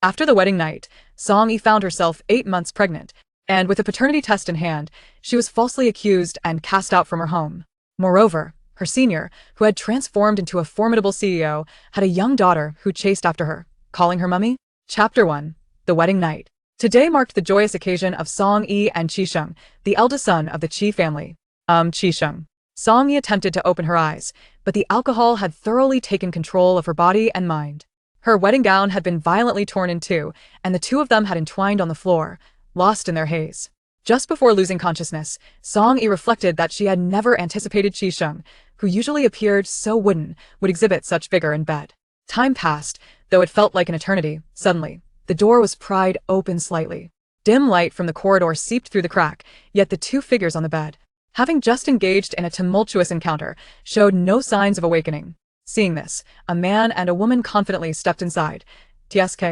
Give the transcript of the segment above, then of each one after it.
After the wedding night, Song Yi found herself 8 months pregnant, and with a paternity test in hand, she was falsely accused and cast out from her home. Moreover, her senior, who had transformed into a formidable CEO, had a young daughter who chased after her, calling her mummy. Chapter 1. The Wedding Night. Today marked the joyous occasion of Song Yi and Qi Sheng, the eldest son of the Qi family. Qi Sheng. Song Yi attempted to open her eyes, but the alcohol had thoroughly taken control of her body and mind. Her wedding gown had been violently torn in two, and the two of them had entwined on the floor, lost in their haze. Just before losing consciousness, Song Yi reflected that she had never anticipated Qi Sheng, who usually appeared so wooden, would exhibit such vigor in bed. Time passed, though it felt like an eternity. Suddenly, the door was pried open slightly. Dim light from the corridor seeped through the crack, yet the two figures on the bed, having just engaged in a tumultuous encounter, showed no signs of awakening. Seeing this, a man and a woman confidently stepped inside. TSK.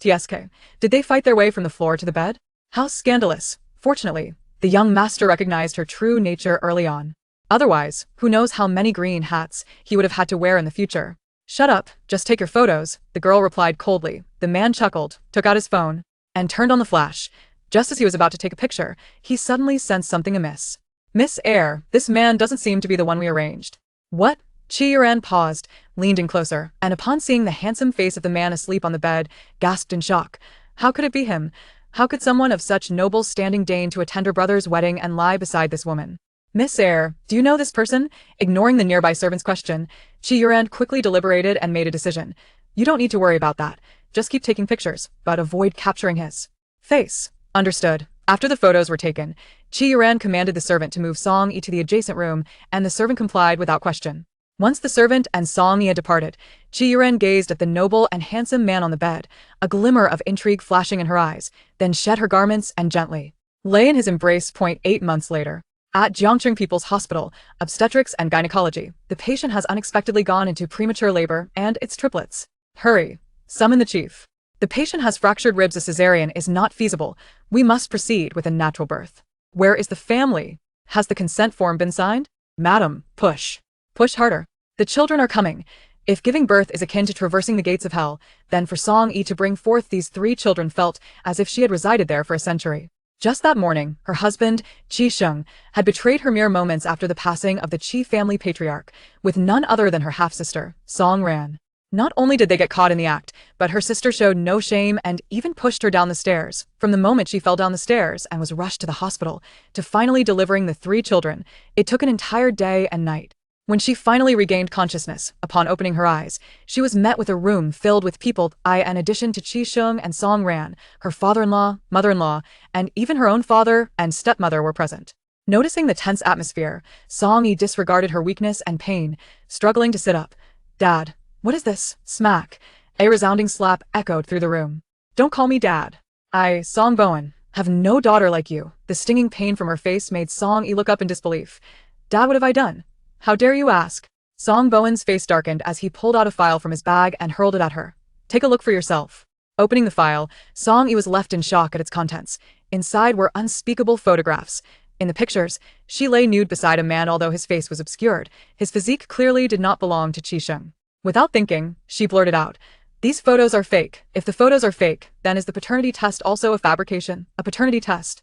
Did they fight their way from the floor to the bed? How scandalous. Fortunately, the young master recognized her true nature early on. Otherwise, who knows how many green hats he would have had to wear in the future. Shut up, just take your photos, the girl replied coldly. The man chuckled, took out his phone, and turned on the flash. Just as he was about to take a picture, he suddenly sensed something amiss. Miss Eyre, this man doesn't seem to be the one we arranged. What? Qi Yuran paused, leaned in closer, and upon seeing the handsome face of the man asleep on the bed, gasped in shock. How could it be him? How could someone of such noble standing deign to attend her brother's wedding and lie beside this woman? Miss Eyre, do you know this person? Ignoring the nearby servant's question, Qi Yuran quickly deliberated and made a decision. You don't need to worry about that. Just keep taking pictures, but avoid capturing his face. Understood. After the photos were taken, Qi Yuran commanded the servant to move Song Yi to the adjacent room, and the servant complied without question. Once the servant and Song Yi had departed, Qi Yuran gazed at the noble and handsome man on the bed, a glimmer of intrigue flashing in her eyes, then shed her garments and gently lay in his embrace. 8 months later. At Jiangcheng People's Hospital, Obstetrics and Gynecology, the patient has unexpectedly gone into premature labor and its triplets. Hurry. Summon the chief. The patient has fractured ribs. A cesarean is not feasible. We must proceed with a natural birth. Where is the family? Has the consent form been signed? Madam, push. Push harder. The children are coming. If giving birth is akin to traversing the gates of hell, then for Song Yi to bring forth these 3 children felt as if she had resided there for a century. Just that morning, her husband, Qi Sheng, had betrayed her mere moments after the passing of the Qi family patriarch, with none other than her half-sister, Song Ran. Not only did they get caught in the act, but her sister showed no shame and even pushed her down the stairs. From the moment she fell down the stairs and was rushed to the hospital, to finally delivering the 3 children, it took an entire day and night. When she finally regained consciousness, upon opening her eyes, she was met with a room filled with people. In addition to Qi Sheng and Song Ran, her father-in-law, mother-in-law, and even her own father and stepmother were present. Noticing the tense atmosphere, Song Yi disregarded her weakness and pain, struggling to sit up. Dad, what is this? Smack. A resounding slap echoed through the room. Don't call me Dad. I, Song Bowen, have no daughter like you. The stinging pain from her face made Song Yi look up in disbelief. Dad, what have I done? How dare you ask? Song Bowen's face darkened as he pulled out a file from his bag and hurled it at her. Take a look for yourself. Opening the file, Song Yi was left in shock at its contents. Inside were unspeakable photographs. In the pictures, she lay nude beside a man. Although his face was obscured, his physique clearly did not belong to Qi Sheng. Without thinking, she blurted out, "These photos are fake. If the photos are fake, then is the paternity test also a fabrication, a paternity test?"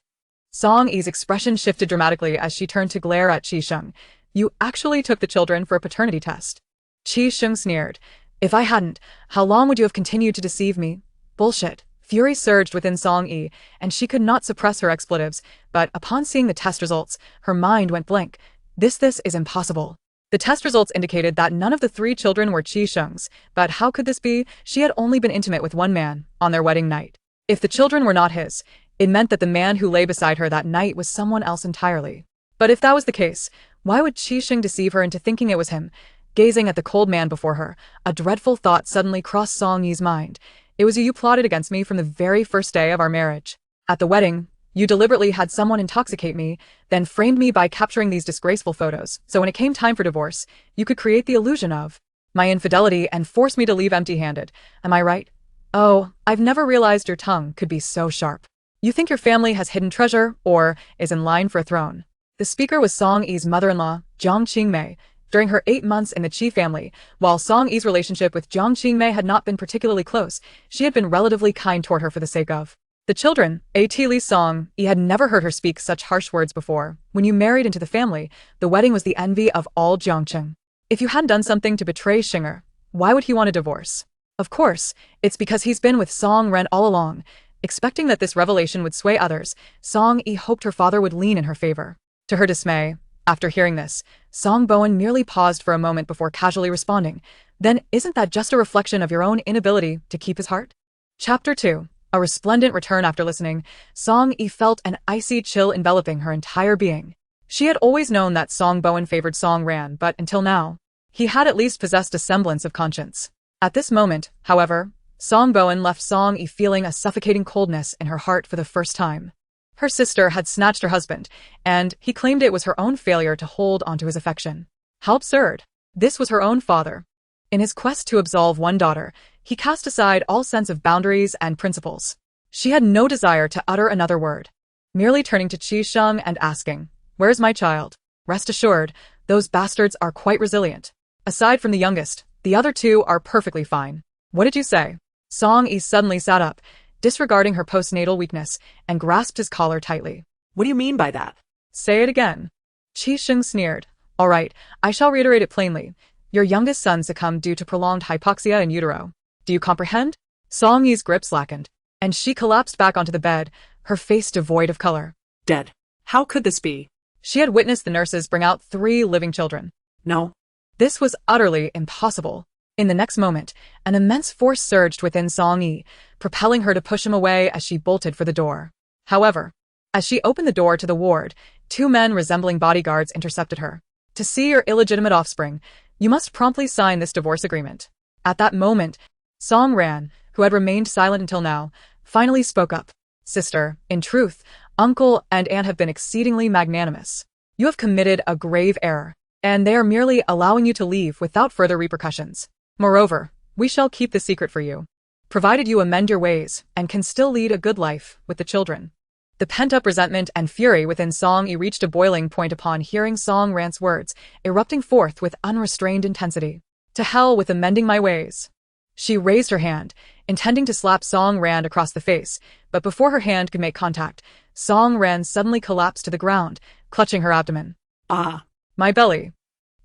Song Yi's expression shifted dramatically as she turned to glare at Qi Sheng. You actually took the children for a paternity test. Qi Sheng sneered. If I hadn't, how long would you have continued to deceive me? Bullshit. Fury surged within Song Yi, and she could not suppress her expletives, but upon seeing the test results, her mind went blank. This is impossible. The test results indicated that none of the 3 children were Qi Sheng's, but how could this be? She had only been intimate with one man, on their wedding night. If the children were not his, it meant that the man who lay beside her that night was someone else entirely. But if that was the case, why would Qi Sheng deceive her into thinking it was him? Gazing at the cold man before her, a dreadful thought suddenly crossed Song Yi's mind. It was you plotted against me from the very first day of our marriage. At the wedding, you deliberately had someone intoxicate me, then framed me by capturing these disgraceful photos, so when it came time for divorce, you could create the illusion of my infidelity and force me to leave empty-handed. Am I right? Oh, I've never realized your tongue could be so sharp. You think your family has hidden treasure, or is in line for a throne. The speaker was Song Yi's mother-in-law, Jiang Qingmei. During her 8 months in the Qi family, while Song Yi's relationship with Jiang Qingmei had not been particularly close, she had been relatively kind toward her for the sake of the children. A.T. Li Song Yi had never heard her speak such harsh words before. When you married into the family, the wedding was the envy of all Jiangcheng. If you hadn't done something to betray Xinger, why would he want a divorce? Of course, it's because he's been with Song Ren all along. Expecting that this revelation would sway others, Song Yi hoped her father would lean in her favor. To her dismay, after hearing this, Song Bowen merely paused for a moment before casually responding, "Then isn't that just a reflection of your own inability to keep his heart?" Chapter 2. A resplendent return. After listening, Song Yi felt an icy chill enveloping her entire being. She had always known that Song Bowen favored Song Ran, but until now, he had at least possessed a semblance of conscience. At this moment, however, Song Bowen left Song Yi feeling a suffocating coldness in her heart for the first time. Her sister had snatched her husband, and he claimed it was her own failure to hold onto his affection. How absurd. This was her own father. In his quest to absolve one daughter, he cast aside all sense of boundaries and principles. She had no desire to utter another word. Merely turning to Qi Sheng and asking, "Where's my child?" Rest assured, those bastards are quite resilient. Aside from the youngest, the other two are perfectly fine. What did you say? Song Yi suddenly sat up, disregarding her postnatal weakness, and grasped his collar tightly. What do you mean by that? Say it again. Qi Sheng sneered. All right, I shall reiterate it plainly. Your youngest son succumbed due to prolonged hypoxia in utero. Do you comprehend? Song Yi's grip slackened, and she collapsed back onto the bed, her face devoid of color. Dead. How could this be? She had witnessed the nurses bring out 3 living children. No. This was utterly impossible. In the next moment, an immense force surged within Song Yi, propelling her to push him away as she bolted for the door. However, as she opened the door to the ward, 2 men resembling bodyguards intercepted her. To see your illegitimate offspring, you must promptly sign this divorce agreement. At that moment, Song Ran, who had remained silent until now, finally spoke up. Sister, in truth, uncle and aunt have been exceedingly magnanimous. You have committed a grave error, and they are merely allowing you to leave without further repercussions. Moreover, we shall keep the secret for you, provided you amend your ways and can still lead a good life with the children. The pent-up resentment and fury within Song Yi reached a boiling point upon hearing Song Ran's words, erupting forth with unrestrained intensity. To hell with amending my ways. She raised her hand, intending to slap Song Ran across the face, but before her hand could make contact, Song Ran suddenly collapsed to the ground, clutching her abdomen. Ah. My belly.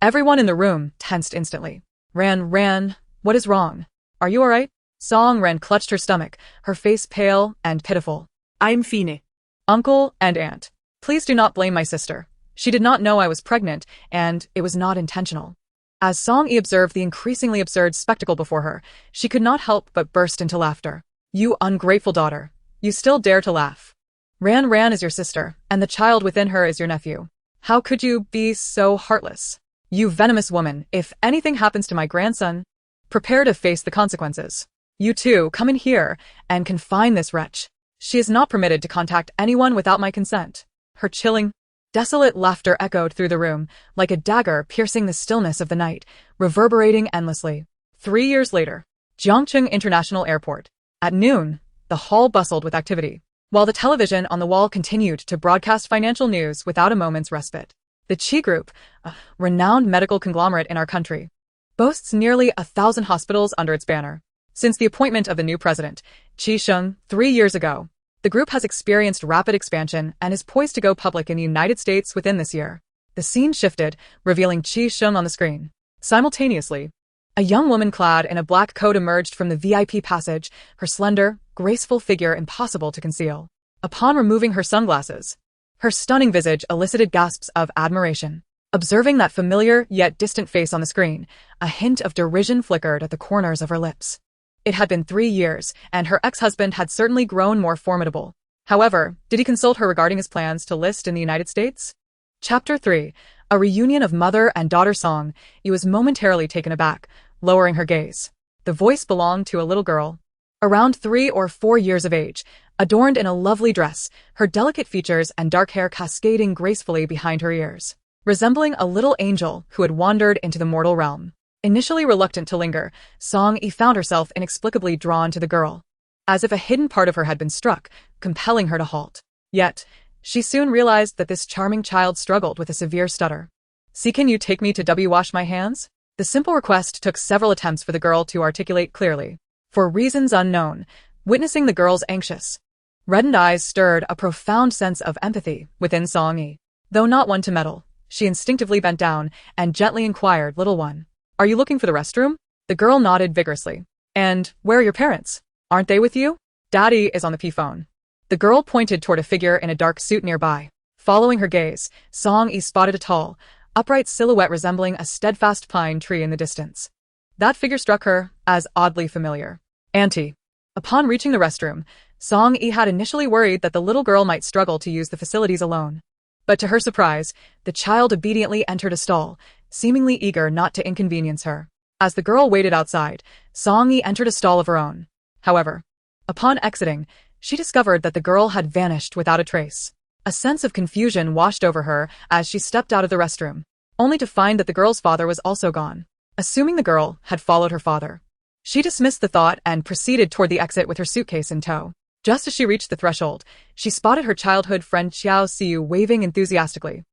Everyone in the room tensed instantly. Ran, what is wrong? Are you alright? Song Ran clutched her stomach, her face pale and pitiful. I'm fine. Uncle and aunt, please do not blame my sister. She did not know I was pregnant, and it was not intentional. As Song Yi observed the increasingly absurd spectacle before her, she could not help but burst into laughter. You ungrateful daughter. You still dare to laugh. Ran is your sister, and the child within her is your nephew. How could you be so heartless? You venomous woman, if anything happens to my grandson, prepare to face the consequences. You too, come in here and confine this wretch. She is not permitted to contact anyone without my consent. Her chilling, desolate laughter echoed through the room, like a dagger piercing the stillness of the night, reverberating endlessly. 3 years later, Jiangcheng International Airport. At noon, the hall bustled with activity, while the television on the wall continued to broadcast financial news without a moment's respite. The Qi Group, a renowned medical conglomerate in our country, boasts nearly 1,000 hospitals under its banner. Since the appointment of the new president, Qi Sheng, 3 years ago, the group has experienced rapid expansion and is poised to go public in the United States within this year. The scene shifted, revealing Qi Sheng on the screen. Simultaneously, a young woman clad in a black coat emerged from the VIP passage, her slender, graceful figure impossible to conceal. Upon removing her sunglasses, her stunning visage elicited gasps of admiration. Observing that familiar yet distant face on the screen, a hint of derision flickered at the corners of her lips. It had been 3 years, and her ex-husband had certainly grown more formidable. However, did he consult her regarding his plans to list in the United States? Chapter 3. A reunion of mother and daughter. Song Yi was momentarily taken aback, lowering her gaze. The voice belonged to a little girl, around 3 or 4 years of age, adorned in a lovely dress, her delicate features and dark hair cascading gracefully behind her ears, resembling a little angel who had wandered into the mortal realm. Initially reluctant to linger, Song Yi found herself inexplicably drawn to the girl, as if a hidden part of her had been struck, compelling her to halt. Yet, she soon realized that this charming child struggled with a severe stutter. See, can you take me to wash my hands? The simple request took several attempts for the girl to articulate clearly. For reasons unknown, witnessing the girl's anxious, reddened eyes stirred a profound sense of empathy within Song-yi. Though not one to meddle, she instinctively bent down and gently inquired, "Little one, are you looking for the restroom?" The girl nodded vigorously. "And where are your parents? Aren't they with you?" "Daddy is on the p-phone." The girl pointed toward a figure in a dark suit nearby. Following her gaze, Song-yi spotted a tall, upright silhouette resembling a steadfast pine tree in the distance. That figure struck her as oddly familiar. "Auntie." Upon reaching the restroom, Song-yi had initially worried that the little girl might struggle to use the facilities alone. But to her surprise, the child obediently entered a stall, seemingly eager not to inconvenience her. As the girl waited outside, Song-yi entered a stall of her own. However, upon exiting, she discovered that the girl had vanished without a trace. A sense of confusion washed over her as she stepped out of the restroom, only to find that the girl's father was also gone. Assuming the girl had followed her father, she dismissed the thought and proceeded toward the exit with her suitcase in tow. Just as she reached the threshold, she spotted her childhood friend Xiao Siyu waving enthusiastically.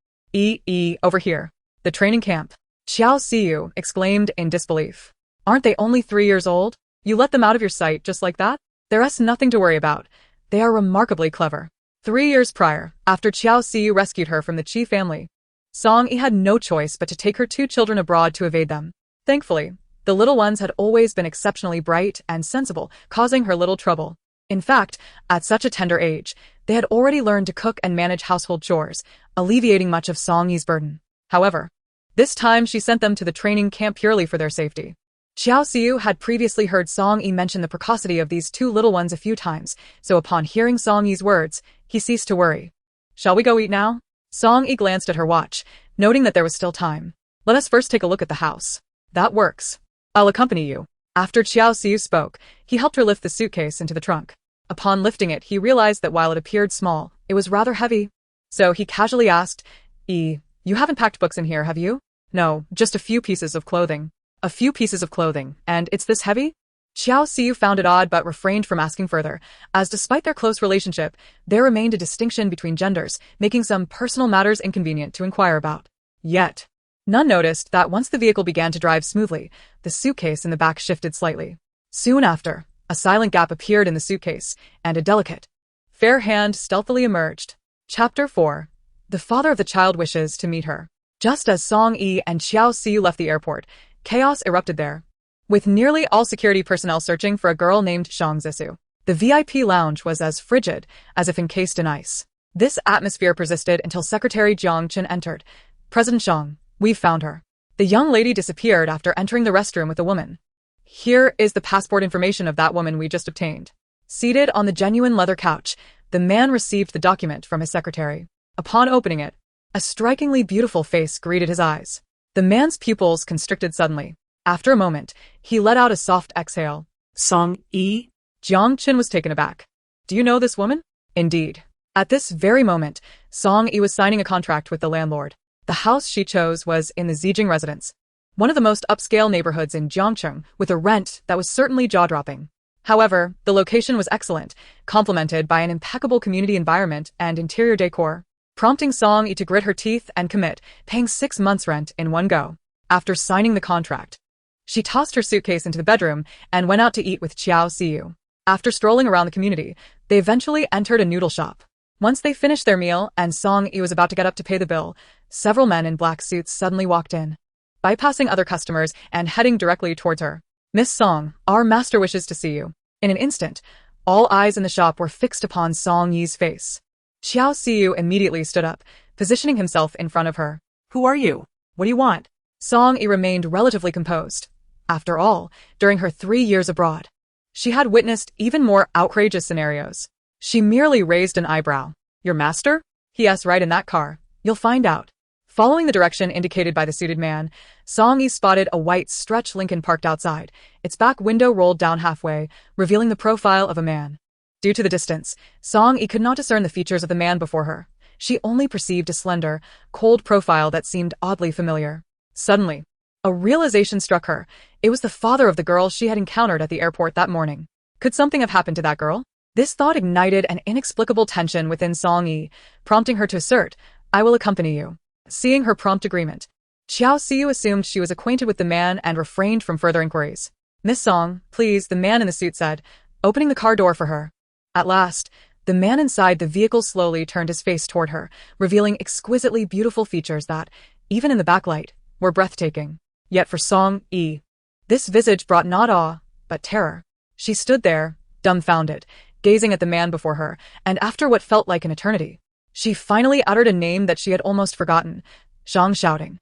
Over here. The training camp." Xiao Siyu exclaimed in disbelief. "Aren't they only 3 years old? You let them out of your sight just like that? There's nothing to worry about. They are remarkably clever." 3 years prior, after Xiao Siyu rescued her from the Qi family, Song-yi had no choice but to take her 2 children abroad to evade them. Thankfully, the little ones had always been exceptionally bright and sensible, causing her little trouble. In fact, at such a tender age, they had already learned to cook and manage household chores, alleviating much of Song-yi's burden. However, this time she sent them to the training camp purely for their safety. Xiao Siyu had previously heard Song-yi mention the precocity of these 2 little ones a few times, so upon hearing Song-yi's words, he ceased to worry. "Shall we go eat now?" Song-yi glanced at her watch, noting that there was still time. "Let us first take a look at the house." "That works. I'll accompany you." After Xiao Siyu spoke, he helped her lift the suitcase into the trunk. Upon lifting it, he realized that while it appeared small, it was rather heavy. So he casually asked, "You haven't packed books in here, have you?" "No, just a few pieces of clothing." "A few pieces of clothing, and it's this heavy?" Xiao Siyu found it odd but refrained from asking further, as despite their close relationship, there remained a distinction between genders, making some personal matters inconvenient to inquire about. Yet, none noticed that once the vehicle began to drive smoothly, the suitcase in the back shifted slightly. Soon after, a silent gap appeared in the suitcase, and a delicate, fair hand stealthily emerged. Chapter 4. The father of the child wishes to meet her. Just as Song-yi and Xiao Siyu left the airport, chaos erupted there, with nearly all security personnel searching for a girl named Shang Zisu. The VIP lounge was as frigid as if encased in ice. This atmosphere persisted until Secretary Jiang Chen entered. "President Shang, we've found her." The young lady disappeared after entering the restroom with a woman. "Here is the passport information of that woman we just obtained." Seated on the genuine leather couch, the man received the document from his secretary. Upon opening it, a strikingly beautiful face greeted his eyes. The man's pupils constricted suddenly. After a moment, he let out a soft exhale. Song-yi? Jiang Chen was taken aback. "Do you know this woman?" "Indeed." At this very moment, Song-yi was signing a contract with the landlord. The house she chose was in the Zijing residence, one of the most upscale neighborhoods in Jiangcheng, with a rent that was certainly jaw-dropping. However, the location was excellent, complemented by an impeccable community environment and interior decor, prompting Song-yi to grit her teeth and commit, paying 6 months' rent in one go. After signing the contract, she tossed her suitcase into the bedroom and went out to eat with Xiao Siyu. After strolling around the community, they eventually entered a noodle shop. Once they finished their meal and Song-yi was about to get up to pay the bill, several men in black suits suddenly walked in, bypassing other customers and heading directly towards her. "Miss Song, our master wishes to see you." In an instant, all eyes in the shop were fixed upon Song-yi's face. Xiao Siyu immediately stood up, positioning himself in front of her. "Who are you? What do you want?" Song-yi remained relatively composed. After all, during her 3 years abroad, she had witnessed even more outrageous scenarios. She merely raised an eyebrow. "Your master?" "Yes, right in that car. You'll find out." Following the direction indicated by the suited man, Song-yi spotted a white stretch Lincoln parked outside, its back window rolled down halfway, revealing the profile of a man. Due to the distance, Song-yi could not discern the features of the man before her. She only perceived a slender, cold profile that seemed oddly familiar. Suddenly, a realization struck her. It was the father of the girl she had encountered at the airport that morning. Could something have happened to that girl? This thought ignited an inexplicable tension within Song-yi, prompting her to assert, "I will accompany you." Seeing her prompt agreement, Qiao Xiu assumed she was acquainted with the man and refrained from further inquiries. Miss Song, please, the man in the suit said, opening the car door for her. At last, the man inside the vehicle slowly turned his face toward her, revealing exquisitely beautiful features that, even in the backlight, were breathtaking. Yet for Song Yi, this visage brought not awe, but terror. She stood there, dumbfounded, gazing at the man before her, and after what felt like an eternity, she finally uttered a name that she had almost forgotten, Zhang shouting.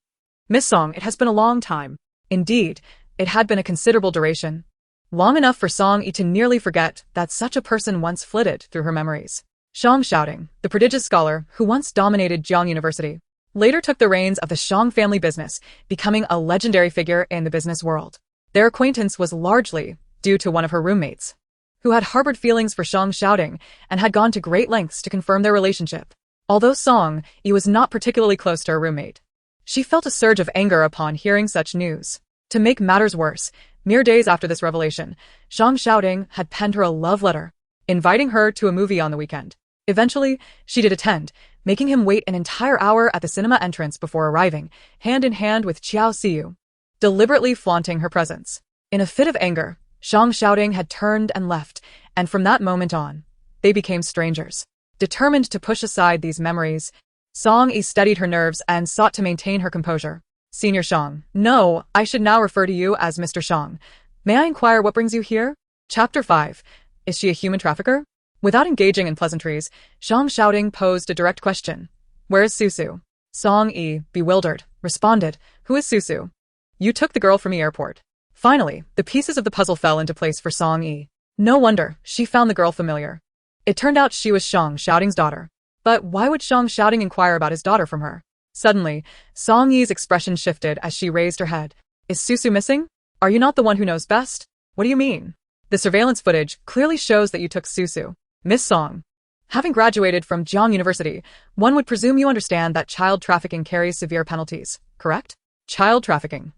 Miss Song, it has been a long time. Indeed, it had been a considerable duration. Long enough for Song Yi to nearly forget that such a person once flitted through her memories. Zhang Shouting, the prodigious scholar who once dominated Jiang University, later took the reins of the Shang family business, becoming a legendary figure in the business world. Their acquaintance was largely due to one of her roommates, who had harbored feelings for Zhang Shouting and had gone to great lengths to confirm their relationship. Although Song Yi was not particularly close to her roommate, she felt a surge of anger upon hearing such news. To make matters worse, mere days after this revelation, Zhang Shouting had penned her a love letter, inviting her to a movie on the weekend. Eventually, she did attend, making him wait an entire hour at the cinema entrance before arriving, hand in hand with Qiao Xiu, deliberately flaunting her presence. In a fit of anger, Zhang Shouting had turned and left, and from that moment on, they became strangers. Determined to push aside these memories, Song Yi steadied her nerves and sought to maintain her composure. Senior Shang. No, I should now refer to you as Mr. Shang. May I inquire what brings you here? Chapter 5. Is she a human trafficker? Without engaging in pleasantries, Zhang Shouting posed a direct question. Where is Susu? Song Yi, bewildered, responded. Who is Susu? You took the girl from the airport. Finally, the pieces of the puzzle fell into place for Song Yi. No wonder, she found the girl familiar. It turned out she was Zhang Shouting's daughter. But why would Zhang Shouting inquire about his daughter from her? Suddenly, Song Yi's expression shifted as she raised her head. Is Susu missing? Are you not the one who knows best? What do you mean? The surveillance footage clearly shows that you took Susu. Miss Song. Having graduated from Jiang University, one would presume you understand that child trafficking carries severe penalties, correct? Child trafficking.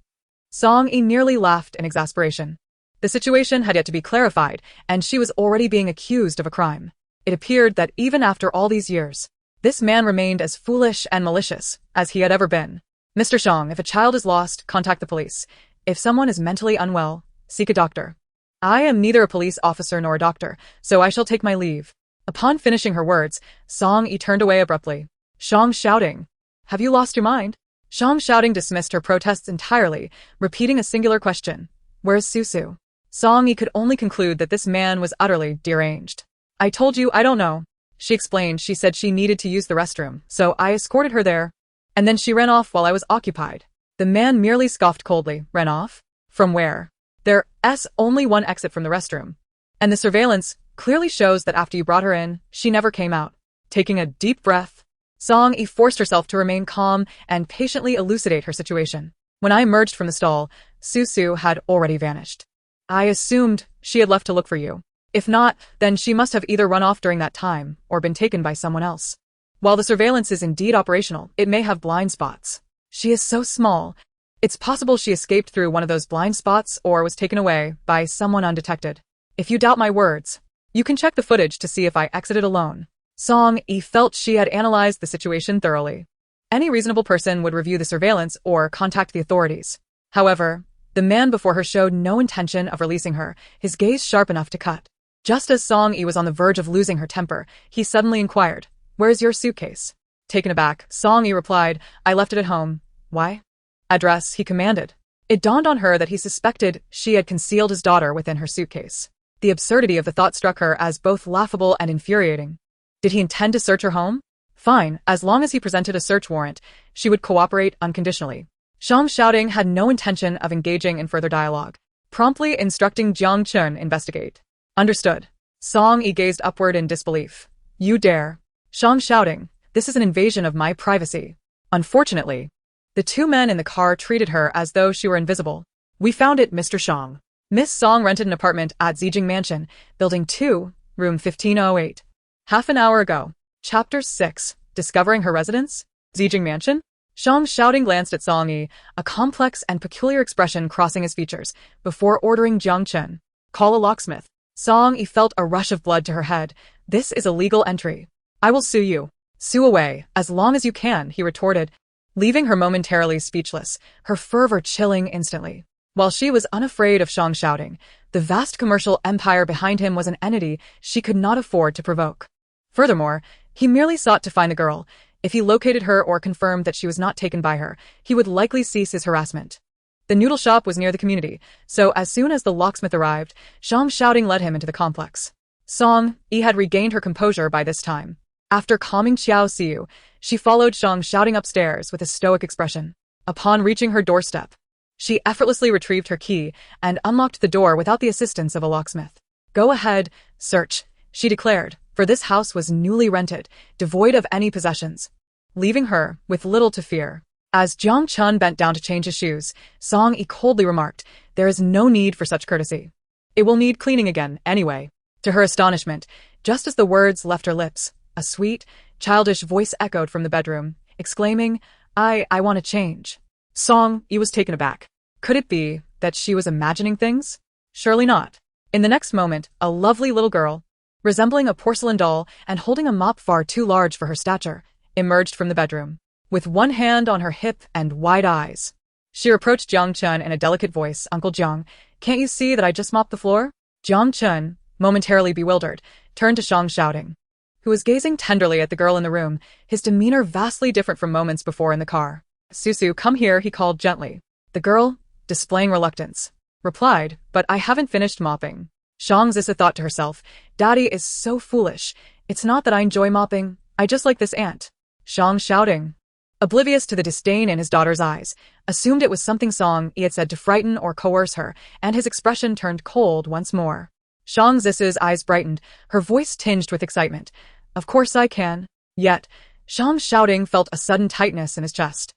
Song Yi nearly laughed in exasperation. The situation had yet to be clarified, and she was already being accused of a crime. It appeared that even after all these years, this man remained as foolish and malicious as he had ever been. Mr. Shang, if a child is lost, contact the police. If someone is mentally unwell, seek a doctor. I am neither a police officer nor a doctor, so I shall take my leave. Upon finishing her words, Song Yi turned away abruptly. Zhang Shouting. Have you lost your mind? Zhang Shouting dismissed her protests entirely, repeating a singular question. Where is Susu? Song Yi could only conclude that this man was utterly deranged. I told you I don't know. She explained. She said she needed to use the restroom, so I escorted her there. And then she ran off while I was occupied. The man merely scoffed coldly. Ran off? From where? There's only one exit from the restroom. And the surveillance clearly shows that after you brought her in, she never came out. Taking a deep breath, Song Yi forced herself to remain calm and patiently elucidate her situation. When I emerged from the stall, Susu had already vanished. I assumed she had left to look for you. If not, then she must have either run off during that time or been taken by someone else. While the surveillance is indeed operational, it may have blind spots. She is so small. It's possible she escaped through one of those blind spots or was taken away by someone undetected. If you doubt my words, you can check the footage to see if I exited alone. Song Yi felt she had analyzed the situation thoroughly. Any reasonable person would review the surveillance or contact the authorities. However, the man before her showed no intention of releasing her, his gaze sharp enough to cut. Just as Song Yi was on the verge of losing her temper, he suddenly inquired, Where's your suitcase? Taken aback, Song Yi replied, I left it at home. Why? Address, he commanded. It dawned on her that he suspected she had concealed his daughter within her suitcase. The absurdity of the thought struck her as both laughable and infuriating. Did he intend to search her home? Fine, as long as he presented a search warrant, she would cooperate unconditionally. Zhang Shouting had no intention of engaging in further dialogue, promptly instructing Jiang Chun investigate. Understood. Song Yi gazed upward in disbelief. You dare. Zhang Shouting, this is an invasion of my privacy. Unfortunately, the two men in the car treated her as though she were invisible. We found it, Mr. Shang. Miss Song rented an apartment at Zijing Mansion, Building 2, Room 1508. Half an hour ago. Chapter 6. Discovering her residence? Zijing Mansion? Zhang Shouting glanced at Song Yi, a complex and peculiar expression crossing his features, before ordering Jiang Chun. Call a locksmith. Song Yi felt a rush of blood to her head. This is a legal entry. I will sue you. Sue away, as long as you can, he retorted. leaving her momentarily speechless, her fervor chilling instantly. While she was unafraid of Shang shouting, the vast commercial empire behind him was an entity she could not afford to provoke. Furthermore, he merely sought to find the girl. If he located her or confirmed that she was not taken by her, he would likely cease his harassment. The noodle shop was near the community, so as soon as the locksmith arrived, Shang's shouting led him into the complex. Song Yi had regained her composure by this time. After calming Xiao Xiu, she followed Shang shouting upstairs with a stoic expression. Upon reaching her doorstep, she effortlessly retrieved her key and unlocked the door without the assistance of a locksmith. "Go ahead, search," she declared, for this house was newly rented, devoid of any possessions, leaving her with little to fear. As Jiang Chun bent down to change his shoes, Song Yi coldly remarked, "There is no need for such courtesy. It will need cleaning again, anyway." To her astonishment, just as the words left her lips, a sweet, childish voice echoed from the bedroom, exclaiming, I want to change." Song Yi was taken aback. Could it be that she was imagining things? Surely not. In the next moment, a lovely little girl, resembling a porcelain doll and holding a mop far too large for her stature, emerged from the bedroom. With one hand on her hip and wide eyes, she approached Jiang Chun in a delicate voice. "Uncle Jiang, can't you see that I just mopped the floor?" Jiang Chun, momentarily bewildered, turned to Shang shouting, who was gazing tenderly at the girl in the room, his demeanor vastly different from moments before in the car. "Susu, come here," he called gently. The girl, displaying reluctance, replied, "But I haven't finished mopping." Shang Zisa thought to herself, "Daddy is so foolish. It's not that I enjoy mopping, I just like this ant." Shang shouting, oblivious to the disdain in his daughter's eyes, assumed it was something Song Yi had said to frighten or coerce her, and his expression turned cold once more. Shang Zisa's eyes brightened, her voice tinged with excitement. "Of course I can." Yet, Shang shouting felt a sudden tightness in his chest,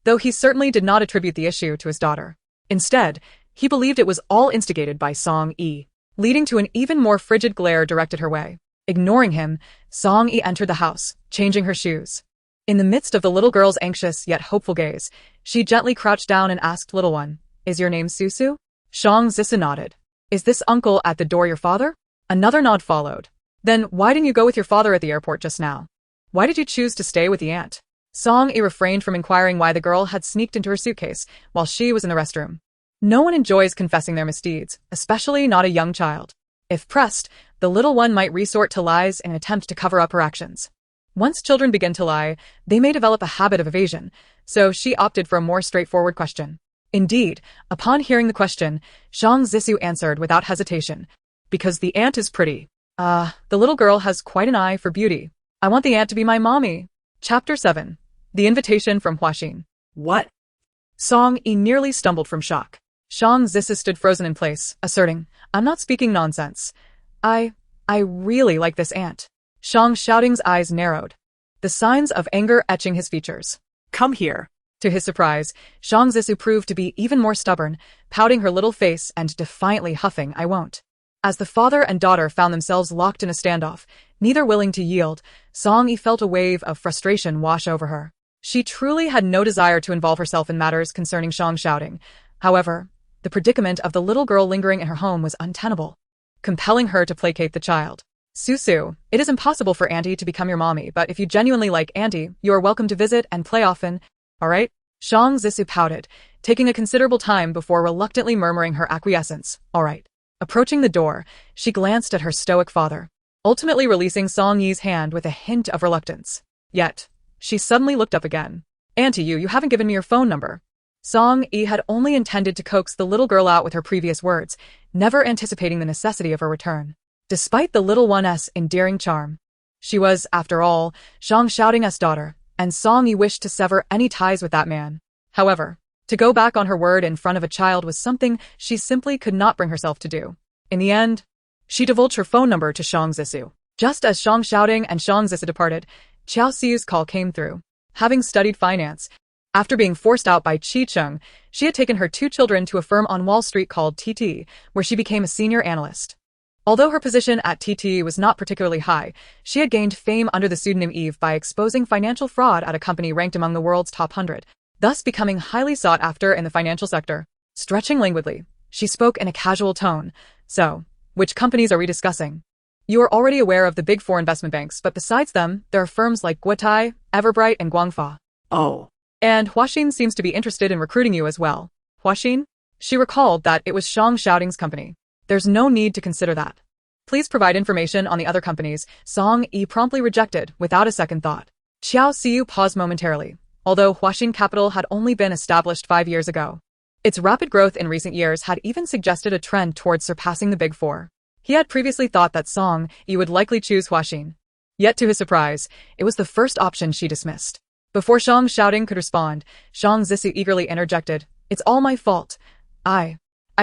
though he certainly did not attribute the issue to his daughter. Instead, he believed it was all instigated by Song Yi, leading to an even more frigid glare directed her way. Ignoring him, Song Yi entered the house, changing her shoes. In the midst of the little girl's anxious yet hopeful gaze, she gently crouched down and asked, "Little one, is your name Susu?" Shang Zisa nodded. "Is this uncle at the door your father?" Another nod followed. "Then why didn't you go with your father at the airport just now? Why did you choose to stay with the aunt?" Song Yi refrained from inquiring why the girl had sneaked into her suitcase while she was in the restroom. No one enjoys confessing their misdeeds, especially not a young child. If pressed, the little one might resort to lies in an attempt to cover up her actions. Once children begin to lie, they may develop a habit of evasion, so she opted for a more straightforward question. Indeed, upon hearing the question, Shang Zisu answered without hesitation, "Because the aunt is pretty. The little girl has quite an eye for beauty. I want the aunt to be my mommy." Chapter 7. The Invitation from Huaxin. What? Song Yi nearly stumbled from shock. Shang Zisu stood frozen in place, asserting, "I'm not speaking nonsense. I really like this aunt." Shang Shouting's eyes narrowed, the signs of anger etching his features. Come here. To his surprise, Shang Zisu proved to be even more stubborn, pouting her little face and defiantly huffing, "I won't." As the father and daughter found themselves locked in a standoff, neither willing to yield, Song Yi felt a wave of frustration wash over her. She truly had no desire to involve herself in matters concerning Shang Shouting. However, the predicament of the little girl lingering in her home was untenable, compelling her to placate the child. "Susu, it is impossible for Auntie to become your mommy, but if you genuinely like Auntie, you are welcome to visit and play often, alright?" Shang Zisu pouted, taking a considerable time before reluctantly murmuring her acquiescence, "Alright." Approaching the door, she glanced at her stoic father, ultimately releasing Song Yi's hand with a hint of reluctance. Yet, she suddenly looked up again. "Auntie, you haven't given me your phone number." Song Yi had only intended to coax the little girl out with her previous words, never anticipating the necessity of her return. Despite the little one's endearing charm, she was, after all, Shang Shouting's daughter, and Song Yi wished to sever any ties with that man. However, to go back on her word in front of a child was something she simply could not bring herself to do. In the end, she divulged her phone number to Shang Zisu. Just as Shang Shouting and Shang Zisu departed, Qiao Xiu's call came through. Having studied finance, after being forced out by Qi Cheng, she had taken her 2 children to a firm on Wall Street called TT, where she became a senior analyst. Although her position at TT was not particularly high, she had gained fame under the pseudonym Eve by exposing financial fraud at a company ranked among the world's top 100, thus becoming highly sought after in the financial sector. Stretching languidly, she spoke in a casual tone. "So, which companies are we discussing? You are already aware of the big 4 investment banks, but besides them, there are firms like Guotai, Everbright, and Guangfa." Oh. And Huaxin seems to be interested in recruiting you as well. Huaxin? She recalled that it was Shang Xiaoting's company. There's no need to consider that. Please provide information on the other companies. Song Yi promptly rejected without a second thought. Xiao Xiu paused momentarily. Although Huaxin Capital had only been established 5 years ago, its rapid growth in recent years had even suggested a trend towards surpassing the Big Four. He had previously thought that Song Yi would likely choose Huaxin. Yet to his surprise, it was the first option she dismissed. Before Shang Xiaoting could respond, Shang Zissou eagerly interjected, "It's all my fault. I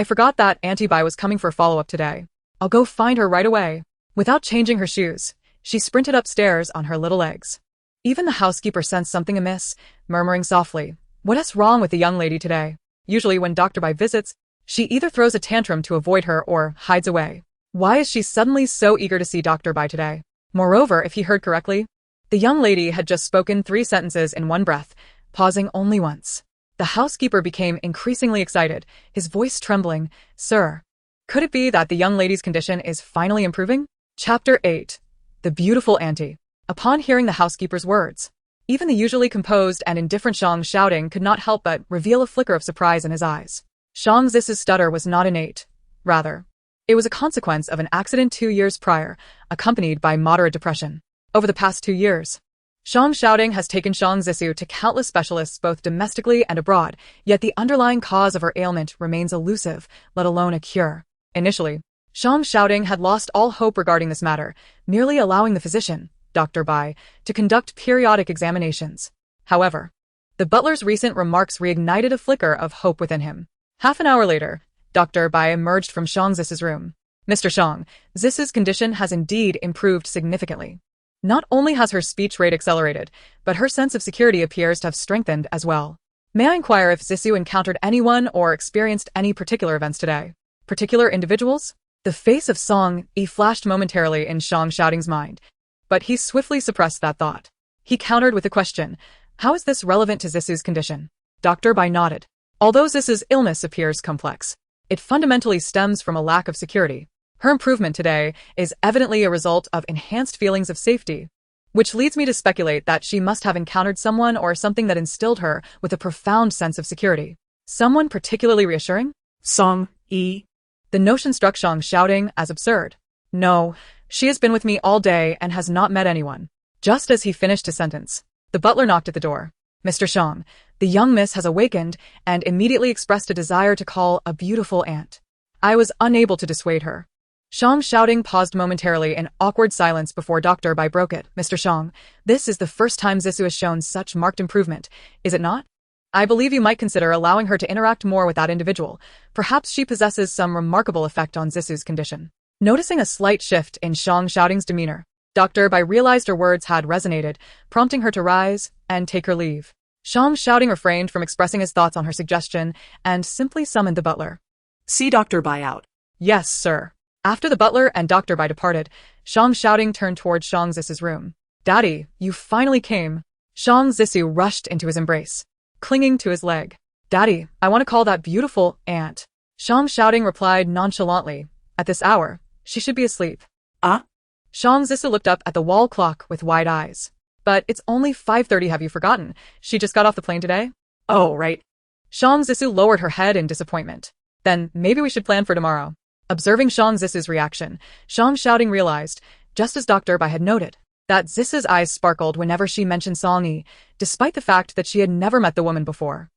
forgot that Auntie Bai was coming for a follow-up today. I'll go find her right away." Without changing her shoes, she sprinted upstairs on her little legs. Even the housekeeper sensed something amiss, murmuring softly, "What's wrong with the young lady today?" Usually when Dr. Bai visits, she either throws a tantrum to avoid her or hides away. Why is she suddenly so eager to see Dr. Bai today? Moreover, if he heard correctly, the young lady had just spoken 3 sentences in one breath, pausing only once. The housekeeper became increasingly excited, his voice trembling. "Sir, could it be that the young lady's condition is finally improving?" Chapter 8. The Beautiful Auntie. Upon hearing the housekeeper's words, even the usually composed and indifferent Shang Xiaoting could not help but reveal a flicker of surprise in his eyes. Shang Zissou's stutter was not innate. Rather, it was a consequence of an accident 2 years prior, accompanied by moderate depression. Over the past 2 years, Shang Xiaoting has taken Shang Zissou to countless specialists both domestically and abroad, yet the underlying cause of her ailment remains elusive, let alone a cure. Initially, Shang Xiaoting had lost all hope regarding this matter, merely allowing the physician, Dr. Bai, to conduct periodic examinations. However, the butler's recent remarks reignited a flicker of hope within him. Half an hour later, Dr. Bai emerged from Shang Zissou's room. "Mr. Shang, Zissou's condition has indeed improved significantly. Not only has her speech rate accelerated, but her sense of security appears to have strengthened as well. May I inquire if Zissou encountered anyone or experienced any particular events today? Particular individuals?" The face of Song Yi flashed momentarily in Shang Xiaoting's mind, but he swiftly suppressed that thought. He countered with a question, "How is this relevant to Zissou's condition?" Dr. Bai nodded. "Although Zissou's illness appears complex, it fundamentally stems from a lack of security. Her improvement today is evidently a result of enhanced feelings of safety, which leads me to speculate that she must have encountered someone or something that instilled her with a profound sense of security. Someone particularly reassuring?" Song Yi. The notion struck Shang Xiaoting as absurd. "No, she has been with me all day and has not met anyone." Just as he finished his sentence, the butler knocked at the door. "Mr. Shang, the young miss has awakened and immediately expressed a desire to call a beautiful aunt. I was unable to dissuade her." Shang Xiaoting paused momentarily in awkward silence before Dr. Bai broke it. "Mr. Shang, this is the first time Zissou has shown such marked improvement, is it not? I believe you might consider allowing her to interact more with that individual. Perhaps she possesses some remarkable effect on Zissou's condition." Noticing a slight shift in Shang Xiaoting's demeanor, Dr. Bai realized her words had resonated, prompting her to rise and take her leave. Shang Xiaoting refrained from expressing his thoughts on her suggestion and simply summoned the butler. See Dr. Bai out. "Yes, sir." After the butler and Dr. Bai departed, Shang Xiaoting turned towards Shang Zissou's room. "Daddy, you finally came." Shang Zissou rushed into his embrace, clinging to his leg. "Daddy, I want to call that beautiful aunt." Shang Xiaoting replied nonchalantly, "At this hour, she should be asleep." Ah? Shang Zissou looked up at the wall clock with wide eyes. "But it's only 5:30, have you forgotten? She just got off the plane today?" Oh, right. Shang Zissou lowered her head in disappointment. "Then maybe we should plan for tomorrow." Observing Shang Zissou's reaction, Shang Xiaoting realized, just as Dr. Bai had noted, that Zissou's eyes sparkled whenever she mentioned Song Yi, despite the fact that she had never met the woman before.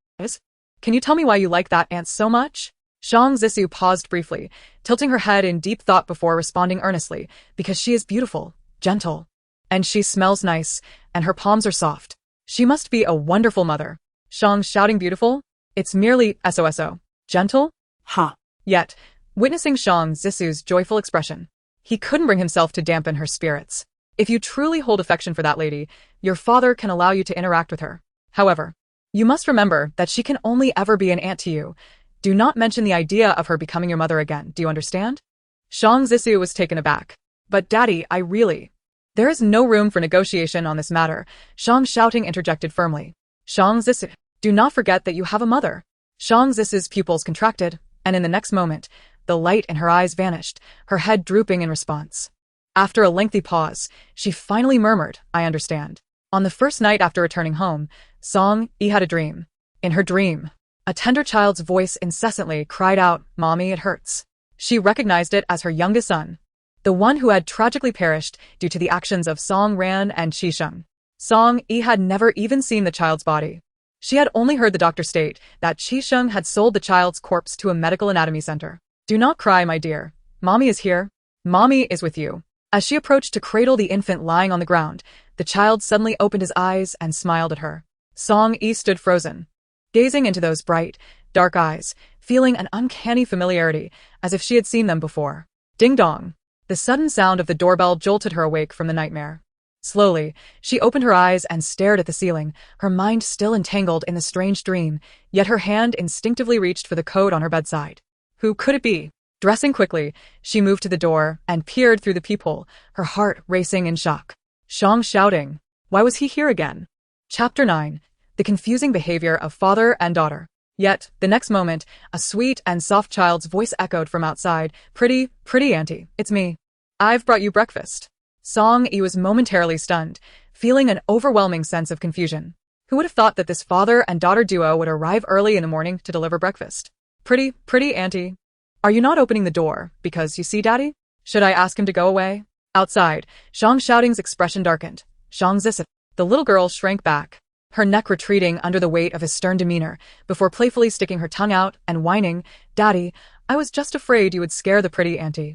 "Can you tell me why you like that aunt so much?" Shang Zissou paused briefly, tilting her head in deep thought before responding earnestly, "Because she is beautiful, gentle, and she smells nice, and her palms are soft. She must be a wonderful mother." Shang Xiaoting beautiful? It's merely SOSO. Gentle? Ha. Yet, witnessing Shang Zissou's joyful expression, he couldn't bring himself to dampen her spirits. If you truly hold affection for that lady, your father can allow you to interact with her. However, you must remember that she can only ever be an aunt to you. Do not mention the idea of her becoming your mother again, do you understand? Shang Zissou was taken aback. "But Daddy, I really—" "There is no room for negotiation on this matter," Shang Xiaoting interjected firmly. "Shang Zissou, do not forget that you have a mother." Shang Zissou's pupils contracted, and in the next moment, the light in her eyes vanished, her head drooping in response. After a lengthy pause, she finally murmured, "I understand." On the first night after returning home, Song Yi had a dream. In her dream, a tender child's voice incessantly cried out, "Mommy, it hurts." She recognized it as her youngest son, the one who had tragically perished due to the actions of Song Ran and Chi Sheng. Song Yi had never even seen the child's body. She had only heard the doctor state that Chi Sheng had sold the child's corpse to a medical anatomy center. "Do not cry, my dear. Mommy is here. Mommy is with you." As she approached to cradle the infant lying on the ground, the child suddenly opened his eyes and smiled at her. Song Yi stood frozen, gazing into those bright, dark eyes, feeling an uncanny familiarity, as if she had seen them before. Ding dong. The sudden sound of the doorbell jolted her awake from the nightmare. Slowly, she opened her eyes and stared at the ceiling, her mind still entangled in the strange dream, yet her hand instinctively reached for the code on her bedside. Who could it be? Dressing quickly, she moved to the door and peered through the peephole, her heart racing in shock. Shang shouting. Why was he here again? Chapter 9. The confusing behavior of father and daughter. Yet, the next moment, a sweet and soft child's voice echoed from outside. Pretty auntie, it's me. I've brought you breakfast." Song Yi was momentarily stunned, feeling an overwhelming sense of confusion. Who would have thought that this father and daughter duo would arrive early in the morning to deliver breakfast? Pretty auntie. Are you not opening the door, because you see daddy? Should I ask him to go away? Outside, Shang Shouting's expression darkened. Shang Zisi. The little girl shrank back, her neck retreating under the weight of his stern demeanor, before playfully sticking her tongue out and whining, "Daddy, I was just afraid you would scare the pretty auntie."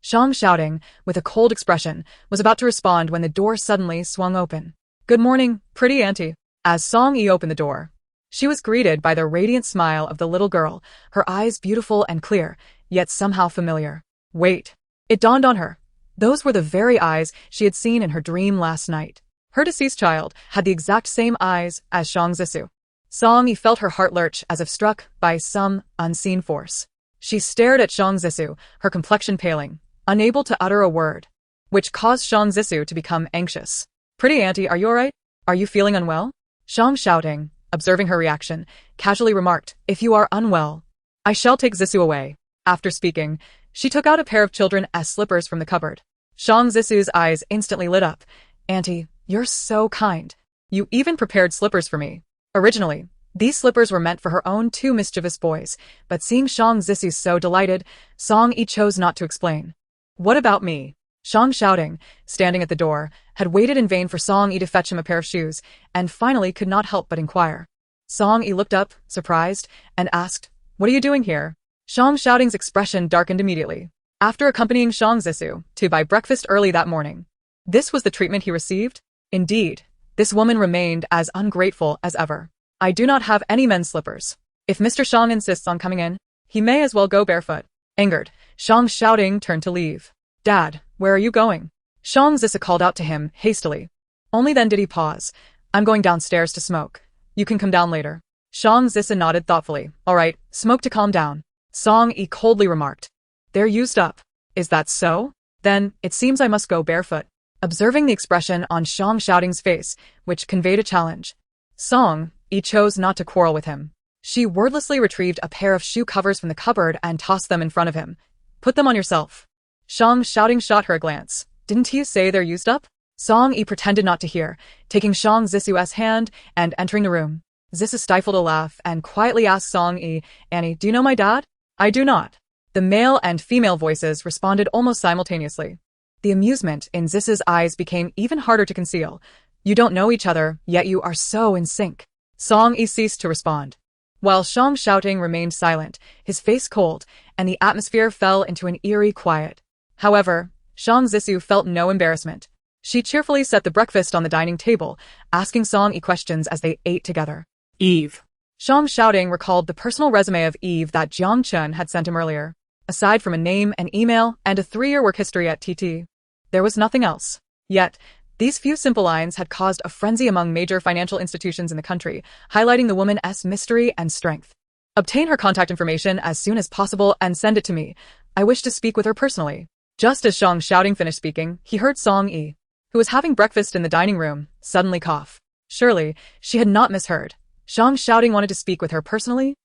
Shang Shouting, with a cold expression, was about to respond when the door suddenly swung open. "Good morning, pretty auntie." As Song Yi opened the door, she was greeted by the radiant smile of the little girl, her eyes beautiful and clear, yet somehow familiar. Wait. It dawned on her. Those were the very eyes she had seen in her dream last night. Her deceased child had the exact same eyes as Shang Zisu. Song Yi felt her heart lurch as if struck by some unseen force. She stared at Shang Zisu, her complexion paling, unable to utter a word, which caused Shang Zisu to become anxious. "Pretty auntie, are you alright? Are you feeling unwell?" Shang Shouting, observing her reaction, casually remarked, "If you are unwell, I shall take Zisu away." After speaking, she took out a pair of children's slippers from the cupboard. Shang Zisu's eyes instantly lit up. "Auntie, you're so kind. You even prepared slippers for me." Originally, these slippers were meant for her own two mischievous boys, but seeing Shang Zisu so delighted, Song Yi chose not to explain. "What about me?" Shang Shouting, standing at the door, had waited in vain for Song Yi to fetch him a pair of shoes, and finally could not help but inquire. Song Yi looked up, surprised, and asked, "What are you doing here?" Shang Shouting's expression darkened immediately. After accompanying Shang Zisu to buy breakfast early that morning, this was the treatment he received? Indeed, this woman remained as ungrateful as ever. "I do not have any men's slippers. If Mr. Shang insists on coming in, he may as well go barefoot." Angered, Shang Shouting turned to leave. "Dad, where are you going?" Shang Zisi called out to him hastily. Only then did he pause. "I'm going downstairs to smoke. You can come down later." Shang Zisi nodded thoughtfully. "All right, smoke to calm down." Song Yi coldly remarked. "They're used up." "Is that so? Then, it seems I must go barefoot." Observing the expression on Shang Shouting's face, which conveyed a challenge, Song Yi chose not to quarrel with him. She wordlessly retrieved a pair of shoe covers from the cupboard and tossed them in front of him. "Put them on yourself." Shang Shouting shot her a glance. "Didn't you say they're used up?" Song Yi pretended not to hear, taking Shang Zisu's hand and entering the room. Zisu stifled a laugh and quietly asked Song Yi, "Annie, do you know my dad?" "I do not." The male and female voices responded almost simultaneously. The amusement in Zisu's eyes became even harder to conceal. "You don't know each other, yet you are so in sync." Song Yi ceased to respond, while Shang Shouting remained silent, his face cold, and the atmosphere fell into an eerie quiet. However, Shang Zisu felt no embarrassment. She cheerfully set the breakfast on the dining table, asking Song Yi questions as they ate together. Eve. Shang Shouting recalled the personal resume of Eve that Jiang Chun had sent him earlier. Aside from a name, an email, and a 3-year work history at TT, there was nothing else. Yet, these few simple lines had caused a frenzy among major financial institutions in the country, highlighting the woman's mystery and strength. "Obtain her contact information as soon as possible and send it to me. I wish to speak with her personally." Just as Shang Shouting finished speaking, he heard Song Yi, who was having breakfast in the dining room, suddenly cough. Surely, she had not misheard. Shang Shouting wanted to speak with her personally?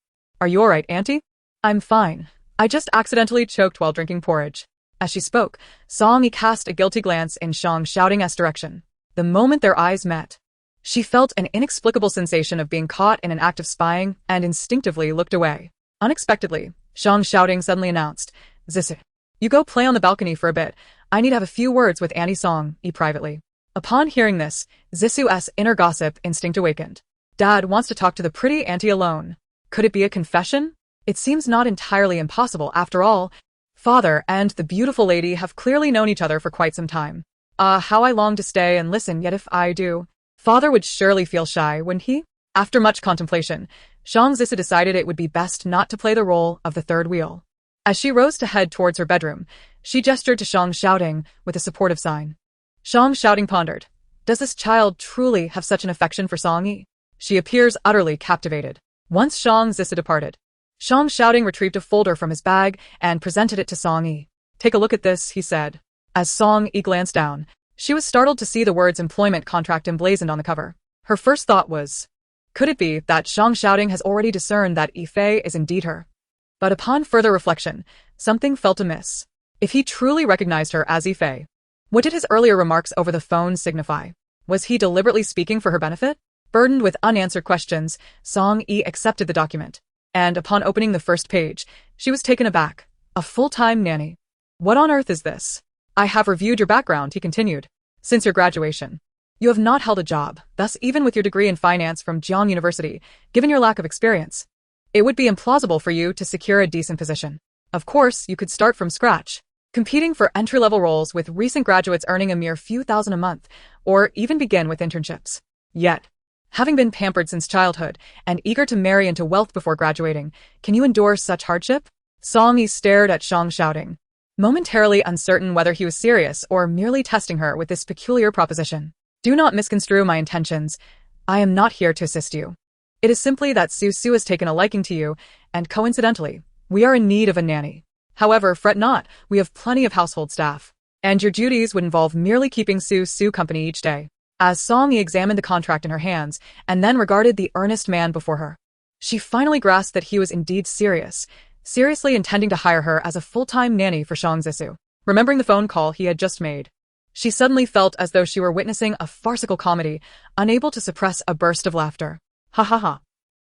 "Are you alright, auntie?" "I'm fine. I just accidentally choked while drinking porridge." As she spoke, Song Yi cast a guilty glance in Shang Shouting's direction. The moment their eyes met, she felt an inexplicable sensation of being caught in an act of spying and instinctively looked away. Unexpectedly, Zhang Xiaoding suddenly announced, "Zisi, you go play on the balcony for a bit. I need to have a few words with Annie Song, privately." Upon hearing this, Zisu's inner gossip instinct awakened. Dad wants to talk to the pretty auntie alone. Could it be a confession? It seems not entirely impossible. After all, father and the beautiful lady have clearly known each other for quite some time. How I long to stay and listen, yet if I do, father would surely feel shy, wouldn't he? After much contemplation, Zhang Zisi decided it would be best not to play the role of the third wheel. As she rose to head towards her bedroom, she gestured to Zhang Xiaoding with a supportive sign. Zhang Xiaoding pondered. Does this child truly have such an affection for Song Yi? She appears utterly captivated. Once Zhang Zisi departed, Zhang Xiaoding retrieved a folder from his bag and presented it to Song Yi. "Take a look at this," he said. As Song Yi glanced down, she was startled to see the words employment contract emblazoned on the cover. Her first thought was, could it be that Zhang Xiaoding has already discerned that Yifei is indeed her? But upon further reflection, something felt amiss. If he truly recognized her as Yifei, what did his earlier remarks over the phone signify? Was he deliberately speaking for her benefit? Burdened with unanswered questions, Song Yi accepted the document. And upon opening the first page, she was taken aback. A full-time nanny. What on earth is this? I have reviewed your background, he continued. Since your graduation, you have not held a job, thus even with your degree in finance from Jiang University, given your lack of experience, it would be implausible for you to secure a decent position. Of course, you could start from scratch, competing for entry-level roles with recent graduates earning a mere few thousand a month, or even begin with internships. Yet, having been pampered since childhood and eager to marry into wealth before graduating, can you endure such hardship? Song Yi stared at Zhang Xiaoding, momentarily uncertain whether he was serious or merely testing her with this peculiar proposition. Do not misconstrue my intentions. I am not here to assist you. It is simply that Su has taken a liking to you, and coincidentally, we are in need of a nanny. However, fret not, we have plenty of household staff, and your duties would involve merely keeping Su company each day. As Song Yi examined the contract in her hands and then regarded the earnest man before her, she finally grasped that he was indeed seriously intending to hire her as a full-time nanny for Zhang Zisi. Remembering the phone call he had just made, she suddenly felt as though she were witnessing a farcical comedy, unable to suppress a burst of laughter. Ha ha ha.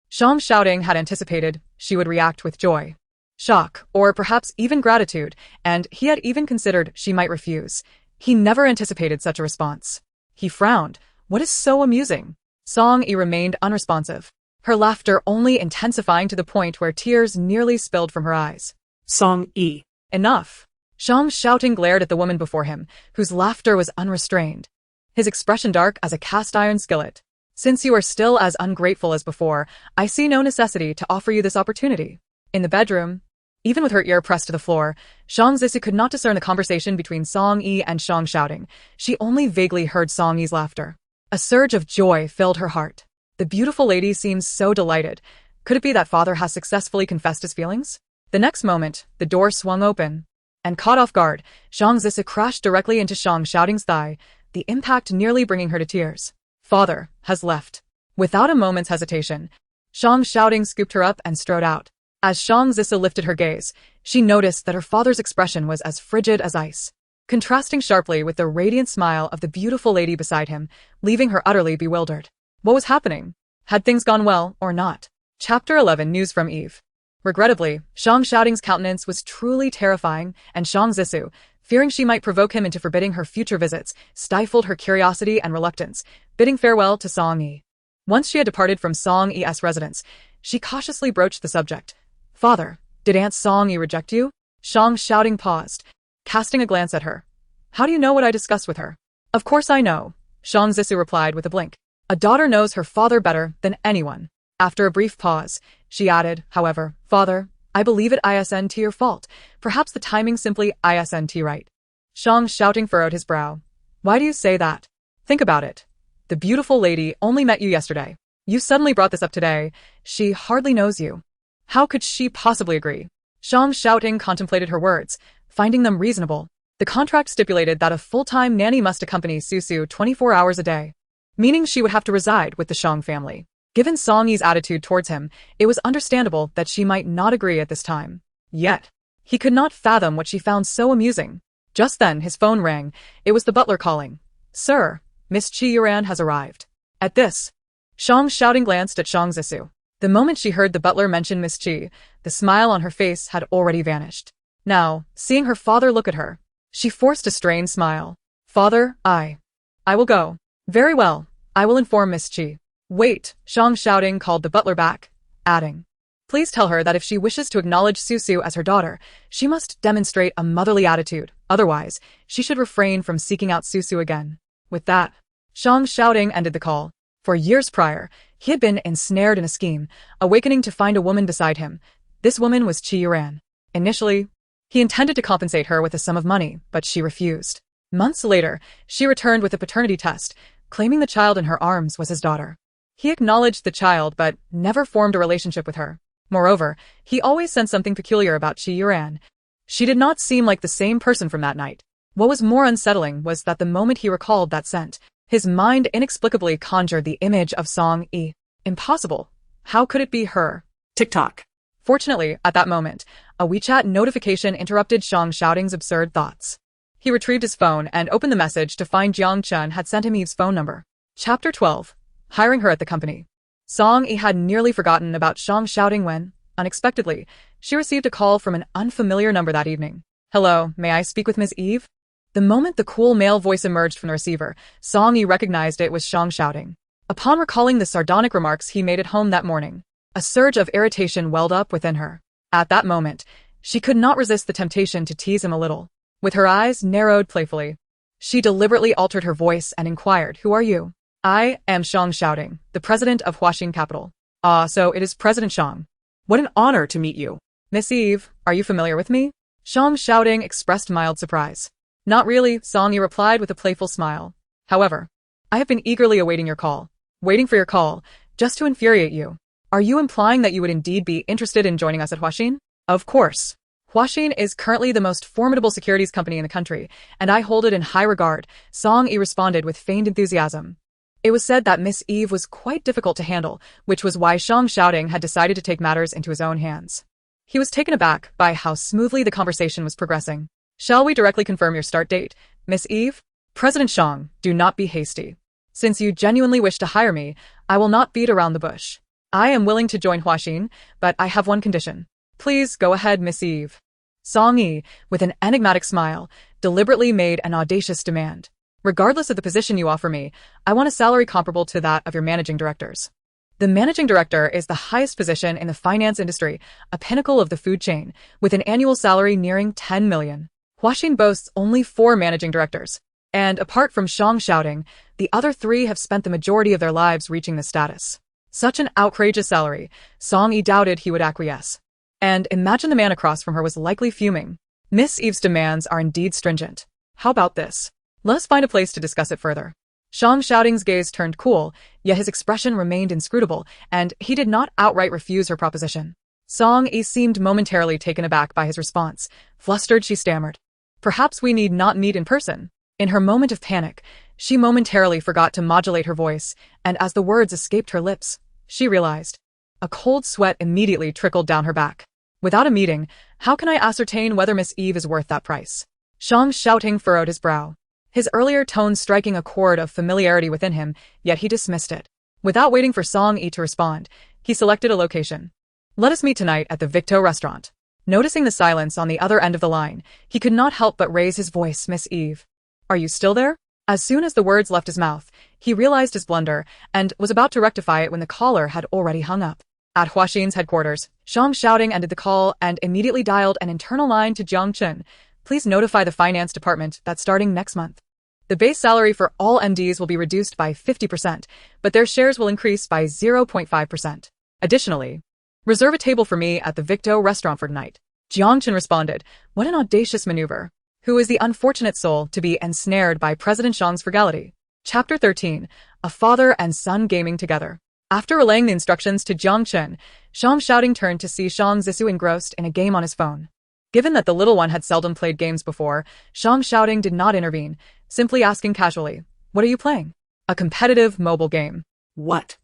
Zhang Xiaoding had anticipated she would react with joy, shock, or perhaps even gratitude, and he had even considered she might refuse. He never anticipated such a response. He frowned. What is so amusing? Song Yi remained unresponsive, her laughter only intensifying to the point where tears nearly spilled from her eyes. Song Yi. Enough. Zhang Xiaoding glared at the woman before him, whose laughter was unrestrained, his expression dark as a cast-iron skillet. Since you are still as ungrateful as before, I see no necessity to offer you this opportunity. In the bedroom, even with her ear pressed to the floor, Zhang Zisi could not discern the conversation between Song Yi and Zhang Xiaoding. She only vaguely heard Song Yi's laughter. A surge of joy filled her heart. The beautiful lady seems so delighted. Could it be that father has successfully confessed his feelings? The next moment, the door swung open, and caught off guard, Zhang Zisi crashed directly into Zhang Xiaoding's thigh, the impact nearly bringing her to tears. Father has left. Without a moment's hesitation, Zhang Xiaoding scooped her up and strode out. As Zhang Zisi lifted her gaze, she noticed that her father's expression was as frigid as ice, contrasting sharply with the radiant smile of the beautiful lady beside him, leaving her utterly bewildered. What was happening? Had things gone well or not? Chapter 11 News from Eve. Regrettably, Zhang Xiaoding's countenance was truly terrifying, and Zhang Zisi, fearing she might provoke him into forbidding her future visits, stifled her curiosity and reluctance, bidding farewell to Song Yi. Once she had departed from Song Yi's residence, she cautiously broached the subject. Father, did Aunt Song Yi reject you? Zhang Xiaoding paused, casting a glance at her. How do you know what I discussed with her? Of course I know, Zhang Zisi replied with a blink. A daughter knows her father better than anyone. After a brief pause, she added, however, Father, I believe it isn't your fault. Perhaps the timing simply isn't right. Zhang Xiaoding furrowed his brow. Why do you say that? Think about it. The beautiful lady only met you yesterday. You suddenly brought this up today. She hardly knows you. How could she possibly agree? Zhang Xiaoding contemplated her words, finding them reasonable. The contract stipulated that a full-time nanny must accompany Su 24 hours a day, meaning she would have to reside with the Zhang family. Given Song Yi's attitude towards him, it was understandable that she might not agree at this time. Yet, he could not fathom what she found so amusing. Just then his phone rang. It was the butler calling. Sir, Miss Chi Yuran has arrived. At this, Shang shouting glanced at Shang Zisu. The moment she heard the butler mention Miss Chi, the smile on her face had already vanished. Now, seeing her father look at her, she forced a strained smile. Father, I will go. Very well, I will inform Miss Chi. Wait, Shang shouting called the butler back, adding, please tell her that if she wishes to acknowledge Susu as her daughter, she must demonstrate a motherly attitude. Otherwise, she should refrain from seeking out Susu again. With that, Shang shouting ended the call. For years prior, he had been ensnared in a scheme, awakening to find a woman beside him. This woman was Chi Yuran. Initially, he intended to compensate her with a sum of money, but she refused. Months later, she returned with a paternity test, claiming the child in her arms was his daughter. He acknowledged the child but never formed a relationship with her. Moreover, he always sensed something peculiar about Chi Yuran. She did not seem like the same person from that night. What was more unsettling was that the moment he recalled that scent, his mind inexplicably conjured the image of Song Yi. Impossible. How could it be her? TikTok. Fortunately, at that moment, a WeChat notification interrupted Shang shouting's absurd thoughts. He retrieved his phone and opened the message to find Jiang Chen had sent him Eve's phone number. Chapter 12. Hiring her at the company. Song Yi had nearly forgotten about Shang shouting when, unexpectedly, she received a call from an unfamiliar number that evening. Hello, may I speak with Ms. Eve? The moment the cool male voice emerged from the receiver, Song Yi recognized it was Shang shouting. Upon recalling the sardonic remarks he made at home that morning, a surge of irritation welled up within her. At that moment, she could not resist the temptation to tease him a little. With her eyes narrowed playfully, she deliberately altered her voice and inquired, Who are you? I am Shang shouting, the president of Huaxin capital. Ah, so it is President Shang. What an honor to meet you. Miss Eve, are you familiar with me? Shang shouting expressed mild surprise. Not really, Song Yi replied with a playful smile. However, I have been eagerly awaiting your call. Waiting for your call, just to infuriate you. Are you implying that you would indeed be interested in joining us at Huaxin? Of course. Huaxin is currently the most formidable securities company in the country, and I hold it in high regard, Song Yi responded with feigned enthusiasm. It was said that Miss Eve was quite difficult to handle, which was why Shang shouting had decided to take matters into his own hands. He was taken aback by how smoothly the conversation was progressing. Shall we directly confirm your start date, Miss Eve? President Shang, do not be hasty. Since you genuinely wish to hire me, I will not beat around the bush. I am willing to join Huaxin, but I have one condition. Please go ahead, Miss Eve. Song Yi, with an enigmatic smile, deliberately made an audacious demand. Regardless of the position you offer me, I want a salary comparable to that of your managing directors. The managing director is the highest position in the finance industry, a pinnacle of the food chain, with an annual salary nearing 10 million. Huaxin boasts only 4 managing directors, and apart from Shang shouting, the other 3 have spent the majority of their lives reaching this status. Such an outrageous salary, Song Yi doubted he would acquiesce. And imagine the man across from her was likely fuming. Miss Eve's demands are indeed stringent. How about this? Let us find a place to discuss it further. Shang shouting's gaze turned cool, yet his expression remained inscrutable, and he did not outright refuse her proposition. Song Yi seemed momentarily taken aback by his response. Flustered, she stammered. Perhaps we need not meet in person. In her moment of panic, she momentarily forgot to modulate her voice, and as the words escaped her lips, she realized. A cold sweat immediately trickled down her back. Without a meeting, how can I ascertain whether Miss Eve is worth that price? Shang shouting furrowed his brow. His earlier tone striking a chord of familiarity within him, yet he dismissed it. Without waiting for Song Yi to respond, he selected a location. Let us meet tonight at the Victo restaurant. Noticing the silence on the other end of the line, he could not help but raise his voice. Miss Eve, are you still there? As soon as the words left his mouth, he realized his blunder and was about to rectify it when the caller had already hung up. At Huaxin's headquarters, Shang shouting ended the call and immediately dialed an internal line to Jiang Chen. Please notify the finance department that starting next month, the base salary for all MDs will be reduced by 50%, but their shares will increase by 0.5%. Additionally, reserve a table for me at the Victo restaurant for tonight. Jiang Chen responded, what an audacious maneuver. Who is the unfortunate soul to be ensnared by President Shang's frugality? Chapter 13. A father and son gaming together. After relaying the instructions to Jiang Chen, Shang shouting turned to see Shang Zisu engrossed in a game on his phone. Given that the little one had seldom played games before, Shang shouting did not intervene, simply asking casually, what are you playing? A competitive mobile game. What?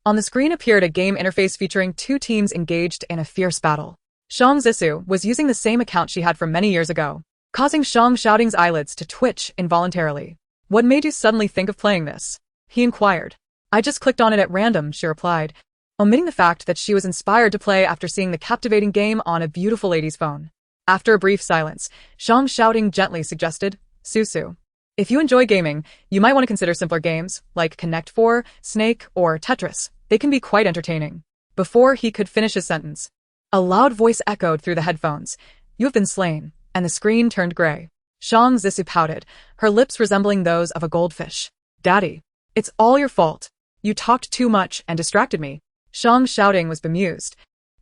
On the screen appeared a game interface featuring 2 teams engaged in a fierce battle. Shang Zisu was using the same account she had from many years ago, causing Shang shouting's eyelids to twitch involuntarily. What made you suddenly think of playing this? He inquired. I just clicked on it at random, she replied, omitting the fact that she was inspired to play after seeing the captivating game on a beautiful lady's phone. After a brief silence, Shang shouting gently suggested, Susu. If you enjoy gaming, you might want to consider simpler games, like Connect 4, Snake, or Tetris. They can be quite entertaining. Before he could finish his sentence, a loud voice echoed through the headphones. You have been slain, and the screen turned gray. Shang Zisu pouted, her lips resembling those of a goldfish. Daddy, it's all your fault. You talked too much and distracted me. Shang shouting was bemused.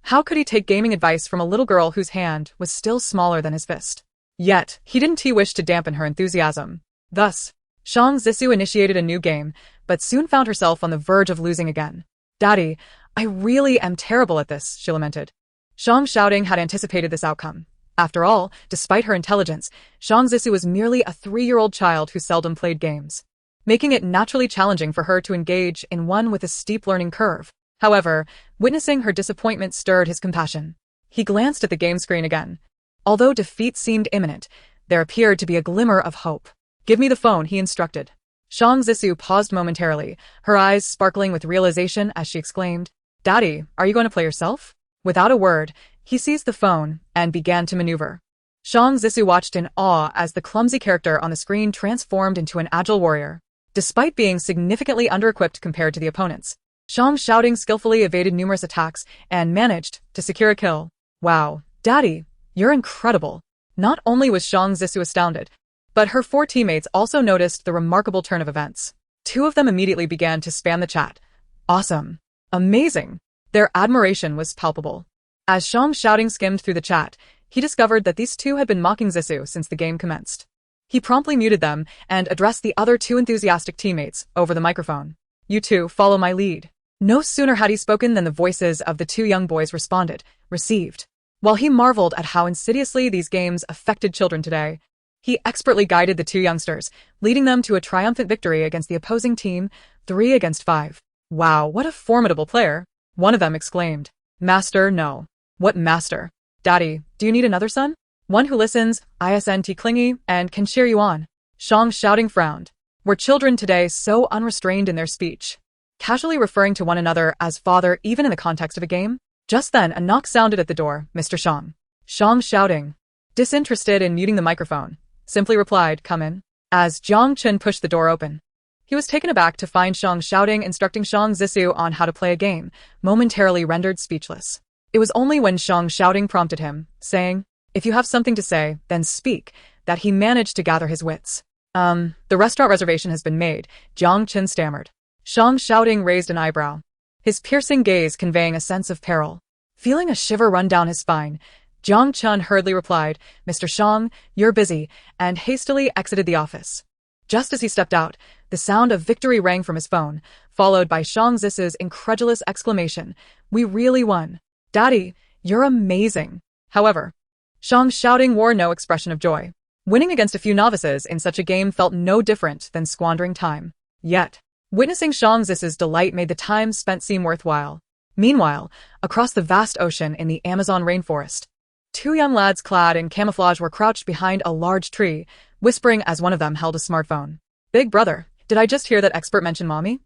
How could he take gaming advice from a little girl whose hand was still smaller than his fist? Yet, he didn't wish to dampen her enthusiasm. Thus, Shang Zisu initiated a new game, but soon found herself on the verge of losing again. Daddy, I really am terrible at this, she lamented. Shang shouting had anticipated this outcome. After all, despite her intelligence, Shang Zisu was merely a 3-year-old child who seldom played games, making it naturally challenging for her to engage in one with a steep learning curve. However, witnessing her disappointment stirred his compassion. He glanced at the game screen again. Although defeat seemed imminent, there appeared to be a glimmer of hope. Give me the phone, he instructed. Shang Zisu paused momentarily, her eyes sparkling with realization as she exclaimed, Daddy, are you going to play yourself? Without a word, he seized the phone and began to maneuver. Shang Zisu watched in awe as the clumsy character on the screen transformed into an agile warrior. Despite being significantly under-equipped compared to the opponents, Shang shouting skillfully evaded numerous attacks and managed to secure a kill. Wow, Daddy, you're incredible. Not only was Shang Zisu astounded, but her 4 teammates also noticed the remarkable turn of events. 2 of them immediately began to spam the chat. Awesome. Amazing. Their admiration was palpable. As Shang shouting skimmed through the chat, he discovered that these 2 had been mocking Zisu since the game commenced. He promptly muted them and addressed the other 2 enthusiastic teammates over the microphone. You 2 follow my lead. No sooner had he spoken than the voices of the 2 young boys responded, received. While he marveled at how insidiously these games affected children today, he expertly guided the 2 youngsters, leading them to a triumphant victory against the opposing team, 3 against 5. Wow, what a formidable player. One of them exclaimed. Master, no. What master? Daddy, do you need another son? One who listens, isn't clingy, and can cheer you on. Shang shouting frowned. Were children today so unrestrained in their speech, casually referring to one another as father even in the context of a game? Just then a knock sounded at the door. Mr. Shang. Shang shouting, disinterested in muting the microphone, simply replied, come in. As Jiang Chen pushed the door open, he was taken aback to find Shang shouting instructing Shang Zisu on how to play a game, momentarily rendered speechless. It was only when Shang shouting prompted him, saying, if you have something to say, then speak, that he managed to gather his wits. The restaurant reservation has been made, Jiang Chen stammered. Shang shouting raised an eyebrow, his piercing gaze conveying a sense of peril. Feeling a shiver run down his spine, Jiang Chen hurriedly replied, Mr. Shang, you're busy, and hastily exited the office. Just as he stepped out, the sound of victory rang from his phone, followed by Shang Zisu's incredulous exclamation, we really won. Daddy, you're amazing. However, Shang shouting wore no expression of joy. Winning against a few novices in such a game felt no different than squandering time. Yet, witnessing Shang Zisu's delight made the time spent seem worthwhile. Meanwhile, across the vast ocean in the Amazon rainforest, 2 young lads clad in camouflage were crouched behind a large tree, whispering as one of them held a smartphone. Big brother, did I just hear that expert mention mommy?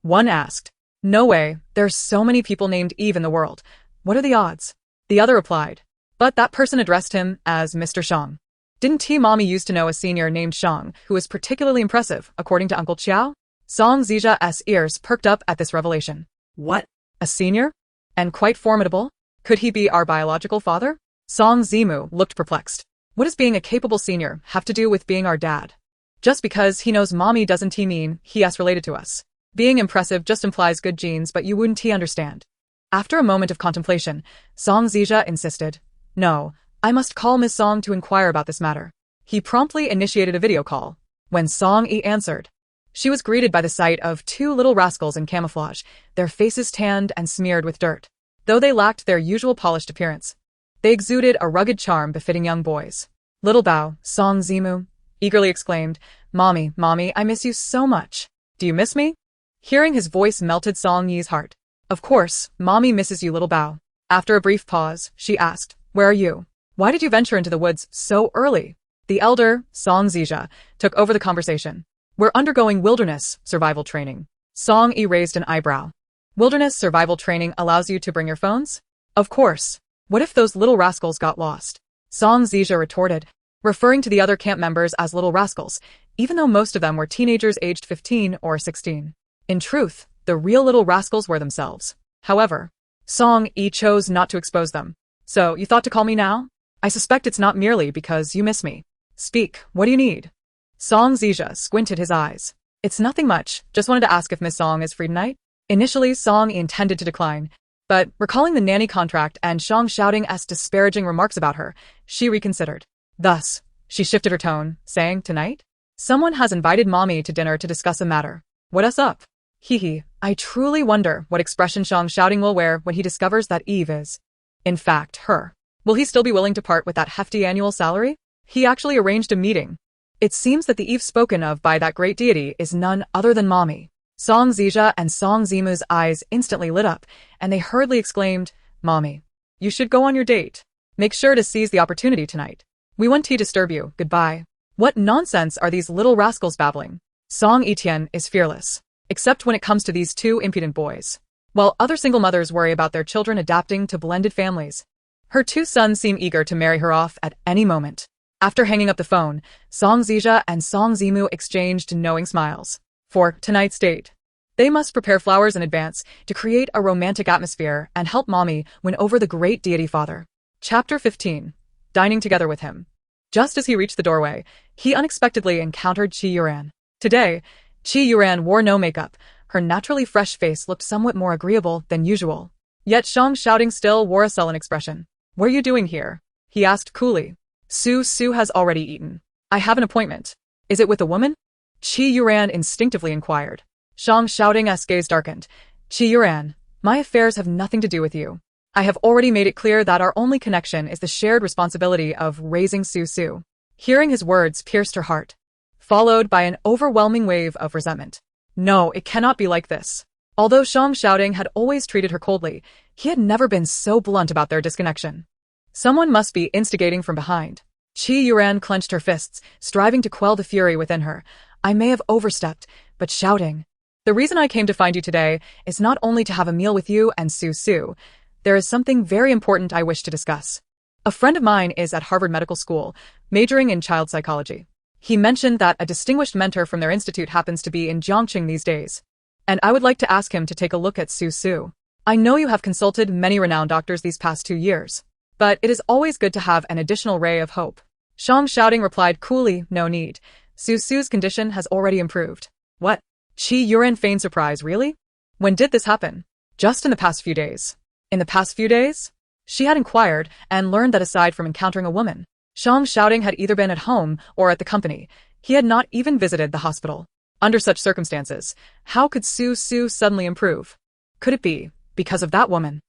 One asked. No way, there's so many people named Eve in the world. What are the odds? The other replied. But that person addressed him as Mr. Shang. Didn't T-mommy used to know a senior named Shang, who was particularly impressive, according to Uncle Qiao? Song Zija's ears perked up at this revelation. What? A senior? And quite formidable? Could he be our biological father? Song Zimu looked perplexed. What does being a capable senior have to do with being our dad? Just because he knows mommy doesn't mean he's related to us. Being impressive just implies good genes, but you wouldn't understand. After a moment of contemplation, Song Zija insisted. No, I must call Miss Song to inquire about this matter. He promptly initiated a video call. When Song Yi answered, she was greeted by the sight of 2 little rascals in camouflage, their faces tanned and smeared with dirt. Though they lacked their usual polished appearance, they exuded a rugged charm befitting young boys. Little Bao, Song Zimu, eagerly exclaimed, Mommy, I miss you so much. Do you miss me? Hearing his voice melted Song Yi's heart. Of course, Mommy misses you, Little Bao. After a brief pause, she asked, where are you? Why did you venture into the woods so early? The elder, Song Zija, took over the conversation. We're undergoing wilderness survival training. Song Yi raised an eyebrow. Wilderness survival training allows you to bring your phones? Of course. What if those little rascals got lost? Song Zizha retorted, referring to the other camp members as little rascals, even though most of them were teenagers aged 15 or 16. In truth, the real little rascals were themselves. However, Song Yi chose not to expose them. So, you thought to call me now? I suspect it's not merely because you miss me. Speak, what do you need? Song Zizha squinted his eyes. It's nothing much, just wanted to ask if Miss Song is free tonight. Initially, Song Yi intended to decline, but recalling the nanny contract and Shang Xiaoting's disparaging remarks about her, she reconsidered. Thus, she shifted her tone, saying, tonight? Someone has invited mommy to dinner to discuss a matter. What's up? Hee. I truly wonder what expression Shang Xiaoting will wear when he discovers that Eve is, in fact, her. Will he still be willing to part with that hefty annual salary? He actually arranged a meeting. It seems that the Eve spoken of by that great deity is none other than mommy. Song Zizha and Song Zimu's eyes instantly lit up, and they hurriedly exclaimed, Mommy, you should go on your date. Make sure to seize the opportunity tonight. We won't disturb you, goodbye. What nonsense are these little rascals babbling? Song Etienne is fearless, except when it comes to these two impudent boys. While other single mothers worry about their children adapting to blended families, her two sons seem eager to marry her off at any moment. After hanging up the phone, Song Zizha and Song Zimu exchanged knowing smiles. For tonight's date, they must prepare flowers in advance to create a romantic atmosphere and help mommy win over the great deity father. Chapter 15. Dining together with him. Just as he reached the doorway, he unexpectedly encountered Qi Yuran. Today, Qi Yuran wore no makeup. Her naturally fresh face looked somewhat more agreeable than usual. Yet Shang Xiaoting still wore a sullen expression. What are you doing here? He asked coolly. Su has already eaten. I have an appointment. Is it with a woman? Qi Yuran instinctively inquired. Shang Xiaoting's gaze darkened. Qi Yuran, my affairs have nothing to do with you. I have already made it clear that our only connection is the shared responsibility of raising Su. Hearing his words pierced her heart, followed by an overwhelming wave of resentment. No, it cannot be like this. Although Shang Xiaoting had always treated her coldly, he had never been so blunt about their disconnection. Someone must be instigating from behind. Qi Yuran clenched her fists, striving to quell the fury within her. I may have overstepped, but shouting. The reason I came to find you today is not only to have a meal with you and Su. There is something very important I wish to discuss. A friend of mine is at Harvard Medical School, majoring in child psychology. He mentioned that a distinguished mentor from their institute happens to be in Jiangqing these days, and I would like to ask him to take a look at Su. I know you have consulted many renowned doctors these past 2 years, but it is always good to have an additional ray of hope. Shang Xiaoting replied coolly, no need. Su's condition has already improved. What? Qi Yuran feigned surprise, really? When did this happen? Just in the past few days. In the past few days? She had inquired and learned that aside from encountering a woman, Shang Xiaoting had either been at home or at the company. He had not even visited the hospital. Under such circumstances, how could Su suddenly improve? Could it be because of that woman?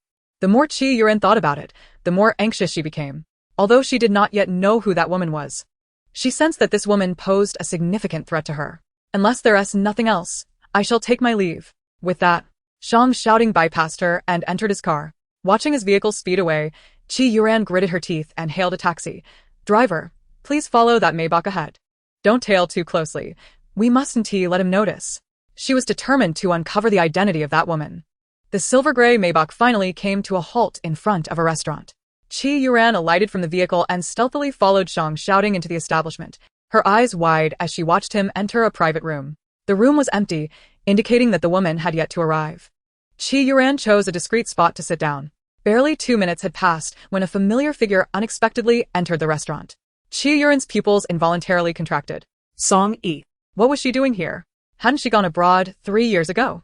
The more Qi Yuran thought about it, the more anxious she became, although she did not yet know who that woman was. She sensed that this woman posed a significant threat to her. Unless there is nothing else, I shall take my leave. With that, Shang Xiaoting bypassed her and entered his car. Watching his vehicle speed away, Qi Yuran gritted her teeth and hailed a taxi. Driver, please follow that Maybach ahead. Don't tail too closely. We mustn't let him notice. She was determined to uncover the identity of that woman. The silver-gray Maybach finally came to a halt in front of a restaurant. Qi Yuran alighted from the vehicle and stealthily followed Shang Xiaoting into the establishment, her eyes wide as she watched him enter a private room. The room was empty, indicating that the woman had yet to arrive. Qi Yuran chose a discreet spot to sit down. Barely 2 minutes had passed when a familiar figure unexpectedly entered the restaurant. Qi Yuran's pupils involuntarily contracted. Song Yi. What was she doing here? Hadn't she gone abroad 3 years ago?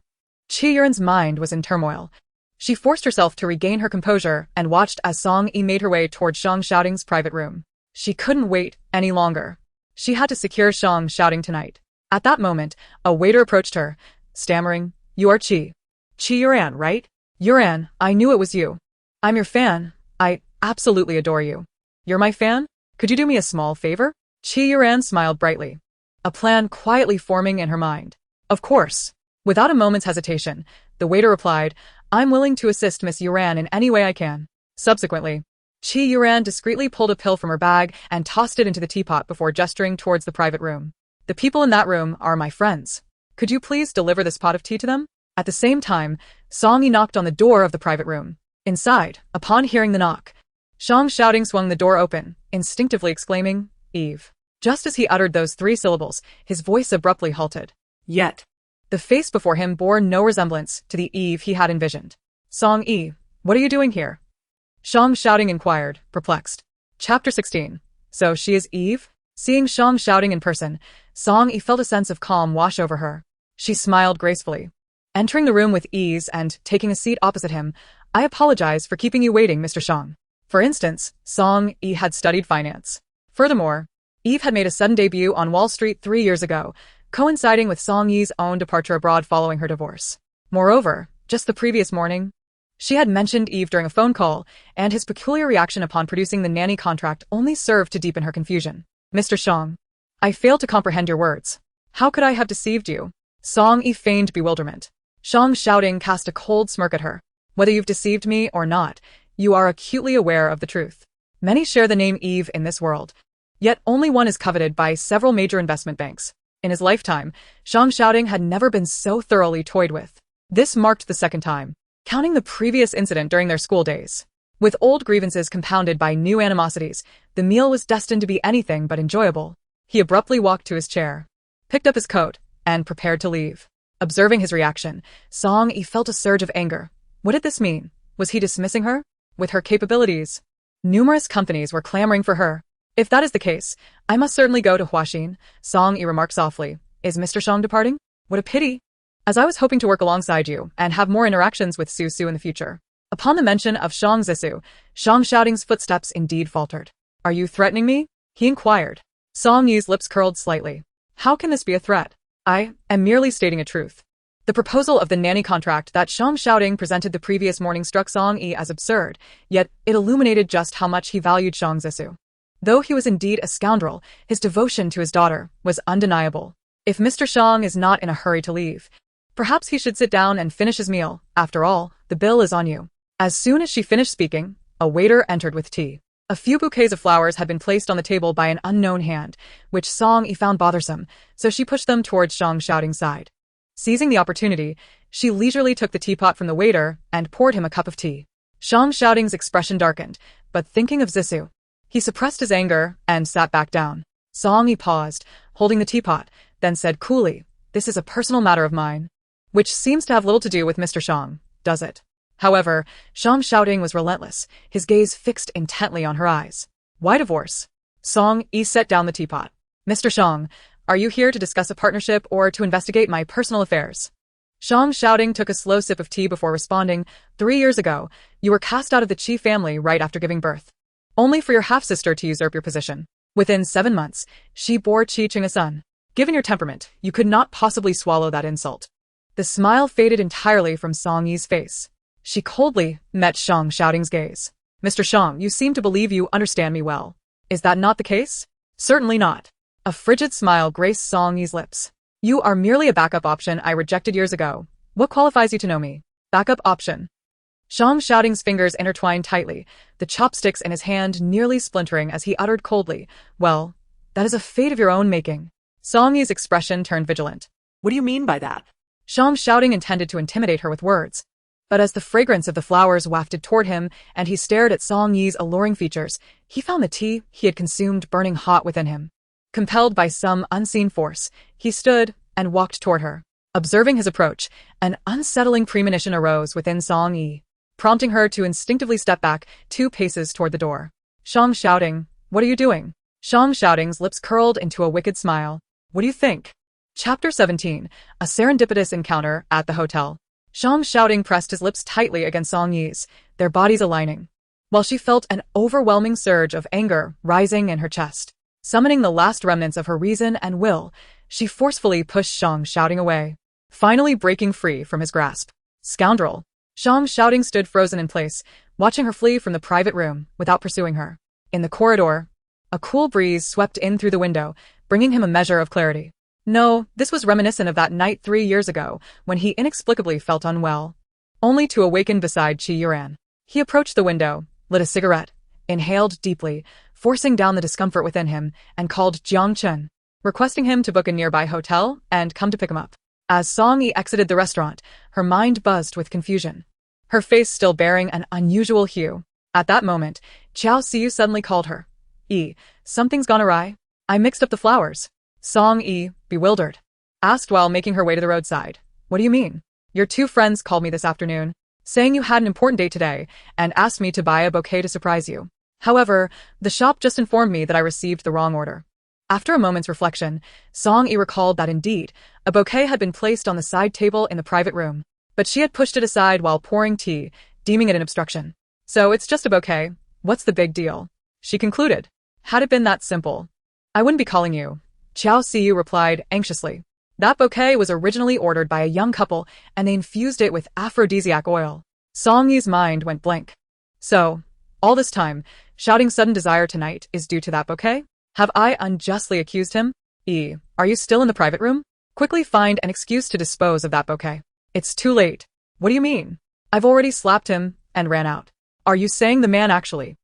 Qi Yuran's mind was in turmoil. She forced herself to regain her composure and watched as Song Yi made her way toward Shang Xiaoting's private room. She couldn't wait any longer. She had to secure Shang Xiaoting tonight. At that moment, a waiter approached her, stammering, "You are Qi Yuran, right? Yuran, I knew it was you. I'm your fan. I absolutely adore you. You're my fan? Could you do me a small favor?" Qi Yuran smiled brightly, a plan quietly forming in her mind. Of course. Without a moment's hesitation, the waiter replied, "I'm willing to assist Miss Yuran in any way I can." Subsequently, Qi Yuran discreetly pulled a pill from her bag and tossed it into the teapot before gesturing towards the private room. The people in that room are my friends. Could you please deliver this pot of tea to them? At the same time, Song Yi knocked on the door of the private room. Inside, upon hearing the knock, Shang shouting swung the door open, instinctively exclaiming, Eve. Just as he uttered those 3 syllables, his voice abruptly halted. Yet. The face before him bore no resemblance to the Eve he had envisioned. Song Yi, what are you doing here? Shang shouting inquired, perplexed. Chapter 16. So she is Eve? Seeing Shang shouting in person, Song Yi felt a sense of calm wash over her. She smiled gracefully. Entering the room with ease and taking a seat opposite him, I apologize for keeping you waiting, Mr. Shang. For instance, Song Yi had studied finance. Furthermore, Eve had made a sudden debut on Wall Street 3 years ago, coinciding with Song Yi's own departure abroad following her divorce. Moreover, just the previous morning, she had mentioned Eve during a phone call, and his peculiar reaction upon producing the nanny contract only served to deepen her confusion. Mr. Shang, I fail to comprehend your words. How could I have deceived you? Song Yi feigned bewilderment. Shang shouting cast a cold smirk at her. Whether you've deceived me or not, you are acutely aware of the truth. Many share the name Eve in this world, yet only one is coveted by several major investment banks. In his lifetime, Shang shouting had never been so thoroughly toyed with. This marked the second time, counting the previous incident during their school days. With old grievances compounded by new animosities, the meal was destined to be anything but enjoyable. He abruptly walked to his chair, picked up his coat, and prepared to leave. Observing his reaction, Song Yi felt a surge of anger. What did this mean? Was he dismissing her? With her capabilities? Numerous companies were clamoring for her. If that is the case, I must certainly go to Huaxin, Song Yi remarked softly. Is Mr. Shang departing? What a pity. As I was hoping to work alongside you and have more interactions with Su Su in the future. Upon the mention of Shang Zisu, Shang shouting's footsteps indeed faltered. Are you threatening me? He inquired. Song Yi's lips curled slightly. How can this be a threat? I am merely stating a truth. The proposal of the nanny contract that Shang shouting presented the previous morning struck Song Yi as absurd, yet it illuminated just how much he valued Shang Zisu. Though he was indeed a scoundrel, his devotion to his daughter was undeniable. If Mr. Shang is not in a hurry to leave, perhaps he should sit down and finish his meal. After all, the bill is on you. As soon as she finished speaking, a waiter entered with tea. A few bouquets of flowers had been placed on the table by an unknown hand, which Song Yi found bothersome, so she pushed them towards Shang shouting's side. Seizing the opportunity, she leisurely took the teapot from the waiter and poured him a cup of tea. Shang shouting's expression darkened, but thinking of Zisu, he suppressed his anger and sat back down. Song Yi paused, holding the teapot, then said coolly, This is a personal matter of mine. Which seems to have little to do with Mr. Shang, does it? However, Shang shouting was relentless, his gaze fixed intently on her eyes. Why divorce? Song Yi set down the teapot. Mr. Shang, are you here to discuss a partnership or to investigate my personal affairs? Shang shouting took a slow sip of tea before responding. 3 years ago, you were cast out of the Qi family right after giving birth. Only for your half-sister to usurp your position. Within 7 months, she bore Qi Qing a son. Given your temperament, you could not possibly swallow that insult. The smile faded entirely from Song Yi's face. She coldly met Shang shouting's gaze. Mr. Shang, you seem to believe you understand me well. Is that not the case? Certainly not. A frigid smile graced Song Yi's lips. You are merely a backup option I rejected years ago. What qualifies you to know me? Backup option. Shang shouting's fingers intertwined tightly, the chopsticks in his hand nearly splintering as he uttered coldly, Well, that is a fate of your own making. Song Yi's expression turned vigilant. What do you mean by that? Shang shouting intended to intimidate her with words. But as the fragrance of the flowers wafted toward him and he stared at Song Yi's alluring features, he found the tea he had consumed burning hot within him. Compelled by some unseen force, he stood and walked toward her. Observing his approach, an unsettling premonition arose within Song Yi, prompting her to instinctively step back 2 paces toward the door. Shang shouting, What are you doing? Shang shouting's lips curled into a wicked smile. What do you think? Chapter 17. A serendipitous encounter at the hotel. Shang shouting pressed his lips tightly against Song Yi's, their bodies aligning, while she felt an overwhelming surge of anger rising in her chest. Summoning the last remnants of her reason and will, she forcefully pushed Shang shouting away, finally breaking free from his grasp. Scoundrel! Shang shouting stood frozen in place, watching her flee from the private room without pursuing her. In the corridor, a cool breeze swept in through the window, bringing him a measure of clarity. No, this was reminiscent of that night 3 years ago when he inexplicably felt unwell, only to awaken beside Qi Yuran. He approached the window, lit a cigarette, inhaled deeply, forcing down the discomfort within him, and called Jiang Chen. requesting him to book a nearby hotel and come to pick him up. As Song-yi exited the restaurant, her mind buzzed with confusion, her face still bearing an unusual hue. At that moment, Chao Siu suddenly called her. Something's gone awry. I mixed up the flowers. Song-yi, bewildered, asked while making her way to the roadside. What do you mean? Your two friends called me this afternoon, saying you had an important date today, and asked me to buy a bouquet to surprise you. However, the shop just informed me that I received the wrong order. After a moment's reflection, Song-yi recalled that indeed, a bouquet had been placed on the side table in the private room, but she had pushed it aside while pouring tea, deeming it an obstruction. So it's just a bouquet. What's the big deal? She concluded. Had it been that simple, I wouldn't be calling you. Chao Siu replied anxiously. That bouquet was originally ordered by a young couple, and they infused it with aphrodisiac oil. Song-yi's mind went blank. So, all this time, shouting sudden desire tonight is due to that bouquet? Have I unjustly accused him? Are you still in the private room? Quickly find an excuse to dispose of that bouquet. It's too late. What do you mean? I've already slapped him and ran out. Are you saying the man actually?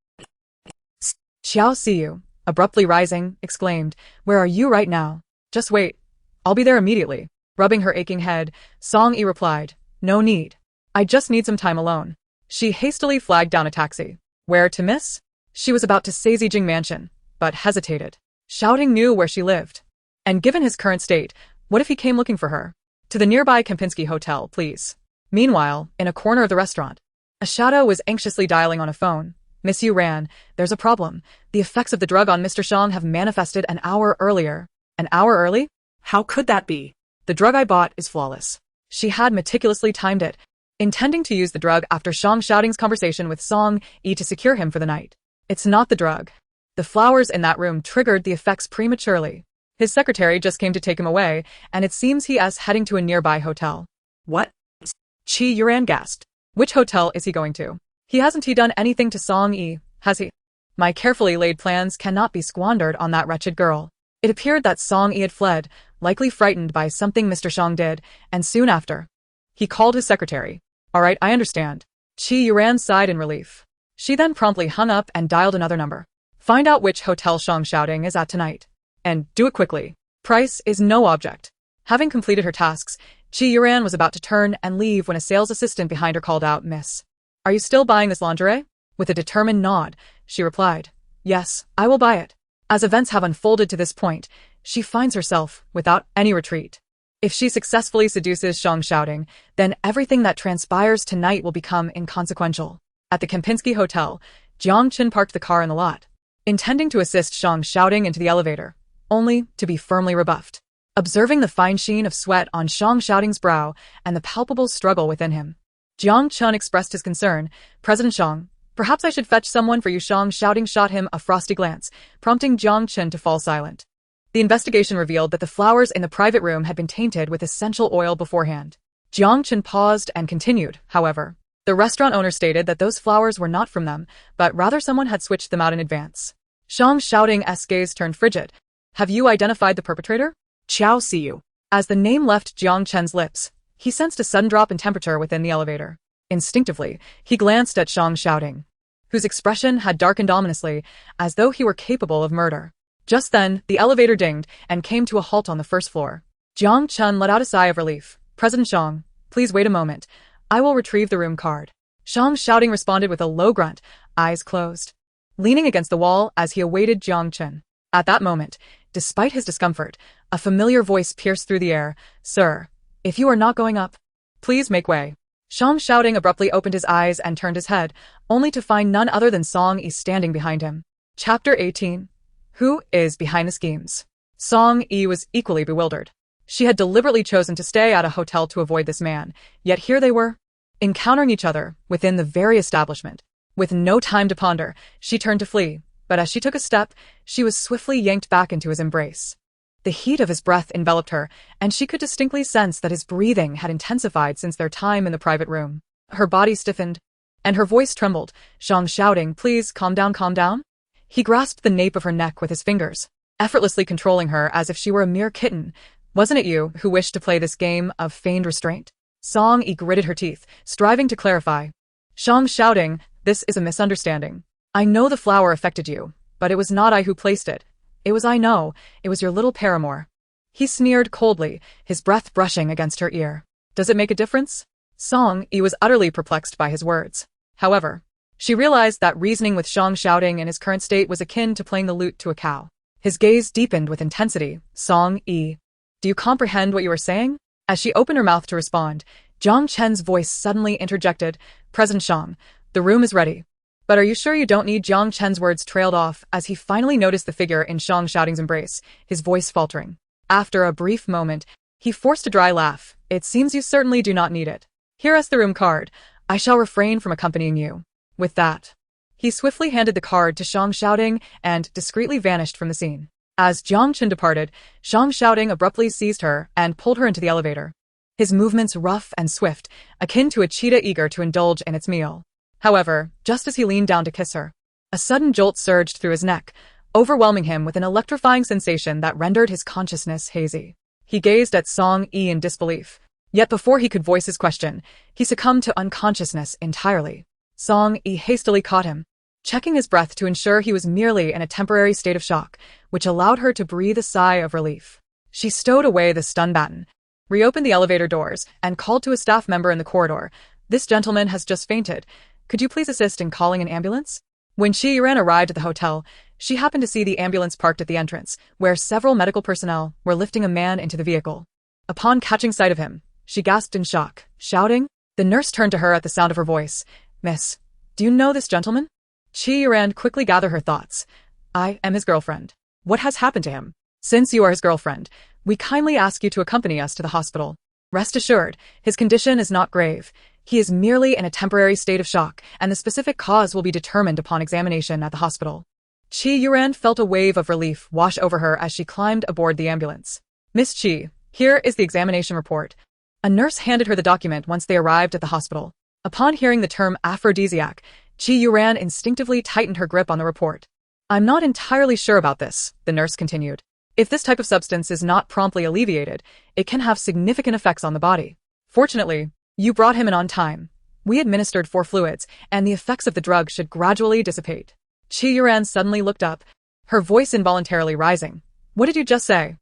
Chao Siu, abruptly rising, exclaimed, Where are you right now? Just wait. I'll be there immediately. Rubbing her aching head, Song-yi replied, No need. I just need some time alone. She hastily flagged down a taxi. Where to, miss? She was about to say Zijing Mansion, but hesitated. Shouting knew where she lived. And given his current state, what if he came looking for her? To the nearby Kempinski Hotel, please. Meanwhile, in a corner of the restaurant, a shadow was anxiously dialing on a phone. Miss Yu ran. There's a problem. The effects of the drug on Mr. Shang have manifested an hour earlier. An hour early? How could that be? The drug I bought is flawless. She had meticulously timed it, intending to use the drug after Shang Shouting's conversation with Song-yi to secure him for the night. It's not the drug. The flowers in that room triggered the effects prematurely. His secretary just came to take him away, and it seems he is heading to a nearby hotel. What? Chi Yuran gasped. Which hotel is he going to? Hasn't he done anything to Song-yi, has he? My carefully laid plans cannot be squandered on that wretched girl. It appeared that Song-yi had fled, likely frightened by something Mr. Shang did, and soon after, he called his secretary. All right, I understand. Chi Yuran sighed in relief. She then promptly hung up and dialed another number. Find out which hotel Shang Shouting is at tonight. And do it quickly. Price is no object. Having completed her tasks, Chi Yuran was about to turn and leave when a sales assistant behind her called out, Miss. Are you still buying this lingerie? With a determined nod, she replied, Yes, I will buy it. As events have unfolded to this point, she finds herself without any retreat. If she successfully seduces Shang Shouting, then everything that transpires tonight will become inconsequential. At the Kempinski Hotel, Jiang Chen parked the car in the lot, intending to assist Shang Shouting into the elevator, only to be firmly rebuffed. Observing the fine sheen of sweat on Shang Shouting's brow and the palpable struggle within him, Jiang Chen expressed his concern. President Shang, perhaps I should fetch someone for you. Shang Shouting shot him a frosty glance, prompting Jiang Chen to fall silent. The investigation revealed that the flowers in the private room had been tainted with essential oil beforehand. Jiang Chen paused and continued, however. The restaurant owner stated that those flowers were not from them, but rather someone had switched them out in advance. Shang Shouting's gaze turned frigid. Have you identified the perpetrator? Chao Siu. As the name left Jiang Chen's lips, he sensed a sudden drop in temperature within the elevator. Instinctively, he glanced at Shang Shouting, whose expression had darkened ominously, as though he were capable of murder. Just then, the elevator dinged and came to a halt on the first floor. Jiang Chen let out a sigh of relief. President Shang, please wait a moment. I will retrieve the room card. Shang Shouting responded with a low grunt, eyes closed, leaning against the wall as he awaited Jiang Chen. At that moment, despite his discomfort, a familiar voice pierced through the air. Sir, if you are not going up, please make way. Shang Shouting abruptly opened his eyes and turned his head, only to find none other than Song-yi standing behind him. Chapter 18. Who is behind the schemes? Song-yi was equally bewildered. She had deliberately chosen to stay at a hotel to avoid this man, yet here they were, encountering each other within the very establishment. With no time to ponder, she turned to flee, but as she took a step, she was swiftly yanked back into his embrace. The heat of his breath enveloped her, and she could distinctly sense that his breathing had intensified since their time in the private room. Her body stiffened, and her voice trembled. Shang Shouting, please calm down, calm down. He grasped the nape of her neck with his fingers, effortlessly controlling her as if she were a mere kitten. Wasn't it you who wished to play this game of feigned restraint? Song-yi gritted her teeth, striving to clarify. Shang Shouting, this is a misunderstanding. I know the flower affected you, but it was not I who placed it. I know, it was your little paramour. He sneered coldly, his breath brushing against her ear. Does it make a difference? Song Yi was utterly perplexed by his words. However, she realized that reasoning with Shang shouting in his current state was akin to playing the lute to a cow. His gaze deepened with intensity. Song Yi, do you comprehend what you are saying? As she opened her mouth to respond, Zhang Chen's voice suddenly interjected, President Shang, the room is ready. But are you sure you don't need? Zhang Chen's words trailed off as he finally noticed the figure in Shang Shouting's embrace, his voice faltering. After a brief moment, he forced a dry laugh. It seems you certainly do not need it. Here is the room card. I shall refrain from accompanying you. With that, he swiftly handed the card to Shang Shouting and discreetly vanished from the scene. As Zhang Chen departed, Shang Shouting abruptly seized her and pulled her into the elevator. His movements rough and swift, akin to a cheetah eager to indulge in its meal. However, just as he leaned down to kiss her, a sudden jolt surged through his neck, overwhelming him with an electrifying sensation that rendered his consciousness hazy. He gazed at Song Yi in disbelief. Yet before he could voice his question, he succumbed to unconsciousness entirely. Song Yi hastily caught him, checking his breath to ensure he was merely in a temporary state of shock, which allowed her to breathe a sigh of relief. She stowed away the stun baton, reopened the elevator doors, and called to a staff member in the corridor. This gentleman has just fainted. Could you please assist in calling an ambulance? When Qi Yuran arrived at the hotel, she happened to see the ambulance parked at the entrance, where several medical personnel were lifting a man into the vehicle. Upon catching sight of him, she gasped in shock, shouting. The nurse turned to her at the sound of her voice. Miss, do you know this gentleman? Qi Yuran quickly gathered her thoughts. I am his girlfriend. What has happened to him? Since you are his girlfriend, we kindly ask you to accompany us to the hospital. Rest assured, his condition is not grave. He is merely in a temporary state of shock, and the specific cause will be determined upon examination at the hospital. Qi Yuran felt a wave of relief wash over her as she climbed aboard the ambulance. Miss Qi, here is the examination report. A nurse handed her the document once they arrived at the hospital. Upon hearing the term aphrodisiac, Qi Yuran instinctively tightened her grip on the report. I'm not entirely sure about this, the nurse continued. If this type of substance is not promptly alleviated, it can have significant effects on the body. Fortunately, you brought him in on time. We administered 4 fluids, and the effects of the drug should gradually dissipate. Qi Yuran suddenly looked up, her voice involuntarily rising. What did you just say?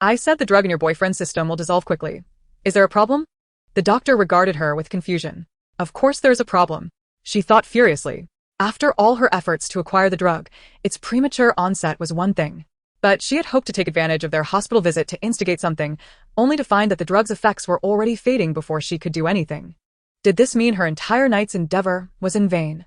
I said the drug in your boyfriend's system will dissolve quickly. Is there a problem? The doctor regarded her with confusion. Of course there's a problem. She thought furiously. After all her efforts to acquire the drug, its premature onset was one thing. But she had hoped to take advantage of their hospital visit to instigate something, only to find that the drug's effects were already fading before she could do anything. Did this mean her entire night's endeavor was in vain?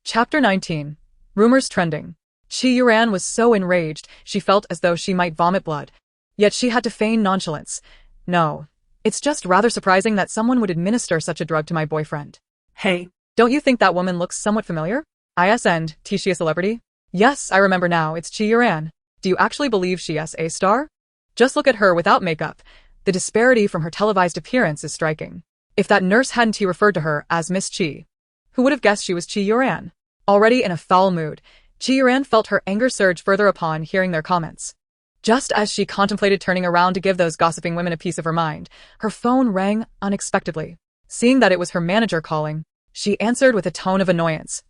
Chapter 19. Rumors trending. Qi Yuran was so enraged, she felt as though she might vomit blood. Yet she had to feign nonchalance. No. It's just rather surprising that someone would administer such a drug to my boyfriend. Hey. Don't you think that woman looks somewhat familiar? ISN, is she a celebrity? Yes, I remember now, it's Qi Yuran. Do you actually believe she is a star? Just look at her without makeup. The disparity from her televised appearance is striking. If that nurse hadn't referred to her as Miss Qi, who would have guessed she was Qi Yuran? Already in a foul mood, Qi Yuran felt her anger surge further upon hearing their comments. Just as she contemplated turning around to give those gossiping women a piece of her mind, her phone rang unexpectedly. Seeing that it was her manager calling, she answered with a tone of annoyance.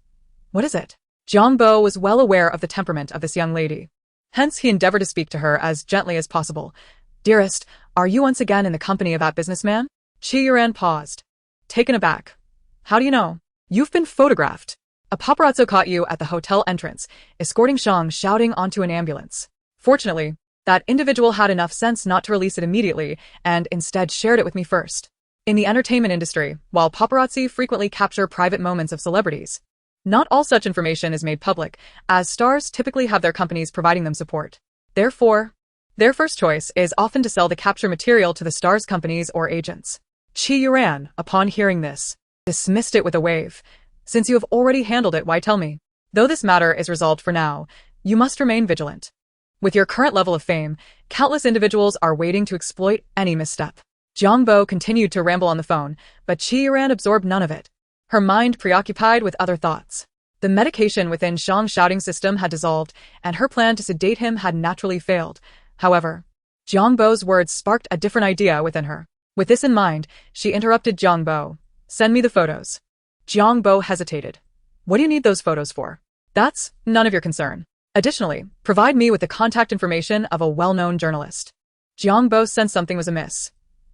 What is it? Zhang Bo was well aware of the temperament of this young lady. Hence he endeavored to speak to her as gently as possible. Dearest, are you once again in the company of that businessman? Qi Yuran paused, taken aback. How do you know? You've been photographed. A paparazzo caught you at the hotel entrance, escorting Shang shouting onto an ambulance. Fortunately, that individual had enough sense not to release it immediately and instead shared it with me first. In the entertainment industry, while paparazzi frequently capture private moments of celebrities, not all such information is made public, as stars typically have their companies providing them support. Therefore, their first choice is often to sell the capture material to the stars' companies or agents. Qi Yuran, upon hearing this, dismissed it with a wave. Since you have already handled it, why tell me? Though this matter is resolved for now, you must remain vigilant. With your current level of fame, countless individuals are waiting to exploit any misstep. Zhang Bo continued to ramble on the phone, but Qi Yuran absorbed none of it. Her mind preoccupied with other thoughts. The medication within Shang's shouting system had dissolved, and her plan to sedate him had naturally failed. However, Zhang Bo's words sparked a different idea within her. With this in mind, she interrupted Zhang Bo. Send me the photos. Zhang Bo hesitated. What do you need those photos for? That's none of your concern. Additionally, provide me with the contact information of a well-known journalist. Jiang Bo sensed something was amiss.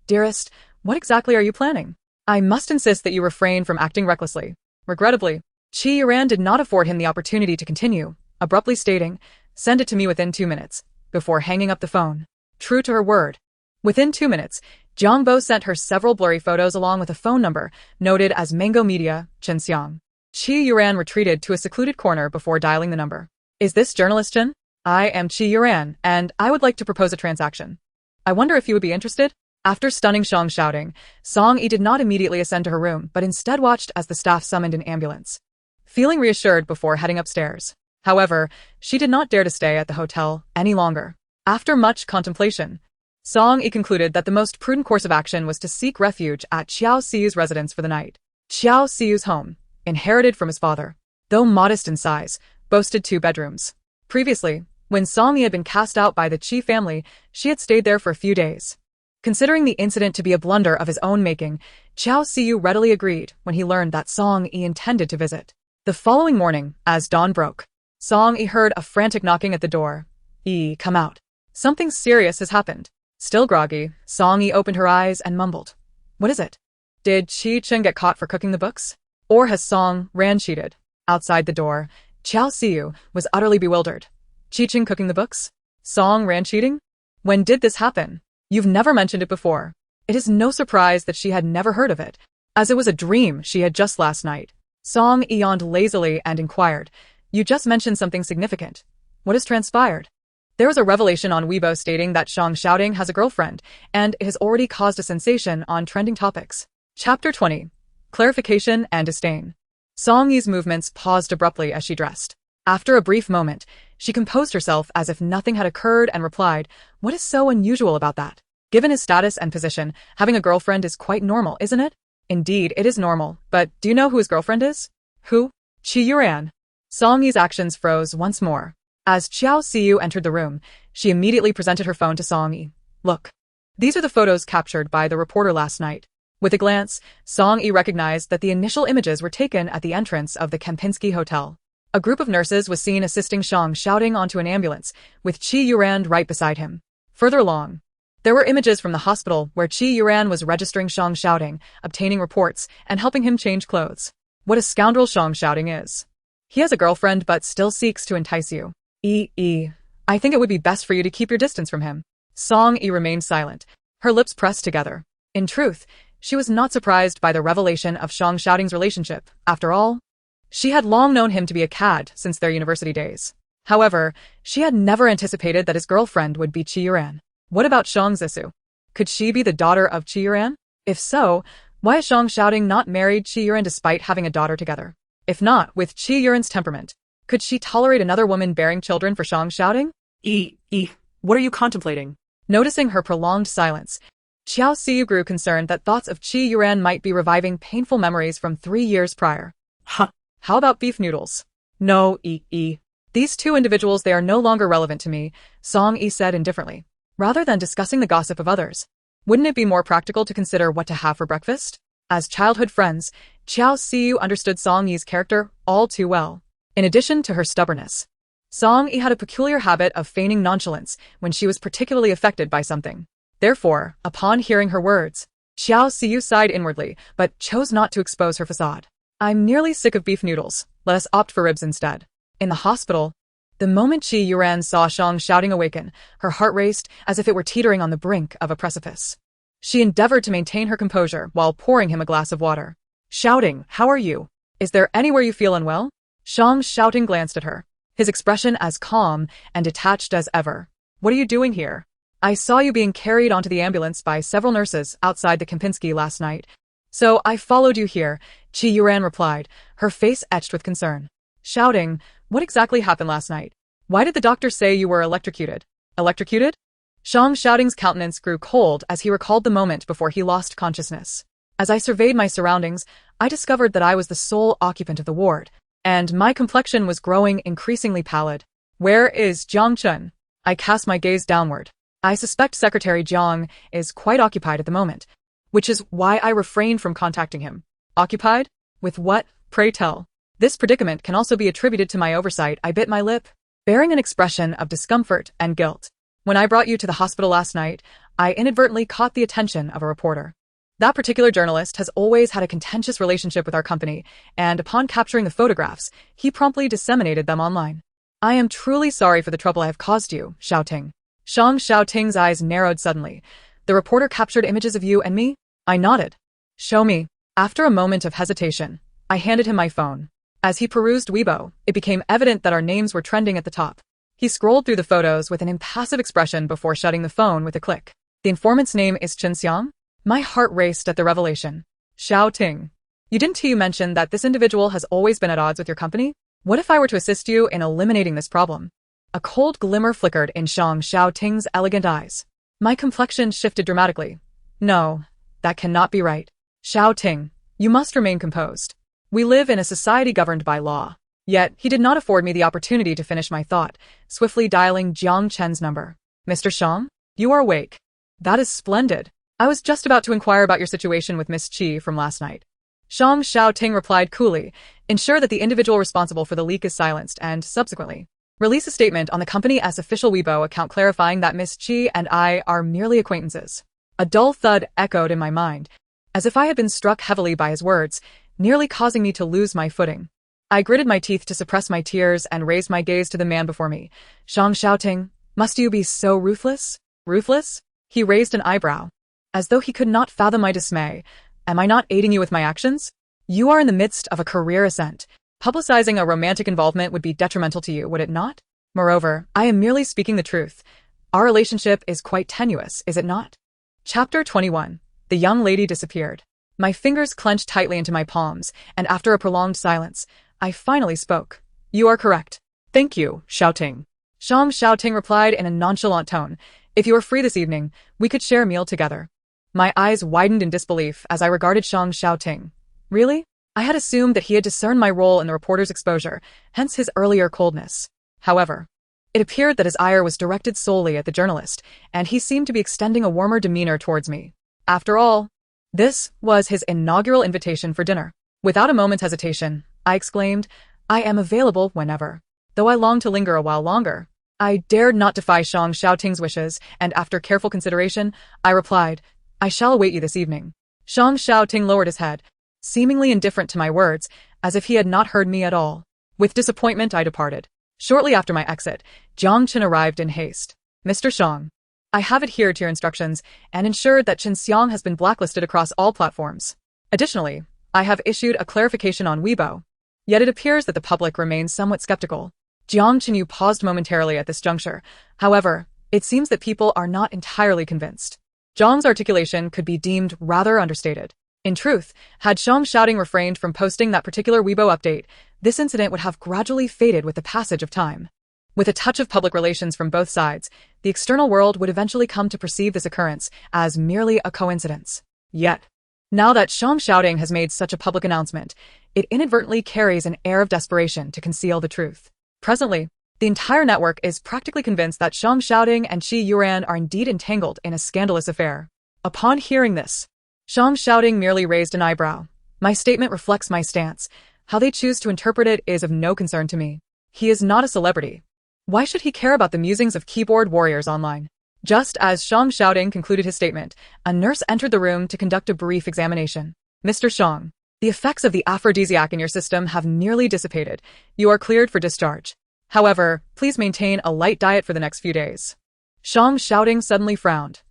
Dearest, what exactly are you planning? I must insist that you refrain from acting recklessly. Regrettably, Qi Yuran did not afford him the opportunity to continue, abruptly stating, send it to me within 2 minutes, before hanging up the phone. True to her word. Within 2 minutes, Jiang Bo sent her several blurry photos along with a phone number, noted as Mango Media, Chenxiang. Qi Yuran retreated to a secluded corner before dialing the number. Is this journalist Chen? I am Qi Yuran, and I would like to propose a transaction. I wonder if you would be interested? After stunning Shang shouting, Song Yi did not immediately ascend to her room, but instead watched as the staff summoned an ambulance. Feeling reassured before heading upstairs. However, she did not dare to stay at the hotel any longer. After much contemplation, Song Yi concluded that the most prudent course of action was to seek refuge at Xiao Siyu's residence for the night. Xiao Siyu's home, inherited from his father, though modest in size, boasted 2 bedrooms. Previously, when Song Yi had been cast out by the Qi family, she had stayed there for a few days. Considering the incident to be a blunder of his own making, Xiao Siyu readily agreed when he learned that Song Yi intended to visit. The following morning, as dawn broke, Song Yi heard a frantic knocking at the door. Yi, come out. Something serious has happened. Still groggy, Song Yi opened her eyes and mumbled. What is it? Did Qi Chen get caught for cooking the books? Or has Song Ran cheated? Outside the door, Xiao Siyu was utterly bewildered. Qi Chen cooking the books? Song Ran cheating? When did this happen? You've never mentioned it before. It is no surprise that she had never heard of it, as it was a dream she had just last night. Song yawned lazily and inquired, you just mentioned something significant. What has transpired? There was a revelation on Weibo stating that Shang Shouting has a girlfriend, and it has already caused a sensation on trending topics. Chapter 20. Clarification and Disdain. Song Yi's movements paused abruptly as she dressed. After a brief moment, she composed herself as if nothing had occurred and replied, what is so unusual about that? Given his status and position, having a girlfriend is quite normal, isn't it? Indeed, it is normal, but do you know who his girlfriend is? Who? Qi Yuran. Song Yi's actions froze once more. As Xiao Siyu entered the room, she immediately presented her phone to Song Yi. Look. These are the photos captured by the reporter last night. With a glance, Song Yi recognized that the initial images were taken at the entrance of the Kempinski Hotel. A group of nurses was seen assisting Shang Shouting onto an ambulance, with Qi Yuran right beside him. Further along, there were images from the hospital where Qi Yuran was registering Shang Shouting, obtaining reports, and helping him change clothes. What a scoundrel Shang Shouting is. He has a girlfriend but still seeks to entice you. I think it would be best for you to keep your distance from him. Song Yi remained silent, her lips pressed together. In truth, she was not surprised by the revelation of Shang Shouting's relationship. After all, she had long known him to be a cad since their university days. However, she had never anticipated that his girlfriend would be Qi Yuran. What about Shang Zisu? Could she be the daughter of Qi Yuran? If so, why is Shang Shouting not married Qi Yuran despite having a daughter together? If not, with Qi Yuran's temperament, could she tolerate another woman bearing children for Shang Shouting? What are you contemplating? Noticing her prolonged silence, Xiao Siyu grew concerned that thoughts of Qi Yuran might be reviving painful memories from 3 years prior. Huh. How about beef noodles? No, These 2 individuals, they are no longer relevant to me, Song Yi said indifferently. Rather than discussing the gossip of others, wouldn't it be more practical to consider what to have for breakfast? As childhood friends, Xiao Siyu understood Song Yi's character all too well. In addition to her stubbornness, Song Yi had a peculiar habit of feigning nonchalance when she was particularly affected by something. Therefore, upon hearing her words, Xiao Siyu sighed inwardly, but chose not to expose her facade. I'm nearly sick of beef noodles, let us opt for ribs instead. In the hospital, the moment Qi Yuran saw Shang Shouting awaken, her heart raced as if it were teetering on the brink of a precipice. She endeavored to maintain her composure while pouring him a glass of water. Shouting, how are you? Is there anywhere you feel unwell? Shang Shouting glanced at her, his expression as calm and detached as ever. What are you doing here? I saw you being carried onto the ambulance by several nurses outside the Kempinski last night. So I followed you here, Qi Yuran replied, her face etched with concern. Shouting, what exactly happened last night? Why did the doctor say you were electrocuted? Electrocuted? Shang Shouting's countenance grew cold as he recalled the moment before he lost consciousness. As I surveyed my surroundings, I discovered that I was the sole occupant of the ward, and my complexion was growing increasingly pallid. Where is Jiang Chen? I cast my gaze downward. I suspect Secretary Jiang is quite occupied at the moment, which is why I refrained from contacting him. Occupied? With what, pray tell? This predicament can also be attributed to my oversight. I bit my lip. bearing an expression of discomfort and guilt. When I brought you to the hospital last night, I inadvertently caught the attention of a reporter. That particular journalist has always had a contentious relationship with our company, and upon capturing the photographs, he promptly disseminated them online. I am truly sorry for the trouble I have caused you, Xiaoting. Zhang Xiaoting's eyes narrowed suddenly. The reporter captured images of you and me? I nodded. Show me. After a moment of hesitation, I handed him my phone. As he perused Weibo, it became evident that our names were trending at the top. He scrolled through the photos with an impassive expression before shutting the phone with a click. The informant's name is Chen Xiang? My heart raced at the revelation. Xiaoting. You mention that this individual has always been at odds with your company? What if I were to assist you in eliminating this problem? A cold glimmer flickered in Zhang Xiaoting's elegant eyes. My complexion shifted dramatically. No, that cannot be right. Xiaoting, you must remain composed. We live in a society governed by law. Yet, he did not afford me the opportunity to finish my thought, swiftly dialing Jiang Chen's number. Mr. Shang, you are awake. That is splendid. I was just about to inquire about your situation with Miss Qi from last night. Zhang Xiaoting replied coolly, ensure that the individual responsible for the leak is silenced and, subsequently, release a statement on the company as official Weibo account clarifying that Miss Qi and I are merely acquaintances. A dull thud echoed in my mind, as if I had been struck heavily by his words, nearly causing me to lose my footing. I gritted my teeth to suppress my tears and raised my gaze to the man before me. Zhang Xiaoting, must you be so ruthless? Ruthless? He raised an eyebrow, as though he could not fathom my dismay. Am I not aiding you with my actions? You are in the midst of a career ascent. Publicizing a romantic involvement would be detrimental to you, would it not? Moreover, I am merely speaking the truth. Our relationship is quite tenuous, is it not? Chapter 21. The young lady disappeared. My fingers clenched tightly into my palms, and after a prolonged silence, I finally spoke. You are correct. Thank you, Xiaoting. Zhang Xiaoting replied in a nonchalant tone. If you are free this evening, we could share a meal together. My eyes widened in disbelief as I regarded Zhang Xiaoting. Really? I had assumed that he had discerned my role in the reporter's exposure, hence his earlier coldness. However, it appeared that his ire was directed solely at the journalist, and he seemed to be extending a warmer demeanor towards me. After all, this was his inaugural invitation for dinner. Without a moment's hesitation, I exclaimed, I am available whenever. Though I longed to linger a while longer, I dared not defy Zhang Xiaoting's wishes, and after careful consideration, I replied, I shall await you this evening. Zhang Xiaoting lowered his head, seemingly indifferent to my words, as if he had not heard me at all. With disappointment, I departed. Shortly after my exit, Jiang Chen arrived in haste. Mr. Shang, I have adhered to your instructions and ensured that Chen Xiang has been blacklisted across all platforms. Additionally, I have issued a clarification on Weibo. Yet it appears that the public remains somewhat skeptical. Jiang Chen paused momentarily at this juncture. However, it seems that people are not entirely convinced. Zhang's articulation could be deemed rather understated. In truth, had Zhang Xiaoting refrained from posting that particular Weibo update, this incident would have gradually faded with the passage of time. With a touch of public relations from both sides, the external world would eventually come to perceive this occurrence as merely a coincidence. Yet, now that Zhang Xiaoting has made such a public announcement, it inadvertently carries an air of desperation to conceal the truth. Presently, the entire network is practically convinced that Zhang Xiaoting and Qi Yuran are indeed entangled in a scandalous affair. Upon hearing this, Zhang Xiaoting merely raised an eyebrow. My statement reflects my stance. How they choose to interpret it is of no concern to me. He is not a celebrity. Why should he care about the musings of keyboard warriors online? Just as Zhang Xiaoting concluded his statement, a nurse entered the room to conduct a brief examination. Mr. Shang, the effects of the aphrodisiac in your system have nearly dissipated. You are cleared for discharge. However, please maintain a light diet for the next few days. Zhang Xiaoting suddenly frowned.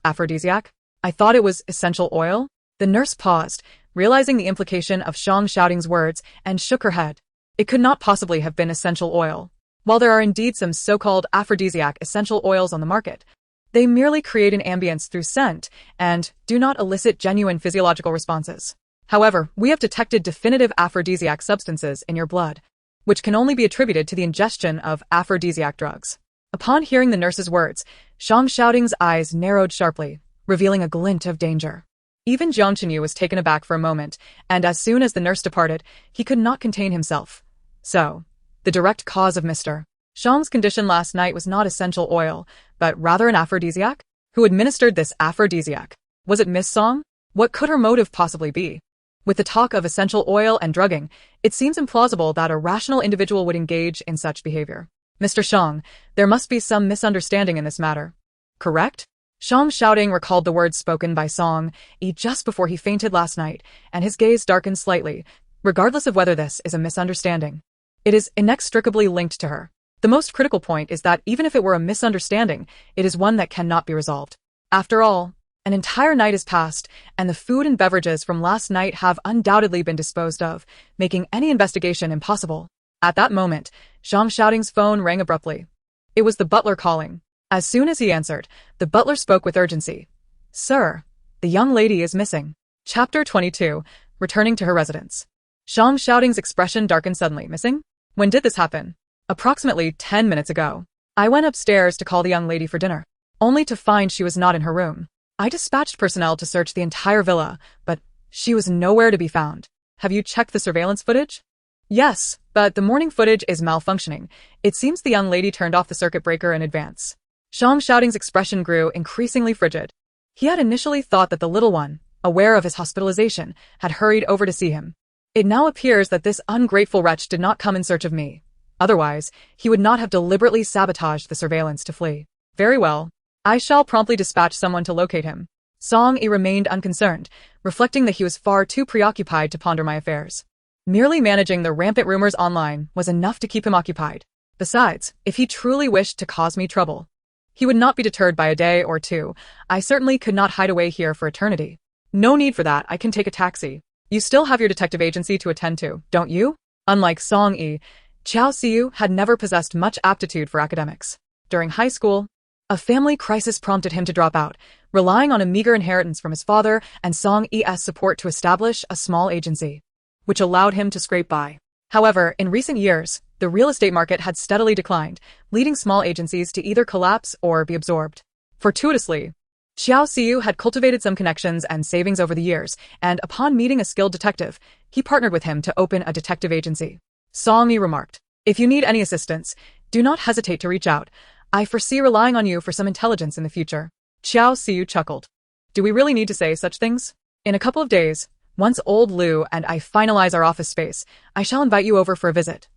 Aphrodisiac? I thought it was essential oil? The nurse paused, realizing the implication of Zhang Xiaoting's words, and shook her head. It could not possibly have been essential oil. While there are indeed some so-called aphrodisiac essential oils on the market, they merely create an ambience through scent and do not elicit genuine physiological responses. However, we have detected definitive aphrodisiac substances in your blood, which can only be attributed to the ingestion of aphrodisiac drugs. Upon hearing the nurse's words, Zhang Xiaoting's eyes narrowed sharply, revealing a glint of danger. Even Jiang Chenyu was taken aback for a moment, and as soon as the nurse departed, he could not contain himself. So, the direct cause of Mr. Zhang's condition last night was not essential oil, but rather an aphrodisiac? Who administered this aphrodisiac? Was it Miss Song? What could her motive possibly be? With the talk of essential oil and drugging, it seems implausible that a rational individual would engage in such behavior. Mr. Shang, there must be some misunderstanding in this matter. Correct? Shang's shouting recalled the words spoken by Song Yi just before he fainted last night, and his gaze darkened slightly, regardless of whether this is a misunderstanding. It is inextricably linked to her. The most critical point is that even if it were a misunderstanding, it is one that cannot be resolved. After all, an entire night has passed, and the food and beverages from last night have undoubtedly been disposed of, making any investigation impossible. At that moment, Shang Shouting's phone rang abruptly. It was the butler calling. As soon as he answered, the butler spoke with urgency. Sir, the young lady is missing. Chapter 22, Returning to her residence. Shang Shouting's expression darkened suddenly. Missing? When did this happen? Approximately 10 minutes ago. I went upstairs to call the young lady for dinner, only to find she was not in her room. I dispatched personnel to search the entire villa, but she was nowhere to be found. Have you checked the surveillance footage? Yes, but the morning footage is malfunctioning. It seems the young lady turned off the circuit breaker in advance. Shang Shouting's expression grew increasingly frigid. He had initially thought that the little one, aware of his hospitalization, had hurried over to see him. It now appears that this ungrateful wretch did not come in search of me. Otherwise, he would not have deliberately sabotaged the surveillance to flee. Very well. I shall promptly dispatch someone to locate him. Song Yi remained unconcerned, reflecting that he was far too preoccupied to ponder my affairs. Merely managing the rampant rumors online was enough to keep him occupied. Besides, if he truly wished to cause me trouble, he would not be deterred by a day or two. I certainly could not hide away here for eternity. No need for that, I can take a taxi. You still have your detective agency to attend to, don't you? Unlike Song Yi, Qiao Xiu had never possessed much aptitude for academics. During high school, a family crisis prompted him to drop out, relying on a meager inheritance from his father and Song Yi's support to establish a small agency, which allowed him to scrape by. However, in recent years, the real estate market had steadily declined, leading small agencies to either collapse or be absorbed. Fortuitously, Qiao Xiu had cultivated some connections and savings over the years, and upon meeting a skilled detective, he partnered with him to open a detective agency. Song Yi remarked, If you need any assistance, do not hesitate to reach out. I foresee relying on you for some intelligence in the future. Qiao Xiu chuckled. Do we really need to say such things? In a couple of days, once old Lu and I finalize our office space, I shall invite you over for a visit.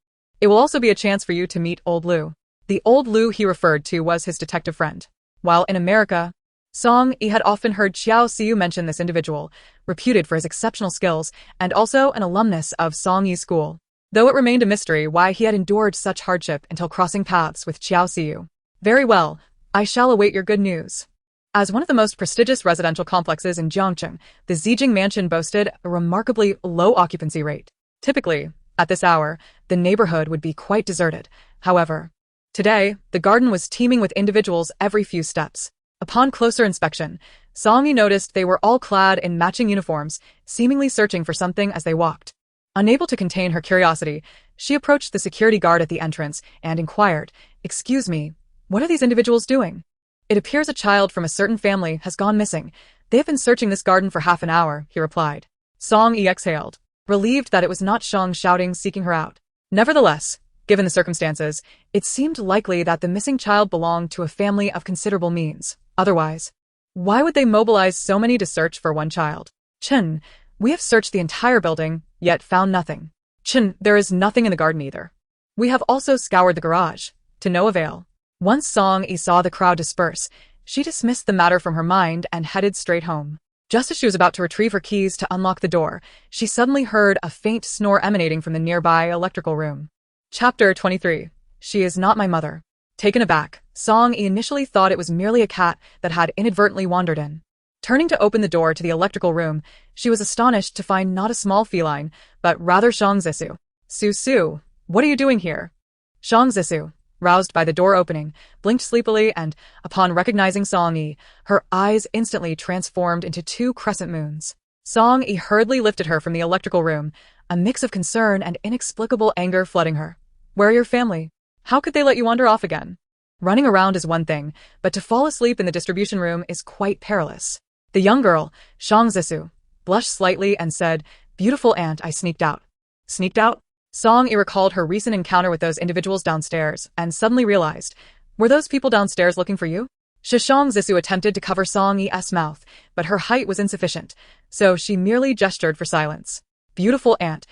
It will also be a chance for you to meet old Lu. The old Lu he referred to was his detective friend. While in America, Song Yi had often heard Qiao Xiu mention this individual, reputed for his exceptional skills and also an alumnus of Song Yi's school, though it remained a mystery why he had endured such hardship until crossing paths with Qiao Xiu. Very well, I shall await your good news. As one of the most prestigious residential complexes in Jiangcheng, the Zijing Mansion boasted a remarkably low occupancy rate. Typically, at this hour, the neighborhood would be quite deserted. However, today, the garden was teeming with individuals every few steps. Upon closer inspection, Song Yi noticed they were all clad in matching uniforms, seemingly searching for something as they walked. Unable to contain her curiosity, she approached the security guard at the entrance and inquired, Excuse me, what are these individuals doing? It appears a child from a certain family has gone missing. They have been searching this garden for half an hour, he replied. Song Yi exhaled, relieved that it was not Shang Shouting seeking her out. Nevertheless, given the circumstances, it seemed likely that the missing child belonged to a family of considerable means. Otherwise, why would they mobilize so many to search for one child? Chen, we have searched the entire building, yet found nothing. Chen, there is nothing in the garden either. We have also scoured the garage, to no avail. Once Song Yi saw the crowd disperse, she dismissed the matter from her mind and headed straight home. Just as she was about to retrieve her keys to unlock the door, she suddenly heard a faint snore emanating from the nearby electrical room. Chapter 23. She is not my mother. Taken aback, Song Yi initially thought it was merely a cat that had inadvertently wandered in. Turning to open the door to the electrical room, she was astonished to find not a small feline, but rather Shang Zisu. Su, what are you doing here? Shang Zisu, roused by the door opening, blinked sleepily and, upon recognizing Song Yi, her eyes instantly transformed into two crescent moons. Song Yi hurriedly lifted her from the electrical room, a mix of concern and inexplicable anger flooding her. Where are your family? How could they let you wander off again? Running around is one thing, but to fall asleep in the distribution room is quite perilous. The young girl, Shang Zisu, blushed slightly and said, Beautiful aunt, I sneaked out. Sneaked out? Song Yi recalled her recent encounter with those individuals downstairs and suddenly realized, were those people downstairs looking for you? Shang Zisu attempted to cover Song Yi's mouth, but her height was insufficient, so she merely gestured for silence. Beautiful aunt,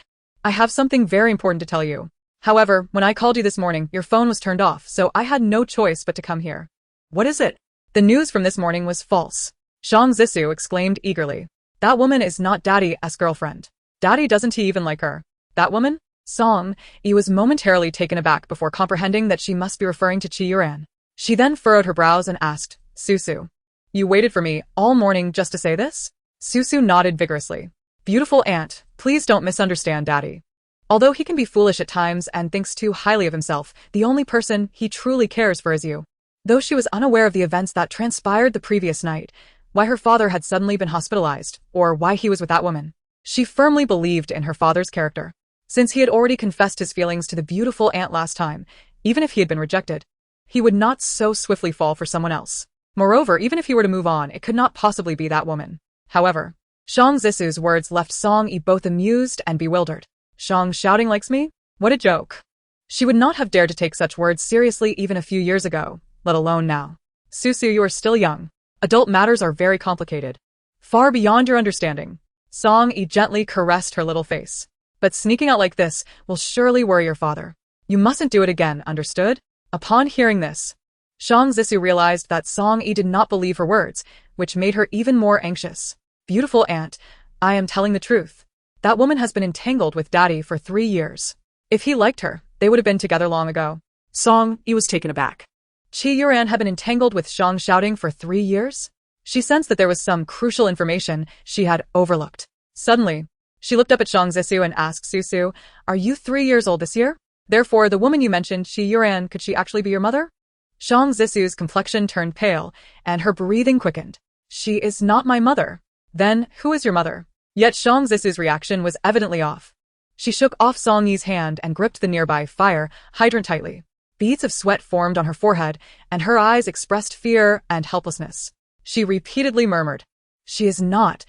I have something very important to tell you. However, when I called you this morning, your phone was turned off, so I had no choice but to come here. What is it? The news from this morning was false. Shang Zissou exclaimed eagerly. That woman is not Daddy's girlfriend. Daddy doesn't he even like her. That woman? Song Yi was momentarily taken aback before comprehending that she must be referring to Qi Yuran. She then furrowed her brows and asked, Susu, you waited for me all morning just to say this? Susu nodded vigorously. Beautiful aunt, please don't misunderstand Daddy. Although he can be foolish at times and thinks too highly of himself, the only person he truly cares for is you. Though she was unaware of the events that transpired the previous night, why her father had suddenly been hospitalized, or why he was with that woman, she firmly believed in her father's character. Since he had already confessed his feelings to the beautiful aunt last time, even if he had been rejected, he would not so swiftly fall for someone else. Moreover, even if he were to move on, it could not possibly be that woman. However, Shang Zissou's words left Song Yi both amused and bewildered. Shang shouting likes me? What a joke. She would not have dared to take such words seriously even a few years ago, let alone now. Susu, you are still young. Adult matters are very complicated. Far beyond your understanding. Song Yi gently caressed her little face. But sneaking out like this will surely worry your father. You mustn't do it again, understood? Upon hearing this, Shang Zissou realized that Song Yi did not believe her words, which made her even more anxious. Beautiful aunt, I am telling the truth. That woman has been entangled with Daddy for 3 years. If he liked her, they would have been together long ago. Song Yi was taken aback. Qi Yuran had been entangled with Shang shouting for 3 years? She sensed that there was some crucial information she had overlooked. Suddenly, she looked up at Shang Zissou and asked Susu, are you 3 years old this year? Therefore, the woman you mentioned, Qi Yuran, could she actually be your mother? Shang Zissou's complexion turned pale, and her breathing quickened. She is not my mother. Then, who is your mother? Yet Shang Zissou's reaction was evidently off. She shook off Song Yi's hand and gripped the nearby fire hydrant tightly. Beads of sweat formed on her forehead, and her eyes expressed fear and helplessness. She repeatedly murmured, She is not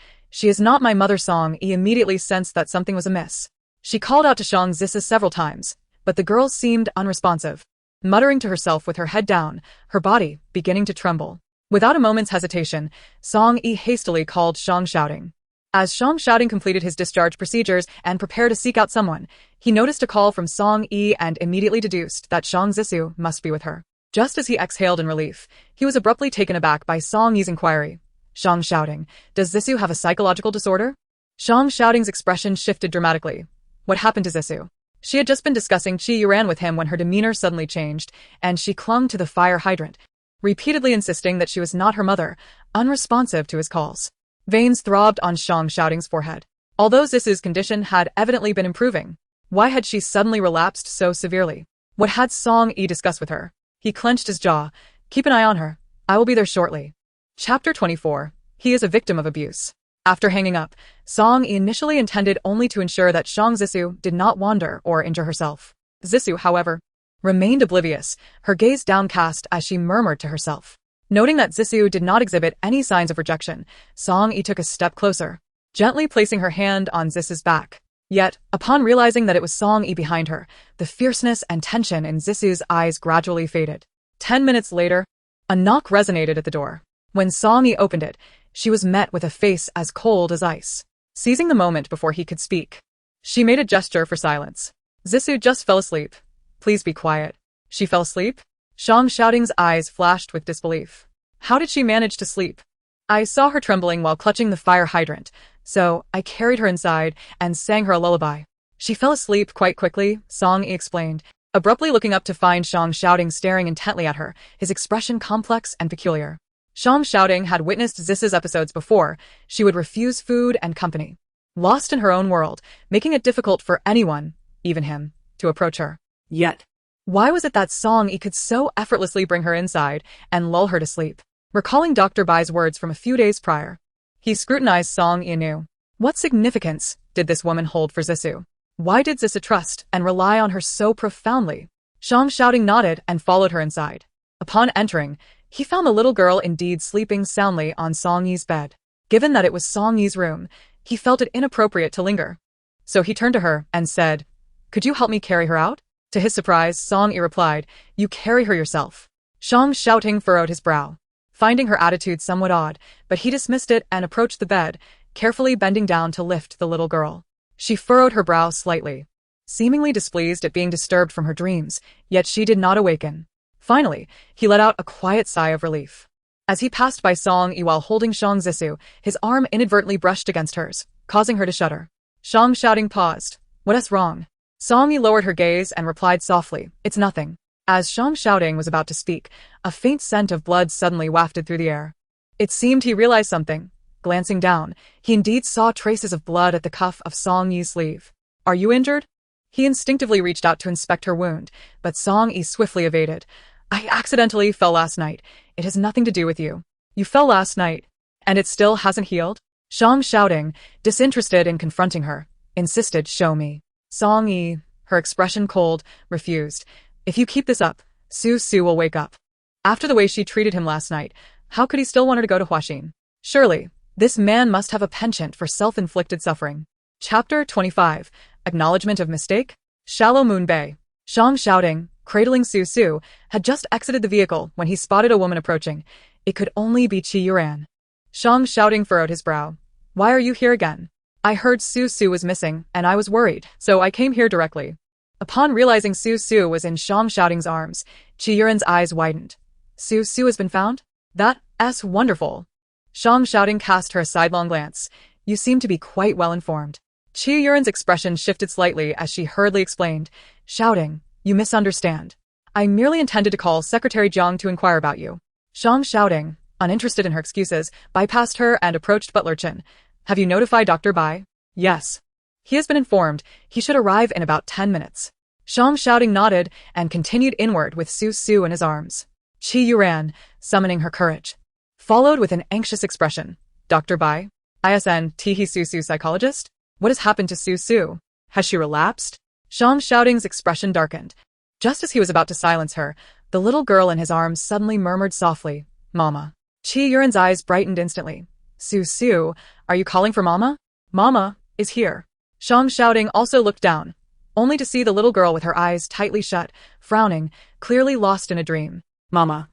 my mother. Song Yi immediately sensed that something was amiss. She called out to Shang Zissou several times, but the girl seemed unresponsive. Muttering to herself with her head down, her body beginning to tremble. Without a moment's hesitation, Song Yi hastily called Shang Shouting. As Shang Shouting completed his discharge procedures and prepared to seek out someone, he noticed a call from Song Yi and immediately deduced that Shang Zissou must be with her. Just as he exhaled in relief, he was abruptly taken aback by Song Yi's inquiry. Shang Shouting, does Zissou have a psychological disorder? Shang Shouting's expression shifted dramatically. What happened to Zissou? She had just been discussing Qi Yuran with him when her demeanor suddenly changed, and she clung to the fire hydrant, repeatedly insisting that she was not her mother, unresponsive to his calls. Veins throbbed on Shang Shouting's forehead. Although Zissou's condition had evidently been improving, why had she suddenly relapsed so severely? What had Song Yi discussed with her? He clenched his jaw. Keep an eye on her. I will be there shortly. Chapter 24. He is a victim of abuse. After hanging up, Song Yi initially intended only to ensure that Shang Zissou did not wander or injure herself. Zissou, however, remained oblivious, her gaze downcast as she murmured to herself. Noting that Zissou did not exhibit any signs of rejection, Song Yi took a step closer, gently placing her hand on Zissou's back. Yet, upon realizing that it was Song Yi behind her, the fierceness and tension in Zissou's eyes gradually faded. 10 minutes later, a knock resonated at the door. When Song Yi opened it, she was met with a face as cold as ice. Seizing the moment before he could speak, she made a gesture for silence. Zissou just fell asleep. Please be quiet. She fell asleep? Shang Shouting's eyes flashed with disbelief. How did she manage to sleep? I saw her trembling while clutching the fire hydrant, so I carried her inside and sang her a lullaby. She fell asleep quite quickly, Song Yi explained, abruptly looking up to find Shang Shouting staring intently at her, his expression complex and peculiar. Shang Shouting had witnessed Zissou's episodes before. She would refuse food and company. Lost in her own world, making it difficult for anyone, even him, to approach her. Yet, why was it that Song Yi could so effortlessly bring her inside and lull her to sleep? Recalling Dr. Bai's words from a few days prior, he scrutinized Song Yi anew. What significance did this woman hold for Zissou? Why did Zissou trust and rely on her so profoundly? Shang Shouting nodded and followed her inside. Upon entering, he found the little girl indeed sleeping soundly on Song Yi's bed. Given that it was Song Yi's room, he felt it inappropriate to linger. So he turned to her and said, Could you help me carry her out? To his surprise, Song Yi replied, You carry her yourself. Shang Shouting furrowed his brow, finding her attitude somewhat odd, but he dismissed it and approached the bed, carefully bending down to lift the little girl. She furrowed her brow slightly. seemingly displeased at being disturbed from her dreams, yet she did not awaken. Finally, he let out a quiet sigh of relief. As he passed by Song Yi while holding Shang Zissou, his arm inadvertently brushed against hers, causing her to shudder. Shang Shouting paused. What's wrong? Song Yi lowered her gaze and replied softly, It's nothing. As Shang Shouting was about to speak, a faint scent of blood suddenly wafted through the air. It seemed he realized something. Glancing down, he indeed saw traces of blood at the cuff of Song Yi's sleeve. Are you injured? He instinctively reached out to inspect her wound, but Song Yi swiftly evaded. I accidentally fell last night. It has nothing to do with you. You fell last night, and it still hasn't healed? Shang Shouting, disinterested in confronting her, insisted, Show me. Song Yi, her expression cold, refused. If you keep this up, Su will wake up. After the way she treated him last night, how could he still want her to go to Huaxin? Surely, this man must have a penchant for self-inflicted suffering. Chapter 25. Acknowledgement of Mistake? Shallow Moon Bay. Shang Shouting, cradling Su, had just exited the vehicle when he spotted a woman approaching. It could only be Qi Yuran. Shang Shouting furrowed his brow. Why are you here again? I heard Su was missing, and I was worried, so I came here directly. Upon realizing Su was in Shang Shouting's arms, Qi Yuran's eyes widened. Su has been found? That's wonderful. Shang Shouting cast her a sidelong glance. You seem to be quite well informed. Qi Yuran's expression shifted slightly as she hurriedly explained. Shouting, you misunderstand. I merely intended to call Secretary Jiang to inquire about you. Shang Shouting, uninterested in her excuses, bypassed her and approached Butler Chen. Have you notified Dr. Bai? Yes. He has been informed. He should arrive in about 10 minutes. Shang Shouting nodded and continued inward with Su in his arms. Qi Yuran, summoning her courage, followed with an anxious expression. Dr. Bai? ISN Tihi Su psychologist? What has happened to Su? Has she relapsed? Shang Shouting's expression darkened. Just as he was about to silence her, the little girl in his arms suddenly murmured softly, Mama. Qi Yuran's eyes brightened instantly. Su, are you calling for Mama? Mama is here. Shang Shouting also looked down, only to see the little girl with her eyes tightly shut, frowning, clearly lost in a dream. Mama.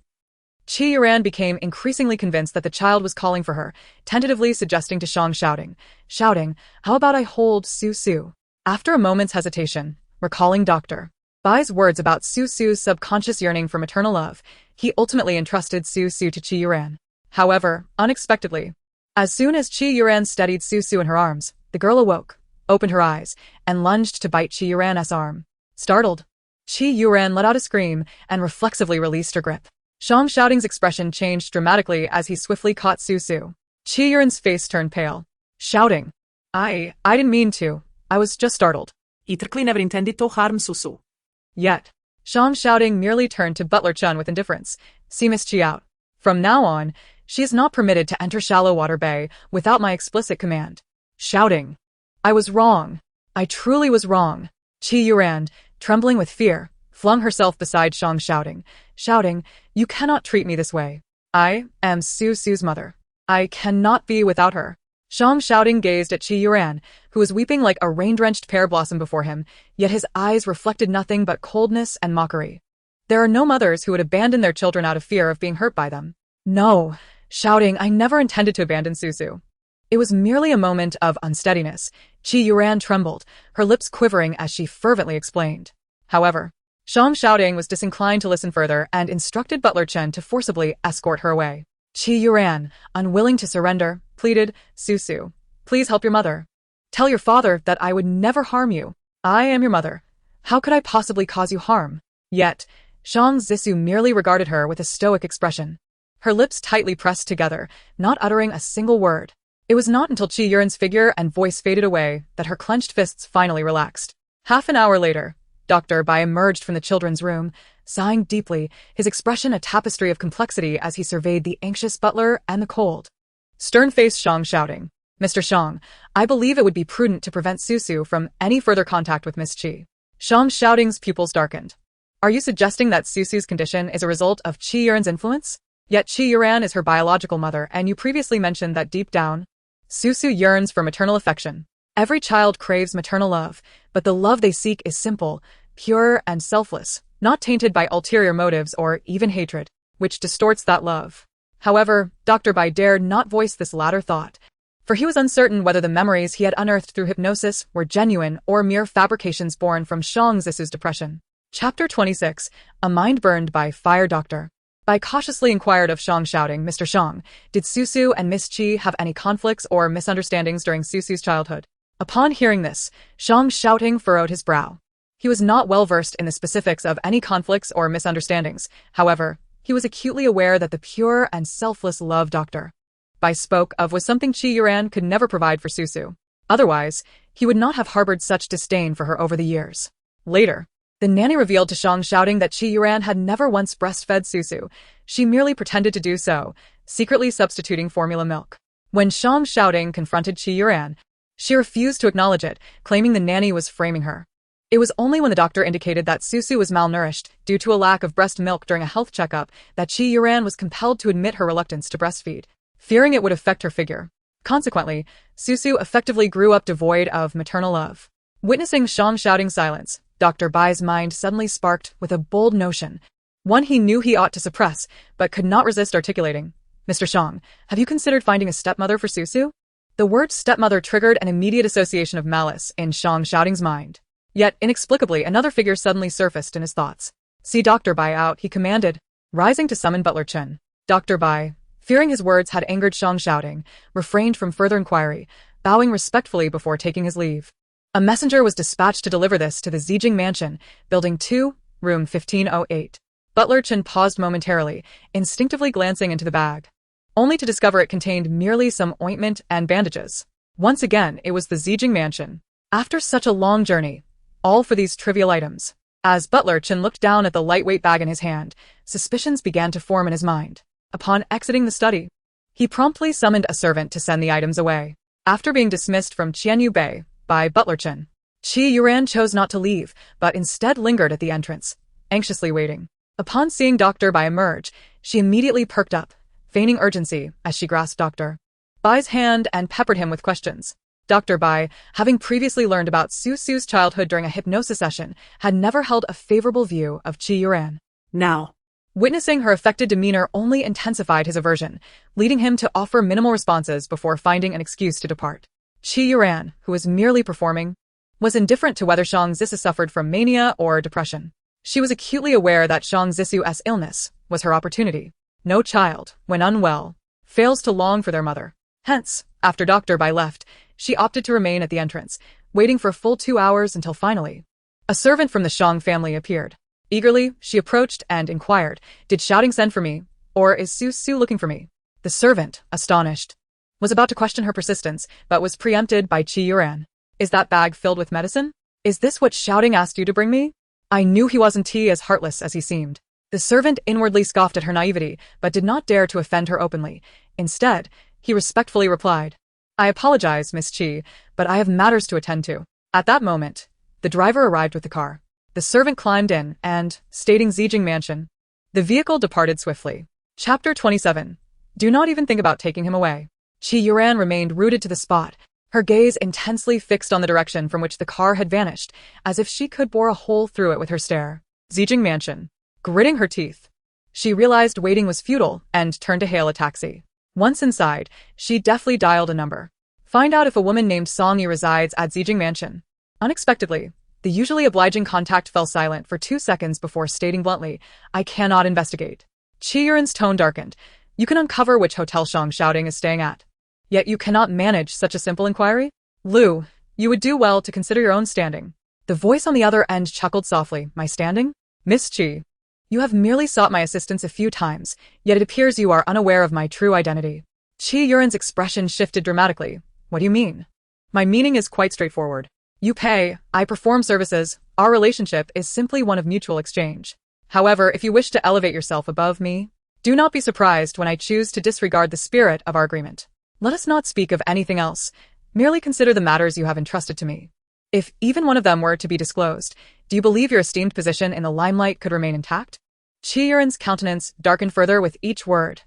Qi Yuran became increasingly convinced that the child was calling for her, tentatively suggesting to Shang Shouting, how about I hold Su? After a moment's hesitation, recalling Dr. Bai's words about Su's subconscious yearning for maternal love, he ultimately entrusted Su to Qi Yuran. However, unexpectedly, as soon as Qi Yuran steadied Su in her arms, the girl awoke, opened her eyes, and lunged to bite Qi Yuran's arm. Startled, Qi Yuran let out a scream and reflexively released her grip. Shang Shouting's expression changed dramatically as he swiftly caught Su. Qi Yuran's face turned pale. Shouting. I didn't mean to. I was just startled. Itrkli never intended to harm Susu. Yet, Shang Shouting merely turned to Butler Chen with indifference. See Miss Qi out. From now on, she is not permitted to enter Shallow Water Bay without my explicit command. Shouting. I was wrong. I truly was wrong. Qi Yuran, trembling with fear, flung herself beside Shang Shouting, You cannot treat me this way. I am Su's mother. I cannot be without her. Shang Shouting gazed at Qi Yuran, who was weeping like a rain-drenched pear blossom before him, yet his eyes reflected nothing but coldness and mockery. There are no mothers who would abandon their children out of fear of being hurt by them. No, Shouting, I never intended to abandon Su. It was merely a moment of unsteadiness. Qi Yuran trembled, her lips quivering as she fervently explained. However, Shang Shouting was disinclined to listen further and instructed Butler Chen to forcibly escort her away. Qi Yuran, unwilling to surrender, pleaded, Su, please help your mother. Tell your father that I would never harm you. I am your mother. How could I possibly cause you harm? Yet, Shang Zissou merely regarded her with a stoic expression. Her lips tightly pressed together, not uttering a single word. It was not until Qi Yuran's figure and voice faded away that her clenched fists finally relaxed. Half an hour later, Dr. Bai emerged from the children's room, sighing deeply, his expression a tapestry of complexity as he surveyed the anxious butler and the cold, stern-faced Shang Shouting. Mr. Shang, I believe it would be prudent to prevent Su from any further contact with Miss Qi. Shang Shouting's pupils darkened. Are you suggesting that Su's condition is a result of Qi Yuran's influence? Yet Qi Yuran is her biological mother, and you previously mentioned that deep down, Su yearns for maternal affection. Every child craves maternal love, but the love they seek is simple, pure, and selfless, not tainted by ulterior motives or even hatred, which distorts that love. However, Dr. Bai dared not voice this latter thought, for he was uncertain whether the memories he had unearthed through hypnosis were genuine or mere fabrications born from Shang Zisu's depression. Chapter 26. A Mind Burned by Fire. Doctor Bai cautiously inquired of Shang, shouting, "Mr. Shang, did Susu and Miss Qi have any conflicts or misunderstandings during Susu's childhood?" Upon hearing this, Shang shouting furrowed his brow. He was not well versed in the specifics of any conflicts or misunderstandings. However, he was acutely aware that the pure and selfless love Dr. Bai spoke of was something Qi Yuran could never provide for Susu. Otherwise, he would not have harbored such disdain for her over the years. Later, the nanny revealed to Shang, shouting that Qi Yuran had never once breastfed Susu. She merely pretended to do so, secretly substituting formula milk. When Shang shouting confronted Qi Yuran, she refused to acknowledge it, claiming the nanny was framing her. It was only when the doctor indicated that Susu was malnourished due to a lack of breast milk during a health checkup that Qi Yuran was compelled to admit her reluctance to breastfeed, fearing it would affect her figure. Consequently, Susu effectively grew up devoid of maternal love. Witnessing Shang shouting silence, Dr. Bai's mind suddenly sparked with a bold notion, one he knew he ought to suppress, but could not resist articulating. "Mr. Shang, have you considered finding a stepmother for Susu?" The word stepmother triggered an immediate association of malice in Shang shouting's mind. Yet, inexplicably, another figure suddenly surfaced in his thoughts. "See Dr. Bai out," he commanded, rising to summon Butler Chen. Dr. Bai, fearing his words had angered Shang shouting, refrained from further inquiry, bowing respectfully before taking his leave. A messenger was dispatched to deliver this to the Zijing Mansion, Building 2, Room 1508. Butler Chen paused momentarily, instinctively glancing into the bag, only to discover it contained merely some ointment and bandages. Once again, it was the Zijing Mansion. After such a long journey, all for these trivial items. As Butler Chen looked down at the lightweight bag in his hand, suspicions began to form in his mind. Upon exiting the study, he promptly summoned a servant to send the items away. After being dismissed from Qianyu Bay by Butler Chen, Qi Yuran chose not to leave, but instead lingered at the entrance, anxiously waiting. Upon seeing Dr. Bai emerge, she immediately perked up, feigning urgency as she grasped Dr. Bai's hand and peppered him with questions. Dr. Bai, having previously learned about Susu's childhood during a hypnosis session, had never held a favorable view of Qi Yuran. Now, Witnessing her affected demeanor only intensified his aversion, leading him to offer minimal responses before finding an excuse to depart. Qi Yuran, who was merely performing, was indifferent to whether Shang Zisu suffered from mania or depression. She was acutely aware that Shang Zisu's illness was her opportunity. No child, when unwell, fails to long for their mother. Hence, after Dr. Bai left, she opted to remain at the entrance, waiting for a full 2 hours until finally, a servant from the Shang family appeared. Eagerly, she approached and inquired, "Did shouting send for me, or is Susu looking for me?" The servant, astonished, was about to question her persistence, but was preempted by Qi Yuran. "Is that bag filled with medicine? Is this what shouting asked you to bring me?" I knew he wasn't as heartless as he seemed. The servant inwardly scoffed at her naivety, but did not dare to offend her openly. Instead, he respectfully replied, "I apologize, Miss Qi, but I have matters to attend to." At that moment, the driver arrived with the car. The servant climbed in and, stating Zijing Mansion, the vehicle departed swiftly. Chapter 27. Do not even think about taking him away. Qi Yuran remained rooted to the spot, her gaze intensely fixed on the direction from which the car had vanished, as if she could bore a hole through it with her stare. Zijing Mansion. Gritting her teeth, she realized waiting was futile and turned to hail a taxi. Once inside, she deftly dialed a number. Find out if a woman named Song Yi resides at Zijing Mansion. Unexpectedly, the usually obliging contact fell silent for 2 seconds before stating bluntly, "I cannot investigate." Qi Yuran's tone darkened. "You can uncover which hotel Shang shouting is staying at. Yet you cannot manage such a simple inquiry? Lu, you would do well to consider your own standing." The voice on the other end chuckled softly. "My standing? Miss Qi, you have merely sought my assistance a few times, yet it appears you are unaware of my true identity." Qi Yuran's expression shifted dramatically. "What do you mean?" "My meaning is quite straightforward. You pay, I perform services, our relationship is simply one of mutual exchange. However, if you wish to elevate yourself above me, do not be surprised when I choose to disregard the spirit of our agreement. Let us not speak of anything else, merely consider the matters you have entrusted to me. If even one of them were to be disclosed, do you believe your esteemed position in the limelight could remain intact?" Qi Yuran's countenance darkened further with each word.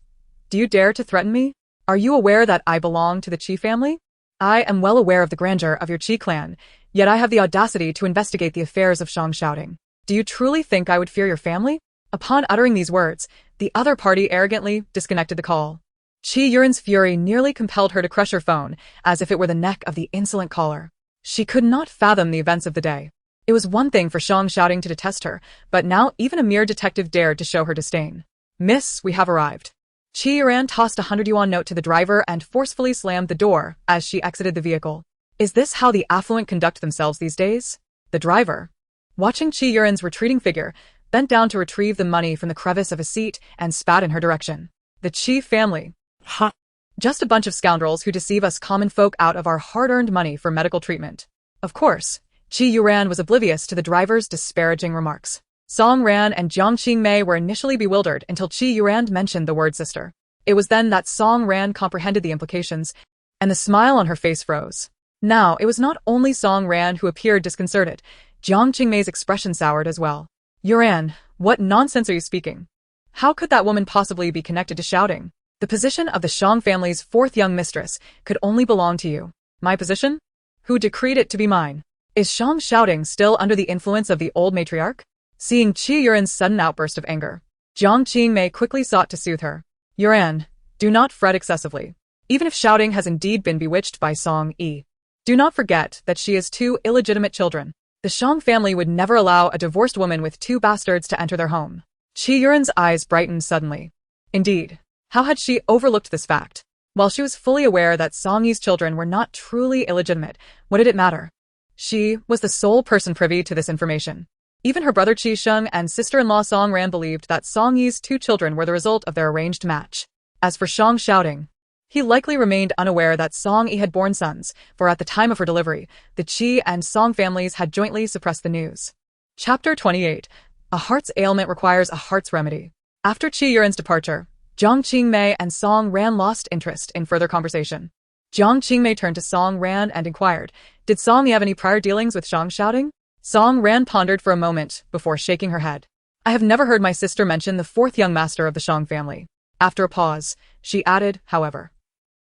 "Do you dare to threaten me? Are you aware that I belong to the Qi family? I am well aware of the grandeur of your Qi clan, yet I have the audacity to investigate the affairs of Shang shouting. Do you truly think I would fear your family?" Upon uttering these words, the other party arrogantly disconnected the call. Chi Yuran's fury nearly compelled her to crush her phone, as if it were the neck of the insolent caller. She could not fathom the events of the day. It was one thing for Shang shouting to detest her, but now even a mere detective dared to show her disdain. "Miss, we have arrived." Chi Yuran tossed a 100 yuan note to the driver and forcefully slammed the door as she exited the vehicle. Is this how the affluent conduct themselves these days? The driver, watching Chi Yuran's retreating figure, bent down to retrieve the money from the crevice of his seat and spat in her direction. The Chi family. Ha! Just a bunch of scoundrels who deceive us common folk out of our hard-earned money for medical treatment. Of course, Chi Yuran was oblivious to the driver's disparaging remarks. Song Ran and Jiang Qingmei were initially bewildered until Chi Yuran mentioned the word sister. It was then that Song Ran comprehended the implications, and the smile on her face froze. Now, it was not only Song Ran who appeared disconcerted. Jiang Qingmei's expression soured as well. "Yuran, what nonsense are you speaking? How could that woman possibly be connected to shouting? The position of the Shang family's fourth young mistress could only belong to you." "My position? Who decreed it to be mine? Is Shang shouting still under the influence of the old matriarch?" Seeing Chi Yuran's sudden outburst of anger, Jiang Qingmei quickly sought to soothe her. "Yuran, do not fret excessively. Even if shouting has indeed been bewitched by Song Yi, do not forget that she has two illegitimate children. The Shang family would never allow a divorced woman with two bastards to enter their home." Chi Yuran's eyes brightened suddenly. Indeed, how had she overlooked this fact? While she was fully aware that Song Yi's children were not truly illegitimate, what did it matter? She was the sole person privy to this information. Even her brother Qi Sheng and sister-in-law Song Ran believed that Song Yi's two children were the result of their arranged match. As for Shang shouting, he likely remained unaware that Song Yi had borne sons, for at the time of her delivery, the Qi and Song families had jointly suppressed the news. Chapter 28. A heart's ailment requires a heart's remedy. After Chi Yuran's departure, Jiang Qingmei and Song Ran lost interest in further conversation. Jiang Qingmei turned to Song Ran and inquired, "Did Song Yi have any prior dealings with Shang shouting?" Song Ran pondered for a moment before shaking her head. "I have never heard my sister mention the fourth young master of the Shang family." After a pause, she added, however,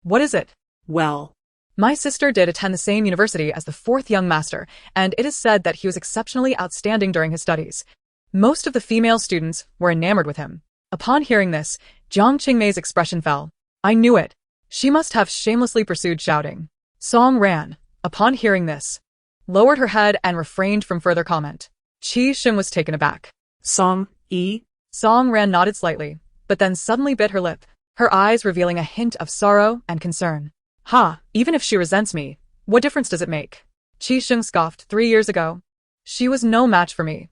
"What is it?" Well, "My sister did attend the same university as the fourth young master, and it is said that he was exceptionally outstanding during his studies. Most of the female students were enamored with him." Upon hearing this, Jiang Qingmei's expression fell. "I knew it. She must have shamelessly pursued shouting." Song Ran, upon hearing this, lowered her head and refrained from further comment. Qi Sheng was taken aback. Song Yi? Song Ran nodded slightly, but then suddenly bit her lip, her eyes revealing a hint of sorrow and concern. "Ha, even if she resents me, what difference does it make?" Qi Sheng scoffed. 3 years ago, she was no match for me.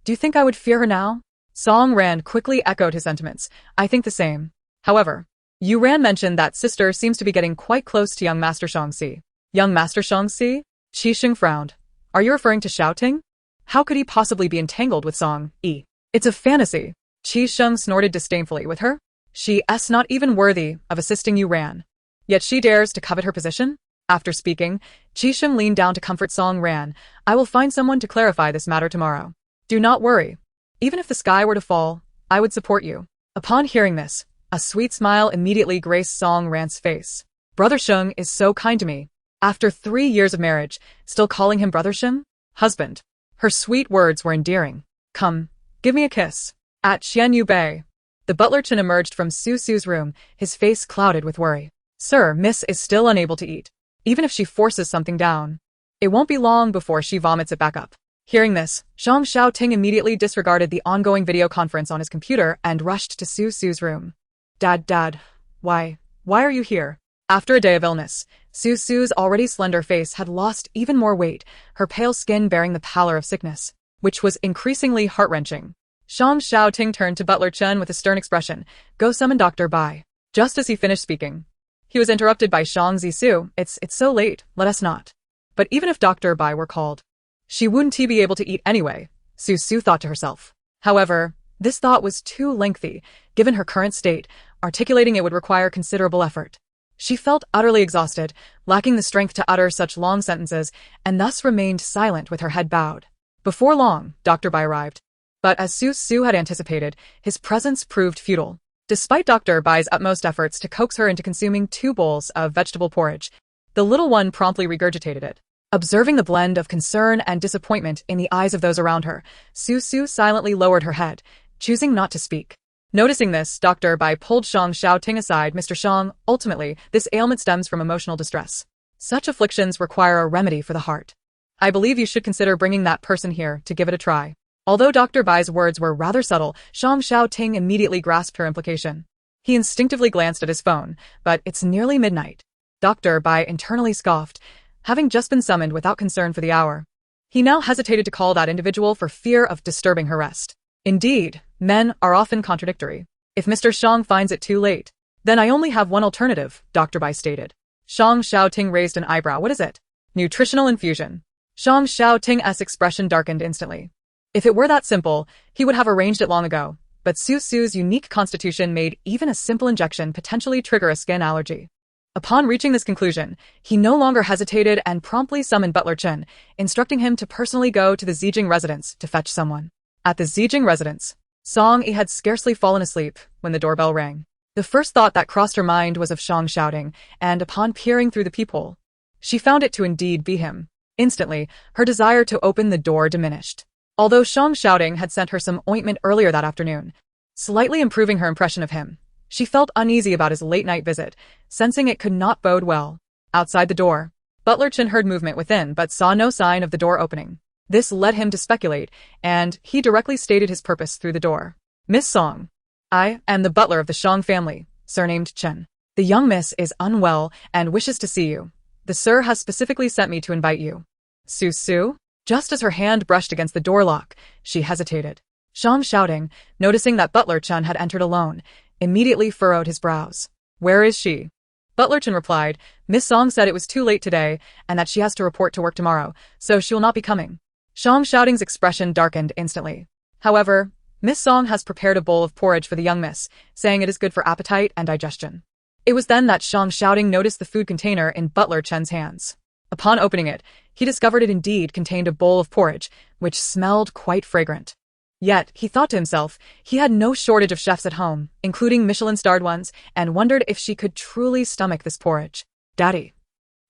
Do you think I would fear her now?" Song Ran quickly echoed his sentiments. "I think the same. However, Yu Ran mentioned that sister seems to be getting quite close to young Master Shangxi." "Young Master Shangxi?" Qi Sheng frowned. "Are you referring to shouting? How could he possibly be entangled with Song Yi? It's a fantasy." Qi Sheng snorted disdainfully. "With her? She's not even worthy of assisting Yu Ran. Yet she dares to covet her position?" After speaking, Qi Sheng leaned down to comfort Song Ran. "I will find someone to clarify this matter tomorrow. Do not worry. Even if the sky were to fall, I would support you." Upon hearing this, a sweet smile immediately graced Song Ran's face. "Brother Sheng is so kind to me. After 3 years of marriage, still calling him Brother Sheng? Husband." Her sweet words were endearing. "Come, give me a kiss." At Xianyu Bay, the butler Chen emerged from Su Su's room, his face clouded with worry. "Sir, Miss is still unable to eat. Even if she forces something down, it won't be long before she vomits it back up." Hearing this, Zhang Xiaoting immediately disregarded the ongoing video conference on his computer and rushed to Su Su's room. Dad, why are you here?" After a day of illness, Su Su's already slender face had lost even more weight, her pale skin bearing the pallor of sickness, which was increasingly heart-wrenching. Zhang Xiaoting turned to Butler Chen with a stern expression. "Go summon Dr. Bai." Just as he finished speaking, he was interrupted by Shang Zisu. It's so late, let us not." But even if Dr. Bai were called, she wouldn't be able to eat anyway, Su Su thought to herself. However, this thought was too lengthy, given her current state. Articulating it would require considerable effort. She felt utterly exhausted, lacking the strength to utter such long sentences, and thus remained silent with her head bowed. Before long, Dr. Bai arrived. But as Su Su had anticipated, his presence proved futile. Despite Dr. Bai's utmost efforts to coax her into consuming 2 bowls of vegetable porridge, the little one promptly regurgitated it. Observing the blend of concern and disappointment in the eyes of those around her, Su Su silently lowered her head, choosing not to speak. Noticing this, Dr. Bai pulled Shang Xiaoting aside. Mr. Shang, ultimately, this ailment stems from emotional distress. Such afflictions require a remedy for the heart. I believe you should consider bringing that person here to give it a try. Although Dr. Bai's words were rather subtle, Shang Xiaoting immediately grasped her implication. He instinctively glanced at his phone, but it's nearly midnight. Dr. Bai internally scoffed, having just been summoned without concern for the hour. He now hesitated to call that individual for fear of disturbing her rest. Indeed, men are often contradictory. If Mr. Shang finds it too late, then I only have one alternative, Dr. Bai stated. Shang Xiaoting raised an eyebrow. What is it? Nutritional infusion. Shang Xiaoting's expression darkened instantly. If it were that simple, he would have arranged it long ago, but Su Su's unique constitution made even a simple injection potentially trigger a skin allergy. Upon reaching this conclusion, he no longer hesitated and promptly summoned Butler Chen, instructing him to personally go to the Zijing residence to fetch someone. At the Zijing residence, Song Yi had scarcely fallen asleep when the doorbell rang. The first thought that crossed her mind was of Shang Xiaoting, and upon peering through the peephole, she found it to indeed be him. Instantly, her desire to open the door diminished. Although Shang Xiaoting had sent her some ointment earlier that afternoon, slightly improving her impression of him, she felt uneasy about his late-night visit, sensing it could not bode well. Outside the door, Butler Chen heard movement within but saw no sign of the door opening. This led him to speculate, and he directly stated his purpose through the door. Miss Song, I am the butler of the Shang family, surnamed Chen. The young miss is unwell and wishes to see you. The sir has specifically sent me to invite you. Su? Just as her hand brushed against the door lock, she hesitated. Shang Xiaoting, noticing that Butler Chen had entered alone, immediately furrowed his brows. Where is she? Butler Chen replied, Miss Song said it was too late today and that she has to report to work tomorrow, so she will not be coming. Shang Xiaoting's expression darkened instantly. However, Miss Song has prepared a bowl of porridge for the young miss, saying it is good for appetite and digestion. It was then that Shang Xiaoting noticed the food container in Butler Chen's hands. Upon opening it, he discovered it indeed contained a bowl of porridge, which smelled quite fragrant. Yet, he thought to himself, he had no shortage of chefs at home, including Michelin-starred ones, and wondered if she could truly stomach this porridge. Daddy.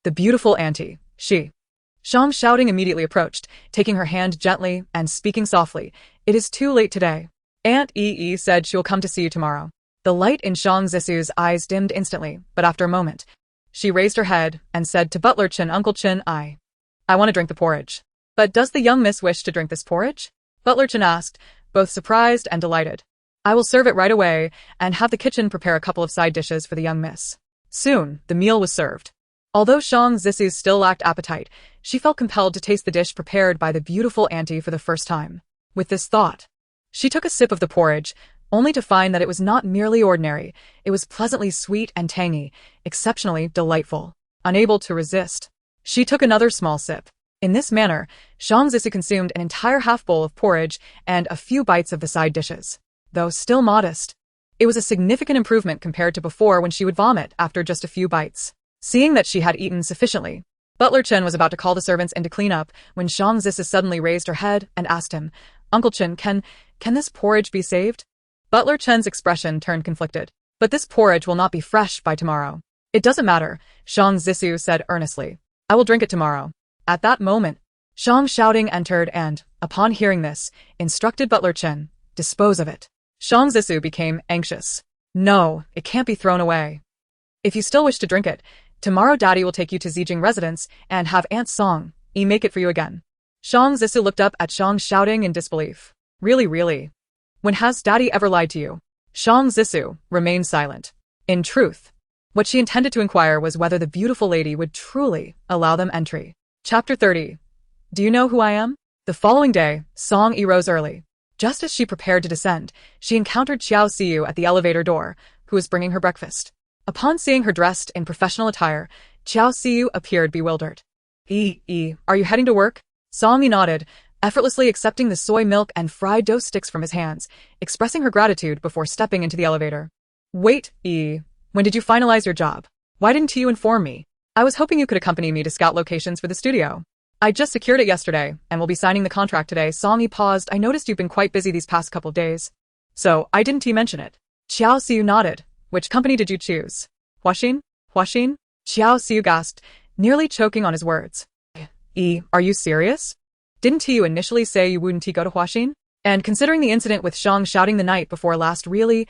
The beautiful auntie, she. Shang Xiaoting immediately approached, taking her hand gently and speaking softly. It is too late today. Aunt Yi said she will come to see you tomorrow. The light in Shang Zisu's eyes dimmed instantly, but after a moment, she raised her head and said to Butler Chen, Uncle Chen, I want to drink the porridge. But does the young miss wish to drink this porridge? Butler Chen asked, both surprised and delighted. I will serve it right away and have the kitchen prepare a couple of side dishes for the young miss. Soon, the meal was served. Although Shang Zisu still lacked appetite, she felt compelled to taste the dish prepared by the beautiful auntie for the first time. With this thought, she took a sip of the porridge, only to find that it was not merely ordinary, it was pleasantly sweet and tangy, exceptionally delightful. Unable to resist, she took another small sip. In this manner, Shang Zisu consumed an entire half bowl of porridge and a few bites of the side dishes. Though still modest, it was a significant improvement compared to before when she would vomit after just a few bites. Seeing that she had eaten sufficiently, Butler Chen was about to call the servants in to clean up when Shang Zisu suddenly raised her head and asked him, Uncle Chen, can this porridge be saved? Butler Chen's expression turned conflicted. But this porridge will not be fresh by tomorrow. It doesn't matter, Shang Zisu said earnestly. I will drink it tomorrow. At that moment, Shang Xiaoting entered and, upon hearing this, instructed Butler Chen, dispose of it. Shang Zisu became anxious. No, it can't be thrown away. If you still wish to drink it, tomorrow Daddy will take you to Zijing residence and have Aunt Song Yi make it for you again. Shang Zisu looked up at Shang Xiaoting in disbelief. Really? When has Daddy ever lied to you? Shang Zisu remained silent. In truth, what she intended to inquire was whether the beautiful lady would truly allow them entry. Chapter 30. Do you know who I am? The following day, Song Yi rose early. Just as she prepared to descend, she encountered Xiao Xiu at the elevator door, who was bringing her breakfast. Upon seeing her dressed in professional attire, Xiao Xiu appeared bewildered. Are you heading to work? Song Yi nodded, effortlessly accepting the soy milk and fried dough sticks from his hands, expressing her gratitude before stepping into the elevator. Wait, when did you finalize your job? Why didn't you inform me? I was hoping you could accompany me to scout locations for the studio. I just secured it yesterday, and will be signing the contract today. Song Yi paused. I noticed you've been quite busy these past couple of days. So, I didn't mention it. Xiao Xiu nodded. Which company did you choose? Huaxin? Xiao Xiu gasped, nearly choking on his words. Are you serious? Didn't you initially say you wouldn't go to Huaxin? And considering the incident with Shang shouting the night before last really,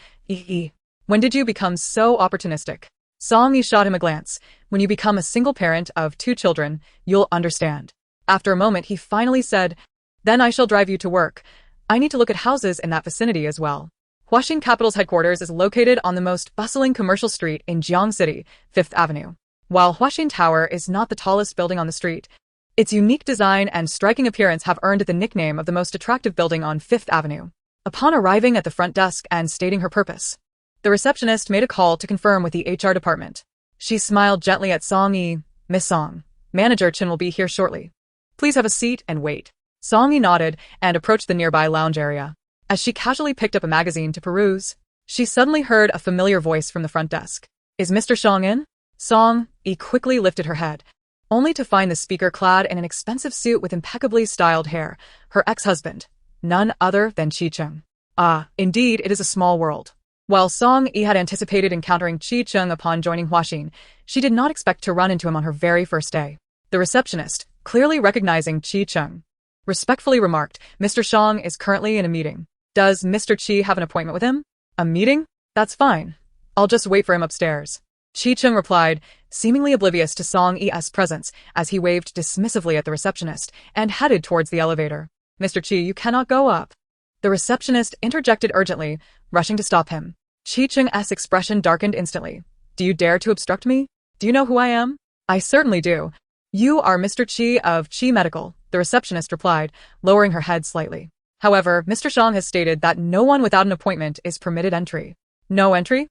when did you become so opportunistic? Song Yi shot him a glance. When you become a single parent of 2 children, you'll understand. After a moment, he finally said, then I shall drive you to work. I need to look at houses in that vicinity as well. Huaxin Capital's headquarters is located on the most bustling commercial street in Jiang City, 5th Avenue. While Huaxin Tower is not the tallest building on the street, its unique design and striking appearance have earned it the nickname of the most attractive building on 5th Avenue. Upon arriving at the front desk and stating her purpose, the receptionist made a call to confirm with the HR department. She smiled gently at Song Yi. Miss Song, Manager Chen will be here shortly. Please have a seat and wait. Song Yi nodded and approached the nearby lounge area. As she casually picked up a magazine to peruse, she suddenly heard a familiar voice from the front desk. Is Mr. Shang in? Song Yi quickly lifted her head, only to find the speaker clad in an expensive suit with impeccably styled hair, her ex-husband, none other than Qi Cheng. Ah, indeed, it is a small world. While Song Yi had anticipated encountering Qi Cheng upon joining Huaxin, she did not expect to run into him on her very first day. The receptionist, clearly recognizing Qi Cheng, respectfully remarked, Mr. Shang is currently in a meeting. Does Mr. Qi have an appointment with him? A meeting? That's fine. I'll just wait for him upstairs. Qi Cheng replied, seemingly oblivious to Song Yi's presence as he waved dismissively at the receptionist and headed towards the elevator. Mr. Qi, you cannot go up. The receptionist interjected urgently, rushing to stop him. Qi Cheng's expression darkened instantly. Do you dare to obstruct me? Do you know who I am? I certainly do. You are Mr. Qi of Qi Medical, the receptionist replied, lowering her head slightly. However, Mr. Shang has stated that no one without an appointment is permitted entry. No entry?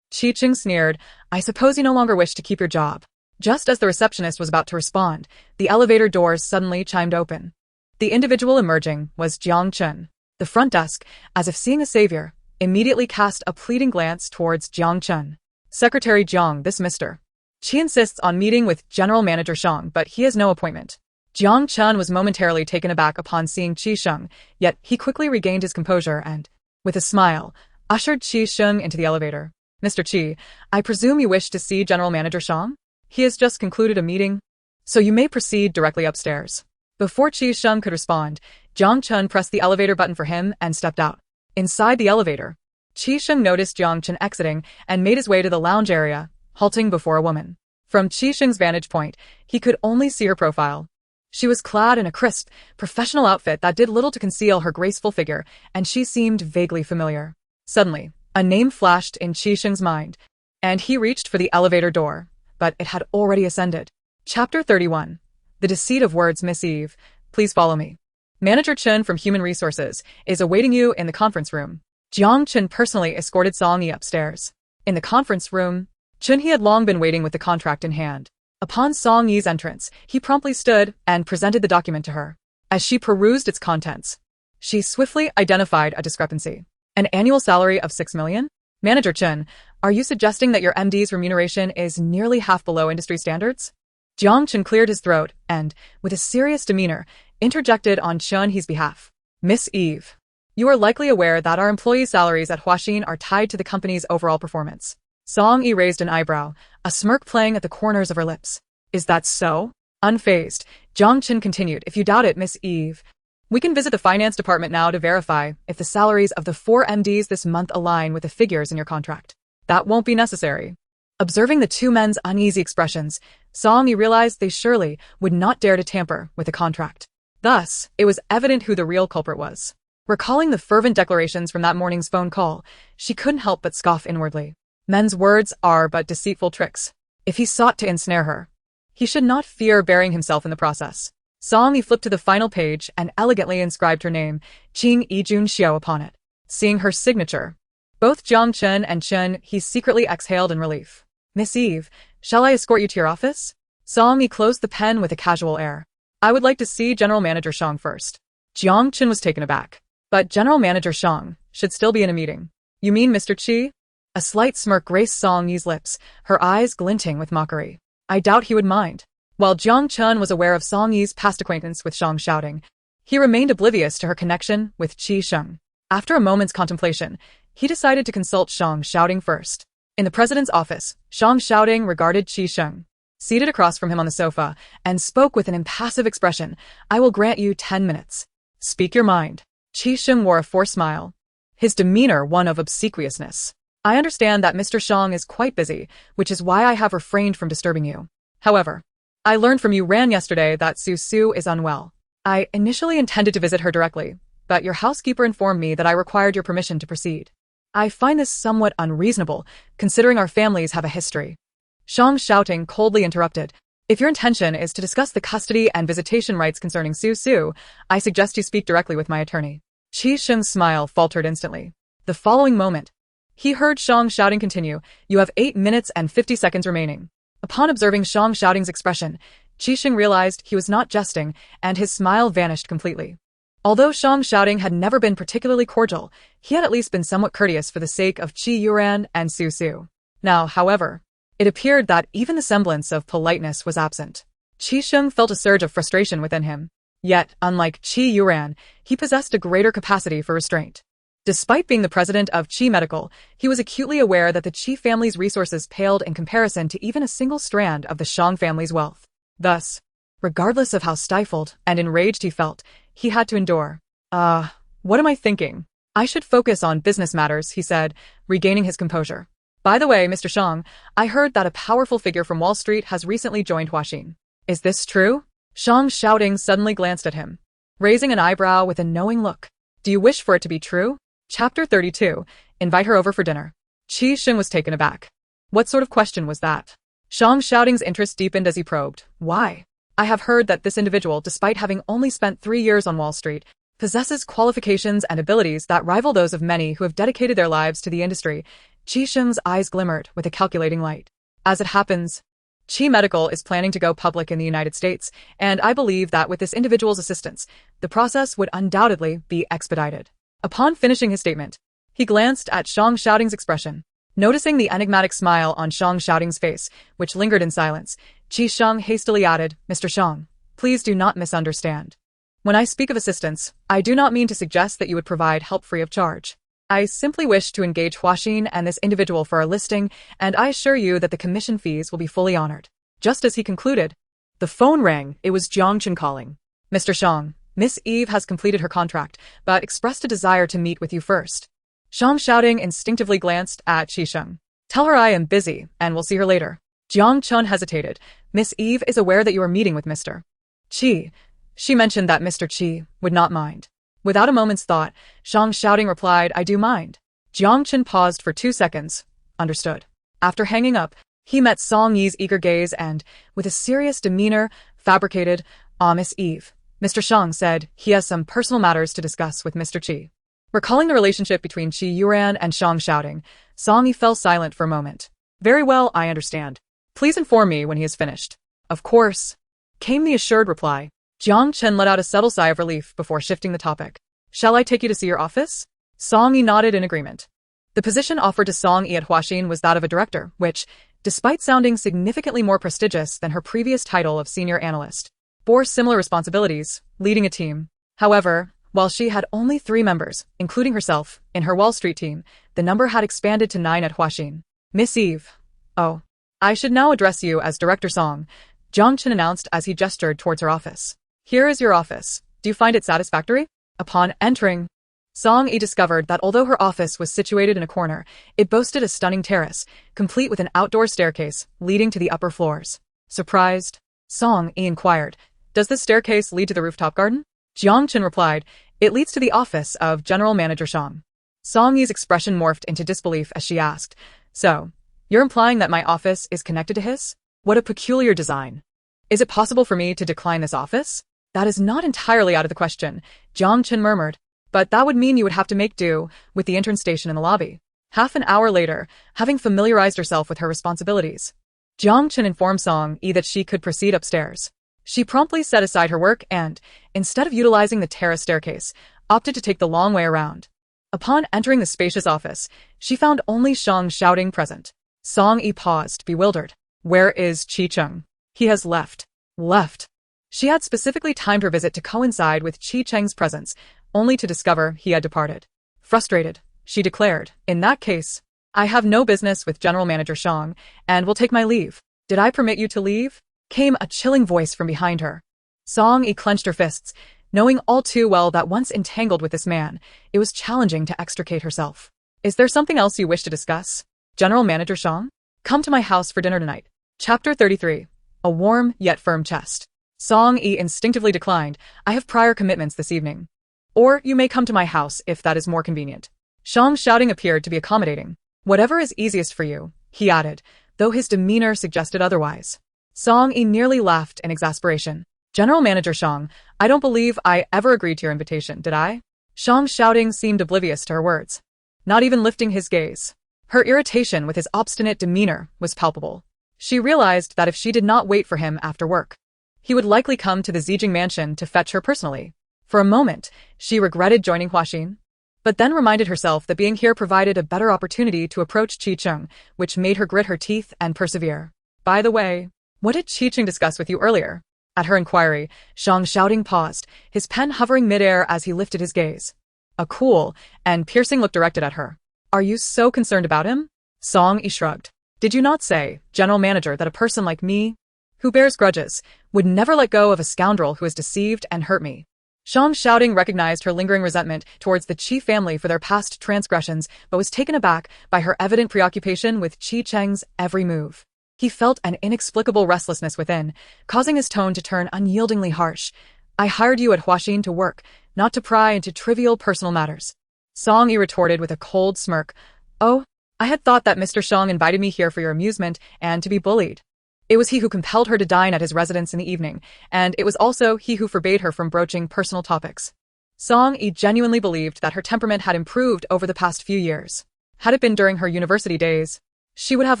Qi Cheng sneered, I suppose you no longer wish to keep your job. Just as the receptionist was about to respond, the elevator doors suddenly chimed open. The individual emerging was Jiang Chen. The front desk, as if seeing a savior, immediately cast a pleading glance towards Jiang Chen. Secretary Jiang, this Mr. Qi insists on meeting with General Manager Shang, but he has no appointment. Jiang Chen was momentarily taken aback upon seeing Qi Sheng, yet he quickly regained his composure and, with a smile, ushered Qi Sheng into the elevator. Mr. Qi, I presume you wish to see General Manager Shang? He has just concluded a meeting, so you may proceed directly upstairs. Before Qi Sheng could respond, Jiang Chen pressed the elevator button for him and stepped out. Inside the elevator, Qi Sheng noticed Jiang Chen exiting and made his way to the lounge area, halting before a woman. From Qi Sheng's vantage point, he could only see her profile. She was clad in a crisp, professional outfit that did little to conceal her graceful figure, and she seemed vaguely familiar. Suddenly, a name flashed in Qi Sheng's mind, and he reached for the elevator door, but it had already ascended. Chapter 31. The Deceit of Words. Miss Eve, please follow me. Manager Chen from Human Resources is awaiting you in the conference room. Jiang Chen personally escorted Song Yi upstairs. In the conference room, Chen He had long been waiting with the contract in hand. Upon Song Yi's entrance, he promptly stood and presented the document to her. As she perused its contents, she swiftly identified a discrepancy. An annual salary of 6 million? Manager Chen, are you suggesting that your MD's remuneration is nearly half below industry standards? Jiang Chen cleared his throat and, with a serious demeanor, interjected on Chen He's behalf. Miss Eve, you are likely aware that our employees' salaries at Huaxin are tied to the company's overall performance. Song Yi raised an eyebrow, a smirk playing at the corners of her lips. Is that so? Unfazed, Jiang Chen continued, if you doubt it, Miss Eve, we can visit the finance department now to verify if the salaries of the 4 MDs this month align with the figures in your contract. That won't be necessary. Observing the 2 men's uneasy expressions, Song Yi realized they surely would not dare to tamper with the contract. Thus, it was evident who the real culprit was. Recalling the fervent declarations from that morning's phone call, she couldn't help but scoff inwardly. Men's words are but deceitful tricks. If he sought to ensnare her, he should not fear burying himself in the process. Song Yi flipped to the final page and elegantly inscribed her name, Qing Yijun Xiao, upon it. Seeing her signature, both Jiang Chen and Chen He secretly exhaled in relief. Miss Eve, shall I escort you to your office? Song Yi closed the pen with a casual air. I would like to see General Manager Shang first. Jiang Chen was taken aback. But General Manager Shang should still be in a meeting. You mean Mr. Qi? A slight smirk graced Song Yi's lips, her eyes glinting with mockery. I doubt he would mind. While Jiang Chen was aware of Song Yi's past acquaintance with Shang shouting, he remained oblivious to her connection with Qi Sheng. After a moment's contemplation, he decided to consult Shang shouting first. In the president's office, Shang shouting regarded Qi Sheng, seated across from him on the sofa, and spoke with an impassive expression. I will grant you 10 minutes. Speak your mind. Qi Sheng wore a forced smile, his demeanor one of obsequiousness. I understand that Mr. Shang is quite busy, which is why I have refrained from disturbing you. However, I learned from you ran yesterday that Su Su is unwell. I initially intended to visit her directly, but your housekeeper informed me that I required your permission to proceed. I find this somewhat unreasonable, considering our families have a history. Shang shouting coldly interrupted. If your intention is to discuss the custody and visitation rights concerning Su Su, I suggest you speak directly with my attorney. Qi Sheng's smile faltered instantly. The following moment, he heard Shang shouting continue, you have 8 minutes and 50 seconds remaining. Upon observing Shang shouting's expression, Qi Sheng realized he was not jesting, and his smile vanished completely. Although Shang shouting had never been particularly cordial, he had at least been somewhat courteous for the sake of Qi Yuran and Su Su. Now, however, it appeared that even the semblance of politeness was absent. Qi Sheng felt a surge of frustration within him. Yet, unlike Qi Yuran, he possessed a greater capacity for restraint. Despite being the president of Qi Medical, he was acutely aware that the Qi family's resources paled in comparison to even a single strand of the Shang family's wealth. Thus, regardless of how stifled and enraged he felt, he had to endure. What am I thinking? I should focus on business matters, he said, regaining his composure. By the way, Mr. Shang, I heard that a powerful figure from Wall Street has recently joined Huaxin. Is this true? Shang shouting suddenly glanced at him, raising an eyebrow with a knowing look. Do you wish for it to be true? Chapter 32. Invite her over for dinner. Qi Sheng was taken aback. What sort of question was that? Shang shouting's interest deepened as he probed. Why? I have heard that this individual, despite having only spent 3 years on Wall Street, possesses qualifications and abilities that rival those of many who have dedicated their lives to the industry. Qi Sheng's eyes glimmered with a calculating light. As it happens, Qi Medical is planning to go public in the United States, and I believe that with this individual's assistance, the process would undoubtedly be expedited. Upon finishing his statement, he glanced at Shang shouting's expression. Noticing the enigmatic smile on Shang shouting's face, which lingered in silence, Qi Sheng hastily added, Mr. Shang, please do not misunderstand. When I speak of assistance, I do not mean to suggest that you would provide help free of charge. I simply wish to engage Huaxin and this individual for our listing, and I assure you that the commission fees will be fully honored. Just as he concluded, the phone rang. It was Jiang Chen calling. Mr. Shang, Miss Eve has completed her contract, but expressed a desire to meet with you first. Shang shouting instinctively glanced at Qi Sheng. Tell her I am busy, and we'll see her later. Jiang Chen hesitated. Miss Eve is aware that you are meeting with Mr. Qi. She mentioned that Mr. Qi would not mind. Without a moment's thought, Shang shouting replied, I do mind. Jiang Chen paused for 2 seconds. Understood. After hanging up, he met Song Yi's eager gaze and, with a serious demeanor, fabricated, Miss Eve. Mr. Shang said he has some personal matters to discuss with Mr. Qi. Recalling the relationship between Qi Yuran and Shang shouting, Song Yi fell silent for a moment. Very well, I understand. Please inform me when he is finished. Of course, came the assured reply. Jiang Chen let out a subtle sigh of relief before shifting the topic. Shall I take you to see your office? Song Yi nodded in agreement. The position offered to Song Yi at Huaxin was that of a director, which, despite sounding significantly more prestigious than her previous title of senior analyst, bore similar responsibilities, leading a team. However, while she had only 3 members, including herself, in her Wall Street team, the number had expanded to 9 at Huaxin. Miss Eve. Oh, I should now address you as Director Song, Jiang Chen announced as he gestured towards her office. Here is your office. Do you find it satisfactory? Upon entering, Song Yi discovered that although her office was situated in a corner, it boasted a stunning terrace, complete with an outdoor staircase leading to the upper floors. Surprised, Song Yi inquired, does this staircase lead to the rooftop garden? Jiang Chen replied, it leads to the office of General Manager Shang. Song Yi's expression morphed into disbelief as she asked, so, you're implying that my office is connected to his? What a peculiar design. Is it possible for me to decline this office? That is not entirely out of the question, Jiang Chen murmured, but that would mean you would have to make do with the intern station in the lobby. Half an hour later, having familiarized herself with her responsibilities, Jiang Chen informed Song Yi that she could proceed upstairs. She promptly set aside her work and, instead of utilizing the terrace staircase, opted to take the long way around. Upon entering the spacious office, she found only Shang shouting present. Song Yi paused, bewildered. Where is Qi Cheng? He has left. Left. She had specifically timed her visit to coincide with Qi Cheng's presence, only to discover he had departed. Frustrated, she declared, in that case, I have no business with General Manager Shang, and will take my leave. Did I permit you to leave? Came a chilling voice from behind her. Song Yi clenched her fists, knowing all too well that once entangled with this man, it was challenging to extricate herself. Is there something else you wish to discuss? General Manager Shang? Come to my house for dinner tonight. Chapter 33. A warm yet firm chest. Song Yi instinctively declined. I have prior commitments this evening. Or you may come to my house if that is more convenient. Shang's shouting appeared to be accommodating. Whatever is easiest for you, he added, though his demeanor suggested otherwise. Song Yi nearly laughed in exasperation. General Manager Shang, I don't believe I ever agreed to your invitation, did I? Shang's shouting seemed oblivious to her words, not even lifting his gaze. Her irritation with his obstinate demeanor was palpable. She realized that if she did not wait for him after work, he would likely come to the Zijing mansion to fetch her personally. For a moment, she regretted joining Huaxin, but then reminded herself that being here provided a better opportunity to approach Qi Cheng, which made her grit her teeth and persevere. By the way, what did Qi Cheng discuss with you earlier? At her inquiry, Shang's shouting paused, his pen hovering midair as he lifted his gaze. A cool and piercing look directed at her. Are you so concerned about him? Song Yi shrugged. Did you not say, General Manager, that a person like me, who bears grudges, would never let go of a scoundrel who has deceived and hurt me? Shang's shouting recognized her lingering resentment towards the Qi family for their past transgressions, but was taken aback by her evident preoccupation with Qi Cheng's every move. He felt an inexplicable restlessness within, causing his tone to turn unyieldingly harsh. I hired you at Huaxin to work, not to pry into trivial personal matters. Song Yi retorted with a cold smirk. Oh, I had thought that Mr. Shang invited me here for your amusement and to be bullied. It was he who compelled her to dine at his residence in the evening, and it was also he who forbade her from broaching personal topics. Song Yi genuinely believed that her temperament had improved over the past few years. Had it been during her university days, she would have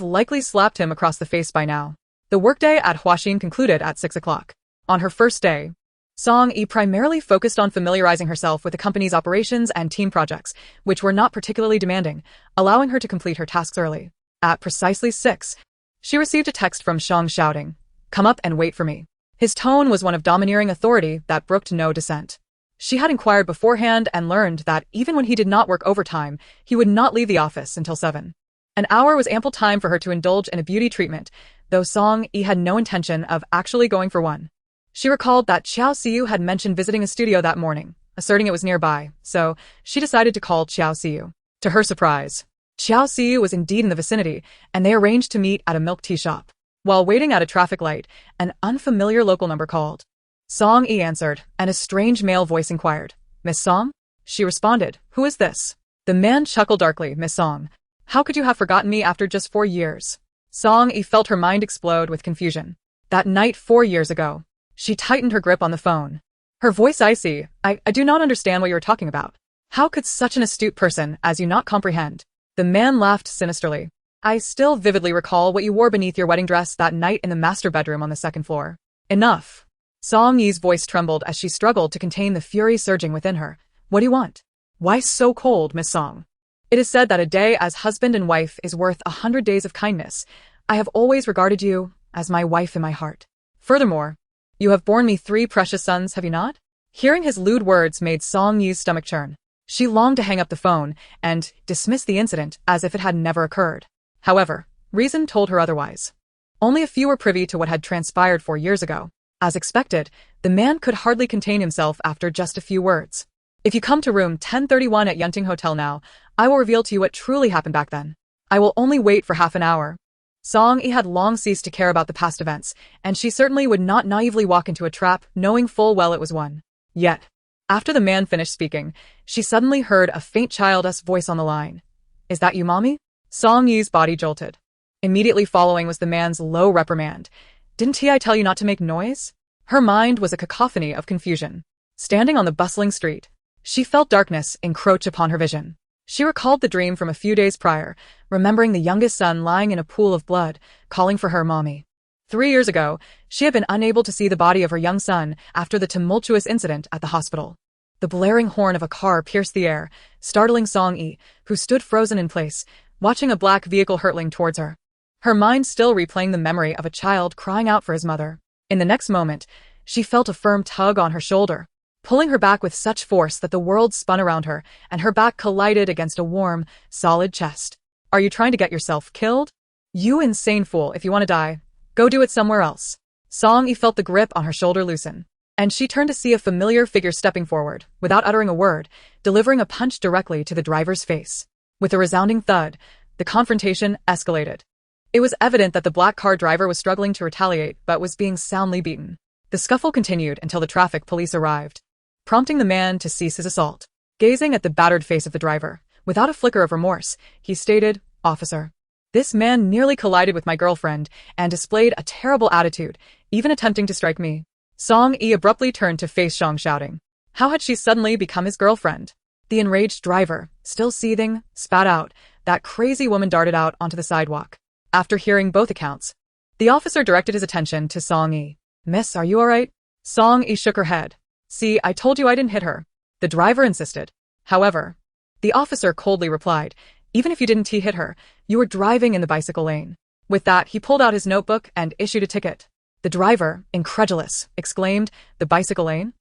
likely slapped him across the face by now. The workday at Huaxin concluded at 6 o'clock. On her first day, Song Yi primarily focused on familiarizing herself with the company's operations and team projects, which were not particularly demanding, allowing her to complete her tasks early. At precisely 6, she received a text from Shang shouting, "Come up and wait for me." His tone was one of domineering authority that brooked no dissent. She had inquired beforehand and learned that even when he did not work overtime, he would not leave the office until 7. An hour was ample time for her to indulge in a beauty treatment, though Song Yi had no intention of actually going for one. She recalled that Qiao Siyu had mentioned visiting a studio that morning, asserting it was nearby, so she decided to call Qiao Siyu. To her surprise, Qiao Siyu was indeed in the vicinity, and they arranged to meet at a milk tea shop. While waiting at a traffic light, an unfamiliar local number called. Song Yi answered, and a strange male voice inquired, "Miss Song?" She responded, "Who is this?" The man chuckled darkly, "Miss Song. How could you have forgotten me after just 4 years? Song Yi felt her mind explode with confusion. That night 4 years ago. She tightened her grip on the phone. Her voice icy. I do not understand what you are talking about. How could such an astute person as you not comprehend? The man laughed sinisterly. I still vividly recall what you wore beneath your wedding dress that night in the master bedroom on the 2nd floor. Enough. Song Yi's voice trembled as she struggled to contain the fury surging within her. What do you want? Why so cold, Miss Song? It is said that a day as husband and wife is worth 100 days of kindness. I have always regarded you as my wife in my heart. Furthermore, you have borne me 3 precious sons, have you not? Hearing his lewd words made Song Yi's stomach churn. She longed to hang up the phone and dismiss the incident as if it had never occurred. However, reason told her otherwise. Only a few were privy to what had transpired 4 years ago. As expected, the man could hardly contain himself after just a few words. If you come to room 1031 at Yunting Hotel now, I will reveal to you what truly happened back then. I will only wait for half an hour. Song Yi had long ceased to care about the past events, and she certainly would not naively walk into a trap knowing full well it was one. Yet, after the man finished speaking, she suddenly heard a faint childish voice on the line. Is that you, Mommy? Song Yi's body jolted. Immediately following was the man's low reprimand. Didn't I tell you not to make noise? Her mind was a cacophony of confusion. Standing on the bustling street, she felt darkness encroach upon her vision. She recalled the dream from a few days prior, remembering the youngest son lying in a pool of blood, calling for her mommy. 3 years ago, she had been unable to see the body of her young son after the tumultuous incident at the hospital. The blaring horn of a car pierced the air, startling Song Yi, who stood frozen in place, watching a black vehicle hurtling towards her. Her mind still replaying the memory of a child crying out for his mother. In the next moment, she felt a firm tug on her shoulder, pulling her back with such force that the world spun around her, and her back collided against a warm, solid chest. Are you trying to get yourself killed? You insane fool, if you want to die, go do it somewhere else. Song Yi felt the grip on her shoulder loosen. and she turned to see a familiar figure stepping forward, without uttering a word, delivering a punch directly to the driver's face. With a resounding thud, the confrontation escalated. It was evident that the black car driver was struggling to retaliate but was being soundly beaten. The scuffle continued until the traffic police arrived, prompting the man to cease his assault. Gazing at the battered face of the driver, without a flicker of remorse, he stated, "Officer, this man nearly collided with my girlfriend and displayed a terrible attitude, even attempting to strike me." Song-yi abruptly turned to face Shang, shouting. How had she suddenly become his girlfriend? The enraged driver, still seething, spat out. That crazy woman darted out onto the sidewalk. After hearing both accounts, the officer directed his attention to Song-yi. "Miss, are you alright?" Song-yi shook her head. "See, I told you I didn't hit her." The driver insisted. However, the officer coldly replied, "Even if you didn't hit her, you were driving in the bicycle lane." With that, he pulled out his notebook and issued a ticket. The driver, incredulous, exclaimed, "The bicycle lane?"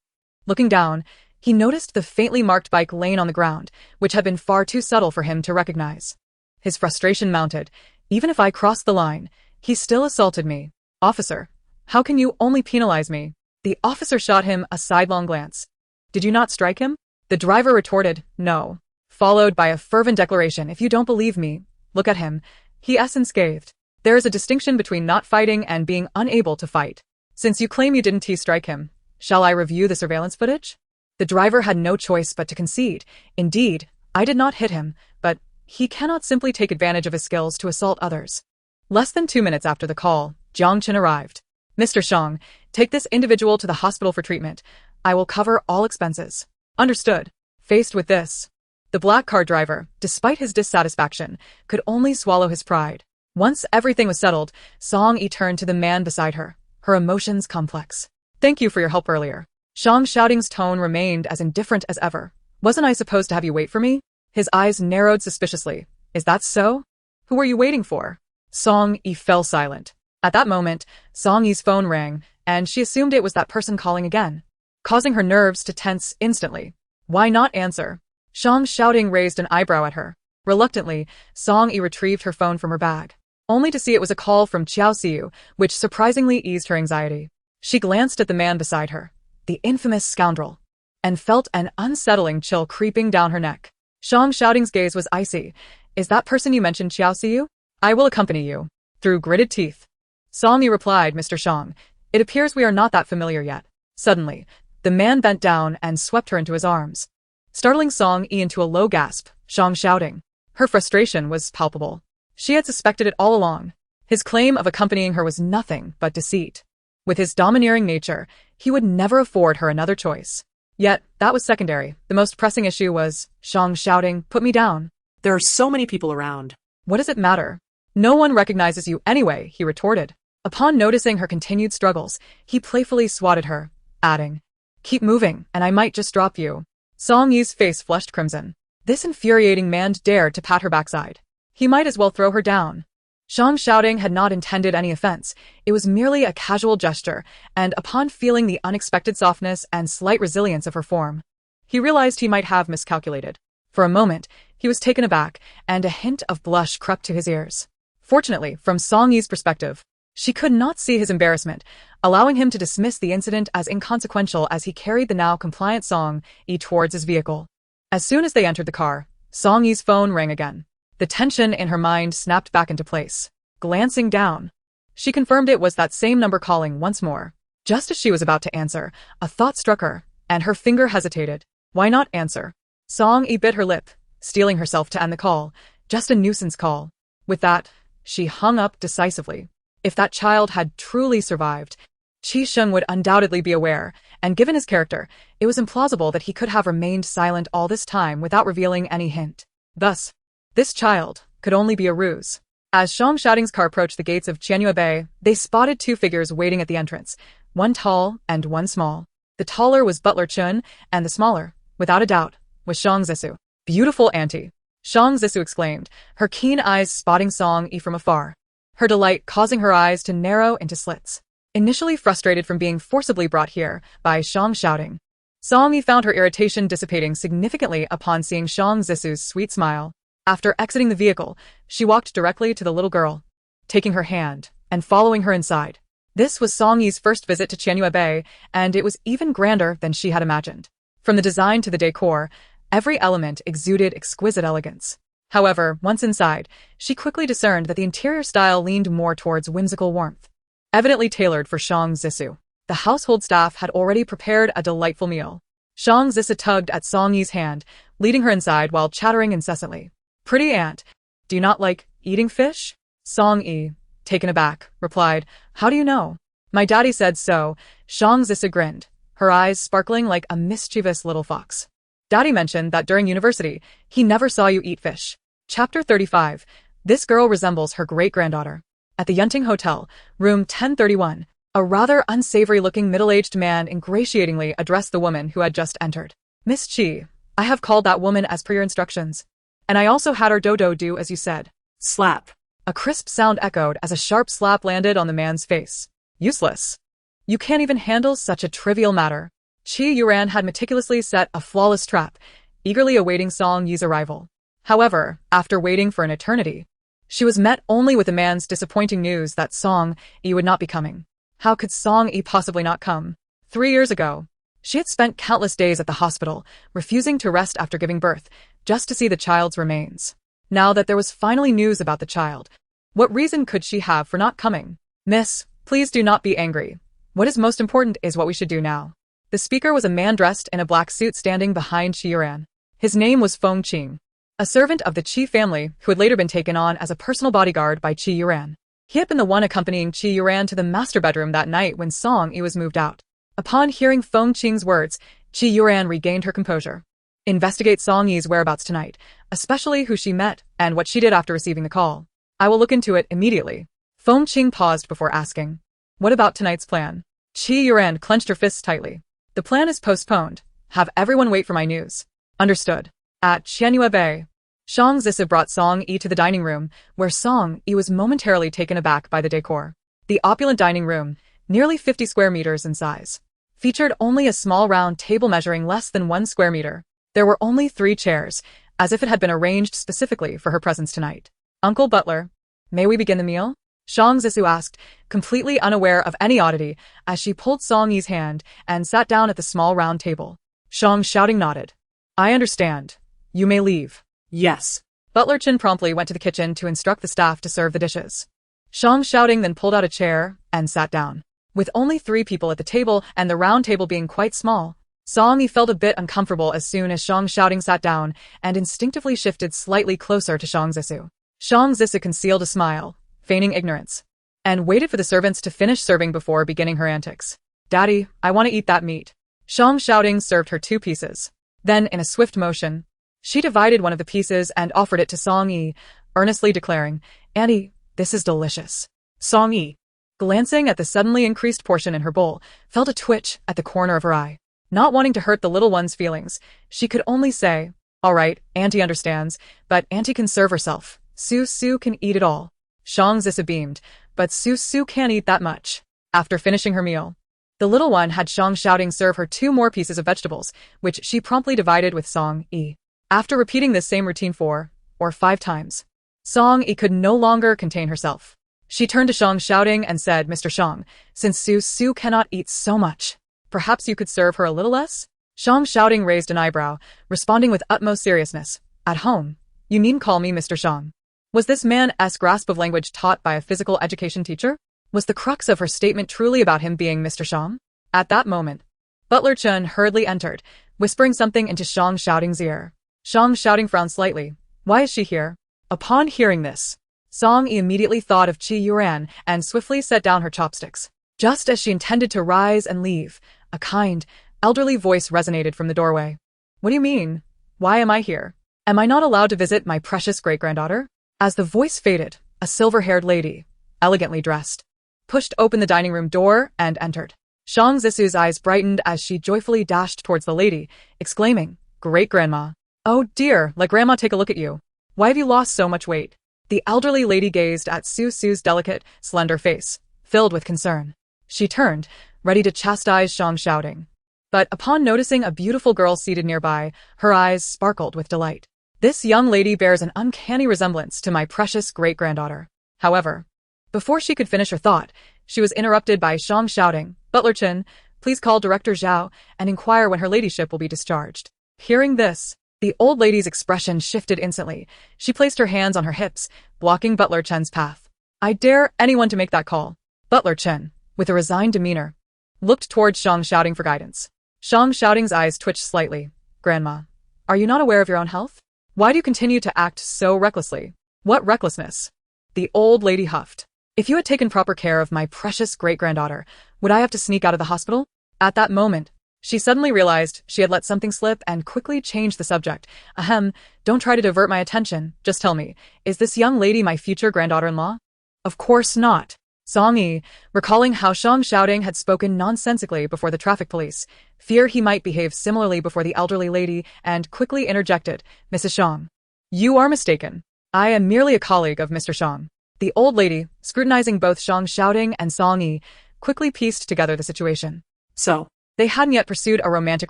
Looking down, he noticed the faintly marked bike lane on the ground, which had been far too subtle for him to recognize. His frustration mounted. "Even if I crossed the line, he still assaulted me. Officer, how can you only penalize me?" The officer shot him a sidelong glance. "Did you not strike him?" The driver retorted, "No," followed by a fervent declaration, "If you don't believe me, look at him." He unscathed. "There is a distinction between not fighting and being unable to fight. Since you claim you didn't strike him, shall I review the surveillance footage?" The driver had no choice but to concede. "Indeed, I did not hit him, but he cannot simply take advantage of his skills to assault others." Less than 2 minutes after the call, Jiang Chen arrived. "Mr. Shang, take this individual to the hospital for treatment. I will cover all expenses." "Understood." Faced with this, the black car driver, despite his dissatisfaction, could only swallow his pride. Once everything was settled, Song-yi turned to the man beside her, her emotions complex. "Thank you for your help earlier." Shang Shouting's tone remained as indifferent as ever. "Wasn't I supposed to have you wait for me?" His eyes narrowed suspiciously. "Is that so? Who were you waiting for?" Song-yi fell silent. At that moment, Song-yi's phone rang, and she assumed it was that person calling again, causing her nerves to tense instantly. "Why not answer?" Shang Shouting raised an eyebrow at her. Reluctantly, Song-yi retrieved her phone from her bag, only to see it was a call from Qiao Xiu, which surprisingly eased her anxiety. She glanced at the man beside her, the infamous scoundrel, and felt an unsettling chill creeping down her neck. Shang Shouting's gaze was icy. "Is that person you mentioned Qiao Xiu? I will accompany you." Through gritted teeth, Song-yi replied, "Mr. Shang, it appears we are not that familiar yet." Suddenly, the man bent down and swept her into his arms, startling Song-yi into a low gasp. Shang Shouting. Her frustration was palpable. She had suspected it all along. His claim of accompanying her was nothing but deceit. With his domineering nature, he would never afford her another choice. Yet, that was secondary. The most pressing issue was, Shang Shouting, "Put me down." There are so many people around. "What does it matter? No one recognizes you anyway," he retorted. Upon noticing her continued struggles, he playfully swatted her, adding, "Keep moving, and I might just drop you." Song-yi's face flushed crimson. This infuriating man dared to pat her backside. He might as well throw her down. Shang Shouting had not intended any offense. It was merely a casual gesture, and upon feeling the unexpected softness and slight resilience of her form, he realized he might have miscalculated. For a moment, he was taken aback, and a hint of blush crept to his ears. Fortunately, from Song-yi's perspective, she could not see his embarrassment, allowing him to dismiss the incident as inconsequential as he carried the now compliant Song-yi towards his vehicle. As soon as they entered the car, Song-yi's phone rang again. The tension in her mind snapped back into place. Glancing down, she confirmed it was that same number calling once more. Just as she was about to answer, a thought struck her, and her finger hesitated. Why not answer? Song-yi bit her lip, steeling herself to end the call. Just a nuisance call. With that, she hung up decisively. If that child had truly survived, Qi Sheng would undoubtedly be aware, and given his character, it was implausible that he could have remained silent all this time without revealing any hint. Thus, this child could only be a ruse. As Shang Shouting's car approached the gates of Qianyue Bay, they spotted two figures waiting at the entrance, one tall and one small. The taller was Butler Chun, and the smaller, without a doubt, was Shang Zissou. "Beautiful auntie," Shang Zissou exclaimed, her keen eyes spotting Song-yi from afar, her delight causing her eyes to narrow into slits. Initially frustrated from being forcibly brought here by Shang Shouting, Song-yi found her irritation dissipating significantly upon seeing Shang Zissou's sweet smile. After exiting the vehicle, she walked directly to the little girl, taking her hand and following her inside. This was Song Yi's first visit to Tianyue Bay, and it was even grander than she had imagined. From the design to the decor, every element exuded exquisite elegance. However, once inside, she quickly discerned that the interior style leaned more towards whimsical warmth. Evidently tailored for Shang Zisu, the household staff had already prepared a delightful meal. Shang Zisu tugged at Song Yi's hand, leading her inside while chattering incessantly. "Pretty aunt, do you not like eating fish?" Song Yi, taken aback, replied, "How do you know?" "My daddy said so." Shang Zisu grinned, her eyes sparkling like a mischievous little fox. "Daddy mentioned that during university, he never saw you eat fish." Chapter 35. This girl resembles her great-granddaughter. At the Yunting Hotel, room 1031, a rather unsavory-looking middle-aged man ingratiatingly addressed the woman who had just entered. "Miss Chi, I have called that woman as per your instructions. And I also had her dodo do as you said." Slap. A crisp sound echoed as a sharp slap landed on the man's face. "Useless. You can't even handle such a trivial matter." Chi Yuran had meticulously set a flawless trap, eagerly awaiting Song Yi's arrival. However, after waiting for an eternity, she was met only with the man's disappointing news that Song Yi would not be coming. How could Song Yi possibly not come? 3 years ago, she had spent countless days at the hospital, refusing to rest after giving birth, just to see the child's remains. Now that there was finally news about the child, what reason could she have for not coming? "Miss, please do not be angry. What is most important is what we should do now." The speaker was a man dressed in a black suit standing behind Chi Yuran. His name was Feng Qing, a servant of the Chi family who had later been taken on as a personal bodyguard by Chi Yuran. He had been the one accompanying Chi Yuran to the master bedroom that night when Song Yi was moved out. Upon hearing Feng Qing's words, Chi Yuran regained her composure. "Investigate Song Yi's whereabouts tonight, especially who she met and what she did after receiving the call. I will look into it immediately." Feng Qing paused before asking, "What about tonight's plan?" Chi Yuran clenched her fists tightly. "The plan is postponed. Have everyone wait for my news." "Understood." At Tianyue Bay, Shang Zisu brought Song Yi to the dining room, where Song Yi was momentarily taken aback by the decor. The opulent dining room, nearly 50 square meters in size, featured only a small round table measuring less than 1 square meter. There were only 3 chairs, as if it had been arranged specifically for her presence tonight. "Uncle Butler, may we begin the meal?" Shang Zisu asked, completely unaware of any oddity, as she pulled Song Yi's hand and sat down at the small round table. Shang shouting nodded. "I understand. You may leave." Yes. Butler Chin promptly went to the kitchen to instruct the staff to serve the dishes. Shang shouting then pulled out a chair and sat down. With only 3 people at the table and the round table being quite small, Song Yi felt a bit uncomfortable as soon as Shang shouting sat down and instinctively shifted slightly closer to Shang Zisu. Shang Zisu concealed a smile, feigning ignorance, and waited for the servants to finish serving before beginning her antics. "Daddy, I want to eat that meat." Shang shouting served her 2 pieces. Then, in a swift motion, she divided one of the pieces and offered it to Song Yi, earnestly declaring, "Auntie, this is delicious." Song Yi, glancing at the suddenly increased portion in her bowl, felt a twitch at the corner of her eye. Not wanting to hurt the little one's feelings, she could only say, "All right, Auntie understands, but Auntie can serve herself. Su can eat it all." Shang Zisu beamed, "But Su can't eat that much." After finishing her meal, the little one had Shang shouting serve her 2 more pieces of vegetables, which she promptly divided with Song Yi. After repeating this same routine 4 or 5 times, Song Yi could no longer contain herself. She turned to Shang shouting and said, "Mr. Shang, since Su cannot eat so much, perhaps you could serve her a little less?" Shang shouting raised an eyebrow, responding with utmost seriousness, "At home, you needn't call me Mr. Shang." Was this man's grasp of language taught by a physical education teacher? Was the crux of her statement truly about him being Mr. Shang? At that moment, Butler Chun hurriedly entered, whispering something into Shang shouting's ear. Shang shouting frowned slightly. "Why is she here?" Upon hearing this, Song Yi immediately thought of Chi Yuran and swiftly set down her chopsticks. Just as she intended to rise and leave, a kind, elderly voice resonated from the doorway. "What do you mean? Why am I here? Am I not allowed to visit my precious great-granddaughter?" As the voice faded, a silver-haired lady, elegantly dressed, pushed open the dining room door and entered. Shang Zisu's eyes brightened as she joyfully dashed towards the lady, exclaiming, "Great-grandma. Oh dear, let grandma take a look at you. Why have you lost so much weight?" The elderly lady gazed at Su's delicate, slender face, filled with concern. She turned, ready to chastise Shang shouting. But upon noticing a beautiful girl seated nearby, her eyes sparkled with delight. "This young lady bears an uncanny resemblance to my precious great-granddaughter." However, before she could finish her thought, She was interrupted by Shang shouting, "Butler Chen, please call Director Zhao and inquire when her ladyship will be discharged." Hearing this, the old lady's expression shifted instantly. She placed her hands on her hips, blocking Butler Chen's path. "I dare anyone to make that call." Butler Chen, with a resigned demeanor, looked towards Shang shouting for guidance. Shang shouting's eyes twitched slightly. "Grandma, are you not aware of your own health? Why do you continue to act so recklessly?" "What recklessness?" The old lady huffed. "If you had taken proper care of my precious great-granddaughter, would I have to sneak out of the hospital?" At that moment, she suddenly realized she had let something slip and quickly changed the subject. "Ahem, don't try to divert my attention. Just tell me, is this young lady my future granddaughter-in-law?" "Of course not." Song Yi, recalling how Shang shouting had spoken nonsensically before the traffic police, feared he might behave similarly before the elderly lady, and quickly interjected, "Mrs. Shang, you are mistaken. I am merely a colleague of Mr. Shang." The old lady, scrutinizing both Shang shouting and Song Yi, quickly pieced together the situation. So, They hadn't yet pursued a romantic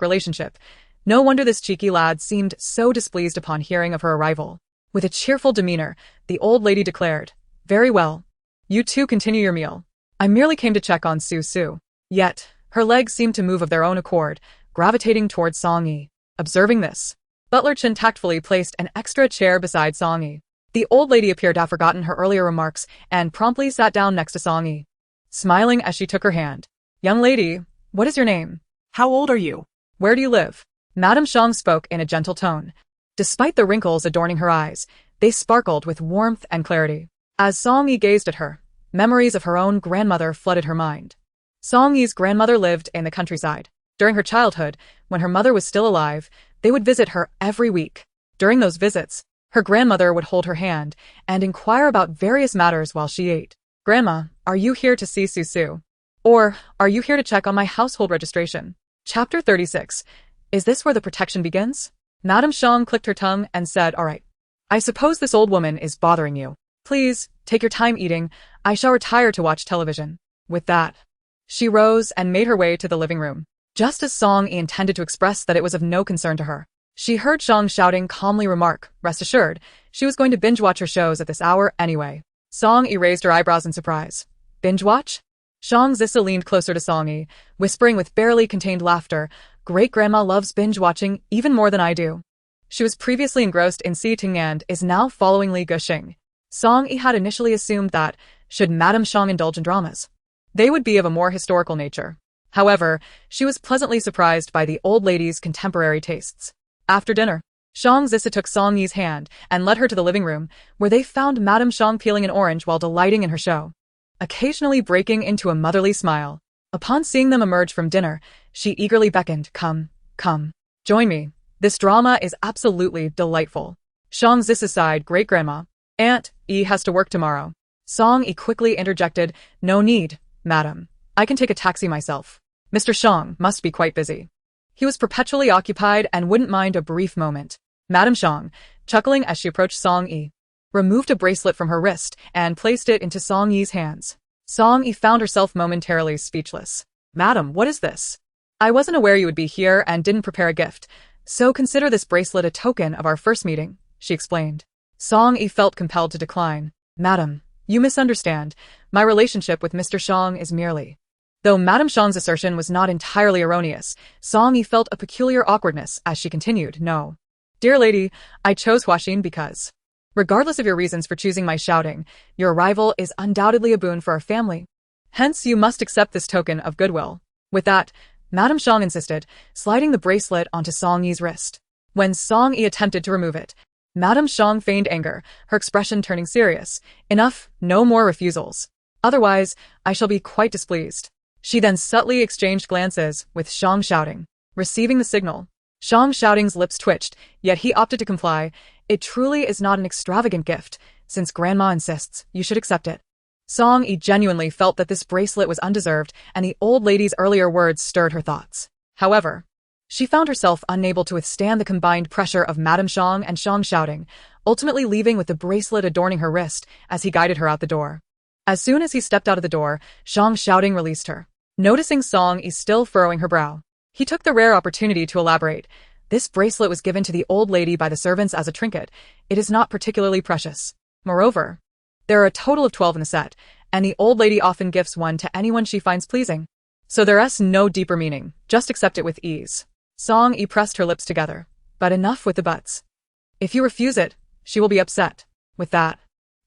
relationship. No wonder this cheeky lad seemed so displeased upon hearing of her arrival. With a cheerful demeanor, the old lady declared, "Very well. You two continue your meal. I merely came to check on Su Su." Yet, her legs seemed to move of their own accord, gravitating towards Song Yi. Observing this, Butler Chen tactfully placed an extra chair beside Song Yi. The old lady appeared to have forgotten her earlier remarks and promptly sat down next to Song Yi, smiling as she took her hand. "Young lady, what is your name? how old are you? Where do you live?" Madame Shang spoke in a gentle tone. Despite the wrinkles adorning her eyes, they sparkled with warmth and clarity. As Song Yi gazed at her, memories of her own grandmother flooded her mind. Song Yi's grandmother lived in the countryside. During her childhood, when her mother was still alive, they would visit her every week. During those visits, her grandmother would hold her hand and inquire about various matters while she ate. "Grandma, are you here to see Susu? Or are you here to check on my household registration?" Chapter 36. Is this where the protection begins? Madame Shang clicked her tongue and said, "All right. I suppose this old woman is bothering you. Please, take your time eating. I shall retire to watch television." With that, she rose and made her way to the living room. Just as Song Yi intended to express that it was of no concern to her, she heard Shang shouting calmly remark, "Rest assured, she was going to binge-watch her shows at this hour anyway." Song Yi raised her eyebrows in surprise. "Binge-watch?" Shang Zissa leaned closer to Song Yi, whispering with barely contained laughter, "Great-grandma loves binge-watching even more than I do." She was previously engrossed in Si Ting and is now following Li Guxing. Song Yi had initially assumed that, should Madame Shang indulge in dramas, they would be of a more historical nature. However, she was pleasantly surprised by the old lady's contemporary tastes. After dinner, Shang Zissa took Song Yi's hand and led her to the living room, where they found Madame Shang peeling an orange while delighting in her show, occasionally breaking into a motherly smile. Upon seeing them emerge from dinner, she eagerly beckoned, "Come, come, join me. This drama is absolutely delightful." Shang Zissa sighed, "Great-grandma, Aunt E has to work tomorrow." Song Yi quickly interjected, "No need, madam. I can take a taxi myself. Mr. Shang must be quite busy. He was perpetually occupied and wouldn't mind a brief moment." Madame Shang, chuckling as she approached Song Yi, removed a bracelet from her wrist and placed it into Song Yi's hands. Song Yi found herself momentarily speechless. "Madam, what is this? I wasn't aware you would be here and didn't prepare a gift, so consider this bracelet a token of our first meeting," she explained. Song Yi felt compelled to decline. "Madam, you misunderstand. My relationship with Mr. Shang is merely..." Though Madame Shang's assertion was not entirely erroneous, Song Yi felt a peculiar awkwardness as she continued, "No. Dear lady, I chose Huaxin because, regardless of your reasons for choosing my shouting, your arrival is undoubtedly a boon for our family. Hence you must accept this token of goodwill." With that, Madame Shang insisted, sliding the bracelet onto Song Yi's wrist. When Song Yi attempted to remove it, Madame Shang feigned anger, her expression turning serious. "Enough, no more refusals. Otherwise, I shall be quite displeased." She then subtly exchanged glances with Shang shouting. Receiving the signal, Shang shouting's lips twitched, yet he opted to comply. "It truly is not an extravagant gift. Since Grandma insists, you should accept it." Song Yi genuinely felt that this bracelet was undeserved, and the old lady's earlier words stirred her thoughts. However, she found herself unable to withstand the combined pressure of Madame Shang and Shang shouting, ultimately leaving with the bracelet adorning her wrist as he guided her out the door. As soon as he stepped out of the door, Shang shouting released her. Noticing Song Yi still furrowing her brow, he took the rare opportunity to elaborate. "This bracelet was given to the old lady by the servants as a trinket. It is not particularly precious. Moreover, there are a total of 12 in the set, and the old lady often gifts one to anyone she finds pleasing. So there's no deeper meaning, just accept it with ease. Song Yi pressed her lips together. But enough with the buts. If you refuse it, she will be upset. With that,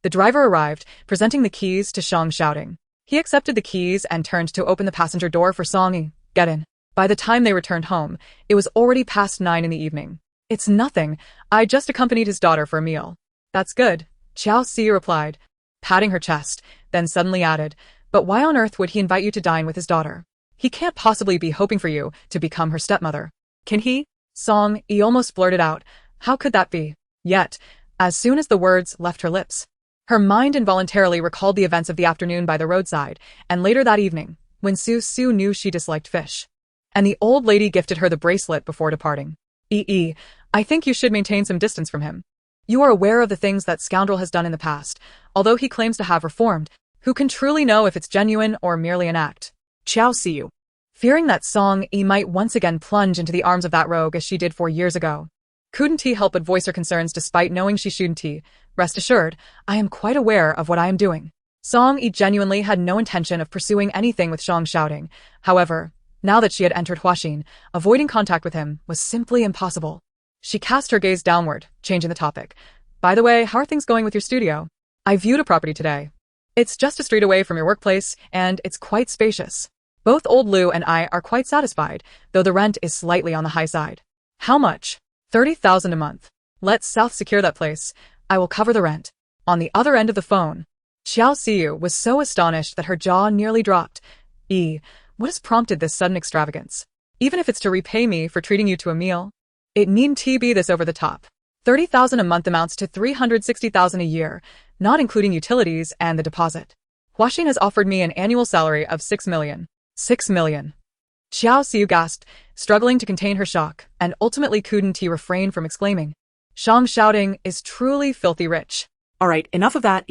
the driver arrived, presenting the keys to Shang, shouting. He accepted the keys and turned to open the passenger door for Song Yi. Get in. By the time they returned home, it was already past 9 in the evening. It's nothing. I just accompanied his daughter for a meal. That's good, Qiao Si replied, patting her chest, then suddenly added, but why on earth would he invite you to dine with his daughter? He can't possibly be hoping for you to become her stepmother. Can he? Song Yi almost blurted out. How could that be? Yet, as soon as the words left her lips, her mind involuntarily recalled the events of the afternoon by the roadside, and later that evening, when Su knew she disliked fish. And the old lady gifted her the bracelet before departing. I think you should maintain some distance from him. You are aware of the things that scoundrel has done in the past, although he claims to have reformed. Who can truly know if it's genuine or merely an act? Qiao Siyu. Fearing that Song Yi might once again plunge into the arms of that rogue as she did 4 years ago, couldn't he help but voice her concerns despite knowing she shouldn't he? Rest assured, I am quite aware of what I am doing. Song Yi genuinely had no intention of pursuing anything with Shang shouting. However, now that she had entered Huaxin, avoiding contact with him was simply impossible. She cast her gaze downward, changing the topic. By the way, how are things going with your studio? I viewed a property today. It's just a street away from your workplace, and it's quite spacious. Both old Lu and I are quite satisfied, though the rent is slightly on the high side. How much? 30,000 a month. Let South secure that place. I will cover the rent. On the other end of the phone, Qiao Siyu was so astonished that her jaw nearly dropped. What has prompted this sudden extravagance? Even if it's to repay me for treating you to a meal, it needn't be this over the top. 30,000 a month amounts to 360,000 a year, not including utilities and the deposit. Huaxin has offered me an annual salary of 6 million. 6 million. Qiao Siyu gasped, struggling to contain her shock, and ultimately couldn't refrain from exclaiming. Shang shouting is truly filthy rich. All right, enough of that,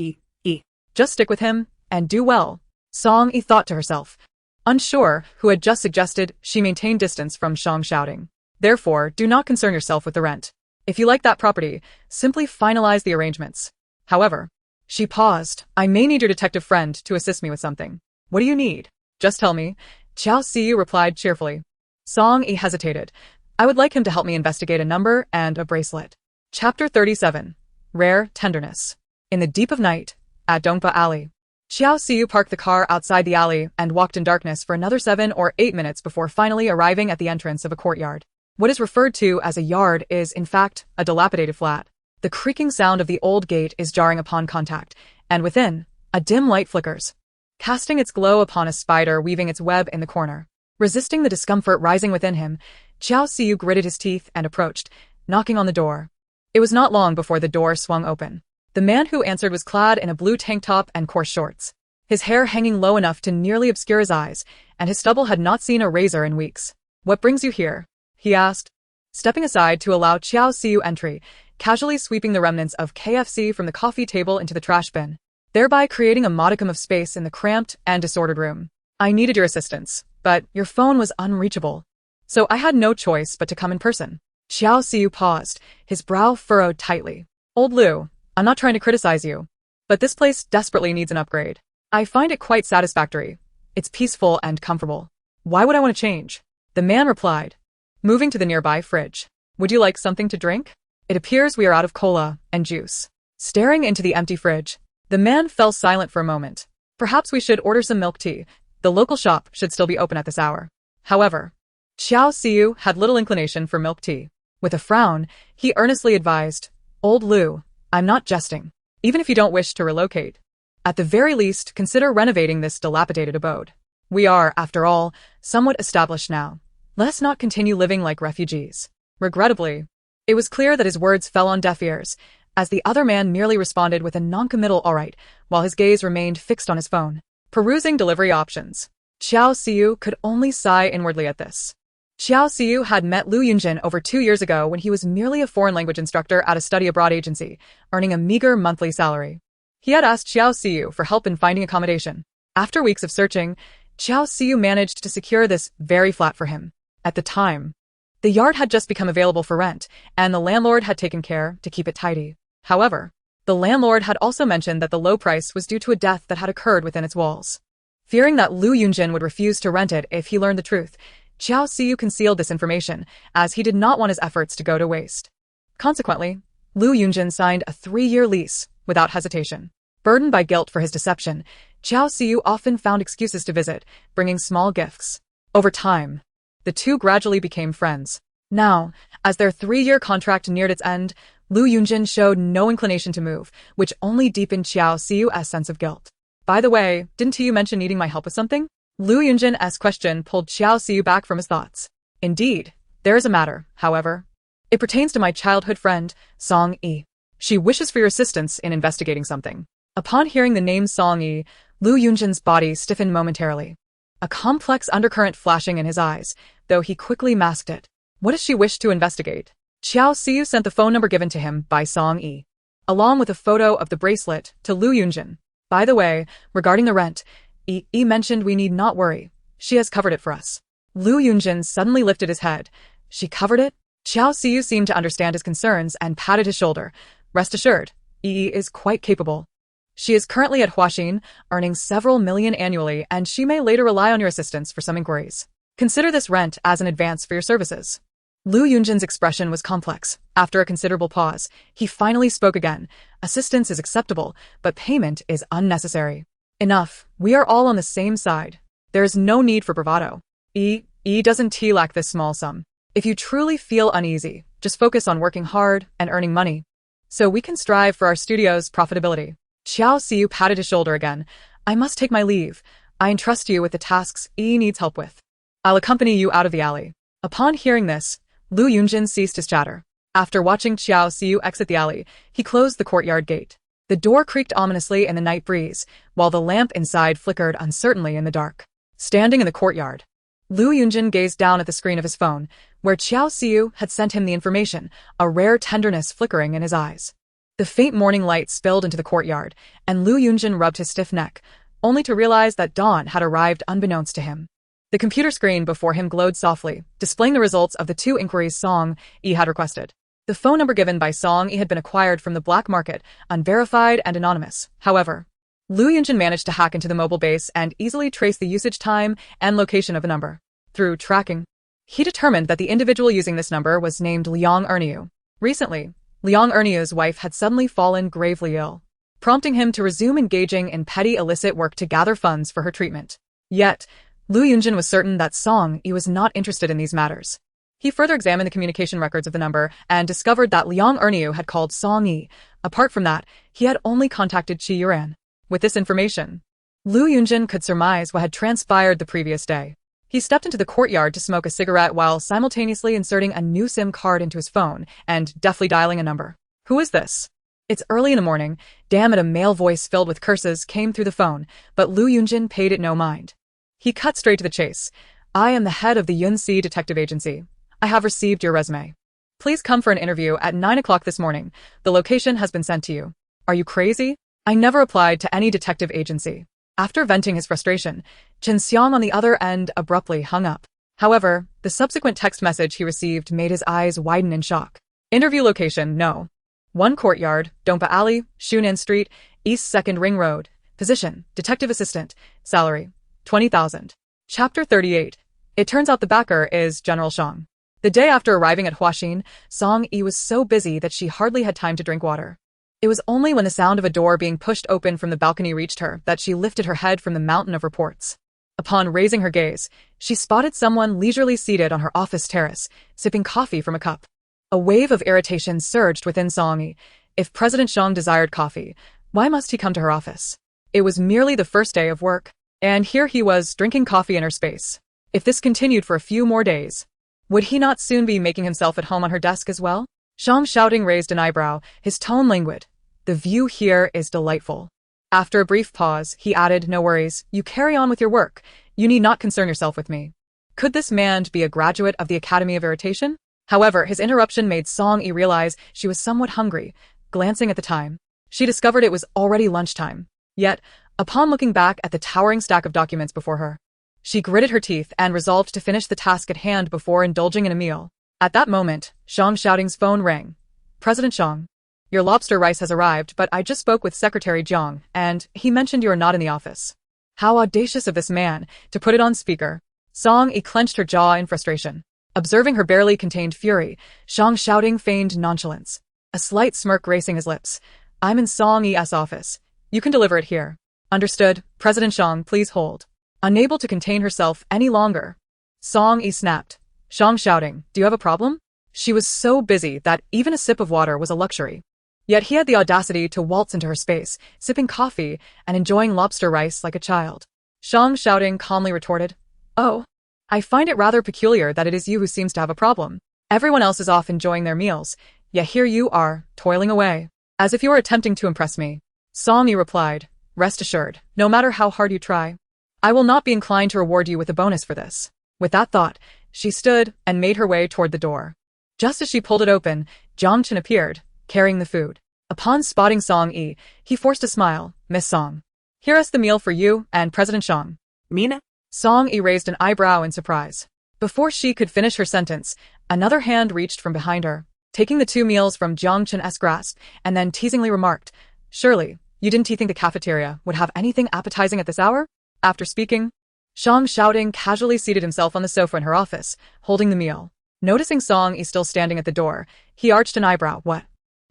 Just stick with him, and do well. Song Yi thought to herself, unsure who had just suggested she maintain distance from Shang shouting. Therefore, do not concern yourself with the rent. If you like that property, simply finalize the arrangements. However, she paused. I may need your detective friend to assist me with something. What do you need? Just tell me. Qiao Siyu replied cheerfully. Song Yi hesitated. I would like him to help me investigate a number and a bracelet. Chapter 37. Rare Tenderness. In the deep of night, at Dongpa Alley, Qiao Siyu parked the car outside the alley and walked in darkness for another 7 or 8 minutes before finally arriving at the entrance of a courtyard. What is referred to as a yard is, in fact, a dilapidated flat. The creaking sound of the old gate is jarring upon contact, and within, a dim light flickers, casting its glow upon a spider weaving its web in the corner. Resisting the discomfort rising within him, Qiao Siyu gritted his teeth and approached, knocking on the door. It was not long before the door swung open. The man who answered was clad in a blue tank top and coarse shorts, his hair hanging low enough to nearly obscure his eyes, and his stubble had not seen a razor in weeks. What brings you here? He asked, stepping aside to allow Qiao Siyu entry, casually sweeping the remnants of KFC from the coffee table into the trash bin, thereby creating a modicum of space in the cramped and disordered room. I needed your assistance, but your phone was unreachable, so I had no choice but to come in person. Qiao Siyu paused, his brow furrowed tightly. Old Lu, I'm not trying to criticize you, but this place desperately needs an upgrade. I find it quite satisfactory. It's peaceful and comfortable. Why would I want to change? The man replied, moving to the nearby fridge. Would you like something to drink? It appears we are out of cola and juice. Staring into the empty fridge, the man fell silent for a moment. Perhaps we should order some milk tea. The local shop should still be open at this hour. However, Qiao Siyu had little inclination for milk tea. With a frown, he earnestly advised, Old Lu, I'm not jesting. Even if you don't wish to relocate, at the very least, consider renovating this dilapidated abode. We are, after all, somewhat established now. Let us not continue living like refugees. Regrettably, it was clear that his words fell on deaf ears, as the other man merely responded with a noncommittal all right, while his gaze remained fixed on his phone, perusing delivery options. Qiao Siyu could only sigh inwardly at this. Qiao Siyu had met Lu Yunjin over 2 years ago when he was merely a foreign language instructor at a study abroad agency, earning a meager monthly salary. He had asked Qiao Siyu for help in finding accommodation. After weeks of searching, Qiao Siyu managed to secure this very flat for him. At the time, the yard had just become available for rent, and the landlord had taken care to keep it tidy. However, The landlord had also mentioned that the low price was due to a death that had occurred within its walls. Fearing that Lu Yunjin would refuse to rent it if he learned the truth, Xiao Xiu concealed this information, as he did not want his efforts to go to waste. Consequently, Lu Yunjin signed a 3-year lease without hesitation. Burdened by guilt for his deception, Xiao Xiu often found excuses to visit, bringing small gifts. Over time, the two gradually became friends. Now, as their 3-year contract neared its end, Lu Yunjin showed no inclination to move, which only deepened Xiao Xiu's sense of guilt. By the way, didn't you mention needing my help with something? Lu Yunjin's question pulled Xiao Xiu back from his thoughts. Indeed, there is a matter, however. It pertains to my childhood friend, Song Yi. She wishes for your assistance in investigating something. Upon hearing the name Song Yi, Lu Yunjin's body stiffened momentarily. A complex undercurrent flashing in his eyes, though he quickly masked it. What does she wish to investigate? Xiao Xiu sent the phone number given to him by Song Yi, along with a photo of the bracelet, to Lu Yunjin. By the way, regarding the rent, Yi mentioned we need not worry. She has covered it for us. Lu Yunjin suddenly lifted his head. She covered it? Xiao Xiu seemed to understand his concerns and patted his shoulder. Rest assured, Yi is quite capable. She is currently at Huaxin, earning several million annually, and she may later rely on your assistance for some inquiries. Consider this rent as an advance for your services. Lu Yunjin's expression was complex. After a considerable pause, he finally spoke again. Assistance is acceptable, but payment is unnecessary. Enough. We are all on the same side. There is no need for bravado. Yi doesn't lack this small sum. If you truly feel uneasy, just focus on working hard and earning money, so we can strive for our studio's profitability. Xiao Xiu patted his shoulder again. I must take my leave. I entrust you with the tasks Yi needs help with. I'll accompany you out of the alley. Upon hearing this, Lu Yunjin ceased his chatter. After watching Xiao Xiu exit the alley, he closed the courtyard gate. The door creaked ominously in the night breeze, while the lamp inside flickered uncertainly in the dark. Standing in the courtyard, Lu Yunjin gazed down at the screen of his phone, where Xiao Xiu had sent him the information, a rare tenderness flickering in his eyes. The faint morning light spilled into the courtyard, and Lu Yunjin rubbed his stiff neck, only to realize that dawn had arrived unbeknownst to him. The computer screen before him glowed softly, displaying the results of the 2 inquiries Song Yi had requested. The phone number given by Song Yi had been acquired from the black market, unverified and anonymous. However, Lu Yunjin managed to hack into the mobile base and easily trace the usage time and location of the number. Through tracking, he determined that the individual using this number was named Liang Erniu. Recently, Liang Erniu's wife had suddenly fallen gravely ill, prompting him to resume engaging in petty illicit work to gather funds for her treatment. Yet, Lu Yunjin was certain that Song Yi was not interested in these matters. He further examined the communication records of the number and discovered that Liang Erniu had called Song Yi. Apart from that, he had only contacted Qi Yuran. With this information, Lu Yunjin could surmise what had transpired the previous day. He stepped into the courtyard to smoke a cigarette while simultaneously inserting a new SIM card into his phone and deftly dialing a number. Who is this? It's early in the morning. Damn it, a male voice filled with curses came through the phone, but Lu Yunjin paid it no mind. He cut straight to the chase. I am the head of the Yunxi Detective Agency. I have received your resume. Please come for an interview at 9 o'clock this morning. The location has been sent to you. Are you crazy? I never applied to any detective agency. After venting his frustration, Chen Xiang on the other end abruptly hung up. However, the subsequent text message he received made his eyes widen in shock. Interview location, no. 1 Courtyard, Donpa Alley, Shunan Street, East 2nd Ring Road. Position, Detective Assistant. Salary, 20,000. Chapter 38. It turns out the backer is General Shang. The day after arriving at Huaxin, Song Yi was so busy that she hardly had time to drink water. It was only when the sound of a door being pushed open from the balcony reached her that she lifted her head from the mountain of reports. Upon raising her gaze, she spotted someone leisurely seated on her office terrace, sipping coffee from a cup. A wave of irritation surged within Song Yi. If President Shang desired coffee, why must he come to her office? It was merely the first day of work, and here he was drinking coffee in her space. If this continued for a few more days, would he not soon be making himself at home on her desk as well? Shang shouting raised an eyebrow, his tone languid. The view here is delightful. After a brief pause, he added, no worries, you carry on with your work. You need not concern yourself with me. Could this man be a graduate of the Academy of Irritation? However, his interruption made Song Yi realize she was somewhat hungry. Glancing at the time, she discovered it was already lunchtime. Yet, upon looking back at the towering stack of documents before her, she gritted her teeth and resolved to finish the task at hand before indulging in a meal. At that moment, Shang Xiaoting's phone rang. President Shang. Your lobster rice has arrived, but I just spoke with Secretary Jiang, and he mentioned you are not in the office. How audacious of this man to put it on speaker. Song Yi clenched her jaw in frustration. Observing her barely contained fury, Shang shouting feigned nonchalance. A slight smirk gracing his lips. I'm in Song Yi's office. You can deliver it here. Understood. President Shang, please hold. Unable to contain herself any longer, Song Yi snapped. Shang shouting, do you have a problem? She was so busy that even a sip of water was a luxury. Yet he had the audacity to waltz into her space, sipping coffee and enjoying lobster rice like a child. Shang shouting calmly retorted, oh, I find it rather peculiar that it is you who seems to have a problem. Everyone else is off enjoying their meals, yet here you are, toiling away, as if you were attempting to impress me. Song Yi replied, rest assured, no matter how hard you try, I will not be inclined to reward you with a bonus for this. With that thought, she stood and made her way toward the door. Just as she pulled it open, Jiang Chen appeared, carrying the food. Upon spotting Song Yi, he forced a smile. Miss Song, here is the meal for you and President Shang. Mina? Song Yi raised an eyebrow in surprise. Before she could finish her sentence, another hand reached from behind her, taking the two meals from Jiang Chen's grasp, and then teasingly remarked, surely, you didn't think the cafeteria would have anything appetizing at this hour? After speaking, Shang shouting casually seated himself on the sofa in her office, holding the meal. Noticing Song Yi still standing at the door, he arched an eyebrow. What?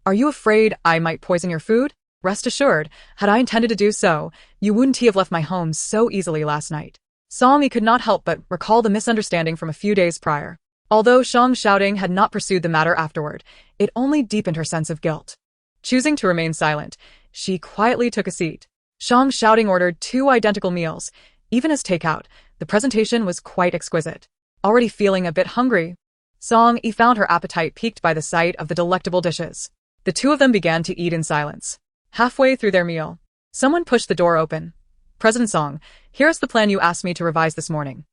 Are you afraid I might poison your food? Rest assured, had I intended to do so, you wouldn't have left my home so easily last night. Song Yi could not help but recall the misunderstanding from a few days prior. Although Shang shouting had not pursued the matter afterward, it only deepened her sense of guilt. Choosing to remain silent, she quietly took a seat. Shang shouting ordered 2 identical meals. Even as takeout, the presentation was quite exquisite. Already feeling a bit hungry, Song Yi found her appetite piqued by the sight of the delectable dishes. The two of them began to eat in silence. Halfway through their meal, someone pushed the door open. President Song, here is the plan you asked me to revise this morning.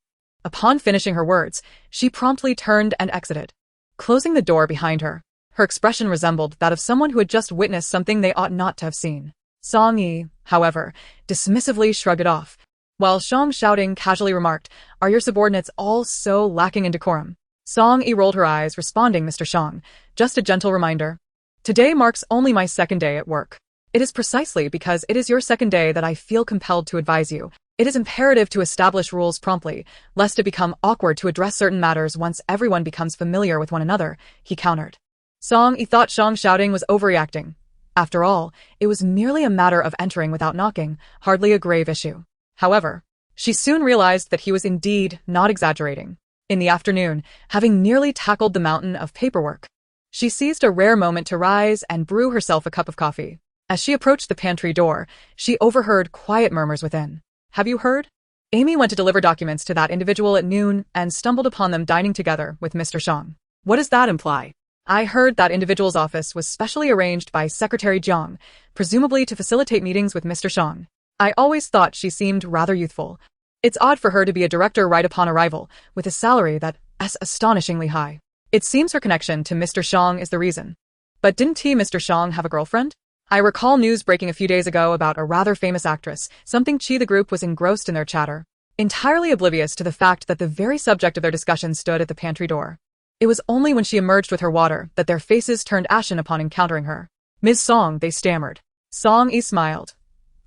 Upon finishing her words, she promptly turned and exited, closing the door behind her. Her expression resembled that of someone who had just witnessed something they ought not to have seen. Song Yi, however, dismissively shrugged it off, while Shang shouting casually remarked, are your subordinates all so lacking in decorum? Song Yi rolled her eyes, responding, Mr. Shang, just a gentle reminder. Today marks only my second day at work. It is precisely because it is your second day that I feel compelled to advise you. It is imperative to establish rules promptly, lest it become awkward to address certain matters once everyone becomes familiar with one another, he countered. Song Yi thought Shang shouting was overreacting. After all, it was merely a matter of entering without knocking, hardly a grave issue. However, she soon realized that he was indeed not exaggerating. In the afternoon, having nearly tackled the mountain of paperwork, she seized a rare moment to rise and brew herself a cup of coffee. As she approached the pantry door, she overheard quiet murmurs within. Have you heard? Amy went to deliver documents to that individual at noon and stumbled upon them dining together with Mr. Shang. What does that imply? I heard that individual's office was specially arranged by Secretary Jiang, presumably to facilitate meetings with Mr. Shang. I always thought she seemed rather youthful. It's odd for her to be a director right upon arrival, with a salary that's astonishingly high. It seems her connection to Mr. Shang is the reason. But didn't Mr. Shang have a girlfriend? I recall news breaking a few days ago about a rather famous actress, something the group was engrossed in their chatter, entirely oblivious to the fact that the very subject of their discussion stood at the pantry door. It was only when she emerged with her water that their faces turned ashen upon encountering her. Ms. Song, they stammered. Song Yi smiled.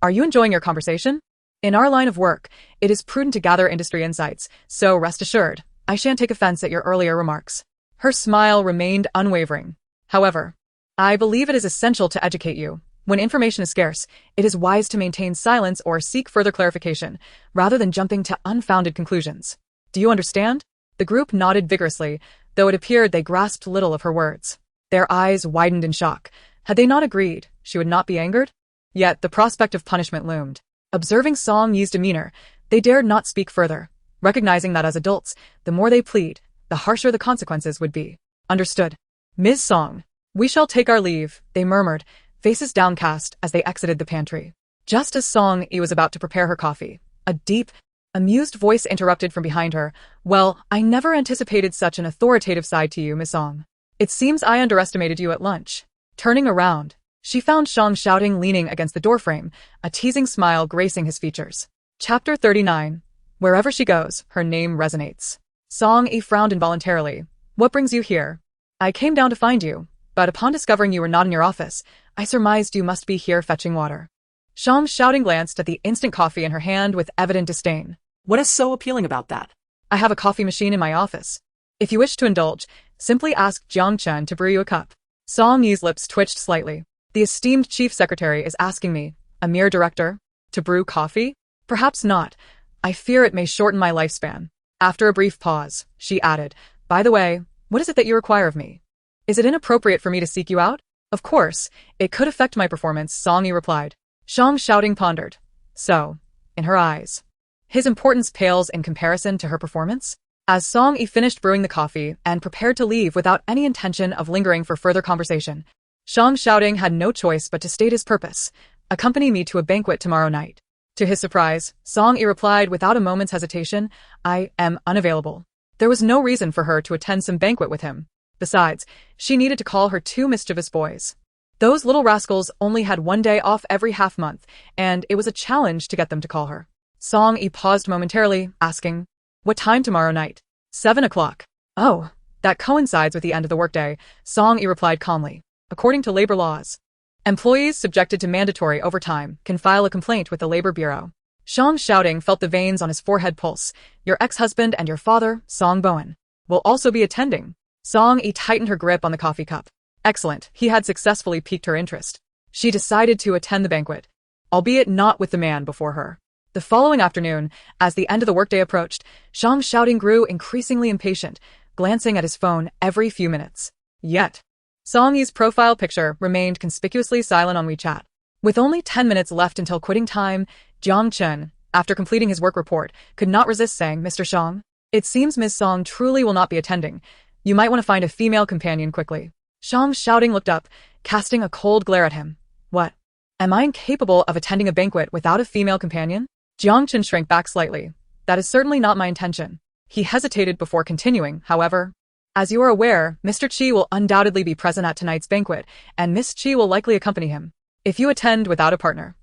Are you enjoying your conversation? In our line of work, it is prudent to gather industry insights, so rest assured, I shan't take offense at your earlier remarks. Her smile remained unwavering. However, I believe it is essential to educate you. When information is scarce, it is wise to maintain silence or seek further clarification, rather than jumping to unfounded conclusions. Do you understand? The group nodded vigorously, though it appeared they grasped little of her words. Their eyes widened in shock. Had they not agreed, she would not be angered? Yet the prospect of punishment loomed. Observing Song Yi's demeanor, they dared not speak further, recognizing that as adults, the more they plead, the harsher the consequences would be. Understood. Ms. Song, we shall take our leave, they murmured, faces downcast as they exited the pantry. Just as Song Yi was about to prepare her coffee, a deep, amused voice interrupted from behind her. Well, I never anticipated such an authoritative side to you, Miss Song. It seems I underestimated you at lunch. Turning around, she found Shang shouting leaning against the doorframe, a teasing smile gracing his features. Chapter 39. Wherever she goes, her name resonates. Song Yi frowned involuntarily. What brings you here? I came down to find you. but upon discovering you were not in your office, I surmised you must be here fetching water. Shang Shouting glanced at the instant coffee in her hand with evident disdain. What is so appealing about that? I have a coffee machine in my office. If you wish to indulge, simply ask Jiang Chen to brew you a cup. Song Yi's lips twitched slightly. The esteemed chief secretary is asking me, a mere director, to brew coffee? Perhaps not. I fear it may shorten my lifespan. After a brief pause, she added, by the way, what is it that you require of me? Is it inappropriate for me to seek you out? Of course, it could affect my performance, Song Yi replied. Shang Shouting pondered. So, in her eyes, his importance pales in comparison to her performance? As Song Yi finished brewing the coffee and prepared to leave without any intention of lingering for further conversation, Shang Shouting had no choice but to state his purpose. Accompany me to a banquet tomorrow night. To his surprise, Song Yi replied without a moment's hesitation, I am unavailable. There was no reason for her to attend some banquet with him. Besides, she needed to call her two mischievous boys. Those little rascals only had one day off every half-month, and it was a challenge to get them to call her. Song Yi paused momentarily, asking, what time tomorrow night? 7 o'clock. Oh, that coincides with the end of the workday, Song Yi replied calmly. According to labor laws, employees subjected to mandatory overtime can file a complaint with the Labor Bureau. Shang Shouting felt the veins on his forehead pulse. Your ex-husband and your father, Song Bowen, will also be attending. Song Yi tightened her grip on the coffee cup. Excellent, he had successfully piqued her interest. She decided to attend the banquet, albeit not with the man before her. The following afternoon, as the end of the workday approached, Shang Shouting grew increasingly impatient, glancing at his phone every few minutes. Yet, Song Yi's profile picture remained conspicuously silent on WeChat. With only 10 minutes left until quitting time, Jiang Chen, after completing his work report, could not resist saying, Mr. Shang, it seems Ms. Song truly will not be attending. You might want to find a female companion quickly. Shang Shouting looked up, casting a cold glare at him. What? Am I incapable of attending a banquet without a female companion? Jiang Chen shrank back slightly. That is certainly not my intention. He hesitated before continuing, however. As you are aware, Mr. Qi will undoubtedly be present at tonight's banquet, and Miss Qi will likely accompany him. If you attend without a partner.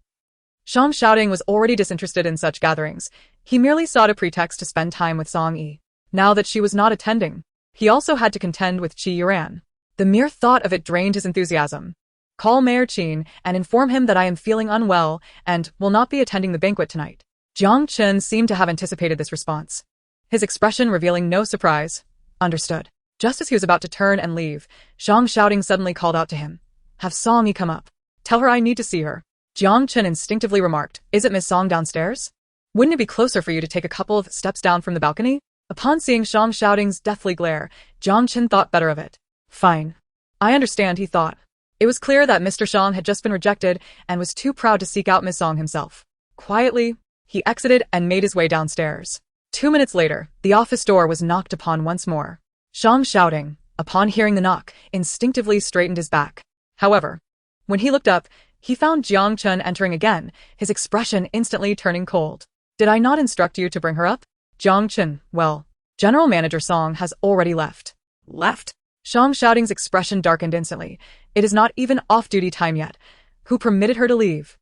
Shang Shouting was already disinterested in such gatherings. He merely sought a pretext to spend time with Song Yi. Now that she was not attending, he also had to contend with Qi Yuran. The mere thought of it drained his enthusiasm. Call Mayor Qin and inform him that I am feeling unwell and will not be attending the banquet tonight. Jiang Chen seemed to have anticipated this response, his expression revealing no surprise. Understood. Just as he was about to turn and leave, Shang Shouting suddenly called out to him. Have Song Yi come up. Tell her I need to see her. Jiang Chen instinctively remarked, is it Miss Song downstairs? Wouldn't it be closer for you to take a couple of steps down from the balcony? Upon seeing Shang Shouting's deathly glare, Jiang Chen thought better of it. Fine. I understand, he thought. It was clear that Mr. Shang had just been rejected and was too proud to seek out Miss Song himself. Quietly, he exited and made his way downstairs. 2 minutes later, the office door was knocked upon once more. Shang Shouting, upon hearing the knock, instinctively straightened his back. However, when he looked up, he found Jiang Chen entering again, his expression instantly turning cold. Did I not instruct you to bring her up? Jiang Chen, well, General Manager Song has already left. Left? Shang Shouting's expression darkened instantly. It is not even off-duty time yet. Who permitted her to leave?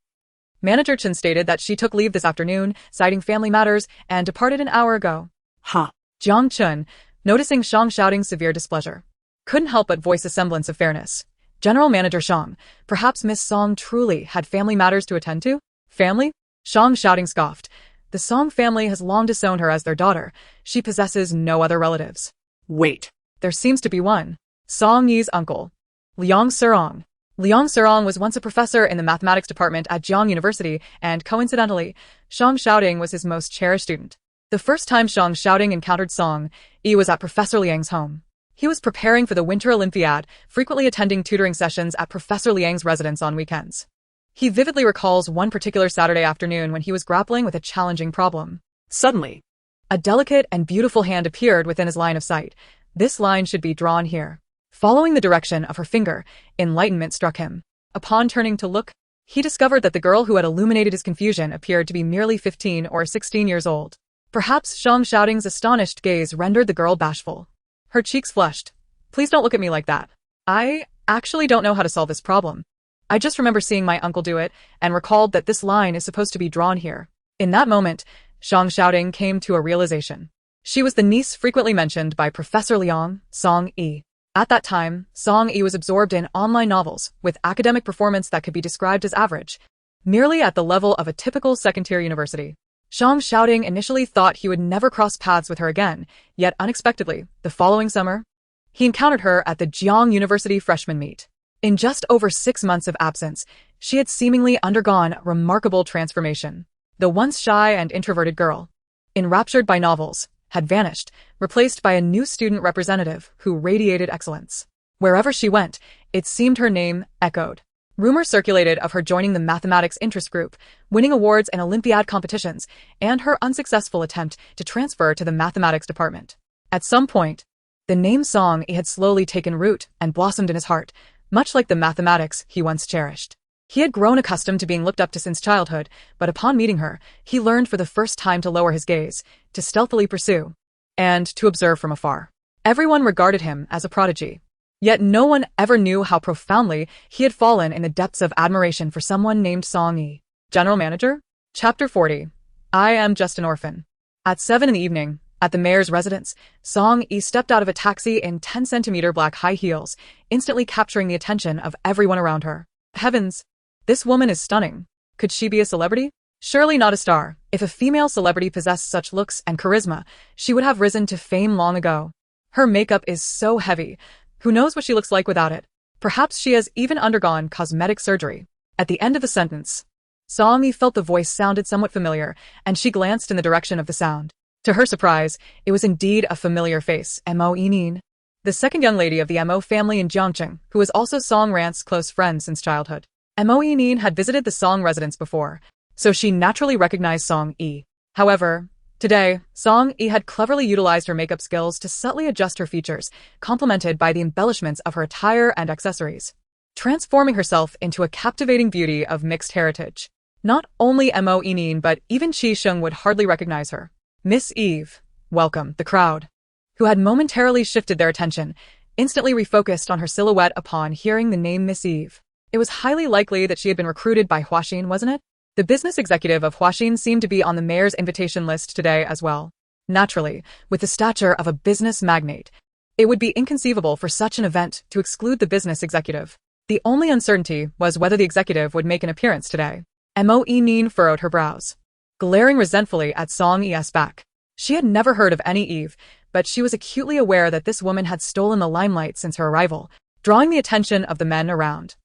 Manager Chen stated that she took leave this afternoon, citing family matters, and departed an hour ago. Huh. Jiang Chen, noticing Shang Shouting's severe displeasure, couldn't help but voice a semblance of fairness. General Manager Shang, perhaps Miss Song truly had family matters to attend to? Family? Shang Shouting scoffed. The Song family has long disowned her as their daughter. She possesses no other relatives. Wait. There seems to be one. Song Yi's uncle, Liang Serong. Liang Serong was once a professor in the mathematics department at Jiang University, and coincidentally, Shang Shouting was his most cherished student. The first time Shang Shouting encountered Song Yi was at Professor Liang's home. He was preparing for the Winter Olympiad, frequently attending tutoring sessions at Professor Liang's residence on weekends. He vividly recalls one particular Saturday afternoon when he was grappling with a challenging problem. Suddenly, a delicate and beautiful hand appeared within his line of sight. This line should be drawn here. Following the direction of her finger, enlightenment struck him. Upon turning to look, he discovered that the girl who had illuminated his confusion appeared to be merely 15 or 16 years old. Perhaps Shang Shouting's astonished gaze rendered the girl bashful. Her cheeks flushed. Please don't look at me like that. I actually don't know how to solve this problem. I just remember seeing my uncle do it and recalled that this line is supposed to be drawn here. In that moment, Shang Shouting came to a realization. She was the niece frequently mentioned by Professor Liang, Song Yi. At that time, Song-yi was absorbed in online novels, with academic performance that could be described as average, merely at the level of a typical second-tier university. Shang Xiaoding initially thought he would never cross paths with her again, yet unexpectedly, the following summer, he encountered her at the Jiang University freshman meet. In just over 6 months of absence, she had seemingly undergone remarkable transformation. The once shy and introverted girl, enraptured by novels, had vanished, replaced by a new student representative who radiated excellence. Wherever she went, it seemed her name echoed. Rumors circulated of her joining the mathematics interest group, winning awards in Olympiad competitions, and her unsuccessful attempt to transfer to the mathematics department. At some point, the name Song-yi had slowly taken root and blossomed in his heart, much like the mathematics he once cherished. He had grown accustomed to being looked up to since childhood, but upon meeting her, he learned for the first time to lower his gaze, to stealthily pursue, and to observe from afar. Everyone regarded him as a prodigy. Yet no one ever knew how profoundly he had fallen in the depths of admiration for someone named Song-yi. General Manager? Chapter 40. I am just an orphan. At 7 in the evening, at the mayor's residence, Song-yi stepped out of a taxi in 10-centimeter black high heels, instantly capturing the attention of everyone around her. Heavens! This woman is stunning. Could she be a celebrity? Surely not a star. If a female celebrity possessed such looks and charisma, she would have risen to fame long ago. Her makeup is so heavy. Who knows what she looks like without it? Perhaps she has even undergone cosmetic surgery. At the end of the sentence, Song-yi felt the voice sounded somewhat familiar, and she glanced in the direction of the sound. To her surprise, it was indeed a familiar face, Mo Yinin, the second young lady of the Mo family in Jiangcheng, who was also Song Rant's close friend since childhood. Mo Yinin had visited the Song residence before, so she naturally recognized Song-yi. However, today, Song-yi had cleverly utilized her makeup skills to subtly adjust her features, complemented by the embellishments of her attire and accessories, transforming herself into a captivating beauty of mixed heritage. Not only Mo Yinin but even Qi Sheng would hardly recognize her. Miss Eve, welcome, the crowd, who had momentarily shifted their attention, instantly refocused on her silhouette upon hearing the name Miss Eve. It was highly likely that she had been recruited by Huaxin, wasn't it? The business executive of Huaxin seemed to be on the mayor's invitation list today as well. Naturally, with the stature of a business magnate, it would be inconceivable for such an event to exclude the business executive. The only uncertainty was whether the executive would make an appearance today. Mo Yinin furrowed her brows, glaring resentfully at Song-yi's back. She had never heard of any Eve, but she was acutely aware that this woman had stolen the limelight since her arrival, drawing the attention of the men around.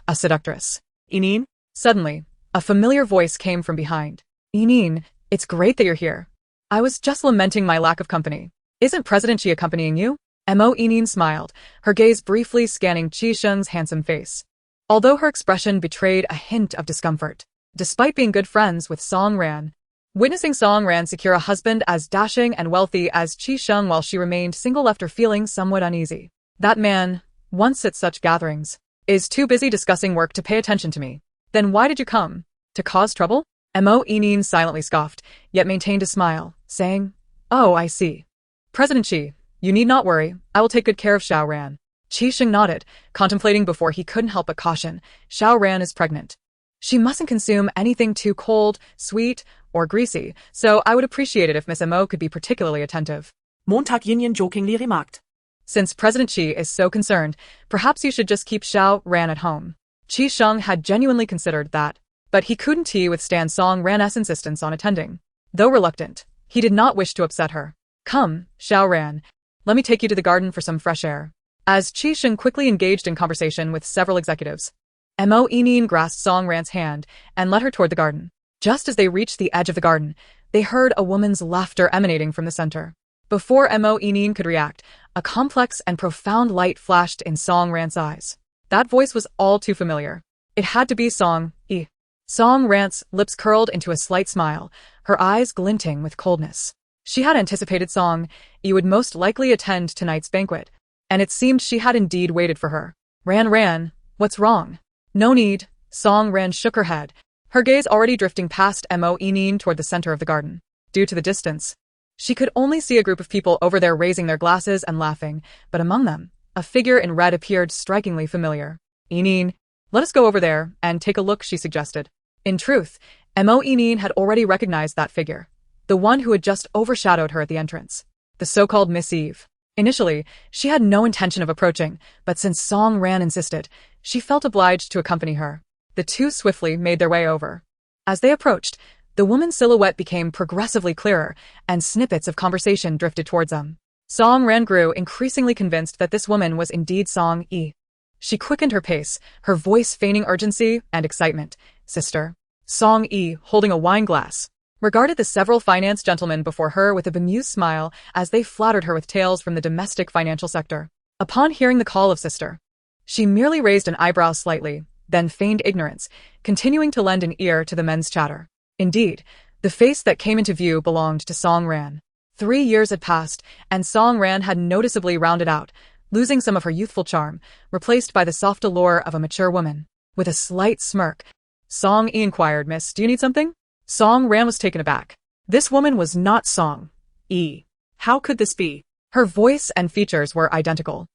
A seductress. Yinin? Suddenly, a familiar voice came from behind. Yinin, it's great that you're here. I was just lamenting my lack of company. Isn't President Qi accompanying you? Mo Yinin smiled, her gaze briefly scanning Qi Sheng's handsome face. Although her expression betrayed a hint of discomfort, despite being good friends with Song Ran, witnessing Song Ran secure a husband as dashing and wealthy as Qi Sheng while she remained single left her feeling somewhat uneasy. That man, once at such gatherings, is too busy discussing work to pay attention to me. Then why did you come? To cause trouble? Mo Yinin silently scoffed, yet maintained a smile, saying, Oh, I see. President Qi, you need not worry, I will take good care of Xiao Ran. Qi Sheng nodded, contemplating before he couldn't help but caution, Xiao Ran is pregnant. She mustn't consume anything too cold, sweet, or greasy, so I would appreciate it if Miss Mo could be particularly attentive. Montag Yin jokingly remarked. Since President Qi is so concerned, perhaps you should just keep Xiao Ran at home. Qi Sheng had genuinely considered that, but he couldn't withstand Song Ran's insistence on attending. Though reluctant, he did not wish to upset her. Come, Xiao Ran, let me take you to the garden for some fresh air. As Qi Sheng quickly engaged in conversation with several executives, Mo Yinin grasped Song Ran's hand and led her toward the garden. Just as they reached the edge of the garden, they heard a woman's laughter emanating from the center. Before Mo Yinin could react, a complex and profound light flashed in Song Ran's eyes. That voice was all too familiar. It had to be Song-yi. Song Ran's lips curled into a slight smile, her eyes glinting with coldness. She had anticipated Song-yi would most likely attend tonight's banquet, and it seemed she had indeed waited for her. Ran, what's wrong? No need, Song Ran shook her head, her gaze already drifting past Mo Yinin toward the center of the garden. Due to the distance, she could only see a group of people over there raising their glasses and laughing, but among them, a figure in red appeared strikingly familiar. Yinin, let us go over there and take a look, she suggested. In truth, Mo Yinin had already recognized that figure, the one who had just overshadowed her at the entrance. The so-called Miss Eve. Initially, she had no intention of approaching, but since Song Ran insisted, she felt obliged to accompany her. The two swiftly made their way over. As they approached, the woman's silhouette became progressively clearer, and snippets of conversation drifted towards them. Song Ran grew increasingly convinced that this woman was indeed Song Yi. She quickened her pace, her voice feigning urgency and excitement. "Sister." Song Yi, holding a wine glass, regarded the several finance gentlemen before her with a bemused smile as they flattered her with tales from the domestic financial sector. Upon hearing the call of sister, she merely raised an eyebrow slightly, then feigned ignorance, continuing to lend an ear to the men's chatter. Indeed, the face that came into view belonged to Song Ran. 3 years had passed, and Song Ran had noticeably rounded out, losing some of her youthful charm, replaced by the soft allure of a mature woman. With a slight smirk, Song Yi inquired, "Miss, do you need something?" Song Ran was taken aback. This woman was not Song Yi. How could this be? Her voice and features were identical.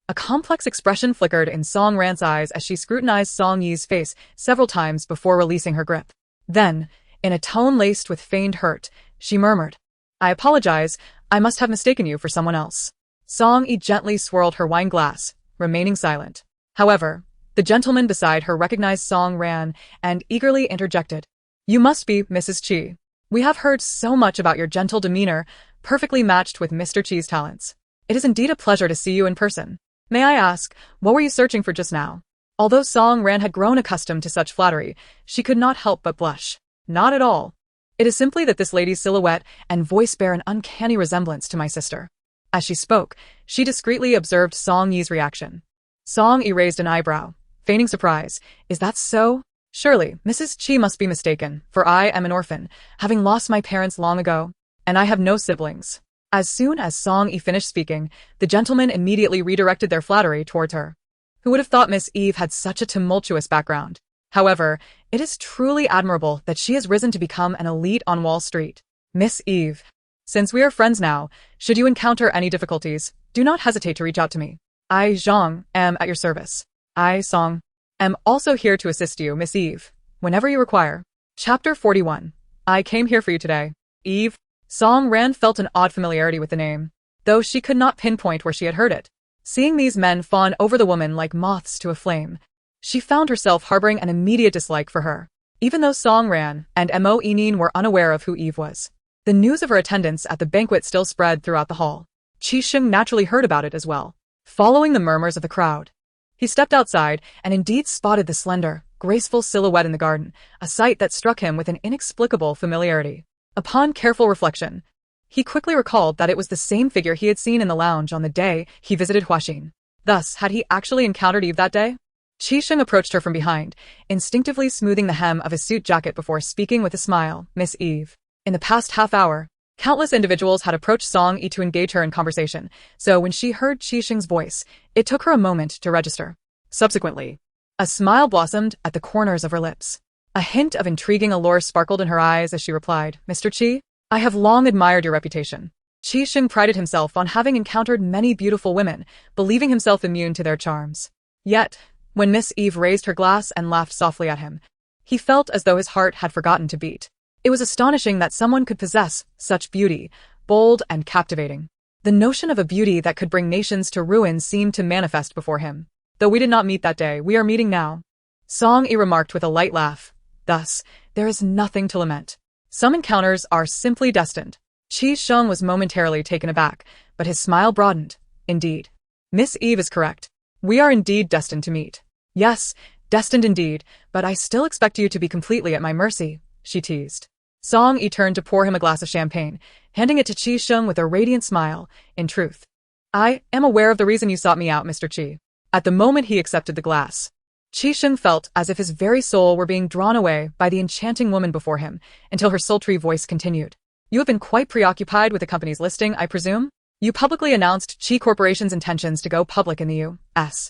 A complex expression flickered in Song Ran's eyes as she scrutinized Song Yi's face several times before releasing her grip. Then, in a tone laced with feigned hurt, she murmured, "I apologize, I must have mistaken you for someone else." Song Yi gently swirled her wine glass, remaining silent. However, the gentleman beside her recognized Song Ran and eagerly interjected, "You must be Mrs. Chi. We have heard so much about your gentle demeanor, perfectly matched with Mr. Chi's talents. It is indeed a pleasure to see you in person. May I ask, what were you searching for just now?" Although Song Ran had grown accustomed to such flattery, she could not help but blush. "Not at all. It is simply that this lady's silhouette and voice bear an uncanny resemblance to my sister." As she spoke, she discreetly observed Song Yi's reaction. Song Yi raised an eyebrow, feigning surprise. "Is that so? Surely, Mrs. Chi must be mistaken, for I am an orphan, having lost my parents long ago, and I have no siblings." As soon as Song Yi finished speaking, the gentlemen immediately redirected their flattery towards her. Who would have thought Miss Eve had such a tumultuous background? However, it is truly admirable that she has risen to become an elite on Wall Street. "Miss Eve, since we are friends now, should you encounter any difficulties, do not hesitate to reach out to me. I, Zhang, am at your service. I, Song, am also here to assist you, Miss Eve, whenever you require." Chapter 41. I came here for you today. Eve. Song Ran felt an odd familiarity with the name, though she could not pinpoint where she had heard it. Seeing these men fawn over the woman like moths to a flame, she found herself harboring an immediate dislike for her, even though Song Ran and Mo Enin were unaware of who Eve was. The news of her attendance at the banquet still spread throughout the hall. Qi Sheng naturally heard about it as well. Following the murmurs of the crowd, he stepped outside and indeed spotted the slender, graceful silhouette in the garden, a sight that struck him with an inexplicable familiarity. Upon careful reflection, he quickly recalled that it was the same figure he had seen in the lounge on the day he visited Huaxin. Thus, had he actually encountered Eve that day? Qi Sheng approached her from behind, instinctively smoothing the hem of his suit jacket before speaking with a smile. "Miss Eve." In the past half hour, countless individuals had approached Song Yi to engage her in conversation, so when she heard Qi Sheng's voice, it took her a moment to register. Subsequently, a smile blossomed at the corners of her lips. A hint of intriguing allure sparkled in her eyes as she replied, "Mr. Qi, I have long admired your reputation." Qi Sheng prided himself on having encountered many beautiful women, believing himself immune to their charms. Yet, when Miss Eve raised her glass and laughed softly at him, he felt as though his heart had forgotten to beat. It was astonishing that someone could possess such beauty, bold and captivating. The notion of a beauty that could bring nations to ruin seemed to manifest before him. "Though we did not meet that day, we are meeting now," Song Yi remarked with a light laugh. "Thus, there is nothing to lament. Some encounters are simply destined." Qi Sheng was momentarily taken aback, but his smile broadened. "Indeed. Miss Eve is correct. We are indeed destined to meet." "Yes, destined indeed, but I still expect you to be completely at my mercy," she teased. Song Yi turned to pour him a glass of champagne, handing it to Qi Sheng with a radiant smile. "In truth, I am aware of the reason you sought me out, Mr. Qi." At the moment he accepted the glass, Qi Sheng felt as if his very soul were being drawn away by the enchanting woman before him, until her sultry voice continued. "You have been quite preoccupied with the company's listing, I presume? You publicly announced Qi Corporation's intentions to go public in the U.S.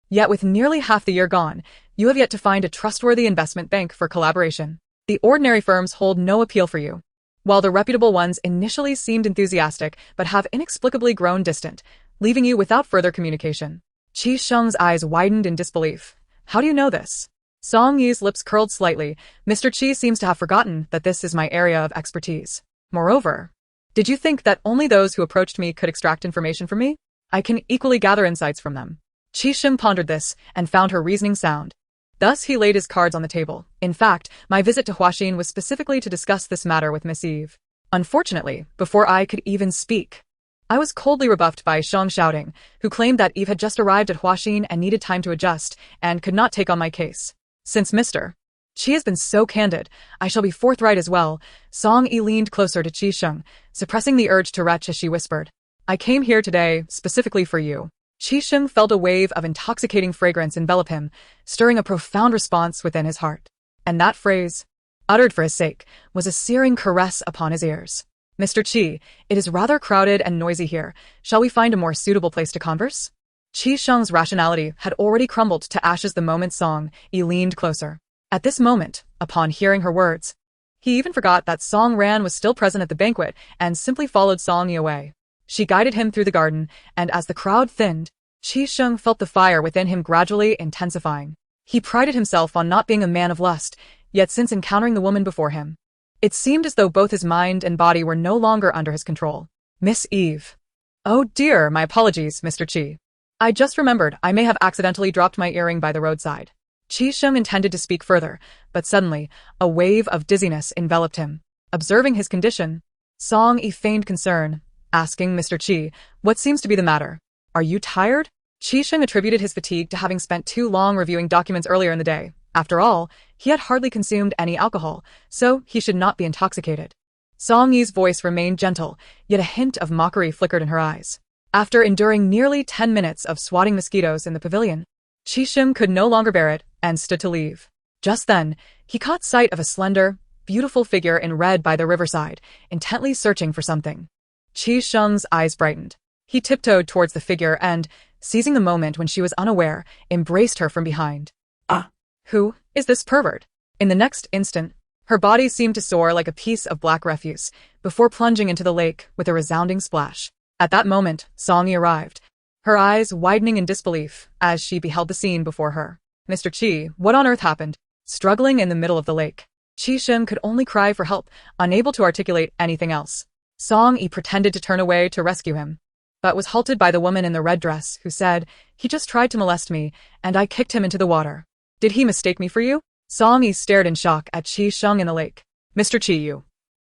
Yet with nearly half the year gone, you have yet to find a trustworthy investment bank for collaboration. The ordinary firms hold no appeal for you, while the reputable ones initially seemed enthusiastic but have inexplicably grown distant, leaving you without further communication." Qi Sheng's eyes widened in disbelief. "How do you know this?" Song Yi's lips curled slightly. "Mr. Qi seems to have forgotten that this is my area of expertise. Moreover, did you think that only those who approached me could extract information from me? I can equally gather insights from them. Qi Sheng pondered this and found her reasoning sound. Thus he laid his cards on the table. In fact, my visit to Huaxin was specifically to discuss this matter with Miss Eve. Unfortunately, before I could even speak, I was coldly rebuffed by Shang shouting, who claimed that Eve had just arrived at Huaxin and needed time to adjust, and could not take on my case. Since Mr. Qi has been so candid, I shall be forthright as well. Song Yi leaned closer to Qi Sheng, suppressing the urge to retch as she whispered. I came here today, specifically for you. Qi Sheng felt a wave of intoxicating fragrance envelop him, stirring a profound response within his heart. And that phrase, uttered for his sake, was a searing caress upon his ears. Mr. Qi, it is rather crowded and noisy here. Shall we find a more suitable place to converse? Qi Sheng's rationality had already crumbled to ashes the moment Song Yi leaned closer. At this moment, upon hearing her words, he even forgot that Song Ran was still present at the banquet and simply followed Song Yi away. She guided him through the garden, and as the crowd thinned, Qi Sheng felt the fire within him gradually intensifying. He prided himself on not being a man of lust, yet since encountering the woman before him, it seemed as though both his mind and body were no longer under his control. Miss Eve. Oh dear, my apologies, Mr. Qi. I just remembered I may have accidentally dropped my earring by the roadside. Qi Sheng intended to speak further, but suddenly, a wave of dizziness enveloped him. Observing his condition, Song Yi feigned concern, asking Mr. Qi, what seems to be the matter? Are you tired? Qi Sheng attributed his fatigue to having spent too long reviewing documents earlier in the day. After all, he had hardly consumed any alcohol, so he should not be intoxicated. Song Yi's voice remained gentle, yet a hint of mockery flickered in her eyes. After enduring nearly 10 minutes of swatting mosquitoes in the pavilion, Qi Sheng could no longer bear it and stood to leave. Just then, he caught sight of a slender, beautiful figure in red by the riverside, intently searching for something. Qi Sheng's eyes brightened. He tiptoed towards the figure and, seizing the moment when she was unaware, embraced her from behind. Ah! Who is this pervert? In the next instant, her body seemed to soar like a piece of black refuse, before plunging into the lake with a resounding splash. At that moment, Song Yi arrived, her eyes widening in disbelief as she beheld the scene before her. Mr. Qi, what on earth happened? Struggling in the middle of the lake, Qi Sheng could only cry for help, unable to articulate anything else. Song Yi pretended to turn away to rescue him, but was halted by the woman in the red dress, who said, he just tried to molest me, and I kicked him into the water. Did he mistake me for you? Song Yi stared in shock at Qi Sheng in the lake. Mr. Qi, you.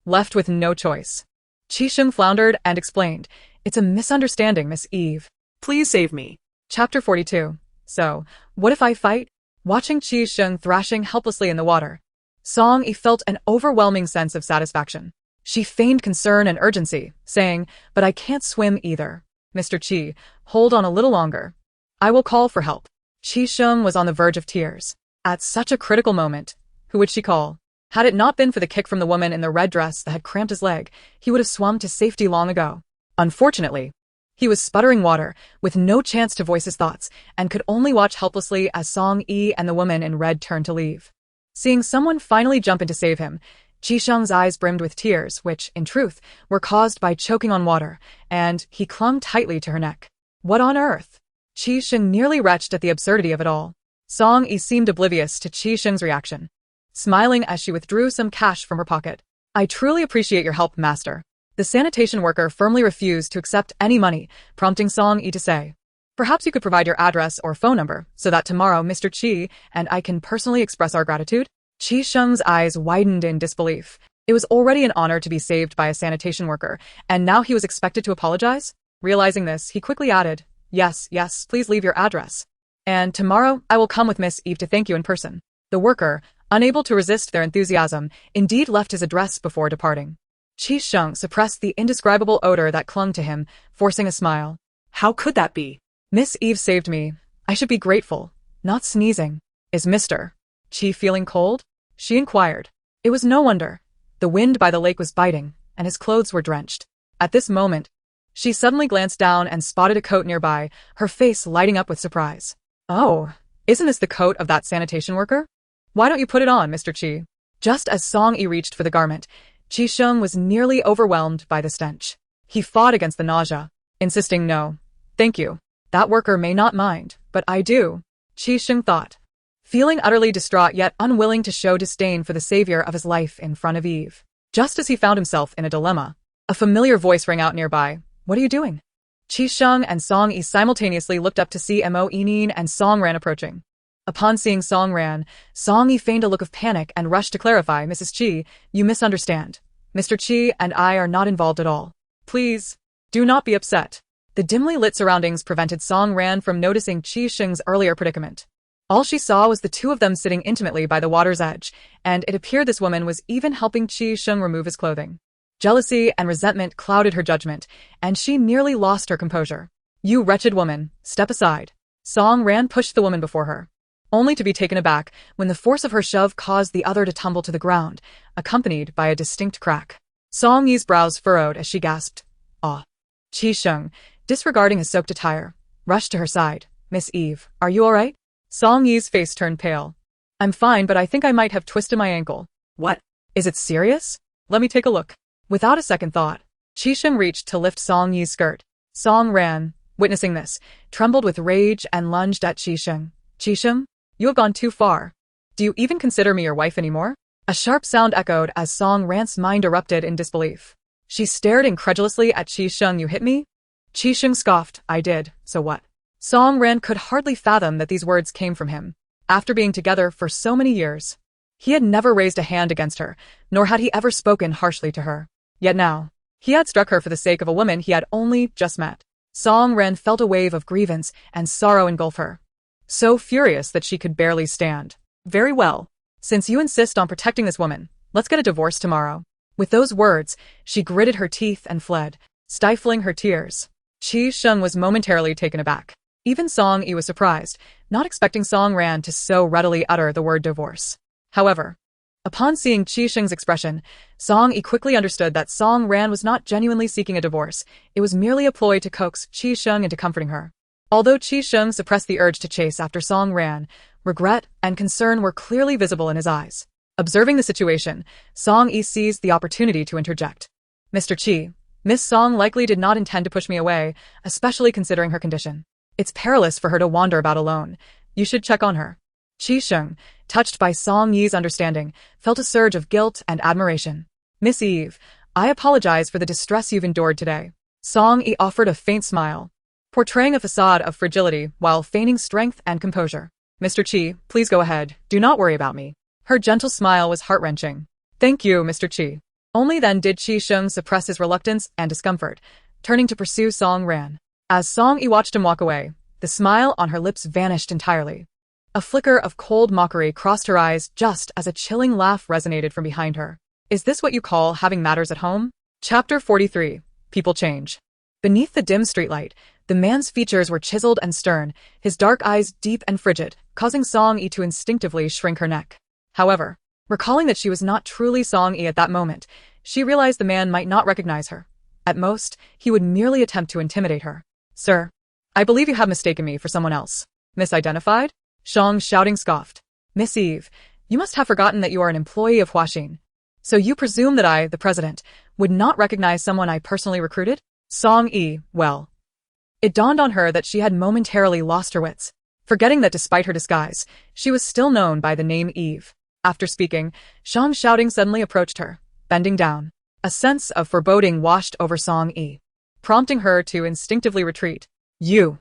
Left with no choice. Qi Sheng floundered and explained, it's a misunderstanding, Miss Eve. Please save me. Chapter 42. So, what if I fight? Watching Qi Sheng thrashing helplessly in the water, Song Yi felt an overwhelming sense of satisfaction. She feigned concern and urgency, saying, but I can't swim either. Mr. Qi, hold on a little longer. I will call for help. Qi Sheng was on the verge of tears. At such a critical moment, who would she call? Had it not been for the kick from the woman in the red dress that had cramped his leg, he would have swum to safety long ago. Unfortunately, he was sputtering water, with no chance to voice his thoughts, and could only watch helplessly as Song Yi and the woman in red turned to leave. Seeing someone finally jump in to save him, Qi Sheng's eyes brimmed with tears, which, in truth, were caused by choking on water, and he clung tightly to her neck. What on earth? Qi Sheng nearly retched at the absurdity of it all. Song Yi seemed oblivious to Qi Sheng's reaction, smiling as she withdrew some cash from her pocket. I truly appreciate your help, master. The sanitation worker firmly refused to accept any money, prompting Song Yi to say, perhaps you could provide your address or phone number, so that tomorrow Mr. Qi and I can personally express our gratitude? Qi Sheng's eyes widened in disbelief. It was already an honor to be saved by a sanitation worker, and now he was expected to apologize? Realizing this, he quickly added, yes, please leave your address. And tomorrow, I will come with Miss Eve to thank you in person. The worker, unable to resist their enthusiasm, indeed left his address before departing. Qi Sheng suppressed the indescribable odor that clung to him, forcing a smile. How could that be? Miss Eve saved me. I should be grateful, not sneezing. Is Mr. Qi feeling cold? She inquired. It was no wonder. The wind by the lake was biting, and his clothes were drenched. At this moment, she suddenly glanced down and spotted a coat nearby, her face lighting up with surprise. Oh, isn't this the coat of that sanitation worker? Why don't you put it on, Mr. Qi? Just as Song Yi reached for the garment, Qi Sheng was nearly overwhelmed by the stench. He fought against the nausea, insisting no, thank you. That worker may not mind, but I do, Qi Sheng thought, feeling utterly distraught yet unwilling to show disdain for the savior of his life in front of Eve. Just as he found himself in a dilemma, a familiar voice rang out nearby. What are you doing? Qi Sheng and Song Yi simultaneously looked up to see Mo Yining and Song Ran approaching. Upon seeing Song Ran, Song Yi feigned a look of panic and rushed to clarify, Mrs. Qi, you misunderstand. Mr. Qi and I are not involved at all. Please, do not be upset. The dimly lit surroundings prevented Song Ran from noticing Qi Sheng's earlier predicament. All she saw was the two of them sitting intimately by the water's edge, and it appeared this woman was even helping Qi Sheng remove his clothing. Jealousy and resentment clouded her judgment, and she nearly lost her composure. You wretched woman, step aside. Song Ran pushed the woman before her, only to be taken aback when the force of her shove caused the other to tumble to the ground, accompanied by a distinct crack. Song Yi's brows furrowed as she gasped, "Ah." Qi Sheng, disregarding his soaked attire, rushed to her side. Miss Eve, are you all right? Song Yi's face turned pale. I'm fine, but I think I might have twisted my ankle. What? Is it serious? Let me take a look. Without a second thought, Qi Sheng reached to lift Song Yi's skirt. Song Ran, witnessing this, trembled with rage and lunged at Qi Sheng. Qi Sheng, you have gone too far. Do you even consider me your wife anymore? A sharp sound echoed as Song Ran's mind erupted in disbelief. She stared incredulously at Qi Sheng. You hit me? Qi Sheng scoffed. I did, so what? Song Ran could hardly fathom that these words came from him. After being together for so many years, he had never raised a hand against her, nor had he ever spoken harshly to her. Yet now, he had struck her for the sake of a woman he had only just met. Song Ran felt a wave of grievance and sorrow engulf her, so furious that she could barely stand. Very well. Since you insist on protecting this woman, let's get a divorce tomorrow. With those words, she gritted her teeth and fled, stifling her tears. Qi Sheng was momentarily taken aback. Even Song Yi was surprised, not expecting Song Ran to so readily utter the word divorce. However, upon seeing Qi Sheng's expression, Song Yi quickly understood that Song Ran was not genuinely seeking a divorce. It was merely a ploy to coax Qi Sheng into comforting her. Although Qi Sheng suppressed the urge to chase after Song Ran, regret and concern were clearly visible in his eyes. Observing the situation, Song Yi seized the opportunity to interject. Mr. Qi, Miss Song likely did not intend to push me away, especially considering her condition. It's perilous for her to wander about alone. You should check on her. Qi Sheng, touched by Song Yi's understanding, felt a surge of guilt and admiration. Miss Eve, I apologize for the distress you've endured today. Song Yi offered a faint smile, portraying a facade of fragility while feigning strength and composure. Mr. Qi, please go ahead. Do not worry about me. Her gentle smile was heart-wrenching. Thank you, Mr. Qi. Only then did Qi Sheng suppress his reluctance and discomfort, turning to pursue Song Ran. As Song Yi watched him walk away, the smile on her lips vanished entirely. A flicker of cold mockery crossed her eyes just as a chilling laugh resonated from behind her. Is this what you call having matters at home? Chapter 43. People Change. Beneath the dim streetlight, the man's features were chiseled and stern, his dark eyes deep and frigid, causing Song Yi to instinctively shrink her neck. However, recalling that she was not truly Song Yi at that moment, she realized the man might not recognize her. At most, he would merely attempt to intimidate her. Sir, I believe you have mistaken me for someone else. Misidentified? Shang shouting scoffed. Miss Eve, you must have forgotten that you are an employee of Huaxin. So you presume that I, the president, would not recognize someone I personally recruited? Song Yi, well. It dawned on her that she had momentarily lost her wits, forgetting that despite her disguise, she was still known by the name Eve. After speaking, Shang shouting suddenly approached her, bending down. A sense of foreboding washed over Song Yi, prompting her to instinctively retreat. You.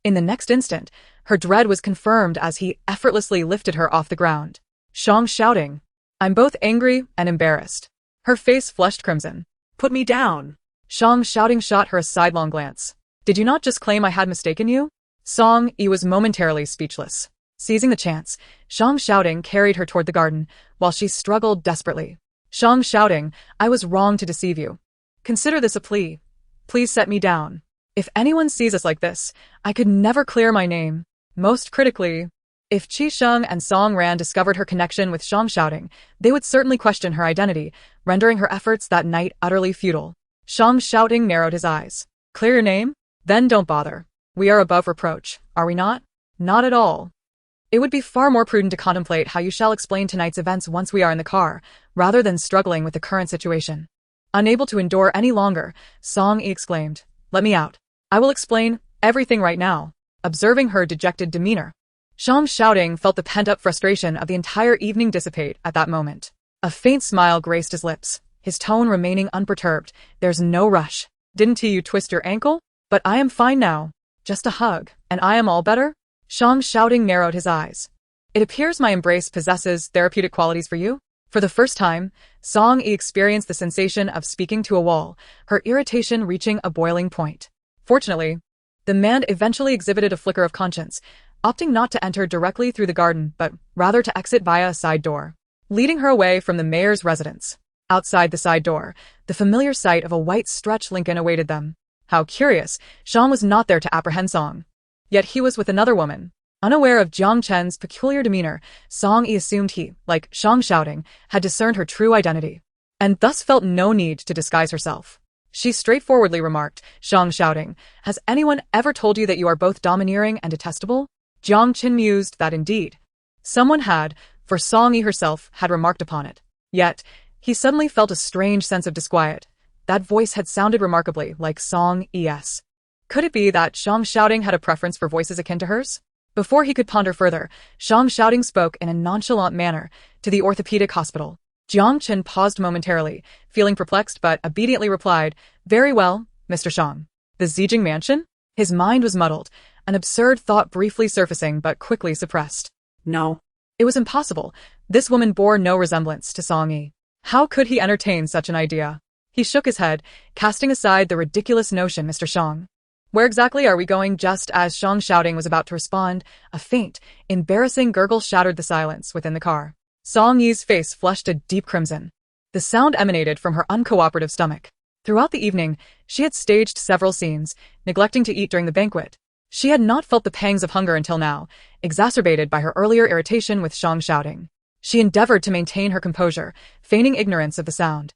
In the next instant, her dread was confirmed as he effortlessly lifted her off the ground. Shang shouting, I'm both angry and embarrassed. Her face flushed crimson. Put me down. Shang shouting shot her a sidelong glance. Did you not just claim I had mistaken you? Song Yi was momentarily speechless. Seizing the chance, Shang shouting carried her toward the garden, while she struggled desperately. Shang shouting, I was wrong to deceive you. Consider this a plea. Please set me down. If anyone sees us like this, I could never clear my name. Most critically, if Qi Sheng and Song Ran discovered her connection with Shang shouting, they would certainly question her identity, rendering her efforts that night utterly futile. Shang shouting narrowed his eyes. Clear your name? Then don't bother. We are above reproach, are we not? Not at all. It would be far more prudent to contemplate how you shall explain tonight's events once we are in the car, rather than struggling with the current situation. Unable to endure any longer, Song Yi exclaimed, Let me out. I will explain everything right now. Observing her dejected demeanor, Shang shouting felt the pent-up frustration of the entire evening dissipate at that moment. A faint smile graced his lips, his tone remaining unperturbed. There's no rush. Didn't you twist your ankle? But I am fine now. Just a hug, and I am all better? Shang shouting narrowed his eyes. It appears my embrace possesses therapeutic qualities for you? For the first time, Song Yi experienced the sensation of speaking to a wall, her irritation reaching a boiling point. Fortunately, the man eventually exhibited a flicker of conscience, opting not to enter directly through the garden but rather to exit via a side door, leading her away from the mayor's residence. Outside the side door, the familiar sight of a white stretch Lincoln awaited them. How curious, Shang was not there to apprehend Song. Yet he was with another woman. Unaware of Jiang Chen's peculiar demeanor, Song Yi assumed he, like Shang shouting, had discerned her true identity, and thus felt no need to disguise herself. She straightforwardly remarked, Shang shouting, has anyone ever told you that you are both domineering and detestable? Jiang Chen mused that indeed someone had, for Song Yi herself had remarked upon it. Yet, he suddenly felt a strange sense of disquiet. That voice had sounded remarkably like Song Yi's. Could it be that Shang shouting had a preference for voices akin to hers? Before he could ponder further, Shang shouting spoke in a nonchalant manner to the orthopedic hospital. Jiang Chen paused momentarily, feeling perplexed but obediently replied, very well, Mr. Shang. The Zijing mansion? His mind was muddled, an absurd thought briefly surfacing but quickly suppressed. No. It was impossible. This woman bore no resemblance to Song Yi. How could he entertain such an idea? He shook his head, casting aside the ridiculous notion, Mr. Shang. Where exactly are we going? Just as Shang shouting was about to respond, a faint, embarrassing gurgle shattered the silence within the car. Song Yi's face flushed a deep crimson. The sound emanated from her uncooperative stomach. Throughout the evening, she had staged several scenes, neglecting to eat during the banquet. She had not felt the pangs of hunger until now, exacerbated by her earlier irritation with Shang shouting. She endeavored to maintain her composure, feigning ignorance of the sound,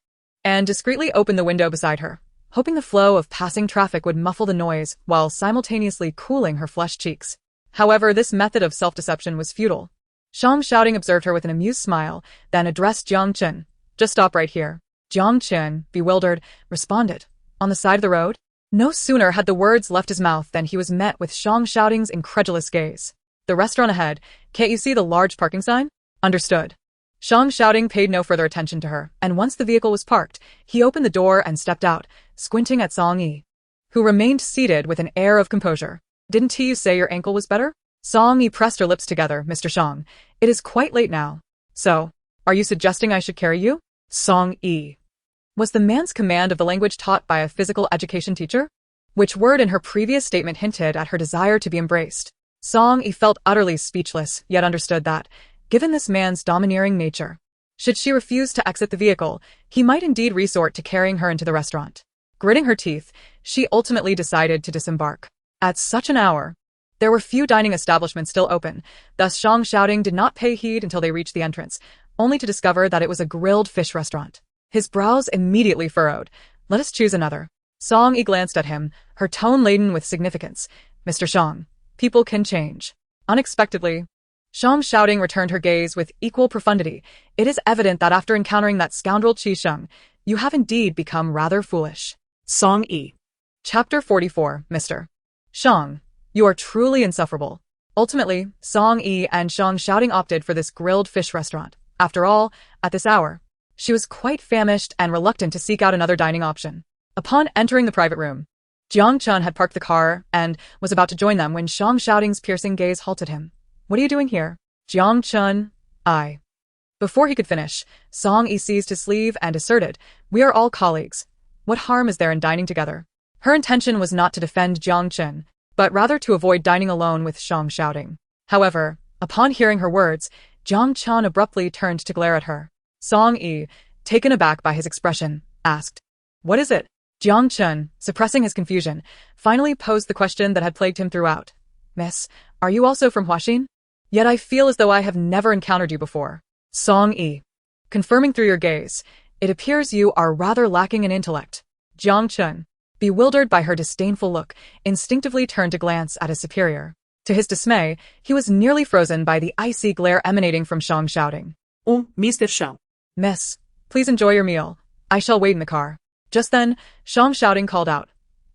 and discreetly opened the window beside her, hoping the flow of passing traffic would muffle the noise while simultaneously cooling her flushed cheeks. However, this method of self-deception was futile. Shang shouting observed her with an amused smile, then addressed Jiang Chen. Just stop right here. Jiang Chen, bewildered, responded. On the side of the road? No sooner had the words left his mouth than he was met with Shang shouting's incredulous gaze. The restaurant ahead. Can't you see the large parking sign? Understood. Shang shouting paid no further attention to her, and once the vehicle was parked, he opened the door and stepped out, squinting at Song Yi, who remained seated with an air of composure. Didn't you say your ankle was better? Song Yi pressed her lips together, Mr. Shang. It is quite late now. So, are you suggesting I should carry you? Song Yi. Was the man's command of the language taught by a physical education teacher? Which word in her previous statement hinted at her desire to be embraced? Song Yi felt utterly speechless, yet understood that, given this man's domineering nature, should she refuse to exit the vehicle, he might indeed resort to carrying her into the restaurant. Gritting her teeth, she ultimately decided to disembark. At such an hour, there were few dining establishments still open, thus Shang shouting did not pay heed until they reached the entrance, only to discover that it was a grilled fish restaurant. His brows immediately furrowed. Let us choose another. Song Yi glanced at him, her tone laden with significance. Mr. Shang, people can change. Unexpectedly, Shang shouting returned her gaze with equal profundity. It is evident that after encountering that scoundrel Qi Sheng, you have indeed become rather foolish. Song Yi. Chapter 44, Mr. Shang, you are truly insufferable. Ultimately, Song Yi and Shang shouting opted for this grilled fish restaurant. After all, at this hour, she was quite famished and reluctant to seek out another dining option. Upon entering the private room, Jiang Chun had parked the car and was about to join them when Shang shouting's piercing gaze halted him. What are you doing here? Jiang Chun, I. Before he could finish, Song Yi seized his sleeve and asserted, we are all colleagues. What harm is there in dining together? Her intention was not to defend Jiang Chun, but rather to avoid dining alone with Shang shouting. However, upon hearing her words, Jiang Chun abruptly turned to glare at her. Song Yi, taken aback by his expression, asked, what is it? Jiang Chun, suppressing his confusion, finally posed the question that had plagued him throughout. Miss, are you also from Huaxin? Yet I feel as though I have never encountered you before. Song Yi, confirming through your gaze, it appears you are rather lacking in intellect. Jiang Chun, bewildered by her disdainful look, instinctively turned to glance at his superior. To his dismay, he was nearly frozen by the icy glare emanating from Shang shouting. Mr. Shang. Miss, please enjoy your meal. I shall wait in the car. Just then, Shang shouting called out,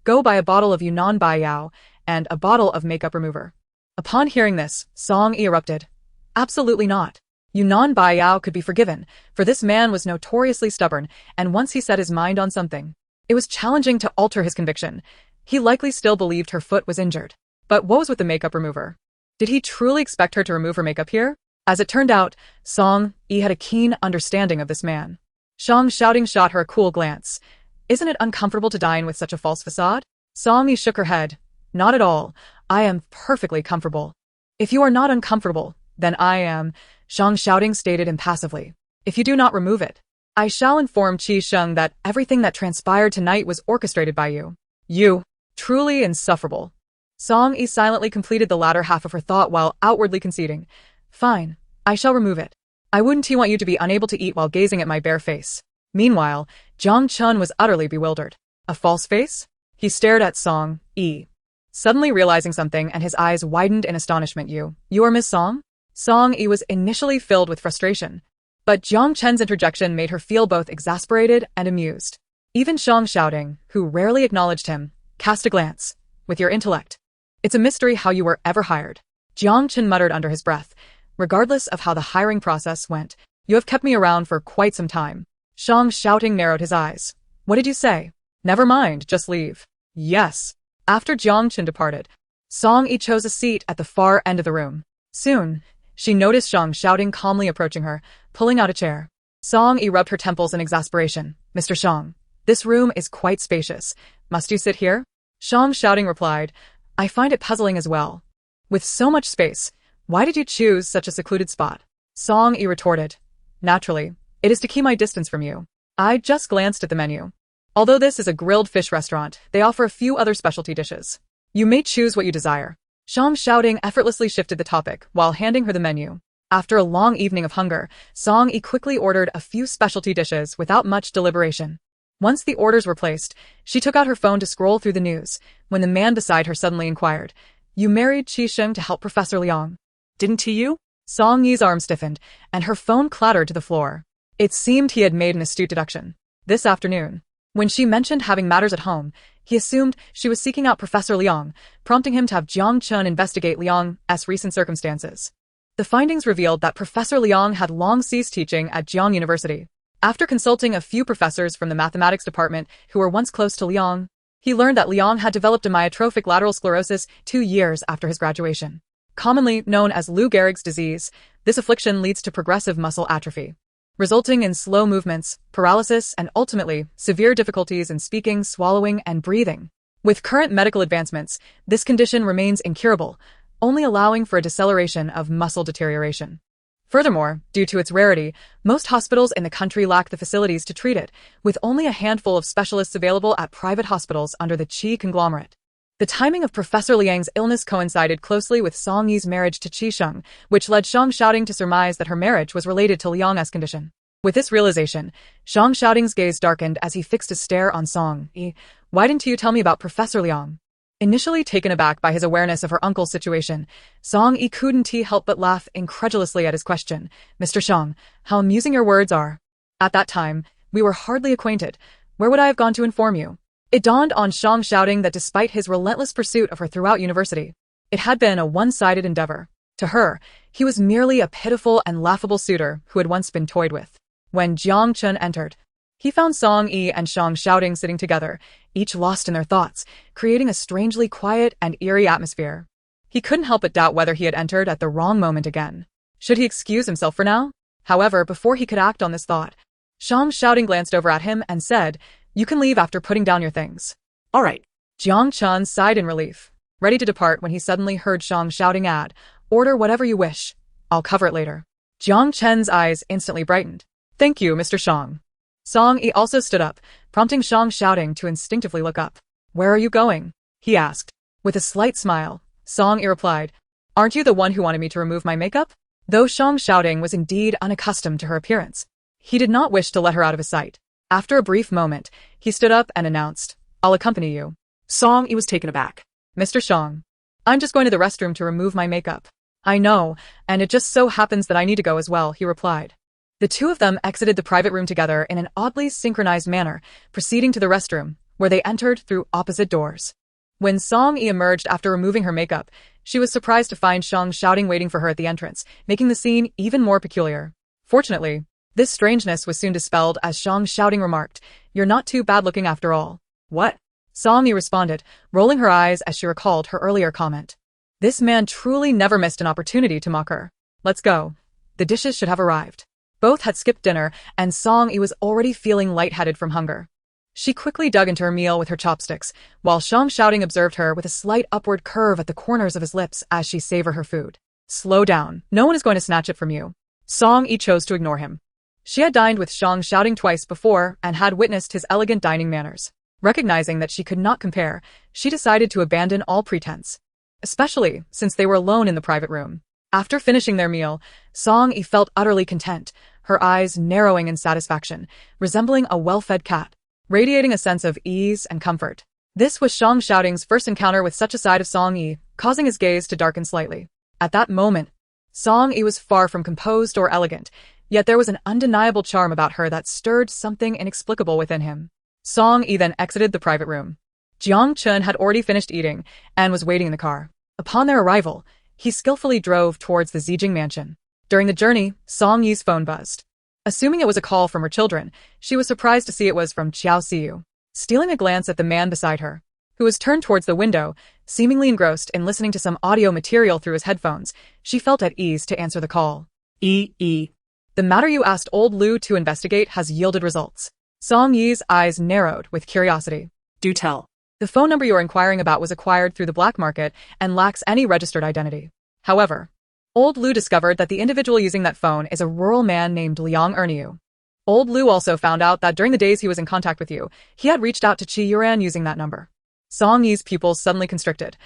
go buy a bottle of Yunnan Bai Yao and a bottle of makeup remover. Upon hearing this, Song Yi erupted. Absolutely not. Yunnan Bai Yao could be forgiven, for this man was notoriously stubborn, and once he set his mind on something, it was challenging to alter his conviction. He likely still believed her foot was injured. But what was with the makeup remover? Did he truly expect her to remove her makeup here? As it turned out, Song-yi had a keen understanding of this man. Song Shouting shot her a cool glance. Isn't it uncomfortable to dine with such a false facade? Song-yi shook her head. Not at all. I am perfectly comfortable. If you are not uncomfortable, then I am, Song Shouting stated impassively. If you do not remove it, I shall inform Qi Sheng that everything that transpired tonight was orchestrated by you. You, truly insufferable. Song-yi silently completed the latter half of her thought while outwardly conceding. Fine, I shall remove it. I wouldn't want you to be unable to eat while gazing at my bare face. Meanwhile, Jiang Chun was utterly bewildered. A false face? He stared at Song-yi, suddenly realizing something, and his eyes widened in astonishment. You are Miss Song? Song-yi was initially filled with frustration, but Jiang Chen's interjection made her feel both exasperated and amused. Even Song Shouting, who rarely acknowledged him, cast a glance. With your intellect. It's a mystery how you were ever hired. Jiang Chen muttered under his breath. Regardless of how the hiring process went, you have kept me around for quite some time. Song Shouting narrowed his eyes. What did you say? Never mind, just leave. Yes. After Jiang Chen departed, Song-yi chose a seat at the far end of the room. Soon, she noticed Song Shouting calmly approaching her, pulling out a chair. Song-yi rubbed her temples in exasperation. Mr. Shang, this room is quite spacious. Must you sit here? Song Shouting replied, I find it puzzling as well. With so much space, why did you choose such a secluded spot? Song-yi retorted. Naturally, it is to keep my distance from you. I just glanced at the menu. Although this is a grilled fish restaurant, they offer a few other specialty dishes. You may choose what you desire. Song Shouting effortlessly shifted the topic while handing her the menu. After a long evening of hunger, Song-yi quickly ordered a few specialty dishes without much deliberation. Once the orders were placed, she took out her phone to scroll through the news, when the man beside her suddenly inquired, You married Qi Sheng to help Professor Liang? Didn't he you? Song-yi's arm stiffened, and her phone clattered to the floor. It seemed he had made an astute deduction. This afternoon, when she mentioned having matters at home, he assumed she was seeking out Professor Liang, prompting him to have Jiang Chun investigate Liang's recent circumstances. The findings revealed that Professor Liang had long ceased teaching at Jiang University. After consulting a few professors from the mathematics department who were once close to Liang, he learned that Liang had developed amyotrophic lateral sclerosis 2 years after his graduation. Commonly known as Lou Gehrig's disease, this affliction leads to progressive muscle atrophy, resulting in slow movements, paralysis, and ultimately, severe difficulties in speaking, swallowing, and breathing. With current medical advancements, this condition remains incurable, only allowing for a deceleration of muscle deterioration. Furthermore, due to its rarity, most hospitals in the country lack the facilities to treat it, with only a handful of specialists available at private hospitals under the Qi conglomerate. The timing of Professor Liang's illness coincided closely with Song-yi's marriage to Qi Sheng, which led Song Shouting to surmise that her marriage was related to Liang's condition. With this realization, Song Shouting's gaze darkened as he fixed a stare on Song-yi. Why didn't you tell me about Professor Liang? Initially taken aback by his awareness of her uncle's situation, Song-yi couldn't help but laugh incredulously at his question. Mr. Shang, how amusing your words are. At that time, we were hardly acquainted. Where would I have gone to inform you? It dawned on Song Shouting that despite his relentless pursuit of her throughout university, it had been a one-sided endeavor. To her, he was merely a pitiful and laughable suitor who had once been toyed with. When Jiang Chun entered, he found Song-yi and Song Shouting sitting together, each lost in their thoughts, creating a strangely quiet and eerie atmosphere. He couldn't help but doubt whether he had entered at the wrong moment again. Should he excuse himself for now? However, before he could act on this thought, Song Shouting glanced over at him and said, You can leave after putting down your things. All right. Jiang Chun sighed in relief, ready to depart when he suddenly heard Song Shouting add, Order whatever you wish. I'll cover it later. Jiang Chen's eyes instantly brightened. Thank you, Mr. Shang. Song-yi also stood up, prompting Song Shouting to instinctively look up. Where are you going? He asked. With a slight smile, Song-yi replied, Aren't you the one who wanted me to remove my makeup? Though Song Shouting was indeed unaccustomed to her appearance, he did not wish to let her out of his sight. After a brief moment, he stood up and announced, I'll accompany you. Song-yi was taken aback. Mr. Shang, I'm just going to the restroom to remove my makeup. I know, and it just so happens that I need to go as well, he replied. The two of them exited the private room together in an oddly synchronized manner, proceeding to the restroom, where they entered through opposite doors. When Song-yi emerged after removing her makeup, she was surprised to find Song Shouting waiting for her at the entrance, making the scene even more peculiar. Fortunately, this strangeness was soon dispelled as Song Shouting remarked, You're not too bad looking after all. What? Song Yi responded, rolling her eyes as she recalled her earlier comment. This man truly never missed an opportunity to mock her. Let's go. The dishes should have arrived. Both had skipped dinner, and Song Yi was already feeling lightheaded from hunger. She quickly dug into her meal with her chopsticks, while Shang Shouting observed her with a slight upward curve at the corners of his lips as she savored her food. Slow down. No one is going to snatch it from you. Song Yi chose to ignore him. She had dined with Shang Shouting twice before and had witnessed his elegant dining manners. Recognizing that she could not compare, she decided to abandon all pretense. Especially since they were alone in the private room. After finishing their meal, Song Yi felt utterly content, her eyes narrowing in satisfaction, resembling a well-fed cat, radiating a sense of ease and comfort. This was Shang Shouting's first encounter with such a side of Song Yi, causing his gaze to darken slightly. At that moment, Song Yi was far from composed or elegant, yet there was an undeniable charm about her that stirred something inexplicable within him. Song Yi then exited the private room. Jiang Chun had already finished eating and was waiting in the car. Upon their arrival, he skillfully drove towards the Zijing mansion. During the journey, Song Yi's phone buzzed. Assuming it was a call from her children, she was surprised to see it was from Xiao Xiu. Stealing a glance at the man beside her, who was turned towards the window, seemingly engrossed in listening to some audio material through his headphones, she felt at ease to answer the call. The matter you asked old Lu to investigate has yielded results. Song Yi's eyes narrowed with curiosity. Do tell. The phone number you're inquiring about was acquired through the black market and lacks any registered identity. However, old Lu discovered that the individual using that phone is a rural man named Liang Erniu. Old Lu also found out that during the days he was in contact with you, he had reached out to Qi Yuran using that number. Song Yi's pupils suddenly constricted.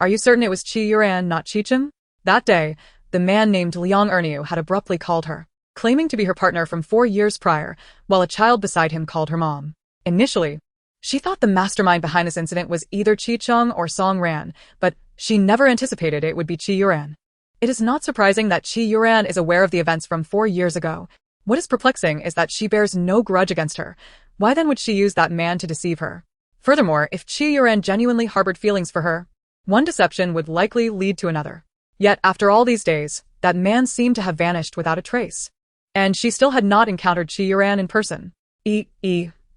Are you certain it was Qi Yuran, not Qi Cheng? That day, the man named Liang Erniu had abruptly called her, claiming to be her partner from 4 years prior, while a child beside him called her mom. Initially, she thought the mastermind behind this incident was either Qi Cheng or Song Ran, but she never anticipated it would be Qi Yuran. It is not surprising that Qi Yuran is aware of the events from 4 years ago. What is perplexing is that she bears no grudge against her. Why then would she use that man to deceive her? Furthermore, if Qi Yuran genuinely harbored feelings for her, one deception would likely lead to another. Yet, after all these days, that man seemed to have vanished without a trace. And she still had not encountered Qi Yuran in person.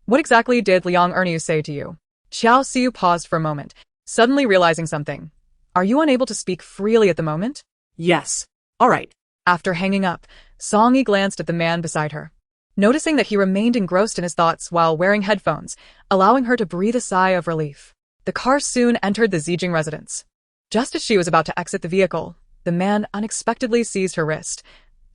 What exactly did Liang Erniu say to you? Xiao Xiu paused for a moment, suddenly realizing something. Are you unable to speak freely at the moment? Yes. All right. After hanging up, Song Yi glanced at the man beside her, noticing that he remained engrossed in his thoughts while wearing headphones, allowing her to breathe a sigh of relief. The car soon entered the Zijing residence. Just as she was about to exit the vehicle, the man unexpectedly seized her wrist.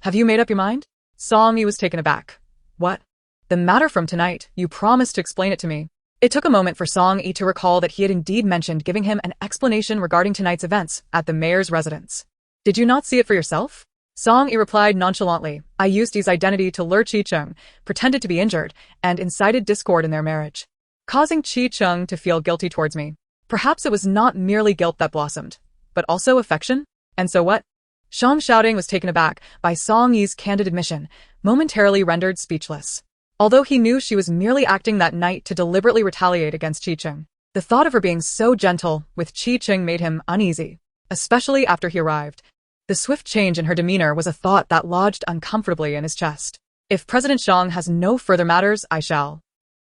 Have you made up your mind? Song Yi was taken aback. What? The matter from tonight, you promised to explain it to me. It took a moment for Song Yi to recall that he had indeed mentioned giving him an explanation regarding tonight's events at the mayor's residence. Did you not see it for yourself? Song Yi replied nonchalantly. I used his identity to lure Qi Cheng, pretended to be injured, and incited discord in their marriage, causing Qi Cheng to feel guilty towards me. Perhaps it was not merely guilt that blossomed, but also affection? And so what? Shang Shouting was taken aback by Song Yi's candid admission, momentarily rendered speechless. Although he knew she was merely acting that night to deliberately retaliate against Qi Cheng, the thought of her being so gentle with Qi Cheng made him uneasy, especially after he arrived. The swift change in her demeanor was a thought that lodged uncomfortably in his chest. If President Shang has no further matters, I shall.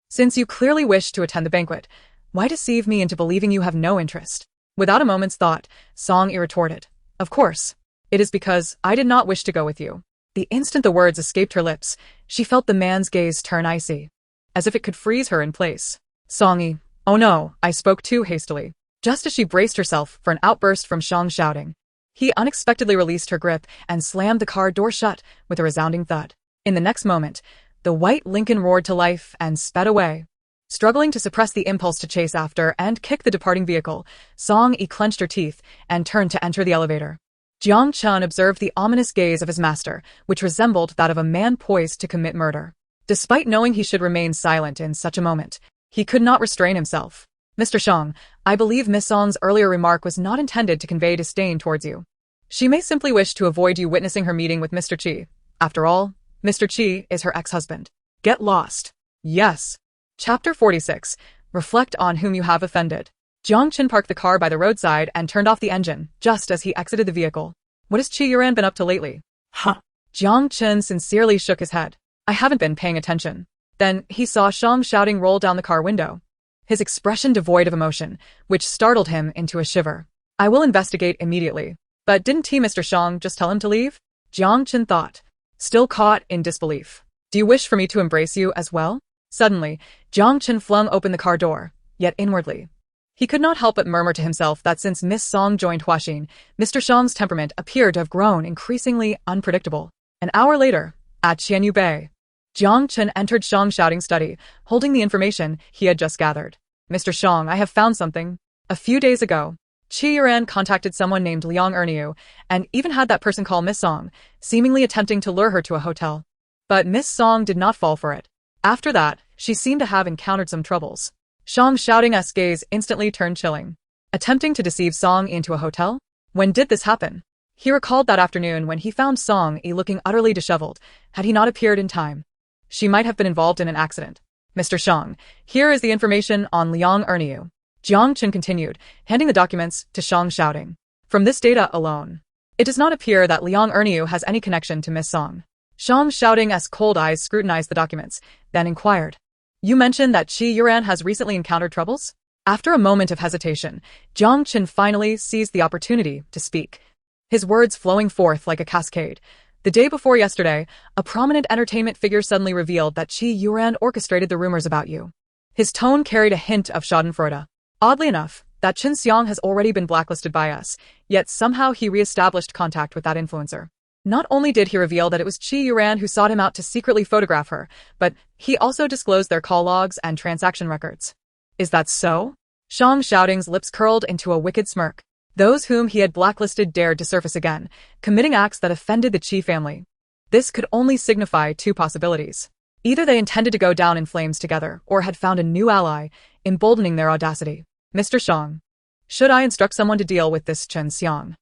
Since you clearly wish to attend the banquet, why deceive me into believing you have no interest? Without a moment's thought, Song Yi retorted. Of course. It is because I did not wish to go with you. The instant the words escaped her lips, she felt the man's gaze turn icy, as if it could freeze her in place. Song Yi, oh no, I spoke too hastily. Just as she braced herself for an outburst from Shang Shouting, he unexpectedly released her grip and slammed the car door shut with a resounding thud. In the next moment, the white Lincoln roared to life and sped away. Struggling to suppress the impulse to chase after and kick the departing vehicle, Song Yi clenched her teeth and turned to enter the elevator. Jiang Chun observed the ominous gaze of his master, which resembled that of a man poised to commit murder. Despite knowing he should remain silent in such a moment, he could not restrain himself. Mr. Shang, I believe Miss Song's earlier remark was not intended to convey disdain towards you. She may simply wish to avoid you witnessing her meeting with Mr. Qi. After all, Mr. Qi is her ex-husband. Get lost. Yes. Chapter 46. Reflect on whom you have offended. Jiang Chun parked the car by the roadside and turned off the engine, just as he exited the vehicle. What has Qi Yuran been up to lately? Huh. Jiang Chun sincerely shook his head. I haven't been paying attention. Then he saw Shang Shouting roll down the car window. his expression devoid of emotion, which startled him into a shiver. I will investigate immediately. But didn't Mr. Shang just tell him to leave? Jiang Chen thought, still caught in disbelief. Do you wish for me to embrace you as well? Suddenly, Jiang Chen flung open the car door, yet inwardly, he could not help but murmur to himself that since Miss Song joined Huaxin, Mr. Shang's temperament appeared to have grown increasingly unpredictable. An hour later, at Qianyu Bay, Jiang Chen entered Shang's shouting study, holding the information he had just gathered. Mr. Shang, I have found something. A few days ago, Qi Yuran contacted someone named Liang Erniu, and even had that person call Miss Song, seemingly attempting to lure her to a hotel. But Miss Song did not fall for it. After that, she seemed to have encountered some troubles. Shang's shouting-esque gaze instantly turned chilling. Attempting to deceive Song into a hotel? When did this happen? He recalled that afternoon when he found Song looking utterly disheveled. Had he not appeared in time, she might have been involved in an accident. Mr. Shang, here is the information on Liang Erniu. Jiang Chen continued, handing the documents to Shang, shouting. From this data alone, it does not appear that Liang Erniu has any connection to Miss Song. Shang's shouting-esque cold eyes scrutinized the documents, then inquired. You mentioned that Qi Yuran has recently encountered troubles? After a moment of hesitation, Jiang Chen finally seized the opportunity to speak, his words flowing forth like a cascade. The day before yesterday, a prominent entertainment figure suddenly revealed that Qi Yuran orchestrated the rumors about you. His tone carried a hint of schadenfreude. Oddly enough, that Chen Xiang has already been blacklisted by us, yet somehow he re-established contact with that influencer. Not only did he reveal that it was Qi Yuran who sought him out to secretly photograph her, but he also disclosed their call logs and transaction records. Is that so? Shang's shouting's lips curled into a wicked smirk. Those whom he had blacklisted dared to surface again, committing acts that offended the Qi family. This could only signify two possibilities. Either they intended to go down in flames together, or had found a new ally, emboldening their audacity. Mr. Shang, should I instruct someone to deal with this Chen Xiang?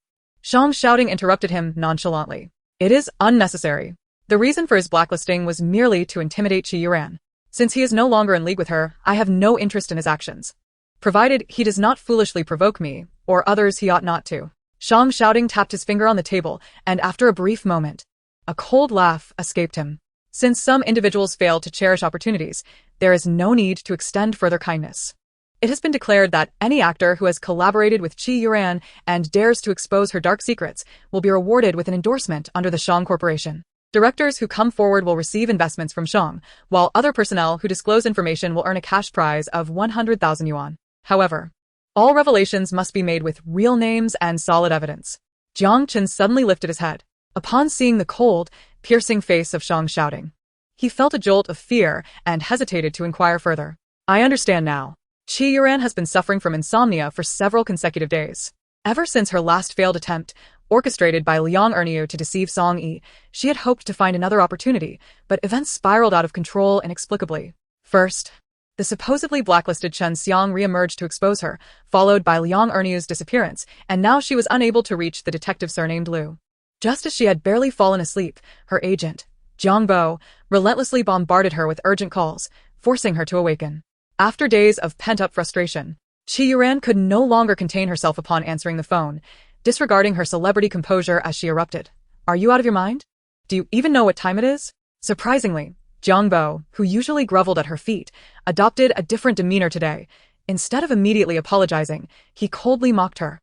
Shang's shouting interrupted him nonchalantly. It is unnecessary. The reason for his blacklisting was merely to intimidate Qi Yuran. Since he is no longer in league with her, I have no interest in his actions. Provided he does not foolishly provoke me, or others he ought not to. Shang's shouting tapped his finger on the table, and after a brief moment, a cold laugh escaped him. Since some individuals fail to cherish opportunities, there is no need to extend further kindness. It has been declared that any actor who has collaborated with Qi Yuran and dares to expose her dark secrets will be rewarded with an endorsement under the Shang Corporation. Directors who come forward will receive investments from Shang, while other personnel who disclose information will earn a cash prize of 100,000 yuan. However, all revelations must be made with real names and solid evidence. Jiang Chen suddenly lifted his head. Upon seeing the cold, piercing face of Shang shouting, he felt a jolt of fear and hesitated to inquire further. I understand now. Qi Yuran has been suffering from insomnia for several consecutive days. Ever since her last failed attempt, orchestrated by Liang Erniu to deceive Song Yi, she had hoped to find another opportunity, but events spiraled out of control inexplicably. First, the supposedly blacklisted Chen Xiang re-emerged to expose her, followed by Liang Erniu's disappearance, and now she was unable to reach the detective surnamed Liu. Just as she had barely fallen asleep, her agent, Jiang Bo, relentlessly bombarded her with urgent calls, forcing her to awaken. After days of pent-up frustration, Qi Yuran could no longer contain herself upon answering the phone, disregarding her celebrity composure as she erupted. Are you out of your mind? Do you even know what time it is? Surprisingly, Jiang Bo, who usually groveled at her feet, adopted a different demeanor today. Instead of immediately apologizing, he coldly mocked her.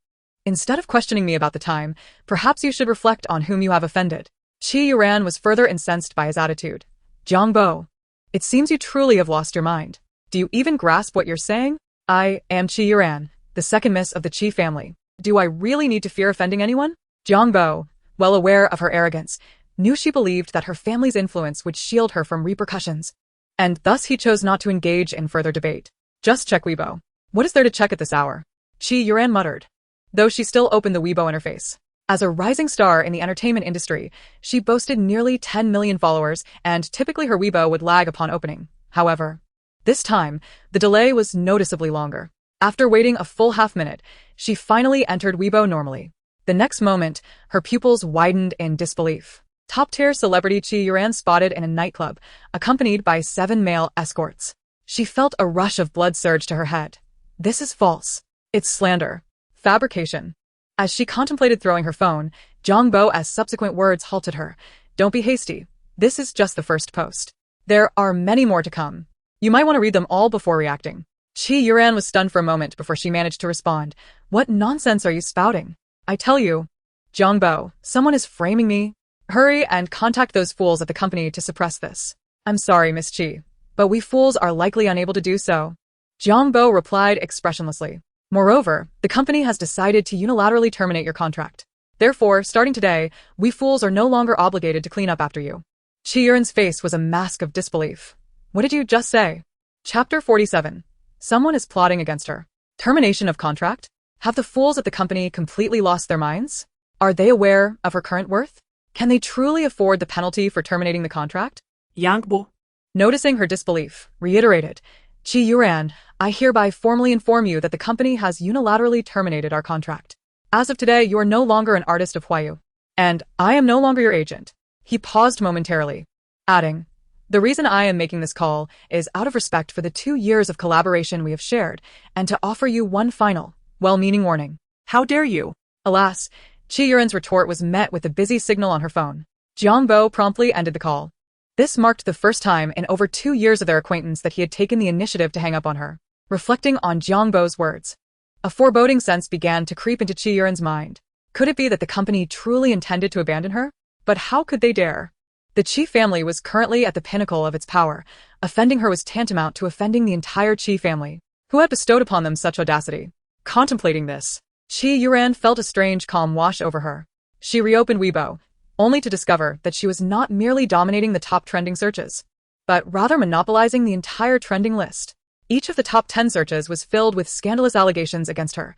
Instead of questioning me about the time, perhaps you should reflect on whom you have offended. Qi Yuran was further incensed by his attitude. Jiang Bo, it seems you truly have lost your mind. Do you even grasp what you're saying? I am Qi Yuran, the second miss of the Qi family. Do I really need to fear offending anyone? Jiang Bo, well aware of her arrogance, knew she believed that her family's influence would shield her from repercussions, and thus he chose not to engage in further debate. Just check Weibo. What is there to check at this hour? Qi Yuran muttered, though she still opened the Weibo interface. As a rising star in the entertainment industry, she boasted nearly 10 million followers, and typically her Weibo would lag upon opening. However, this time, the delay was noticeably longer. After waiting a full half-minute, she finally entered Weibo normally. The next moment, her pupils widened in disbelief. Top-tier celebrity Qi Yuran spotted in a nightclub, accompanied by 7 male escorts. She felt a rush of blood surge to her head. This is false. It's slander. Fabrication. As she contemplated throwing her phone, Jiang Bo's subsequent words halted her. Don't be hasty. This is just the first post. There are many more to come. You might want to read them all before reacting. Qi Yuran was stunned for a moment before she managed to respond. What nonsense are you spouting? I tell you, Jiangbo, someone is framing me. Hurry and contact those fools at the company to suppress this. I'm sorry, Miss Qi, but we fools are likely unable to do so. Jiangbo replied expressionlessly. Moreover, the company has decided to unilaterally terminate your contract. Therefore, starting today, we fools are no longer obligated to clean up after you. Qi Yuran's face was a mask of disbelief. What did you just say? Chapter 47. Someone is plotting against her. Termination of contract? Have the fools at the company completely lost their minds? Are they aware of her current worth? Can they truly afford the penalty for terminating the contract? Yangbo. Noticing her disbelief, reiterated, Qi Yuran, I hereby formally inform you that the company has unilaterally terminated our contract. As of today, you are no longer an artist of Huayu. And I am no longer your agent. He paused momentarily, adding, the reason I am making this call is out of respect for the 2 years of collaboration we have shared, and to offer you one final, well-meaning warning. How dare you? Alas, Qi Yuran's retort was met with a busy signal on her phone. Jiangbo promptly ended the call. This marked the first time in over 2 years of their acquaintance that he had taken the initiative to hang up on her. Reflecting on Jiangbo's words, a foreboding sense began to creep into Qi Yuran's mind. Could it be that the company truly intended to abandon her? But how could they dare? The Qi family was currently at the pinnacle of its power. Offending her was tantamount to offending the entire Qi family, who had bestowed upon them such audacity. Contemplating this, Qi Yuran felt a strange calm wash over her. She reopened Weibo, only to discover that she was not merely dominating the top trending searches, but rather monopolizing the entire trending list. Each of the top 10 searches was filled with scandalous allegations against her,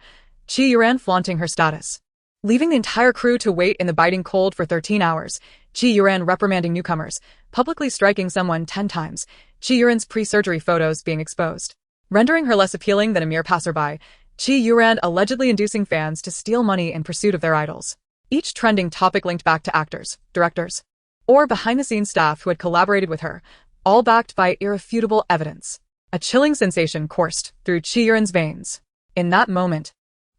Qi Yuran flaunting her status. Leaving the entire crew to wait in the biting cold for 13 hours, Qi Yuran reprimanding newcomers, publicly striking someone 10 times, Qi Yuran's pre-surgery photos being exposed, rendering her less appealing than a mere passerby, Qi Yuran allegedly inducing fans to steal money in pursuit of their idols. Each trending topic linked back to actors, directors, or behind-the-scenes staff who had collaborated with her, all backed by irrefutable evidence. A chilling sensation coursed through Qi Yuran's veins. In that moment,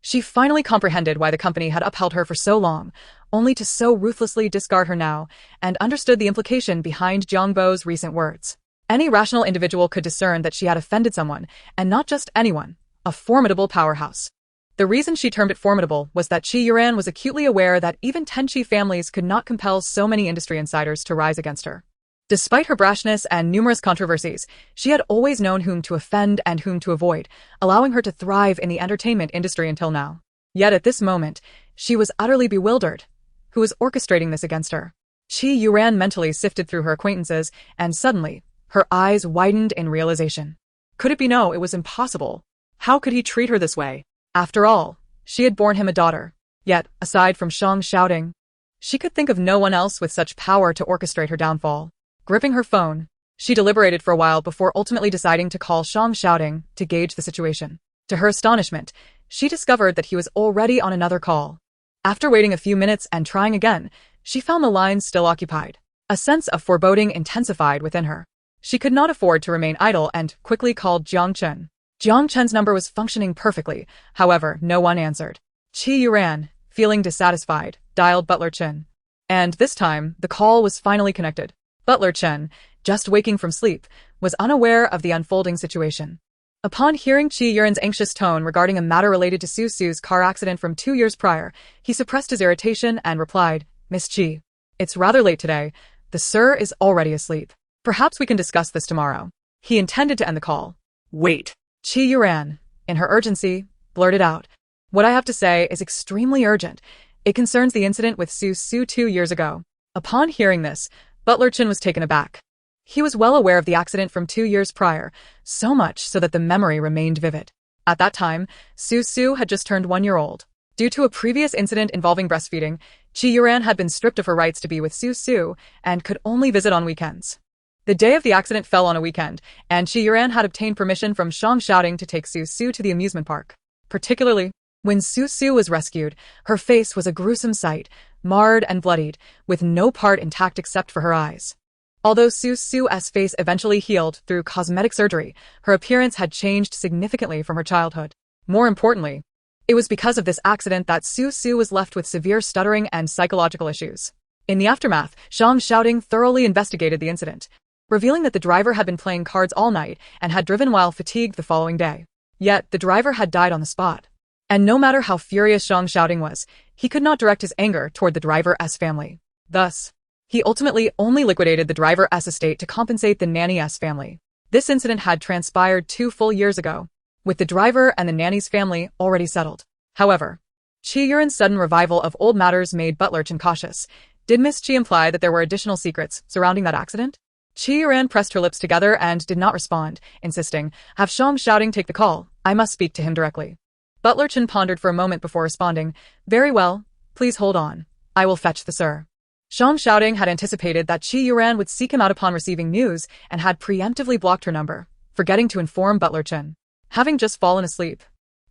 she finally comprehended why the company had upheld her for so long, only to so ruthlessly discard her now, and understood the implication behind Jiangbo's recent words. Any rational individual could discern that she had offended someone, and not just anyone, a formidable powerhouse. The reason she termed it formidable was that Qi Yuran was acutely aware that even 10 Qi families could not compel so many industry insiders to rise against her. Despite her brashness and numerous controversies, she had always known whom to offend and whom to avoid, allowing her to thrive in the entertainment industry until now. Yet at this moment, she was utterly bewildered. Who was orchestrating this against her? Qi Yuran mentally sifted through her acquaintances, and suddenly, her eyes widened in realization. Could it be no? It was impossible. How could he treat her this way? After all, she had borne him a daughter. Yet, aside from Shang shouting, she could think of no one else with such power to orchestrate her downfall. Gripping her phone, she deliberated for a while before ultimately deciding to call Shang shouting to gauge the situation. To her astonishment, she discovered that he was already on another call. After waiting a few minutes and trying again, she found the line still occupied. A sense of foreboding intensified within her. She could not afford to remain idle and quickly called Jiang Chen. Jiang Chen's number was functioning perfectly, however, no one answered. Qi Yuran, feeling dissatisfied, dialed Butler Chen. And this time, the call was finally connected. Butler Chen, just waking from sleep, was unaware of the unfolding situation. Upon hearing Qi Yuran's anxious tone regarding a matter related to Su Su's car accident from 2 years prior, he suppressed his irritation and replied, Miss Qi, it's rather late today. The sir is already asleep. Perhaps we can discuss this tomorrow. He intended to end the call. Wait. Qi Yuran, in her urgency, blurted out, what I have to say is extremely urgent. It concerns the incident with Su Su 2 years ago. Upon hearing this, Butler Chen was taken aback. He was well aware of the accident from 2 years prior, so much so that the memory remained vivid. At that time, Su Su had just turned 1 year old. Due to a previous incident involving breastfeeding, Qi Yuran had been stripped of her rights to be with Su Su and could only visit on weekends. The day of the accident fell on a weekend, and Qi Yuran had obtained permission from Shang shouting to take Su Su to the amusement park. Particularly, when Su Su was rescued, her face was a gruesome sight, marred and bloodied, with no part intact except for her eyes. Although Su Su's face eventually healed through cosmetic surgery, her appearance had changed significantly from her childhood. More importantly, it was because of this accident that Su Su was left with severe stuttering and psychological issues. In the aftermath, Shang shouting thoroughly investigated the incident, revealing that the driver had been playing cards all night and had driven while fatigued the following day. Yet, the driver had died on the spot. And no matter how furious Zhang Xiaoding was, he could not direct his anger toward the driver's family. Thus, he ultimately only liquidated the driver's estate to compensate the nanny's family. This incident had transpired 2 full years ago, with the driver and the nanny's family already settled. However, Qi Yuran's sudden revival of old matters made Butlerchen cautious. Did Miss Qi imply that there were additional secrets surrounding that accident? Qi Yuran pressed her lips together and did not respond, insisting, "Have Zhang Xiaoding take the call. I must speak to him directly." Butlerchen pondered for a moment before responding, "Very well, please hold on. I will fetch the sir." Zhang Xiaoding had anticipated that Qi Yuran would seek him out upon receiving news and had preemptively blocked her number, forgetting to inform Butlerchen. Having just fallen asleep,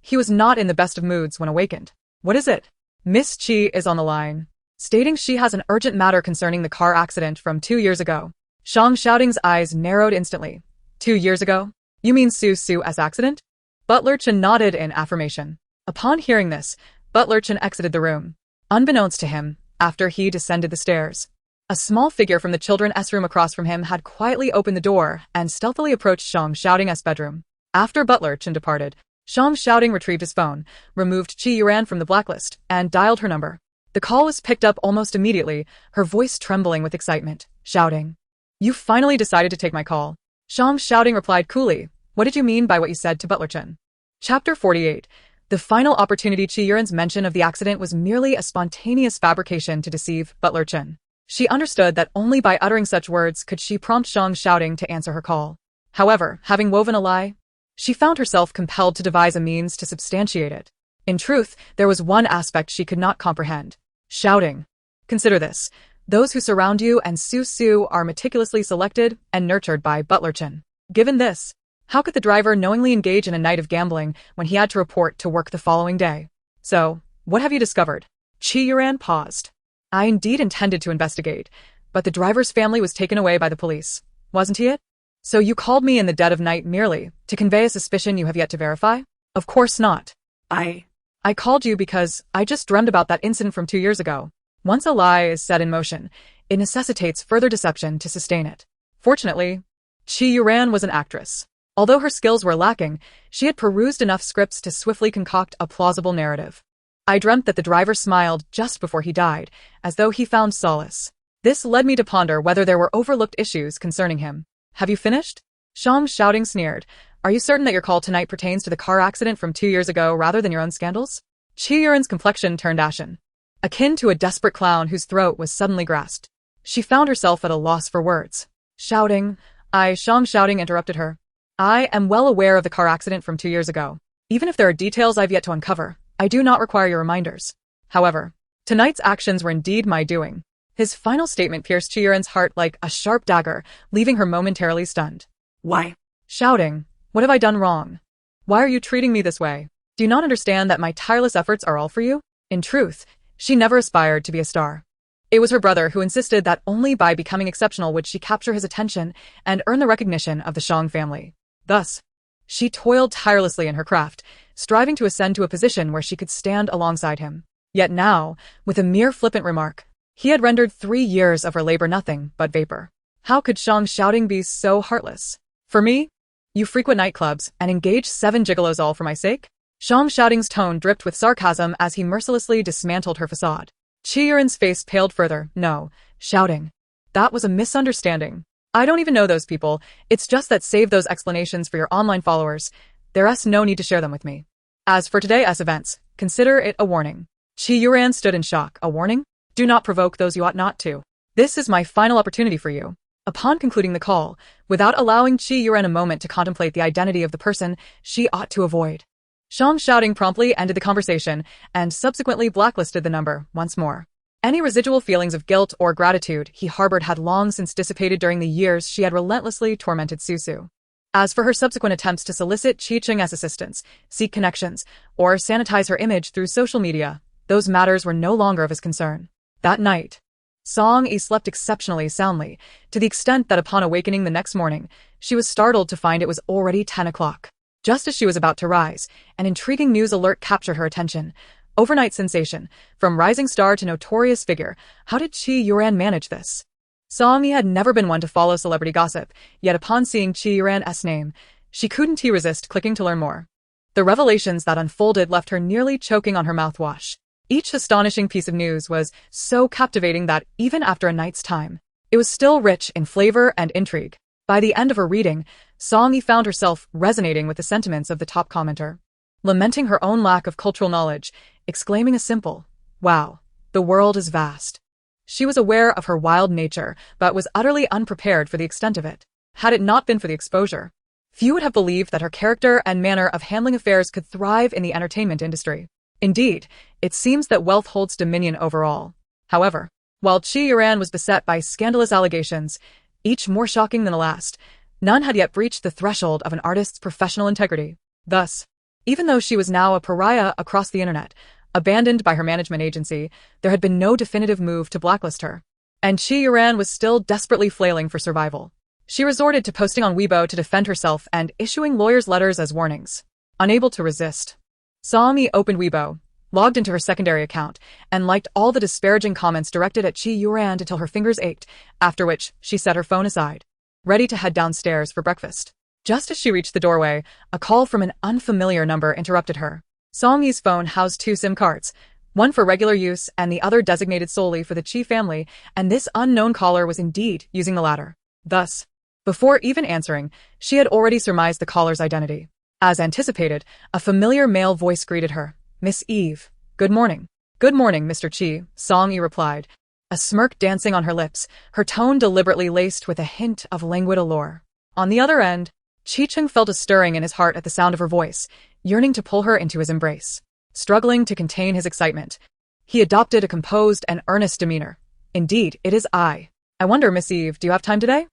he was not in the best of moods when awakened. "What is it?" "Miss Qi is on the line, stating she has an urgent matter concerning the car accident from 2 years ago." Zhang Xiaoding's eyes narrowed instantly. 2 years ago? You mean Su's accident? Butlerchen nodded in affirmation. Upon hearing this, Butlerchen exited the room. Unbeknownst to him, after he descended the stairs, a small figure from the children's room across from him had quietly opened the door and stealthily approached Zhang Xiaoding's bedroom. After Butlerchen departed, Zhang Xiaoding retrieved his phone, removed Qi Yuran from the blacklist, and dialed her number. The call was picked up almost immediately, her voice trembling with excitement. "Xiaoding, you finally decided to take my call." Zhang Xiaoding replied coolly, "What did you mean by what you said to Butlerchen?" Chapter 48. The final opportunity. Qi Yuran's mention of the accident was merely a spontaneous fabrication to deceive Butlerchen. She understood that only by uttering such words could she prompt Zhang Xiaoding to answer her call. However, having woven a lie, she found herself compelled to devise a means to substantiate it. In truth, there was one aspect she could not comprehend. Xiaoding, consider this. Those who surround you and Su are meticulously selected and nurtured by Butlerchen. Given this, how could the driver knowingly engage in a night of gambling when he had to report to work the following day? So, what have you discovered? Qi Yuran paused. I indeed intended to investigate, but the driver's family was taken away by the police, wasn't he it? So you called me in the dead of night merely to convey a suspicion you have yet to verify? Of course not. I called you because I just dreamed about that incident from 2 years ago. Once a lie is set in motion, it necessitates further deception to sustain it. Fortunately, Qi Yuran was an actress. Although her skills were lacking, she had perused enough scripts to swiftly concoct a plausible narrative. I dreamt that the driver smiled just before he died, as though he found solace. This led me to ponder whether there were overlooked issues concerning him. Have you finished? Zhang Xiaoding sneered. Are you certain that your call tonight pertains to the car accident from 2 years ago rather than your own scandals? Qi Yuran's complexion turned ashen, akin to a desperate clown whose throat was suddenly grasped. She found herself at a loss for words. Zhang Xiaoding interrupted her. I am well aware of the car accident from 2 years ago. Even if there are details I've yet to uncover, I do not require your reminders. However, tonight's actions were indeed my doing. His final statement pierced Qi Yuran's heart like a sharp dagger, leaving her momentarily stunned. Why? Shouting, what have I done wrong? Why are you treating me this way? Do you not understand that my tireless efforts are all for you? In truth, she never aspired to be a star. It was her brother who insisted that only by becoming exceptional would she capture his attention and earn the recognition of the Zhang family. Thus, she toiled tirelessly in her craft, striving to ascend to a position where she could stand alongside him. Yet now, with a mere flippant remark, he had rendered 3 years of her labor nothing but vapor. How could Zhang Xiaoding be so heartless? For me? You frequent nightclubs and engage 7 gigolos all for my sake? Zhang Xiaoding's tone dripped with sarcasm as he mercilessly dismantled her facade. Qi Yuran's face paled further. No, Xiaoding. That was a misunderstanding. I don't even know those people. It's just that save those explanations for your online followers. There's no need to share them with me. As for today's events, consider it a warning. Qi Yuran stood in shock. A warning? Do not provoke those you ought not to. This is my final opportunity for you. Upon concluding the call, without allowing Qi Yuran a moment to contemplate the identity of the person she ought to avoid, Zhang Xiaoding promptly ended the conversation and subsequently blacklisted the number once more. Any residual feelings of guilt or gratitude he harbored had long since dissipated during the years she had relentlessly tormented Su. As for her subsequent attempts to solicit Qi Qing as assistance, seek connections, or sanitize her image through social media, those matters were no longer of his concern. That night, Song Yi slept exceptionally soundly, to the extent that upon awakening the next morning, she was startled to find it was already 10 o'clock. Just as she was about to rise, an intriguing news alert captured her attention. Overnight sensation, from rising star to notorious figure. How did Qi Yuran manage this? Song Yi had never been one to follow celebrity gossip, yet upon seeing Qi Yuran's name, she couldn't resist clicking to learn more. The revelations that unfolded left her nearly choking on her mouthwash. Each astonishing piece of news was so captivating that even after a night's time, it was still rich in flavor and intrigue. By the end of her reading, Song-yi found herself resonating with the sentiments of the top commenter, lamenting her own lack of cultural knowledge, exclaiming a simple, "Wow, the world is vast." She was aware of her wild nature, but was utterly unprepared for the extent of it. Had it not been for the exposure, few would have believed that her character and manner of handling affairs could thrive in the entertainment industry. Indeed, it seems that wealth holds dominion over all. However, while Chi Yuran was beset by scandalous allegations, each more shocking than the last, none had yet breached the threshold of an artist's professional integrity. Thus, even though she was now a pariah across the internet, abandoned by her management agency, there had been no definitive move to blacklist her. And Chi Yuran was still desperately flailing for survival. She resorted to posting on Weibo to defend herself and issuing lawyers' letters as warnings. Unable to resist, Song-yi opened Weibo, logged into her secondary account, and liked all the disparaging comments directed at Chi Yuran until her fingers ached, after which she set her phone aside, ready to head downstairs for breakfast. Just as she reached the doorway, a call from an unfamiliar number interrupted her. Song-yi's phone housed 2 SIM cards, one for regular use and the other designated solely for the Chi family, and this unknown caller was indeed using the latter. Thus, before even answering, she had already surmised the caller's identity. As anticipated, a familiar male voice greeted her. "Miss Eve. Good morning." "Good morning, Mr. Chi," Song-yi replied, a smirk dancing on her lips, her tone deliberately laced with a hint of languid allure. On the other end, Chi-chung felt a stirring in his heart at the sound of her voice, yearning to pull her into his embrace. Struggling to contain his excitement, he adopted a composed and earnest demeanor. "Indeed, it is I. I wonder, Miss Eve, do you have time today?"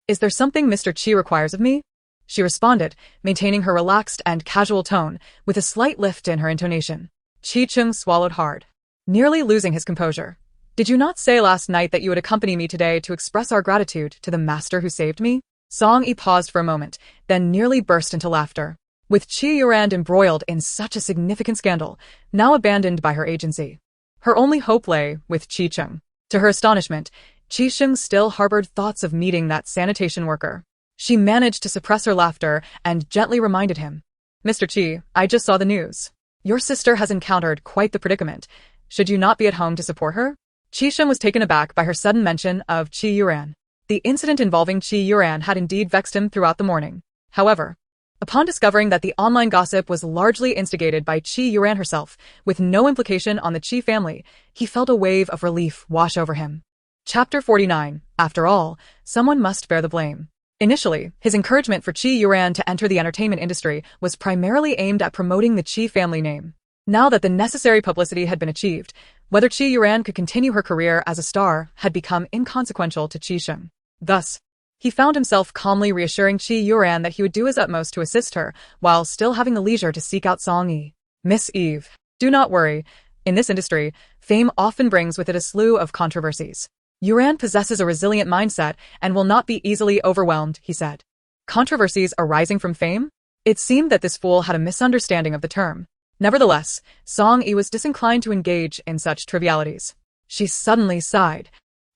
"Is there something Mr. Chi requires of me?" she responded, maintaining her relaxed and casual tone, with a slight lift in her intonation. Chi-chung swallowed hard, nearly losing his composure. "Did you not say last night that you would accompany me today to express our gratitude to the master who saved me?" Song-yi paused for a moment, then nearly burst into laughter. With Chi Yuran embroiled in such a significant scandal, now abandoned by her agency, her only hope lay with Chi-chung. To her astonishment, Chi-chung still harbored thoughts of meeting that sanitation worker. She managed to suppress her laughter and gently reminded him. "Mr. Chi, I just saw the news. Your sister has encountered quite the predicament. Should you not be at home to support her?" Chi-chung was taken aback by her sudden mention of Chi Yuran. The incident involving Chi Yuran had indeed vexed him throughout the morning. However, upon discovering that the online gossip was largely instigated by Chi Yuran herself, with no implication on the Chi family, he felt a wave of relief wash over him. Chapter 49. After all, someone must bear the blame. Initially, his encouragement for Chi Yuran to enter the entertainment industry was primarily aimed at promoting the Chi family name. Now that the necessary publicity had been achieved, whether Chi Yuran could continue her career as a star had become inconsequential to Chi-chung. Thus, he found himself calmly reassuring Chi Yuran that he would do his utmost to assist her, while still having the leisure to seek out Song-yi. "Miss Eve, do not worry. In this industry, fame often brings with it a slew of controversies. Yuran possesses a resilient mindset and will not be easily overwhelmed," he said. Controversies arising from fame? It seemed that this fool had a misunderstanding of the term. Nevertheless, Song-yi was disinclined to engage in such trivialities. She suddenly sighed,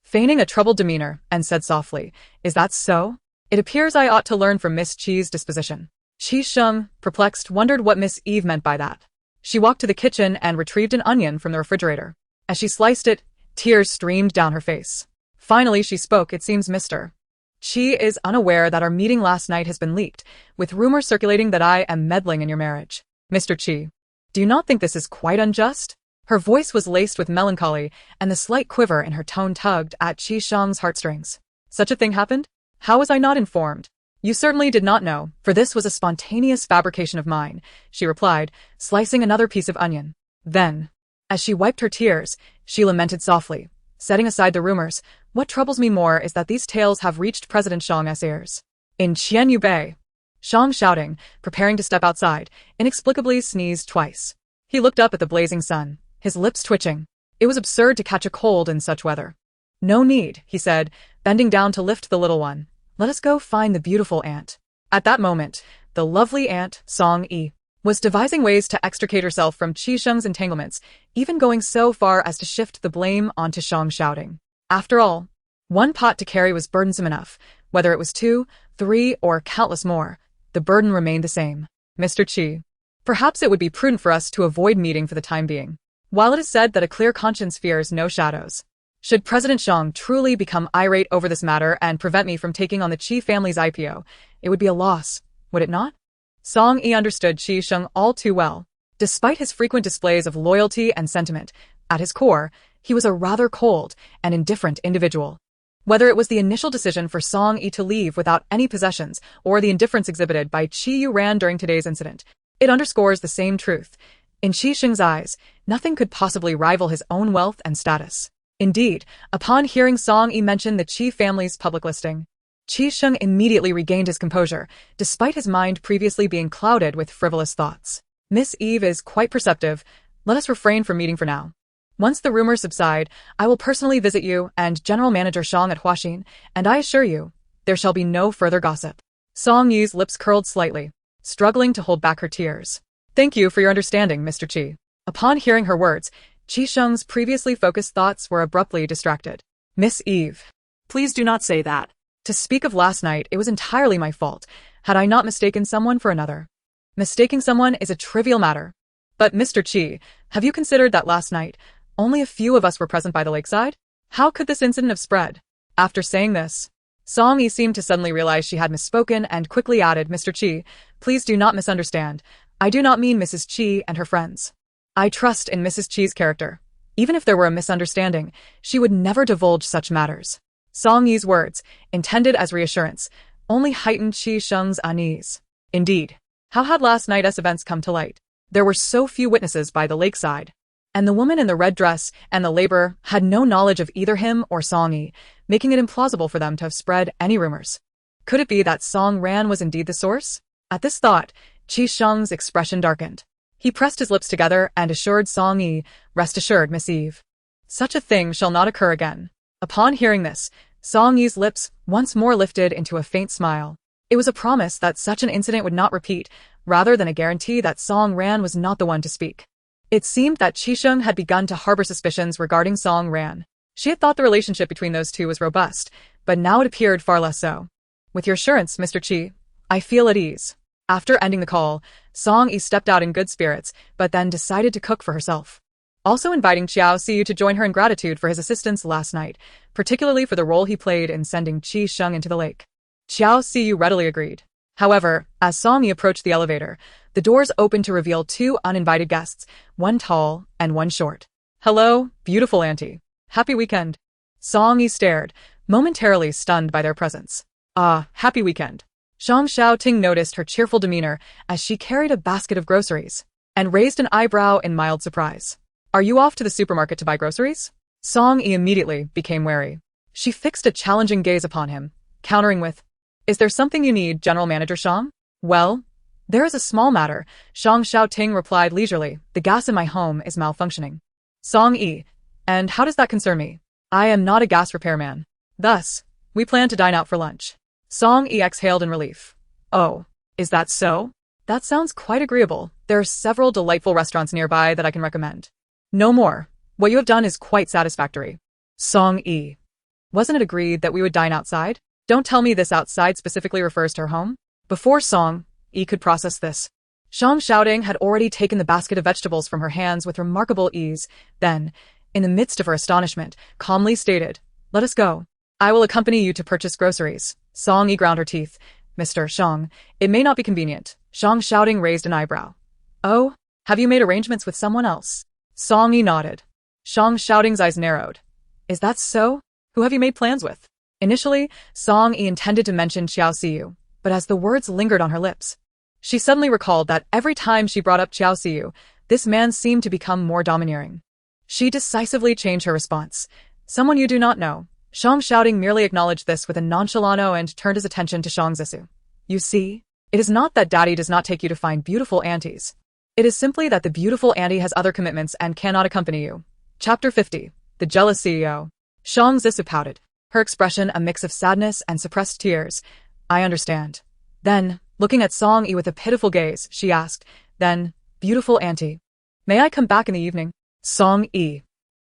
feigning a troubled demeanor, and said softly, "Is that so? It appears I ought to learn from Miss Chi's disposition." Chi-chung, perplexed, wondered what Miss Eve meant by that. She walked to the kitchen and retrieved an onion from the refrigerator. As she sliced it, tears streamed down her face. Finally she spoke. "It seems Mr. Chi is unaware that our meeting last night has been leaked, with rumors circulating that I am meddling in your marriage. Mr. Chi, do you not think this is quite unjust?" Her voice was laced with melancholy, and the slight quiver in her tone tugged at Chi-chung's heartstrings. "Such a thing happened? How was I not informed?" "You certainly did not know, for this was a spontaneous fabrication of mine," she replied, slicing another piece of onion. Then, as she wiped her tears, she lamented softly, setting aside the rumors. "What troubles me more is that these tales have reached President Xiang's ears." In Qianyu Bay, Xiang, shouting, preparing to step outside, inexplicably sneezed twice. He looked up at the blazing sun, his lips twitching. It was absurd to catch a cold in such weather. "No need," he said, bending down to lift the little one. "Let us go find the beautiful aunt." At that moment, the lovely aunt, Song-yi, was devising ways to extricate herself from Chi-chung's entanglements, even going so far as to shift the blame onto Xiang, shouting. After all, one pot to carry was burdensome enough. Whether it was 2, 3, or countless more, the burden remained the same. "Mr. Chi, Perhaps it would be prudent for us to avoid meeting for the time being. While it is said that a clear conscience fears no shadows, should President Xiang truly become irate over this matter and prevent me from taking on the Qi family's IPO, it would be a loss, would it not? Song Yi understood Qi Sheng all too well. Despite his frequent displays of loyalty and sentiment, at his core, he was a rather cold and indifferent individual. Whether it was the initial decision for Song Yi to leave without any possessions or the indifference exhibited by Qi Yuran during today's incident, it underscores the same truth. In Qi Sheng's eyes, nothing could possibly rival his own wealth and status. Indeed, upon hearing Song Yi mention the Qi family's public listing, Qi Sheng immediately regained his composure, despite his mind previously being clouded with frivolous thoughts. Miss Eve is quite perceptive. Let us refrain from meeting for now. Once the rumors subside, I will personally visit you and General Manager Xiang at Huaxin, and I assure you, there shall be no further gossip. Song Yi's lips curled slightly, struggling to hold back her tears. Thank you for your understanding, Mr. Qi. Upon hearing her words, Qi Sheng's previously focused thoughts were abruptly distracted. Miss Eve. Please do not say that. To speak of last night, it was entirely my fault, had I not mistaken someone for another. Mistaking someone is a trivial matter. But Mr. Qi, have you considered that last night, only a few of us were present by the lakeside? How could this incident have spread? After saying this, Song Yi seemed to suddenly realize she had misspoken and quickly added, Mr. Qi, please do not misunderstand. I do not mean Mrs. Qi and her friends. I trust in Mrs. Qi's character. Even if there were a misunderstanding, she would never divulge such matters. Song Yi's words, intended as reassurance, only heightened Qi Sheng's unease. Indeed, how had last night's events come to light? There were so few witnesses by the lakeside, and the woman in the red dress and the laborer had no knowledge of either him or Song Yi, making it implausible for them to have spread any rumors. Could it be that Song Ran was indeed the source? At this thought, Qi Sheng's expression darkened. He pressed his lips together and assured Song Yi, rest assured, Miss Eve. Such a thing shall not occur again. Upon hearing this, Song Yi's lips once more lifted into a faint smile. It was a promise that such an incident would not repeat, rather than a guarantee that Song Ran was not the one to speak. It seemed that Qi Sheng had begun to harbor suspicions regarding Song Ran. She had thought the relationship between those two was robust, but now it appeared far less so. With your assurance, Mr. Qi, I feel at ease. After ending the call, Song Yi stepped out in good spirits, but then decided to cook for herself. Also inviting Xiao Siyu to join her in gratitude for his assistance last night, particularly for the role he played in sending Qi Sheng into the lake. Xiao Siyu readily agreed. However, as Song Yi approached the elevator, the doors opened to reveal two uninvited guests, one tall and one short. Hello, beautiful auntie. Happy weekend. Song Yi stared, momentarily stunned by their presence. Ah, happy weekend. Zhang Xiaoting noticed her cheerful demeanor as she carried a basket of groceries, and raised an eyebrow in mild surprise. Are you off to the supermarket to buy groceries? Song Yi immediately became wary. She fixed a challenging gaze upon him, countering with, Is there something you need, General Manager Xiang? Well, there is a small matter, Zhang Xiaoting replied leisurely. The gas in my home is malfunctioning. Song Yi, and how does that concern me? I am not a gas repairman. Thus, we plan to dine out for lunch. Song Yi exhaled in relief. Oh, is that so? That sounds quite agreeable. There are several delightful restaurants nearby that I can recommend. No more. What you have done is quite satisfactory. Song Yi. Wasn't it agreed that we would dine outside? Don't tell me this outside specifically refers to her home? Before Song Yi could process this, Zhang Xiaoting had already taken the basket of vegetables from her hands with remarkable ease, then, in the midst of her astonishment, calmly stated, Let us go. I will accompany you to purchase groceries. Song Yi ground her teeth. Mr. Xiang, it may not be convenient. Zhang Xiaoting raised an eyebrow. Oh, have you made arrangements with someone else? Song Yi nodded. Zhang Xiaoting's eyes narrowed. Is that so? Who have you made plans with? Initially, Song Yi intended to mention Xiao Siyu, but as the words lingered on her lips, she suddenly recalled that every time she brought up Xiao Siyu, this man seemed to become more domineering. She decisively changed her response. Someone you do not know. Zhang Xiaoting merely acknowledged this with a nonchalano and turned his attention to Zhang Zisu. You see, it is not that daddy does not take you to find beautiful aunties. It is simply that the beautiful auntie has other commitments and cannot accompany you. Chapter 50. The Jealous CEO. Zhang Zisu pouted, her expression a mix of sadness and suppressed tears. I understand. Then, looking at Song Yi with a pitiful gaze, she asked, Then, beautiful auntie, may I come back in the evening? Song Yi.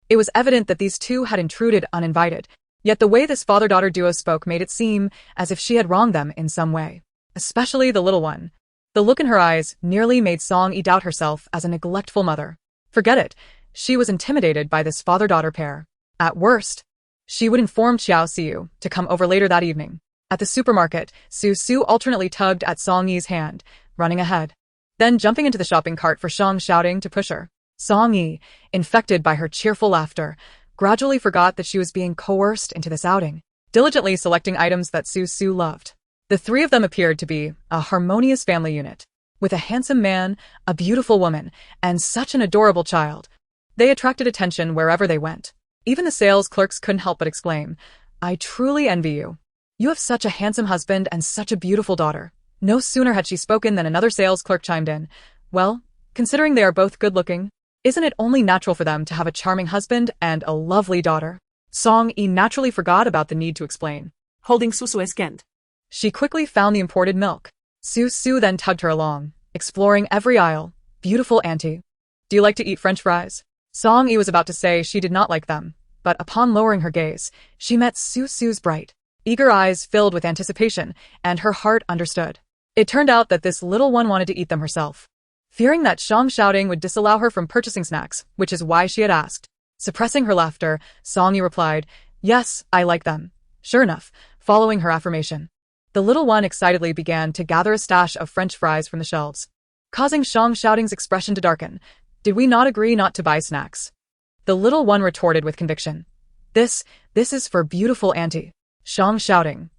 It was evident that these two had intruded uninvited, yet the way this father-daughter duo spoke made it seem as if she had wronged them in some way. Especially the little one. The look in her eyes nearly made Song Yi doubt herself as a neglectful mother. Forget it. She was intimidated by this father-daughter pair. At worst, she would inform Xiao Siyu to come over later that evening. At the supermarket, Su alternately tugged at Song Yi's hand, running ahead, then jumping into the shopping cart for Shang, shouting to push her. Song Yi, infected by her cheerful laughter, gradually forgot that she was being coerced into this outing, diligently selecting items that Su loved. The three of them appeared to be a harmonious family unit, with a handsome man, a beautiful woman, and such an adorable child. They attracted attention wherever they went. Even the sales clerks couldn't help but exclaim, "I truly envy you. You have such a handsome husband and such a beautiful daughter." No sooner had she spoken than another sales clerk chimed in, "Well, considering they are both good-looking, isn't it only natural for them to have a charming husband and a lovely daughter?" Song Yi naturally forgot about the need to explain. Holding Susu's hand. She quickly found the imported milk. Su then tugged her along, exploring every aisle. "Beautiful auntie. Do you like to eat French fries?" Song Yi was about to say she did not like them, but upon lowering her gaze, she met Su's bright, eager eyes filled with anticipation, and her heart understood. It turned out that this little one wanted to eat them herself. Fearing that Shang shouting would disallow her from purchasing snacks, which is why she had asked. Suppressing her laughter, Song Yi replied, "Yes, I like them." Sure enough, following her affirmation, the little one excitedly began to gather a stash of French fries from the shelves, causing Shang shouting's expression to darken. "Did we not agree not to buy snacks?" The little one retorted with conviction. This is for beautiful auntie." Shang shouting.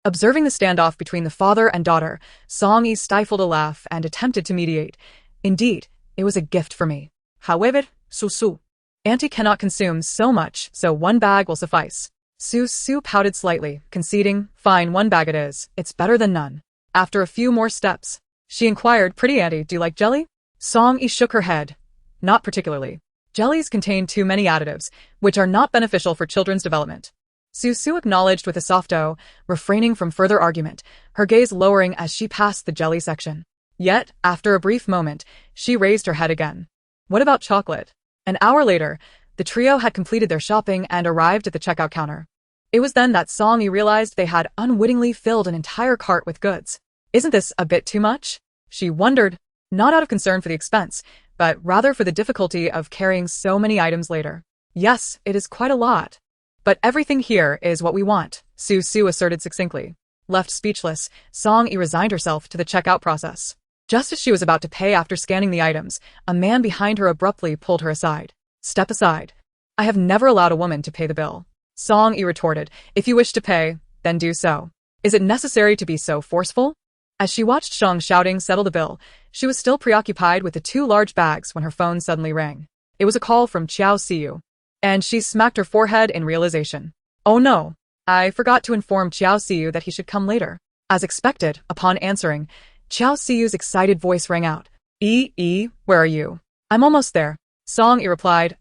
Observing the standoff between the father and daughter, Song Yi stifled a laugh and attempted to mediate. "Indeed, it was a gift for me. However, Su, auntie cannot consume so much, so one bag will suffice." Su pouted slightly, conceding, "Fine, one bag it is. It's better than none." After a few more steps, she inquired, "Pretty auntie, do you like jelly?" Song Yi shook her head. "Not particularly. Jellies contain too many additives, which are not beneficial for children's development." Su acknowledged with a soft "oh," refraining from further argument, her gaze lowering as she passed the jelly section. Yet, after a brief moment, she raised her head again. "What about chocolate?" An hour later, the trio had completed their shopping and arrived at the checkout counter. It was then that Song Yi realized they had unwittingly filled an entire cart with goods. "Isn't this a bit too much?" she wondered, not out of concern for the expense, but rather for the difficulty of carrying so many items later. "Yes, it is quite a lot. But everything here is what we want," Su asserted succinctly. Left speechless, Song Yi resigned herself to the checkout process. Just as she was about to pay after scanning the items, a man behind her abruptly pulled her aside. "Step aside. I have never allowed a woman to pay the bill." Song Yi retorted, "If you wish to pay, then do so. Is it necessary to be so forceful?" As she watched Shang shouting settle the bill, she was still preoccupied with the two large bags when her phone suddenly rang. It was a call from Xiao Siyu, and she smacked her forehead in realization. "Oh no, I forgot to inform Xiao Siyu that he should come later." As expected, upon answering, Xiao Siyu's excited voice rang out. Where are you?" "I'm almost there." Song Yi replied,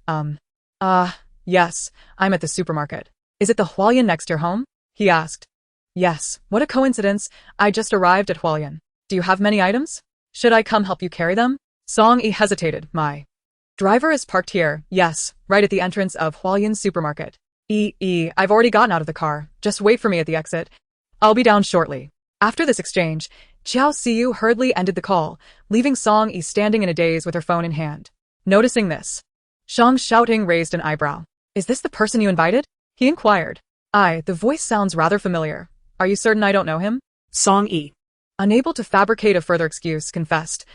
yes, I'm at the supermarket." "Is it the Hualien next to your home?" he asked. "Yes, what a coincidence, I just arrived at Hualien. Do you have many items? Should I come help you carry them?" Song Yi hesitated. "My driver is parked here, yes, right at the entrance of Hualien supermarket." I've already gotten out of the car, just wait for me at the exit. I'll be down shortly." After this exchange, Xiao Siyu hurriedly ended the call, leaving Song Yi standing in a daze with her phone in hand. Noticing this, Shang shouting raised an eyebrow. "Is this the person you invited?" he inquired. The voice sounds rather familiar. Are you certain I don't know him?" Song Yi. Unable to fabricate a further excuse, confessed.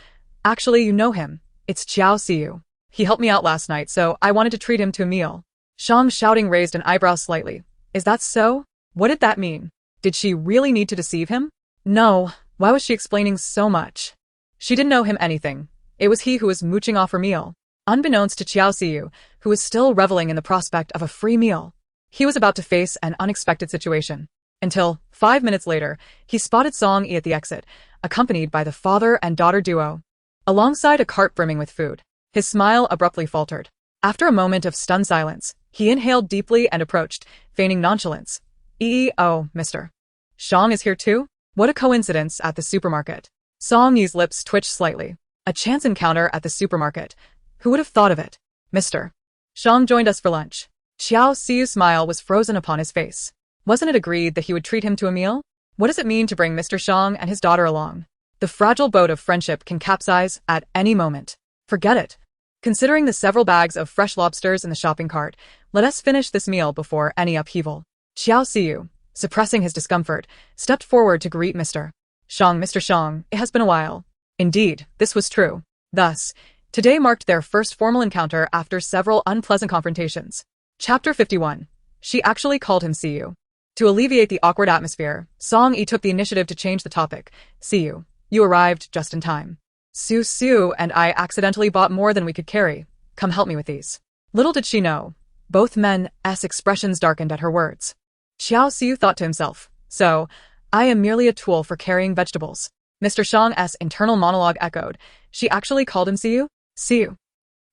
"Actually, you know him. It's Xiao Siyu. He helped me out last night, so I wanted to treat him to a meal." Shang shouting raised an eyebrow slightly. "Is that so? What did that mean? Did she really need to deceive him?" No, why was she explaining so much? She didn't know him anything. It was he who was mooching off her meal. Unbeknownst to Xiao Siyu, who was still reveling in the prospect of a free meal, he was about to face an unexpected situation. Until, 5 minutes later, he spotted Song Yi at the exit, accompanied by the father and daughter duo, alongside a cart brimming with food. His smile abruptly faltered. After a moment of stunned silence, he inhaled deeply and approached, feigning nonchalance. "Oh, mister. Shang is here too? What a coincidence at the supermarket." Song Yi's lips twitched slightly. A chance encounter at the supermarket. Who would have thought of it? "Mister Shang joined us for lunch." Xiao Siyu's smile was frozen upon his face. Wasn't it agreed that he would treat him to a meal? What does it mean to bring Mr. Shang and his daughter along? The fragile boat of friendship can capsize at any moment. Forget it. Considering the several bags of fresh lobsters in the shopping cart, let us finish this meal before any upheaval. Xiao Xiu, suppressing his discomfort, stepped forward to greet Mr. Shang. Mr. Shang, it has been a while. Indeed, this was true. Thus, today marked their first formal encounter after several unpleasant confrontations. Chapter 51. She actually called him Siyu. To alleviate the awkward atmosphere, Song Yi took the initiative to change the topic. Siyu, you arrived just in time. Su and I accidentally bought more than we could carry. Come help me with these. Little did she know. Both men's expressions darkened at her words. Xiao Siu thought to himself, so, I am merely a tool for carrying vegetables. Mr. Shang's internal monologue echoed. She actually called him Siyu? Siyu.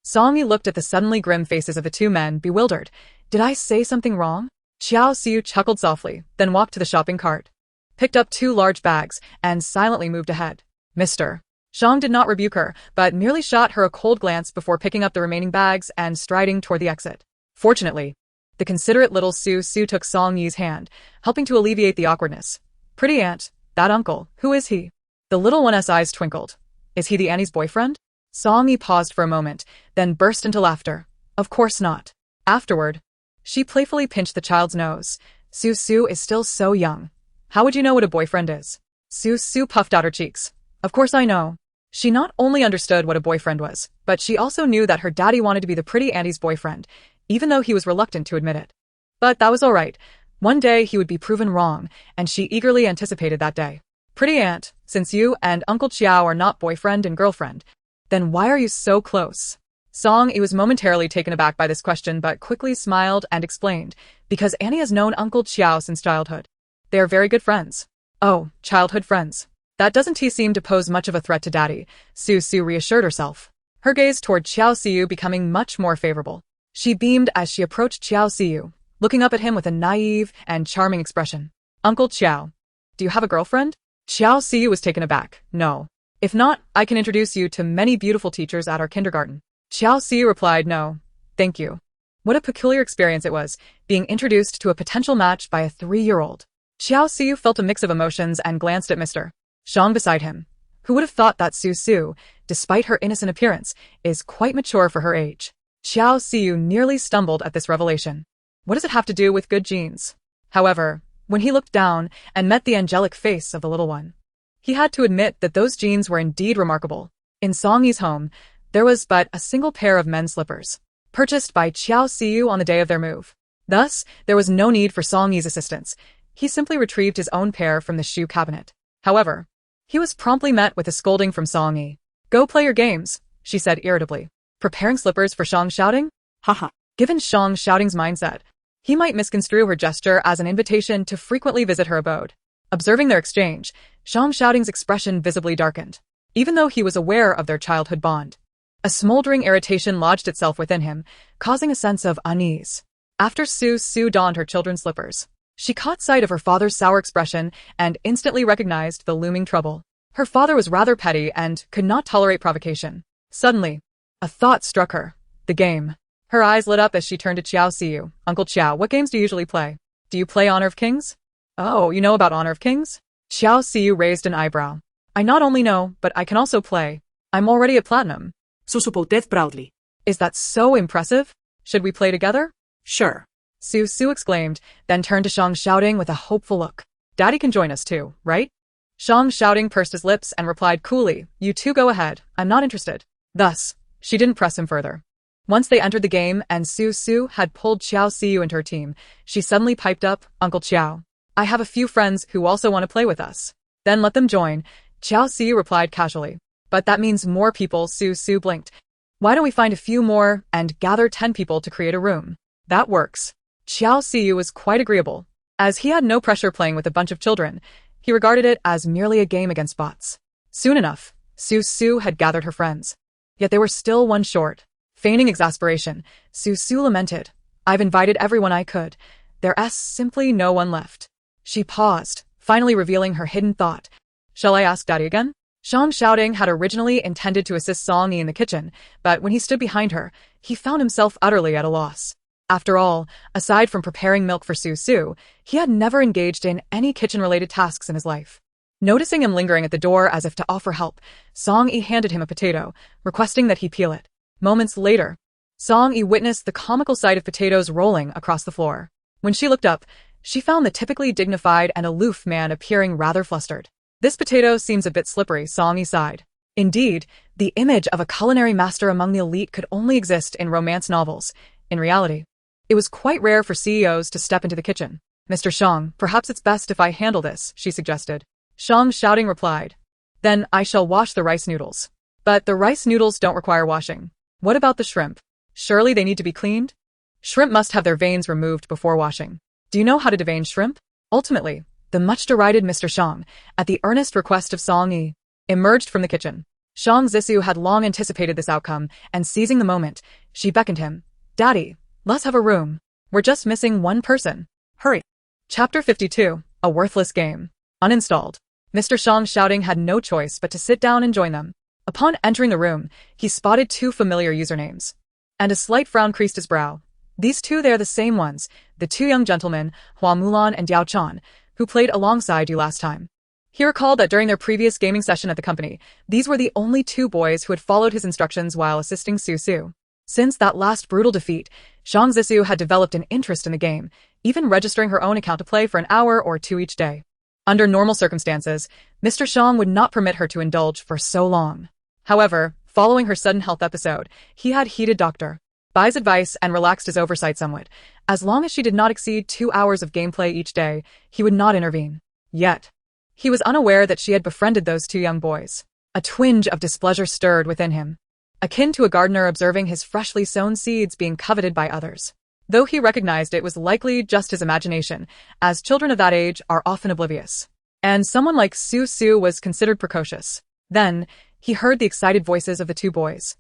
Song Yi looked at the suddenly grim faces of the two men, bewildered. Did I say something wrong? Xiao Siu chuckled softly, then walked to the shopping cart, picked up 2 large bags, and silently moved ahead. Mr. Shang did not rebuke her, but merely shot her a cold glance before picking up the remaining bags and striding toward the exit. Fortunately, the considerate little Su took Song Yi's hand, helping to alleviate the awkwardness. Pretty aunt, that uncle, who is he? The little one's eyes twinkled. Is he the Annie's boyfriend? Song Yi paused for a moment, then burst into laughter. Of course not. Afterward, she playfully pinched the child's nose. Su is still so young. How would you know what a boyfriend is? Su puffed out her cheeks. Of course I know. She not only understood what a boyfriend was, but she also knew that her daddy wanted to be the pretty Annie's boyfriend, even though he was reluctant to admit it. But that was all right. One day he would be proven wrong, and she eagerly anticipated that day. Pretty aunt, since you and Uncle Qiao are not boyfriend and girlfriend, then why are you so close? Song Yi was momentarily taken aback by this question but quickly smiled and explained, because Annie has known Uncle Qiao since childhood. They are very good friends. Oh, childhood friends. That doesn't seem to pose much of a threat to Daddy, Su reassured herself, her gaze toward Xiao Xiu becoming much more favorable. She beamed as she approached Xiao Xiu, looking up at him with a naive and charming expression. Uncle Qiao, do you have a girlfriend? Xiao Xiu was taken aback. No. If not, I can introduce you to many beautiful teachers at our kindergarten. Xiao Xiu replied no, thank you. What a peculiar experience it was, being introduced to a potential match by a 3-year-old. Xiao Xiu felt a mix of emotions and glanced at Mr. Shang beside him. Who would have thought that Su, despite her innocent appearance, is quite mature for her age? Xiao Xiu nearly stumbled at this revelation. What does it have to do with good genes? However, when he looked down and met the angelic face of the little one, he had to admit that those genes were indeed remarkable. In Song Yi's home, there was but a single pair of men's slippers, purchased by Xiao Xiu on the day of their move. Thus, there was no need for Song Yi's assistance. He simply retrieved his own pair from the shoe cabinet. However, he was promptly met with a scolding from Song Yi. Go play your games, she said irritably. Preparing slippers for Shang shouting? Haha. Given Shang shouting's mindset, he might misconstrue her gesture as an invitation to frequently visit her abode. Observing their exchange, Shang shouting's expression visibly darkened, even though he was aware of their childhood bond. A smoldering irritation lodged itself within him, causing a sense of unease. After Su donned her children's slippers, she caught sight of her father's sour expression and instantly recognized the looming trouble. Her father was rather petty and could not tolerate provocation. Suddenly, a thought struck her. The game. Her eyes lit up as she turned to Xiao Xiu. Uncle Qiao, what games do you usually play? Do you play Honor of Kings? Oh, you know about Honor of Kings? Xiao Xiu raised an eyebrow. I not only know, but I can also play. I'm already at Platinum. Susupotet proudly. Is that so impressive? Should we play together? Sure. Su exclaimed, then turned to Shang shouting with a hopeful look. Daddy can join us too, right? Shang shouting pursed his lips and replied coolly, you two go ahead, I'm not interested. Thus, she didn't press him further. Once they entered the game and Su had pulled Xiao Xiu into her team, she suddenly piped up, Uncle Qiao, I have a few friends who also want to play with us. Then let them join, Xiao Xiu replied casually. But that means more people, Su blinked. Why don't we find a few more and gather 10 people to create a room? That works. Xiao Xiu was quite agreeable. As he had no pressure playing with a bunch of children, he regarded it as merely a game against bots. Soon enough, Su had gathered her friends. Yet they were still one short. Feigning exasperation, Su lamented. I've invited everyone I could. There's simply no one left. She paused, finally revealing her hidden thought. Shall I ask Daddy again? Shang shouting had originally intended to assist Song Yi in the kitchen, but when he stood behind her, he found himself utterly at a loss. After all, aside from preparing milk for Su, he had never engaged in any kitchen-related tasks in his life. Noticing him lingering at the door as if to offer help, Song-yi handed him a potato, requesting that he peel it. Moments later, Song-yi witnessed the comical sight of potatoes rolling across the floor. When she looked up, she found the typically dignified and aloof man appearing rather flustered. This potato seems a bit slippery, Song-yi sighed. Indeed, the image of a culinary master among the elite could only exist in romance novels. In reality, it was quite rare for CEOs to step into the kitchen. Mr. Shang, perhaps it's best if I handle this, she suggested. Shang shouting replied. Then I shall wash the rice noodles. But the rice noodles don't require washing. What about the shrimp? Surely they need to be cleaned? Shrimp must have their veins removed before washing. Do you know how to devein shrimp? Ultimately, the much-derided Mr. Shang, at the earnest request of Song-yi, emerged from the kitchen. Shang Zissou had long anticipated this outcome, and seizing the moment, she beckoned him. Daddy, let's have a room. We're just missing one person. Hurry. Chapter 52, A Worthless Game. Uninstalled. Mr. Shang shouting had no choice but to sit down and join them. Upon entering the room, he spotted two familiar usernames. And a slight frown creased his brow. These two, they're the same ones, the two young gentlemen, Hua Mulan and Diao Chan, who played alongside you last time. He recalled that during their previous gaming session at the company, these were the only two boys who had followed his instructions while assisting Su Su. Since that last brutal defeat, Shang Zissou had developed an interest in the game, even registering her own account to play for an hour or two each day. Under normal circumstances, Mr. Shang would not permit her to indulge for so long. However, following her sudden health episode, he had heeded Dr. Bai's advice and relaxed his oversight somewhat. As long as she did not exceed 2 hours of gameplay each day, he would not intervene. Yet, he was unaware that she had befriended those two young boys. A twinge of displeasure stirred within him, akin to a gardener observing his freshly sown seeds being coveted by others. Though he recognized it was likely just his imagination, as children of that age are often oblivious. And someone like Su Su was considered precocious. Then, he heard the excited voices of the two boys.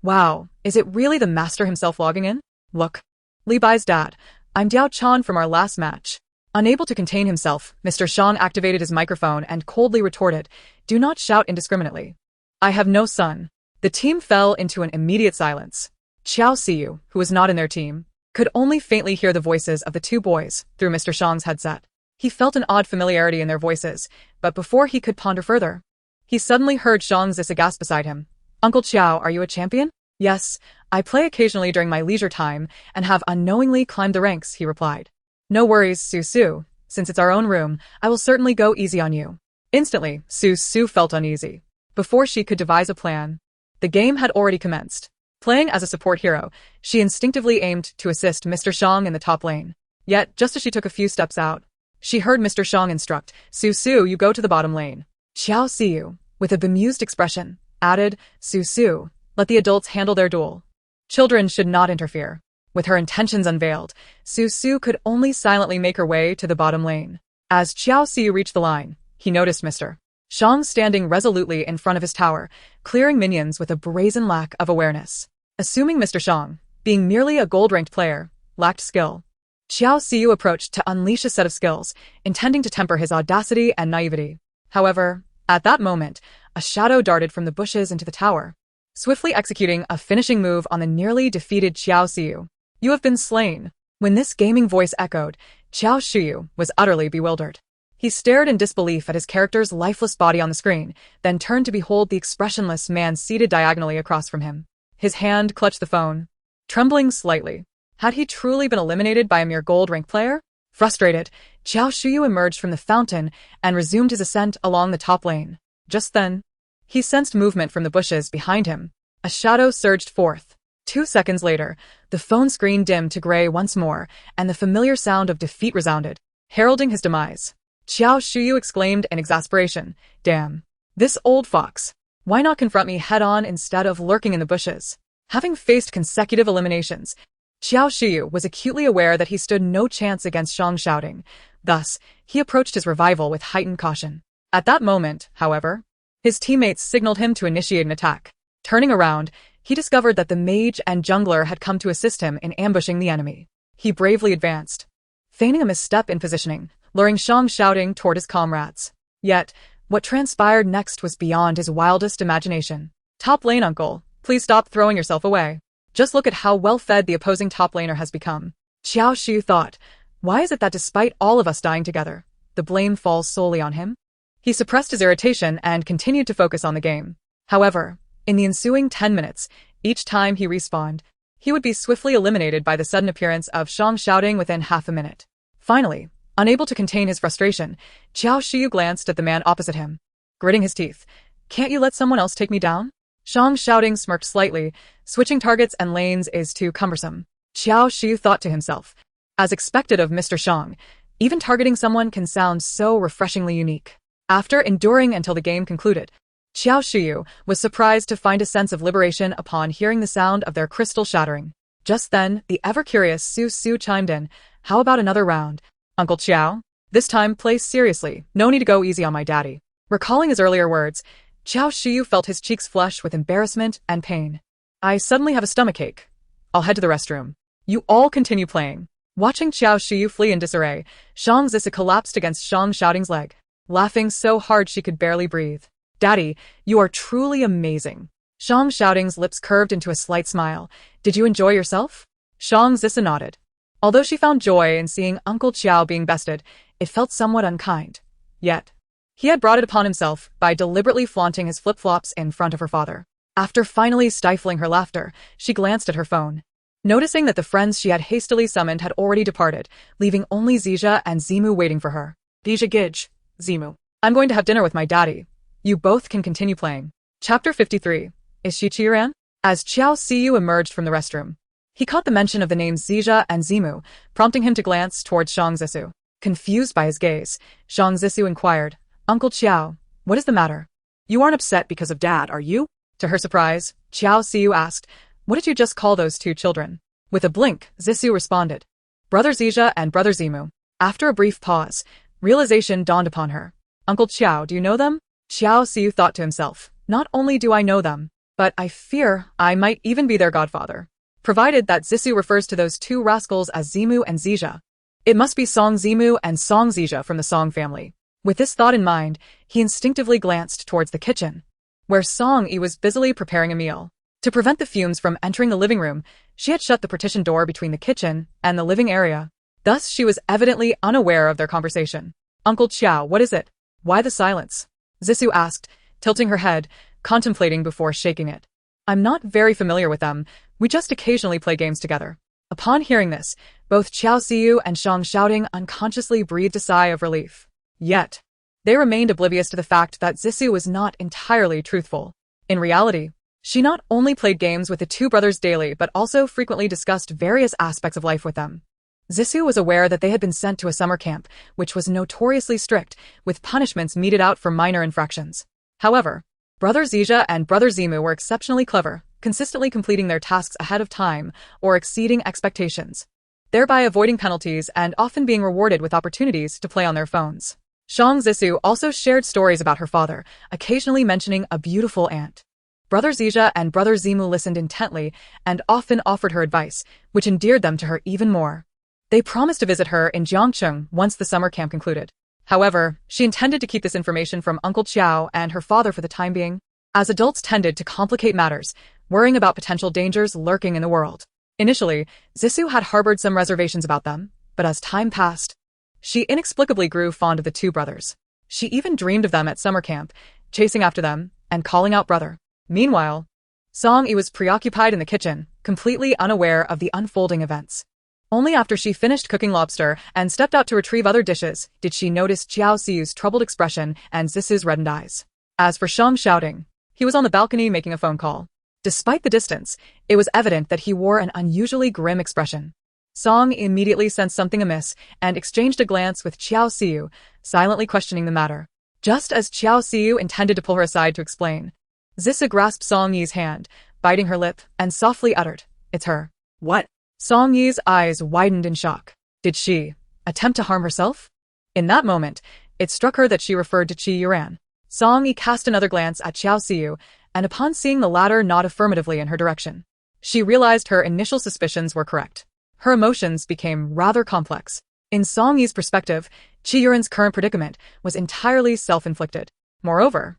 Wow, is it really the master himself logging in? Look. Li Bai's dad. I'm Diao Chan from our last match. Unable to contain himself, Mr. Shang activated his microphone and coldly retorted, Do not shout indiscriminately. I have no son. The team fell into an immediate silence. Xiao Siyu, who was not in their team, could only faintly hear the voices of the two boys through Mr. Shang's headset. He felt an odd familiarity in their voices, but before he could ponder further, he suddenly heard Shang Zissou gasp beside him. Uncle Qiao, are you a champion? Yes, I play occasionally during my leisure time and have unknowingly climbed the ranks, he replied. No worries, Su Su. Since it's our own room, I will certainly go easy on you. Instantly, Su Su felt uneasy. Before she could devise a plan, the game had already commenced. Playing as a support hero, she instinctively aimed to assist Mr. Shang in the top lane. Yet, just as she took a few steps out, she heard Mr. Shang instruct, Su Su, you go to the bottom lane. Xiao Siyu, with a bemused expression, added, Su Su, let the adults handle their duel. Children should not interfere. With her intentions unveiled, Su Su could only silently make her way to the bottom lane. As Xiao Siyu reached the line, he noticed Mr. Shang standing resolutely in front of his tower, clearing minions with a brazen lack of awareness. Assuming Mr. Shang, being merely a gold-ranked player, lacked skill, Xiao Siyu approached to unleash a set of skills, intending to temper his audacity and naivety. However, at that moment, a shadow darted from the bushes into the tower, swiftly executing a finishing move on the nearly defeated Xiao Siyu. You have been slain. When this gaming voice echoed, Xiao Siyu was utterly bewildered. He stared in disbelief at his character's lifeless body on the screen, then turned to behold the expressionless man seated diagonally across from him. His hand clutched the phone, trembling slightly. Had he truly been eliminated by a mere gold-rank player? Frustrated, Xiao Siyu emerged from the fountain and resumed his ascent along the top lane. Just then, he sensed movement from the bushes behind him. A shadow surged forth. 2 seconds later, the phone screen dimmed to gray once more, and the familiar sound of defeat resounded, heralding his demise. Xiao Siyu exclaimed in exasperation, Damn. This old fox. Why not confront me head-on instead of lurking in the bushes? Having faced consecutive eliminations, Xiao Siyu was acutely aware that he stood no chance against Shang shouting. Thus, he approached his revival with heightened caution. At that moment, however, his teammates signaled him to initiate an attack. Turning around, he discovered that the mage and jungler had come to assist him in ambushing the enemy. He bravely advanced, feigning a misstep in positioning, luring Shang shouting toward his comrades. Yet, what transpired next was beyond his wildest imagination. Top lane uncle, please stop throwing yourself away. Just look at how well-fed the opposing top laner has become. Xiao Shu thought, why is it that despite all of us dying together, the blame falls solely on him? He suppressed his irritation and continued to focus on the game. However, in the ensuing 10 minutes, each time he respawned, he would be swiftly eliminated by the sudden appearance of Shang shouting within half a minute. Finally, unable to contain his frustration, Qiao Shiyu glanced at the man opposite him, gritting his teeth. "Can't you let someone else take me down?" Shang shouting smirked slightly. Switching targets and lanes is too cumbersome. Qiao Shiyu thought to himself. As expected of Mr. Shang, even targeting someone can sound so refreshingly unique. After enduring until the game concluded, Qiao Shiyu was surprised to find a sense of liberation upon hearing the sound of their crystal shattering. Just then, the ever-curious Su Su chimed in. "How about another round, Uncle Qiao? This time, play seriously. No need to go easy on my daddy." Recalling his earlier words, Qiao Shiyu felt his cheeks flush with embarrassment and pain. "I suddenly have a stomachache. I'll head to the restroom. You all continue playing." Watching Qiao Shiyu flee in disarray, Shang Zisu collapsed against Shang Shouting's leg, laughing so hard she could barely breathe. "Daddy, you are truly amazing." Shang Shouting's lips curved into a slight smile. "Did you enjoy yourself?" Shang Zisu nodded. Although she found joy in seeing Uncle Qiao being bested, it felt somewhat unkind. Yet, he had brought it upon himself by deliberately flaunting his flip-flops in front of her father. After finally stifling her laughter, she glanced at her phone. Noticing that the friends she had hastily summoned had already departed, leaving only Zija and Zimu waiting for her. "Dija Gij, Zimu. I'm going to have dinner with my daddy. You both can continue playing." Chapter 53. Is she Qiran? As Qiao Siyu emerged from the restroom, he caught the mention of the names Zija and Zimu, prompting him to glance towards Shang Zisu. Confused by his gaze, Shang Zisu inquired, "Uncle Qiao, what is the matter? You aren't upset because of Dad, are you?" To her surprise, Qiao Siyu asked, "What did you just call those two children?" With a blink, Zisu responded, "Brother Zija and Brother Zimu." After a brief pause, realization dawned upon her. "Uncle Qiao, do you know them?" Qiao Siyu thought to himself, "Not only do I know them, but I fear I might even be their godfather." Provided that Zisu refers to those two rascals as Zimu and Zija, it must be Song Zimu and Song Zija from the Song family. With this thought in mind, he instinctively glanced towards the kitchen, where Song Yi was busily preparing a meal. To prevent the fumes from entering the living room, she had shut the partition door between the kitchen and the living area. Thus, she was evidently unaware of their conversation. "Uncle Qiao, what is it? Why the silence?" Zisu asked, tilting her head, contemplating before shaking it. "I'm not very familiar with them. We just occasionally play games together." Upon hearing this, both Qiao Siyu and Shang Shouting unconsciously breathed a sigh of relief. Yet, they remained oblivious to the fact that Zisu was not entirely truthful. In reality, she not only played games with the two brothers daily but also frequently discussed various aspects of life with them. Zisu was aware that they had been sent to a summer camp, which was notoriously strict, with punishments meted out for minor infractions. However, Brother Zija and Brother Zimu were exceptionally clever, consistently completing their tasks ahead of time or exceeding expectations, thereby avoiding penalties and often being rewarded with opportunities to play on their phones. Shang Zisu also shared stories about her father, occasionally mentioning a beautiful aunt. Brother Zija and Brother Zimu listened intently and often offered her advice, which endeared them to her even more. They promised to visit her in Jiangcheng once the summer camp concluded. However, she intended to keep this information from Uncle Qiao and her father for the time being, as adults tended to complicate matters, worrying about potential dangers lurking in the world. Initially, Zisu had harbored some reservations about them, but as time passed, she inexplicably grew fond of the two brothers. She even dreamed of them at summer camp, chasing after them and calling out brother. Meanwhile, Song Yi was preoccupied in the kitchen, completely unaware of the unfolding events. Only after she finished cooking lobster and stepped out to retrieve other dishes did she notice Qiao Siyu's troubled expression and Zisu's reddened eyes. As for Shang Shouting, he was on the balcony making a phone call. Despite the distance, it was evident that he wore an unusually grim expression. Song immediately sensed something amiss and exchanged a glance with Qiao Siyu, silently questioning the matter. Just as Qiao Siyu intended to pull her aside to explain, Zisu grasped Song Yi's hand, biting her lip, and softly uttered, "It's her." What? Song Yi's eyes widened in shock. Did she attempt to harm herself? In that moment, it struck her that she referred to Qi Yuran. Song Yi cast another glance at Qiao Siyu, and upon seeing the latter nod affirmatively in her direction, she realized her initial suspicions were correct. Her emotions became rather complex. In Song Yi's perspective, Qi Yuran's current predicament was entirely self-inflicted. Moreover,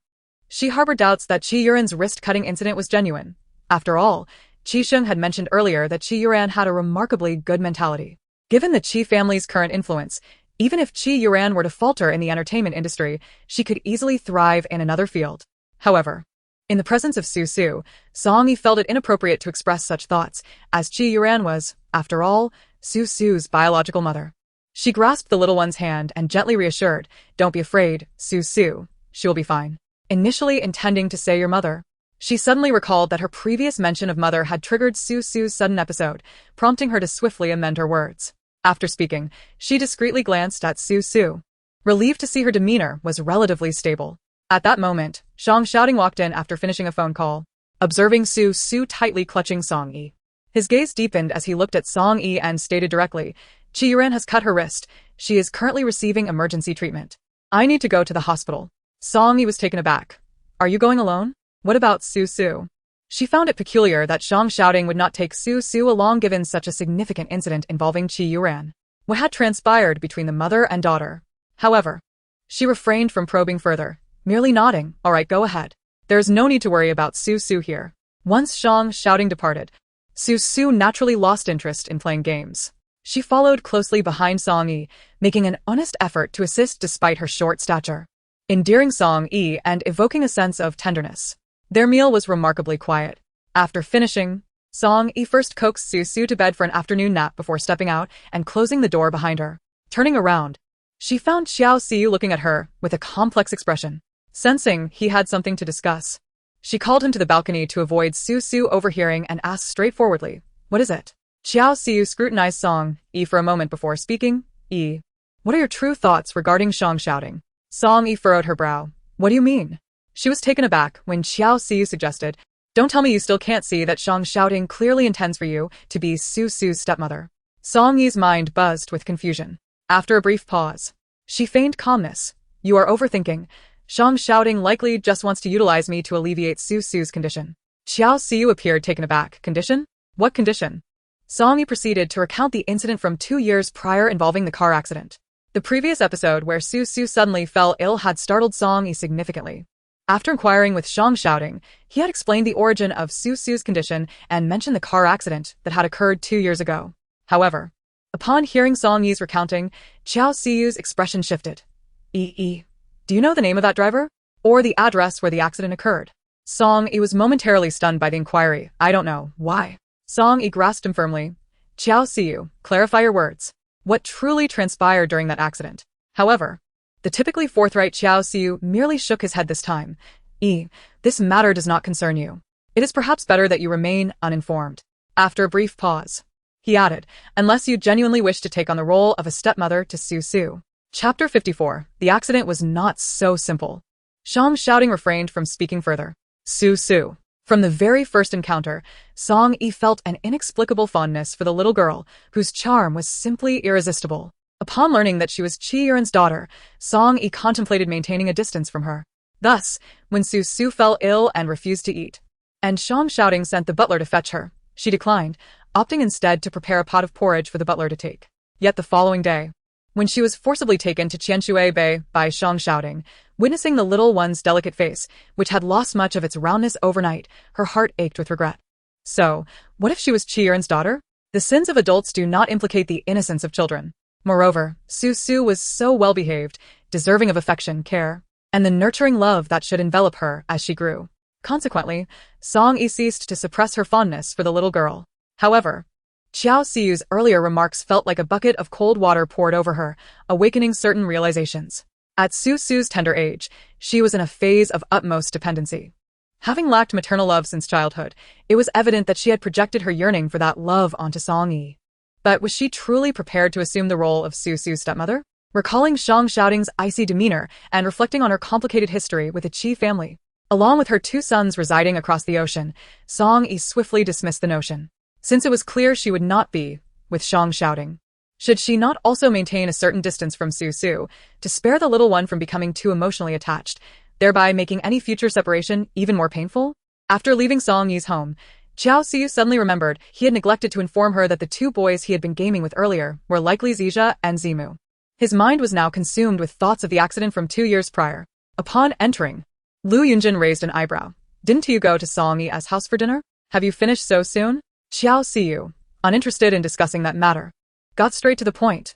she harbored doubts that Qi Yuran's wrist-cutting incident was genuine. After all, Qi Sheng had mentioned earlier that Qi Yuran had a remarkably good mentality. Given the Qi family's current influence, Even if Chi Yuran were to falter in the entertainment industry, she could easily thrive in another field. However, in the presence of Su Su, Song Yi felt it inappropriate to express such thoughts, as Chi Yuran was, after all, Su Su's biological mother. She grasped the little one's hand and gently reassured, "Don't be afraid, Su Su. She will be fine." Initially intending to say your mother, she suddenly recalled that her previous mention of mother had triggered Su Su's sudden episode, prompting her to swiftly amend her words. After speaking, she discreetly glanced at Su Su, relieved to see her demeanor was relatively stable. At that moment, Zhang Xiaoding walked in after finishing a phone call, observing Su Su tightly clutching Song Yi. His gaze deepened as he looked at Song Yi and stated directly, "Chi Yuran has cut her wrist. She is currently receiving emergency treatment. I need to go to the hospital." Song Yi was taken aback. "Are you going alone? What about Su Su?" She found it peculiar that Zhang Xiaoding would not take Su Su along given such a significant incident involving Chi Yuran. What had transpired between the mother and daughter? However, she refrained from probing further, merely nodding, "All right, go ahead. There's no need to worry about Su Su here." Once Zhang Xiaoding departed, Su Su naturally lost interest in playing games. She followed closely behind Song Yi, making an honest effort to assist despite her short stature, endearing Song Yi and evoking a sense of tenderness. Their meal was remarkably quiet. After finishing, Song Yi first coaxed Su Su to bed for an afternoon nap before stepping out and closing the door behind her. Turning around, she found Xiao Xiu looking at her with a complex expression. Sensing he had something to discuss, she called him to the balcony to avoid Su Su overhearing and asked straightforwardly, "What is it?" Xiao Xiu scrutinized Song Yi for a moment before speaking. "Yi, what are your true thoughts regarding Zhang Xiaoding?" Song Yi furrowed her brow. "What do you mean?" She was taken aback when Xiao Xiu suggested, "Don't tell me you still can't see that Zhang Xiaoding clearly intends for you to be Su Su's stepmother." Song Yi's mind buzzed with confusion. After a brief pause, she feigned calmness. "You are overthinking. Zhang Xiaoding likely just wants to utilize me to alleviate Su Su's condition." Xiao Xiu appeared taken aback. "Condition? What condition?" Song Yi proceeded to recount the incident from 2 years prior involving the car accident. The previous episode where Su Su suddenly fell ill had startled Song Yi significantly. After inquiring with Zhang Xiaoding, he had explained the origin of Su Su's condition and mentioned the car accident that had occurred 2 years ago. However, upon hearing Song Yi's recounting, Xiao Xiu's expression shifted. Do you know the name of that driver? Or the address where the accident occurred?" Song Yi was momentarily stunned by the inquiry. "I don't know. Why?" Song Yi grasped him firmly. "Xiao Xiu, clarify your words. What truly transpired during that accident?" However, the typically forthright Xiao Xiu merely shook his head this time. "This matter does not concern you. It is perhaps better that you remain uninformed." After a brief pause, he added, "Unless you genuinely wish to take on the role of a stepmother to Su Su." Chapter 54. The accident was not so simple. Zhang Xiaoding refrained from speaking further. Su Su. From the very first encounter, Song Yi felt an inexplicable fondness for the little girl, whose charm was simply irresistible. Upon learning that she was Chi Yuran's daughter, Song Yi contemplated maintaining a distance from her. Thus, when Su Su fell ill and refused to eat, and Zhang Xiaoding sent the butler to fetch her, she declined, opting instead to prepare a pot of porridge for the butler to take. Yet the following day, when she was forcibly taken to Qianshui Bay by Zhang Xiaoding, witnessing the little one's delicate face, which had lost much of its roundness overnight, her heart ached with regret. So, what if she was Chi Yuran's daughter? The sins of adults do not implicate the innocence of children. Moreover, Su Su was so well-behaved, deserving of affection, care, and the nurturing love that should envelop her as she grew. Consequently, Song Yi ceased to suppress her fondness for the little girl. However, Xiao Xiu's earlier remarks felt like a bucket of cold water poured over her, awakening certain realizations. At Su Su's tender age, she was in a phase of utmost dependency. Having lacked maternal love since childhood, it was evident that she had projected her yearning for that love onto Song Yi. But was she truly prepared to assume the role of Su Su's stepmother? Recalling Zhang Xiaoding's icy demeanor and reflecting on her complicated history with the Qi family, along with her 2 sons residing across the ocean, Song Yi swiftly dismissed the notion, since it was clear she would not be with Zhang Xiaoding. Should she not also maintain a certain distance from Su Su to spare the little one from becoming too emotionally attached, thereby making any future separation even more painful? After leaving Song Yi's home, Xiao Xiu suddenly remembered he had neglected to inform her that the 2 boys he had been gaming with earlier were likely Zizha and Zimu. His mind was now consumed with thoughts of the accident from 2 years prior. Upon entering, Lu Yunjin raised an eyebrow. "Didn't you go to Song Yi's house for dinner? Have you finished so soon?" Xiao Xiu, uninterested in discussing that matter, got straight to the point.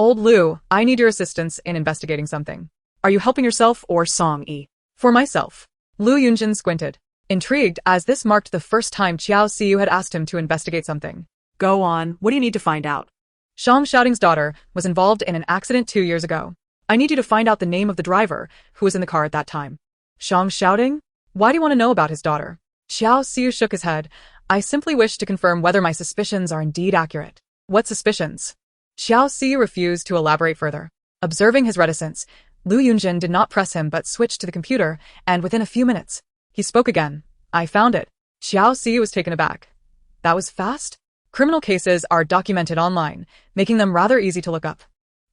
Old Lu, I need your assistance in investigating something. Are you helping yourself or Song Yi? For myself. Lu Yunjin squinted, intrigued as this marked the first time Qiao Xiu had asked him to investigate something. Go on, what do you need to find out? Shang Xiaoding's daughter was involved in an accident 2 years ago. I need you to find out the name of the driver who was in the car at that time. Shang Xiaoding? Why do you want to know about his daughter? Qiao Xiu shook his head. I simply wish to confirm whether my suspicions are indeed accurate. What suspicions? Qiao Xiu refused to elaborate further. Observing his reticence, Lu Yunjin did not press him but switched to the computer, and within a few minutes, he spoke again. I found it. Qiao Xiu was taken aback. That was fast? Criminal cases are documented online, making them rather easy to look up.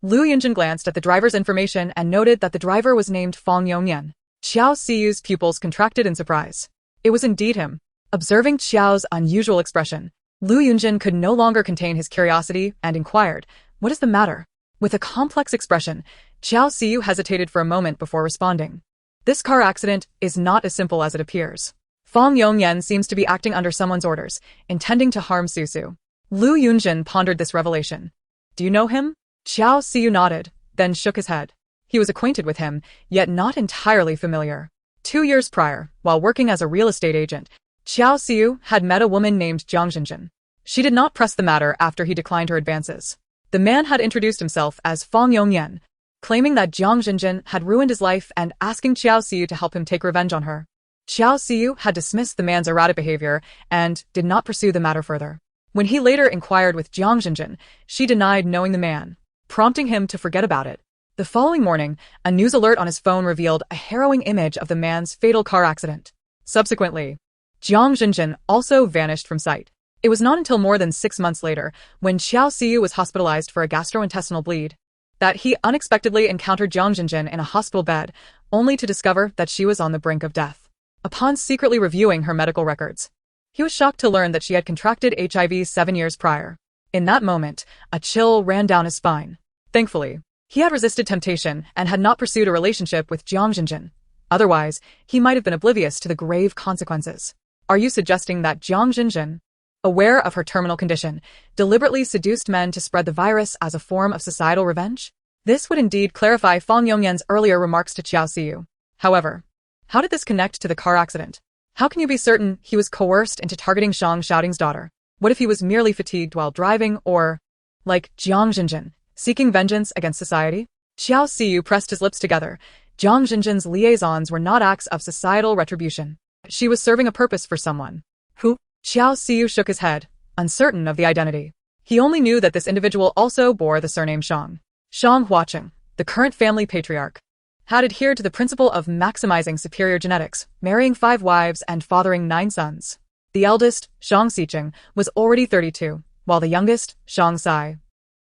Lu Yunjin glanced at the driver's information and noted that the driver was named Fang Yongyan. Qiao Xiu's pupils contracted in surprise. It was indeed him. Observing Qiao's unusual expression, Lu Yunjin could no longer contain his curiosity and inquired, "What is the matter?" With a complex expression, Qiao Xiu hesitated for a moment before responding. This car accident is not as simple as it appears. Fang Yongyan seems to be acting under someone's orders, intending to harm Susu. Lu Yunjin pondered this revelation. Do you know him? Qiao Xiu nodded, then shook his head. He was acquainted with him, yet not entirely familiar. 2 years prior, while working as a real estate agent, Qiao Xiu had met a woman named Jiang Jinjin. She did not press the matter after he declined her advances. The man had introduced himself as Fang Yongyan, claiming that Jiang Jinjin had ruined his life and asking Qiao Xiu to help him take revenge on her. Qiao Xiu had dismissed the man's erratic behavior and did not pursue the matter further. When he later inquired with Jiang Jinjin, she denied knowing the man, prompting him to forget about it. The following morning, a news alert on his phone revealed a harrowing image of the man's fatal car accident. Subsequently, Jiang Jinjin also vanished from sight. It was not until more than 6 months later, when Qiao Xiu was hospitalized for a gastrointestinal bleed, that he unexpectedly encountered Jiang Jinjin in a hospital bed, only to discover that she was on the brink of death. Upon secretly reviewing her medical records, he was shocked to learn that she had contracted HIV 7 years prior. In that moment, a chill ran down his spine. Thankfully, he had resisted temptation and had not pursued a relationship with Jiang Jinjin. Otherwise, he might have been oblivious to the grave consequences. Are you suggesting that Jiang Jinjin, aware of her terminal condition, deliberately seduced men to spread the virus as a form of societal revenge? This would indeed clarify Fang Yongyan's earlier remarks to Qiao Xiu. However, how did this connect to the car accident? How can you be certain he was coerced into targeting Shang Xiaoding's daughter? What if he was merely fatigued while driving or, like Jiang Jinjin, seeking vengeance against society? Qiao Xiu pressed his lips together. Jiang Jinjin's liaisons were not acts of societal retribution. She was serving a purpose for someone. Who? Qiao Xiu shook his head, uncertain of the identity. He only knew that this individual also bore the surname Shang. Shang Huaqing, the current family patriarch, had adhered to the principle of maximizing superior genetics, marrying 5 wives and fathering 9 sons. The eldest, Shang Xiqing, was already 32, while the youngest, Shang Sai,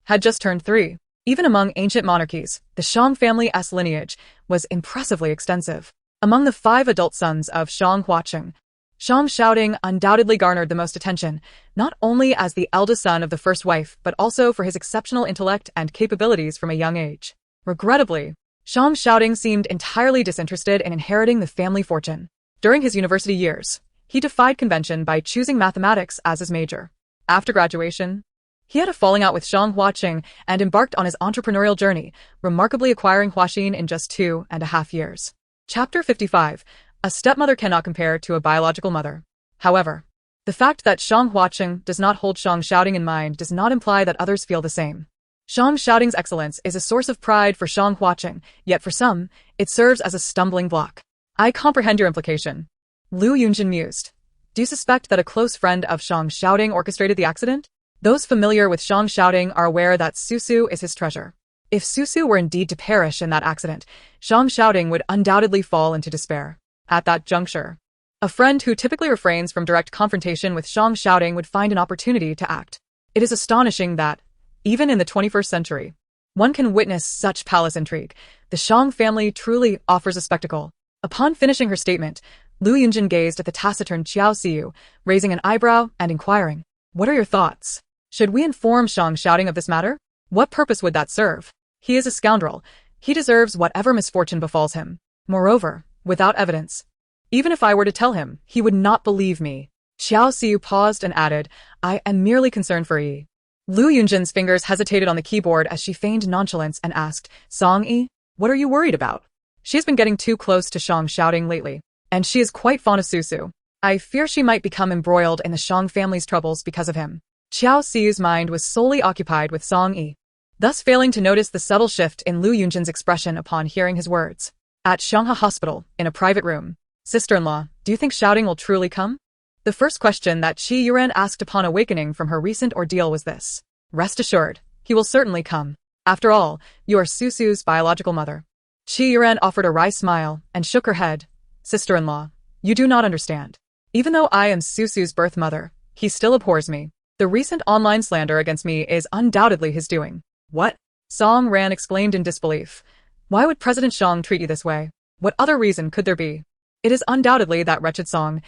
had just turned 3. Even among ancient monarchies, the Shang family's lineage was impressively extensive. Among the 5 adult sons of Shang Huaqing, Shang Xiaoding undoubtedly garnered the most attention, not only as the eldest son of the first wife but also for his exceptional intellect and capabilities from a young age. Regrettably, Shang Xiaoding seemed entirely disinterested in inheriting the family fortune. During his university years, he defied convention by choosing mathematics as his major. After graduation, he had a falling out with Shang Huaqing and embarked on his entrepreneurial journey, remarkably acquiring Huaxin in just 2.5 years. Chapter 55. A stepmother cannot compare to a biological mother. However, the fact that Shang Huaqing does not hold Shang Xiaoding in mind does not imply that others feel the same. Shang Xiaoding's excellence is a source of pride for Shang Huaqing, yet for some, it serves as a stumbling block. I comprehend your implication. Lu Yunjin mused. Do you suspect that a close friend of Shang Xiaoding orchestrated the accident? Those familiar with Shang Xiaoding are aware that Susu is his treasure. If Susu were indeed to perish in that accident, Shang Xiaoding would undoubtedly fall into despair. At that juncture, a friend who typically refrains from direct confrontation with Shang Xiaoding would find an opportunity to act. It is astonishing that, even in the 21st century, one can witness such palace intrigue. The Shang family truly offers a spectacle. Upon finishing her statement, Lu Yunjin gazed at the taciturn Qiao Xiu, raising an eyebrow and inquiring, "What are your thoughts? Should we inform Shang Xiaoding of this matter? What purpose would that serve? He is a scoundrel. He deserves whatever misfortune befalls him. Moreover, without evidence, even if I were to tell him, he would not believe me." Qiao Xiu paused and added, "I am merely concerned for Yi. Lu Yunjin's fingers hesitated on the keyboard as she feigned nonchalance and asked, Song-yi, what are you worried about? She has been getting too close to Shang shouting lately, and she is quite fond of Susu. I fear she might become embroiled in the Shang family's troubles because of him. Xiao Xiu's mind was solely occupied with Song-yi, thus failing to notice the subtle shift in Lu Yunjin's expression upon hearing his words. At Shanghai Hospital, in a private room, sister-in-law, do you think shouting will truly come? The first question that Qi Yuran asked upon awakening from her recent ordeal was this. Rest assured, he will certainly come. After all, you are Susu's biological mother. Qi Yuran offered a wry smile and shook her head. Sister-in-law, you do not understand. Even though I am Susu's birth mother, he still abhors me. The recent online slander against me is undoubtedly his doing. What? Song Ran exclaimed in disbelief. Why would President Shang treat you this way? What other reason could there be? It is undoubtedly that wretched Song.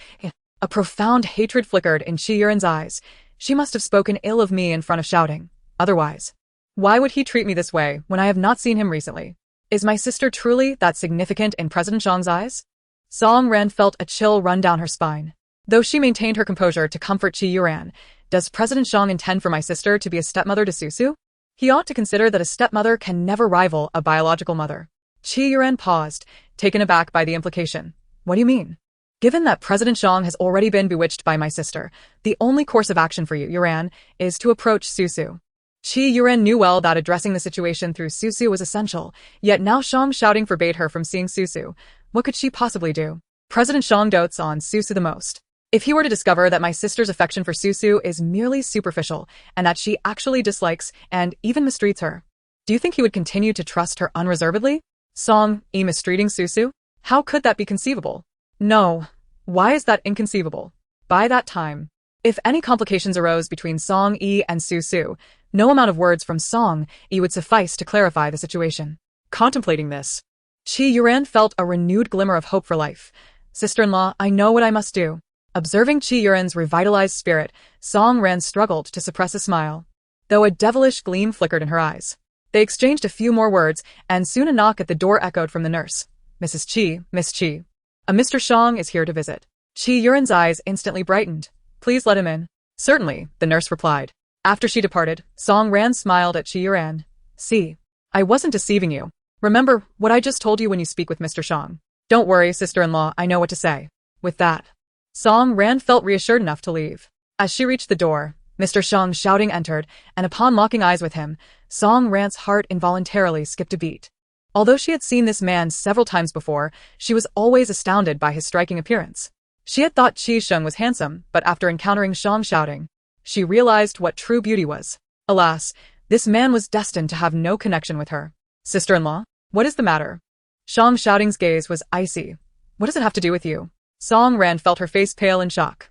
A profound hatred flickered in Qi Yuran's eyes. She must have spoken ill of me in front of shouting. Otherwise, why would he treat me this way when I have not seen him recently? Is my sister truly that significant in President Shang's eyes? Song Ran felt a chill run down her spine. Though she maintained her composure to comfort Qi Yuran, does President Shang intend for my sister to be a stepmother to Susu? He ought to consider that a stepmother can never rival a biological mother. Qi Yuran paused, taken aback by the implication. What do you mean? Given that President Shang has already been bewitched by my sister, the only course of action for you, Yuran, is to approach Susu. Qi Yuran knew well that addressing the situation through Susu was essential, yet now Shang shouting forbade her from seeing Susu. What could she possibly do? President Shang dotes on Susu the most. If he were to discover that my sister's affection for Susu is merely superficial, and that she actually dislikes and even mistreats her, do you think he would continue to trust her unreservedly? Song-yi mistreating Susu? How could that be conceivable? No. Why is that inconceivable? By that time, if any complications arose between Song-yi and Susu, no amount of words from Song-yi would suffice to clarify the situation. Contemplating this, Qi Yuran felt a renewed glimmer of hope for life. Sister-in-law, I know what I must do. Observing Qi Yuran's revitalized spirit, Song Ran struggled to suppress a smile, though a devilish gleam flickered in her eyes. They exchanged a few more words, and soon a knock at the door echoed from the nurse. Mrs. Qi, Miss Qi. A Mr. Shang is here to visit. Qi Yuran's eyes instantly brightened. Please let him in. Certainly, the nurse replied. After she departed, Song Ran smiled at Qi Yuran. See, I wasn't deceiving you. Remember what I just told you when you speak with Mr. Shang. Don't worry, sister-in-law, I know what to say. With that, Song Ran felt reassured enough to leave. As she reached the door, Mr. Shang shouting entered, and upon locking eyes with him, Song Ran's heart involuntarily skipped a beat. Although she had seen this man several times before, she was always astounded by his striking appearance. She had thought Qi Sheng was handsome, but after encountering Shang shouting, she realized what true beauty was. Alas, this man was destined to have no connection with her. Sister-in-law, what is the matter? Shang shouting's gaze was icy. What does it have to do with you? Song Ran felt her face pale in shock.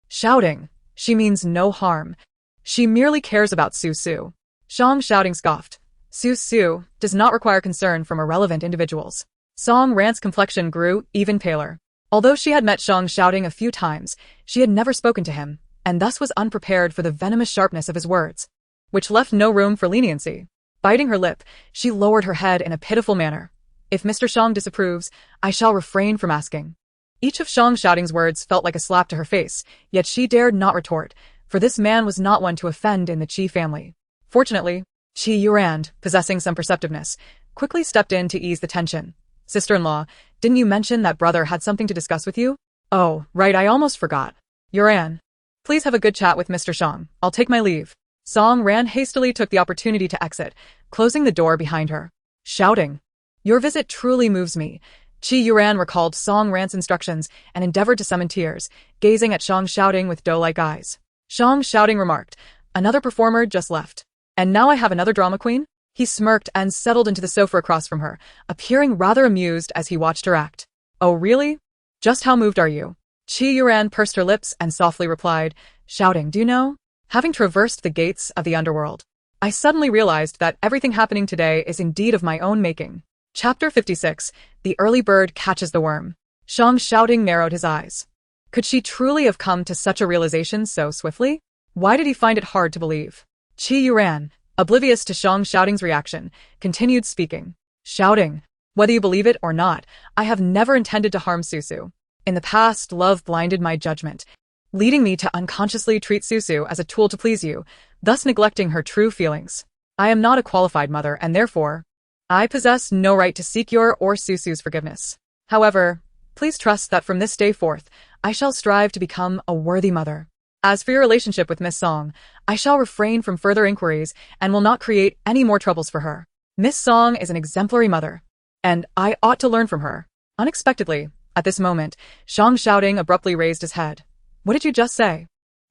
Shouting. She means no harm. She merely cares about Susu. Shang shouting scoffed. Susu does not require concern from irrelevant individuals. Song Ran's complexion grew even paler. Although she had met Shang shouting a few times, she had never spoken to him, and thus was unprepared for the venomous sharpness of his words, which left no room for leniency. Biting her lip, she lowered her head in a pitiful manner. If Mr. Shang disapproves, I shall refrain from asking. Each of Shang shouting's words felt like a slap to her face, yet she dared not retort, for this man was not one to offend in the Qi family. Fortunately, Qi Yuran, possessing some perceptiveness, quickly stepped in to ease the tension. Sister-in-law, didn't you mention that brother had something to discuss with you? Oh, right, I almost forgot. Yuran, please have a good chat with Mr. Shang. I'll take my leave. Song Ran hastily took the opportunity to exit, closing the door behind her. Shouting. Your visit truly moves me. Qi Yuran recalled Song Ran's instructions and endeavored to summon tears, gazing at Shang shouting with doe-like eyes. Shang shouting remarked, another performer just left. And now I have another drama queen? He smirked and settled into the sofa across from her, appearing rather amused as he watched her act. Oh really? Just how moved are you? Qi Yuran pursed her lips and softly replied, shouting, do you know? Having traversed the gates of the underworld, I suddenly realized that everything happening today is indeed of my own making. Chapter 56, The Early Bird Catches the Worm. Shang shouting narrowed his eyes. Could she truly have come to such a realization so swiftly? Why did he find it hard to believe? Qi Yuran, oblivious to Shang shouting's reaction, continued speaking. Shouting, whether you believe it or not, I have never intended to harm Susu. In the past, love blinded my judgment, leading me to unconsciously treat Susu as a tool to please you, thus neglecting her true feelings. I am not a qualified mother, and therefore, I possess no right to seek your or Susu's forgiveness. However, please trust that from this day forth, I shall strive to become a worthy mother. As for your relationship with Miss Song, I shall refrain from further inquiries and will not create any more troubles for her. Miss Song is an exemplary mother, and I ought to learn from her. Unexpectedly, at this moment, Shang Xiaoding abruptly raised his head. What did you just say?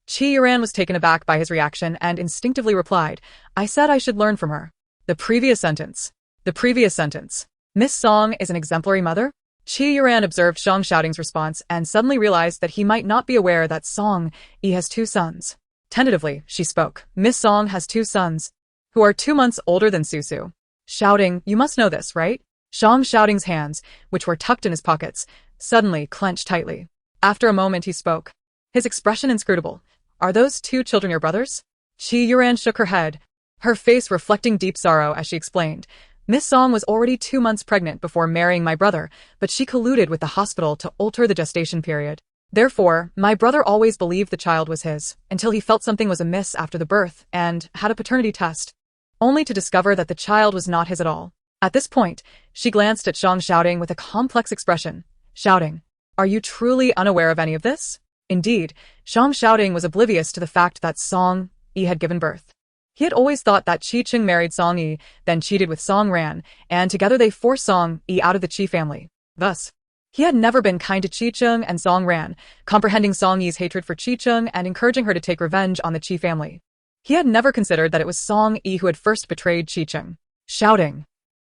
Qi Yuran was taken aback by his reaction and instinctively replied, I said I should learn from her. The previous sentence. Miss Song is an exemplary mother? Qi Yuran observed Shang Xiaoding's response and suddenly realized that he might not be aware that Song Yi has 2 sons. Tentatively, she spoke. Miss Song has 2 sons, who are 2 months older than Susu. Xiaoding, you must know this, right? Shang Xiaoding's hands, which were tucked in his pockets, suddenly clenched tightly. After a moment he spoke, his expression inscrutable. Are those 2 children your brothers? Qi Yuran shook her head, her face reflecting deep sorrow as she explained. Miss Song was already 2 months pregnant before marrying my brother, but she colluded with the hospital to alter the gestation period. Therefore, my brother always believed the child was his, until he felt something was amiss after the birth and had a paternity test, only to discover that the child was not his at all. At this point, she glanced at Shang Xiaoding with a complex expression. Xiaoding, are you truly unaware of any of this? Indeed, Shang Xiaoding was oblivious to the fact that Song Yi had given birth. He had always thought that Qi Cheng married Song Yi, then cheated with Song Ran, and together they forced Song Yi out of the Qi family. Thus, he had never been kind to Qi Cheng and Song Ran, comprehending Song Yi's hatred for Qi Cheng and encouraging her to take revenge on the Qi family. He had never considered that it was Song Yi who had first betrayed Qi Cheng. Shouting.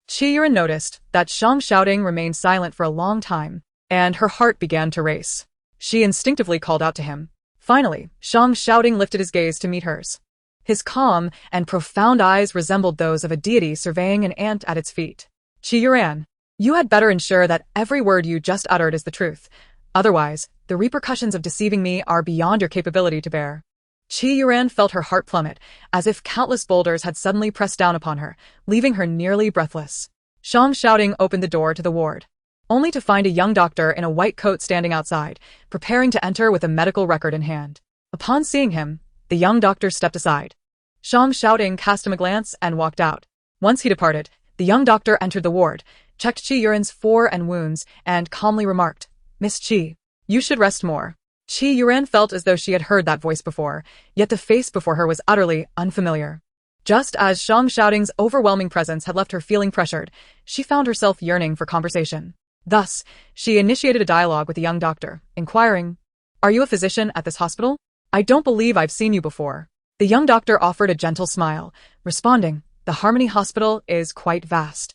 Qi Yuran noticed that Shang Xiaoding remained silent for a long time, and her heart began to race. She instinctively called out to him. Finally, Shang Xiaoding lifted his gaze to meet hers. His calm and profound eyes resembled those of a deity surveying an ant at its feet. Qi Yuran, you had better ensure that every word you just uttered is the truth. Otherwise, the repercussions of deceiving me are beyond your capability to bear. Qi Yuran felt her heart plummet, as if countless boulders had suddenly pressed down upon her, leaving her nearly breathless. Shang Xiaoding opened the door to the ward, only to find a young doctor in a white coat standing outside, preparing to enter with a medical record in hand. Upon seeing him, the young doctor stepped aside. Shang Xiaoding cast him a glance and walked out. Once he departed, the young doctor entered the ward, checked Qi Yuran's fore and wounds, and calmly remarked, Miss Qi, you should rest more. Qi Yuran felt as though she had heard that voice before, yet the face before her was utterly unfamiliar. Just as Shang Xiaoding's overwhelming presence had left her feeling pressured, she found herself yearning for conversation. Thus, she initiated a dialogue with the young doctor, inquiring, Are you a physician at this hospital? I don't believe I've seen you before. The young doctor offered a gentle smile, responding, The Harmony Hospital is quite vast.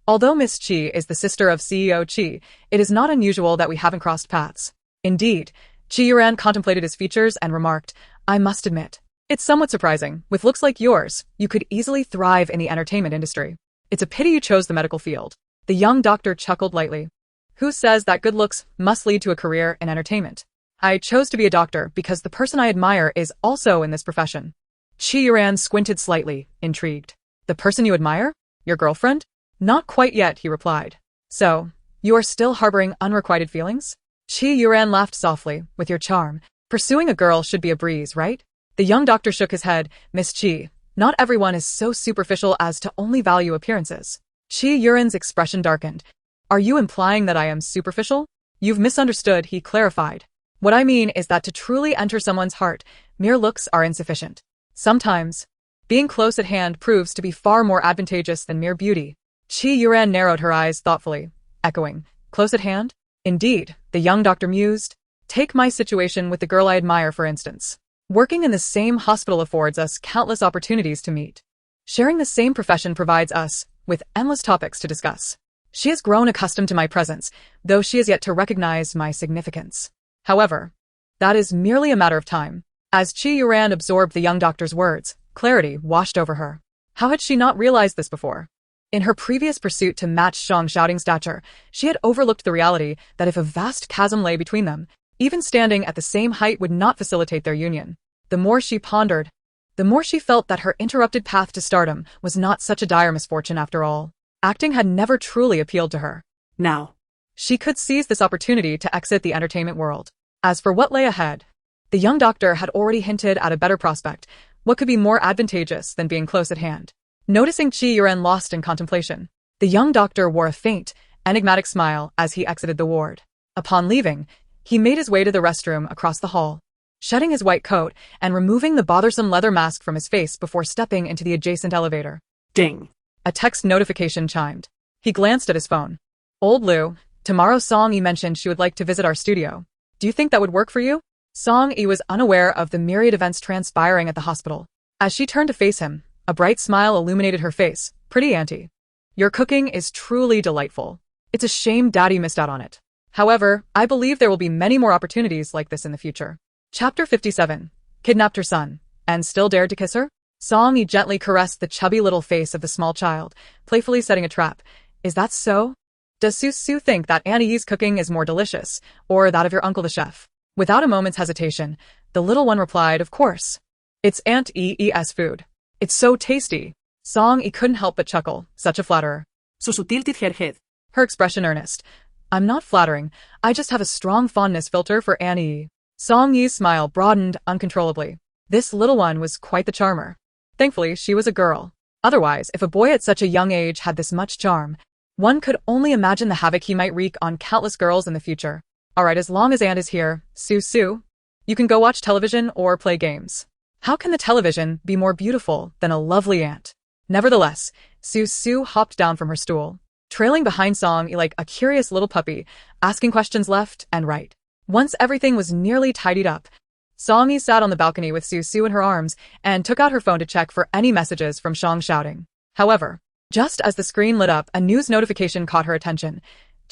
Although Miss Qi is the sister of CEO Qi, it is not unusual that we haven't crossed paths. Indeed, Qi Yuran contemplated his features and remarked, I must admit, it's somewhat surprising. With looks like yours, you could easily thrive in the entertainment industry. It's a pity you chose the medical field. The young doctor chuckled lightly. Who says that good looks must lead to a career in entertainment? I chose to be a doctor because the person I admire is also in this profession. Qi Yuran squinted slightly, intrigued. The person you admire? Your girlfriend? Not quite yet, he replied. So, you are still harboring unrequited feelings? Qi Yuran laughed softly. With your charm, pursuing a girl should be a breeze, right? The young doctor shook his head. Miss Qi, not everyone is so superficial as to only value appearances. Qi Yuran's expression darkened. Are you implying that I am superficial? You've misunderstood, he clarified. What I mean is that to truly enter someone's heart, mere looks are insufficient. Sometimes, being close at hand proves to be far more advantageous than mere beauty. Qi Yuran narrowed her eyes thoughtfully, echoing, Close at hand? Indeed, the young doctor mused. Take my situation with the girl I admire, for instance. Working in the same hospital affords us countless opportunities to meet. Sharing the same profession provides us with endless topics to discuss. She has grown accustomed to my presence, though she has yet to recognize my significance. However, that is merely a matter of time. As Qi Yuran absorbed the young doctor's words, clarity washed over her. How had she not realized this before? In her previous pursuit to match Shang Xiaoding's stature, she had overlooked the reality that if a vast chasm lay between them, even standing at the same height would not facilitate their union. The more she pondered, the more she felt that her interrupted path to stardom was not such a dire misfortune after all. Acting had never truly appealed to her. Now, she could seize this opportunity to exit the entertainment world. As for what lay ahead, the young doctor had already hinted at a better prospect, What could be more advantageous than being close at hand? Noticing Chi Yuren lost in contemplation, the young doctor wore a faint, enigmatic smile as he exited the ward. Upon leaving, he made his way to the restroom across the hall, shedding his white coat and removing the bothersome leather mask from his face before stepping into the adjacent elevator. Ding. A text notification chimed. He glanced at his phone. Old Lou, tomorrow Song Yi mentioned she would like to visit our studio. Do you think that would work for you? Song Yi was unaware of the myriad events transpiring at the hospital. As she turned to face him, a bright smile illuminated her face. Pretty auntie. Your cooking is truly delightful. It's a shame Daddy missed out on it. However, I believe there will be many more opportunities like this in the future. Chapter 57. Kidnapped her son, and still dared to kiss her? Song Yi gently caressed the chubby little face of the small child, playfully setting a trap. Is that so? Does Su think that Auntie Yi's cooking is more delicious, or that of your uncle the chef? Without a moment's hesitation, the little one replied, of course. It's Aunt Yi's food. It's so tasty. Song Yi couldn't help but chuckle, such a flatterer. So sutil titjerhed. Her expression earnest. I'm not flattering, I just have a strong fondness filter for Auntie Yi. Song Yi's smile broadened uncontrollably. This little one was quite the charmer. Thankfully, she was a girl. Otherwise, if a boy at such a young age had this much charm, one could only imagine the havoc he might wreak on countless girls in the future. Alright, as long as Aunt is here, Su, you can go watch television or play games. How can the television be more beautiful than a lovely aunt? Nevertheless, Su hopped down from her stool, trailing behind Song Yi like a curious little puppy, asking questions left and right. Once everything was nearly tidied up, Song Yi sat on the balcony with Su in her arms and took out her phone to check for any messages from Shang shouting. However, just as the screen lit up, a news notification caught her attention.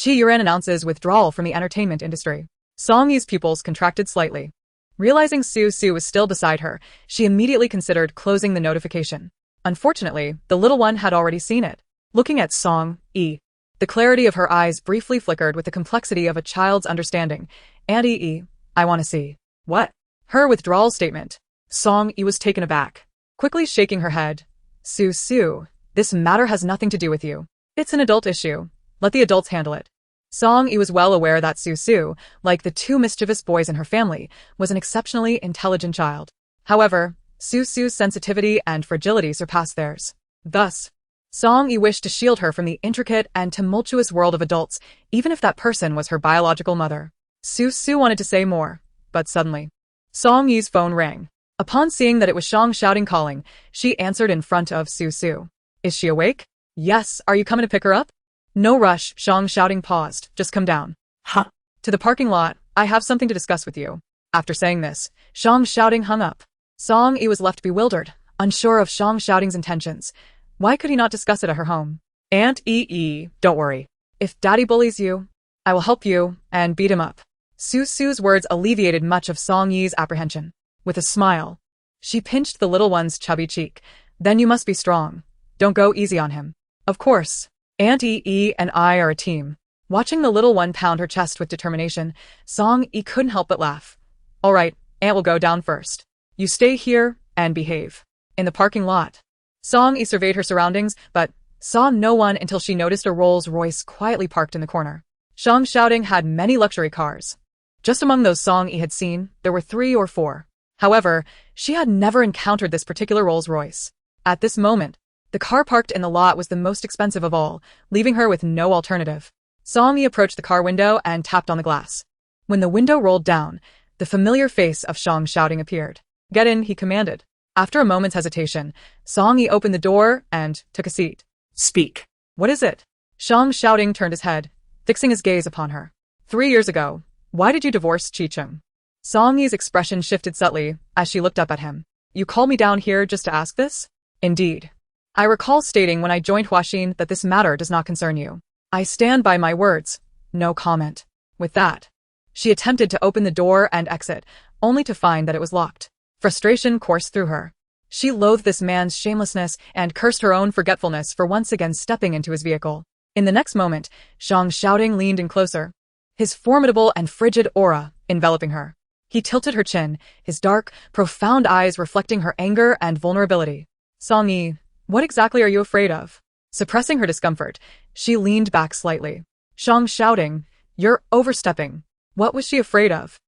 Chi Yuren announces withdrawal from the entertainment industry. Song Yi's pupils contracted slightly. Realizing Su was still beside her, she immediately considered closing the notification. Unfortunately, the little one had already seen it. Looking at Song Yi, the clarity of her eyes briefly flickered with the complexity of a child's understanding. Auntie Yi, I want to see. What? Her withdrawal statement. Song Yi was taken aback, quickly shaking her head. Su, this matter has nothing to do with you. It's an adult issue. Let the adults handle it. Song Yi was well aware that Su, like the two mischievous boys in her family, was an exceptionally intelligent child. However, Su's sensitivity and fragility surpassed theirs. Thus, Song Yi wished to shield her from the intricate and tumultuous world of adults, even if that person was her biological mother. Su wanted to say more, but suddenly, Song Yi's phone rang. Upon seeing that it was Shang shouting calling, she answered in front of Su. Is she awake? Yes, are you coming to pick her up? No rush, Shang shouting paused. Just come down. Huh. To the parking lot, I have something to discuss with you. After saying this, Shang shouting hung up. Song Yi was left bewildered, unsure of Shang shouting's intentions. Why could he not discuss it at her home? Aunt Yi, don't worry. If Daddy bullies you, I will help you and beat him up. Su's words alleviated much of Song Yi's apprehension. With a smile, she pinched the little one's chubby cheek. Then you must be strong. Don't go easy on him. Of course. Aunt Yi and I are a team. Watching the little one pound her chest with determination, Song Yi couldn't help but laugh. All right, Aunt will go down first. You stay here and behave. In the parking lot, Song Yi surveyed her surroundings, but saw no one until she noticed a Rolls-Royce quietly parked in the corner. Shang shouting had many luxury cars. Just among those Song Yi had seen, there were 3 or 4. However, she had never encountered this particular Rolls-Royce. At this moment, the car parked in the lot was the most expensive of all, leaving her with no alternative. Song Yi approached the car window and tapped on the glass. When the window rolled down, the familiar face of Shang shouting appeared. Get in, he commanded. After a moment's hesitation, Song Yi opened the door and took a seat. Speak. What is it? Shang shouting turned his head, fixing his gaze upon her. 3 years ago, why did you divorce Chi-chung? Song Yi's expression shifted subtly as she looked up at him. You called me down here just to ask this? Indeed. I recall stating when I joined Huaxin that this matter does not concern you. I stand by my words. No comment. With that, she attempted to open the door and exit, only to find that it was locked. Frustration coursed through her. She loathed this man's shamelessness and cursed her own forgetfulness for once again stepping into his vehicle. In the next moment, Shang shouting leaned in closer, his formidable and frigid aura enveloping her. He tilted her chin, his dark, profound eyes reflecting her anger and vulnerability. Song Yi, what exactly are you afraid of? Suppressing her discomfort, she leaned back slightly. Shang shouting, you're overstepping. What was she afraid of?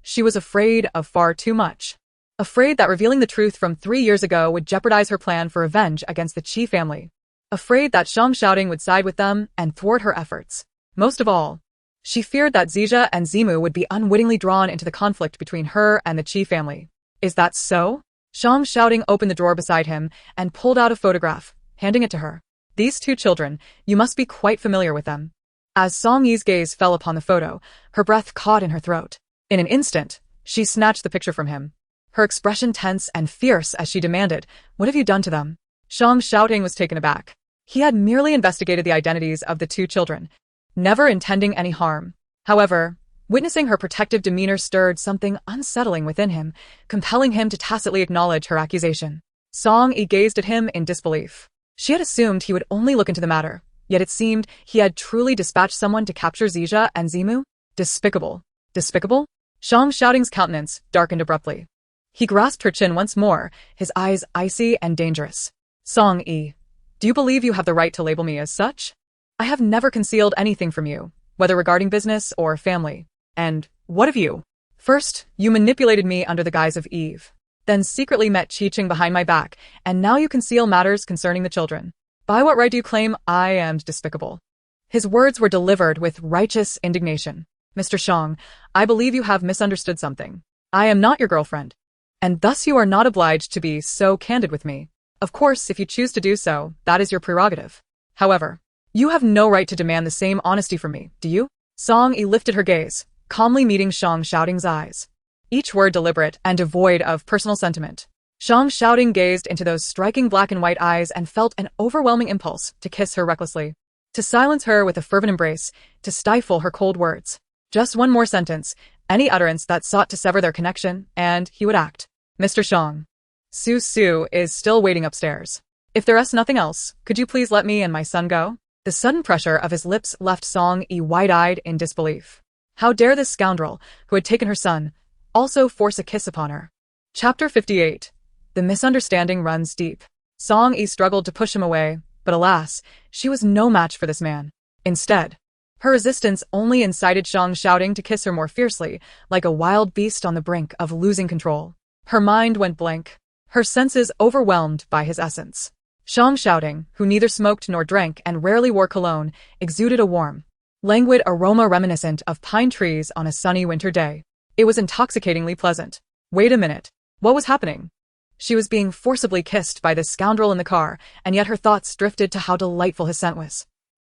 She was afraid of far too much. afraid that revealing the truth from 3 years ago would jeopardize her plan for revenge against the Qi family, afraid that Shang Xiaoding would side with them and thwart her efforts. Most of all, she feared that Zizia and Zimu would be unwittingly drawn into the conflict between her and the Qi family. Is that so? Shang Xiaoding opened the drawer beside him and pulled out a photograph, handing it to her. These two children, you must be quite familiar with them. As Song Yi's gaze fell upon the photo, her breath caught in her throat. In an instant, she snatched the picture from him, her expression tense and fierce as she demanded, "What have you done to them?" Shang Xiaoding was taken aback. He had merely investigated the identities of the two children, never intending any harm. However, witnessing her protective demeanor stirred something unsettling within him, compelling him to tacitly acknowledge her accusation. Song Yi gazed at him in disbelief. She had assumed he would only look into the matter, yet it seemed he had truly dispatched someone to capture Zizia and Zimu. Despicable. Despicable? Shang Xiaoding's countenance darkened abruptly. He grasped her chin once more, his eyes icy and dangerous. Song Yi, do you believe you have the right to label me as such? I have never concealed anything from you, whether regarding business or family. And what of you? First, you manipulated me under the guise of Eve, then secretly met Qi behind my back, and now you conceal matters concerning the children. By what right do you claim I am despicable? His words were delivered with righteous indignation. Mr. Shang, I believe you have misunderstood something. I am not your girlfriend, and thus you are not obliged to be so candid with me. Of course, if you choose to do so, that is your prerogative. However, you have no right to demand the same honesty from me, do you? Song Yi lifted her gaze, calmly meeting Shang Xiaoding's eyes, each word deliberate and devoid of personal sentiment. Shang Xiaoding gazed into those striking black and white eyes and felt an overwhelming impulse to kiss her recklessly, to silence her with a fervent embrace, to stifle her cold words. Just one more sentence, any utterance that sought to sever their connection, and he would act. Mr. Shang, Su is still waiting upstairs. If there is nothing else, could you please let me and my son go? The sudden pressure of his lips left Song Yi wide-eyed in disbelief. How dare this scoundrel, who had taken her son, also force a kiss upon her? Chapter 58. The misunderstanding runs deep. Song Yi struggled to push him away, but alas, she was no match for this man. Instead, her resistance only incited Shang Xiaoding to kiss her more fiercely, like a wild beast on the brink of losing control. Her mind went blank, her senses overwhelmed by his essence. Shang Xiaoding, who neither smoked nor drank and rarely wore cologne, exuded a warm, languid aroma reminiscent of pine trees on a sunny winter day. It was intoxicatingly pleasant. Wait a minute. What was happening? She was being forcibly kissed by this scoundrel in the car, and yet her thoughts drifted to how delightful his scent was.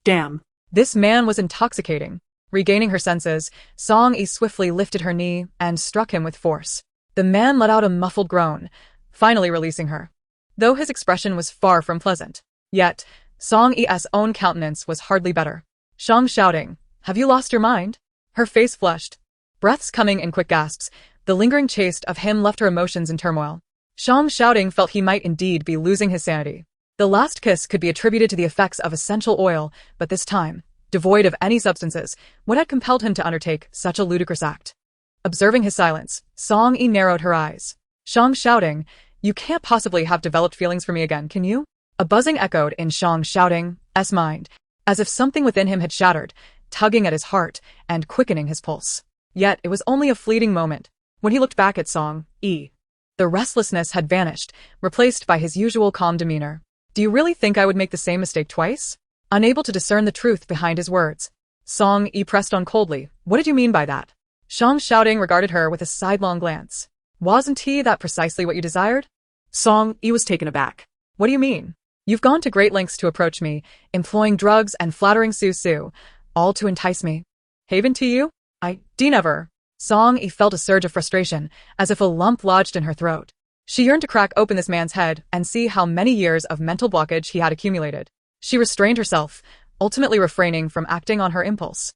Damn. This man was intoxicating. Regaining her senses, Song Yi swiftly lifted her knee and struck him with force. The man let out a muffled groan, finally releasing her. Though his expression was far from pleasant, yet Song Yi's own countenance was hardly better. Shang Xiaoding, have you lost your mind? Her face flushed, breaths coming in quick gasps. The lingering chase of him left her emotions in turmoil. Shang Xiaoding felt he might indeed be losing his sanity. The last kiss could be attributed to the effects of essential oil, but this time, devoid of any substances, what had compelled him to undertake such a ludicrous act? Observing his silence, Song Yi narrowed her eyes. Shang Xiaoding, you can't possibly have developed feelings for me again, can you? A buzzing echoed in Shang Xiaoding's mind, as if something within him had shattered, tugging at his heart and quickening his pulse. Yet it was only a fleeting moment. When he looked back at Song Yi, the restlessness had vanished, replaced by his usual calm demeanor. Do you really think I would make the same mistake twice? Unable to discern the truth behind his words, Song Yi pressed on coldly. What did you mean by that? Shang Xiaoding regarded her with a sidelong glance. Wasn't he that precisely what you desired? Song Yi was taken aback. What do you mean? You've gone to great lengths to approach me, employing drugs and flattering Su, all to entice me. Haven to you? Never. Song Yi felt a surge of frustration, as if a lump lodged in her throat. She yearned to crack open this man's head and see how many years of mental blockage he had accumulated. She restrained herself, ultimately refraining from acting on her impulse.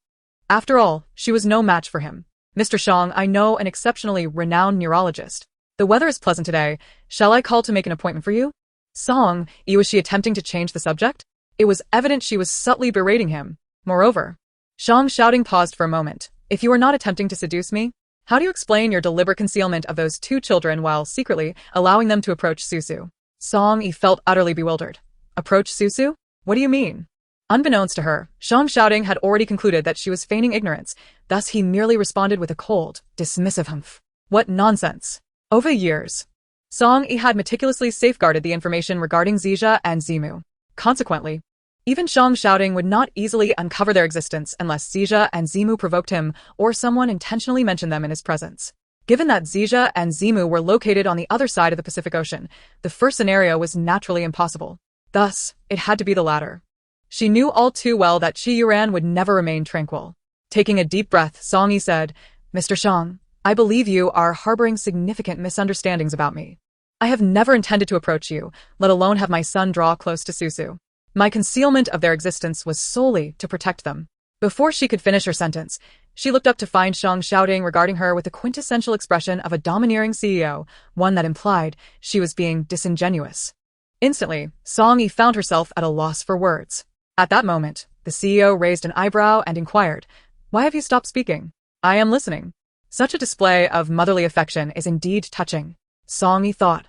After all, she was no match for him. Mr. Shang, I know an exceptionally renowned neurologist. The weather is pleasant today. Shall I call to make an appointment for you? Song Yi, was she attempting to change the subject? It was evident she was subtly berating him. Moreover, Shang Xiaoding paused for a moment. If you are not attempting to seduce me, how do you explain your deliberate concealment of those two children while secretly allowing them to approach Su? Song Yi felt utterly bewildered. Approach Su? What do you mean? Unbeknownst to her, Shang Xiaoding had already concluded that she was feigning ignorance, thus he merely responded with a cold, dismissive humph. What nonsense! Over the years, Song-yi had meticulously safeguarded the information regarding Zizha and Zimu. Consequently, even Shang shouting would not easily uncover their existence unless Zizha and Zimu provoked him or someone intentionally mentioned them in his presence. Given that Zizha and Zimu were located on the other side of the Pacific Ocean, the first scenario was naturally impossible. Thus, it had to be the latter. She knew all too well that Qi Yuran would never remain tranquil. Taking a deep breath, Song-yi said, "Mr. Shang, I believe you are harboring significant misunderstandings about me. I have never intended to approach you, let alone have my son draw close to Susu. My concealment of their existence was solely to protect them." Before she could finish her sentence, she looked up to find Shang shouting regarding her with the quintessential expression of a domineering CEO, one that implied she was being disingenuous. Instantly, Song-yi found herself at a loss for words. At that moment, the CEO raised an eyebrow and inquired, "Why have you stopped speaking?" "I am listening." Such a display of motherly affection is indeed touching. Song-yi thought,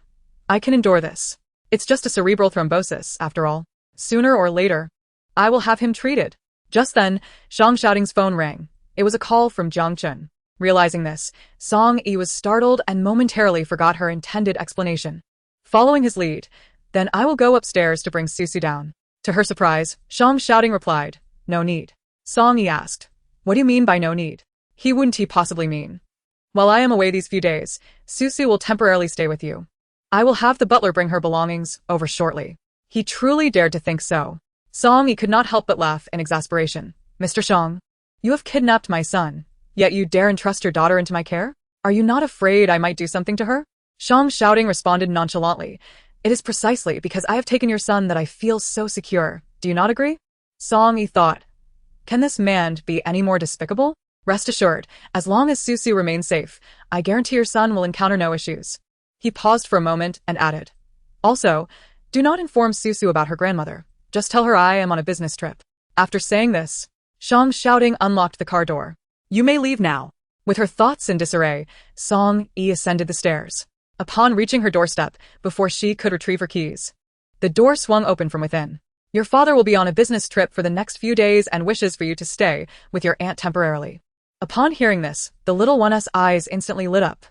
"I can endure this. It's just a cerebral thrombosis, after all. Sooner or later, I will have him treated." Just then, Shang Shouting's phone rang. It was a call from Jiang Chun. Realizing this, Song-yi was startled and momentarily forgot her intended explanation. Following his lead, "Then I will go upstairs to bring Susu down." To her surprise, Shang Shouting replied, "No need." Song-yi asked, "What do you mean by no need?" Wouldn't he possibly mean, "While I am away these few days, Susu will temporarily stay with you. I will have the butler bring her belongings over shortly." He truly dared to think so. Song-yi could not help but laugh in exasperation. "Mr. Shang, you have kidnapped my son, yet you dare entrust your daughter into my care? Are you not afraid I might do something to her?" Shang Shouting responded nonchalantly, "It is precisely because I have taken your son that I feel so secure. Do you not agree?" Song-yi thought, "Can this man be any more despicable? Rest assured, as long as Susu remains safe, I guarantee your son will encounter no issues." He paused for a moment and added, "Also, do not inform Susu about her grandmother. Just tell her I am on a business trip." After saying this, Shang Shouting unlocked the car door. "You may leave now." With her thoughts in disarray, Song-yi ascended the stairs. Upon reaching her doorstep, before she could retrieve her keys, the door swung open from within. "Your father will be on a business trip for the next few days and wishes for you to stay with your aunt temporarily." Upon hearing this, the little one's eyes instantly lit up.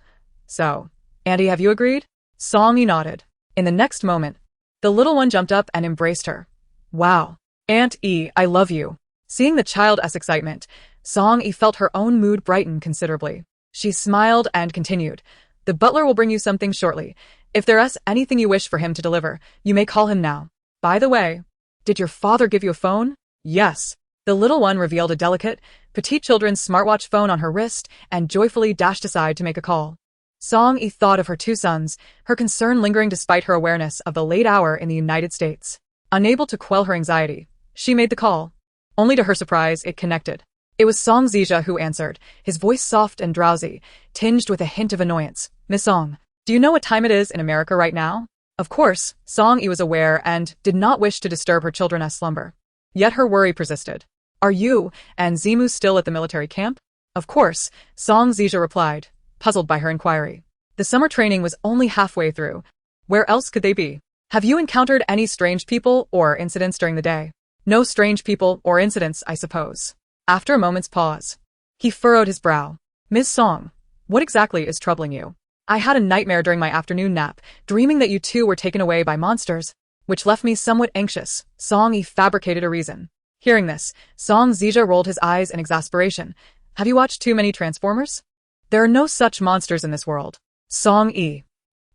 "So, Auntie, have you agreed?" Song-yi nodded. In the next moment, the little one jumped up and embraced her. "Wow. Aunt E, I love you." Seeing the child's excitement, Song-yi felt her own mood brighten considerably. She smiled and continued, "The butler will bring you something shortly. If there is anything you wish for him to deliver, you may call him now. By the way, did your father give you a phone?" "Yes." The little one revealed a delicate, petite children's smartwatch phone on her wrist and joyfully dashed aside to make a call. Song-yi thought of her two sons, her concern lingering despite her awareness of the late hour in the United States. Unable to quell her anxiety, she made the call. Only to her surprise, it connected. It was Song Zizha who answered, his voice soft and drowsy, tinged with a hint of annoyance. "Miss Song, do you know what time it is in America right now?" Of course, Song-yi was aware and did not wish to disturb her children's slumber. Yet her worry persisted. "Are you and Zimu still at the military camp?" "Of course," Song Zizha replied, puzzled by her inquiry. "The summer training was only halfway through. Where else could they be?" "Have you encountered any strange people or incidents during the day?" "No strange people or incidents, I suppose." After a moment's pause, he furrowed his brow. "Miss Song, what exactly is troubling you?" "I had a nightmare during my afternoon nap, dreaming that you two were taken away by monsters, which left me somewhat anxious." Song-yi fabricated a reason. Hearing this, Song Zizha rolled his eyes in exasperation. "Have you watched too many Transformers? There are no such monsters in this world." Song-yi.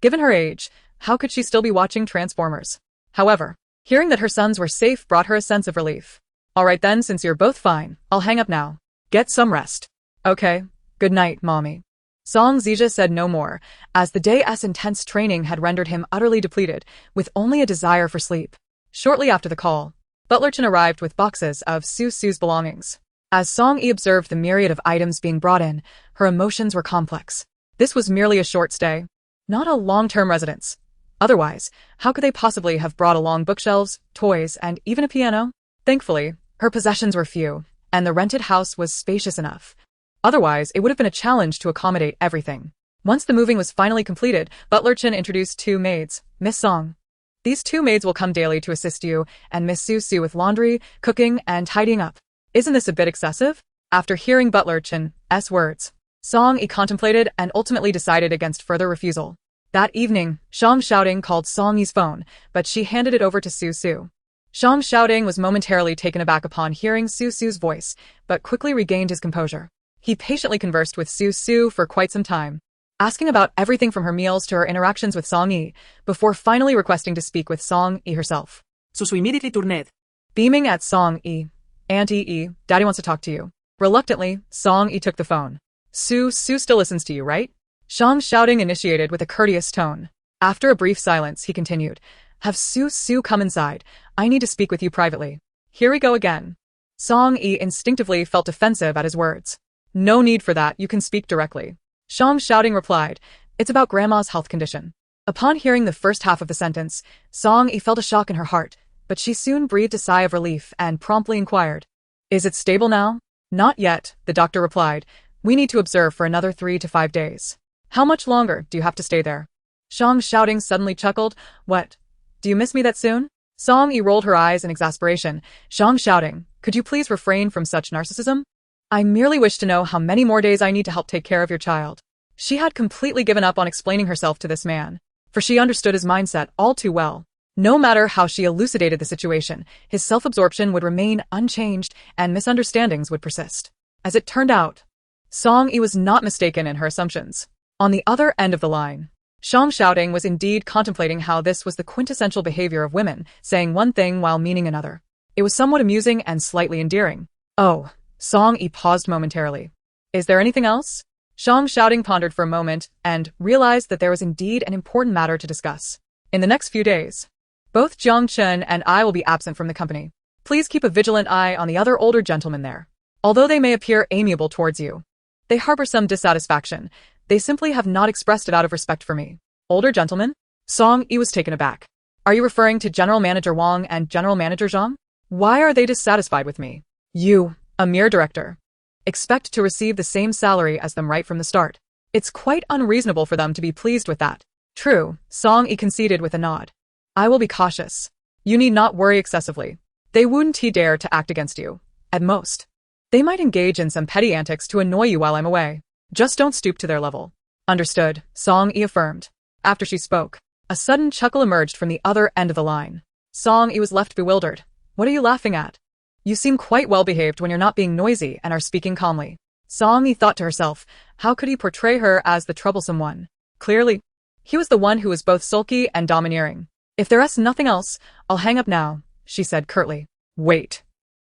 Given her age, how could she still be watching Transformers? However, hearing that her sons were safe brought her a sense of relief. "All right then, since you're both fine, I'll hang up now. Get some rest." "Okay. Good night, Mommy." Song Zizha said no more, as the day's intense training had rendered him utterly depleted, with only a desire for sleep. Shortly after the call, Butler Chen arrived with boxes of Susu's belongings. As Song-yi observed the myriad of items being brought in, her emotions were complex. This was merely a short stay, not a long-term residence. Otherwise, how could they possibly have brought along bookshelves, toys, and even a piano? Thankfully, her possessions were few, and the rented house was spacious enough. Otherwise, it would have been a challenge to accommodate everything. Once the moving was finally completed, Butler Chen introduced two maids, Miss Song. "These two maids will come daily to assist you, and Miss Susu with laundry, cooking, and tidying up." "Isn't this a bit excessive?" After hearing Butler Chen's words, Song Yi contemplated and ultimately decided against further refusal. That evening, Shang Xiaoding called Song Yi's phone, but she handed it over to Su Su. Shang Xiaoding was momentarily taken aback upon hearing Su Su's voice, but quickly regained his composure. He patiently conversed with Su Su for quite some time, asking about everything from her meals to her interactions with Song Yi, before finally requesting to speak with Song Yi herself. Su Su immediately turned. Beaming at Song Yi, Auntie Yi, Daddy wants to talk to you. Reluctantly, Song Yi took the phone. Su still listens to you, right? Shang Xiaoding initiated with a courteous tone. After a brief silence, he continued, have Su come inside. I need to speak with you privately. Here we go again. Song Yi instinctively felt defensive at his words. No need for that, you can speak directly. Shang Xiaoding replied, it's about Grandma's health condition. Upon hearing the first half of the sentence, Song Yi felt a shock in her heart, but she soon breathed a sigh of relief and promptly inquired, is it stable now? Not yet, the doctor replied. We need to observe for another 3 to 5 days. How much longer do you have to stay there? Shang Xiaoding suddenly chuckled. What? Do you miss me that soon? Song Yi rolled her eyes in exasperation. Shang Xiaoding, could you please refrain from such narcissism? I merely wish to know how many more days I need to help take care of your child. She had completely given up on explaining herself to this man, for she understood his mindset all too well. No matter how she elucidated the situation, his self-absorption would remain unchanged and misunderstandings would persist. As it turned out, Song Yi was not mistaken in her assumptions. On the other end of the line, Shang Xiaoding was indeed contemplating how this was the quintessential behavior of women, saying one thing while meaning another. It was somewhat amusing and slightly endearing. Oh, Song Yi paused momentarily. Is there anything else? Shang Xiaoding pondered for a moment and realized that there was indeed an important matter to discuss. In the next few days, both Jiang Chen and I will be absent from the company. Please keep a vigilant eye on the other older gentlemen there. Although they may appear amiable towards you, they harbor some dissatisfaction. They simply have not expressed it out of respect for me. Older gentlemen? Song Yi was taken aback. Are you referring to General Manager Wang and General Manager Zhang? Why are they dissatisfied with me? You, a mere director, expect to receive the same salary as them right from the start. It's quite unreasonable for them to be pleased with that. True, Song Yi conceded with a nod. I will be cautious. You need not worry excessively. They wouldn't dare to act against you. At most, they might engage in some petty antics to annoy you while I'm away. Just don't stoop to their level. Understood, Song Yi affirmed. After she spoke, a sudden chuckle emerged from the other end of the line. Song Yi was left bewildered. What are you laughing at? You seem quite well behaved when you're not being noisy and are speaking calmly. Song Yi thought to herself, how could he portray her as the troublesome one? Clearly, he was the one who was both sulky and domineering. If there's nothing else, I'll hang up now, she said curtly. Wait.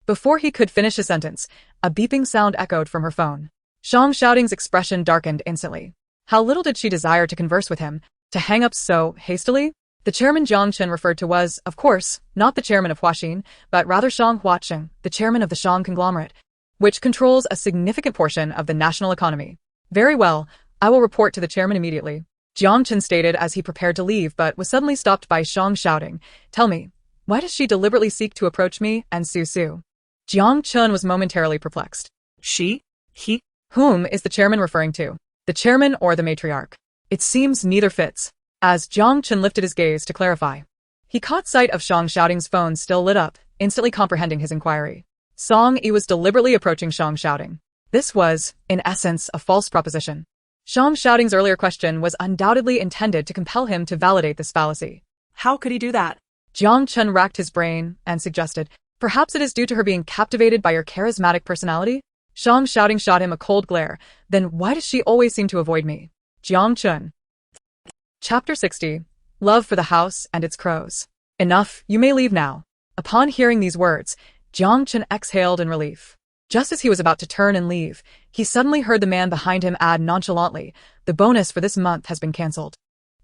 Before he could finish a sentence, a beeping sound echoed from her phone. Shang Xiaoding's expression darkened instantly. How little did she desire to converse with him, to hang up so hastily? The chairman Jiang Chen referred to was, of course, not the chairman of Huaxin, but rather Shang Huacheng, the chairman of the Shang conglomerate, which controls a significant portion of the national economy. Very well, I will report to the chairman immediately, Jiang Chen stated as he prepared to leave but was suddenly stopped by Shang Xiaoding. Tell me, why does she deliberately seek to approach me and Su Su? Jiang Chen was momentarily perplexed. She? He? Whom is the chairman referring to? The chairman or the matriarch? It seems neither fits. As Jiang Chen lifted his gaze to clarify, he caught sight of Shang Xiaoding's phone still lit up, instantly comprehending his inquiry. Song Yi was deliberately approaching Shang Xiaoding. This was, in essence, a false proposition. Shang Xiaoding's earlier question was undoubtedly intended to compel him to validate this fallacy. How could he do that? Jiang Chen racked his brain and suggested, perhaps it is due to her being captivated by your charismatic personality? Shang Xiaoding shot him a cold glare. Then why does she always seem to avoid me? Jiang Chen. Chapter 60. Love for the House and its Crows. Enough, you may leave now. Upon hearing these words, Jiang Chen exhaled in relief. Just as he was about to turn and leave, he suddenly heard the man behind him add nonchalantly, the bonus for this month has been cancelled.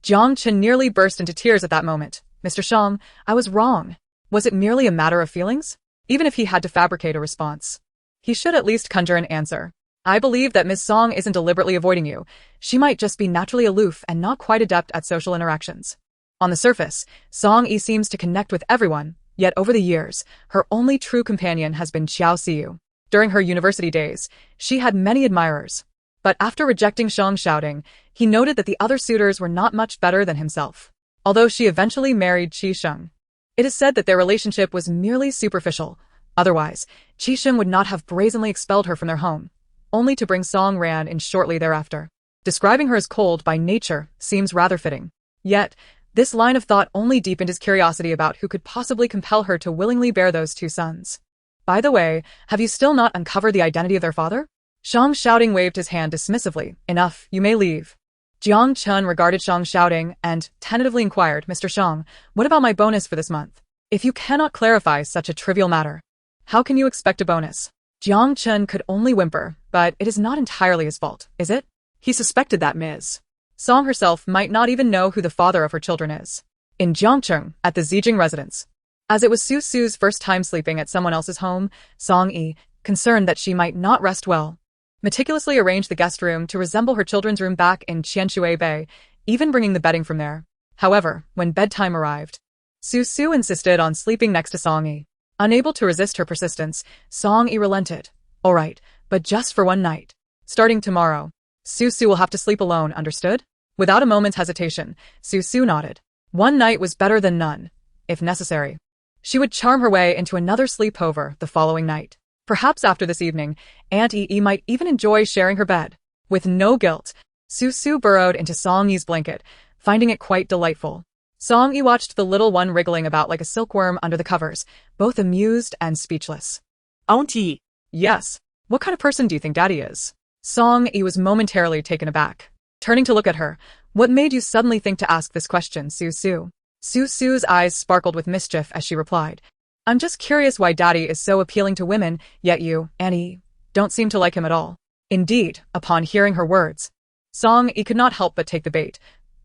Jiang Chen nearly burst into tears at that moment. Mr. Shang, I was wrong. Was it merely a matter of feelings? Even if he had to fabricate a response, he should at least conjure an answer. I believe that Miss Song isn't deliberately avoiding you. She might just be naturally aloof and not quite adept at social interactions. On the surface, Song Yi seems to connect with everyone, yet over the years, her only true companion has been Xiao Xiu. During her university days, she had many admirers. But after rejecting Shang Xiaoding, he noted that the other suitors were not much better than himself. Although she eventually married Qi Sheng, it is said that their relationship was merely superficial. Otherwise, Qi Sheng would not have brazenly expelled her from their home. only to bring Song Ran in shortly thereafter. Describing her as cold by nature seems rather fitting. Yet, this line of thought only deepened his curiosity about who could possibly compel her to willingly bear those two sons. By the way, have you still not uncovered the identity of their father? Shang Shouting waved his hand dismissively. Enough, you may leave. Jiang Chun regarded Shang Shouting and tentatively inquired, Mr. Shang, what about my bonus for this month? If you cannot clarify such a trivial matter, how can you expect a bonus? Jiang Chun could only whimper, but it is not entirely his fault, is it? He suspected that Ms. Song herself might not even know who the father of her children is. In Jiangcheng, at the Zijing residence. As it was Su Su's first time sleeping at someone else's home, Song Yi, concerned that she might not rest well, meticulously arranged the guest room to resemble her children's room back in Qianshui Bay, even bringing the bedding from there. However, when bedtime arrived, Su Su insisted on sleeping next to Song Yi. Unable to resist her persistence, Song Yi relented. All right, but just for one night. Starting tomorrow, Su Su will have to sleep alone, understood? Without a moment's hesitation, Su Su nodded. One night was better than none, if necessary. She would charm her way into another sleepover the following night. Perhaps after this evening, Aunt Yi might even enjoy sharing her bed. With no guilt, Su Su burrowed into Song Yi's blanket, finding it quite delightful. Song Yi watched the little one wriggling about like a silkworm under the covers, both amused and speechless. Auntie. Yes. What kind of person do you think Daddy is? Song Yi was momentarily taken aback. Turning to look at her, what made you suddenly think to ask this question, Su Su? Su Su's eyes sparkled with mischief as she replied. I'm just curious why Daddy is so appealing to women, yet you, Annie, don't seem to like him at all. Indeed, upon hearing her words, Song Yi could not help but take the bait.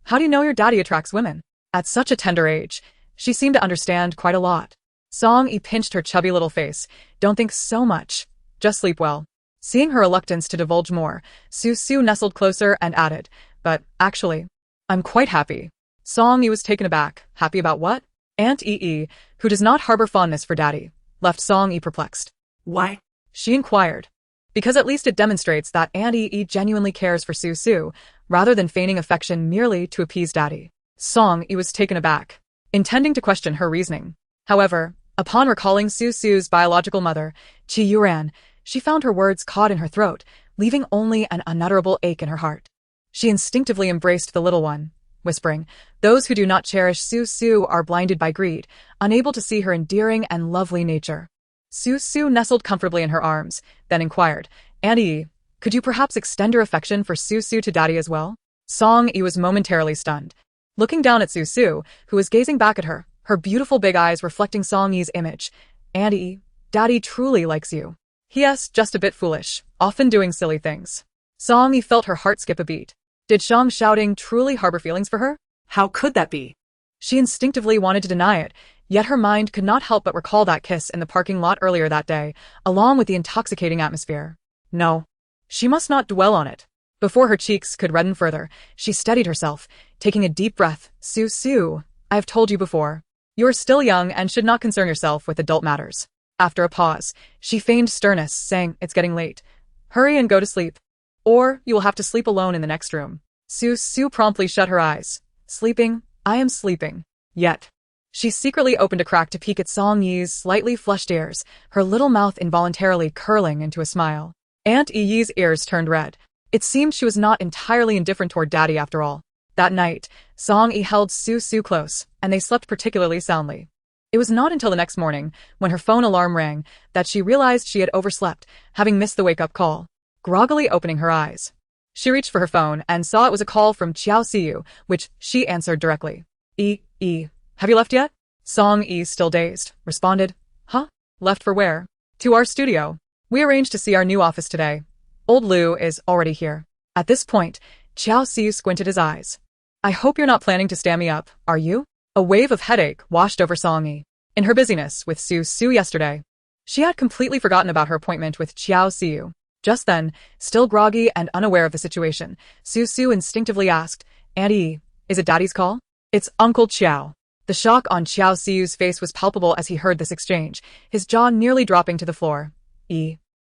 How do you know your daddy attracts women? At such a tender age, she seemed to understand quite a lot. Song Yi pinched her chubby little face. Don't think so much. Just sleep well. Seeing her reluctance to divulge more, Su Su nestled closer and added, but, actually, I'm quite happy. Song Yi was taken aback. Happy about what? Aunt Yi, who does not harbor fondness for Daddy, left Song Yi perplexed. Why? She inquired. Because at least it demonstrates that Aunt Yi genuinely cares for Su Su, rather than feigning affection merely to appease Daddy. Song Yi was taken aback, intending to question her reasoning. However, upon recalling Su Su's biological mother, Qi Yuran, she found her words caught in her throat, leaving only an unutterable ache in her heart. She instinctively embraced the little one, whispering, those who do not cherish Su Su are blinded by greed, unable to see her endearing and lovely nature. Su Su nestled comfortably in her arms, then inquired, Auntie, could you perhaps extend your affection for Su Su to Daddy as well? Song Yi was momentarily stunned. Looking down at Su Su, who was gazing back at her, her beautiful big eyes reflecting Song Yi's image. Auntie, Daddy truly likes you. Yes, just a bit foolish, often doing silly things. Song Yi felt her heart skip a beat. Did Shang Shouting truly harbor feelings for her? How could that be? She instinctively wanted to deny it, yet her mind could not help but recall that kiss in the parking lot earlier that day, along with the intoxicating atmosphere. No. She must not dwell on it. Before her cheeks could redden further, she steadied herself, taking a deep breath. Su Su, I have told you before. You are still young and should not concern yourself with adult matters. After a pause, she feigned sternness, saying, it's getting late. Hurry and go to sleep. Or you will have to sleep alone in the next room. Su Su promptly shut her eyes. Sleeping? I am sleeping. Yet. She secretly opened a crack to peek at Song Yi's slightly flushed ears, her little mouth involuntarily curling into a smile. Aunt Yi's ears turned red. It seemed she was not entirely indifferent toward Daddy after all. That night, Song Yi held Su Su close, and they slept particularly soundly. It was not until the next morning, when her phone alarm rang, that she realized she had overslept, having missed the wake-up call. Groggily opening her eyes, she reached for her phone and saw it was a call from Qiao Siyu, which she answered directly. Have you left yet? Song Yi, still dazed, responded, Huh? Left for where? To our studio. We arranged to see our new office today. Old Lu is already here. At this point, Qiao Siyu squinted his eyes. I hope you're not planning to stand me up, are you? A wave of headache washed over Song Yi. In her busyness with Su Su yesterday, she had completely forgotten about her appointment with Qiao Siyu. Just then, still groggy and unaware of the situation, Su Su instinctively asked, Auntie, is it Daddy's call? It's Uncle Qiao. The shock on Qiao Siyu's face was palpable as he heard this exchange, his jaw nearly dropping to the floor.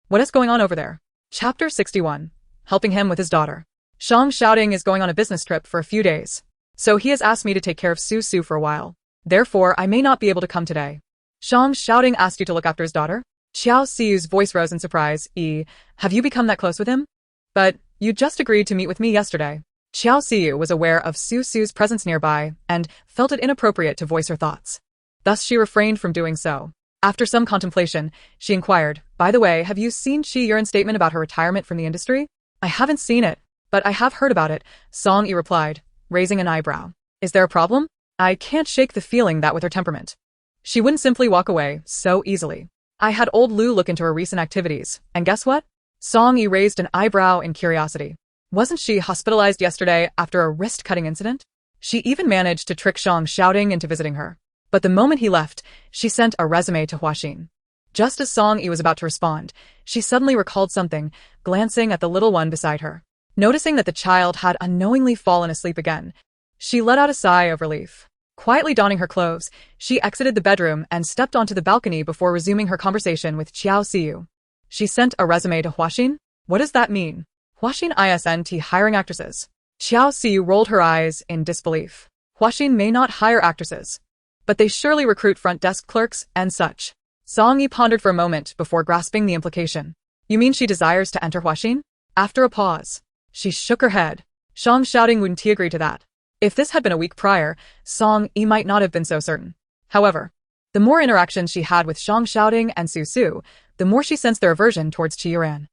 What is going on over there? Chapter 61. Helping him with his daughter. Shang Shouting is going on a business trip for a few days, so he has asked me to take care of Su Su for a while. Therefore, I may not be able to come today. Shang Shouting asked you to look after his daughter? Xiao Siyu's voice rose in surprise. Have you become that close with him? But you just agreed to meet with me yesterday. Xiao Siyu was aware of Su Su's presence nearby and felt it inappropriate to voice her thoughts. Thus she refrained from doing so. After some contemplation, she inquired, by the way, have you seen Qi Yuren's statement about her retirement from the industry? I haven't seen it, but I have heard about it, Song Yi replied, raising an eyebrow. Is there a problem? I can't shake the feeling that with her temperament, she wouldn't simply walk away so easily. I had old Lu look into her recent activities, and guess what? Song Yi raised an eyebrow in curiosity. Wasn't she hospitalized yesterday after a wrist-cutting incident? She even managed to trick Shang Shouting into visiting her. But the moment he left, she sent a resume to Huaxin. Just as Song Yi was about to respond, she suddenly recalled something, glancing at the little one beside her. Noticing that the child had unknowingly fallen asleep again, she let out a sigh of relief. Quietly donning her clothes, she exited the bedroom and stepped onto the balcony before resuming her conversation with Xiao Siyu. She sent a resume to Huaxin? What does that mean? Huaxin isn't hiring actresses. Xiao Siyu rolled her eyes in disbelief. Huaxin may not hire actresses, but they surely recruit front desk clerks and such. Song Yi pondered for a moment before grasping the implication. You mean she desires to enter Huaxin? After a pause, she shook her head. Shang Shouting wouldn't agree to that. If this had been a week prior, Song Yi might not have been so certain. However, the more interactions she had with Shang Shouting and Su Su, the more she sensed their aversion towards Qi Yuran.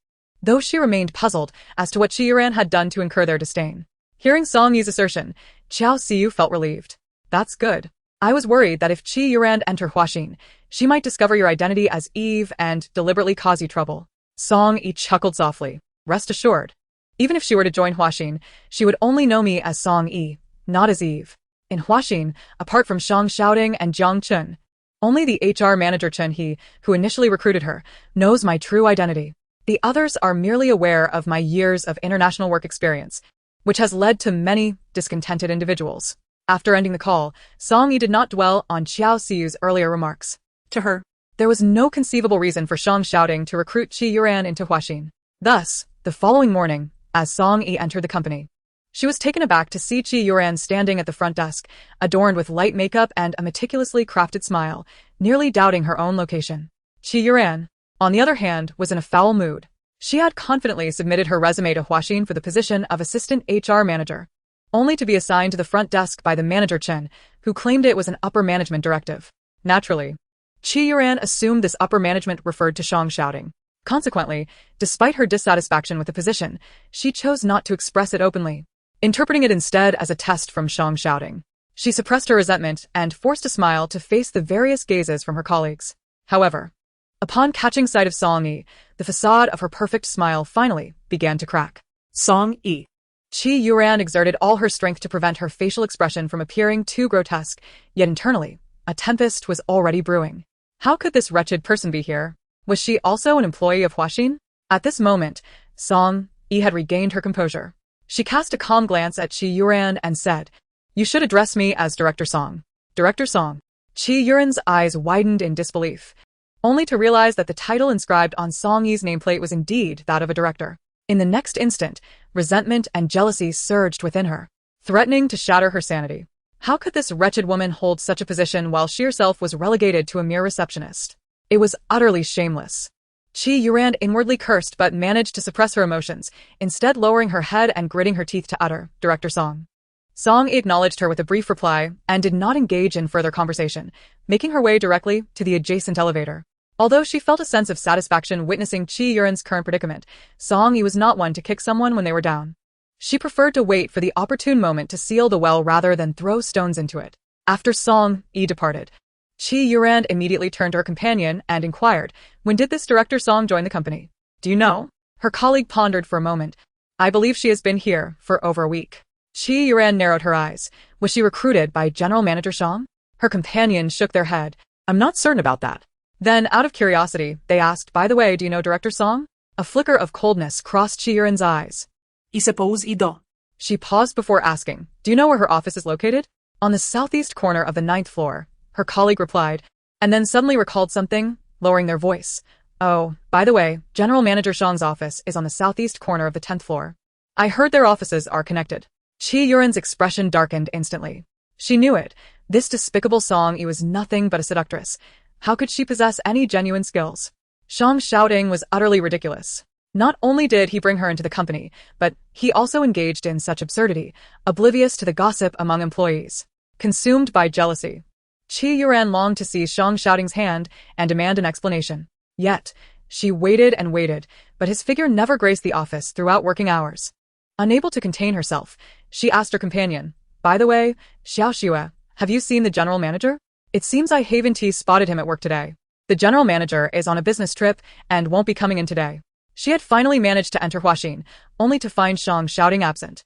Though she remained puzzled as to what Qi Yuran had done to incur their disdain. Hearing Song Yi's assertion, Xiao Siyu felt relieved. That's good. I was worried that if Qi Yuran entered Huaxin, she might discover your identity as Eve and deliberately cause you trouble. Song Yi chuckled softly. Rest assured. Even if she were to join Huaxin, she would only know me as Song Yi, not as Eve. In Huaxin, apart from Shang Shouting and Jiang Chun, only the HR manager Chen He, who initially recruited her, knows my true identity. The others are merely aware of my years of international work experience, which has led to many discontented individuals. After ending the call, Song Yi did not dwell on Xiao Siyu's earlier remarks. To her, there was no conceivable reason for Shang Shouting to recruit Qi Yuran into Huaxin. Thus, the following morning, as Song Yi entered the company, she was taken aback to see Qi Yuran standing at the front desk, adorned with light makeup and a meticulously crafted smile, nearly doubting her own location. Qi Yuran, on the other hand, was in a foul mood. She had confidently submitted her resume to Huaxin for the position of assistant HR manager, only to be assigned to the front desk by the manager Chen, who claimed it was an upper management directive. Naturally, Qi Yuran assumed this upper management referred to Shang Shouting. Consequently, despite her dissatisfaction with the position, she chose not to express it openly, interpreting it instead as a test from Shang Shouting. She suppressed her resentment and forced a smile to face the various gazes from her colleagues. However, upon catching sight of Song Yi, the facade of her perfect smile finally began to crack. Song Yi. Qi Yuran exerted all her strength to prevent her facial expression from appearing too grotesque, yet internally, a tempest was already brewing. How could this wretched person be here? Was she also an employee of Huaxin? At this moment, Song Yi had regained her composure. She cast a calm glance at Qi Yuran and said, You should address me as Director Song. Director Song. Qi Yuran's eyes widened in disbelief, only to realize that the title inscribed on Song Yi's nameplate was indeed that of a director. In the next instant, resentment and jealousy surged within her, threatening to shatter her sanity. How could this wretched woman hold such a position while she herself was relegated to a mere receptionist? It was utterly shameless. Qi Yuran inwardly cursed but managed to suppress her emotions, instead lowering her head and gritting her teeth to utter, Director Song. Song acknowledged her with a brief reply and did not engage in further conversation, making her way directly to the adjacent elevator. Although she felt a sense of satisfaction witnessing Qi Yuran's current predicament, Song Yi was not one to kick someone when they were down. She preferred to wait for the opportune moment to seal the well rather than throw stones into it. After Song Yi departed, Qi Yuran immediately turned to her companion and inquired, When did this Director Song join the company? Do you know? Her colleague pondered for a moment. I believe she has been here for over a week. Qi Yuran narrowed her eyes. Was she recruited by General Manager Shang? Her companion shook their head. I'm not certain about that. Then, out of curiosity, they asked, By the way, do you know Director Song? A flicker of coldness crossed Qi Yuran's eyes. I suppose I do. She paused before asking, Do you know where her office is located? On the southeast corner of the 9th floor, her colleague replied, and then suddenly recalled something, lowering their voice. Oh, by the way, General Manager Shang's office is on the southeast corner of the 10th floor. I heard their offices are connected. Qi Yuran's expression darkened instantly. She knew it. This despicable Song Yi was nothing but a seductress. How could she possess any genuine skills? Zhang's shouting was utterly ridiculous. Not only did he bring her into the company, but he also engaged in such absurdity, oblivious to the gossip among employees. Consumed by jealousy, Qi Yuran longed to seize Zhang Shouting's hand and demand an explanation. Yet, she waited and waited, but his figure never graced the office throughout working hours. Unable to contain herself, she asked her companion, "By the way, Xiaoxue, have you seen the general manager? It seems I haven't spotted him at work today. The general manager is on a business trip and won't be coming in today." She had finally managed to enter Huaxin, only to find Zhang Shouting absent.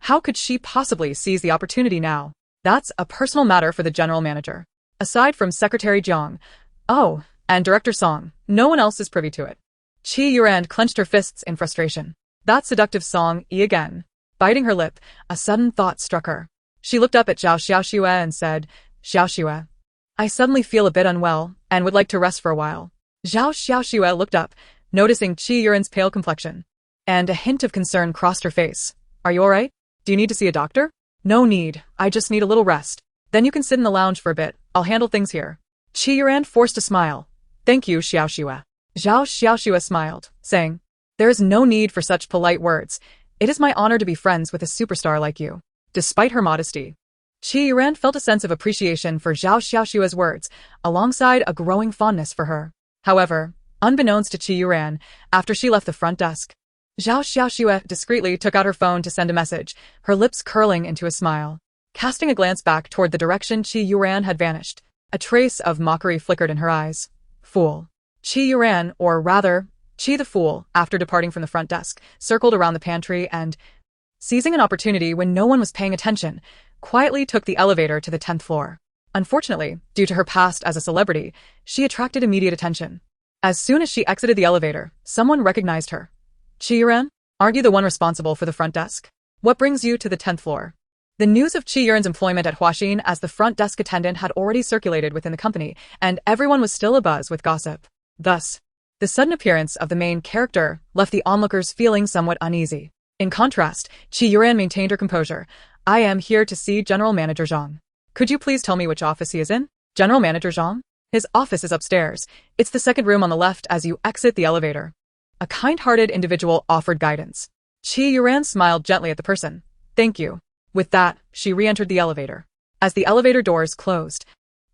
How could she possibly seize the opportunity now? That's a personal matter for the general manager. Aside from Secretary Jiang, and Director Song, no one else is privy to it. Qi Yuran clenched her fists in frustration. That seductive Song Yi again. Biting her lip, a sudden thought struck her. She looked up at Zhao Xiaoxue and said, "Xiaoxue, I suddenly feel a bit unwell and would like to rest for a while." Zhao Xiaoxue looked up, noticing Qi Yuran's pale complexion, and a hint of concern crossed her face. "Are you alright? Do you need to see a doctor?" "No need, I just need a little rest. Then you can sit in the lounge for a bit, I'll handle things here." Qi Yuran forced a smile. "Thank you, Xiaoxue." Zhao Xiaoxue smiled, saying, "There is no need for such polite words. It is my honor to be friends with a superstar like you." Despite her modesty, Qi Yuran felt a sense of appreciation for Zhao Xiaoxue's words, alongside a growing fondness for her. However, unbeknownst to Qi Yuran, after she left the front desk, Zhao Xiaoxue discreetly took out her phone to send a message, her lips curling into a smile. Casting a glance back toward the direction Qi Yuran had vanished, a trace of mockery flickered in her eyes. Fool. Qi Yuran, or rather, Qi the Fool, after departing from the front desk, circled around the pantry and, seizing an opportunity when no one was paying attention, quietly took the elevator to the 10th floor. Unfortunately, due to her past as a celebrity, she attracted immediate attention. As soon as she exited the elevator, someone recognized her. "Qi Yuran, aren't you the one responsible for the front desk? What brings you to the 10th floor?" The news of Qi Yuran's employment at Huaxin as the front desk attendant had already circulated within the company, and everyone was still abuzz with gossip. Thus, the sudden appearance of the main character left the onlookers feeling somewhat uneasy. In contrast, Qi Yuran maintained her composure. "I am here to see General Manager Zhang. Could you please tell me which office he is in?" "General Manager Zhang? His office is upstairs. It's the second room on the left as you exit the elevator." A kind-hearted individual offered guidance. Qi Yuran smiled gently at the person. "Thank you." With that, she re-entered the elevator. As the elevator doors closed,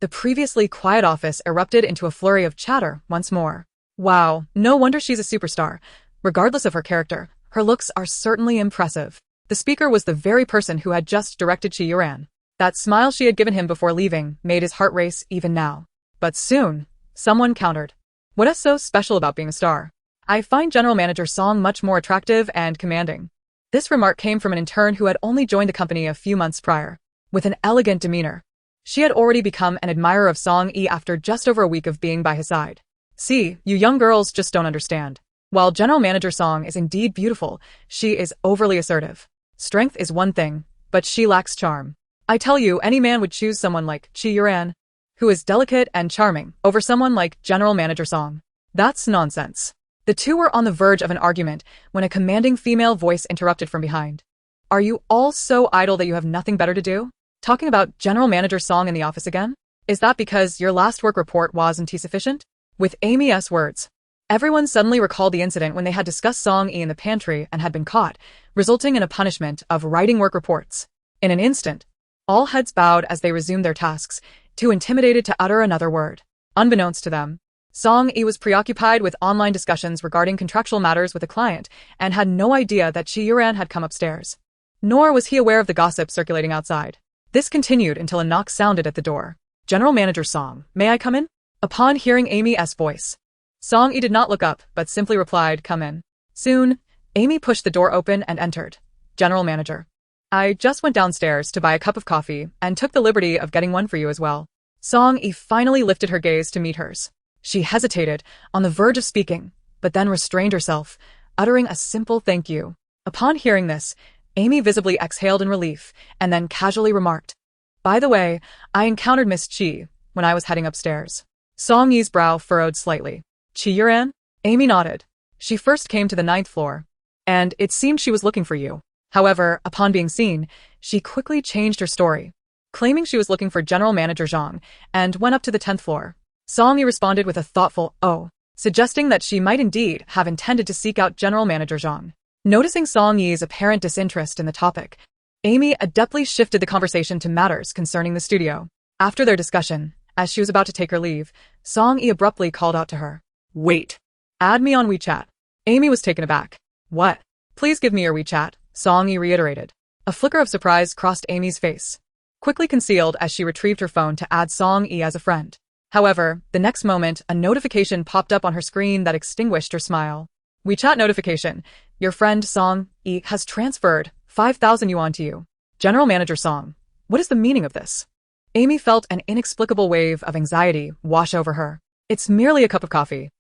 the previously quiet office erupted into a flurry of chatter once more. Wow, no wonder she's a superstar. Regardless of her character, her looks are certainly impressive. The speaker was the very person who had just directed Qi Yuran. That smile she had given him before leaving made his heart race even now. But soon, someone countered. "What is so special about being a star? I find General Manager Song much more attractive and commanding." This remark came from an intern who had only joined the company a few months prior. With an elegant demeanor, she had already become an admirer of Song Yi after just over a week of being by his side. "See, you young girls just don't understand. While General Manager Song is indeed beautiful, she is overly assertive. Strength is one thing, but she lacks charm. I tell you, any man would choose someone like Qi Yuran, who is delicate and charming, over someone like General Manager Song." That's nonsense. The two were on the verge of an argument when a commanding female voice interrupted from behind. "Are you all so idle that you have nothing better to do? Talking about General Manager Song in the office again? Is that because your last work report wasn't sufficient?" With Amy's words, everyone suddenly recalled the incident when they had discussed Song Yi in the pantry and had been caught, resulting in a punishment of writing work reports. In an instant, all heads bowed as they resumed their tasks, too intimidated to utter another word. Unbeknownst to them, Song Yi was preoccupied with online discussions regarding contractual matters with a client and had no idea that Qi Yuran had come upstairs. Nor was he aware of the gossip circulating outside. This continued until a knock sounded at the door. "General Manager Song, may I come in?" Upon hearing Amy's voice, Song Yi did not look up but simply replied, "Come in." Soon, Amy pushed the door open and entered. "General Manager, I just went downstairs to buy a cup of coffee and took the liberty of getting one for you as well." Song Yi finally lifted her gaze to meet hers. She hesitated, on the verge of speaking, but then restrained herself, uttering a simple thank you. Upon hearing this, Amy visibly exhaled in relief and then casually remarked, "By the way, I encountered Miss Qi when I was heading upstairs." Song Yi's brow furrowed slightly. "Qi Yuran?" Amy nodded. "She first came to the 9th floor, and it seemed she was looking for you. However, upon being seen, she quickly changed her story, claiming she was looking for General Manager Zhang, and went up to the 10th floor. Song Yi responded with a thoughtful, "Oh." suggesting that she might indeed have intended to seek out General Manager Zhang. Noticing Song Yi's apparent disinterest in the topic, Amy adeptly shifted the conversation to matters concerning the studio. After their discussion, as she was about to take her leave, Song Yi abruptly called out to her. Wait. Add me on WeChat. Amy was taken aback. What? Please give me your WeChat, Song Yi reiterated. A flicker of surprise crossed Amy's face, quickly concealed as she retrieved her phone to add Song Yi as a friend. However, the next moment, a notification popped up on her screen that extinguished her smile. WeChat notification. Your friend Song Yi has transferred 5,000 yuan to you. General Manager Song. What is the meaning of this? Amy felt an inexplicable wave of anxiety wash over her. It's merely a cup of coffee.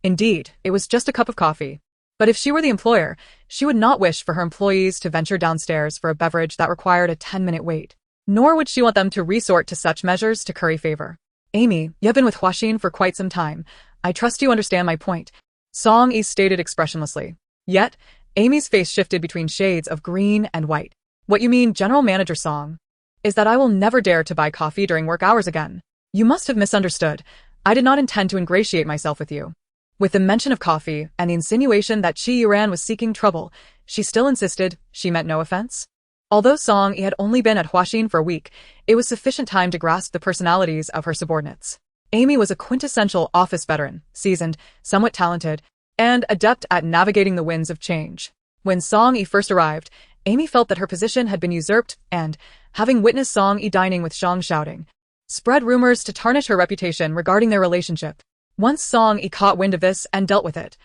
Indeed, it was just a cup of coffee. But if she were the employer, she would not wish for her employees to venture downstairs for a beverage that required a 10-minute wait. Nor would she want them to resort to such measures to curry favor. Amy, you have been with Huaxin for quite some time. I trust you understand my point, Song Yi stated expressionlessly. Yet, Amy's face shifted between shades of green and white. What you mean, General Manager Song, is that I will never dare to buy coffee during work hours again. You must have misunderstood. I did not intend to ingratiate myself with you. With the mention of coffee and the insinuation that Qi Yuran was seeking trouble, she still insisted she meant no offense. Although Song Yi had only been at Huaxin for a week, it was sufficient time to grasp the personalities of her subordinates. Amy was a quintessential office veteran, seasoned, somewhat talented, and adept at navigating the winds of change. When Song Yi first arrived, Amy felt that her position had been usurped and, having witnessed Song Yi dining with Zhang Xiaoding, spread rumors to tarnish her reputation regarding their relationship. Once Song Yi caught wind of this and dealt with it,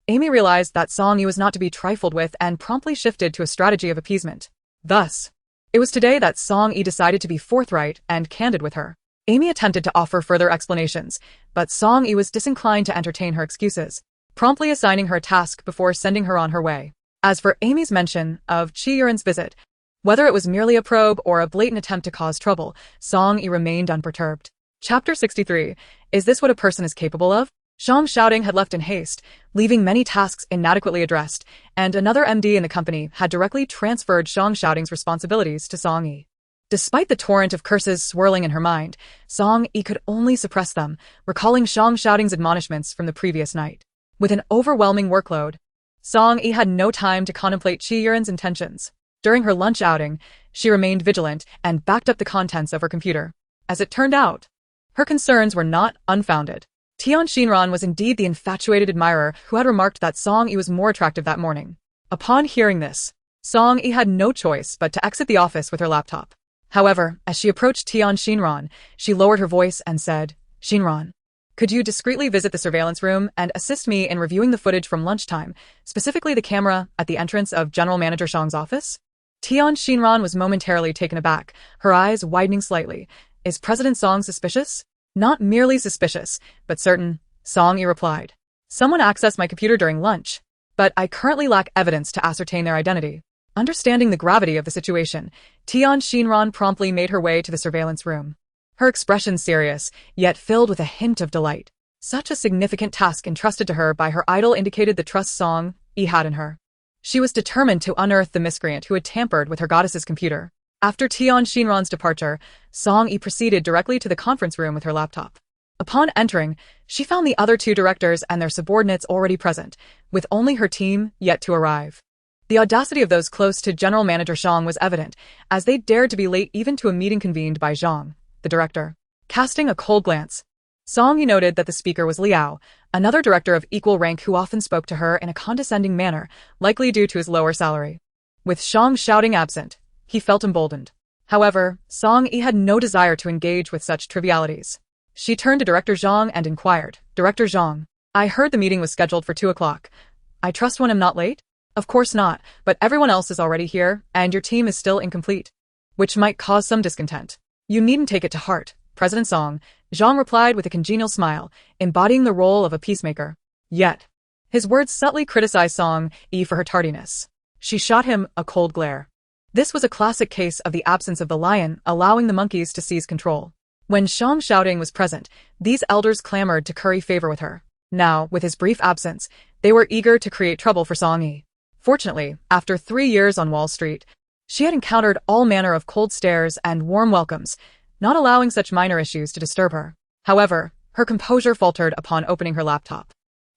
Amy realized that Song Yi was not to be trifled with and promptly shifted to a strategy of appeasement. Thus, it was today that Song Yi decided to be forthright and candid with her. Amy attempted to offer further explanations, but Song Yi was disinclined to entertain her excuses, promptly assigning her a task before sending her on her way. As for Amy's mention of Qi Yuran's visit, whether it was merely a probe or a blatant attempt to cause trouble, Song Yi remained unperturbed. Chapter 63. Is this what a person is capable of? Zhang Xiaoding had left in haste, leaving many tasks inadequately addressed, and another MD in the company had directly transferred Zhang Xiaoding's responsibilities to Song Yi. Despite the torrent of curses swirling in her mind, Song Yi could only suppress them, recalling Zhang Xiaoding's admonishments from the previous night. With an overwhelming workload, Song Yi had no time to contemplate Qi Yuran's intentions. During her lunch outing, she remained vigilant and backed up the contents of her computer. As it turned out, her concerns were not unfounded. Tian Xinran was indeed the infatuated admirer who had remarked that Song Yi was more attractive that morning. Upon hearing this, Song Yi had no choice but to exit the office with her laptop. However, as she approached Tian Xinran, she lowered her voice and said, Xinran, could you discreetly visit the surveillance room and assist me in reviewing the footage from lunchtime, specifically the camera at the entrance of General Manager Zhang's office? Tian Xinran was momentarily taken aback, her eyes widening slightly. Is President Song suspicious? Not merely suspicious, but certain, Song Yi replied. Someone accessed my computer during lunch, but I currently lack evidence to ascertain their identity. Understanding the gravity of the situation, Tian Xinran promptly made her way to the surveillance room. Her expression serious, yet filled with a hint of delight. Such a significant task entrusted to her by her idol indicated the trust Song Yi had in her. She was determined to unearth the miscreant who had tampered with her goddess's computer. After Tian Xinran's departure, Song Yi proceeded directly to the conference room with her laptop. Upon entering, she found the other two directors and their subordinates already present, with only her team yet to arrive. The audacity of those close to General Manager Zhang was evident, as they dared to be late even to a meeting convened by Zhang, the director. Casting a cold glance, Song Yi noted that the speaker was Liao, another director of equal rank who often spoke to her in a condescending manner, likely due to his lower salary. With Zhang Xiaoding absent, he felt emboldened. However, Song Yi had no desire to engage with such trivialities. She turned to Director Zhang and inquired, Director Zhang, I heard the meeting was scheduled for 2 o'clock. I trust when I'm not late? Of course not, but everyone else is already here, and your team is still incomplete, which might cause some discontent. You needn't take it to heart, President Song, Zhang replied with a congenial smile, embodying the role of a peacemaker. Yet, his words subtly criticized Song Yi for her tardiness. She shot him a cold glare. This was a classic case of the absence of the lion allowing the monkeys to seize control. When Zhang Xiaoding was present, these elders clamored to curry favor with her. Now, with his brief absence, they were eager to create trouble for Song Yi. Fortunately, after 3 years on Wall Street, she had encountered all manner of cold stares and warm welcomes, not allowing such minor issues to disturb her. However, her composure faltered upon opening her laptop.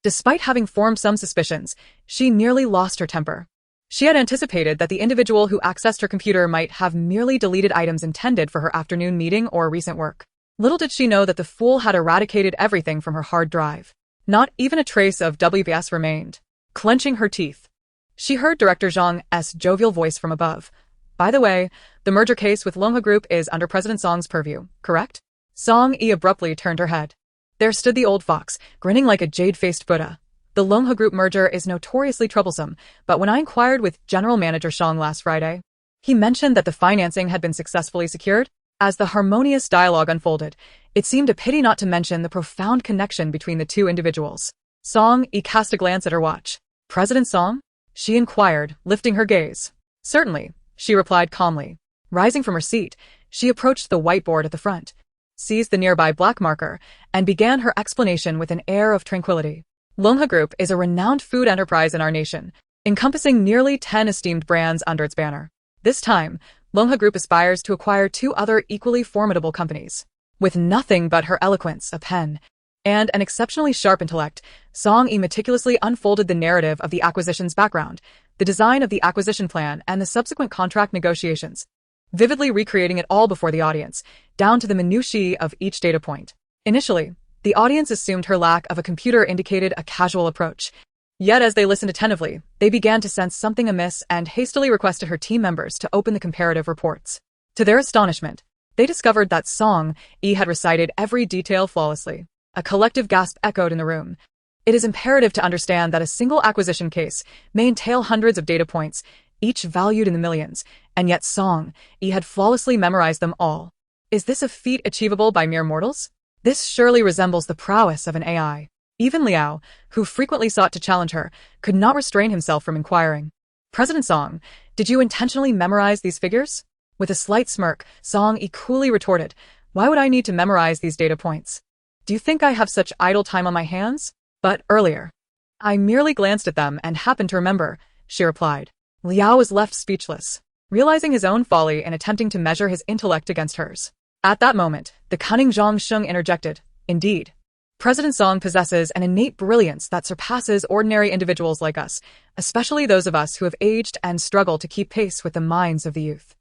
Despite having formed some suspicions, she nearly lost her temper. She had anticipated that the individual who accessed her computer might have merely deleted items intended for her afternoon meeting or recent work. Little did she know that the fool had eradicated everything from her hard drive. Not even a trace of WPS remained. Clenching her teeth, she heard Director Zhang's jovial voice from above. By the way, the merger case with Longhe Group is under President Song's purview, correct? Song Yi abruptly turned her head. There stood the old fox, grinning like a jade-faced Buddha. The Longhe Group merger is notoriously troublesome, but when I inquired with General Manager Shang last Friday, he mentioned that the financing had been successfully secured. As the harmonious dialogue unfolded, it seemed a pity not to mention the profound connection between the two individuals. Song Yi cast a glance at her watch. President Song? She inquired, lifting her gaze. Certainly, she replied calmly. Rising from her seat, she approached the whiteboard at the front, seized the nearby black marker, and began her explanation with an air of tranquility. Longhe Group is a renowned food enterprise in our nation, encompassing nearly 10 esteemed brands under its banner. This time, Longhe Group aspires to acquire 2 other equally formidable companies. With nothing but her eloquence, a pen, and an exceptionally sharp intellect, Song Yi meticulously unfolded the narrative of the acquisition's background, the design of the acquisition plan, and the subsequent contract negotiations, vividly recreating it all before the audience, down to the minutiae of each data point. Initially, the audience assumed her lack of a computer indicated a casual approach. Yet as they listened attentively, they began to sense something amiss and hastily requested her team members to open the comparative reports. To their astonishment, they discovered that Song Yi had recited every detail flawlessly. A collective gasp echoed in the room. It is imperative to understand that a single acquisition case may entail hundreds of data points, each valued in the millions, and yet Song Yi had flawlessly memorized them all. Is this a feat achievable by mere mortals? This surely resembles the prowess of an AI. Even Liao, who frequently sought to challenge her, could not restrain himself from inquiring. President Song, did you intentionally memorize these figures? With a slight smirk, Song Yi coolly retorted, why would I need to memorize these data points? Do you think I have such idle time on my hands? But earlier, I merely glanced at them and happened to remember, she replied. Liao was left speechless, realizing his own folly in attempting to measure his intellect against hers. At that moment, the cunning Zhang Sheng interjected, indeed. President Song possesses an innate brilliance that surpasses ordinary individuals like us, especially those of us who have aged and struggle to keep pace with the minds of the youth.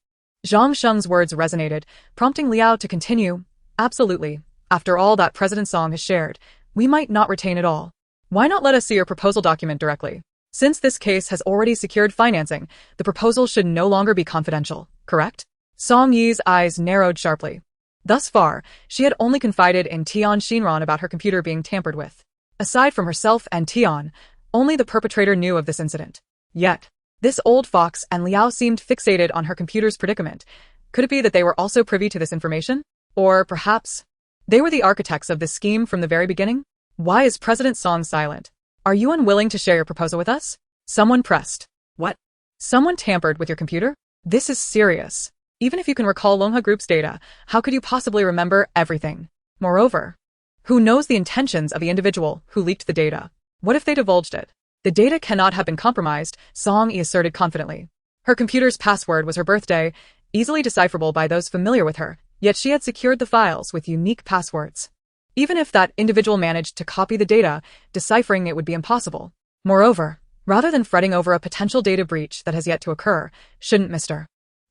Zhang Sheng's words resonated, prompting Liao to continue, absolutely. After all that President Song has shared, we might not retain it all. Why not let us see your proposal document directly? Since this case has already secured financing, the proposal should no longer be confidential, correct? Song Yi's eyes narrowed sharply. Thus far, she had only confided in Tian Xinran about her computer being tampered with. Aside from herself and Tian, only the perpetrator knew of this incident. Yet, this old fox and Liao seemed fixated on her computer's predicament. Could it be that they were also privy to this information? Or perhaps they were the architects of this scheme from the very beginning? Why is President Song silent? Are you unwilling to share your proposal with us? Someone pressed. What? Someone tampered with your computer? This is serious. Even if you can recall Longhe Group's data, how could you possibly remember everything? Moreover, who knows the intentions of the individual who leaked the data? What if they divulged it? The data cannot have been compromised, Song Yi asserted confidently. Her computer's password was her birthday, easily decipherable by those familiar with her, yet she had secured the files with unique passwords. Even if that individual managed to copy the data, deciphering it would be impossible. Moreover, rather than fretting over a potential data breach that has yet to occur, shouldn't Mr.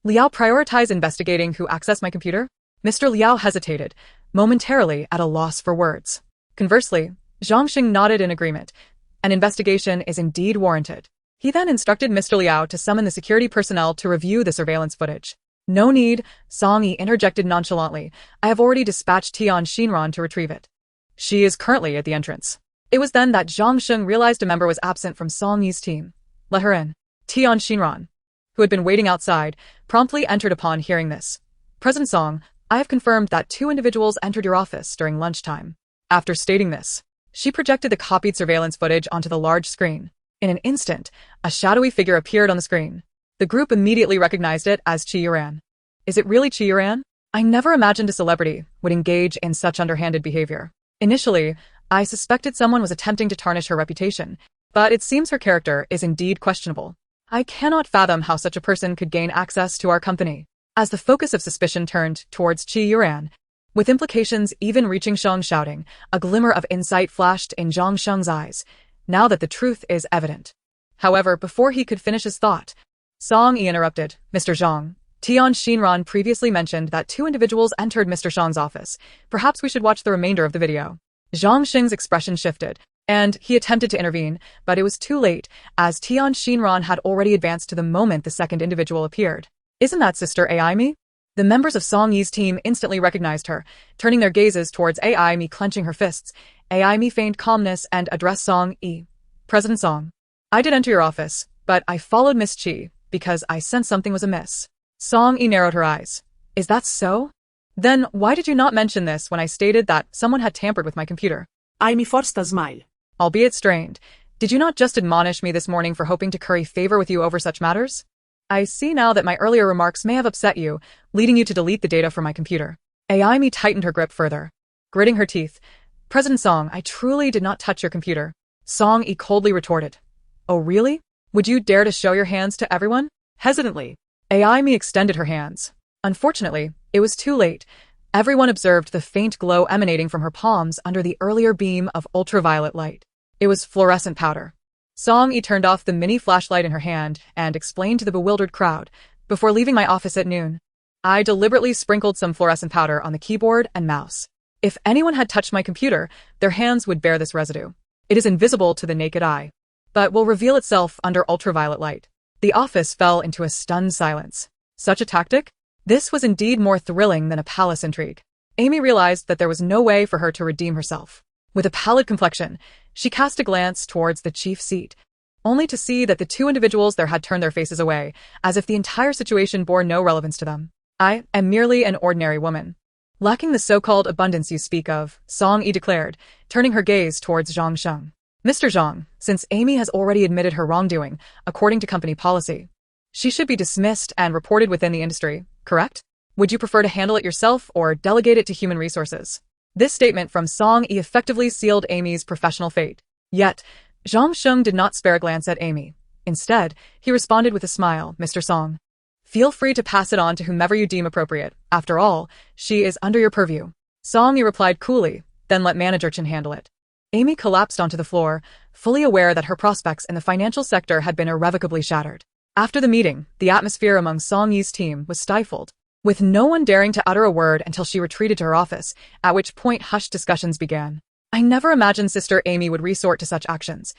Liao prioritize investigating who accessed my computer? Mr. Liao hesitated, momentarily at a loss for words. Conversely, Zhang Xing nodded in agreement. An investigation is indeed warranted. He then instructed Mr. Liao to summon the security personnel to review the surveillance footage. No need, Song Yi interjected nonchalantly. I have already dispatched Tian Xinran to retrieve it. She is currently at the entrance. It was then that Zhang Sheng realized a member was absent from Song Yi's team. Let her in. Tian Xinran, who had been waiting outside, promptly entered upon hearing this. President Song, I have confirmed that 2 individuals entered your office during lunchtime. After stating this, she projected the copied surveillance footage onto the large screen. In an instant, a shadowy figure appeared on the screen. The group immediately recognized it as Qi Yuran. Is it really Qi Yuran? I never imagined a celebrity would engage in such underhanded behavior. Initially, I suspected someone was attempting to tarnish her reputation, but it seems her character is indeed questionable. I cannot fathom how such a person could gain access to our company. As the focus of suspicion turned towards Qi Yuran, with implications even reaching Shang shouting, a glimmer of insight flashed in Zhang Sheng's eyes. now that the truth is evident. However, before he could finish his thought, Song Yi interrupted. Mr. Zhang, Tian Xinran previously mentioned that two individuals entered Mr. Zhang's office. Perhaps we should watch the remainder of the video. Zhang Xing's expression shifted, and he attempted to intervene, but it was too late, as Tian Xinran had already advanced to the moment the second individual appeared. Isn't that Sister Aimi? The members of Song Yi's team instantly recognized her, turning their gazes towards Aimi, clenching her fists. Aimi feigned calmness and addressed Song Yi. President Song, I did enter your office, but I followed Miss Qi because I sensed something was amiss. Song Yi narrowed her eyes. Is that so? Then why did you not mention this when I stated that someone had tampered with my computer? Aimi forced a smile. Albeit strained, did you not just admonish me this morning for hoping to curry favor with you over such matters? I see now that my earlier remarks may have upset you, leading you to delete the data from my computer. Aimi tightened her grip further, gritting her teeth. President Song, I truly did not touch your computer. Song Yi coldly retorted. Oh really? Would you dare to show your hands to everyone? Hesitantly, Aimi extended her hands. Unfortunately, it was too late. Everyone observed the faint glow emanating from her palms under the earlier beam of ultraviolet light. It was fluorescent powder. Song Yi turned off the mini flashlight in her hand and explained to the bewildered crowd, before leaving my office at noon, I deliberately sprinkled some fluorescent powder on the keyboard and mouse. If anyone had touched my computer, their hands would bear this residue. It is invisible to the naked eye, but will reveal itself under ultraviolet light. The office fell into a stunned silence. Such a tactic? This was indeed more thrilling than a palace intrigue. Amy realized that there was no way for her to redeem herself. With a pallid complexion, she cast a glance towards the chief seat, only to see that the two individuals there had turned their faces away, as if the entire situation bore no relevance to them. I am merely an ordinary woman, lacking the so-called abundance you speak of, Song Yi declared, turning her gaze towards Zhang Sheng. Mr. Zhang, since Amy has already admitted her wrongdoing, according to company policy, she should be dismissed and reported within the industry, correct? Would you prefer to handle it yourself or delegate it to human resources? This statement from Song Yi effectively sealed Amy's professional fate. Yet, Zhang Sheng did not spare a glance at Amy. Instead, he responded with a smile. Mr. Song, feel free to pass it on to whomever you deem appropriate. After all, she is under your purview. Song Yi replied coolly, then let Manager Chen handle it. Amy collapsed onto the floor, fully aware that her prospects in the financial sector had been irrevocably shattered. After the meeting, the atmosphere among Song Yi's team was stifled, with no one daring to utter a word until she retreated to her office, at which point hushed discussions began. I never imagined Sister Amy would resort to such actions.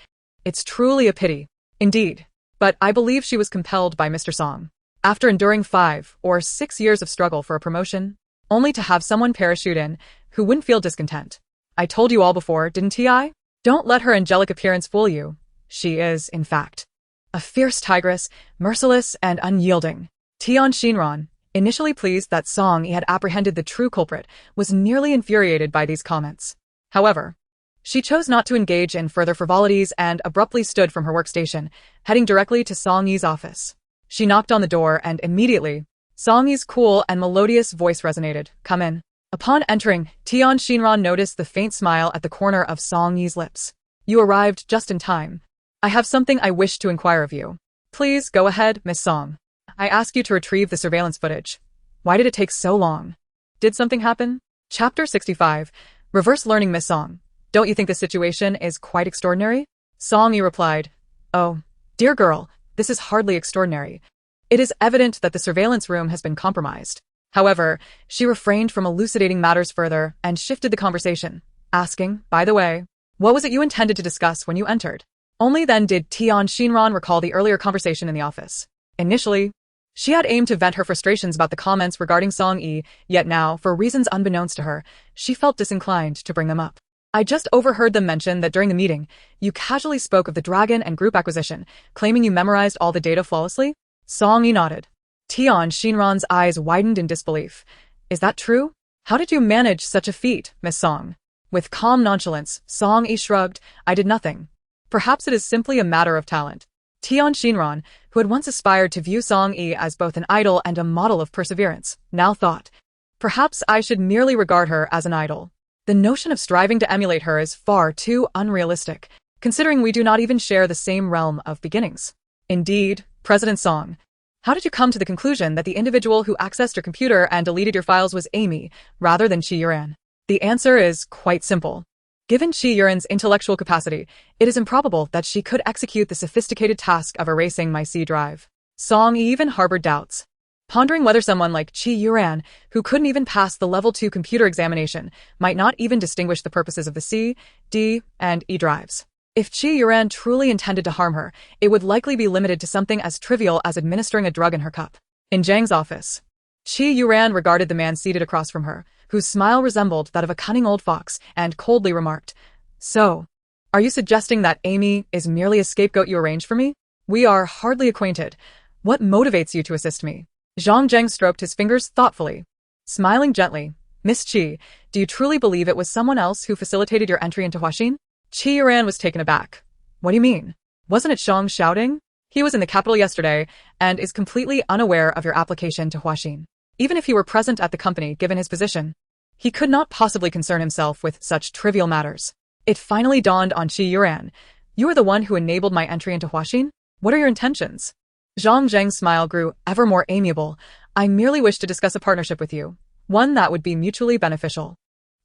It's truly a pity. Indeed. But I believe she was compelled by Mr. Song. After enduring 5 or 6 years of struggle for a promotion, only to have someone parachute in who wouldn't feel discontent. I told you all before, didn't I? Don't let her angelic appearance fool you. She is, in fact, a fierce tigress, merciless and unyielding. Tian Xinran, initially pleased that Song Yi had apprehended the true culprit, was nearly infuriated by these comments. However, she chose not to engage in further frivolities and abruptly stood from her workstation, heading directly to Song Yi's office. She knocked on the door and immediately, Song Yi's cool and melodious voice resonated. Come in. Upon entering, Tian Xinran noticed the faint smile at the corner of Song Yi's lips. You arrived just in time. I have something I wish to inquire of you. Please go ahead, Miss Song. I ask you to retrieve the surveillance footage. Why did it take so long? Did something happen? Chapter 65. Reverse learning. Miss Song, don't you think this situation is quite extraordinary? Song Yi replied, Oh, dear girl, this is hardly extraordinary. It is evident that the surveillance room has been compromised. However, she refrained from elucidating matters further and shifted the conversation, asking, by the way, what was it you intended to discuss when you entered? Only then did Tian Xinran recall the earlier conversation in the office. Initially, she had aimed to vent her frustrations about the comments regarding Song Yi, yet now, for reasons unbeknownst to her, she felt disinclined to bring them up. I just overheard them mention that during the meeting, you casually spoke of the dragon and group acquisition, claiming you memorized all the data flawlessly? Song Yi nodded. Tian Xinran's eyes widened in disbelief. Is that true? How did you manage such a feat, Miss Song? With calm nonchalance, Song Yi shrugged. I did nothing. Perhaps it is simply a matter of talent. Tian Xinran, who had once aspired to view Song Yi as both an idol and a model of perseverance, now thought, perhaps I should merely regard her as an idol. The notion of striving to emulate her is far too unrealistic, considering we do not even share the same realm of beginnings. Indeed, President Song, how did you come to the conclusion that the individual who accessed your computer and deleted your files was Amy, rather than Qi Yuran? The answer is quite simple. Given Qi Yuren's intellectual capacity, it is improbable that she could execute the sophisticated task of erasing my C drive. Song Yi even harbored doubts, pondering whether someone like Qi Yuran, who couldn't even pass the level 2 computer examination, might not even distinguish the purposes of the C, D, and E drives. If Qi Yuran truly intended to harm her, it would likely be limited to something as trivial as administering a drug in her cup. In Zhang's office, Qi Yuran regarded the man seated across from her, whose smile resembled that of a cunning old fox, and coldly remarked, "So, are you suggesting that Amy is merely a scapegoat you arranged for me? We are hardly acquainted. What motivates you to assist me?" Zhang stroked his fingers thoughtfully, smiling gently. "Miss Qi, do you truly believe it was someone else who facilitated your entry into Huaxin?" Qi Yuran was taken aback. "What do you mean? Wasn't it Zhang shouting? He was in the capital yesterday and is completely unaware of your application to Huaxin. Even if he were present at the company given his position, he could not possibly concern himself with such trivial matters." It finally dawned on Qi Yuran. "You are the one who enabled my entry into Huaxin? What are your intentions?" Zhang's smile grew ever more amiable. "I merely wish to discuss a partnership with you, one that would be mutually beneficial."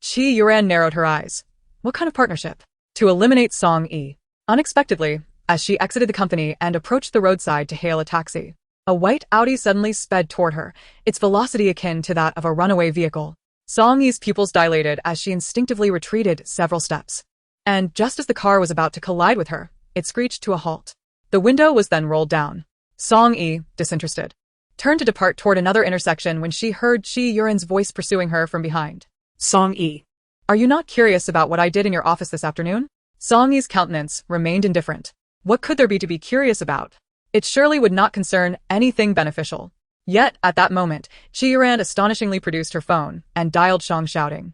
Qi Yuran narrowed her eyes. "What kind of partnership?" "To eliminate Song Yi." Unexpectedly, as she exited the company and approached the roadside to hail a taxi, a white Audi suddenly sped toward her, its velocity akin to that of a runaway vehicle. Song Yi's pupils dilated as she instinctively retreated several steps. And just as the car was about to collide with her, it screeched to a halt. The window was then rolled down. Song Yi, disinterested, turned to depart toward another intersection when she heard Qi Yuran's voice pursuing her from behind. Song Yi. "Are you not curious about what I did in your office this afternoon?" Song Yi's countenance remained indifferent. What could there be to be curious about? It surely would not concern anything beneficial. Yet, at that moment, Qi Yuran astonishingly produced her phone and dialed Song shouting.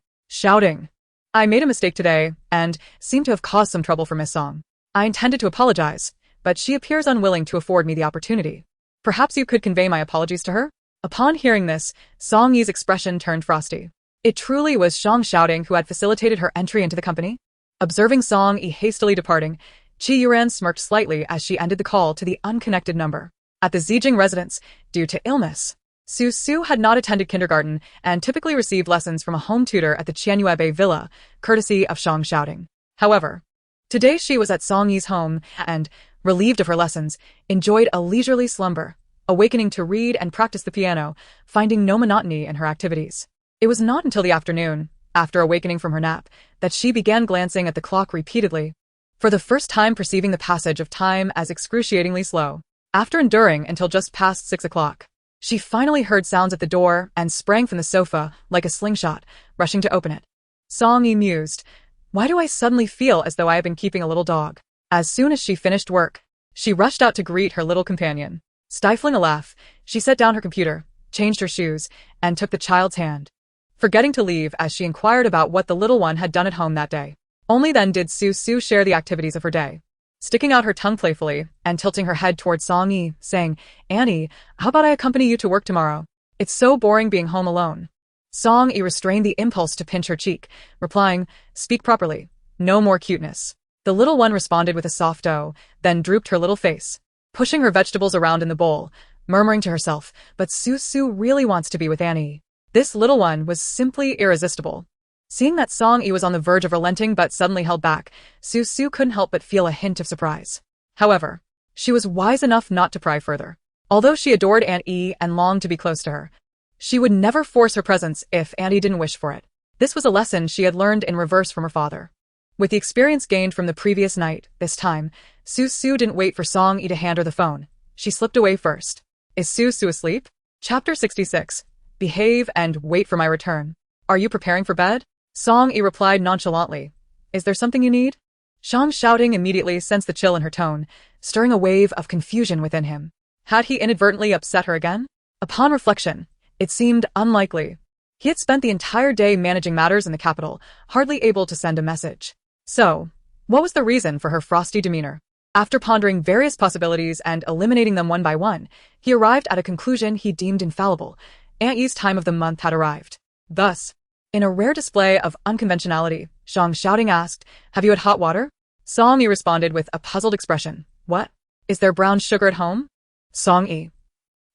"I made a mistake today and seem to have caused some trouble for Miss Song. I intended to apologize, but she appears unwilling to afford me the opportunity. Perhaps you could convey my apologies to her?" Upon hearing this, Song Yi's expression turned frosty. It truly was shouting who had facilitated her entry into the company? Observing Song Yi hastily departing, Qi Yuran smirked slightly as she ended the call to the unconnected number. At the Zijing residence, due to illness, Su had not attended kindergarten and typically received lessons from a home tutor at the Qianyuebe villa, courtesy of shouting. However, today she was at Song Yi's home and, relieved of her lessons, enjoyed a leisurely slumber, awakening to read and practice the piano, finding no monotony in her activities. It was not until the afternoon, after awakening from her nap, that she began glancing at the clock repeatedly, for the first time perceiving the passage of time as excruciatingly slow. After enduring until just past 6 o'clock, she finally heard sounds at the door and sprang from the sofa like a slingshot, rushing to open it. Song Yi mused, "Why do I suddenly feel as though I have been keeping a little dog?" As soon as she finished work, she rushed out to greet her little companion. Stifling a laugh, she set down her computer, changed her shoes, and took the child's hand, forgetting to leave as she inquired about what the little one had done at home that day. Only then did Su share the activities of her day, sticking out her tongue playfully and tilting her head towards Song Yi, saying, "Annie, how about I accompany you to work tomorrow? It's so boring being home alone." Song Yi restrained the impulse to pinch her cheek, replying, "Speak properly. No more cuteness." The little one responded with a soft "oh," then drooped her little face, pushing her vegetables around in the bowl, murmuring to herself, "But Su really wants to be with Annie." This little one was simply irresistible. Seeing that Song Yi was on the verge of relenting but suddenly held back, Su couldn't help but feel a hint of surprise. However, she was wise enough not to pry further. Although she adored Aunt Yi and longed to be close to her, she would never force her presence if Auntie didn't wish for it. This was a lesson she had learned in reverse from her father. With the experience gained from the previous night, this time, Su didn't wait for Song Yi to hand her the phone. She slipped away first. Is Su asleep? Chapter 66. Behave and wait for my return. Are you preparing for bed? Song Yi replied nonchalantly. Is there something you need? Shouting immediately sensed the chill in her tone, stirring a wave of confusion within him. Had he inadvertently upset her again? Upon reflection, it seemed unlikely. He had spent the entire day managing matters in the capital, hardly able to send a message. So, what was the reason for her frosty demeanor? After pondering various possibilities and eliminating them one by one, he arrived at a conclusion he deemed infallible. Aunt Yi's time of the month had arrived. Thus, in a rare display of unconventionality, shouting asked, "Have you had hot water?" Song Yi responded with a puzzled expression. "What? Is there brown sugar at home?" Song Yi.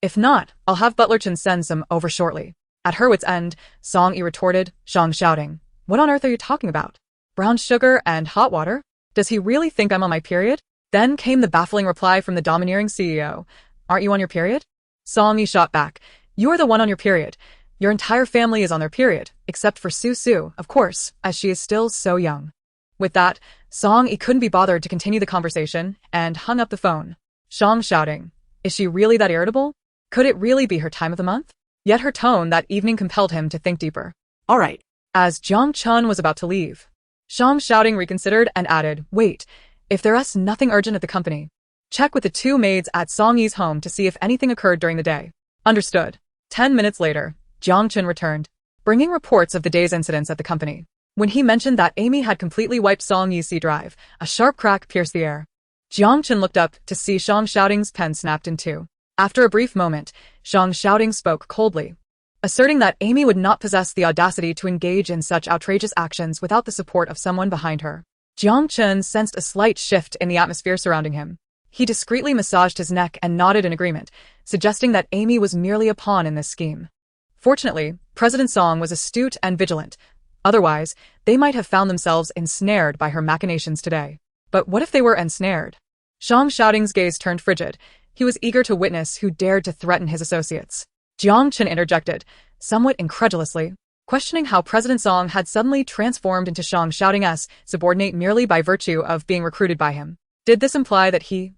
"If not, I'll have Butler Chen send some over shortly." At her wit's end, Song Yi retorted, shouting, "What on earth are you talking about? Brown sugar and hot water? Does he really think I'm on my period? Then came the baffling reply from the domineering CEO. Aren't you on your period? Song Yi shot back. You are the one on your period. Your entire family is on their period, except for Su Su, of course, as she is still so young. With that, Song Yi couldn't be bothered to continue the conversation and hung up the phone. Shang shouting, is she really that irritable? Could it really be her time of the month? Yet her tone that evening compelled him to think deeper. All right. As Jiang Chun was about to leave, Shang shouting reconsidered and added, wait, if there's nothing urgent at the company, check with the two maids at Song Yi's home to see if anything occurred during the day. Understood. 10 minutes later, Jiang Chun returned, bringing reports of the day's incidents at the company. When he mentioned that Amy had completely wiped Song Yi's C drive, a sharp crack pierced the air. Jiang Chun looked up to see Shang Shouting's pen snapped in two. After a brief moment, Shang Shouting spoke coldly, asserting that Amy would not possess the audacity to engage in such outrageous actions without the support of someone behind her. Jiang Chun sensed a slight shift in the atmosphere surrounding him. He discreetly massaged his neck and nodded in agreement, suggesting that Amy was merely a pawn in this scheme. Fortunately, President Song was astute and vigilant. Otherwise, they might have found themselves ensnared by her machinations today. But what if they were ensnared? Shang Shouting's gaze turned frigid. He was eager to witness who dared to threaten his associates. Jiang Chun interjected, somewhat incredulously, questioning how President Song had suddenly transformed into Shang Shouting's subordinate merely by virtue of being recruited by him. Did this imply that he,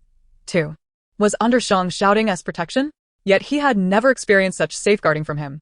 too, was under Shang Shouting's protection? Yet he had never experienced such safeguarding from him.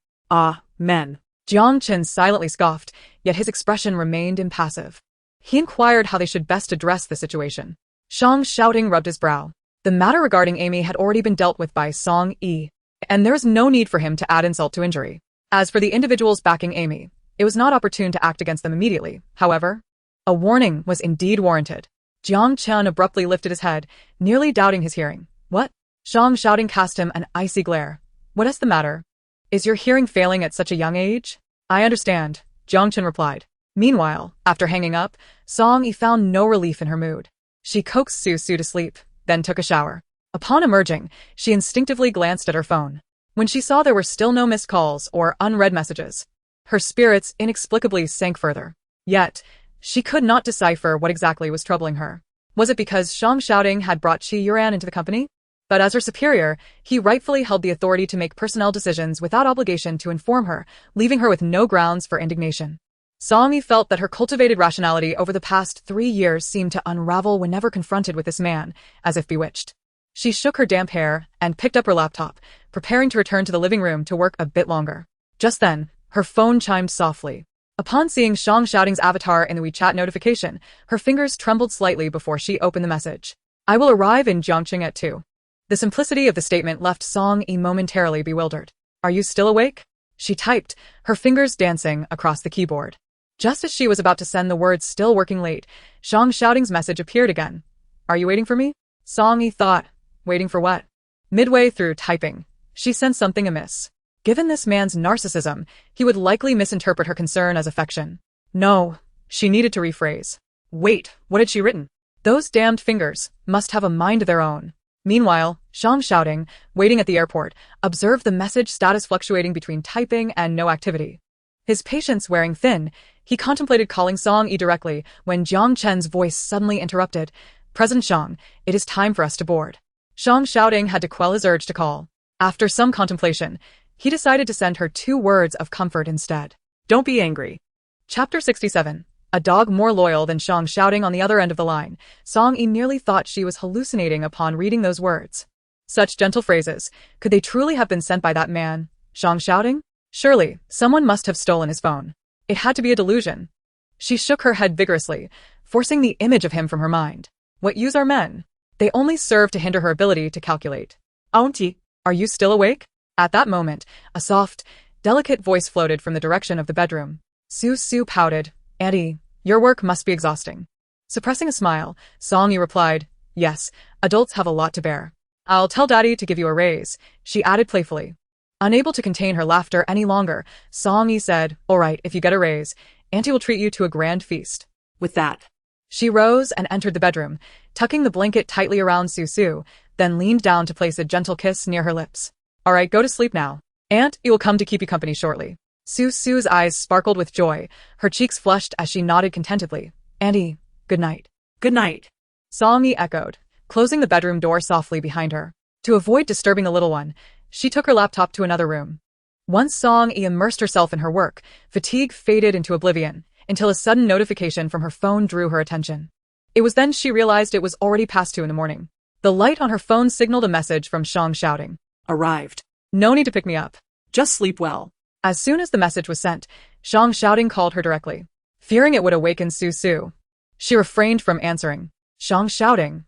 Men. Jiang Chun silently scoffed, yet his expression remained impassive. He inquired how they should best address the situation. Shang Shouting rubbed his brow. The matter regarding Amy had already been dealt with by Song Yi, and there was no need for him to add insult to injury. As for the individuals backing Amy, it was not opportune to act against them immediately. However, a warning was indeed warranted. Jiang Chun abruptly lifted his head, nearly doubting his hearing. What? Shang Shouting cast him an icy glare. What is the matter? Is your hearing failing at such a young age? I understand, Jiang Chun replied. Meanwhile, after hanging up, Song Yi found no relief in her mood. She coaxed Su Su to sleep, then took a shower. Upon emerging, she instinctively glanced at her phone. When she saw there were still no missed calls or unread messages, her spirits inexplicably sank further. Yet, she could not decipher what exactly was troubling her. Was it because Shang Shouting had brought Qi Yuran into the company? But as her superior, he rightfully held the authority to make personnel decisions without obligation to inform her, leaving her with no grounds for indignation. Song Yi felt that her cultivated rationality over the past 3 years seemed to unravel whenever confronted with this man, as if bewitched. She shook her damp hair and picked up her laptop, preparing to return to the living room to work a bit longer. Just then, her phone chimed softly. Upon seeing Shang Shouting's avatar in the WeChat notification, her fingers trembled slightly before she opened the message. I will arrive in Jiangqing at 2. The simplicity of the statement left Song Yi momentarily bewildered. Are you still awake? She typed, her fingers dancing across the keyboard. Just as she was about to send the words still working late, Shang Shouting's message appeared again. Are you waiting for me? Song Yi thought. Waiting for what? Midway through typing, she sensed something amiss. Given this man's narcissism, he would likely misinterpret her concern as affection. No, she needed to rephrase. Wait, what had she written? Those damned fingers must have a mind of their own. Meanwhile, Shang Shouting, waiting at the airport, observed the message status fluctuating between typing and no activity. His patience wearing thin, he contemplated calling Song Yi directly when Jiang Chen's voice suddenly interrupted. President Shang, it is time for us to board. Shang Shouting had to quell his urge to call. After some contemplation, he decided to send her 2 words of comfort instead. Don't be angry. Chapter 67. A dog more loyal than Shang Shouting on the other end of the line. Song Yi nearly thought she was hallucinating upon reading those words. Such gentle phrases, could they truly have been sent by that man, Shang Shouting? Surely, someone must have stolen his phone. It had to be a delusion. She shook her head vigorously, forcing the image of him from her mind. What use are men? They only serve to hinder her ability to calculate. Auntie, are you still awake? At that moment, a soft, delicate voice floated from the direction of the bedroom. Su Su pouted. Auntie, your work must be exhausting. Suppressing a smile, Song Yi replied, yes, adults have a lot to bear. I'll tell Daddy to give you a raise, she added playfully. Unable to contain her laughter any longer, Song Yi said, all right, if you get a raise, Auntie will treat you to a grand feast. With that, she rose and entered the bedroom, tucking the blanket tightly around Su Su, then leaned down to place a gentle kiss near her lips. All right, go to sleep now. Aunt, you will come to keep you company shortly. Su Su's eyes sparkled with joy, her cheeks flushed as she nodded contentedly. Auntie, good night. Good night. Song Yi echoed, closing the bedroom door softly behind her. To avoid disturbing the little one, she took her laptop to another room. Once Song Yi immersed herself in her work, fatigue faded into oblivion, until a sudden notification from her phone drew her attention. It was then she realized it was already past 2 in the morning. The light on her phone signaled a message from Shang shouting, Arrived. "No need to pick me up." Just sleep well. As soon as the message was sent, Shang shouting called her directly. Fearing it would awaken Su Su, she refrained from answering. Shang shouting,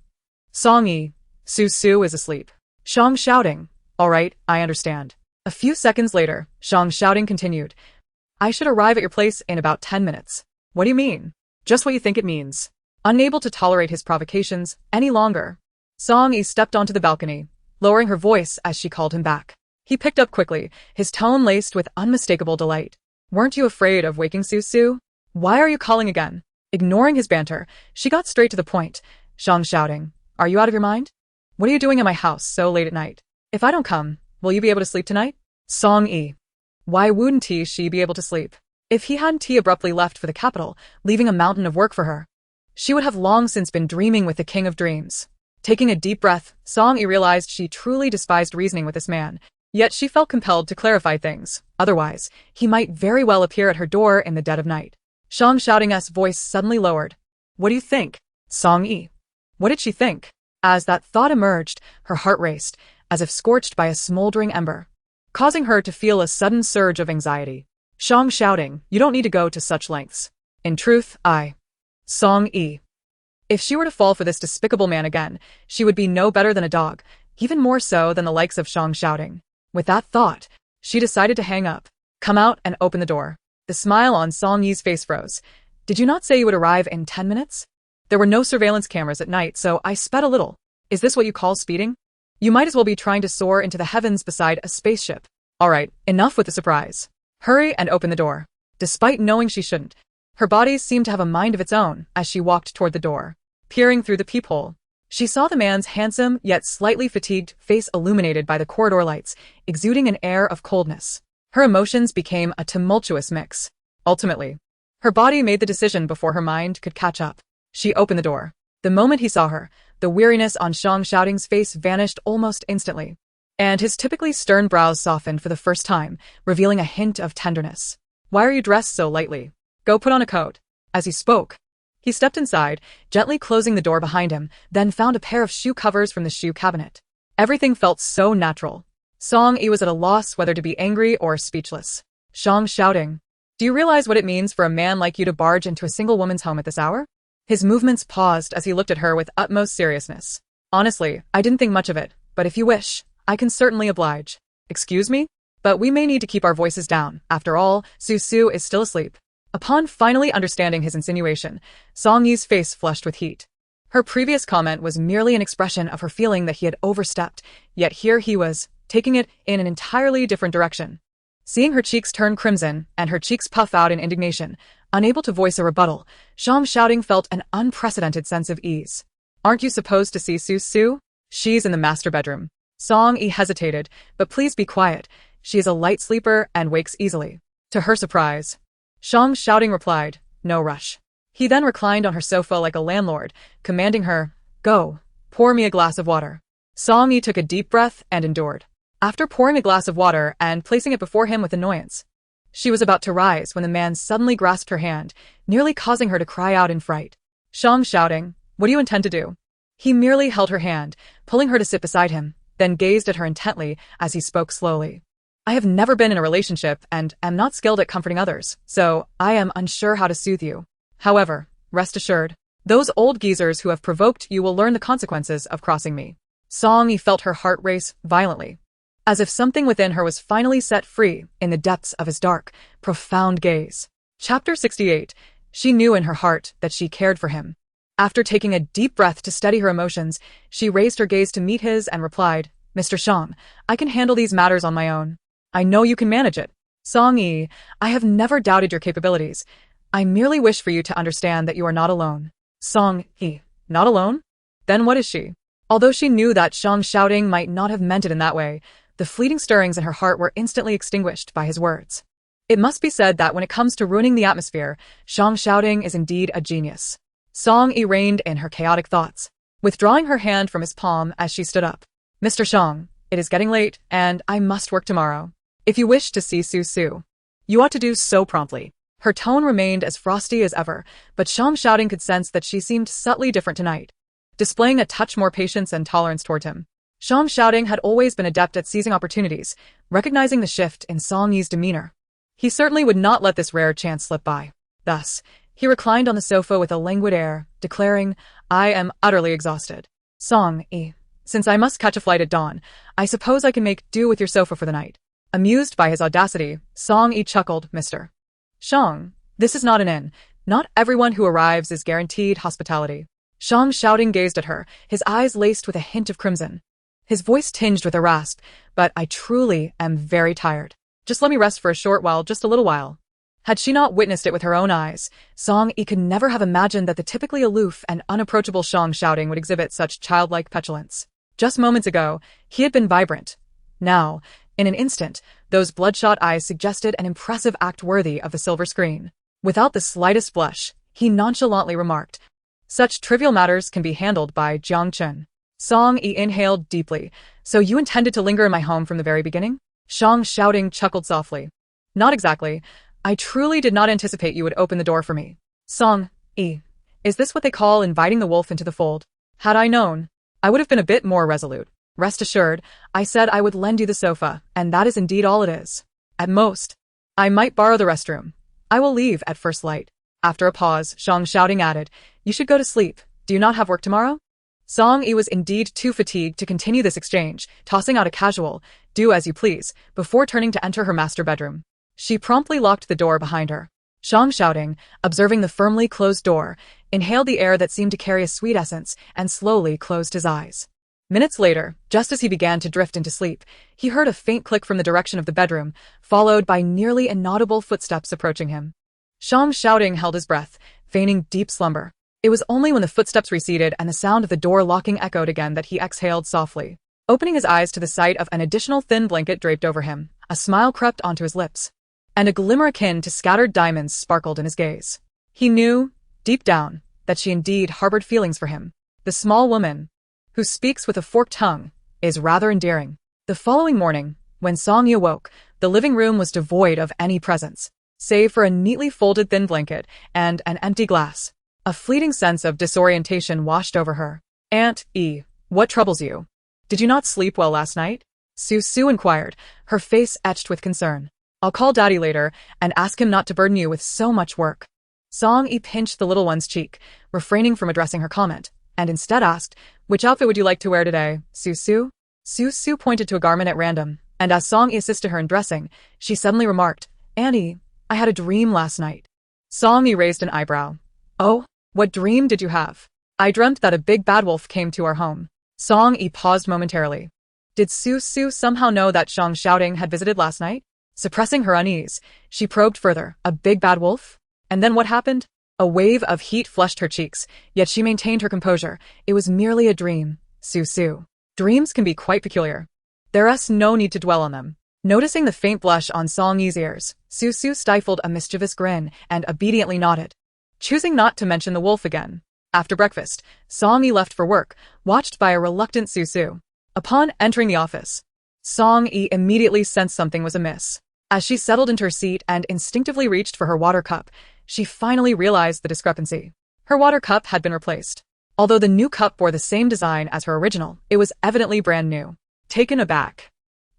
"Song Yi, Su Su is asleep." Shang shouting, "All right, I understand." A few seconds later, Shang shouting continued, "I should arrive at your place in about 10 minutes. What do you mean?" "Just what you think it means." Unable to tolerate his provocations any longer, Song Yi stepped onto the balcony, lowering her voice as she called him back. He picked up quickly, his tone laced with unmistakable delight. "Weren't you afraid of waking Su Su? Why are you calling again?" Ignoring his banter, she got straight to the point, Shang shouting, "Are you out of your mind? What are you doing at my house so late at night? If I don't come, will you be able to sleep tonight?" Song Yi. Why wouldn't she be able to sleep? If he hadn't abruptly left for the capital, leaving a mountain of work for her, she would have long since been dreaming with the king of dreams. Taking a deep breath, Song Yi realized she truly despised reasoning with this man, yet she felt compelled to clarify things. Otherwise, he might very well appear at her door in the dead of night. Shang shouting's voice suddenly lowered. "What do you think?" Song Yi. What did she think? As that thought emerged, her heart raced, as if scorched by a smoldering ember, causing her to feel a sudden surge of anxiety. Shang shouting, "You don't need to go to such lengths. In truth, Song Yi. If she were to fall for this despicable man again, she would be no better than a dog, even more so than the likes of Shang shouting. With that thought, she decided to hang up, come out and open the door. The smile on Song Yi's face froze. "Did you not say you would arrive in 10 minutes? There were no surveillance cameras at night, so I sped a little. Is this what you call speeding? You might as well be trying to soar into the heavens beside a spaceship. All right, enough with the surprise. Hurry and open the door." Despite knowing she shouldn't, her body seemed to have a mind of its own as she walked toward the door. Peering through the peephole, she saw the man's handsome yet slightly fatigued face illuminated by the corridor lights, exuding an air of coldness. Her emotions became a tumultuous mix. Ultimately, her body made the decision before her mind could catch up. She opened the door. The moment he saw her, the weariness on Shang shouting's face vanished almost instantly, and his typically stern brows softened for the first time, revealing a hint of tenderness. "Why are you dressed so lightly? Go put on a coat." As he spoke, he stepped inside, gently closing the door behind him, then found a pair of shoe covers from the shoe cabinet. Everything felt so natural. Song Yi was at a loss whether to be angry or speechless. Shang shouting, "Do you realize what it means for a man like you to barge into a single woman's home at this hour?" His movements paused as he looked at her with utmost seriousness. "Honestly, I didn't think much of it, but if you wish, I can certainly oblige." "Excuse me? But we may need to keep our voices down. After all, Su Su is still asleep." Upon finally understanding his insinuation, Song Yi's face flushed with heat. Her previous comment was merely an expression of her feeling that he had overstepped, yet here he was, taking it in an entirely different direction. Seeing her cheeks turn crimson and her cheeks puff out in indignation, unable to voice a rebuttal, Shang shouting felt an unprecedented sense of ease. "Aren't you supposed to see Su Su? She's in the master bedroom." Song Yi hesitated, "But please be quiet. She is a light sleeper and wakes easily." To her surprise, Shang shouting replied, "No rush." He then reclined on her sofa like a landlord, commanding her, "Go, pour me a glass of water." Song Yi took a deep breath and endured. After pouring a glass of water and placing it before him with annoyance, she was about to rise when the man suddenly grasped her hand, nearly causing her to cry out in fright. Shang shouting, "What do you intend to do?" He merely held her hand, pulling her to sit beside him, then gazed at her intently as he spoke slowly. "I have never been in a relationship and am not skilled at comforting others, so I am unsure how to soothe you. However, rest assured, those old geezers who have provoked you will learn the consequences of crossing me." Song Yi felt her heart race violently, as if something within her was finally set free in the depths of his dark, profound gaze. Chapter 68. She knew in her heart that she cared for him. After taking a deep breath to steady her emotions, she raised her gaze to meet his and replied, "Mr. Shang, I can handle these matters on my own. I know you can manage it." Song Yi, "I have never doubted your capabilities. I merely wish for you to understand that you are not alone." Song Yi, "Not alone? Then what is she?" Although she knew that Shang shouting might not have meant it in that way, the fleeting stirrings in her heart were instantly extinguished by his words. It must be said that when it comes to ruining the atmosphere, Shang shouting is indeed a genius. Song Yi reined in her chaotic thoughts, withdrawing her hand from his palm as she stood up. Mr. Shang, it is getting late, and I must work tomorrow. If you wish to see Su Su, you ought to do so promptly. Her tone remained as frosty as ever, but Shang Shouting could sense that she seemed subtly different tonight, displaying a touch more patience and tolerance toward him. Shang Shouting had always been adept at seizing opportunities, recognizing the shift in Song Yi's demeanor. He certainly would not let this rare chance slip by. Thus, he reclined on the sofa with a languid air, declaring, I am utterly exhausted. Song Yi, since I must catch a flight at dawn, I suppose I can make do with your sofa for the night. Amused by his audacity, Song Yi chuckled, Mr. Shang, this is not an inn. Not everyone who arrives is guaranteed hospitality. Shang Shouting gazed at her, his eyes laced with a hint of crimson. His voice tinged with a rasp, but I truly am very tired. Just let me rest for a short while, just a little while. Had she not witnessed it with her own eyes, Song Yi could never have imagined that the typically aloof and unapproachable Shang Shouting would exhibit such childlike petulance. Just moments ago, he had been vibrant. Now, in an instant, those bloodshot eyes suggested an impressive act worthy of the silver screen. Without the slightest blush, he nonchalantly remarked, such trivial matters can be handled by Jiang Chen. Song Yi inhaled deeply. So you intended to linger in my home from the very beginning? Shang Shouting chuckled softly. Not exactly. I truly did not anticipate you would open the door for me. Song Yi, is this what they call inviting the wolf into the fold? Had I known, I would have been a bit more resolute. Rest assured, I said I would lend you the sofa, and that is indeed all it is. At most, I might borrow the restroom. I will leave at first light. After a pause, Shang Shouting added, you should go to sleep. Do you not have work tomorrow? Song Yi was indeed too fatigued to continue this exchange, tossing out a casual, do as you please, before turning to enter her master bedroom. She promptly locked the door behind her. Shang Shouting, observing the firmly closed door, inhaled the air that seemed to carry a sweet essence and slowly closed his eyes. Minutes later, just as he began to drift into sleep, he heard a faint click from the direction of the bedroom, followed by nearly inaudible footsteps approaching him. Shang Shouting held his breath, feigning deep slumber. It was only when the footsteps receded and the sound of the door locking echoed again that he exhaled softly. Opening his eyes to the sight of an additional thin blanket draped over him, a smile crept onto his lips, and a glimmer akin to scattered diamonds sparkled in his gaze. He knew, deep down, that she indeed harbored feelings for him. The small woman, who speaks with a forked tongue, is rather endearing. The following morning, when Song Yi awoke, the living room was devoid of any presence, save for a neatly folded thin blanket and an empty glass. A fleeting sense of disorientation washed over her. Aunt E, what troubles you? Did you not sleep well last night? Su Su inquired, her face etched with concern. I'll call Daddy later and ask him not to burden you with so much work. Song Yi pinched the little one's cheek, refraining from addressing her comment, and instead asked, which outfit would you like to wear today, Su Su? Su Su pointed to a garment at random, and as Song Yi assisted her in dressing, she suddenly remarked, Annie, I had a dream last night. Song Yi raised an eyebrow. Oh? What dream did you have? I dreamt that a big bad wolf came to our home. Song Yi paused momentarily. Did Su Su somehow know that Shang Shouting had visited last night? Suppressing her unease, she probed further. A big bad wolf? And then what happened? A wave of heat flushed her cheeks, yet she maintained her composure. It was merely a dream, Su Su. Dreams can be quite peculiar. There's no need to dwell on them. Noticing the faint blush on Song Yi's ears, Su Su stifled a mischievous grin and obediently nodded, choosing not to mention the wolf again. After breakfast, Song Yi left for work, watched by a reluctant Su Su. Upon entering the office, Song Yi immediately sensed something was amiss. As she settled into her seat and instinctively reached for her water cup, she finally realized the discrepancy. Her water cup had been replaced. Although the new cup bore the same design as her original, it was evidently brand new. Taken aback,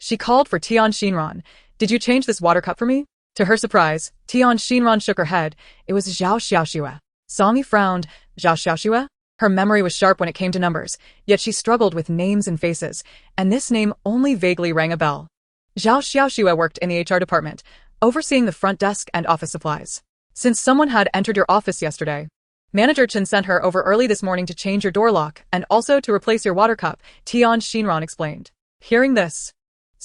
she called for Tian Xinran. Did you change this water cup for me? To her surprise, Tian Xinran shook her head. It was Zhao Xiaoxue. Song Yi frowned. Zhao Xiaoxue? Her memory was sharp when it came to numbers, yet she struggled with names and faces, and this name only vaguely rang a bell. Zhao Xiaoxue worked in the HR department, overseeing the front desk and office supplies. Since someone had entered your office yesterday, Manager Chen sent her over early this morning to change your door lock and also to replace your water cup, Tian Xinran explained. Hearing this,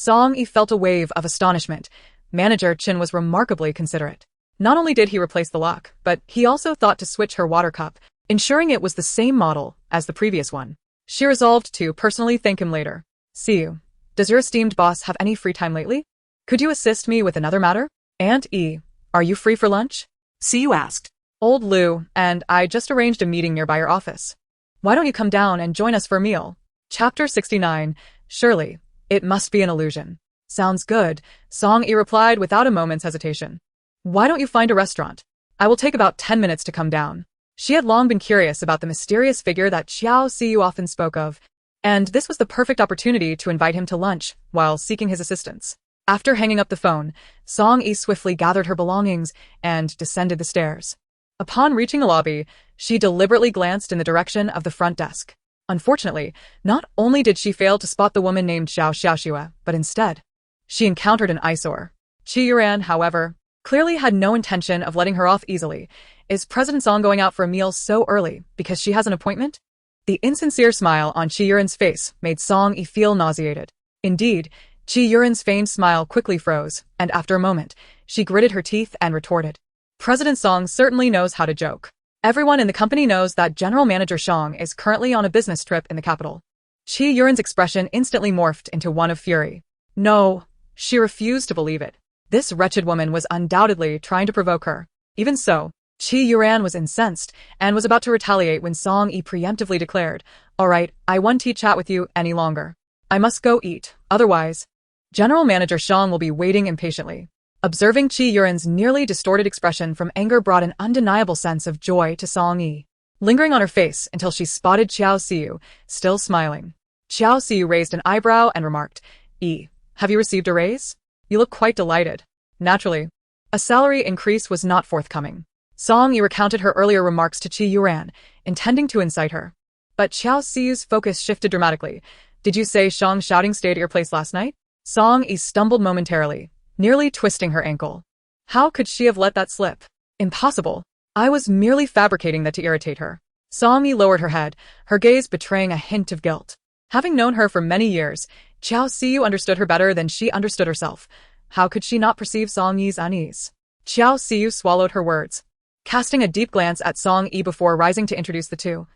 Song Yi felt a wave of astonishment. Manager Chen was remarkably considerate. Not only did he replace the lock, but he also thought to switch her water cup, ensuring it was the same model as the previous one. She resolved to personally thank him later. See you. Does your esteemed boss have any free time lately? Could you assist me with another matter? Aunt E, are you free for lunch? See you asked. Old Lou and I just arranged a meeting nearby your office. Why don't you come down and join us for a meal? Chapter 69. Surely, it must be an illusion. Sounds good, Song-yi replied without a moment's hesitation. Why don't you find a restaurant? I will take about 10 minutes to come down. She had long been curious about the mysterious figure that Xiao Siyu often spoke of, and this was the perfect opportunity to invite him to lunch while seeking his assistance. After hanging up the phone, Song-yi swiftly gathered her belongings and descended the stairs. Upon reaching the lobby, she deliberately glanced in the direction of the front desk. Unfortunately, not only did she fail to spot the woman named Xiao Xiaoxue, but instead, she encountered an eyesore. Qi Yuran, however, clearly had no intention of letting her off easily. Is President Song going out for a meal so early because she has an appointment? The insincere smile on Qi Yuran's face made Song-yi feel nauseated. Indeed, Qi Yuran's feigned smile quickly froze, and after a moment, she gritted her teeth and retorted. President Song certainly knows how to joke. Everyone in the company knows that General Manager Shang is currently on a business trip in the capital. Qi Yuran's expression instantly morphed into one of fury. No, she refused to believe it. This wretched woman was undoubtedly trying to provoke her. Even so, Qi Yuran was incensed and was about to retaliate when Song-yi preemptively declared, "All right, I won't chat with you any longer. I must go eat, otherwise." General Manager Shang will be waiting impatiently. Observing Qi Yuran's nearly distorted expression from anger brought an undeniable sense of joy to Song-yi, lingering on her face until she spotted Xiao Siyu, still smiling. Xiao Siyu raised an eyebrow and remarked, Have you received a raise? You look quite delighted." Naturally, a salary increase was not forthcoming. Song-yi recounted her earlier remarks to Qi Yuran, intending to incite her. But Xiao Siyu's focus shifted dramatically. "Did you say Shang shouting stayed at your place last night?" Song-yi stumbled momentarily, nearly twisting her ankle. How could she have let that slip? Impossible. I was merely fabricating that to irritate her. Song-yi lowered her head, her gaze betraying a hint of guilt. Having known her for many years, Xiao Siyu understood her better than she understood herself. How could she not perceive Song-yi's unease? Xiao Siyu swallowed her words, casting a deep glance at Song-yi before rising to introduce the two.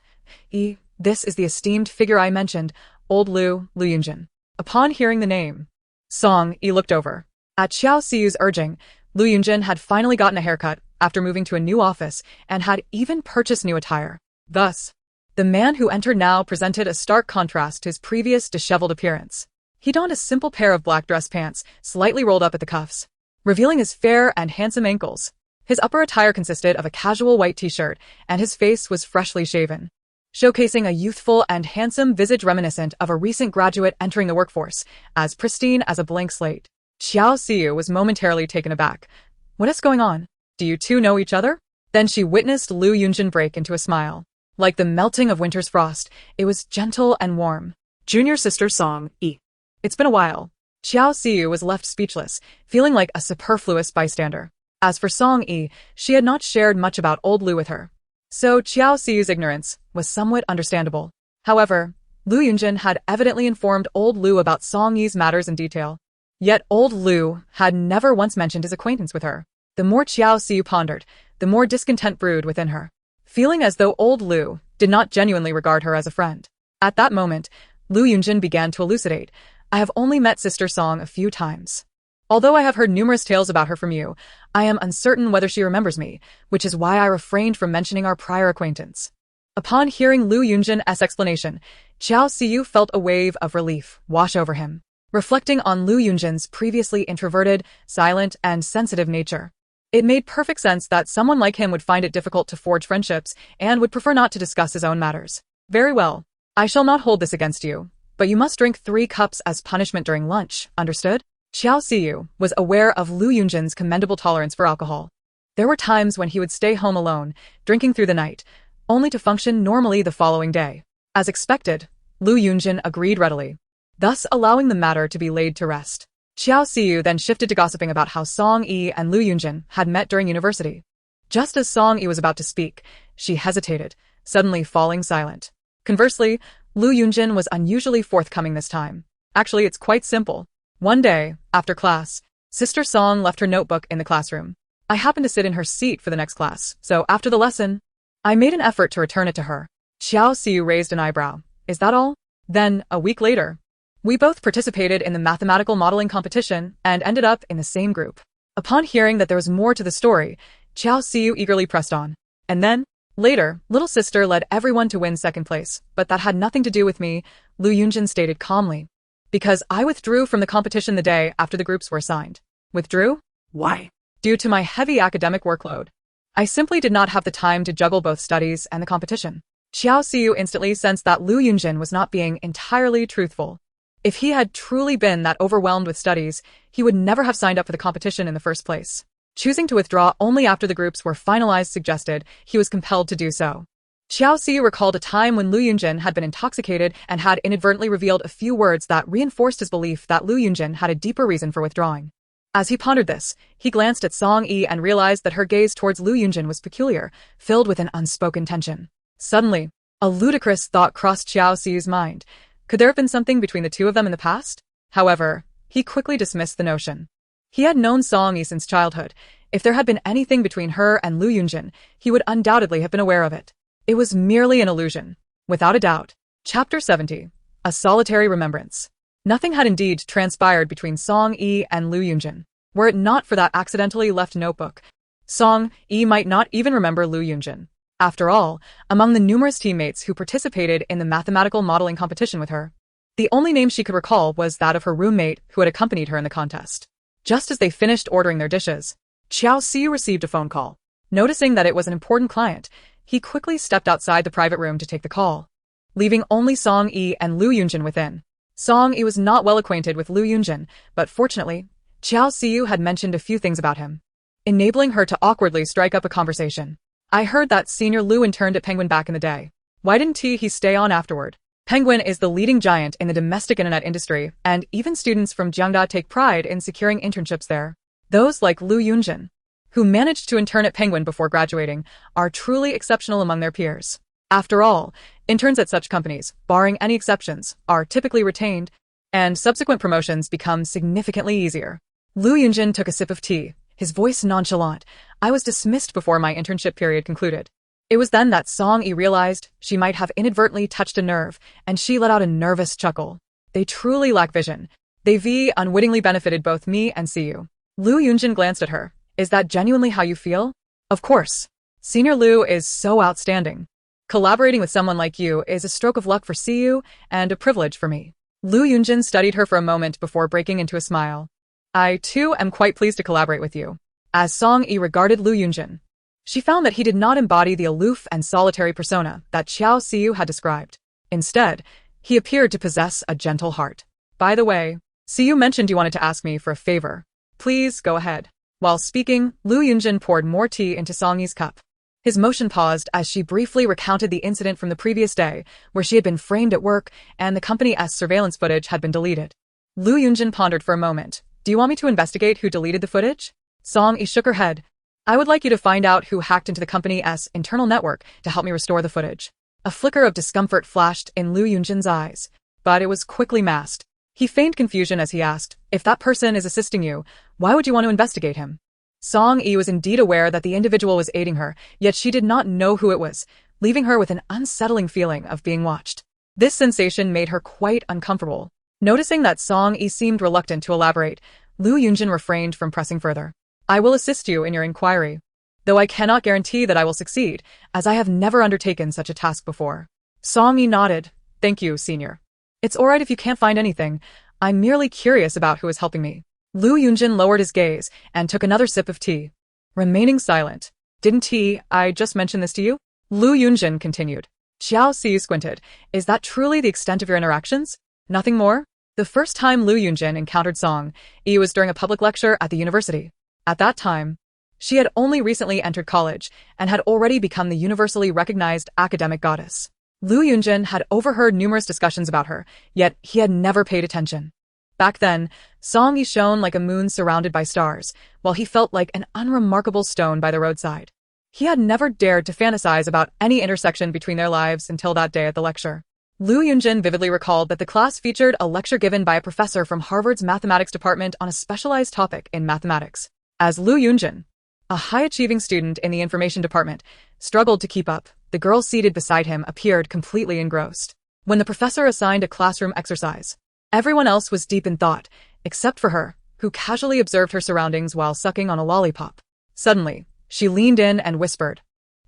This is the esteemed figure I mentioned, old Lu Yunjin." Upon hearing the name, Song-yi looked over. At Xiao Siyu's urging, Lu Yunjin had finally gotten a haircut after moving to a new office and had even purchased new attire. Thus, the man who entered now presented a stark contrast to his previous disheveled appearance. He donned a simple pair of black dress pants, slightly rolled up at the cuffs, revealing his fair and handsome ankles. His upper attire consisted of a casual white t-shirt, and his face was freshly shaven, showcasing a youthful and handsome visage reminiscent of a recent graduate entering the workforce, as pristine as a blank slate. Xiao Siyu was momentarily taken aback. "What is going on? Do you two know each other?" Then she witnessed Lu Yunjin break into a smile. Like the melting of winter's frost, it was gentle and warm. Junior sister Song-yi. It's been a while. Xiao Siyu was left speechless, feeling like a superfluous bystander. As for Song-yi, she had not shared much about old Lu with her, so Xiao Siyu's ignorance was somewhat understandable. However, Lu Yunjin had evidently informed old Lu about Song-yi's matters in detail. Yet old Lu had never once mentioned his acquaintance with her. The more Xiao Siyu pondered, the more discontent brewed within her, feeling as though old Lu did not genuinely regard her as a friend. At that moment, Lu Yunjin began to elucidate. "I have only met Sister Song a few times. Although I have heard numerous tales about her from you, I am uncertain whether she remembers me, which is why I refrained from mentioning our prior acquaintance." Upon hearing Lu Yunjin's explanation, Xiao Siyu felt a wave of relief wash over him, reflecting on Lu Yunjin's previously introverted, silent, and sensitive nature. It made perfect sense that someone like him would find it difficult to forge friendships and would prefer not to discuss his own matters. "Very well. I shall not hold this against you, but you must drink 3 cups as punishment during lunch, understood?" Xiao Siyu was aware of Lu Yunjin's commendable tolerance for alcohol. There were times when he would stay home alone, drinking through the night, only to function normally the following day. As expected, Lu Yunjin agreed readily, thus allowing the matter to be laid to rest. Xiao Siyu then shifted to gossiping about how Song-yi and Lu Yunjin had met during university. Just as Song-yi was about to speak, she hesitated, suddenly falling silent. Conversely, Lu Yunjin was unusually forthcoming this time. "Actually, it's quite simple. One day, after class, Sister Song left her notebook in the classroom. I happened to sit in her seat for the next class, so after the lesson, I made an effort to return it to her." Xiao Siyu raised an eyebrow. "Is that all?" Then, a week later, we both participated in the mathematical modeling competition and ended up in the same group. Upon hearing that there was more to the story, Xiao Siyu eagerly pressed on. And then, later, little sister led everyone to win second place, but that had nothing to do with me, Lu Yunjin stated calmly. Because I withdrew from the competition the day after the groups were assigned. Withdrew? Why? Due to my heavy academic workload. I simply did not have the time to juggle both studies and the competition. Xiao Xiu instantly sensed that Lu Yunjin was not being entirely truthful. If he had truly been that overwhelmed with studies, he would never have signed up for the competition in the first place. Choosing to withdraw only after the groups were finalized suggested he was compelled to do so. Xiao Xiu recalled a time when Lu Yunjin had been intoxicated and had inadvertently revealed a few words that reinforced his belief that Lu Yunjin had a deeper reason for withdrawing. As he pondered this, he glanced at Song Yi and realized that her gaze towards Lu Yunjin was peculiar, filled with an unspoken tension. Suddenly, a ludicrous thought crossed Xiao Xiu's mind. Could there have been something between the two of them in the past? However, he quickly dismissed the notion. He had known Song Yi since childhood. If there had been anything between her and Lu Yunjin, he would undoubtedly have been aware of it. It was merely an illusion. Without a doubt. Chapter 70. A Solitary Remembrance. Nothing had indeed transpired between Song Yi and Lu Yunjin. Were it not for that accidentally left notebook, Song Yi might not even remember Lu Yunjin. After all, among the numerous teammates who participated in the mathematical modeling competition with her, the only name she could recall was that of her roommate who had accompanied her in the contest. Just as they finished ordering their dishes, Xiao Xiu received a phone call. Noticing that it was an important client, he quickly stepped outside the private room to take the call, leaving only Song Yi and Lu Yunjin within. Song Yi was not well acquainted with Lu Yunjin, but fortunately, Xiao Xiu had mentioned a few things about him, enabling her to awkwardly strike up a conversation. I heard that Senior Lu interned at Penguin back in the day. Why didn't he stay on afterward? Penguin is the leading giant in the domestic internet industry, and even students from Jiangda take pride in securing internships there. Those like Lu Yunjin, who managed to intern at Penguin before graduating, are truly exceptional among their peers. After all, interns at such companies, barring any exceptions, are typically retained, and subsequent promotions become significantly easier. Lu Yunjin took a sip of tea, his voice nonchalant. I was dismissed before my internship period concluded. It was then that Song Yi realized she might have inadvertently touched a nerve, and she let out a nervous chuckle. They truly lack vision. They unwittingly benefited both me and Siyu. Lu Yunjin glanced at her. Is that genuinely how you feel? Of course. Senior Lu is so outstanding. Collaborating with someone like you is a stroke of luck for Siyu and a privilege for me. Lu Yunjin studied her for a moment before breaking into a smile. I, too, am quite pleased to collaborate with you. As Song Yi regarded Lu Yunjin, she found that he did not embody the aloof and solitary persona that Xiao Xiu had described. Instead, he appeared to possess a gentle heart. By the way, Siyu mentioned you wanted to ask me for a favor. Please go ahead. While speaking, Lu Yunjin poured more tea into Song Yi's cup. His motion paused as she briefly recounted the incident from the previous day, where she had been framed at work and the company's surveillance footage had been deleted. Lu Yunjin pondered for a moment. Do you want me to investigate who deleted the footage? Song Yi shook her head. I would like you to find out who hacked into the company's internal network to help me restore the footage. A flicker of discomfort flashed in Lu Yunjin's eyes, but it was quickly masked. He feigned confusion as he asked, if that person is assisting you, why would you want to investigate him? Song Yi was indeed aware that the individual was aiding her, yet she did not know who it was, leaving her with an unsettling feeling of being watched. This sensation made her quite uncomfortable. Noticing that Song Yi seemed reluctant to elaborate, Lu Yunjin refrained from pressing further. I will assist you in your inquiry, though I cannot guarantee that I will succeed, as I have never undertaken such a task before. Song Yi nodded. Thank you, Senior. It's alright if you can't find anything. I'm merely curious about who is helping me. Lu Yunjin lowered his gaze and took another sip of tea, remaining silent. Didn't I just mention this to you? Lu Yunjin continued. Xiao Xiu squinted. Is that truly the extent of your interactions? Nothing more? The first time Lu Yunjin encountered Song Yi was during a public lecture at the university. At that time, she had only recently entered college and had already become the universally recognized academic goddess. Lu Yunjin had overheard numerous discussions about her, yet he had never paid attention. Back then, Song Yi shone like a moon surrounded by stars, while he felt like an unremarkable stone by the roadside. He had never dared to fantasize about any intersection between their lives until that day at the lecture. Lu Yunjin vividly recalled that the class featured a lecture given by a professor from Harvard's mathematics department on a specialized topic in mathematics. As Lu Yunjin, a high-achieving student in the information department, struggled to keep up, the girl seated beside him appeared completely engrossed. When the professor assigned a classroom exercise, everyone else was deep in thought, except for her, who casually observed her surroundings while sucking on a lollipop. Suddenly, she leaned in and whispered,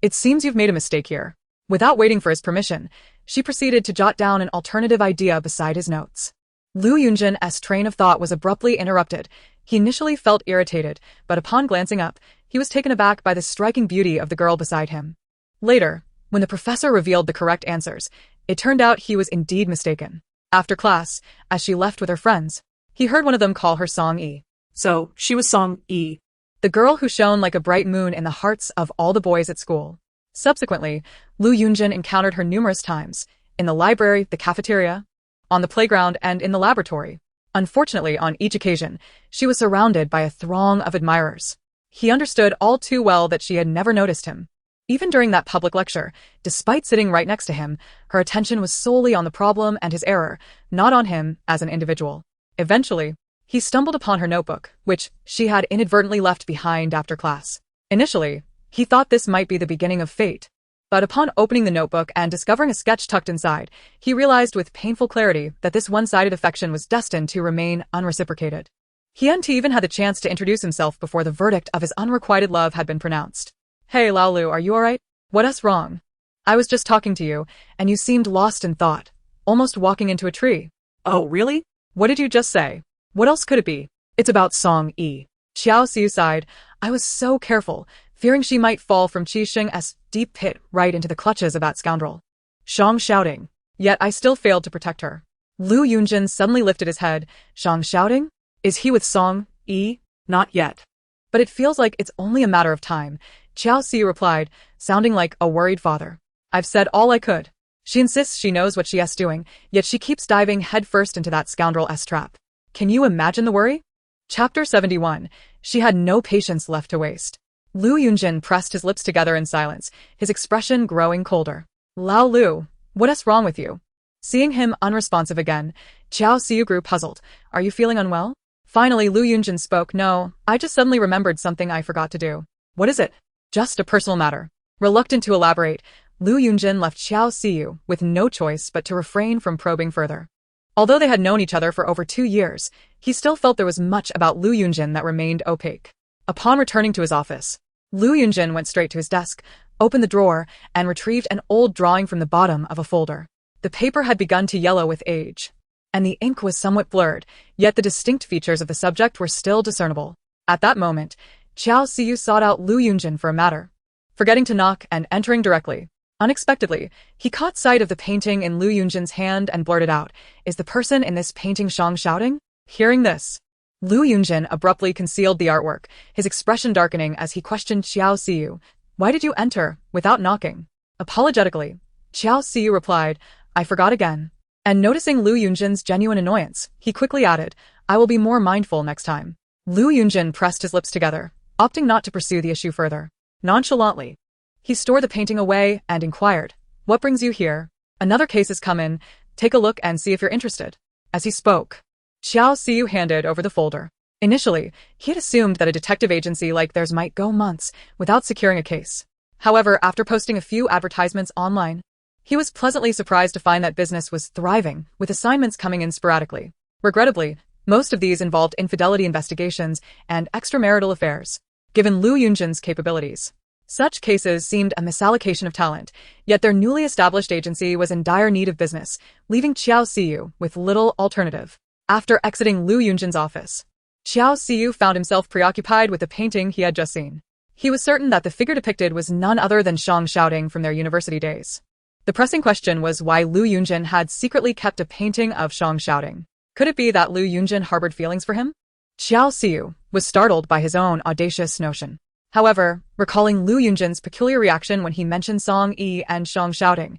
It seems you've made a mistake here. Without waiting for his permission, she proceeded to jot down an alternative idea beside his notes. Lu Yunjin's train of thought was abruptly interrupted. He initially felt irritated, but upon glancing up, he was taken aback by the striking beauty of the girl beside him. Later, when the professor revealed the correct answers, it turned out he was indeed mistaken. After class, as she left with her friends, he heard one of them call her Song E. So, she was Song E. The girl who shone like a bright moon in the hearts of all the boys at school. Subsequently, Lu Yunjin encountered her numerous times, in the library, the cafeteria, on the playground, and in the laboratory. Unfortunately, on each occasion, she was surrounded by a throng of admirers. He understood all too well that she had never noticed him. Even during that public lecture, despite sitting right next to him, her attention was solely on the problem and his error, not on him as an individual. Eventually, he stumbled upon her notebook, which she had inadvertently left behind after class. Initially, he thought this might be the beginning of fate. But upon opening the notebook and discovering a sketch tucked inside, he realized with painful clarity that this one-sided affection was destined to remain unreciprocated. He hadn't even had the chance to introduce himself before the verdict of his unrequited love had been pronounced. "Hey, Laolu, are you alright? What's wrong? I was just talking to you, and you seemed lost in thought, almost walking into a tree." Oh, really? "What did you just say? What else could it be?" "It's about Song E." Xiao Xiu sighed. "I was so careful, fearing she might fall from Qi Sheng's deep pit right into the clutches of that scoundrel." Shang shouting. "Yet I still failed to protect her." Lu Yunjin suddenly lifted his head. "Shang shouting? Is he with Song E?" Not yet. "But it feels like it's only a matter of time," Xiao Xiu replied, sounding like a worried father. "I've said all I could. She insists she knows what she's doing, yet she keeps diving headfirst into that scoundrel's trap. Can you imagine the worry?" Chapter 71. She had no patience left to waste. Lu Yunjin pressed his lips together in silence, his expression growing colder. "Lao Lu, what's wrong with you?" Seeing him unresponsive again, Xiao Xiu grew puzzled. "Are you feeling unwell?" Finally, Lu Yunjin spoke. "No, I just suddenly remembered something I forgot to do." "What is it?" "Just a personal matter." Reluctant to elaborate, Lu Yunjin left Xiao Xiu with no choice but to refrain from probing further. Although they had known each other for over 2 years, he still felt there was much about Lu Yunjin that remained opaque. Upon returning to his office, Lu Yunjin went straight to his desk, opened the drawer, and retrieved an old drawing from the bottom of a folder. The paper had begun to yellow with age, and the ink was somewhat blurred, yet the distinct features of the subject were still discernible. At that moment, Xiao Xiu sought out Lu Yunjin for a matter. Forgetting to knock and entering directly, unexpectedly, he caught sight of the painting in Lu Yunjin's hand and blurted out, "Is the person in this painting Shang shouting?" Hearing this, Lu Yunjin abruptly concealed the artwork, his expression darkening as he questioned Xiao Xiu. "Why did you enter, without knocking?" Apologetically, Xiao Xiu replied, "I forgot again." And noticing Lu Yunjin's genuine annoyance, he quickly added, "I will be more mindful next time." Lu Yunjin pressed his lips together, opting not to pursue the issue further. Nonchalantly, he stored the painting away and inquired, "What brings you here? Another case has come in. Take a look and see if you're interested." As he spoke, Xiao Xiu handed over the folder. Initially, he had assumed that a detective agency like theirs might go months without securing a case. However, after posting a few advertisements online, he was pleasantly surprised to find that business was thriving, with assignments coming in sporadically. Regrettably, most of these involved infidelity investigations and extramarital affairs. Given Lu Yunjin's capabilities, such cases seemed a misallocation of talent, yet their newly established agency was in dire need of business, leaving Xiao Xiu with little alternative. After exiting Lu Yunjin's office, Xiao Xiu found himself preoccupied with the painting he had just seen. He was certain that the figure depicted was none other than Shang shouting from their university days. The pressing question was why Lu Yunjin had secretly kept a painting of Shang shouting. Could it be that Lu Yunjin harbored feelings for him? Xiao Xiu was startled by his own audacious notion. However, recalling Lu Yunjin's peculiar reaction when he mentioned Song E and Shang shouting,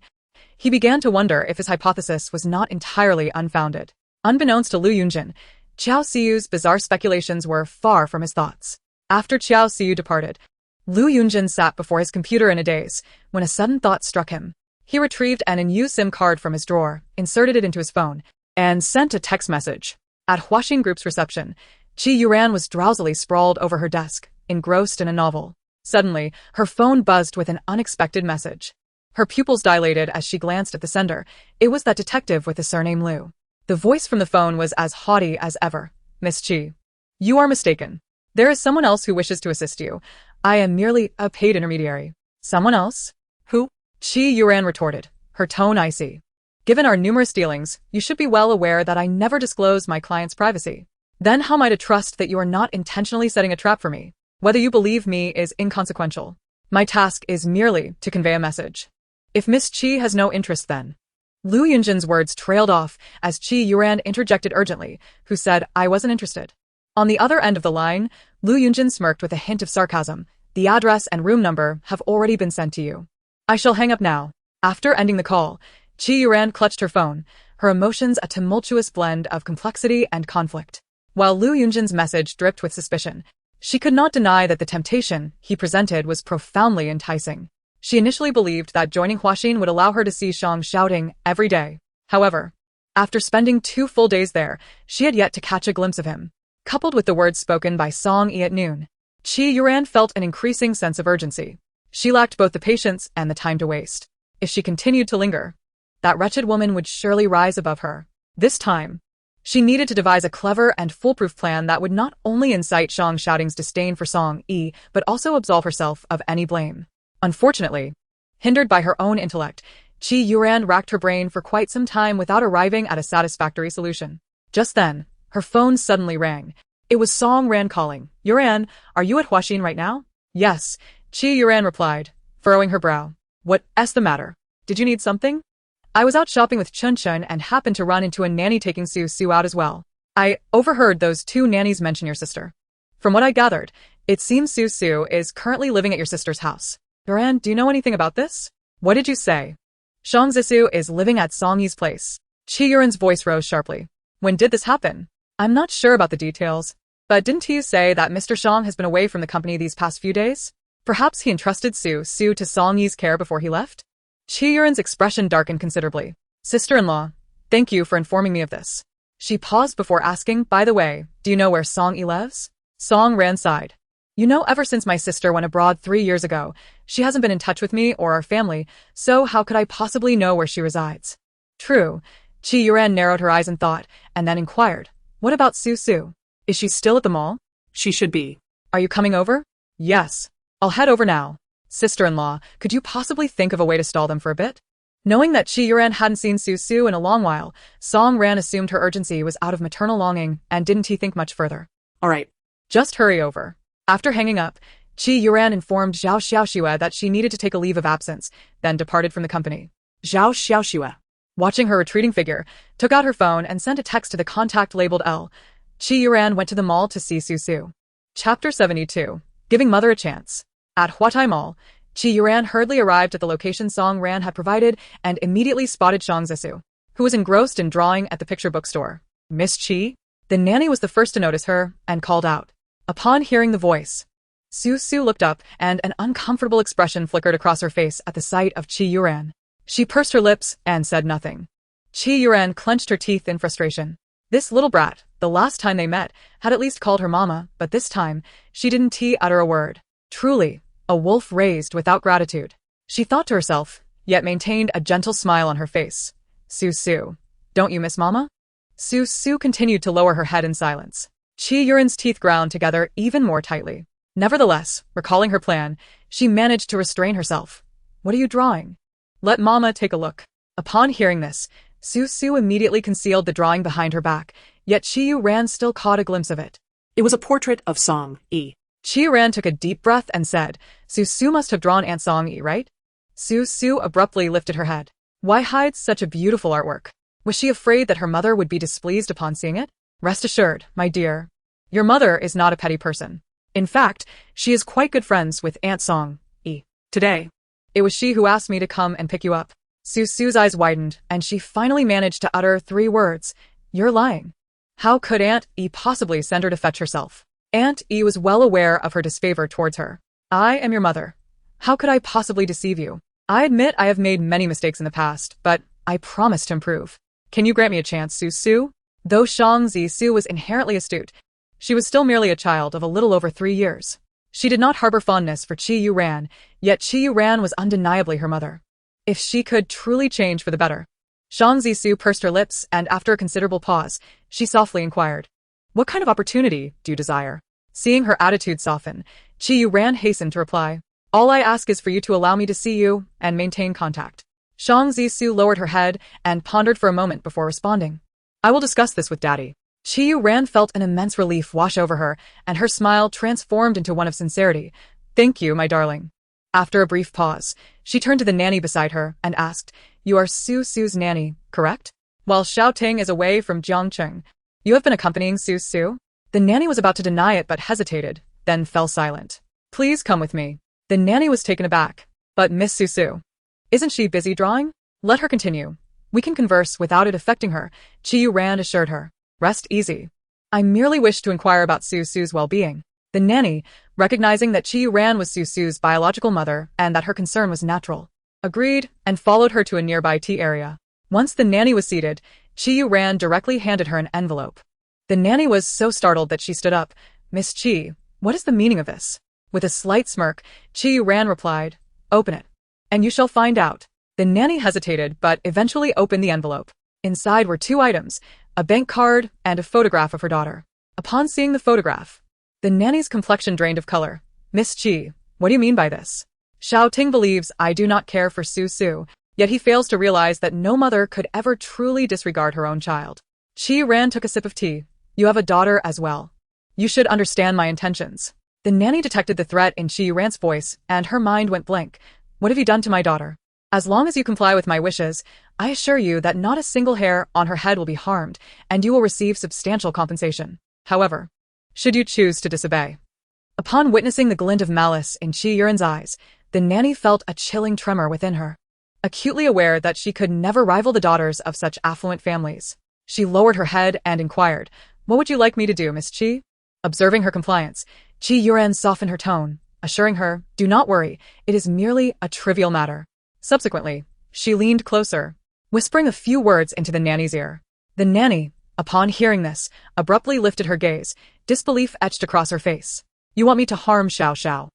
he began to wonder if his hypothesis was not entirely unfounded. Unbeknownst to Lu Yunjin, Xiao Xiu's bizarre speculations were far from his thoughts. After Xiao Xiu departed, Lu Yunjin sat before his computer in a daze, when a sudden thought struck him. He retrieved an in-use SIM card from his drawer, inserted it into his phone, and sent a text message. At Huaxing Group's reception, Qi Yuran was drowsily sprawled over her desk, engrossed in a novel. Suddenly, her phone buzzed with an unexpected message. Her pupils dilated as she glanced at the sender. It was that detective with the surname Liu. The voice from the phone was as haughty as ever. "Miss Qi, you are mistaken. There is someone else who wishes to assist you. I am merely a paid intermediary." Someone else? Who? Chi Yuran retorted, her tone icy. Given our numerous dealings, you should be well aware that I never disclose my client's privacy. Then how am I to trust that you are not intentionally setting a trap for me? Whether you believe me is inconsequential. My task is merely to convey a message. If Miss Chi has no interest then. Lu Yunjin's words trailed off as Chi Yuran interjected urgently, who said, I wasn't interested. On the other end of the line, Lu Yunjin smirked with a hint of sarcasm. The address and room number have already been sent to you. I shall hang up now. After ending the call, Chi Yuran clutched her phone, her emotions a tumultuous blend of complexity and conflict. While Lu Yunjin's message dripped with suspicion, she could not deny that the temptation he presented was profoundly enticing. She initially believed that joining Huaxin would allow her to see Shang shouting every day. However, after spending 2 full days there, she had yet to catch a glimpse of him. Coupled with the words spoken by Song Yi at noon, Chi Yuran felt an increasing sense of urgency. She lacked both the patience and the time to waste. If she continued to linger, that wretched woman would surely rise above her. This time, she needed to devise a clever and foolproof plan that would not only incite Shang Shouting's disdain for Song Yi, but also absolve herself of any blame. Unfortunately, hindered by her own intellect, Chi Yuran racked her brain for quite some time without arriving at a satisfactory solution. Just then, her phone suddenly rang. It was Song Ran calling. Yuran, are you at Huaxin right now? Yes, Chi Yuran replied, furrowing her brow. What's the matter? Did you need something? I was out shopping with Chun Chun and happened to run into a nanny taking Su Su out as well. I overheard those 2 nannies mention your sister. From what I gathered, it seems Su Su is currently living at your sister's house. Yuran, do you know anything about this? What did you say? Shang Zisu is living at Song Yi's place. Chi Yuran's voice rose sharply. When did this happen? I'm not sure about the details, but didn't you say that Mr. Shang has been away from the company these past few days? Perhaps he entrusted Su Su to Song Yi's care before he left? Chi Yuran's expression darkened considerably. Sister-in-law, thank you for informing me of this. She paused before asking, by the way, do you know where Song Yi lives? Song Ran sighed. You know, ever since my sister went abroad 3 years ago, she hasn't been in touch with me or our family, so how could I possibly know where she resides? True. Chi Yuran narrowed her eyes in thought, and then inquired, what about Su Su? Is she still at the mall? She should be. Are you coming over? Yes. I'll head over now. Sister-in-law, could you possibly think of a way to stall them for a bit? Knowing that Chi Yuran hadn't seen Su Su in a long while, Song Ran assumed her urgency was out of maternal longing, and didn't he think much further. All right. Just hurry over. After hanging up, Chi Yuran informed Zhao Xiaoxue that she needed to take a leave of absence, then departed from the company. Zhao Xiaoxue, watching her retreating figure, took out her phone and sent a text to the contact labeled L. Chi Yuran went to the mall to see Su Su. Chapter 72. Giving Mother a Chance. At Huatai Mall, Chi Yuran hurriedly arrived at the location Song Ran had provided and immediately spotted Shang Zisu, who was engrossed in drawing at the picture bookstore. Miss Chi? The nanny was the first to notice her and called out. Upon hearing the voice, Su Su looked up and an uncomfortable expression flickered across her face at the sight of Chi Yuran. She pursed her lips and said nothing. Chi Yuran clenched her teeth in frustration. This little brat, the last time they met, had at least called her mama, but this time, she didn't utter a word. Truly, a wolf raised without gratitude. She thought to herself, yet maintained a gentle smile on her face. Su Su, don't you miss mama? Su Su continued to lower her head in silence. Chi Yuran's teeth ground together even more tightly. Nevertheless, recalling her plan, she managed to restrain herself. What are you drawing? Let mama take a look. Upon hearing this, Su Su immediately concealed the drawing behind her back, yet Chi Yuran still caught a glimpse of it. It was a portrait of Song Yi. Chi Yuran took a deep breath and said, Su Su must have drawn Aunt Song Yi, right? Su Su abruptly lifted her head. Why hide such a beautiful artwork? Was she afraid that her mother would be displeased upon seeing it? Rest assured, my dear, your mother is not a petty person. In fact, she is quite good friends with Aunt Song Yi. Today, it was she who asked me to come and pick you up. Su Su's eyes widened, and she finally managed to utter 3 words. You're lying. How could Aunt Yi possibly send her to fetch herself? Aunt Yi was well aware of her disfavor towards her. I am your mother. How could I possibly deceive you? I admit I have made many mistakes in the past, but I promise to improve. Can you grant me a chance, Su Su? Though Shang Zisu was inherently astute, she was still merely a child of a little over 3 years. She did not harbor fondness for Chi Yuran, yet Chi Yuran was undeniably her mother. If she could truly change for the better. Shang Zisu pursed her lips, and after a considerable pause, she softly inquired, what kind of opportunity do you desire? Seeing her attitude soften, Chi Yuran hastened to reply, All I ask is for you to allow me to see you and maintain contact. Shang Zisu lowered her head and pondered for a moment before responding. I will discuss this with Daddy. Chi Ran felt an immense relief wash over her, and her smile transformed into one of sincerity. Thank you, my darling. After a brief pause, she turned to the nanny beside her and asked, You are Su Su's nanny, correct? While Xiao Ting is away from Jiangcheng, you have been accompanying Su Su? The nanny was about to deny it but hesitated, then fell silent. Please come with me. The nanny was taken aback. But Miss Su Su, isn't she busy drawing? Let her continue. We can converse without it affecting her, Chi Ran assured her. Rest easy. I merely wish to inquire about Su Su's well-being. The nanny, recognizing that Chi Ran was Su Su's biological mother and that her concern was natural, agreed and followed her to a nearby tea area. Once the nanny was seated, Chi Ran directly handed her an envelope. The nanny was so startled that she stood up. Miss Chi, what is the meaning of this? With a slight smirk, Chi Ran replied, Open it, and you shall find out. The nanny hesitated but eventually opened the envelope. Inside were two items, a bank card and a photograph of her daughter. Upon seeing the photograph, the nanny's complexion drained of color. Miss Chi, what do you mean by this? Xiao Ting believes I do not care for Su Su, yet he fails to realize that no mother could ever truly disregard her own child. Chi Ran took a sip of tea. You have a daughter as well. You should understand my intentions. The nanny detected the threat in Chi Ran's voice, and her mind went blank. What have you done to my daughter? As long as you comply with my wishes, I assure you that not a single hair on her head will be harmed, and you will receive substantial compensation. However, should you choose to disobey. Upon witnessing the glint of malice in Chi Yuran's eyes, the nanny felt a chilling tremor within her. Acutely aware that she could never rival the daughters of such affluent families, she lowered her head and inquired, What would you like me to do, Miss Chi? Observing her compliance, Chi Yuran softened her tone, assuring her, Do not worry, it is merely a trivial matter. Subsequently, she leaned closer, whispering a few words into the nanny's ear. The nanny, upon hearing this, abruptly lifted her gaze, disbelief etched across her face. You want me to harm Xiao Xiao?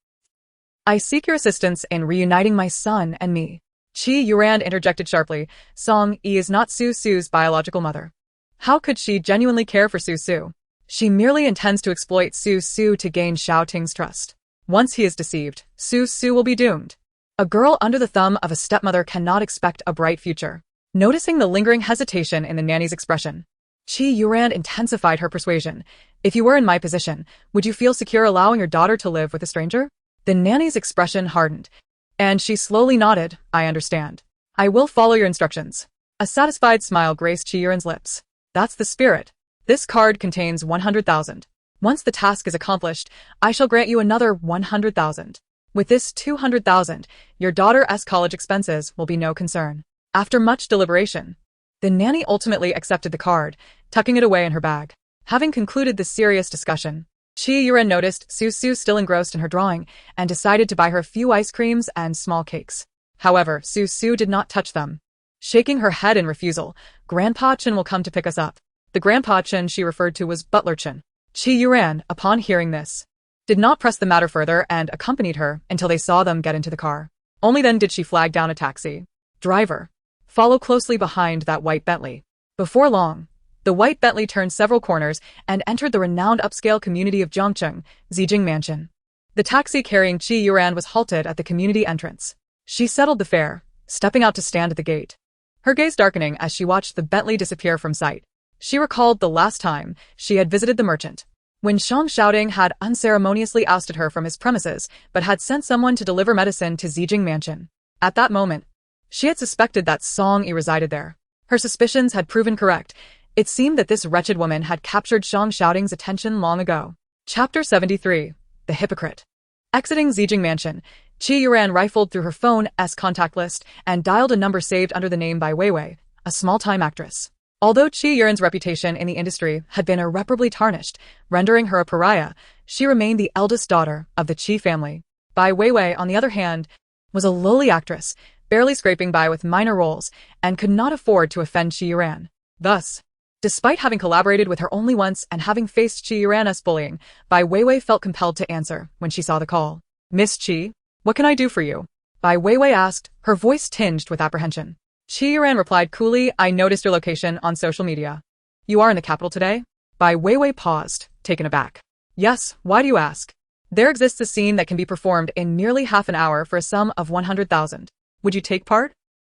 I seek your assistance in reuniting my son and me. Chi Yuran interjected sharply, Song Yi is not Su Su's biological mother. How could she genuinely care for Su Su? She merely intends to exploit Su Su to gain Xiao Ting's trust. Once he is deceived, Su Su will be doomed. A girl under the thumb of a stepmother cannot expect a bright future. Noticing the lingering hesitation in the nanny's expression, Chi Yuran intensified her persuasion. If you were in my position, would you feel secure allowing your daughter to live with a stranger? The nanny's expression hardened, and she slowly nodded. I understand. I will follow your instructions. A satisfied smile graced Chi Yuran's lips. That's the spirit. This card contains 100,000. Once the task is accomplished, I shall grant you another 100,000. With this 200,000, your daughter's college expenses will be no concern. After much deliberation, the nanny ultimately accepted the card, tucking it away in her bag. Having concluded this serious discussion, Chi Yuran noticed Su Su still engrossed in her drawing and decided to buy her a few ice creams and small cakes. However, Su Su did not touch them. Shaking her head in refusal, Grandpa Chen will come to pick us up. The Grandpa Chen she referred to was Butler Chen. Chi Yuran, upon hearing this, did not press the matter further and accompanied her until they saw them get into the car. Only then did she flag down a taxi. Driver, follow closely behind that white Bentley. Before long, the white Bentley turned several corners and entered the renowned upscale community of Jiangcheng, Zijing Mansion. The taxi carrying Chi Yuran was halted at the community entrance. She settled the fare, stepping out to stand at the gate. Her gaze darkening as she watched the Bentley disappear from sight. She recalled the last time she had visited the merchant, when Shang Xiaoting had unceremoniously ousted her from his premises but had sent someone to deliver medicine to Zijing Mansion. At that moment, she had suspected that Song Yi resided there. Her suspicions had proven correct. It seemed that this wretched woman had captured Shang Xiaoting's attention long ago. Chapter 73. The Hypocrite. Exiting Zijing Mansion, Chi Yuran rifled through her phone's contact list and dialed a number saved under the name by Weiwei, a small-time actress. Although Chi Yuran's reputation in the industry had been irreparably tarnished, rendering her a pariah, she remained the eldest daughter of the Qi family. Bai Weiwei, on the other hand, was a lowly actress, barely scraping by with minor roles, and could not afford to offend Chi Yuran. Thus, despite having collaborated with her only once and having faced Chi Yuran's bullying, Bai Weiwei felt compelled to answer when she saw the call. Miss Chi, what can I do for you? Bai Weiwei asked, her voice tinged with apprehension. Chi Yuran replied coolly, I noticed your location on social media. You are in the capital today? Bai Weiwei paused, taken aback. Yes, why do you ask? There exists a scene that can be performed in merely half an hour for a sum of 100,000. Would you take part?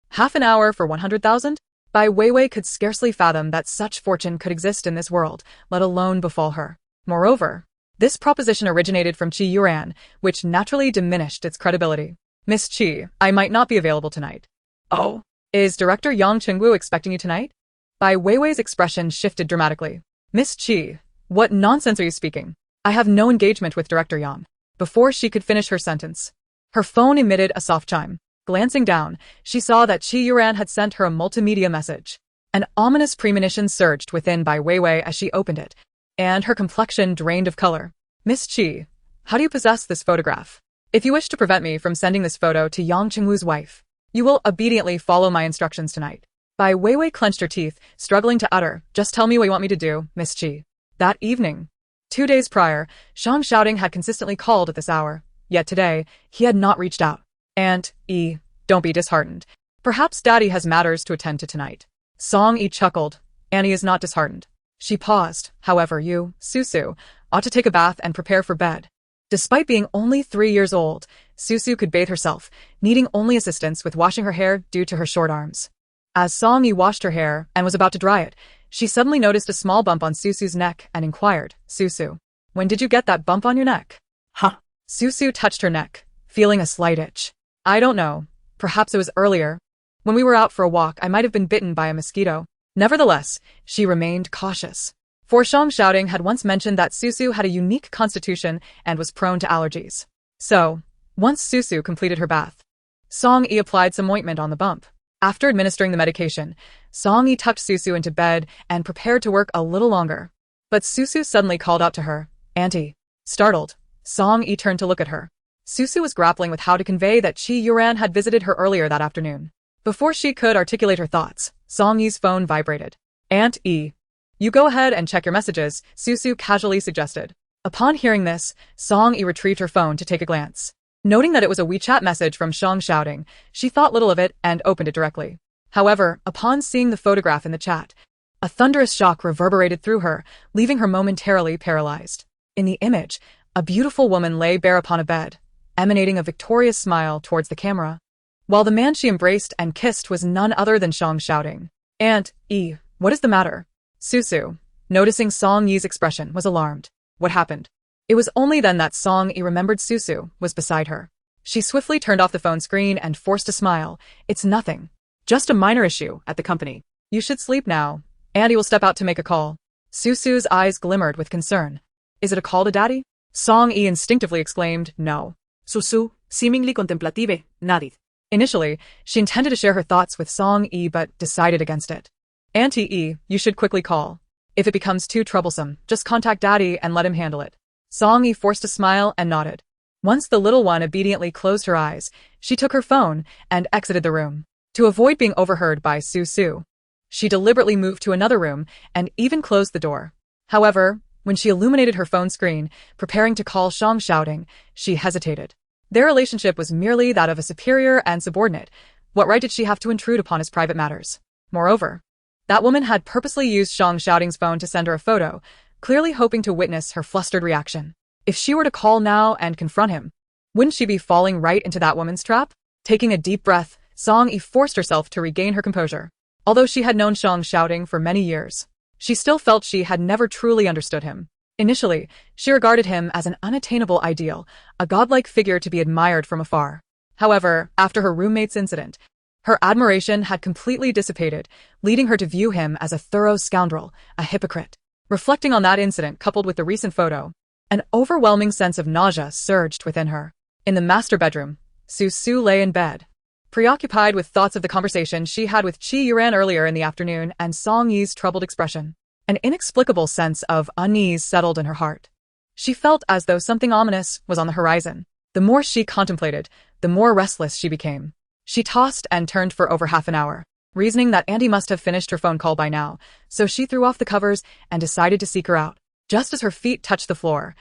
Half an hour for 100,000? Bai Weiwei could scarcely fathom that such fortune could exist in this world, let alone befall her. Moreover, this proposition originated from Qi Yuran, which naturally diminished its credibility. Miss Qi, I might not be available tonight. Oh, is Director Yang Chengwu expecting you tonight? Bai Weiwei's expression shifted dramatically. Miss Qi, what nonsense are you speaking? I have no engagement with Director Yang. Before she could finish her sentence, her phone emitted a soft chime. Glancing down, she saw that Qi Yuran had sent her a multimedia message. An ominous premonition surged within Bai Weiwei as she opened it, and her complexion drained of color. Miss Qi, how do you possess this photograph? If you wish to prevent me from sending this photo to Yang Chengwu's wife, you will obediently follow my instructions tonight. Bai Weiwei clenched her teeth, struggling to utter, just tell me what you want me to do, Miss Qi. That evening, 2 days prior, Shang Shouting had consistently called at this hour, yet today, he had not reached out. Aunt E, don't be disheartened. Perhaps Daddy has matters to attend to tonight. Song E chuckled. Annie is not disheartened. She paused. However, you, Susu, ought to take a bath and prepare for bed. Despite being only 3 years old, Susu could bathe herself, needing only assistance with washing her hair due to her short arms. As Song E washed her hair and was about to dry it, she suddenly noticed a small bump on Susu's neck and inquired, Susu, when did you get that bump on your neck? Huh? Susu touched her neck, feeling a slight itch. I don't know. Perhaps it was earlier. When we were out for a walk, I might have been bitten by a mosquito. Nevertheless, she remained cautious. For Shang Shouting had once mentioned that Susu had a unique constitution and was prone to allergies. So, once Susu completed her bath, Song E applied some ointment on the bump. After administering the medication, Song E tucked Susu into bed and prepared to work a little longer. But Susu suddenly called out to her, Auntie. Startled, Song E turned to look at her. Susu was grappling with how to convey that Qi Yuran had visited her earlier that afternoon. Before she could articulate her thoughts, Song Yi's phone vibrated. Aunt E. You go ahead and check your messages, Susu casually suggested. Upon hearing this, Song E retrieved her phone to take a glance. Noting that it was a WeChat message from Shang Shouting, she thought little of it and opened it directly. However, upon seeing the photograph in the chat, a thunderous shock reverberated through her, leaving her momentarily paralyzed. In the image, a beautiful woman lay bare upon a bed, emanating a victorious smile towards the camera, while the man she embraced and kissed was none other than Shang Shouting. Aunt E, what is the matter? Susu, noticing Song Yi's expression, was alarmed. What happened? It was only then that Song Yi remembered Susu was beside her. She swiftly turned off the phone screen and forced a smile. It's nothing. Just a minor issue at the company. You should sleep now. Andy will step out to make a call. Susu's eyes glimmered with concern. Is it a call to Daddy? Song Yi instinctively exclaimed, no. Susu, seemingly contemplative, nodded. Initially, she intended to share her thoughts with Song Yi but decided against it. Auntie E, you should quickly call. If it becomes too troublesome, just contact Daddy and let him handle it. Song Yi forced a smile and nodded. Once the little one obediently closed her eyes, she took her phone and exited the room. To avoid being overheard by Susu, she deliberately moved to another room and even closed the door. However, when she illuminated her phone screen, preparing to call Shang Shouting, she hesitated. Their relationship was merely that of a superior and subordinate. What right did she have to intrude upon his private matters? Moreover, that woman had purposely used Shang Shouting's phone to send her a photo, clearly hoping to witness her flustered reaction. If she were to call now and confront him, wouldn't she be falling right into that woman's trap? Taking a deep breath, Song Yi forced herself to regain her composure. Although she had known Shang Shouting for many years, she still felt she had never truly understood him. Initially, she regarded him as an unattainable ideal, a godlike figure to be admired from afar. However, after her roommate's incident, her admiration had completely dissipated, leading her to view him as a thorough scoundrel, a hypocrite. Reflecting on that incident coupled with the recent photo, an overwhelming sense of nausea surged within her. In the master bedroom, Susu lay in bed, preoccupied with thoughts of the conversation she had with Qi Yuran earlier in the afternoon and Song Yi's troubled expression. An inexplicable sense of unease settled in her heart. She felt as though something ominous was on the horizon. The more she contemplated, the more restless she became. She tossed and turned for over half an hour, reasoning that Andy must have finished her phone call by now, so she threw off the covers and decided to seek her out. Just as her feet touched the floor,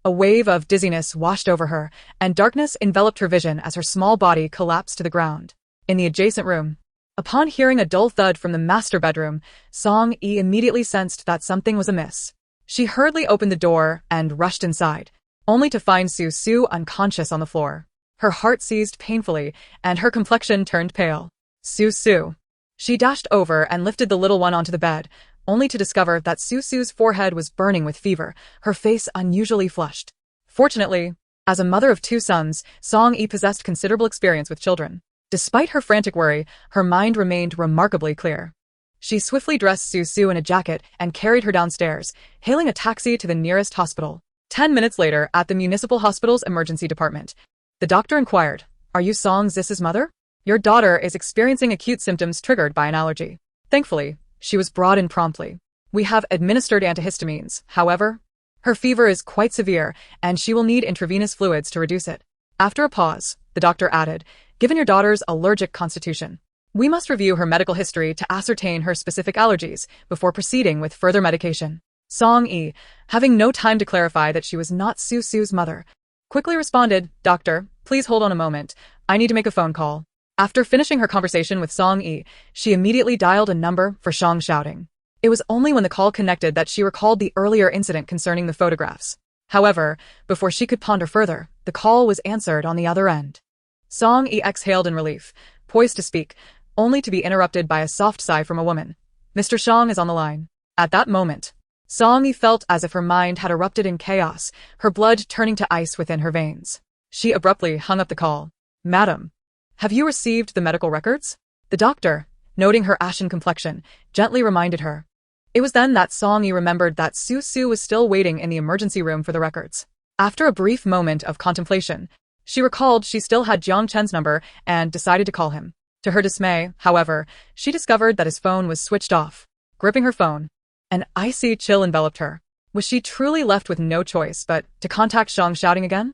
a wave of dizziness washed over her, and darkness enveloped her vision as her small body collapsed to the ground. In the adjacent room, upon hearing a dull thud from the master bedroom, Song Yi immediately sensed that something was amiss. She hurriedly opened the door and rushed inside. only to find Su Su unconscious on the floor. Her heart seized painfully, and her complexion turned pale. Su Su. She dashed over and lifted the little one onto the bed, only to discover that Su Su's forehead was burning with fever, her face unusually flushed. Fortunately, as a mother of 2 sons, Song-yi possessed considerable experience with children. Despite her frantic worry, her mind remained remarkably clear. She swiftly dressed Su Su in a jacket and carried her downstairs, hailing a taxi to the nearest hospital. 10 minutes later, at the municipal hospital's emergency department, the doctor inquired, "Are you Song Zis's mother? Your daughter is experiencing acute symptoms triggered by an allergy." Thankfully, she was brought in promptly. "We have administered antihistamines, however. Her fever is quite severe, and she will need intravenous fluids to reduce it." After a pause, the doctor added, "Given your daughter's allergic constitution, we must review her medical history to ascertain her specific allergies before proceeding with further medication." Song-yi, having no time to clarify that she was not Su Su's mother, quickly responded, "Doctor, please hold on a moment. I need to make a phone call." After finishing her conversation with Song-yi, she immediately dialed a number for Shang Xiaoding. It was only when the call connected that she recalled the earlier incident concerning the photographs. However, before she could ponder further, the call was answered on the other end. Song-yi exhaled in relief, poised to speak, only to be interrupted by a soft sigh from a woman. "Mr. Shang is on the line." At that moment, Song-yi felt as if her mind had erupted in chaos, her blood turning to ice within her veins. She abruptly hung up the call. "Madam, have you received the medical records?" The doctor, noting her ashen complexion, gently reminded her. It was then that Song-yi remembered that Su Su was still waiting in the emergency room for the records. After a brief moment of contemplation, she recalled she still had Jiang Chen's number and decided to call him. To her dismay, however, she discovered that his phone was switched off. Gripping her phone, an icy chill enveloped her. Was she truly left with no choice but to contact Shang Xiaoding again?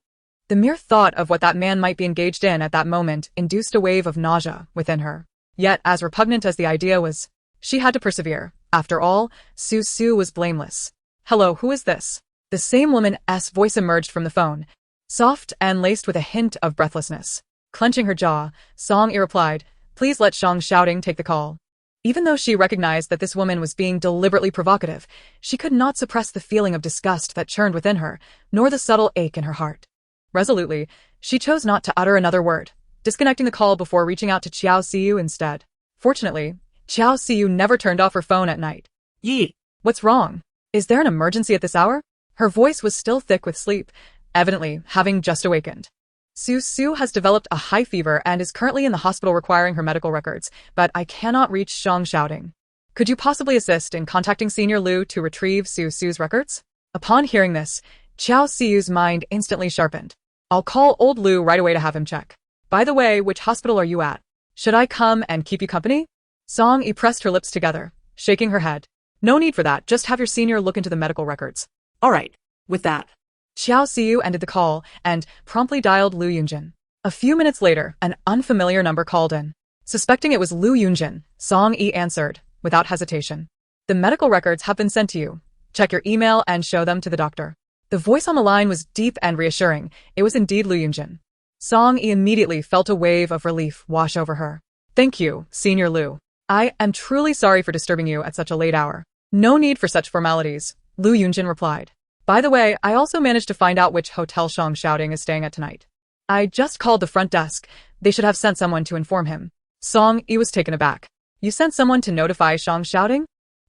The mere thought of what that man might be engaged in at that moment induced a wave of nausea within her. Yet, as repugnant as the idea was, she had to persevere. After all, Su Su was blameless. "Hello, who is this?" The same woman's voice emerged from the phone, soft and laced with a hint of breathlessness. Clenching her jaw, Song-yi replied, "Please let Shang Xiaoding take the call." Even though she recognized that this woman was being deliberately provocative, she could not suppress the feeling of disgust that churned within her, nor the subtle ache in her heart. Resolutely, she chose not to utter another word, disconnecting the call before reaching out to Qiao Siyu instead. Fortunately, Qiao Siyu never turned off her phone at night. "Yi, "What's wrong? Is there an emergency at this hour?" Her voice was still thick with sleep, evidently having just awakened. "Su Su has developed a high fever and is currently in the hospital requiring her medical records, but I cannot reach Shang Xiaoding. Could you possibly assist in contacting Senior Liu to retrieve Su Su's records?" Upon hearing this, Qiao Siyu's mind instantly sharpened. "I'll call old Liu right away to have him check. By the way, which hospital are you at? Should I come and keep you company?" Song-yi pressed her lips together, shaking her head. "No need for that, just have your senior look into the medical records." all right, with that." Qiao Siyu ended the call and promptly dialed Liu Yunjin. A few minutes later, an unfamiliar number called in. Suspecting it was Liu Yunjin, Song-yi answered, without hesitation. "The medical records have been sent to you. Check your email and show them to the doctor." The voice on the line was deep and reassuring. It was indeed Liu Yunjin. Song-yi immediately felt a wave of relief wash over her. "Thank you, Senior Liu. I am truly sorry for disturbing you at such a late hour." "No need for such formalities," Liu Yunjin replied. "By the way, I also managed to find out which hotel Shang Xiaoding is staying at tonight. I just called the front desk. They should have sent someone to inform him." Song-yi was taken aback. "You sent someone to notify Shang Xiaoding?"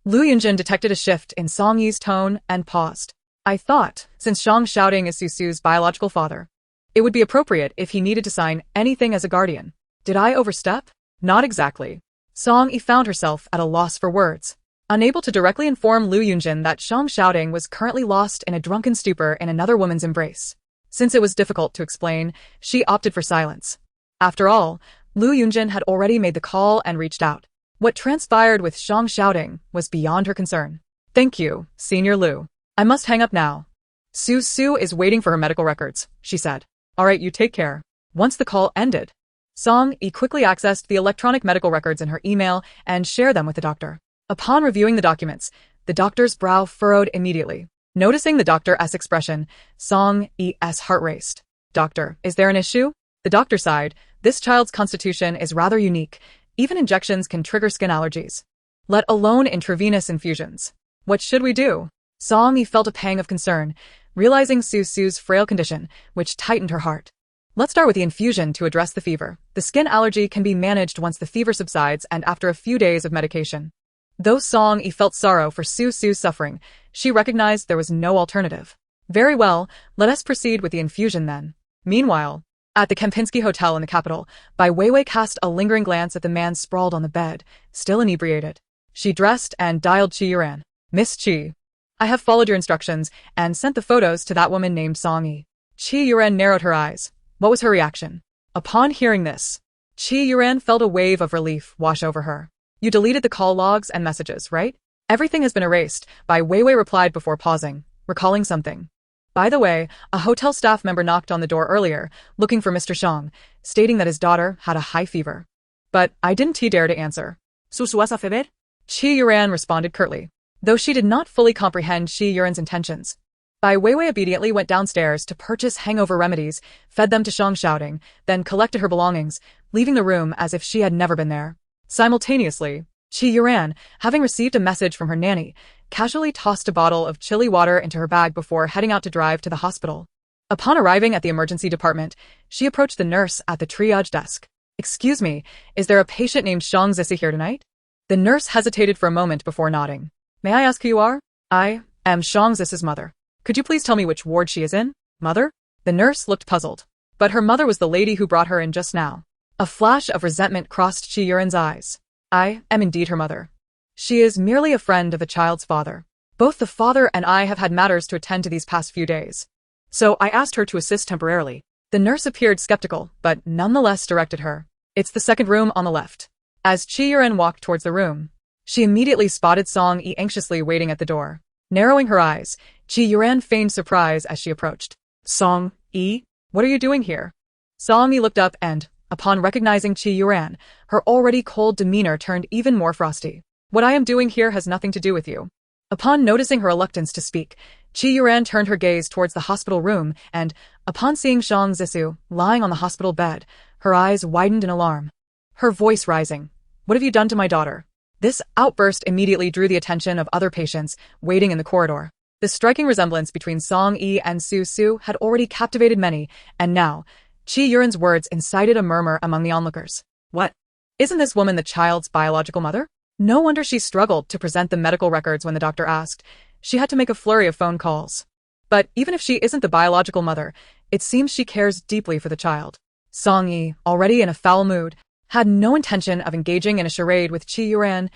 Liu Yunjin detected a shift in Song-yi's tone and paused. "I thought, since Shang Xiaoding is Su Su's biological father, it would be appropriate if he needed to sign anything as a guardian. Did I overstep?" "Not exactly." Song-yi found herself at a loss for words. Unable to directly inform Liu Yunjin that Shang Xiaoding was currently lost in a drunken stupor in another woman's embrace. Since it was difficult to explain, she opted for silence. After all, Liu Yunjin had already made the call and reached out. What transpired with Shang Xiaoding was beyond her concern. "Thank you, Senior Liu. I must hang up now. Su Su is waiting for her medical records," she said. "All right, you take care." Once the call ended, Song-yi quickly accessed the electronic medical records in her email and shared them with the doctor. Upon reviewing the documents, the doctor's brow furrowed immediately. Noticing the doctor's expression, Song-yi's heart raced. "Doctor, is there an issue?" The doctor sighed. "This child's constitution is rather unique. Even injections can trigger skin allergies, let alone intravenous infusions. What should we do?" Song-yi felt a pang of concern. realizing Su's frail condition, which tightened her heart. Let's start with the infusion to address the fever. The skin allergy can be managed once the fever subsides and after a few days of medication. Though Song-yi felt sorrow for Su's suffering, she recognized there was no alternative. Very well, let us proceed with the infusion then. Meanwhile, at the Kempinski Hotel in the capital, Bai Weiwei cast a lingering glance at the man sprawled on the bed, still inebriated. She dressed and dialed Qi Yuran. Miss Qi, I have followed your instructions and sent the photos to that woman named Song-yi. Qi Yuran narrowed her eyes. What was her reaction? Upon hearing this, Qi Yuran felt a wave of relief wash over her. You deleted the call logs and messages, right? Everything has been erased, Bai Weiwei replied before pausing, recalling something. By the way, a hotel staff member knocked on the door earlier, looking for Mr. Shang, stating that his daughter had a high fever. But I didn't dare to answer. ¿Susuasa feber? Qi Yuran responded curtly, though she did not fully comprehend Qi Yuran's intentions. Bai Weiwei obediently went downstairs to purchase hangover remedies, fed them to Shang shouting, then collected her belongings, leaving the room as if she had never been there. Simultaneously, Qi Yuran, having received a message from her nanny, casually tossed a bottle of chilly water into her bag before heading out to drive to the hospital. Upon arriving at the emergency department, she approached the nurse at the triage desk. Excuse me, is there a patient named Shang Zisi here tonight? The nurse hesitated for a moment before nodding. May I ask who you are? I am Shang Zisi's mother. Could you please tell me which ward she is in? Mother? The nurse looked puzzled. But her mother was the lady who brought her in just now. A flash of resentment crossed Qi Yuran's eyes. I am indeed her mother. She is merely a friend of the child's father. Both the father and I have had matters to attend to these past few days. So I asked her to assist temporarily. The nurse appeared skeptical, but nonetheless directed her. It's the second room on the left. As Qi Yuran walked towards the room, she immediately spotted Song-yi anxiously waiting at the door. Narrowing her eyes, Qi Yuran feigned surprise as she approached. Song-yi, what are you doing here? Song-yi looked up and, upon recognizing Qi Yuran, her already cold demeanor turned even more frosty. What I am doing here has nothing to do with you. Upon noticing her reluctance to speak, Qi Yuran turned her gaze towards the hospital room and, upon seeing Shang Zisi lying on the hospital bed, her eyes widened in alarm. Her voice rising. What have you done to my daughter? This outburst immediately drew the attention of other patients waiting in the corridor. The striking resemblance between Song-yi and Su had already captivated many, and now, Qi Yuran's words incited a murmur among the onlookers. What? Isn't this woman the child's biological mother? No wonder she struggled to present the medical records when the doctor asked. She had to make a flurry of phone calls. But even if she isn't the biological mother, it seems she cares deeply for the child. Song-yi, already in a foul mood, had no intention of engaging in a charade with Qi Yuran.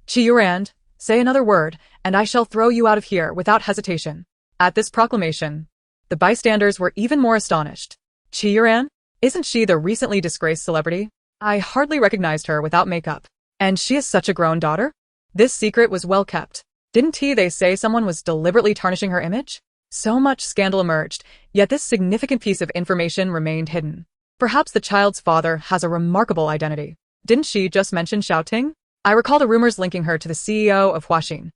Qi Yuran, say another word, and I shall throw you out of here without hesitation. At this proclamation, the bystanders were even more astonished. Qi Yuran? Isn't she the recently disgraced celebrity? I hardly recognized her without makeup. And she is such a grown daughter? This secret was well kept. Didn't they say someone was deliberately tarnishing her image? So much scandal emerged, yet this significant piece of information remained hidden. Perhaps the child's father has a remarkable identity. Didn't she just mention Xiaoting? I recall the rumors linking her to the CEO of Huaxin,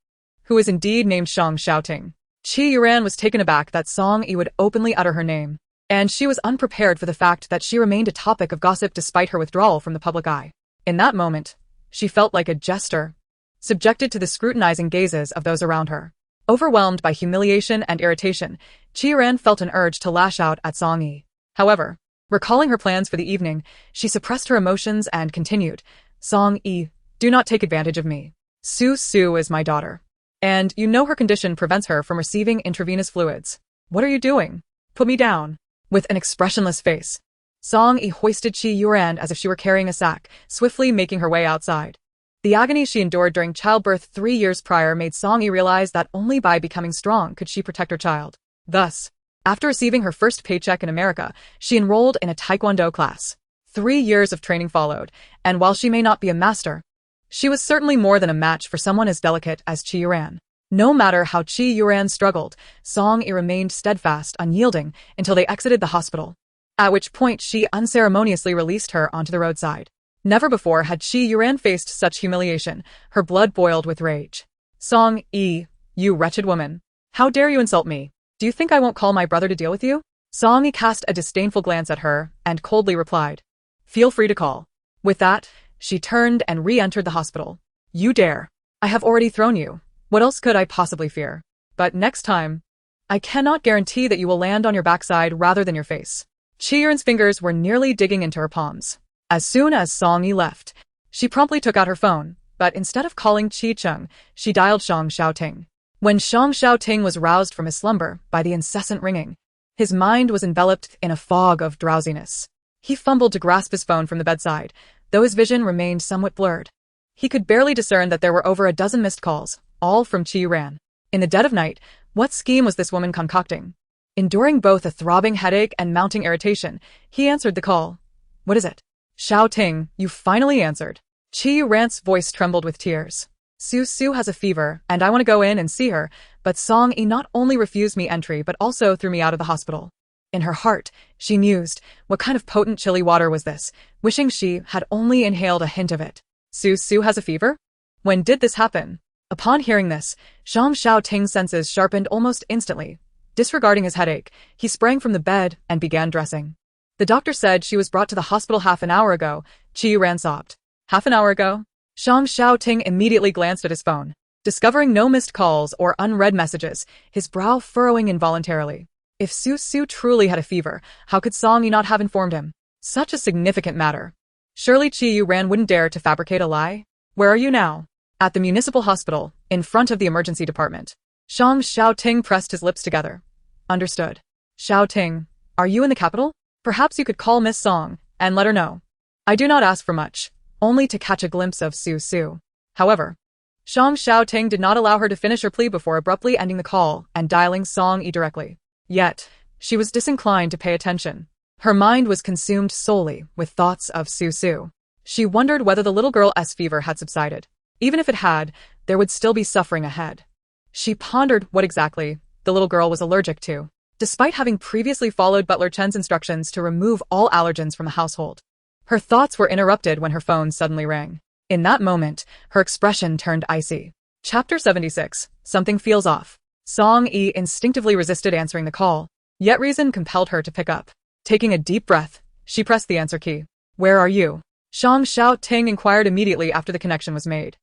who is indeed named Shang Xiaoting. Qi Yuran was taken aback that Song-yi would openly utter her name, and she was unprepared for the fact that she remained a topic of gossip despite her withdrawal from the public eye. In that moment, she felt like a jester, subjected to the scrutinizing gazes of those around her. Overwhelmed by humiliation and irritation, Qi Yuran felt an urge to lash out at Song-yi. However, recalling her plans for the evening, she suppressed her emotions and continued, Song-yi, do not take advantage of me. Su is my daughter. And you know her condition prevents her from receiving intravenous fluids. What are you doing? Put me down. With an expressionless face, Song-yi hoisted Qi Yuran as if she were carrying a sack, swiftly making her way outside. The agony she endured during childbirth 3 years prior made Song-yi realize that only by becoming strong could she protect her child. Thus, after receiving her first paycheck in America, she enrolled in a taekwondo class. 3 years of training followed, and while she may not be a master, she was certainly more than a match for someone as delicate as Qi Yuran. No matter how Qi Yuran struggled, Song-yi remained steadfast, unyielding, until they exited the hospital, at which point she unceremoniously released her onto the roadside. Never before had Qi Yuran faced such humiliation. Her blood boiled with rage. Song-yi, you wretched woman. How dare you insult me? Do you think I won't call my brother to deal with you? Song-yi cast a disdainful glance at her and coldly replied, feel free to call. With that, she turned and re-entered the hospital. You dare. I have already thrown you. What else could I possibly fear? But next time, I cannot guarantee that you will land on your backside rather than your face. Chi-Yun's fingers were nearly digging into her palms. As soon as Song Yi left, she promptly took out her phone, but instead of calling Chi-Chung, she dialed Shang Xiaoting. When Shang Xiaoting was roused from his slumber by the incessant ringing, his mind was enveloped in a fog of drowsiness. He fumbled to grasp his phone from the bedside, though his vision remained somewhat blurred. He could barely discern that there were over a dozen missed calls, all from Chi-Yuran. In the dead of night, what scheme was this woman concocting? Enduring both a throbbing headache and mounting irritation, he answered the call. What is it? Xiaoting, you finally answered. Chi-Yuran's voice trembled with tears. Su has a fever, and I want to go in and see her, but Song Yi not only refused me entry but also threw me out of the hospital. In her heart, she mused, what kind of potent chili water was this, wishing she had only inhaled a hint of it. Su has a fever? When did this happen? Upon hearing this, Shang Xiaoting's senses sharpened almost instantly. Disregarding his headache, he sprang from the bed and began dressing. The doctor said she was brought to the hospital half an hour ago, Chi-Yuran sobbed. Half an hour ago? Shang Xiaoting immediately glanced at his phone. Discovering no missed calls or unread messages, his brow furrowing involuntarily. If Su truly had a fever, how could Song Yi not have informed him? Such a significant matter. Surely Chi-Yuran wouldn't dare to fabricate a lie? Where are you now? At the municipal hospital, in front of the emergency department. Shang Xiaoting pressed his lips together. Understood. Xiaoting, are you in the capital? Perhaps you could call Miss Song and let her know. I do not ask for much, only to catch a glimpse of Su. However, Shang Xiaoting did not allow her to finish her plea before abruptly ending the call and dialing Song Yi directly. Yet, she was disinclined to pay attention. Her mind was consumed solely with thoughts of Su. She wondered whether the little girl's fever had subsided. Even if it had, there would still be suffering ahead. She pondered what exactly the little girl was allergic to, despite having previously followed Butler Chen's instructions to remove all allergens from the household. Her thoughts were interrupted when her phone suddenly rang. In that moment, her expression turned icy. Chapter 76. Something feels off. Song Yi instinctively resisted answering the call, yet reason compelled her to pick up. Taking a deep breath, she pressed the answer key. Where are you? Shang Xiaoting inquired immediately after the connection was made.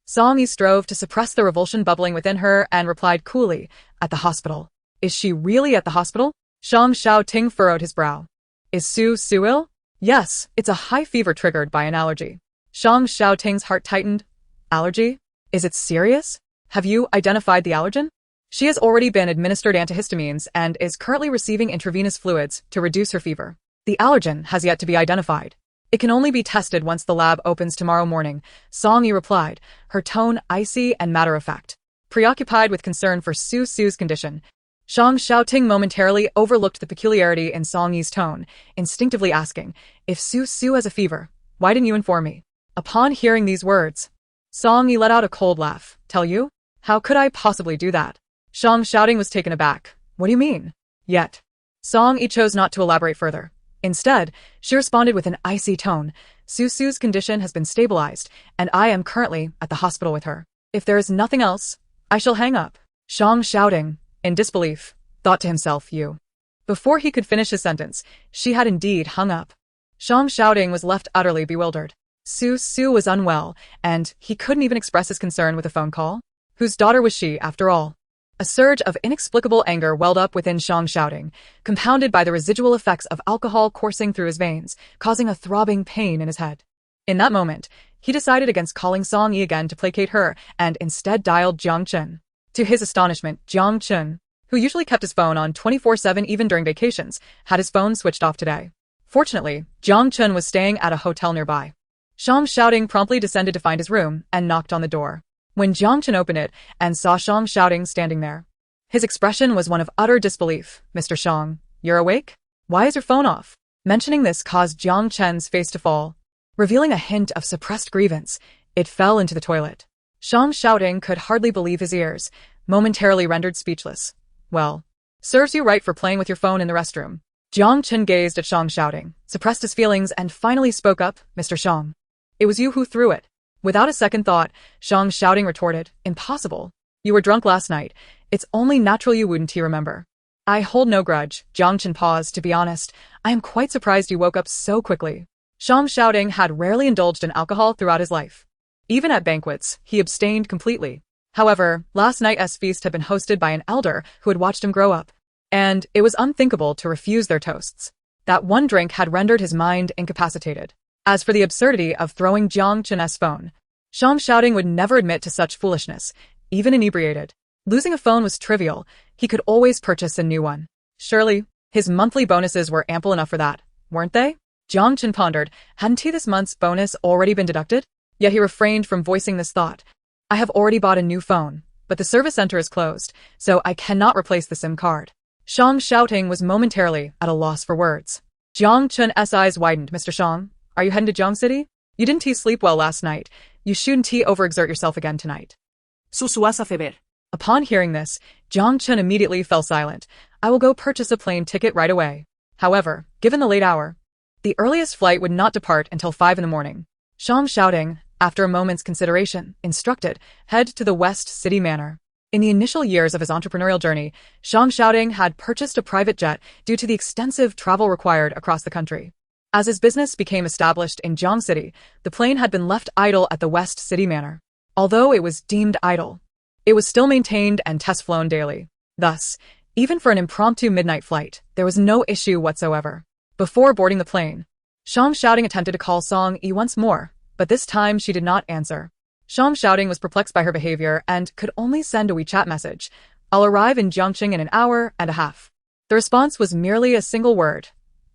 Song Yi strove to suppress the revulsion bubbling within her and replied coolly, at the hospital. Is she really at the hospital? Shang Xiaoting furrowed his brow. Is Su ill? Yes, it's a high fever triggered by an allergy. Shang Xiaoting's heart tightened. Allergy? Is it serious? Have you identified the allergen? She has already been administered antihistamines and is currently receiving intravenous fluids to reduce her fever. The allergen has yet to be identified. It can only be tested once the lab opens tomorrow morning, Song Yi replied, her tone icy and matter-of-fact. Preoccupied with concern for Su's condition, Shang Xiaoting momentarily overlooked the peculiarity in Song Yi's tone, instinctively asking, if Su has a fever, why didn't you inform me? Upon hearing these words, Song Yi let out a cold laugh. Tell you? How could I possibly do that? Shang Xiaoting was taken aback. What do you mean? Yet. Song Yi chose not to elaborate further. Instead, she responded with an icy tone. Su's condition has been stabilized, and I am currently at the hospital with her. If there is nothing else, I shall hang up. Shang Xiaoting, in disbelief, thought to himself, you. Before he could finish his sentence, she had indeed hung up. Shang Xiaoting was left utterly bewildered. Su was unwell, and he couldn't even express his concern with a phone call? Whose daughter was she, after all? A surge of inexplicable anger welled up within Shang Xiaoting, compounded by the residual effects of alcohol coursing through his veins, causing a throbbing pain in his head. In that moment, he decided against calling Song Yi again to placate her and instead dialed Jiang Chun. To his astonishment, Jiang Chun, who usually kept his phone on 24/7 even during vacations, had his phone switched off today. Fortunately, Jiang Chun was staying at a hotel nearby. Shang Xiaoting promptly descended to find his room and knocked on the door. When Jiang Chun opened it and saw Shang Xiaoting standing there, his expression was one of utter disbelief. Mr. Shang, you're awake? Why is your phone off? Mentioning this caused Jiang Chun's face to fall. Revealing a hint of suppressed grievance, it fell into the toilet. Shang Xiaoting could hardly believe his ears, momentarily rendered speechless. Well, serves you right for playing with your phone in the restroom. Jiang Chun gazed at Shang Xiaoting, suppressed his feelings, and finally spoke up, Mr. Shang. It was you who threw it. Without a second thought, Shang Xiaoting retorted, impossible. You were drunk last night. It's only natural you wouldn't remember. I hold no grudge. Jiang Chun paused. To be honest, I am quite surprised you woke up so quickly. Shang Xiaoting had rarely indulged in alcohol throughout his life. Even at banquets, he abstained completely. However, last night's feast had been hosted by an elder who had watched him grow up, and it was unthinkable to refuse their toasts. That one drink had rendered his mind incapacitated. As for the absurdity of throwing Jiang Chen's phone, Shang Xiaoding would never admit to such foolishness, even inebriated. Losing a phone was trivial, he could always purchase a new one. Surely, his monthly bonuses were ample enough for that, weren't they? Jiang Chen pondered, hadn't he this month's bonus already been deducted? Yet he refrained from voicing this thought. I have already bought a new phone, but the service center is closed, so I cannot replace the SIM card. Shang Xiaoting was momentarily at a loss for words. Jiang Chen's eyes widened. Mr. Shang, are you heading to Jiang City? You didn't sleep well last night. You shouldn't overexert yourself again tonight. Susuas a feber. Upon hearing this, Jiang Chen immediately fell silent. I will go purchase a plane ticket right away. However, given the late hour, the earliest flight would not depart until 5 in the morning. Shang Xiaoding, after a moment's consideration, instructed, head to the West City Manor. In the initial years of his entrepreneurial journey, Shang Xiaoding had purchased a private jet due to the extensive travel required across the country. As his business became established in Jiang City, the plane had been left idle at the West City Manor. Although it was deemed idle, it was still maintained and test-flown daily. Thus, even for an impromptu midnight flight, there was no issue whatsoever. Before boarding the plane, Shang Xiaoding attempted to call Song Yi once more, but this time she did not answer. Shang Xiaoding was perplexed by her behavior and could only send a WeChat message. I'll arrive in Jiangqing in an hour and a half. The response was merely a single word.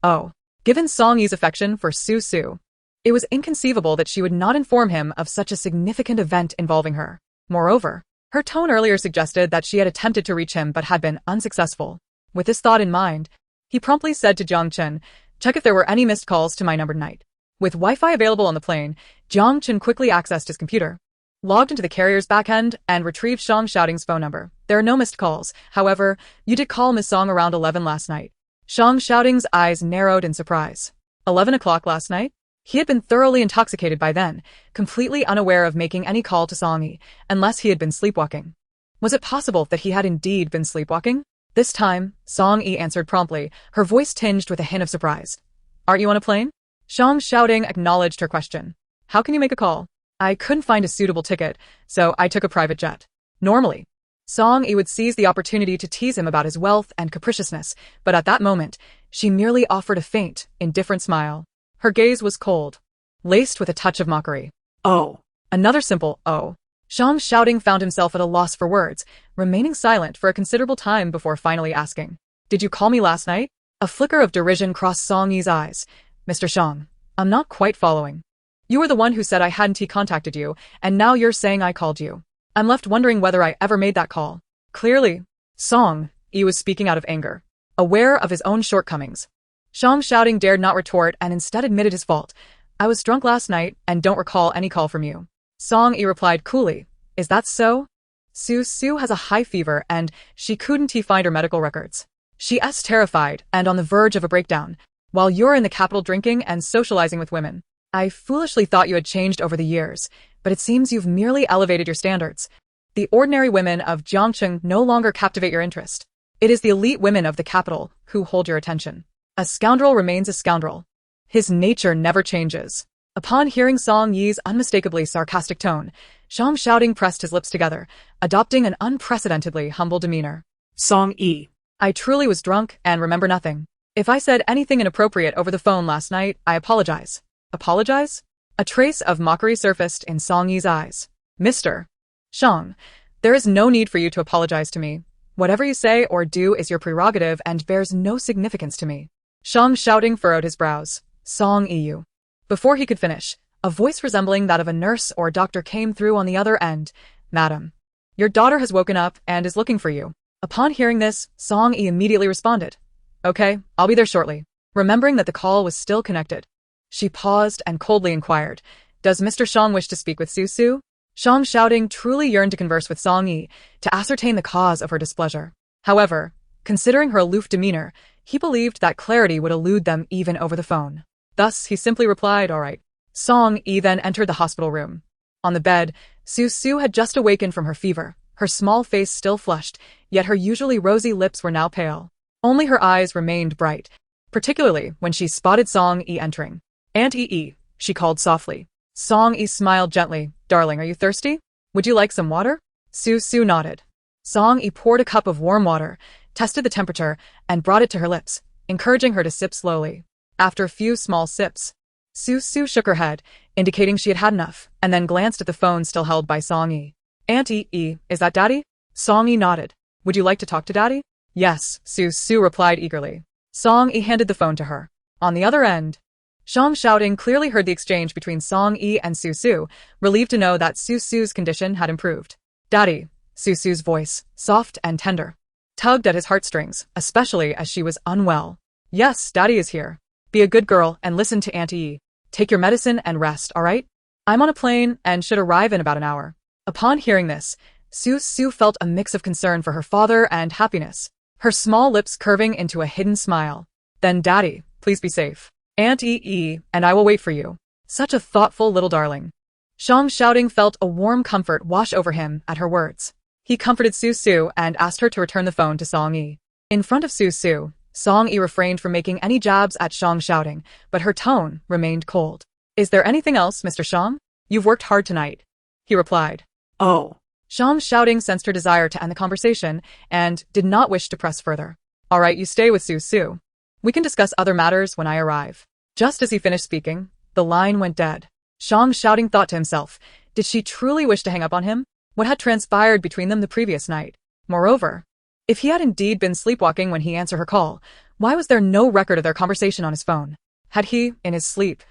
Oh. Given Song Yi's affection for Su Su, it was inconceivable that she would not inform him of such a significant event involving her. Moreover, her tone earlier suggested that she had attempted to reach him but had been unsuccessful. With this thought in mind, he promptly said to Jiang Chen, check if there were any missed calls to my number tonight. With Wi-Fi available on the plane, Jiang Chen quickly accessed his computer, logged into the carrier's backend, and retrieved Shang Xiaoding's phone number. There are no missed calls. However, you did call Miss Song around 11 last night. Shang Xiaoding's eyes narrowed in surprise. 11 o'clock last night? He had been thoroughly intoxicated by then, completely unaware of making any call to Song Yi, unless he had been sleepwalking. Was it possible that he had indeed been sleepwalking? This time, Song Yi answered promptly, her voice tinged with a hint of surprise. Aren't you on a plane? Shang Xiaoding acknowledged her question. How can you make a call? I couldn't find a suitable ticket, so I took a private jet. Normally, Song Yi would seize the opportunity to tease him about his wealth and capriciousness, but at that moment, she merely offered a faint, indifferent smile. Her gaze was cold, laced with a touch of mockery. Oh. Another simple oh. Shang Xiaoding found himself at a loss for words, remaining silent for a considerable time before finally asking, did you call me last night? A flicker of derision crossed Song Yi's eyes. Mr. Shang, I'm not quite following. You were the one who said I hadn't contacted you, and now you're saying I called you. I'm left wondering whether I ever made that call. Clearly, Song Yi was speaking out of anger, aware of his own shortcomings. Shang Xiaoding dared not retort and instead admitted his fault. I was drunk last night and don't recall any call from you. Song Yi replied coolly, is that so? Su Su has a high fever and she couldn't find her medical records. She's terrified and on the verge of a breakdown, while you're in the capital drinking and socializing with women. I foolishly thought you had changed over the years, but it seems you've merely elevated your standards. The ordinary women of Jiangqing no longer captivate your interest. It is the elite women of the capital who hold your attention. A scoundrel remains a scoundrel. His nature never changes. Upon hearing Song Yi's unmistakably sarcastic tone, Shang Xiaoding pressed his lips together, adopting an unprecedentedly humble demeanor. Song Yi. I truly was drunk and remember nothing. If I said anything inappropriate over the phone last night, I apologize. Apologize? A trace of mockery surfaced in Song Yi's eyes. Mr. Shang, there is no need for you to apologize to me. Whatever you say or do is your prerogative and bears no significance to me. Shang Xiaoding furrowed his brows. Song Yi. Before he could finish, a voice resembling that of a nurse or doctor came through on the other end. Madam, your daughter has woken up and is looking for you. Upon hearing this, Song Yi immediately responded. Okay, I'll be there shortly. Remembering that the call was still connected, she paused and coldly inquired, does Mr. Shang wish to speak with Su Su? Shang Xiaoding truly yearned to converse with Song Yi to ascertain the cause of her displeasure. However, considering her aloof demeanor, he believed that clarity would elude them even over the phone. Thus, he simply replied, all right. Song Yi then entered the hospital room. On the bed, Su Su had just awakened from her fever, her small face still flushed, yet her usually rosy lips were now pale. Only her eyes remained bright, particularly when she spotted Song Yi entering. Aunt Yi, she called softly. Song Yi smiled gently. Darling, are you thirsty? Would you like some water? Su nodded. Song Yi poured a cup of warm water, tested the temperature, and brought it to her lips, encouraging her to sip slowly. After a few small sips, Su shook her head, indicating she had had enough, and then glanced at the phone still held by Song Yi. Auntie Yi, is that Daddy? Song Yi nodded. Would you like to talk to Daddy? Yes, Su replied eagerly. Song Yi handed the phone to her. On the other end, Zhang Xiaoding clearly heard the exchange between Song Yi and Su, relieved to know that Su's condition had improved. Daddy, Su's voice, soft and tender, tugged at his heartstrings, especially as she was unwell. Yes, Daddy is here. Be a good girl and listen to Auntie Yi. Take your medicine and rest, alright? I'm on a plane and should arrive in about an hour. Upon hearing this, Su felt a mix of concern for her father and happiness, her small lips curving into a hidden smile. Then Daddy, please be safe. Auntie Yi and I will wait for you. Such a thoughtful little darling. Zhang Xiaoding felt a warm comfort wash over him at her words. He comforted Su and asked her to return the phone to Song Yi. In front of Su, Song Yi refrained from making any jabs at Zhang Xiaoding, but her tone remained cold. Is there anything else, Mr. Zhang? You've worked hard tonight. He replied. Oh. Zhang Xiaoding sensed her desire to end the conversation and did not wish to press further. All right, you stay with Su. We can discuss other matters when I arrive. Just as he finished speaking, the line went dead. Zhang Xiaoding thought to himself, did she truly wish to hang up on him? What had transpired between them the previous night? Moreover, if he had indeed been sleepwalking when he answered her call, why was there no record of their conversation on his phone? Had he, in his sleep,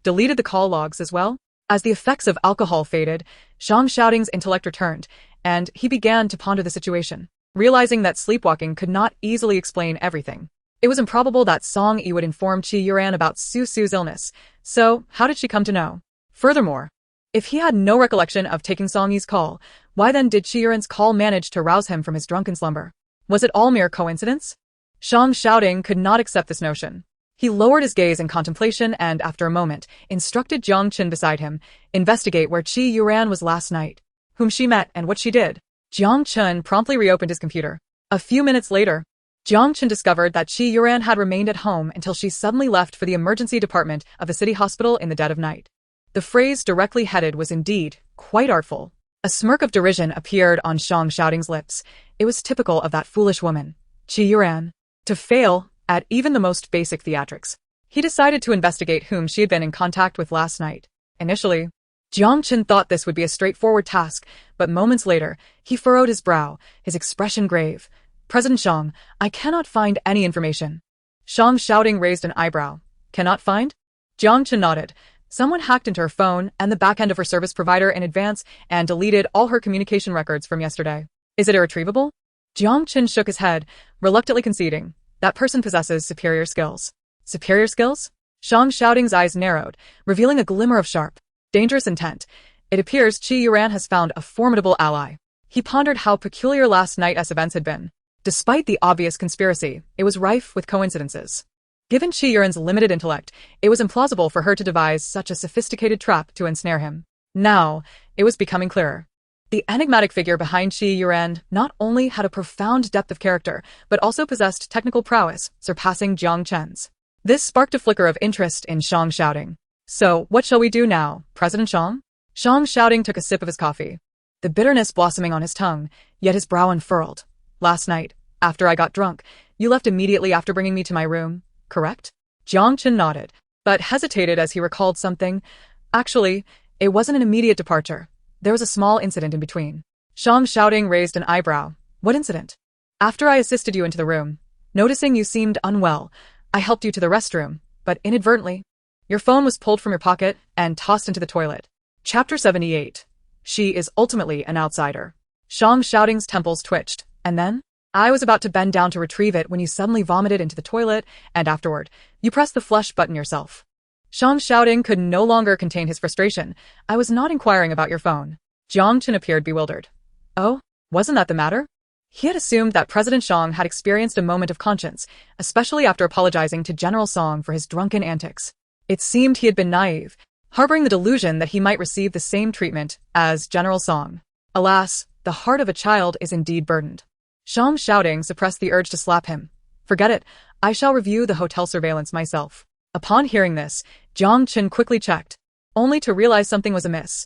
deleted the call logs as well? As the effects of alcohol faded, Zhang Xiaoding's intellect returned, and he began to ponder the situation, realizing that sleepwalking could not easily explain everything. It was improbable that Song Yi would inform Qi Yuran about Su's illness, so how did she come to know? Furthermore, if he had no recollection of taking Song Yi's call, why then did Qi Yuran's call manage to rouse him from his drunken slumber? Was it all mere coincidence? Zhang Xiaoding could not accept this notion. He lowered his gaze in contemplation and, after a moment, instructed Jiang Qin beside him, investigate where Qi Yuran was last night, whom she met and what she did. Jiang Qin promptly reopened his computer. A few minutes later, Jiang Qin discovered that Qi Yuran had remained at home until she suddenly left for the emergency department of the city hospital in the dead of night. The phrase directly headed was indeed quite artful. A smirk of derision appeared on Zhang Xiaoding's lips. It was typical of that foolish woman, Qi Yuran, to fail at even the most basic theatrics. He decided to investigate whom she had been in contact with last night. Initially, Jiang Qin thought this would be a straightforward task, but moments later, he furrowed his brow, his expression grave. President Zhang, I cannot find any information. Zhang Xiaoding raised an eyebrow. Cannot find? Jiang Qin nodded. Someone hacked into her phone and the back end of her service provider in advance and deleted all her communication records from yesterday. Is it irretrievable? Jiang Qin shook his head, reluctantly conceding. That person possesses superior skills. Superior skills? Zhang Xiaoding's eyes narrowed, revealing a glimmer of sharp, dangerous intent. It appears Qi Yuran has found a formidable ally. He pondered how peculiar last night's events had been. Despite the obvious conspiracy, it was rife with coincidences. Given Qi Yuran's limited intellect, it was implausible for her to devise such a sophisticated trap to ensnare him. Now, it was becoming clearer. The enigmatic figure behind Qi Yuran not only had a profound depth of character, but also possessed technical prowess, surpassing Jiang Qin's. This sparked a flicker of interest in Zhang Xiaoding. So, what shall we do now, President Zhang? Zhang Xiaoding took a sip of his coffee, the bitterness blossoming on his tongue, yet his brow unfurled. Last night, after I got drunk, you left immediately after bringing me to my room, correct? Jiang Qin nodded, but hesitated as he recalled something. Actually, it wasn't an immediate departure. There was a small incident in between. Zhang Xiaoding raised an eyebrow. What incident? After I assisted you into the room, noticing you seemed unwell, I helped you to the restroom, but inadvertently, your phone was pulled from your pocket and tossed into the toilet. Chapter 78. She is ultimately an outsider. Zhang Xiaoding's temples twitched, and then? I was about to bend down to retrieve it when you suddenly vomited into the toilet, and afterward, you pressed the flush button yourself. Zhang Xiaoding could no longer contain his frustration. I was not inquiring about your phone. Jiang Qin appeared bewildered. Oh, wasn't that the matter? He had assumed that President Zhang had experienced a moment of conscience, especially after apologizing to General Song for his drunken antics. It seemed he had been naive, harboring the delusion that he might receive the same treatment as General Song. Alas, the heart of a child is indeed burdened. Zhang Xiaoding suppressed the urge to slap him. Forget it, I shall review the hotel surveillance myself. Upon hearing this, Jiang Qin quickly checked, only to realize something was amiss.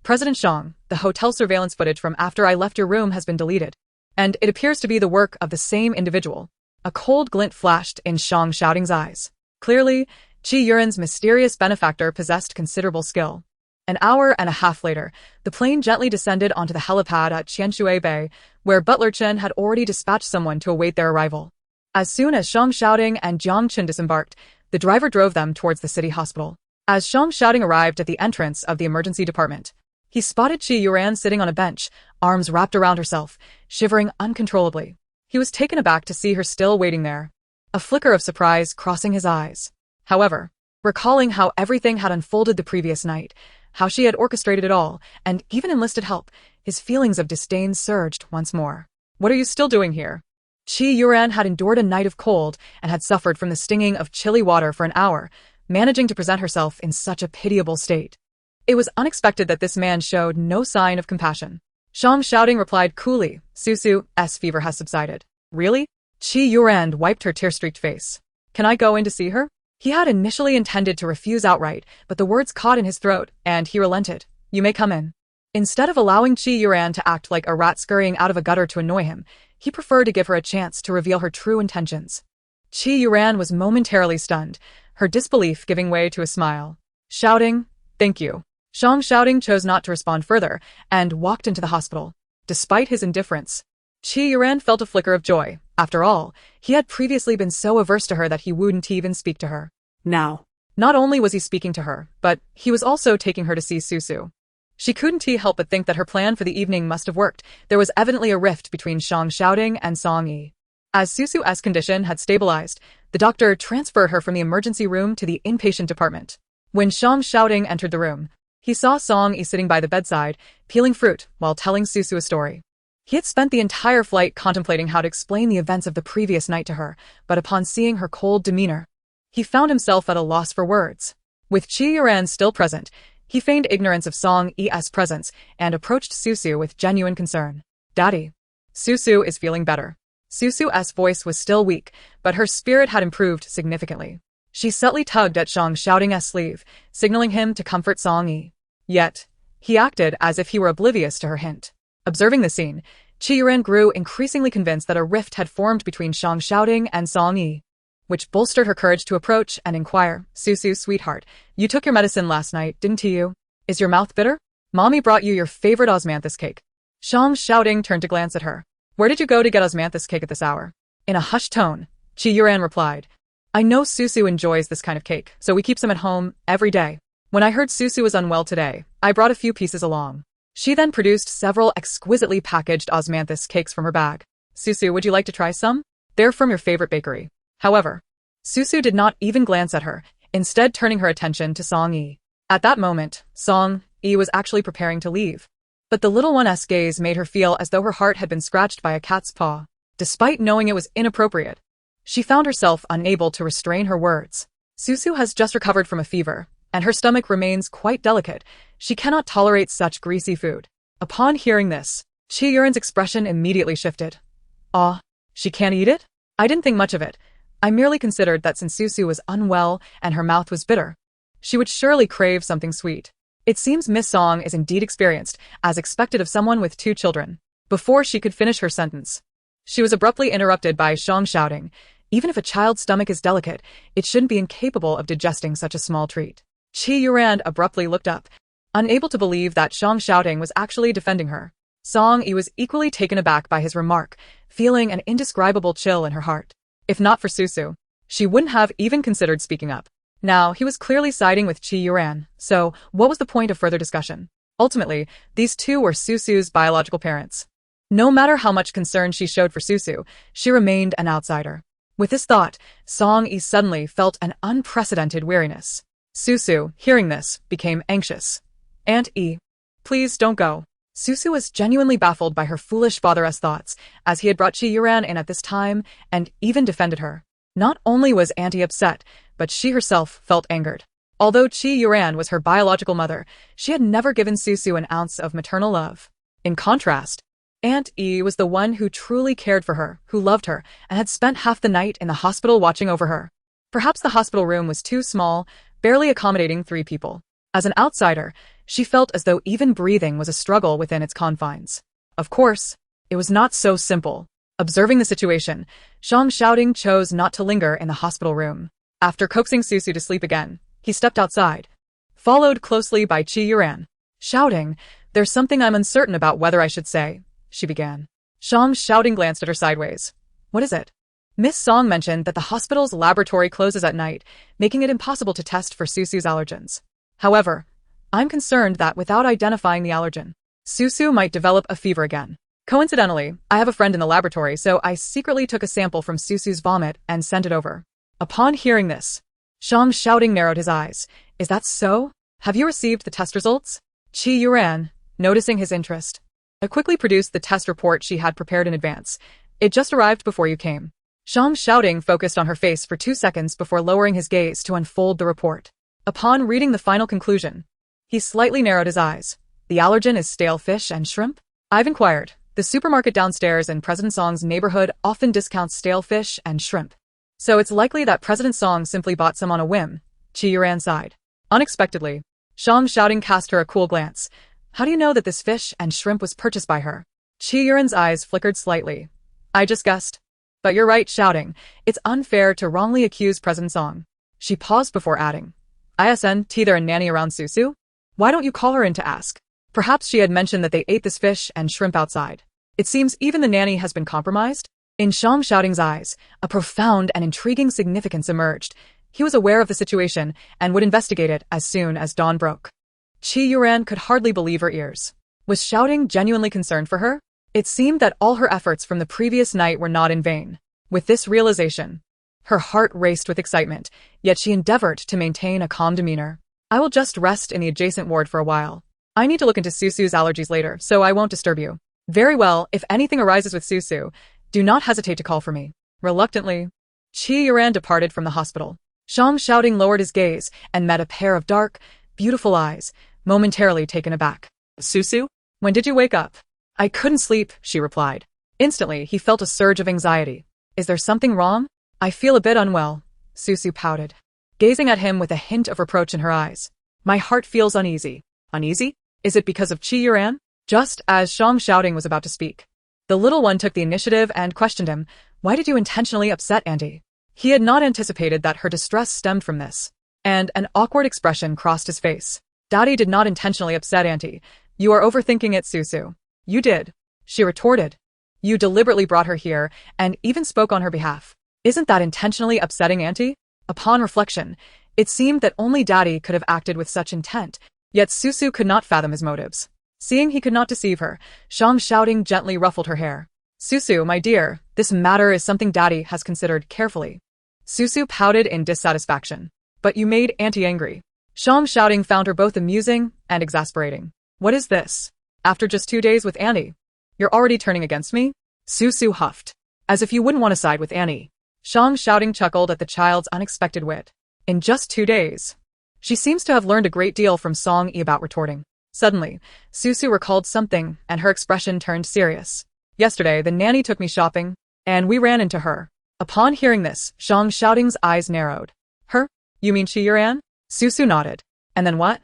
President Shang, the hotel surveillance footage from after I left your room has been deleted. And it appears to be the work of the same individual. A cold glint flashed in Shang Shouting's eyes. Clearly, Qi Yuren's mysterious benefactor possessed considerable skill. An hour and a half later, the plane gently descended onto the helipad at Qianshui Bay, where Butler Chen had already dispatched someone to await their arrival. As soon as Shang Shouting and Jiang Chen disembarked, the driver drove them towards the city hospital. As Shang Shouting arrived at the entrance of the emergency department, he spotted Qi Yuran sitting on a bench, arms wrapped around herself, shivering uncontrollably. He was taken aback to see her still waiting there, a flicker of surprise crossing his eyes. However, recalling how everything had unfolded the previous night, how she had orchestrated it all, and even enlisted help, his feelings of disdain surged once more. What are you still doing here? Qi Yuran had endured a night of cold and had suffered from the stinging of chilly water for an hour, managing to present herself in such a pitiable state. It was unexpected that this man showed no sign of compassion. Shang Shouting replied coolly, Susu's fever has subsided. Really? Qi Yuran wiped her tear-streaked face. Can I go in to see her? He had initially intended to refuse outright, but the words caught in his throat, and he relented. You may come in. Instead of allowing Qi Yuran to act like a rat scurrying out of a gutter to annoy him, he preferred to give her a chance to reveal her true intentions. Qi Yuran was momentarily stunned, her disbelief giving way to a smile. Shouting, thank you. Shang Shouting chose not to respond further, and walked into the hospital. Despite his indifference, Qi Yuran felt a flicker of joy. After all, he had previously been so averse to her that he wouldn't even speak to her. Now. Not only was he speaking to her, but he was also taking her to see Susu. She couldn't help but think that her plan for the evening must have worked. There was evidently a rift between Shang Shouting and Song Yi. As Susu's condition had stabilized, the doctor transferred her from the emergency room to the inpatient department. When Shang Shouting entered the room, he saw Song Yi sitting by the bedside, peeling fruit while telling Susu a story. He had spent the entire flight contemplating how to explain the events of the previous night to her, but upon seeing her cold demeanor, he found himself at a loss for words. With Qi Yuran still present, he feigned ignorance of Song Yi's presence and approached Susu with genuine concern. Daddy. Susu is feeling better. Susu's voice was still weak, but her spirit had improved significantly. She subtly tugged at Shang Shouting's sleeve, signaling him to comfort Song Yi. Yet, he acted as if he were oblivious to her hint. Observing the scene, Qi Yuran grew increasingly convinced that a rift had formed between Shang Shouting and Song Yi, which bolstered her courage to approach and inquire. Susu, sweetheart, you took your medicine last night, didn't you? Is your mouth bitter? Mommy brought you your favorite osmanthus cake. Shang Shouting turned to glance at her. Where did you go to get osmanthus cake at this hour? In a hushed tone, Qi Yuran replied. I know Susu enjoys this kind of cake, so we keep some at home every day. When I heard Susu was unwell today, I brought a few pieces along. She then produced several exquisitely packaged osmanthus cakes from her bag. Susu, would you like to try some? They're from your favorite bakery. However, Susu did not even glance at her, instead turning her attention to Song Yi. At that moment, Song Yi was actually preparing to leave. But the little one's gaze made her feel as though her heart had been scratched by a cat's paw. Despite knowing it was inappropriate, she found herself unable to restrain her words. Susu has just recovered from a fever, and her stomach remains quite delicate. She cannot tolerate such greasy food. Upon hearing this, Qi Yuran's expression immediately shifted. She can't eat it? I didn't think much of it. I merely considered that since Susu was unwell and her mouth was bitter, she would surely crave something sweet. It seems Miss Song is indeed experienced, as expected of someone with 2 children. Before she could finish her sentence, she was abruptly interrupted by Shang Shouting. Even if a child's stomach is delicate, it shouldn't be incapable of digesting such a small treat. Qi Yuran abruptly looked up, unable to believe that Shang Shouting was actually defending her. Song Yi was equally taken aback by his remark, feeling an indescribable chill in her heart. If not for Susu, she wouldn't have even considered speaking up. Now, he was clearly siding with Qi Yuran, so what was the point of further discussion? Ultimately, these two were Susu's biological parents. No matter how much concern she showed for Susu, she remained an outsider. With this thought, Song Yi suddenly felt an unprecedented weariness. Susu, hearing this, became anxious. Aunt Yi, please don't go. Susu was genuinely baffled by her foolish father's thoughts, as he had brought Qi Yuran in at this time, and even defended her. Not only was Auntie upset, but she herself felt angered. Although Qi Yuran was her biological mother, she had never given Susu an ounce of maternal love. In contrast, Aunt Yi was the one who truly cared for her, who loved her, and had spent half the night in the hospital watching over her. Perhaps the hospital room was too small, barely accommodating 3 people. As an outsider, She felt as though even breathing was a struggle within its confines. Of course, it was not so simple. Observing the situation, Zhang Xiaoding chose not to linger in the hospital room. After coaxing Susu to sleep again, he stepped outside, followed closely by Qi Yuran. Shouting, "There's something I'm uncertain about whether I should say," she began. Zhang Xiaoding glanced at her sideways. "What is it?" Miss Song mentioned that the hospital's laboratory closes at night, making it impossible to test for Susu's allergens. However, I'm concerned that without identifying the allergen, Susu might develop a fever again. Coincidentally, I have a friend in the laboratory, so I secretly took a sample from Susu's vomit and sent it over. Upon hearing this, Zhang Xiaoding narrowed his eyes. "Is that so? Have you received the test results?" Qi Yuran, noticing his interest, quickly produced the test report she had prepared in advance. "It just arrived before you came." Zhang Xiaoding focused on her face for 2 seconds before lowering his gaze to unfold the report. Upon reading the final conclusion, he slightly narrowed his eyes. "The allergen is stale fish and shrimp?" "I've inquired. The supermarket downstairs in President Song's neighborhood often discounts stale fish and shrimp. So it's likely that President Song simply bought some on a whim." Qi Yuran sighed. Unexpectedly, Zhang Xiaoding cast her a cool glance. "How do you know that this fish and shrimp was purchased by her?" Qi Yuran's eyes flickered slightly. "I just guessed. But you're right, Xiaoding. It's unfair to wrongly accuse President Song." She paused before adding, "Isn't there a nanny around Susu? Why don't you call her in to ask?" Perhaps she had mentioned that they ate this fish and shrimp outside. It seems even the nanny has been compromised. In Zhang Xiaoding's eyes, a profound and intriguing significance emerged. He was aware of the situation and would investigate it as soon as dawn broke. Qi Yuran could hardly believe her ears. Was Xiaoding genuinely concerned for her? It seemed that all her efforts from the previous night were not in vain. With this realization, her heart raced with excitement, yet she endeavored to maintain a calm demeanor. "I will just rest in the adjacent ward for a while. I need to look into Susu's allergies later, so I won't disturb you." "Very well, if anything arises with Susu, do not hesitate to call for me." Reluctantly, Qi Yuran departed from the hospital. Zhang Xiaoding lowered his gaze and met a pair of dark, beautiful eyes, momentarily taken aback. "Susu? When did you wake up?" "I couldn't sleep," she replied. Instantly, he felt a surge of anxiety. "Is there something wrong?" "I feel a bit unwell," Susu pouted, gazing at him with a hint of reproach in her eyes. "My heart feels uneasy." "Uneasy? Is it because of Qi Yuran?" Just as Zhang Xiaoding was about to speak, the little one took the initiative and questioned him. "Why did you intentionally upset Auntie?" He had not anticipated that her distress stemmed from this, and an awkward expression crossed his face. "Daddy did not intentionally upset Auntie. You are overthinking it, Susu." "You did," she retorted. "You deliberately brought her here and even spoke on her behalf. Isn't that intentionally upsetting Auntie?" Upon reflection, it seemed that only Daddy could have acted with such intent, yet Susu could not fathom his motives. Seeing he could not deceive her, Zhang Xiaoding gently ruffled her hair. "Susu, my dear, this matter is something Daddy has considered carefully." Susu pouted in dissatisfaction. "But you made Auntie angry." Zhang Xiaoding found her both amusing and exasperating. "What is this? After just 2 days with Annie, you're already turning against me?" Susu huffed. "As if you wouldn't want to side with Annie." Zhang Xiaoding chuckled at the child's unexpected wit. "In just 2 days. She seems to have learned a great deal from Song Yi about retorting." Suddenly, Susu recalled something and her expression turned serious. "Yesterday, the nanny took me shopping, and we ran into her." Upon hearing this, Zhang Xiaoding's eyes narrowed. "Her? You mean Qi Yuran?" Susu nodded. "And then what?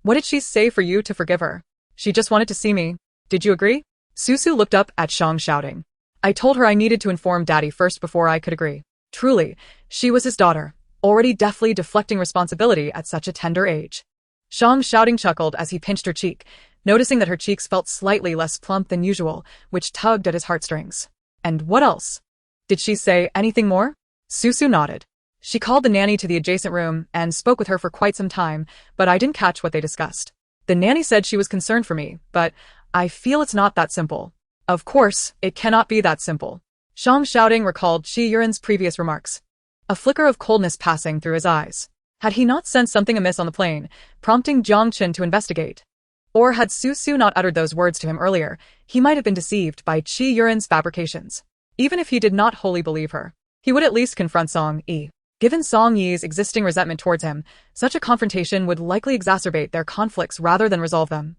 What did she say for you to forgive her?" "She just wanted to see me. Did you agree?" Susu looked up at Zhang Xiaoding. "I told her I needed to inform Daddy first before I could agree." Truly, she was his daughter, already deftly deflecting responsibility at such a tender age. Zhang Xiaoding chuckled as he pinched her cheek, noticing that her cheeks felt slightly less plump than usual, which tugged at his heartstrings. "And what else? Did she say anything more?" Susu nodded. "She called the nanny to the adjacent room and spoke with her for quite some time, but I didn't catch what they discussed. The nanny said she was concerned for me, but I feel it's not that simple." "Of course, it cannot be that simple." Zhang Xiaoding recalled Qi Yuran's previous remarks, a flicker of coldness passing through his eyes. Had he not sensed something amiss on the plane, prompting Jiang Qin to investigate? Or had Susu not uttered those words to him earlier, he might have been deceived by Qi Yuran's fabrications. Even if he did not wholly believe her, he would at least confront Song Yi. Given Song Yi's existing resentment towards him, such a confrontation would likely exacerbate their conflicts rather than resolve them.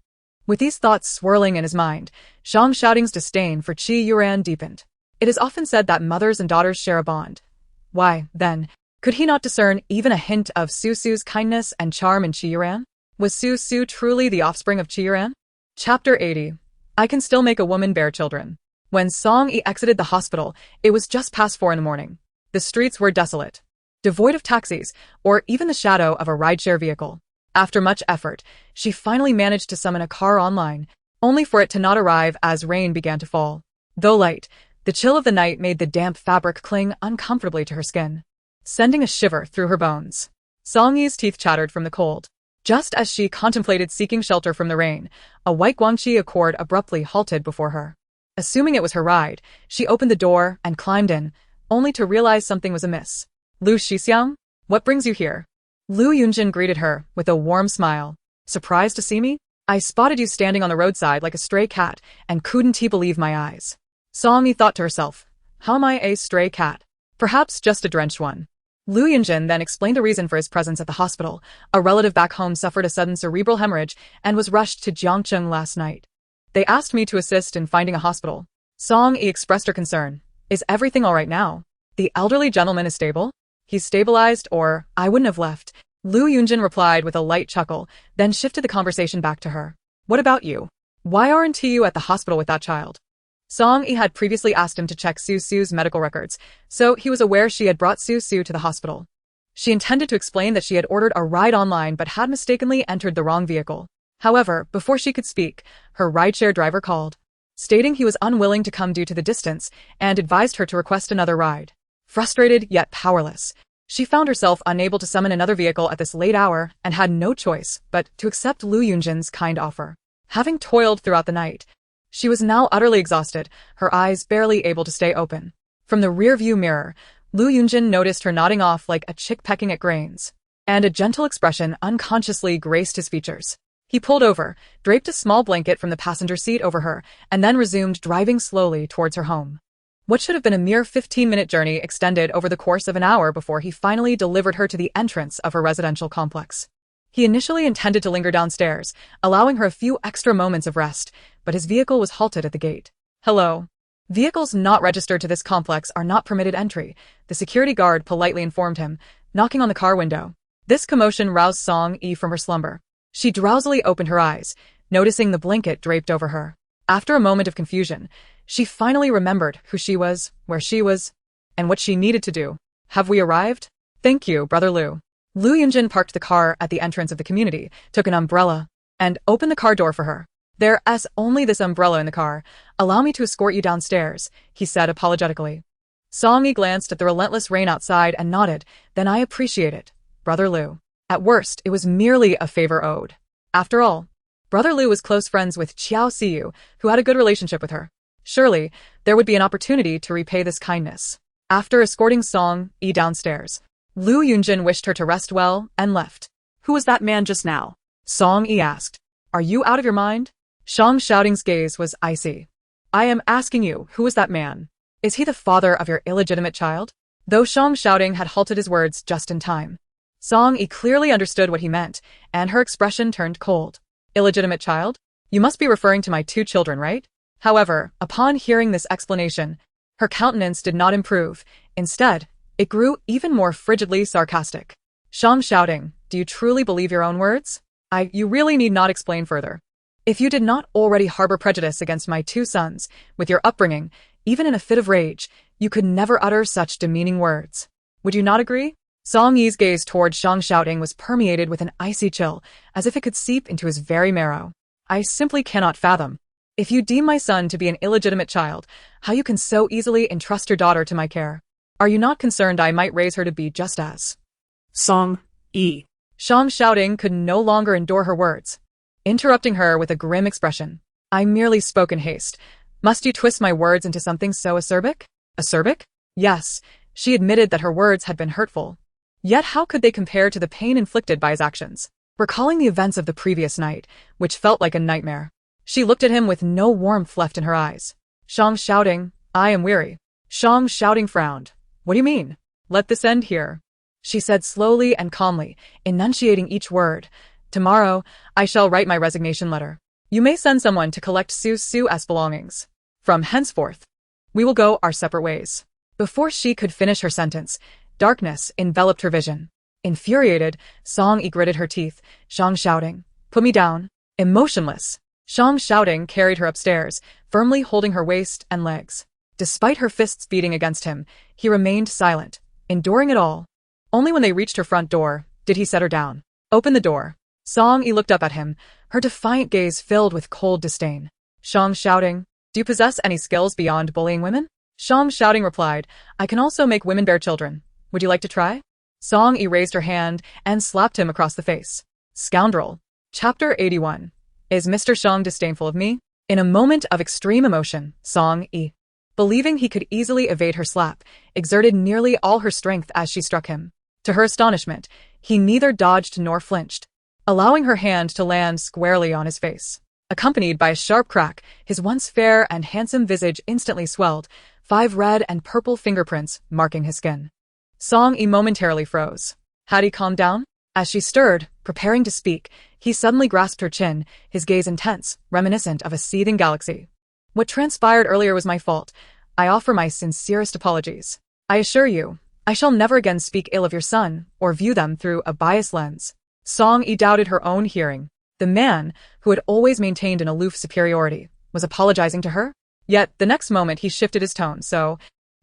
With these thoughts swirling in his mind, Zhang Xiaoding's disdain for Qi Yuran deepened. It is often said that mothers and daughters share a bond. Why, then, could he not discern even a hint of Susu's kindness and charm in Qi Yuran? Was Su Su truly the offspring of Chiran? Chapter 80. I can still make a woman bear children. When Song Yi exited the hospital, it was just past 4 in the morning. The streets were desolate, devoid of taxis, or even the shadow of a rideshare vehicle. After much effort, she finally managed to summon a car online, only for it to not arrive as rain began to fall. Though light, the chill of the night made the damp fabric cling uncomfortably to her skin, sending a shiver through her bones. Song Yi's teeth chattered from the cold. Just as she contemplated seeking shelter from the rain, a white Guangxi Accord abruptly halted before her. Assuming it was her ride, she opened the door and climbed in, only to realize something was amiss. Lu Shixiang? What brings you here? Lu Yunjin greeted her with a warm smile. Surprised to see me? I spotted you standing on the roadside like a stray cat and couldn't believe my eyes. Song Yi thought to herself, how am I a stray cat? Perhaps just a drenched one. Lu Yunjin then explained the reason for his presence at the hospital. A relative back home suffered a sudden cerebral hemorrhage and was rushed to Jiangcheng last night. They asked me to assist in finding a hospital. Song Yi expressed her concern. Is everything all right now? The elderly gentleman is stable? He's stabilized, or I wouldn't have left. Lu Yunjin replied with a light chuckle, then shifted the conversation back to her. What about you? Why aren't you at the hospital with that child? Song Yi had previously asked him to check Su Su's medical records, so he was aware she had brought Su Su to the hospital. She intended to explain that she had ordered a ride online but had mistakenly entered the wrong vehicle. However, before she could speak, her rideshare driver called, stating he was unwilling to come due to the distance and advised her to request another ride. Frustrated yet powerless, she found herself unable to summon another vehicle at this late hour and had no choice but to accept Lu Yunjin's kind offer. Having toiled throughout the night, she was now utterly exhausted, her eyes barely able to stay open. From the rear-view mirror, Lu Yunjin noticed her nodding off like a chick pecking at grains, and a gentle expression unconsciously graced his features. He pulled over, draped a small blanket from the passenger seat over her, and then resumed driving slowly towards her home. What should have been a mere 15-minute journey extended over the course of an hour before he finally delivered her to the entrance of her residential complex. He initially intended to linger downstairs, allowing her a few extra moments of rest, but his vehicle was halted at the gate. Hello. Vehicles not registered to this complex are not permitted entry, the security guard politely informed him, knocking on the car window. This commotion roused Song Yi from her slumber. She drowsily opened her eyes, noticing the blanket draped over her. After a moment of confusion, she finally remembered who she was, where she was, and what she needed to do. Have we arrived? Thank you, Brother Lu. Lu Yunjin parked the car at the entrance of the community, took an umbrella, and opened the car door for her. There's only this umbrella in the car. Allow me to escort you downstairs, he said apologetically. Song Yi glanced at the relentless rain outside and nodded. Then I appreciate it, Brother Lu. At worst, it was merely a favor owed. After all, Brother Lu was close friends with Qiao Siyu, who had a good relationship with her. Surely, there would be an opportunity to repay this kindness. After escorting Song Yi downstairs, Lu Yunjin wished her to rest well and left. Who was that man just now? Song Yi asked. Are you out of your mind? Shang Shouting's gaze was icy. I am asking you, who was that man? Is he the father of your illegitimate child? Though Shang Shouting had halted his words just in time, Song Yi clearly understood what he meant, and her expression turned cold. Illegitimate child? You must be referring to my 2 children, right? However, upon hearing this explanation, her countenance did not improve. Instead, it grew even more frigidly sarcastic. Shang Shouting, do you truly believe your own words? You really need not explain further. If you did not already harbor prejudice against my 2 sons, with your upbringing, even in a fit of rage, you could never utter such demeaning words. Would you not agree? Song Yi's gaze toward Shang Shouting was permeated with an icy chill, as if it could seep into his very marrow. I simply cannot fathom. If you deem my son to be an illegitimate child, how you can so easily entrust your daughter to my care. Are you not concerned I might raise her to be just as? Song Yi. Shang Shouting could no longer endure her words, interrupting her with a grim expression. I merely spoke in haste. Must you twist my words into something so acerbic? Acerbic? Yes, she admitted that her words had been hurtful. Yet how could they compare to the pain inflicted by his actions? Recalling the events of the previous night, which felt like a nightmare, she looked at him with no warmth left in her eyes. Shang Shouting, I am weary. Shang Shouting frowned. What do you mean? Let this end here, she said slowly and calmly, enunciating each word. Tomorrow, I shall write my resignation letter. You may send someone to collect Su Su's belongings. From henceforth, we will go our separate ways. Before she could finish her sentence, darkness enveloped her vision. Infuriated, Song Yi gritted her teeth, Shang shouting, "Put me down." Emotionless, Shang shouting carried her upstairs, firmly holding her waist and legs. Despite her fists beating against him, he remained silent, enduring it all. Only when they reached her front door did he set her down. "Open the door." Song Yi looked up at him, her defiant gaze filled with cold disdain. Shang shouting, "Do you possess any skills beyond bullying women?" Shang shouting replied, "I can also make women bear children. Would you like to try?" Song Yi raised her hand and slapped him across the face. Scoundrel. Chapter 81. Is Mr. Shang disdainful of me? In a moment of extreme emotion, Song Yi, believing he could easily evade her slap, exerted nearly all her strength as she struck him. To her astonishment, he neither dodged nor flinched, allowing her hand to land squarely on his face. Accompanied by a sharp crack, his once fair and handsome visage instantly swelled, 5 red and purple fingerprints marking his skin. Song Yi momentarily froze. Had he calmed down? As she stirred, preparing to speak, he suddenly grasped her chin, his gaze intense, reminiscent of a seething galaxy. "What transpired earlier was my fault. I offer my sincerest apologies. I assure you, I shall never again speak ill of your son or view them through a biased lens." Song Yi doubted her own hearing. The man, who had always maintained an aloof superiority, was apologizing to her? Yet, the next moment he shifted his tone, so,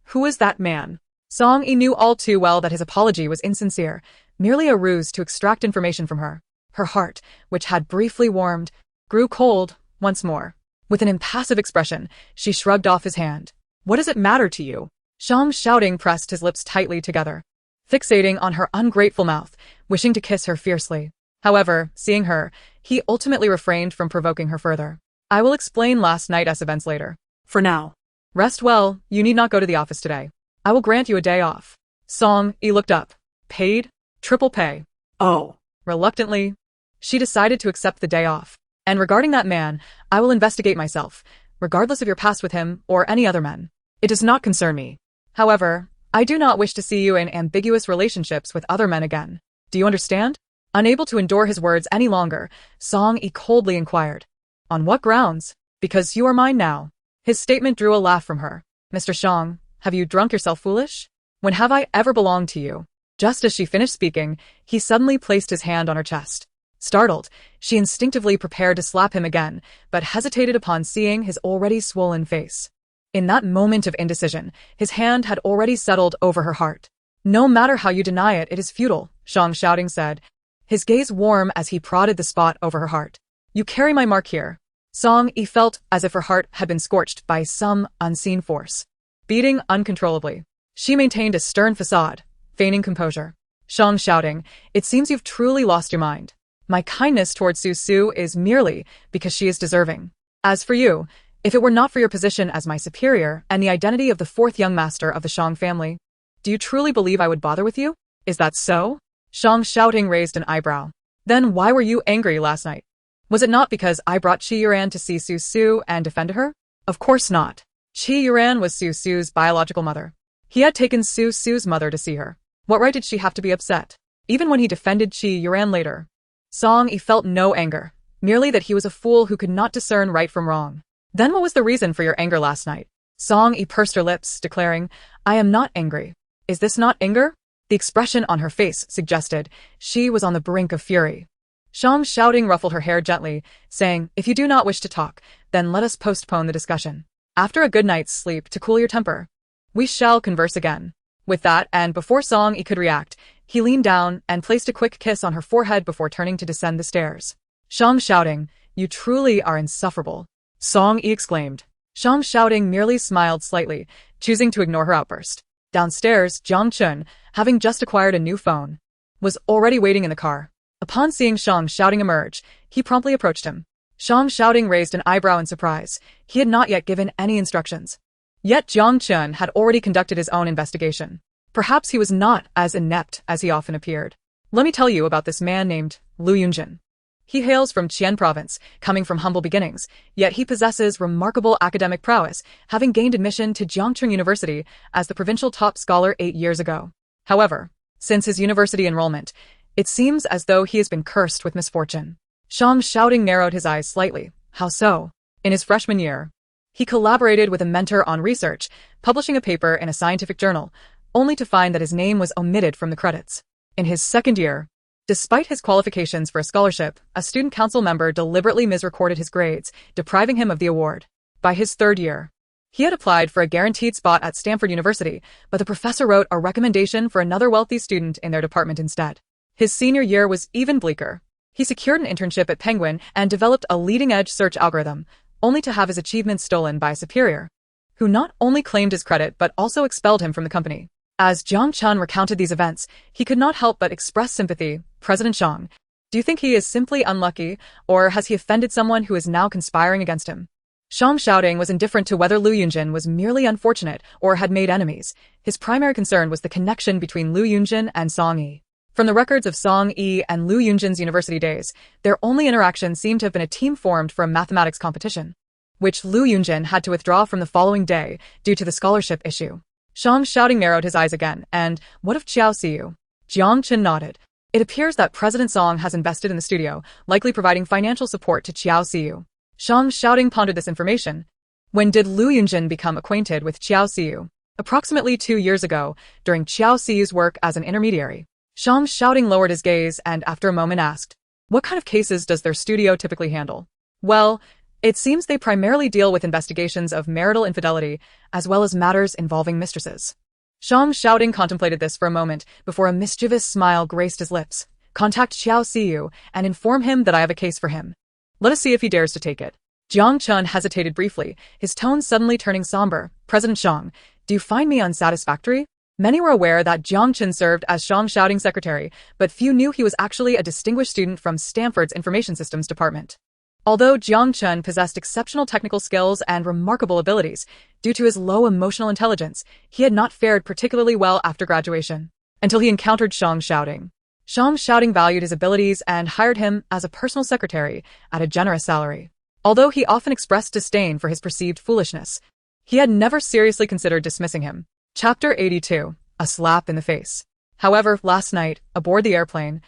who is that man? Song Yi knew all too well that his apology was insincere, merely a ruse to extract information from her. Her heart, which had briefly warmed, grew cold once more. With an impassive expression, she shrugged off his hand. "What does it matter to you?" Shang shouting pressed his lips tightly together, fixating on her ungrateful mouth, wishing to kiss her fiercely. However, seeing her, he ultimately refrained from provoking her further. "I will explain last night's events later. For now, rest well, you need not go to the office today. I will grant you a day off." Song Yi looked up. Paid? Triple pay. Oh. Reluctantly, she decided to accept the day off. "And regarding that man, I will investigate myself, regardless of your past with him or any other men. It does not concern me. However, I do not wish to see you in ambiguous relationships with other men again. Do you understand?" Unable to endure his words any longer, Song Yi coldly inquired, "On what grounds?" "Because you are mine now." His statement drew a laugh from her. "Mr. Shang, have you drunk yourself foolish? When have I ever belonged to you?" Just as she finished speaking, he suddenly placed his hand on her chest. Startled, she instinctively prepared to slap him again, but hesitated upon seeing his already swollen face. In that moment of indecision, his hand had already settled over her heart. "No matter how you deny it, it is futile," Shang shouting said, his gaze warm as he prodded the spot over her heart. "You carry my mark here." Song Yi felt as if her heart had been scorched by some unseen force. Beating uncontrollably, she maintained a stern facade, feigning composure. Shang shouting, "It seems you've truly lost your mind. My kindness towards Su is merely because she is deserving. As for you, if it were not for your position as my superior and the identity of the 4th young master of the Shang family, do you truly believe I would bother with you? Is that so?" Shang shouting raised an eyebrow. "Then why were you angry last night? Was it not because I brought Qi Yuran to see Su and defended her?" "Of course not. Qi Yuran was Su's biological mother. He had taken Su's mother to see her. What right did she have to be upset? Even when he defended Qi Yuran later." Song Yi felt no anger, merely that he was a fool who could not discern right from wrong. "Then what was the reason for your anger last night?" Song Yi pursed her lips, declaring, "I am not angry." "Is this not anger?" The expression on her face suggested she was on the brink of fury. Shang shouting ruffled her hair gently, saying, "If you do not wish to talk, then let us postpone the discussion. After a good night's sleep to cool your temper, we shall converse again." With that, and before Song Yi could react, he leaned down and placed a quick kiss on her forehead before turning to descend the stairs. Shang shouting, "You truly are insufferable," Song Yi exclaimed. Shang shouting merely smiled slightly, choosing to ignore her outburst. Downstairs, Jiang Chun, having just acquired a new phone, was already waiting in the car. Upon seeing Shang shouting emerge, he promptly approached him. Shang shouting raised an eyebrow in surprise. He had not yet given any instructions. Yet Jiang Chun had already conducted his own investigation. Perhaps he was not as inept as he often appeared. "Let me tell you about this man named Lu Yunjin. He hails from Qian province, coming from humble beginnings, yet he possesses remarkable academic prowess, having gained admission to Jiangcheng University as the provincial top scholar 8 years ago. However, since his university enrollment, it seems as though he has been cursed with misfortune." Shang shouting narrowed his eyes slightly. "How so?" "In his freshman year, he collaborated with a mentor on research, publishing a paper in a scientific journal, only to find that his name was omitted from the credits. In his second year, despite his qualifications for a scholarship, a student council member deliberately misrecorded his grades, depriving him of the award. By his third year, he had applied for a guaranteed spot at Stanford University, but the professor wrote a recommendation for another wealthy student in their department instead. His senior year was even bleaker. He secured an internship at Penguin and developed a leading-edge search algorithm, only to have his achievements stolen by a superior, who not only claimed his credit but also expelled him from the company. As Jiang Chun recounted these events, he could not help but express sympathy. President Xiang, do you think he is simply unlucky, or has he offended someone who is now conspiring against him? Xiang Xiaoding was indifferent to whether Lu Yunjin was merely unfortunate or had made enemies. His primary concern was the connection between Lu Yunjin and Song Yi. From the records of Song Yi and Lu Yunjin's university days, their only interaction seemed to have been a team formed for a mathematics competition, which Lu Yunjin had to withdraw from the following day due to the scholarship issue. Xiang Xiaoding narrowed his eyes again, and, what of Qiao Siyu? Jiang Chen nodded. It appears that President Song has invested in the studio, likely providing financial support to Qiao Siyu. Xiang Xiaoding pondered this information. When did Lu Yunjin become acquainted with Qiao Siyu? Approximately 2 years ago, during Qiao Siyu's work as an intermediary. Xiang Xiaoding lowered his gaze and after a moment asked, what kind of cases does their studio typically handle? Well, it seems they primarily deal with investigations of marital infidelity, as well as matters involving mistresses. Xiang Xiaoding contemplated this for a moment before a mischievous smile graced his lips. Contact Qiao Siyu and inform him that I have a case for him. Let us see if he dares to take it. Jiang Chun hesitated briefly, his tone suddenly turning somber. President Xiang, do you find me unsatisfactory? Many were aware that Jiang Chun served as Xiang Xiaoding's secretary, but few knew he was actually a distinguished student from Stanford's Information Systems Department. Although Jiang Chun possessed exceptional technical skills and remarkable abilities, due to his low emotional intelligence, he had not fared particularly well after graduation, until he encountered Xiang Xiaoding. Xiang Xiaoding valued his abilities and hired him as a personal secretary at a generous salary. Although he often expressed disdain for his perceived foolishness, he had never seriously considered dismissing him. Chapter 82. A slap in the face. However, last night, aboard the airplane,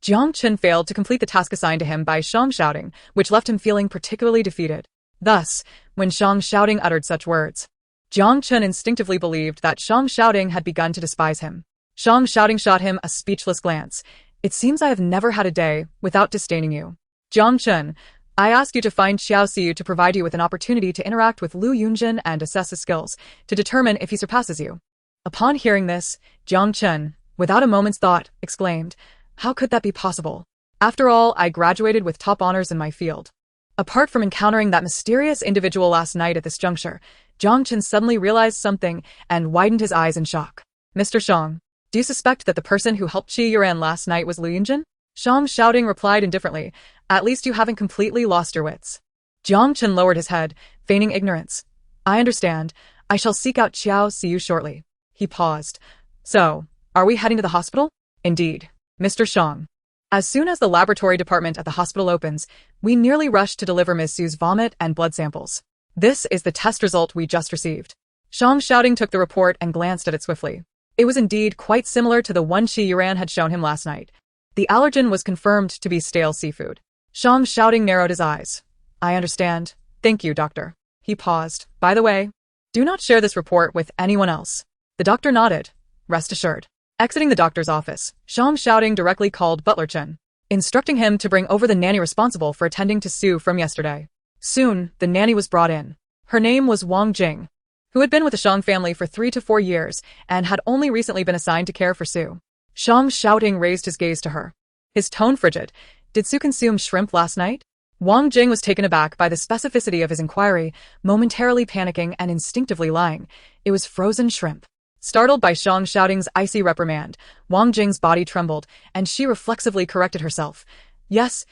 Jiang Chun failed to complete the task assigned to him by Xiang Xiaoding, which left him feeling particularly defeated. Thus, when Xiang Xiaoding uttered such words, Jiang Chun instinctively believed that Xiang Xiaoding had begun to despise him. Xiang Xiaoding shot him a speechless glance. It seems I have never had a day without disdaining you. Jiang Chun, I ask you to find Qiao Siyu to provide you with an opportunity to interact with Lu Yunjin and assess his skills, to determine if he surpasses you. Upon hearing this, Jiang Chun, without a moment's thought, exclaimed, how could that be possible? After all, I graduated with top honors in my field. Apart from encountering that mysterious individual last night at this juncture, Jiang Chun suddenly realized something and widened his eyes in shock. Mr. Xiang, do you suspect that the person who helped Qi Yuran last night was Lu Yunjin? Xiang Xiaoding replied indifferently, at least you haven't completely lost your wits. Jiang Chun lowered his head, feigning ignorance. I understand. I shall seek out Qiao Siyu shortly. He paused. So, are we heading to the hospital? Indeed. Mr. Xiang. As soon as the laboratory department at the hospital opens, we nearly rush to deliver Ms. Su's vomit and blood samples. This is the test result we just received. Xiang Xiaoding took the report and glanced at it swiftly. It was indeed quite similar to the one Qi Yuran had shown him last night. The allergen was confirmed to be stale seafood. Xiang Xiaoding narrowed his eyes. I understand. Thank you, doctor. He paused. By the way, do not share this report with anyone else. The doctor nodded. Rest assured. Exiting the doctor's office, Xiang Xiaoding directly called Butler Chen, instructing him to bring over the nanny responsible for attending to Sue from yesterday. Soon, the nanny was brought in. Her name was Wang Jing, who had been with the Xiang family for 3 to 4 years and had only recently been assigned to care for Sue. Xiang Xiaoding raised his gaze to her, his tone frigid. Did Sue consume shrimp last night? Wang Jing was taken aback by the specificity of his inquiry, momentarily panicking and instinctively lying. It was frozen shrimp. Startled by Xiang Xiaoding's icy reprimand, Wang Jing's body trembled, and she reflexively corrected herself. Yes,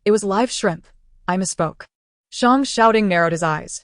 it was live shrimp. I misspoke. Xiang Xiaoding narrowed his eyes.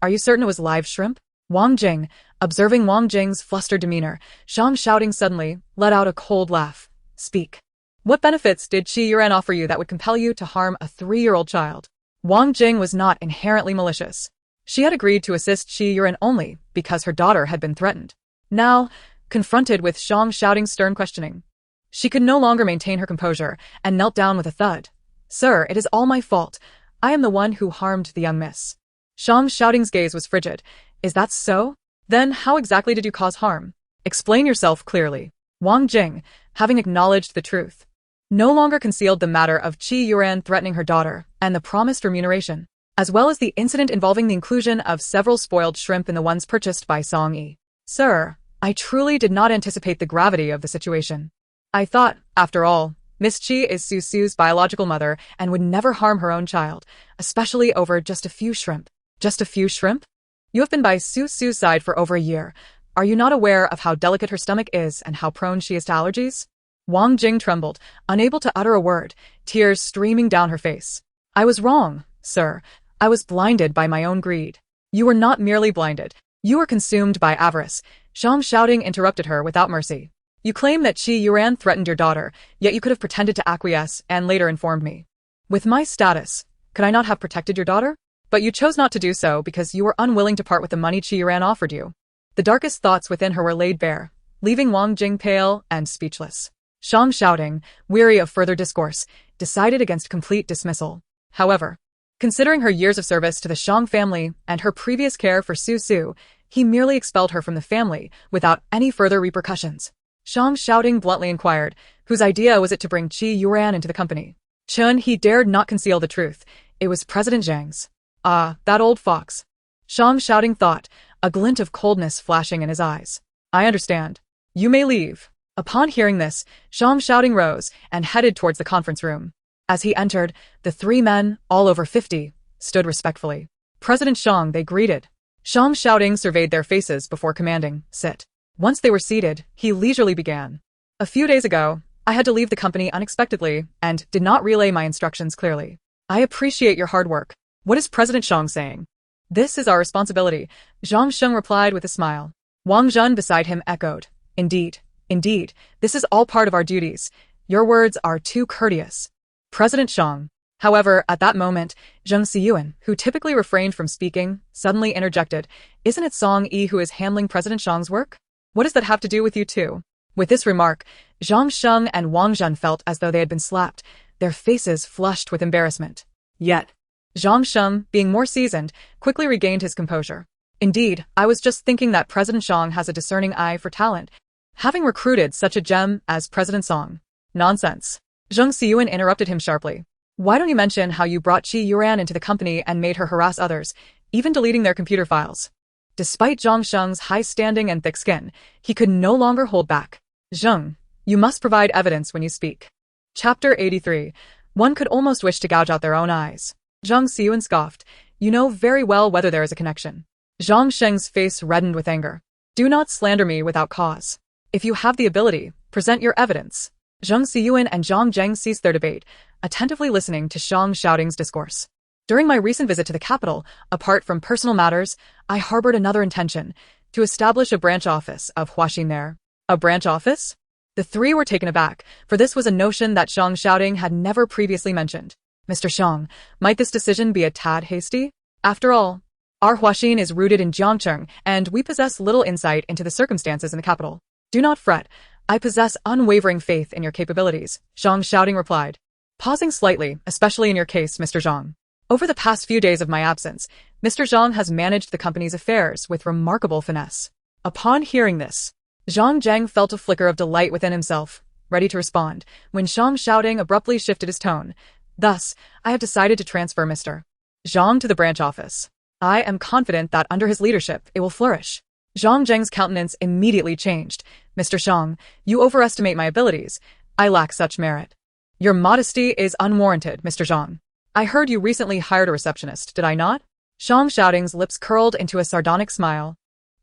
Are you certain it was live shrimp? Wang Jing, observing Wang Jing's flustered demeanor, Xiang Xiaoding suddenly let out a cold laugh. Speak. What benefits did Qi Yuran offer you that would compel you to harm a 3-year-old child? Wang Jing was not inherently malicious. She had agreed to assist Qi Yuran only because her daughter had been threatened. Now, confronted with Xiang Xiaoding's stern questioning, she could no longer maintain her composure and knelt down with a thud. Sir, it is all my fault. I am the one who harmed the young miss. Xiang Xiaoding's gaze was frigid. Is that so? Then how exactly did you cause harm? Explain yourself clearly. Wang Jing, having acknowledged the truth, no longer concealed the matter of Qi Yuran threatening her daughter and the promised remuneration, as well as the incident involving the inclusion of several spoiled shrimp in the ones purchased by Song Yi. Sir, I truly did not anticipate the gravity of the situation. I thought, after all, Miss Qi is Su Su's biological mother and would never harm her own child, especially over just a few shrimp. Just a few shrimp? You have been by Su Su's side for over a year. Are you not aware of how delicate her stomach is and how prone she is to allergies? Wang Jing trembled, unable to utter a word, tears streaming down her face. I was wrong, sir. I was blinded by my own greed. You were not merely blinded. You were consumed by avarice. Zhang shouting interrupted her without mercy. You claim that Qi Yuran threatened your daughter, yet you could have pretended to acquiesce and later informed me. With my status, could I not have protected your daughter? But you chose not to do so because you were unwilling to part with the money Qi Yuran offered you. The darkest thoughts within her were laid bare, leaving Wang Jing pale and speechless. Zhang shouting, weary of further discourse, decided against complete dismissal. However, considering her years of service to the Shang family and her previous care for Su Su, he merely expelled her from the family without any further repercussions. Zhang shouting bluntly inquired, whose idea was it to bring Qi Yuran into the company? Chun, he dared not conceal the truth. It was President Zhang's. Ah, that old fox. Zhang shouting thought, a glint of coldness flashing in his eyes. I understand. You may leave. Upon hearing this, Zhang shouting rose and headed towards the conference room. As he entered, the three men, all over 50, stood respectfully. President Zhang they greeted. Zhang shouting surveyed their faces before commanding, sit. Once they were seated, he leisurely began. A few days ago, I had to leave the company unexpectedly and did not relay my instructions clearly. I appreciate your hard work. What is President Zhang saying? This is our responsibility, Zhang Sheng replied with a smile. Wang Zhen beside him echoed. Indeed, this is all part of our duties. Your words are too courteous. President Zhang. However, at that moment, Zheng Xiyuan, who typically refrained from speaking, suddenly interjected, isn't it Song Yi who is handling President Zhang's work? What does that have to do with you too? With this remark, Zhang Sheng and Wang Zhen felt as though they had been slapped, their faces flushed with embarrassment. Yet, Zhang Sheng, being more seasoned, quickly regained his composure. Indeed, I was just thinking that President Zhang has a discerning eye for talent, having recruited such a gem as President Song. Nonsense. Zheng Xiyuan interrupted him sharply. Why don't you mention how you brought Qi Yuran into the company and made her harass others, even deleting their computer files? Despite Zhang Sheng's high standing and thick skin, he could no longer hold back. Zheng, you must provide evidence when you speak. Chapter 83. One could almost wish to gouge out their own eyes. Zhang Xiyuan scoffed. You know very well whether there is a connection. Zhang Sheng's face reddened with anger. Do not slander me without cause. If you have the ability, present your evidence. Zheng Xiyuan and Zhang Zheng ceased their debate, attentively listening to Zhang Shouting's discourse. During my recent visit to the capital, apart from personal matters, I harbored another intention, to establish a branch office of Huaxin there. A branch office? The three were taken aback, for this was a notion that Zhang Shouting had never previously mentioned. Mr. Zhang, might this decision be a tad hasty? After all, our Huaxin is rooted in Jiangcheng, and we possess little insight into the circumstances in the capital. Do not fret. I possess unwavering faith in your capabilities, Zhang Shouting replied. Pausing slightly, especially in your case, Mr. Zhang. Over the past few days of my absence, Mr. Zhang has managed the company's affairs with remarkable finesse. Upon hearing this, Zhang Zheng felt a flicker of delight within himself, ready to respond, when Zhang Shouting abruptly shifted his tone. Thus, I have decided to transfer Mr. Zhang to the branch office. I am confident that under his leadership, it will flourish. Zhang Zheng's countenance immediately changed. Mr. Zhang, you overestimate my abilities. I lack such merit. Your modesty is unwarranted, Mr. Zhang. I heard you recently hired a receptionist, did I not? Zhang Shouting's lips curled into a sardonic smile.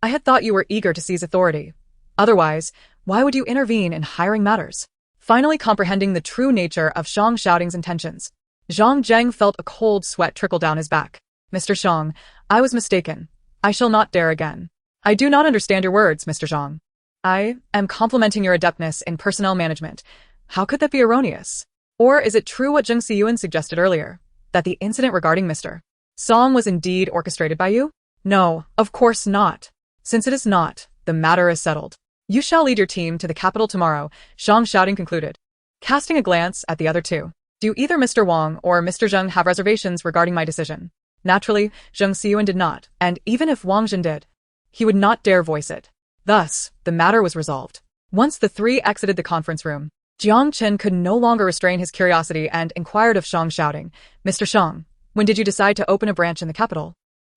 I had thought you were eager to seize authority. Otherwise, why would you intervene in hiring matters? Finally comprehending the true nature of Zhang Shouting's intentions, Zhang Zheng felt a cold sweat trickle down his back. Mr. Zhang, I was mistaken. I shall not dare again. I do not understand your words, Mr. Zhang. I am complimenting your adeptness in personnel management. How could that be erroneous? Or is it true what Zheng Xiyuan suggested earlier, that the incident regarding Mr. Song was indeed orchestrated by you? No, of course not. Since it is not, the matter is settled. You shall lead your team to the capital tomorrow, Zhang Shouting concluded. Casting a glance at the other two. Do either Mr. Wang or Mr. Zheng have reservations regarding my decision? Naturally, Zheng Xiyuan did not, and even if Wang Zhen did, he would not dare voice it. Thus, the matter was resolved. Once the three exited the conference room, Jiang Chen could no longer restrain his curiosity and inquired of Shang, shouting, "Mr. Shang, when did you decide to open a branch in the capital?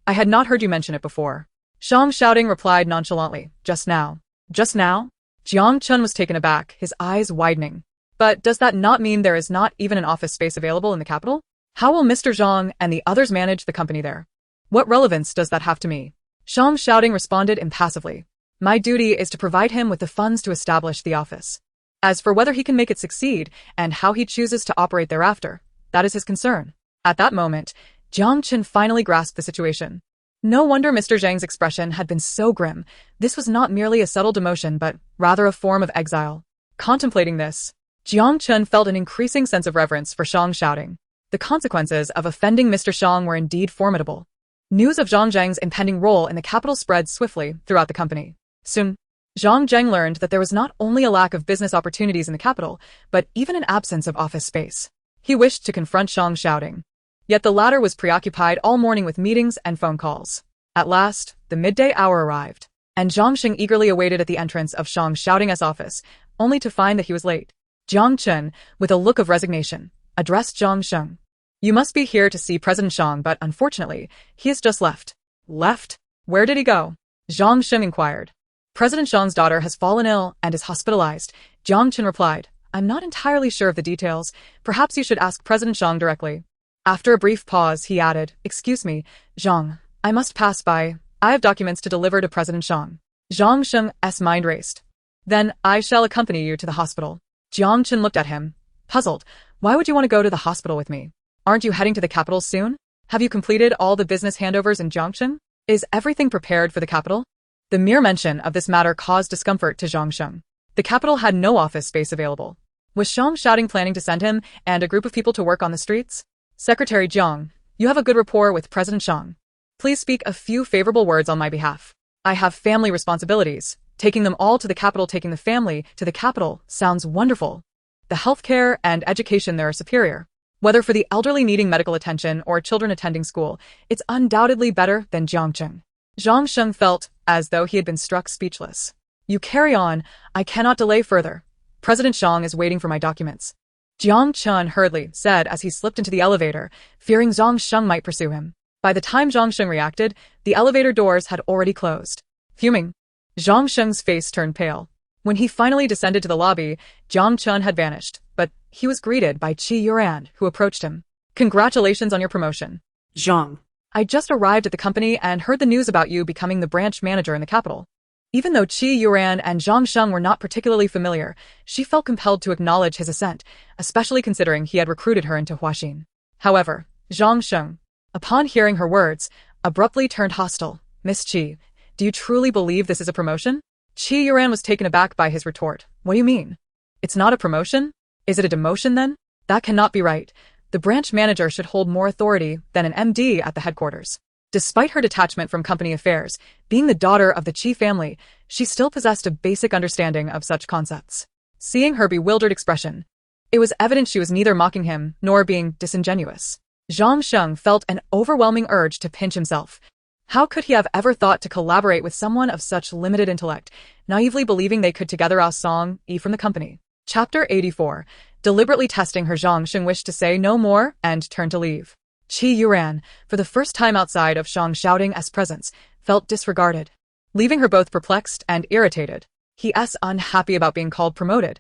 I had not heard you mention it before." Shang shouting replied nonchalantly, "Just now." "Just now?" Jiang Chen was taken aback, his eyes widening. "But does that not mean there is not even an office space available in the capital? How will Mr. Zhang and the others manage the company there? What relevance does that have to me?" Shang shouting responded impassively. "My duty is to provide him with the funds to establish the office. As for whether he can make it succeed and how he chooses to operate thereafter, that is his concern." At that moment, Jiang Chen finally grasped the situation. No wonder Mr. Zhang's expression had been so grim. This was not merely a subtle demotion but rather a form of exile. Contemplating this, Jiang Chen felt an increasing sense of reverence for Shang shouting. The consequences of offending Mr. Shang were indeed formidable. News of Zhang Zhang's impending role in the capital spread swiftly throughout the company. Soon, Zhang Zhang learned that there was not only a lack of business opportunities in the capital, but even an absence of office space. He wished to confront Shang shouting. Yet the latter was preoccupied all morning with meetings and phone calls. At last, the midday hour arrived, and Zhang Xing eagerly awaited at the entrance of Shang shouting's office, only to find that he was late. Jiang Chen, with a look of resignation, addressed Zhang Sheng. "You must be here to see President Shang, but unfortunately, he has just left." "Left? Where did he go?" Zhang Sheng inquired. "President Shang's daughter has fallen ill and is hospitalized," Jiang Chen replied. "I'm not entirely sure of the details. Perhaps you should ask President Shang directly." After a brief pause, he added, "Excuse me, Zhang, I must pass by. I have documents to deliver to President Shang." Zhang Sheng's mind raced. "Then I shall accompany you to the hospital." Jiang Chen looked at him, puzzled. "Why would you want to go to the hospital with me? Aren't you heading to the capital soon? Have you completed all the business handovers in Jiangsheng? Is everything prepared for the capital?" The mere mention of this matter caused discomfort to Zhang Sheng. The capital had no office space available. Was Shang shouting planning to send him and a group of people to work on the streets? "Secretary Jiang, you have a good rapport with President Shang. Please speak a few favorable words on my behalf. I have family responsibilities. Taking them all to the capital, taking the family to the capital sounds wonderful. The healthcare and education there are superior. Whether for the elderly needing medical attention or children attending school, it's undoubtedly better than Jiangcheng." Zhang Sheng felt as though he had been struck speechless. "You carry on, I cannot delay further. President Shang is waiting for my documents." Jiang Chen hurriedly said as he slipped into the elevator, fearing Zhang Sheng might pursue him. By the time Zhang Sheng reacted, the elevator doors had already closed. Fuming, Zhang Sheng's face turned pale. When he finally descended to the lobby, Jiang Chen had vanished, but he was greeted by Qi Yuran, who approached him. "Congratulations on your promotion. Zhang. I just arrived at the company and heard the news about you becoming the branch manager in the capital." Even though Qi Yuran and Zhang Sheng were not particularly familiar, she felt compelled to acknowledge his assent, especially considering he had recruited her into Huaxin. However, Zhang Sheng, upon hearing her words, abruptly turned hostile. "Miss Qi, do you truly believe this is a promotion?" Qi Yuran was taken aback by his retort. "What do you mean? It's not a promotion? Is it a demotion then? That cannot be right. The branch manager should hold more authority than an MD at the headquarters." Despite her detachment from company affairs, being the daughter of the Qi family, she still possessed a basic understanding of such concepts. Seeing her bewildered expression, it was evident she was neither mocking him nor being disingenuous. Zhang Sheng felt an overwhelming urge to pinch himself. How could he have ever thought to collaborate with someone of such limited intellect, naively believing they could together oust Song Yi from the company? Chapter 84. Deliberately testing her, Zhang Sheng wished to say no more and turned to leave. Qi Yuran, for the first time outside of Shang shouting's presence, felt disregarded. Leaving her both perplexed and irritated. He's unhappy about being called promoted.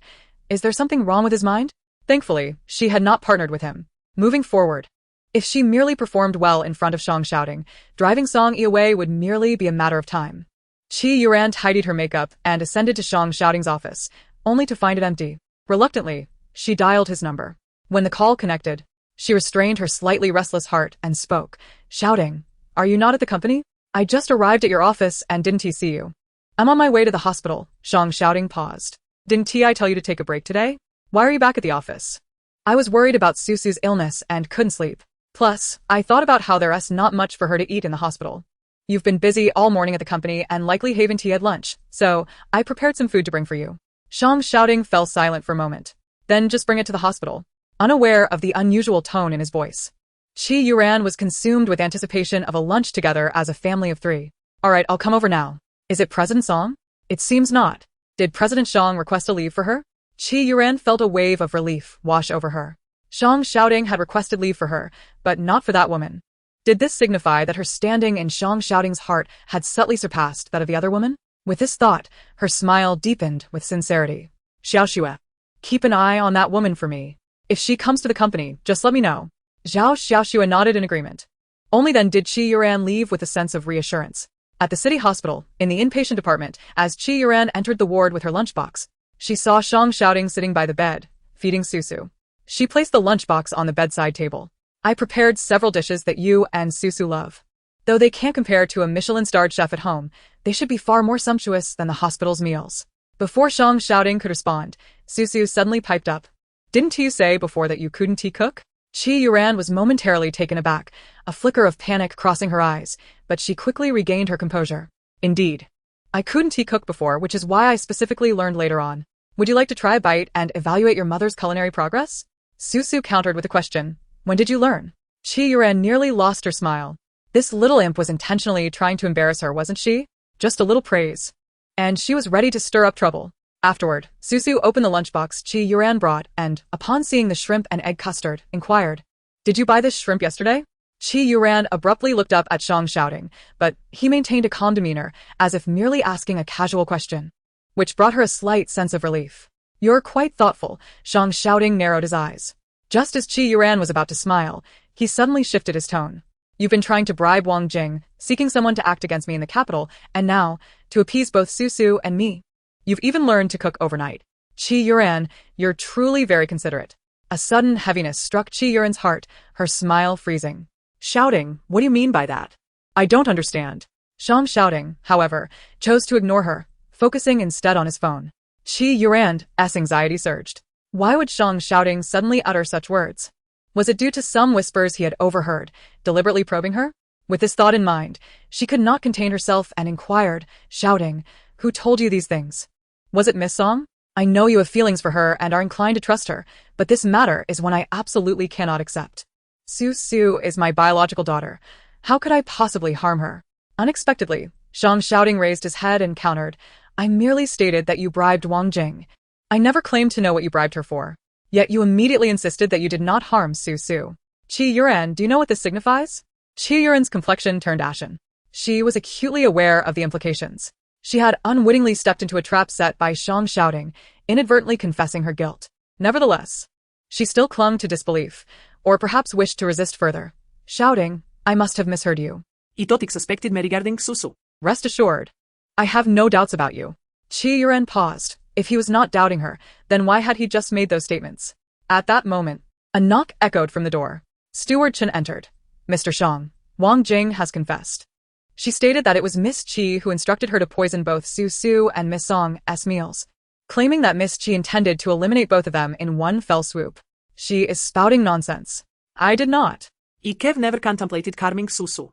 Is there something wrong with his mind? Thankfully, she had not partnered with him. Moving forward, if she merely performed well in front of Shang shouting, driving Song Yi away would merely be a matter of time. Qi Yuran tidied her makeup and ascended to Shang shouting's office, only to find it empty. Reluctantly, she dialed his number. When the call connected, she restrained her slightly restless heart and spoke, shouting, "Are you not at the company? I just arrived at your office and didn't he see you?" "I'm on my way to the hospital," Shang shouting paused. "Didn't I tell you to take a break today? Why are you back at the office?" "I was worried about Susu's illness and couldn't sleep. Plus, I thought about how there's not much for her to eat in the hospital. You've been busy all morning at the company and likely haven't tea at lunch, so I prepared some food to bring for you." Shang shouting fell silent for a moment. "Then just bring it to the hospital," unaware of the unusual tone in his voice. Qi Yuran was consumed with anticipation of a lunch together as a family of three. "All right, I'll come over now. Is it President Song?" "It seems not." Did President Xiang request a leave for her? Qi Yuran felt a wave of relief wash over her. Xiang Shouting had requested leave for her, but not for that woman. Did this signify that her standing in Xiang Shouting's heart had subtly surpassed that of the other woman? With this thought, her smile deepened with sincerity. Xiaoxue, keep an eye on that woman for me. If she comes to the company, just let me know. Zhao Xiaoxue nodded in agreement. Only then did Qi Yuran leave with a sense of reassurance. At the city hospital, in the inpatient department, as Qi Yuran entered the ward with her lunchbox, she saw Xiang Shouting sitting by the bed, feeding Susu. She placed the lunchbox on the bedside table. I prepared several dishes that you and Susu love. Though they can't compare to a Michelin-starred chef at home, they should be far more sumptuous than the hospital's meals. Before Xiang Shouting could respond, Susu suddenly piped up. Didn't you say before that you couldn't cook? Qi Yuran was momentarily taken aback, a flicker of panic crossing her eyes, but she quickly regained her composure. Indeed. I couldn't cook before, which is why I specifically learned later on. Would you like to try a bite and evaluate your mother's culinary progress? Susu countered with a question. When did you learn? Qi Yuran nearly lost her smile. This little imp was intentionally trying to embarrass her, wasn't she? Just a little praise. And she was ready to stir up trouble. Afterward, Susu opened the lunchbox Qi Yuran brought and, upon seeing the shrimp and egg custard, inquired, Did you buy this shrimp yesterday? Qi Yuran abruptly looked up at Xiang Shouting, but he maintained a calm demeanor, as if merely asking a casual question, which brought her a slight sense of relief. You're quite thoughtful, Xiang Shouting narrowed his eyes. Just as Qi Yuran was about to smile, he suddenly shifted his tone. You've been trying to bribe Wang Jing, seeking someone to act against me in the capital, and now, to appease both Susu and me. You've even learned to cook overnight. Qi Yuran, you're truly very considerate. A sudden heaviness struck Qi Yuran's heart, her smile freezing. Shouting, what do you mean by that? I don't understand. Xiang Shouting, however, chose to ignore her, focusing instead on his phone. Qi Yuran's anxiety surged. Why would Xiang Shouting suddenly utter such words? Was it due to some whispers he had overheard, deliberately probing her? With this thought in mind, she could not contain herself and inquired, shouting, Who told you these things? Was it Miss Song? I know you have feelings for her and are inclined to trust her, but this matter is one I absolutely cannot accept. Susu is my biological daughter. How could I possibly harm her? Unexpectedly, Xiang Shouting raised his head and countered, I merely stated that you bribed Wang Jing. I never claimed to know what you bribed her for. Yet you immediately insisted that you did not harm Susu. Qi Yuran, do you know what this signifies? Qi Yuran's complexion turned ashen. She was acutely aware of the implications. She had unwittingly stepped into a trap set by Xiang Shouting, inadvertently confessing her guilt. Nevertheless, she still clung to disbelief, or perhaps wished to resist further. Shouting, I must have misheard you. I thought suspected me regarding Susu. Rest assured. I have no doubts about you. Qi Yuran paused. If he was not doubting her, then why had he just made those statements? At that moment, a knock echoed from the door. Steward Chen entered. Mr. Xiang, Wang Jing has confessed. She stated that it was Miss Qi who instructed her to poison both Susu and Miss Song's meals, claiming that Miss Qi intended to eliminate both of them in one fell swoop. She is spouting nonsense. I did not. Ikev never contemplated harming Susu.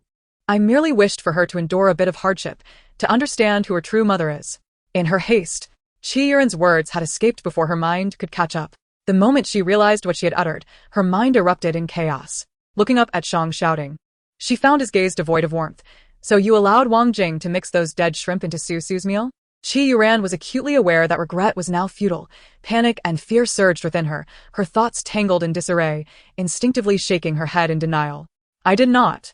I merely wished for her to endure a bit of hardship, to understand who her true mother is. In her haste, Qi Yuran's words had escaped before her mind could catch up. The moment she realized what she had uttered, her mind erupted in chaos. Looking up at Xiang Shouting, she found his gaze devoid of warmth. So you allowed Wang Jing to mix those dead shrimp into Susu's meal? Qi Yuran was acutely aware that regret was now futile. Panic and fear surged within her, her thoughts tangled in disarray, instinctively shaking her head in denial. I did not.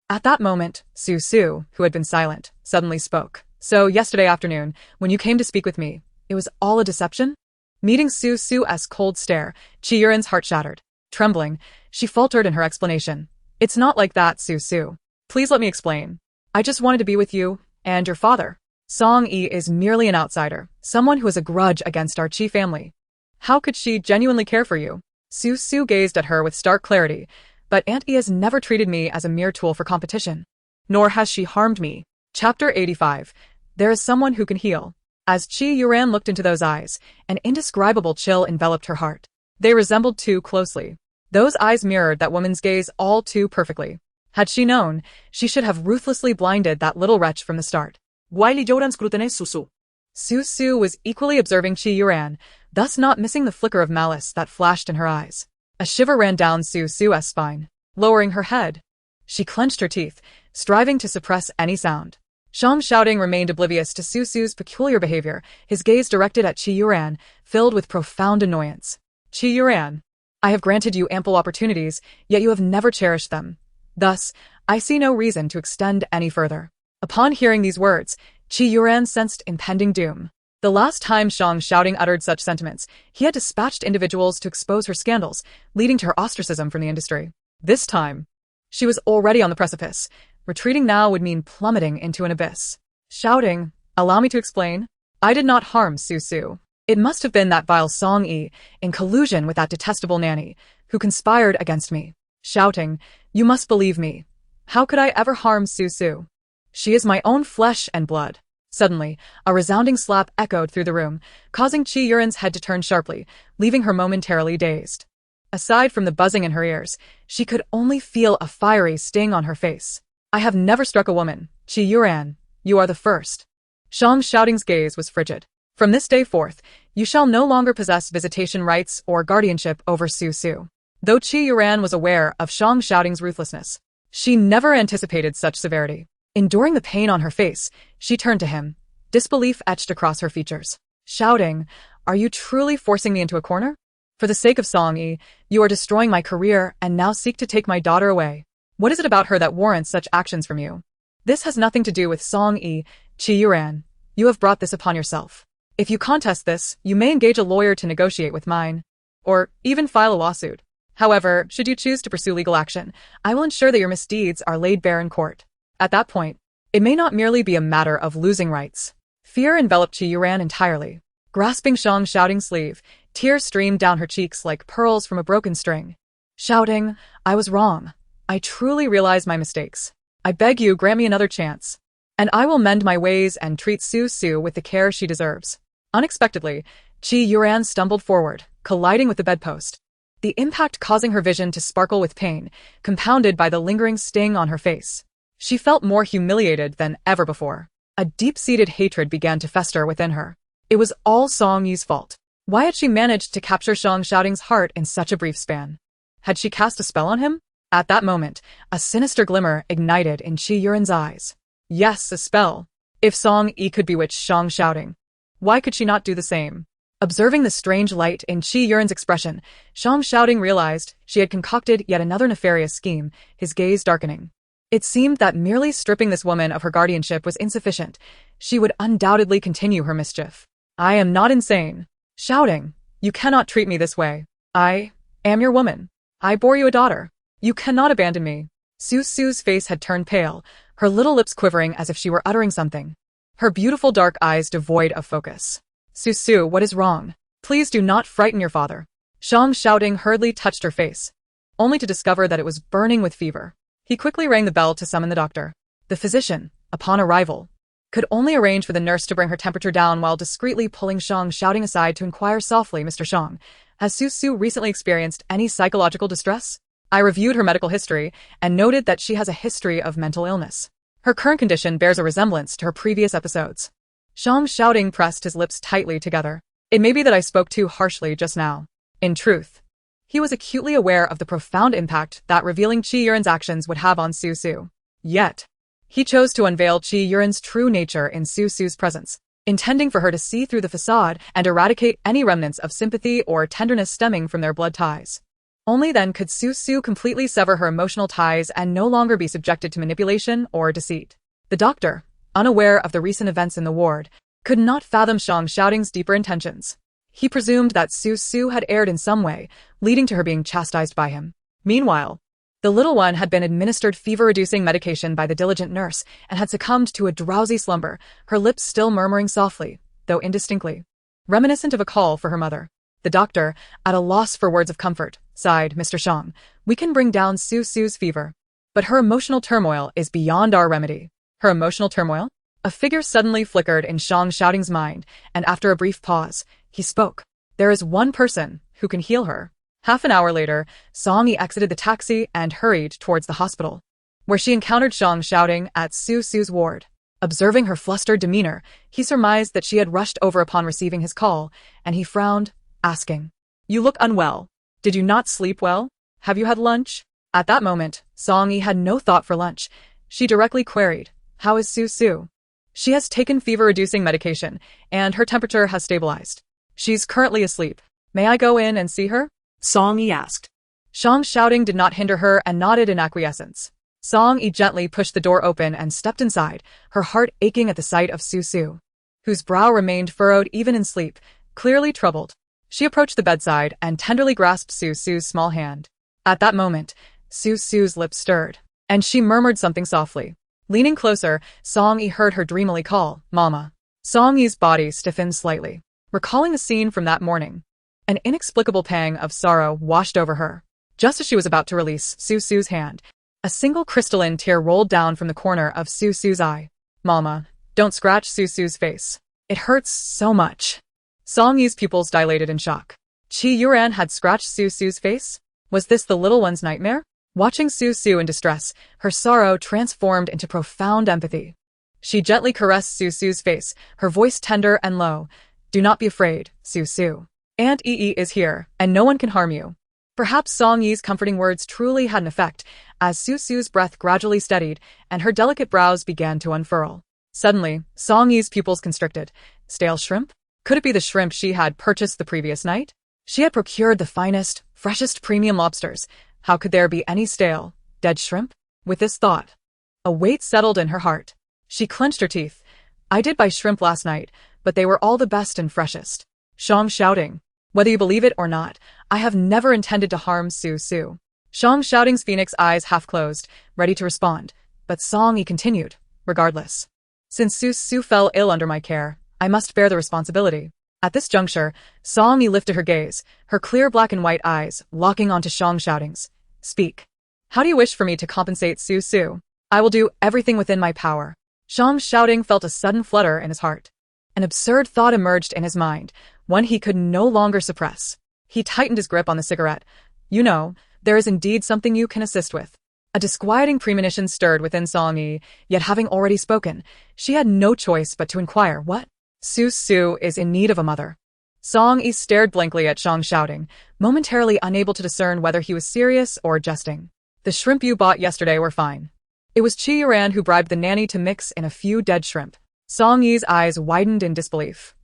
At that moment, Susu, who had been silent, suddenly spoke. So yesterday afternoon, when you came to speak with me, it was all a deception? Meeting Susu's cold stare, Qi Yuran's heart shattered. Trembling, she faltered in her explanation. It's not like that, Susu. Please let me explain. I just wanted to be with you, and your father. Song Yi is merely an outsider, someone who has a grudge against our Qi family. How could she genuinely care for you? Susu gazed at her with stark clarity, but Aunt Yi has never treated me as a mere tool for competition. Nor has she harmed me. Chapter 85. There is someone who can heal. As Qi Yuran looked into those eyes, an indescribable chill enveloped her heart. They resembled too closely. Those eyes mirrored that woman's gaze all too perfectly. Had she known, she should have ruthlessly blinded that little wretch from the start. While Joran scrutinized Susu. Susu was equally observing Qi Yuran, thus not missing the flicker of malice that flashed in her eyes. A shiver ran down Susu's spine. Lowering her head, she clenched her teeth, striving to suppress any sound. Shang shouting remained oblivious to Su Su's peculiar behavior, his gaze directed at Qi Yuran, filled with profound annoyance. Qi Yuran, I have granted you ample opportunities, yet you have never cherished them. Thus, I see no reason to extend any further. Upon hearing these words, Qi Yuran sensed impending doom. The last time Shang shouting uttered such sentiments, he had dispatched individuals to expose her scandals, leading to her ostracism from the industry. This time, she was already on the precipice. Retreating now would mean plummeting into an abyss. Shouting, allow me to explain. I did not harm Su Su. It must have been that vile Song Yi, in collusion with that detestable nanny, who conspired against me. Shouting, you must believe me. How could I ever harm Su Su? She is my own flesh and blood. Suddenly, a resounding slap echoed through the room, causing Qi Yuran's head to turn sharply, leaving her momentarily dazed. Aside from the buzzing in her ears, she could only feel a fiery sting on her face. I have never struck a woman. Qi Yuran, you are the first. Shang shouting's gaze was frigid. From this day forth, you shall no longer possess visitation rights or guardianship over Su Su. Though Qi Yuran was aware of Shang shouting's ruthlessness, she never anticipated such severity. Enduring the pain on her face, she turned to him, disbelief etched across her features. Shouting, are you truly forcing me into a corner? For the sake of Song Yi, you are destroying my career and now seek to take my daughter away. What is it about her that warrants such actions from you? This has nothing to do with Song Yi, Qi Yuran. You have brought this upon yourself. If you contest this, you may engage a lawyer to negotiate with mine, or even file a lawsuit. However, should you choose to pursue legal action, I will ensure that your misdeeds are laid bare in court. At that point, it may not merely be a matter of losing rights. Fear enveloped Qi Yuran entirely. Grasping Shang shouting's sleeve, tears streamed down her cheeks like pearls from a broken string. Shouting, I was wrong. I truly realize my mistakes. I beg you grant me another chance, and I will mend my ways and treat Su Su with the care she deserves. Unexpectedly, Qi Yuran stumbled forward, colliding with the bedpost. The impact causing her vision to sparkle with pain, compounded by the lingering sting on her face. She felt more humiliated than ever before. A deep-seated hatred began to fester within her. It was all Song Yi's fault. Why had she managed to capture Shang shouting's heart in such a brief span? Had she cast a spell on him? At that moment, a sinister glimmer ignited in Qi Yuran's eyes. Yes, a spell. If Song Yi could bewitch Shang shouting, why could she not do the same? Observing the strange light in Qi Yuran's expression, Shang shouting realized she had concocted yet another nefarious scheme, his gaze darkening. It seemed that merely stripping this woman of her guardianship was insufficient. She would undoubtedly continue her mischief. I am not insane. Shouting, you cannot treat me this way. I am your woman. I bore you a daughter. You cannot abandon me. Su Su's face had turned pale, her little lips quivering as if she were uttering something. Her beautiful dark eyes devoid of focus. Su Su, what is wrong? Please do not frighten your father. Shang shouting hurriedly touched her face, only to discover that it was burning with fever. He quickly rang the bell to summon the doctor. The physician, upon arrival, could only arrange for the nurse to bring her temperature down while discreetly pulling Shang shouting aside to inquire softly, Mr. Shang, has Su Su recently experienced any psychological distress? I reviewed her medical history and noted that she has a history of mental illness. Her current condition bears a resemblance to her previous episodes. Shang shouting pressed his lips tightly together. It may be that I spoke too harshly just now. In truth, he was acutely aware of the profound impact that revealing Qi Yuran's actions would have on Su Su. Yet, he chose to unveil Qi Yuran's true nature in Su Su's presence, intending for her to see through the facade and eradicate any remnants of sympathy or tenderness stemming from their blood ties. Only then could Su Su completely sever her emotional ties and no longer be subjected to manipulation or deceit. The doctor, unaware of the recent events in the ward, could not fathom Shang shouting's deeper intentions. He presumed that Su Su had erred in some way, leading to her being chastised by him. Meanwhile, the little one had been administered fever-reducing medication by the diligent nurse and had succumbed to a drowsy slumber, her lips still murmuring softly, though indistinctly, reminiscent of a call for her mother. The doctor, at a loss for words of comfort, sighed, Mr. Shang, we can bring down Su Su's fever, but her emotional turmoil is beyond our remedy. Her emotional turmoil? A figure suddenly flickered in Shang shouting's mind, and after a brief pause, he spoke. There is one person who can heal her. Half an hour later, Song Yi exited the taxi and hurried towards the hospital, where she encountered Shang shouting at Su Su's ward. Observing her flustered demeanor, he surmised that she had rushed over upon receiving his call, and he frowned, asking, You look unwell. Did you not sleep well? Have you had lunch? At that moment, Song Yi had no thought for lunch. She directly queried, How is Su Su? She has taken fever-reducing medication, and her temperature has stabilized. She's currently asleep. May I go in and see her? Song Yi asked. Shang's shouting did not hinder her and nodded in acquiescence. Song Yi gently pushed the door open and stepped inside, her heart aching at the sight of Su Su, whose brow remained furrowed even in sleep, clearly troubled. She approached the bedside and tenderly grasped Su Su's small hand. At that moment, Su Su's lips stirred, and she murmured something softly. Leaning closer, Song Yi heard her dreamily call, Mama. Song Yi's body stiffened slightly, recalling the scene from that morning. An inexplicable pang of sorrow washed over her. Just as she was about to release Su Su's hand, a single crystalline tear rolled down from the corner of Su Su's eye. Mama, don't scratch Su Su's face. It hurts so much. Song Yi's pupils dilated in shock. Qi Yuran had scratched Su Su's face? Was this the little one's nightmare? Watching Su Su in distress, her sorrow transformed into profound empathy. She gently caressed Su Su's face, her voice tender and low. Do not be afraid, Su Su. Aunt Yi is here, and no one can harm you. Perhaps Song Yi's comforting words truly had an effect, as Su Su's breath gradually steadied, and her delicate brows began to unfurl. Suddenly, Song Yi's pupils constricted. Stale shrimp? Could it be the shrimp she had purchased the previous night? She had procured the finest, freshest premium lobsters. How could there be any stale, dead shrimp? With this thought, a weight settled in her heart. She clenched her teeth. I did buy shrimp last night, but they were all the best and freshest. Shang shouting. Whether you believe it or not, I have never intended to harm Su Su. Shang shouting's phoenix eyes half closed, ready to respond, but Song Yi continued, regardless. Since Su Su fell ill under my care, I must bear the responsibility. At this juncture, Song Yi lifted her gaze, her clear black and white eyes locking onto Shang shoutings. Speak. How do you wish for me to compensate Su Su? I will do everything within my power. Shang shouting felt a sudden flutter in his heart. An absurd thought emerged in his mind, one he could no longer suppress. He tightened his grip on the cigarette. You know, there is indeed something you can assist with. A disquieting premonition stirred within Song Yi, yet having already spoken, she had no choice but to inquire what? Su Su is in need of a mother. Song Yi stared blankly at Shang shouting, momentarily unable to discern whether he was serious or jesting. The shrimp you bought yesterday were fine. It was Qi Yuran who bribed the nanny to mix in a few dead shrimp. Song Yi's eyes widened in disbelief.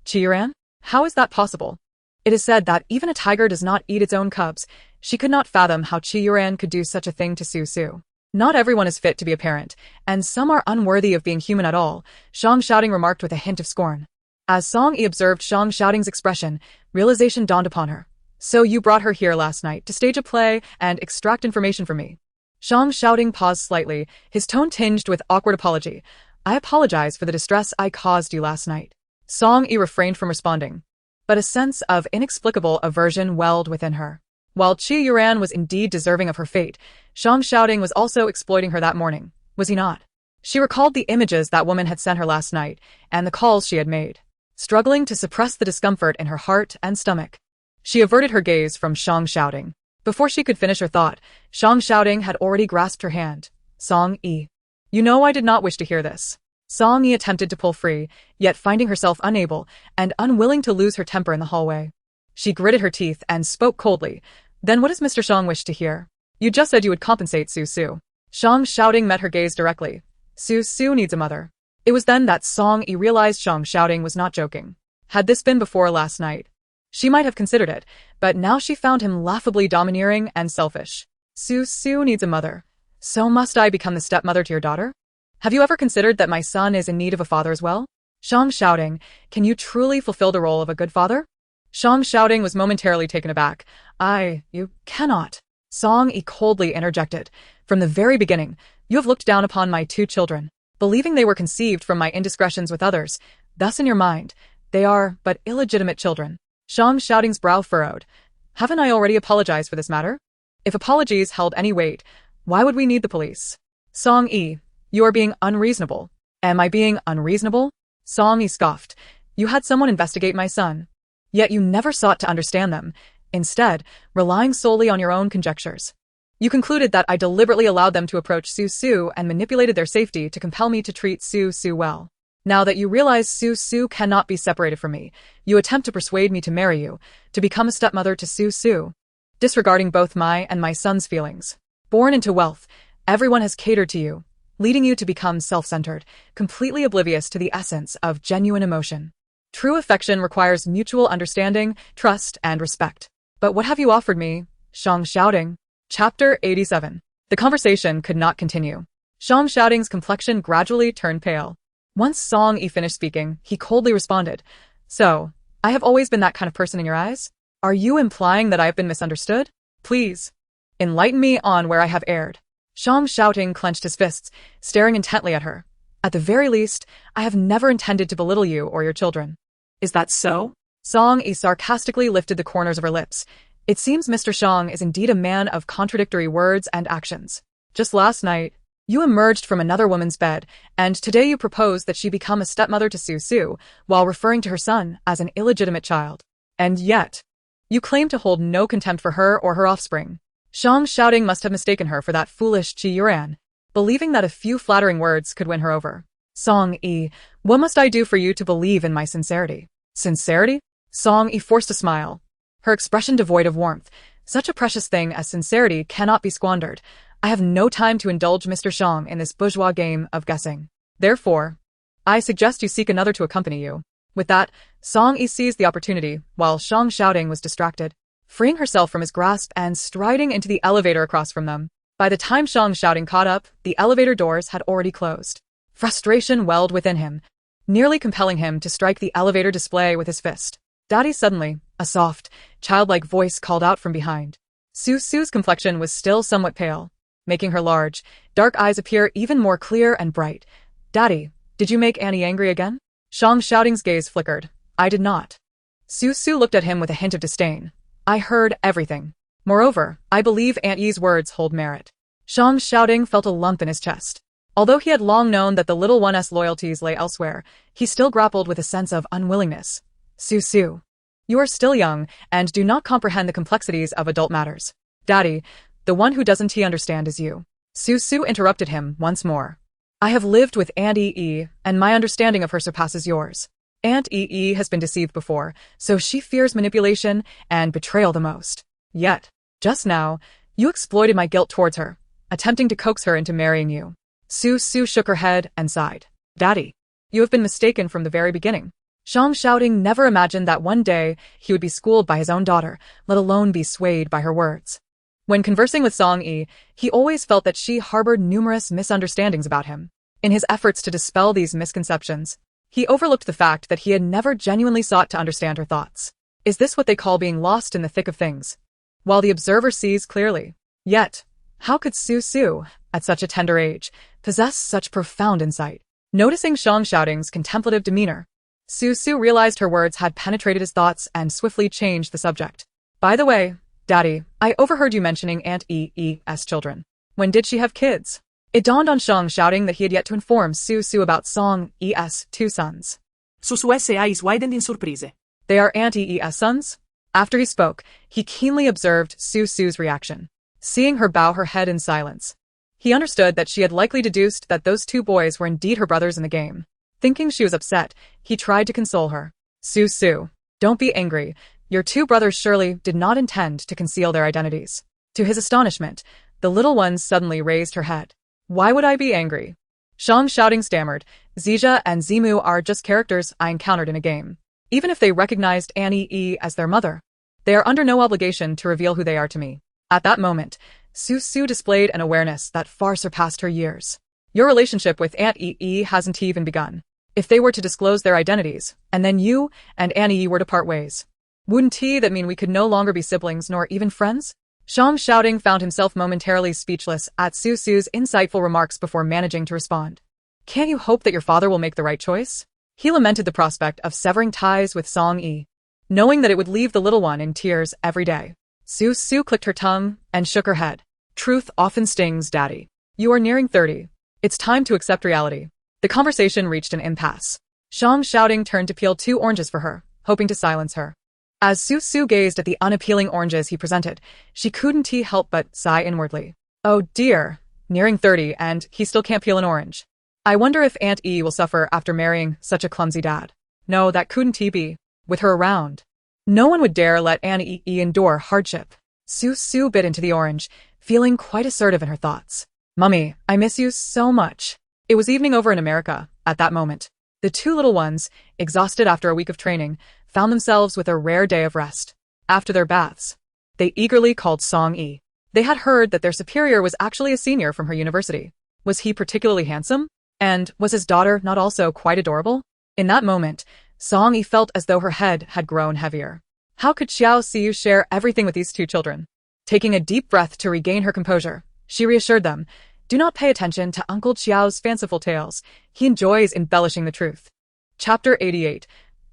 Qi Yuran? How is that possible? It is said that even a tiger does not eat its own cubs. She could not fathom how Qi Yuran could do such a thing to Su Su. Not everyone is fit to be a parent, and some are unworthy of being human at all, Shang shouting remarked with a hint of scorn. As Song Yi observed Shang shouting's expression, realization dawned upon her. So you brought her here last night to stage a play and extract information from me. Shang shouting paused slightly, his tone tinged with awkward apology. I apologize for the distress I caused you last night. Song Yi refrained from responding, but a sense of inexplicable aversion welled within her. While Qi Yuran was indeed deserving of her fate, Shang shouting was also exploiting her that morning, was he not? She recalled the images that woman had sent her last night, and the calls she had made, struggling to suppress the discomfort in her heart and stomach. She averted her gaze from Shang shouting. Before she could finish her thought, Shang shouting had already grasped her hand. Song Yi. You know I did not wish to hear this. Song Yi attempted to pull free, yet finding herself unable and unwilling to lose her temper in the hallway. She gritted her teeth and spoke coldly. Then what does Mr. Shang wish to hear? You just said you would compensate Su Su. Shang shouting met her gaze directly. Su Su needs a mother. It was then that Song Yi realized Shang shouting was not joking. Had this been before last night, she might have considered it, but now she found him laughably domineering and selfish. Su Su needs a mother. So must I become the stepmother to your daughter? Have you ever considered that my son is in need of a father as well? Shang shouting, can you truly fulfill the role of a good father? Shang shouting was momentarily taken aback. You cannot. Song Yi coldly interjected. From the very beginning, you have looked down upon my two children, believing they were conceived from my indiscretions with others. Thus in your mind, they are but illegitimate children. Shang shouting's brow furrowed. Haven't I already apologized for this matter? If apologies held any weight, why would we need the police? Song Yi, you are being unreasonable. Am I being unreasonable? Song Yi scoffed. You had someone investigate my son. Yet you never sought to understand them, instead, relying solely on your own conjectures. You concluded that I deliberately allowed them to approach Su Su and manipulated their safety to compel me to treat Su Su well. Now that you realize Su Su cannot be separated from me, you attempt to persuade me to marry you, to become a stepmother to Su Su, disregarding both my and my son's feelings. Born into wealth, everyone has catered to you. leading you to become self-centered, completely oblivious to the essence of genuine emotion. True affection requires mutual understanding, trust, and respect. But what have you offered me? Shang shouting. Chapter 87. The conversation could not continue. Shang Shouting's complexion gradually turned pale. Once Song Yi finished speaking, he coldly responded, "So, I have always been that kind of person in your eyes? Are you implying that I have been misunderstood? Please, enlighten me on where I have erred." Shang Shouting clenched his fists, staring intently at her. "At the very least, I have never intended to belittle you or your children." Is that so? Song Yi sarcastically lifted the corners of her lips. It seems Mr. Shang is indeed a man of contradictory words and actions. Just last night, you emerged from another woman's bed, and today you propose that she become a stepmother to Su Su, while referring to her son as an illegitimate child. And yet, you claim to hold no contempt for her or her offspring. Shang Shouting must have mistaken her for that foolish Qi Yuran, believing that a few flattering words could win her over. Song Yi, what must I do for you to believe in my sincerity? Sincerity? Song Yi forced a smile, her expression devoid of warmth. Such a precious thing as sincerity cannot be squandered. I have no time to indulge Mr. Shang in this bourgeois game of guessing. Therefore, I suggest you seek another to accompany you. With that, Song Yi seized the opportunity, while Shang Shouting was distracted, freeing herself from his grasp and striding into the elevator across from them. By the time Shang Shouting caught up, the elevator doors had already closed. Frustration welled within him, nearly compelling him to strike the elevator display with his fist. "Daddy!" Suddenly, a soft, childlike voice called out from behind. Su Su's complexion was still somewhat pale, making her large, dark eyes appear even more clear and bright. "Daddy, did you make Annie angry again?" Shang Shouting's gaze flickered. "I did not." Su Su looked at him with a hint of disdain. "I heard everything. Moreover, I believe Aunt Yi's words hold merit." Shang Shouting felt a lump in his chest. Although he had long known that the little one's loyalties lay elsewhere, he still grappled with a sense of unwillingness. "Su Su, you are still young and do not comprehend the complexities of adult matters. Daddy, the one who doesn't understand is you." Su Su interrupted him once more. "I have lived with Aunt Yi, and my understanding of her surpasses yours. Aunt Yi has been deceived before, so she fears manipulation and betrayal the most. Yet, just now, you exploited my guilt towards her, attempting to coax her into marrying you." Su Su shook her head and sighed. "Daddy, you have been mistaken from the very beginning." Shang Shouting never imagined that one day he would be schooled by his own daughter, let alone be swayed by her words. When conversing with Song Yi, he always felt that she harbored numerous misunderstandings about him. In his efforts to dispel these misconceptions, he overlooked the fact that he had never genuinely sought to understand her thoughts. Is this what they call being lost in the thick of things, while the observer sees clearly? Yet, how could Su Su, at such a tender age, possess such profound insight? Noticing Shang Shouting's contemplative demeanor, Su Su realized her words had penetrated his thoughts and swiftly changed the subject. "By the way, Daddy, I overheard you mentioning Aunt Yi's children. When did she have kids?" It dawned on Shang Shouting that he had yet to inform Su Su about Song Yi's two sons. Susu's eyes widened in surprise. "They are Aunt Yi's sons?" After he spoke, he keenly observed Su Su's reaction. Seeing her bow her head in silence, he understood that she had likely deduced that those two boys were indeed her brothers in the game. Thinking she was upset, he tried to console her. "Su Su, don't be angry. Your two brothers surely did not intend to conceal their identities." To his astonishment, the little one suddenly raised her head. "Why would I be angry?" Shang Shouting stammered. "Zija and Zimu are just characters I encountered in a game. Even if they recognized Annie Yi as their mother, they are under no obligation to reveal who they are to me." At that moment, Su Su displayed an awareness that far surpassed her years. "Your relationship with Aunt Yi hasn't even begun. If they were to disclose their identities, and then you and Annie Yi were to part ways, wouldn't that mean we could no longer be siblings nor even friends?" Shang Shouting found himself momentarily speechless at Su Su's insightful remarks before managing to respond. "Can't you hope that your father will make the right choice?" He lamented the prospect of severing ties with Song Yi, knowing that it would leave the little one in tears every day. Su Su clicked her tongue and shook her head. "Truth often stings, Daddy. You are nearing 30. It's time to accept reality." The conversation reached an impasse. Shang Shouting turned to peel 2 oranges for her, hoping to silence her. As Su Su gazed at the unappealing oranges he presented, she couldn't help but sigh inwardly. "Oh dear, nearing 30 and he still can't peel an orange. I wonder if Aunt E will suffer after marrying such a clumsy dad. No, that couldn't be. With her around, no one would dare let Aunt E endure hardship." Su Su bit into the orange, feeling quite assertive in her thoughts. Mummy, I miss you so much. It was evening over in America, at that moment. The two little ones, exhausted after a week of training, found themselves with a rare day of rest. After their baths, they eagerly called Song-yi. They had heard that their superior was actually a senior from her university. Was he particularly handsome? And was his daughter not also quite adorable? In that moment, Song-yi felt as though her head had grown heavier. How could Xiao Xiu share everything with these two children? Taking a deep breath to regain her composure, she reassured them, "Do not pay attention to Uncle Xiao's fanciful tales. He enjoys embellishing the truth." Chapter 88.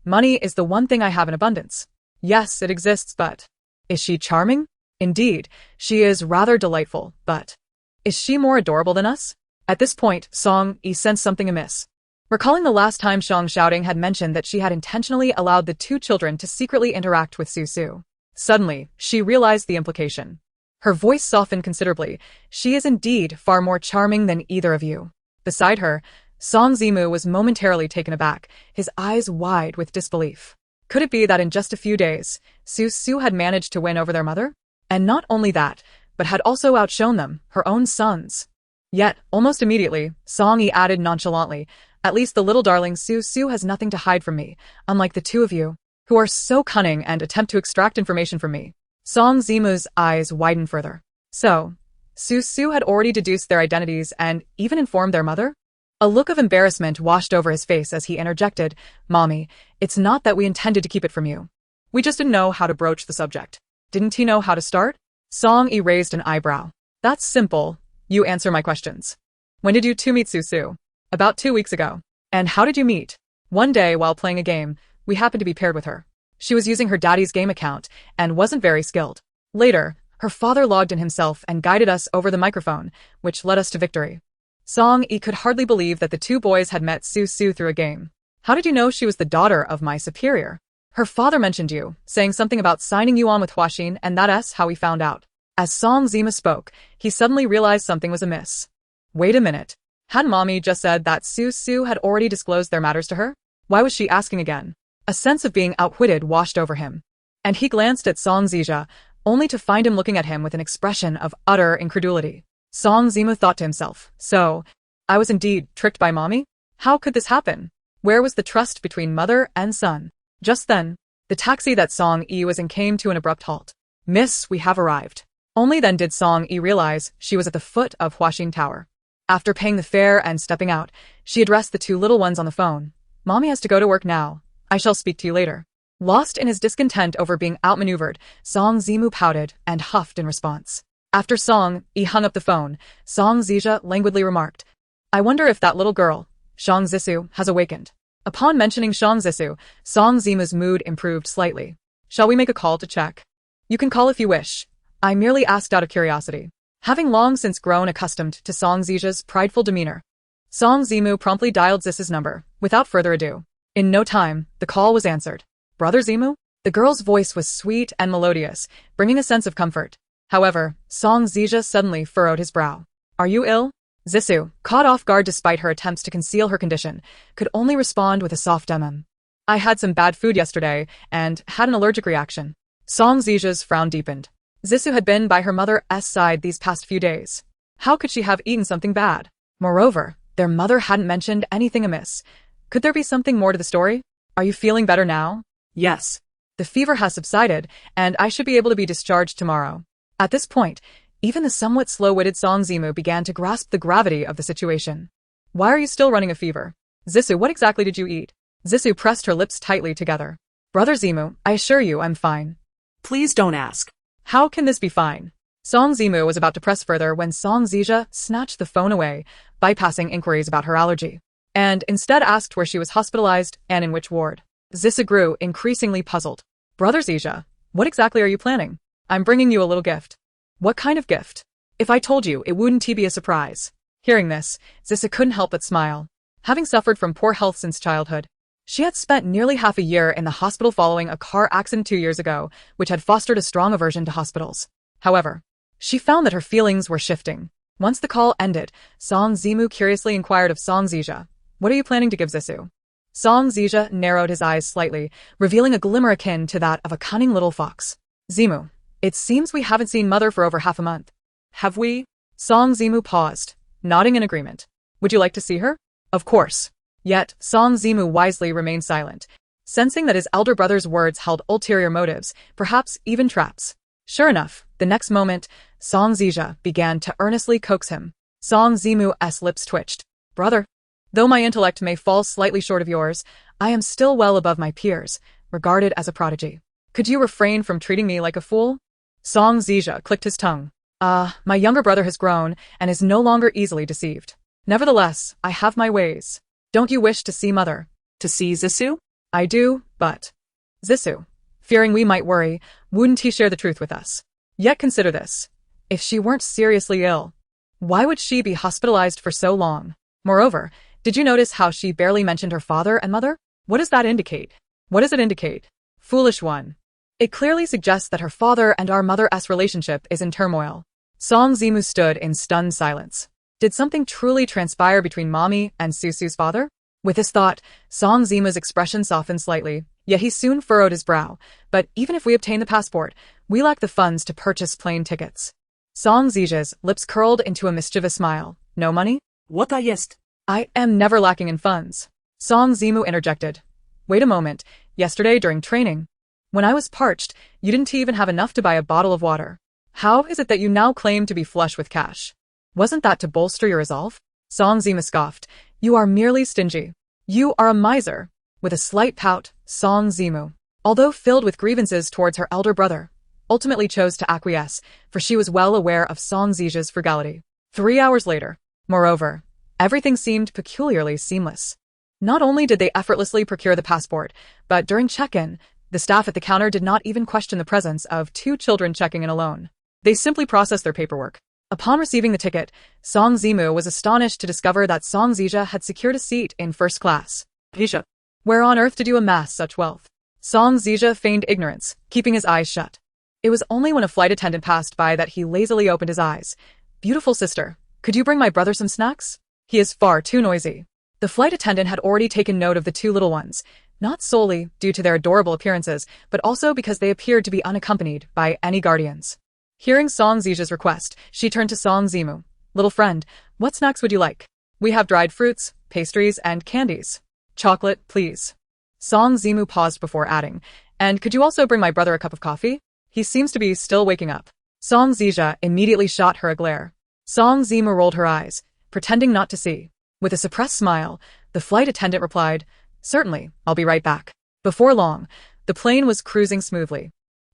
Money is the one thing I have in abundance. Yes, it exists, but is she charming? Indeed, she is rather delightful, but is she more adorable than us? At this point, Song-yi sensed something amiss. Recalling the last time Shang Xiaoding had mentioned that she had intentionally allowed the two children to secretly interact with Su Su. Suddenly, she realized the implication. Her voice softened considerably. She is indeed far more charming than either of you. Beside her, Song Zimu was momentarily taken aback, his eyes wide with disbelief. Could it be that in just a few days, Su Su had managed to win over their mother? And not only that, but had also outshone them, her own sons. Yet, almost immediately, Song-yi added nonchalantly, "At least the little darling Su Su has nothing to hide from me, unlike the two of you, who are so cunning and attempt to extract information from me." Song Zimu's eyes widened further. So, Su Su had already deduced their identities and even informed their mother? A look of embarrassment washed over his face as he interjected, "Mommy, it's not that we intended to keep it from you. We just didn't know how to broach the subject." Didn't he know how to start? Song-yi raised an eyebrow. "That's simple. You answer my questions. When did you two meet Su Su?" "About 2 weeks ago." "And how did you meet?" "One day while playing a game, we happened to be paired with her. She was using her daddy's game account and wasn't very skilled. Later, her father logged in himself and guided us over the microphone, which led us to victory." Song-yi could hardly believe that the two boys had met Su Su through a game. "How did you know she was the daughter of my superior?" "Her father mentioned you, saying something about signing you on with Huaxin, and that's how we found out." As Song Zima spoke, he suddenly realized something was amiss. Wait a minute. Had Mommy just said that Su Su had already disclosed their matters to her? Why was she asking again? A sense of being outwitted washed over him. And he glanced at Song Zija, only to find him looking at him with an expression of utter incredulity. Song Zimu thought to himself, "So, I was indeed tricked by Mommy? How could this happen? Where was the trust between mother and son?" Just then, the taxi that Song-yi was in came to an abrupt halt. "Miss, we have arrived." Only then did Song-yi realize she was at the foot of Huaxin Tower. After paying the fare and stepping out, she addressed the two little ones on the phone. "Mommy has to go to work now. I shall speak to you later." Lost in his discontent over being outmaneuvered, Song Zimu pouted and huffed in response. After Song-yi hung up the phone, Song Zija languidly remarked, "I wonder if that little girl, Shang Zisu, has awakened." Upon mentioning Shang Zisu, Song Zima's mood improved slightly. "Shall we make a call to check?" "You can call if you wish. I merely asked out of curiosity." Having long since grown accustomed to Song Zija's prideful demeanor, Song Zimu promptly dialed Zis's number, without further ado. In no time, the call was answered. "Brother Zimu?" The girl's voice was sweet and melodious, bringing a sense of comfort. However, Song Zija suddenly furrowed his brow. "Are you ill?" Zisu, caught off guard despite her attempts to conceal her condition, could only respond with a soft "I had some bad food yesterday and had an allergic reaction." Song Zija's frown deepened. Zisu had been by her mother's side these past few days. How could she have eaten something bad? Moreover, their mother hadn't mentioned anything amiss. Could there be something more to the story? "Are you feeling better now?" Yes. "The fever has subsided, and I should be able to be discharged tomorrow." At this point, even the somewhat slow-witted Song Zimu began to grasp the gravity of the situation. "Why are you still running a fever?" "Zisu, what exactly did you eat?" Zisu pressed her lips tightly together. "Brother Zimu, I assure you I'm fine." Please don't ask. "How can this be fine?" Song Zimu was about to press further when Song Zija snatched the phone away, bypassing inquiries about her allergy, and instead asked where she was hospitalized and in which ward. Zisa grew increasingly puzzled. "Brother Zija, what exactly are you planning?" "I'm bringing you a little gift." "What kind of gift?" "If I told you, it wouldn't be a surprise." Hearing this, Zisa couldn't help but smile. Having suffered from poor health since childhood, she had spent nearly half a year in the hospital following a car accident 2 years ago, which had fostered a strong aversion to hospitals. However, she found that her feelings were shifting. Once the call ended, Song Zimu curiously inquired of Song Zija, "What are you planning to give Zisu?" Song Zija narrowed his eyes slightly, revealing a glimmer akin to that of a cunning little fox. "Zimu, it seems we haven't seen Mother for over half a month." "Have we?" Song Zimu paused, nodding in agreement. Would you like to see her? Of course. Yet, Song Zimu wisely remained silent, sensing that his elder brother's words held ulterior motives, perhaps even traps. Sure enough, the next moment, Song Zija began to earnestly coax him. Song Zimu's lips twitched. Brother, though my intellect may fall slightly short of yours, I am still well above my peers, regarded as a prodigy. Could you refrain from treating me like a fool? Song Zija clicked his tongue. My younger brother has grown and is no longer easily deceived. Nevertheless, I have my ways. Don't you wish to see mother? To see Zissou? I do, but… Zissou, fearing we might worry, wouldn't he share the truth with us? Yet consider this. If she weren't seriously ill, why would she be hospitalized for so long? Moreover, did you notice how she barely mentioned her father and mother? What does that indicate? What does it indicate? Foolish one. It clearly suggests that her father and our mother's relationship is in turmoil. Song Zimu stood in stunned silence. Did something truly transpire between Mommy and Susu's father? With this thought, Song Zimu's expression softened slightly, yet he soon furrowed his brow. But even if we obtain the passport, we lack the funds to purchase plane tickets. Song Zija's lips curled into a mischievous smile. No money? What I asked. I am never lacking in funds. Song Zimu interjected. Wait a moment. Yesterday during training, when I was parched, you didn't even have enough to buy a bottle of water. How is it that you now claim to be flush with cash? Wasn't that to bolster your resolve? Song Zimu scoffed. You are merely stingy. You are a miser. With a slight pout, Song Zimu, although filled with grievances towards her elder brother, ultimately chose to acquiesce, for she was well aware of Song Zija's frugality. 3 hours later, moreover, everything seemed peculiarly seamless. Not only did they effortlessly procure the passport, but during check-in, the staff at the counter did not even question the presence of 2 children checking in alone. They simply processed their paperwork. Upon receiving the ticket, Song Zimu was astonished to discover that Song Zija had secured a seat in first class. Zija. Where on earth did you amass such wealth? Song Zija feigned ignorance, keeping his eyes shut. It was only when a flight attendant passed by that he lazily opened his eyes. Beautiful sister, could you bring my brother some snacks? He is far too noisy. The flight attendant had already taken note of the 2 little ones, not solely due to their adorable appearances, but also because they appeared to be unaccompanied by any guardians. Hearing Song Zija's request, she turned to Song Zimu. Little friend, what snacks would you like? We have dried fruits, pastries, and candies. Chocolate, please. Song Zimu paused before adding, and could you also bring my brother a cup of coffee? He seems to be still waking up. Song Zija immediately shot her a glare. Song Zimu rolled her eyes, pretending not to see. With a suppressed smile, the flight attendant replied, Certainly, I'll be right back. Before long, the plane was cruising smoothly.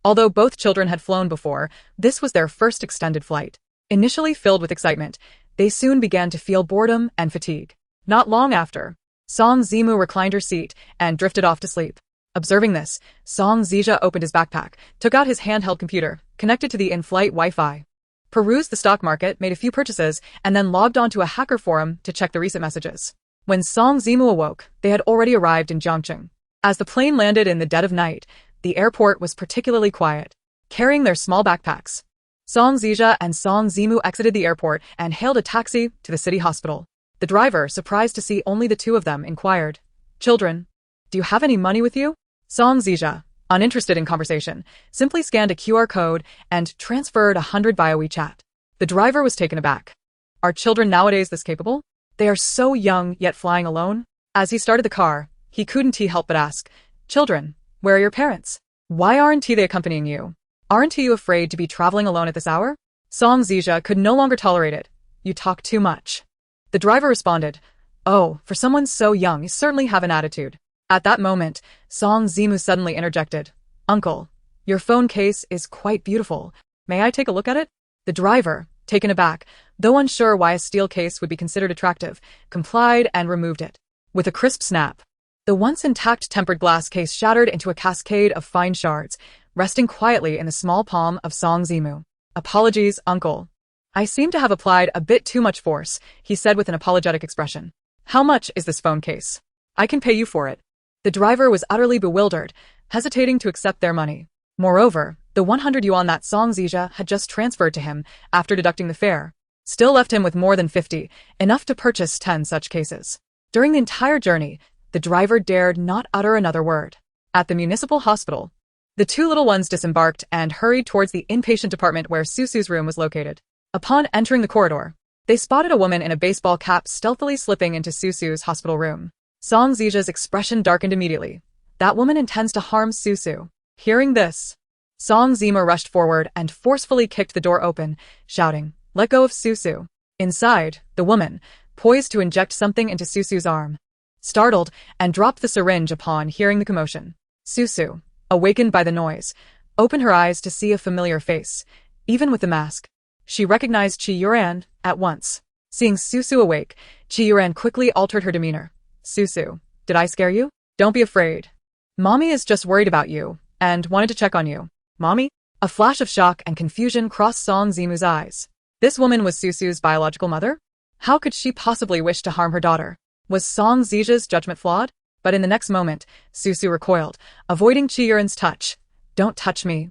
Although both children had flown before, this was their first extended flight. Initially filled with excitement, they soon began to feel boredom and fatigue. Not long after, Song Zimu reclined her seat and drifted off to sleep. Observing this, Song Zija opened his backpack, took out his handheld computer, connected to the in-flight Wi-Fi, perused the stock market, made a few purchases, and then logged onto a hacker forum to check the recent messages. When Song Zimu awoke, they had already arrived in Jiangcheng. As the plane landed in the dead of night, the airport was particularly quiet. Carrying their small backpacks, Song Zija and Song Zimu exited the airport and hailed a taxi to the city hospital. The driver, surprised to see only the 2 of them, inquired, Children, do you have any money with you? Song Zija, uninterested in conversation, simply scanned a QR code and transferred 100 via WeChat. The driver was taken aback. Are children nowadays this capable? They are so young yet flying alone. As he started the car, he couldn't help but ask, Children, where are your parents? Why aren't they accompanying you? Aren't you afraid to be traveling alone at this hour? Song Zija could no longer tolerate it. You talk too much. The driver responded, Oh, for someone so young, you certainly have an attitude. At that moment, Song Zimu suddenly interjected, Uncle, your phone case is quite beautiful. May I take a look at it? The driver, taken aback, though unsure why a steel case would be considered attractive, complied and removed it. With a crisp snap, the once intact tempered glass case shattered into a cascade of fine shards, resting quietly in the small palm of Song Zimu. Apologies, uncle. I seem to have applied a bit too much force, he said with an apologetic expression. How much is this phone case? I can pay you for it. The driver was utterly bewildered, hesitating to accept their money. Moreover, the 100 yuan that Song Zija had just transferred to him, after deducting the fare, still left him with more than 50, enough to purchase 10 such cases. During the entire journey, the driver dared not utter another word. At the municipal hospital, the 2 little ones disembarked and hurried towards the inpatient department where Susu's room was located. Upon entering the corridor, they spotted a woman in a baseball cap stealthily slipping into Susu's hospital room. Song Zija's expression darkened immediately. That woman intends to harm Susu. Hearing this, Song Zimu rushed forward and forcefully kicked the door open, shouting, "Let go of Susu." Inside, the woman, poised to inject something into Susu's arm, startled and dropped the syringe upon hearing the commotion. Susu, awakened by the noise, opened her eyes to see a familiar face. Even with the mask, she recognized Chi Yuran at once. Seeing Susu awake, Chi Yuran quickly altered her demeanor. "Susu, did I scare you? Don't be afraid. Mommy is just worried about you and wanted to check on you." "Mommy?" A flash of shock and confusion crossed Song Zimu's eyes. This woman was Susu's biological mother? How could she possibly wish to harm her daughter? Was Song Zija's judgment flawed? But in the next moment, Susu recoiled, avoiding Chi Yuran's touch. "Don't touch me."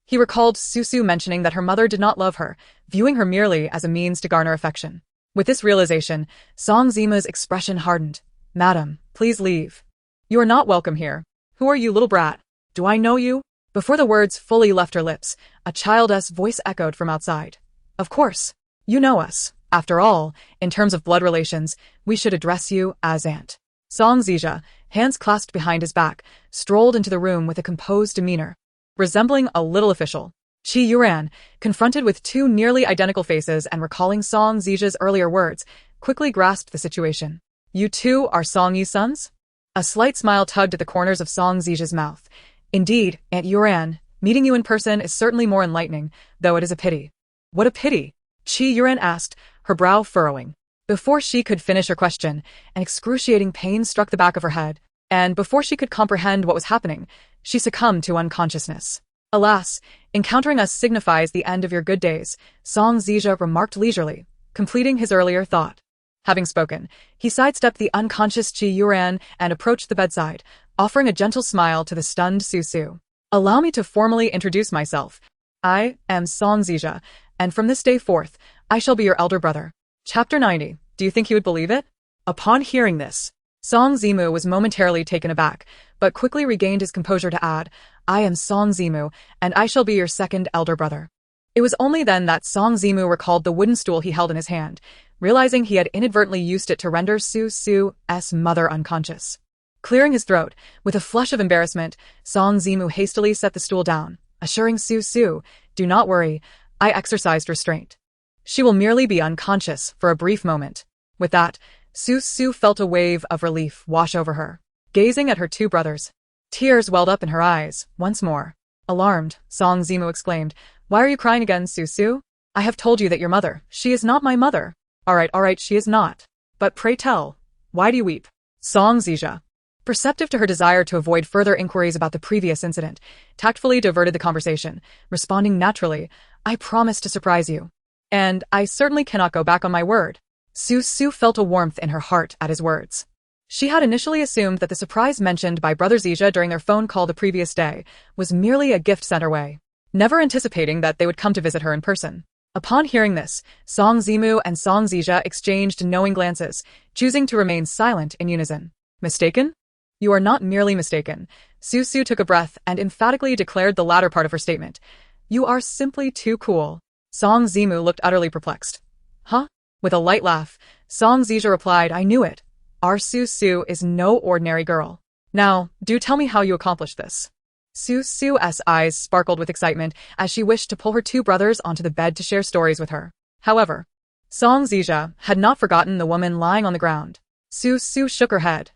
He recalled Susu mentioning that her mother did not love her, viewing her merely as a means to garner affection. With this realization, Song Zimu's expression hardened. "Madam, please leave. You are not welcome here. Who are you, little brat? Do I know you?" Before the words fully left her lips, a child's voice echoed from outside. "Of course. You know us. After all, in terms of blood relations, we should address you as aunt." Song Zija, hands clasped behind his back, strolled into the room with a composed demeanor. Resembling a little official, Chi Yuran, confronted with two nearly identical faces and recalling Song Zija's earlier words, quickly grasped the situation. "You two are Song Yi's sons?" A slight smile tugged at the corners of Song Zija's mouth. "Indeed, Aunt Yuran, meeting you in person is certainly more enlightening, though it is a pity." "What a pity?" Chi Yuran asked, her brow furrowing. Before she could finish her question, an excruciating pain struck the back of her head, and before she could comprehend what was happening, she succumbed to unconsciousness. "Alas, encountering us signifies the end of your good days," Song Zija remarked leisurely, completing his earlier thought. Having spoken, he sidestepped the unconscious Chi Yuran and approached the bedside, offering a gentle smile to the stunned Susu. "Allow me to formally introduce myself. I am Song Zija, and from this day forth, I shall be your elder brother." Chapter 90. Do you think he would believe it? Upon hearing this, Song Zimu was momentarily taken aback, but quickly regained his composure to add, "I am Song Zimu, and I shall be your second elder brother." It was only then that Song Zimu recalled the wooden stool he held in his hand, realizing he had inadvertently used it to render Susu's mother unconscious. Clearing his throat, with a flush of embarrassment, Song Zimu hastily set the stool down, assuring Susu, "Do not worry, I exercised restraint. She will merely be unconscious for a brief moment." With that, Susu felt a wave of relief wash over her. Gazing at her two brothers, tears welled up in her eyes, once more. Alarmed, Song Zimu exclaimed, "Why are you crying again, Susu? I have told you that your mother, she is not my mother." All right, she is not. But pray tell, why do you weep?" Song Zija, perceptive to her desire to avoid further inquiries about the previous incident, tactfully diverted the conversation, responding naturally, "I promise to surprise you. And I certainly cannot go back on my word." Susu felt a warmth in her heart at his words. She had initially assumed that the surprise mentioned by Brother Zija during their phone call the previous day was merely a gift sent her way, never anticipating that they would come to visit her in person. Upon hearing this, Song Zimu and Song Zija exchanged knowing glances, choosing to remain silent in unison. "Mistaken? You are not merely mistaken." Susu took a breath and emphatically declared the latter part of her statement. "You are simply too cool." Song Zimu looked utterly perplexed. "Huh?" With a light laugh, Song Zija replied, "I knew it. Our Susu is no ordinary girl. Now, do tell me how you accomplished this." Susu's eyes sparkled with excitement as she wished to pull her two brothers onto the bed to share stories with her. However, Song Zija had not forgotten the woman lying on the ground. Susu shook her head.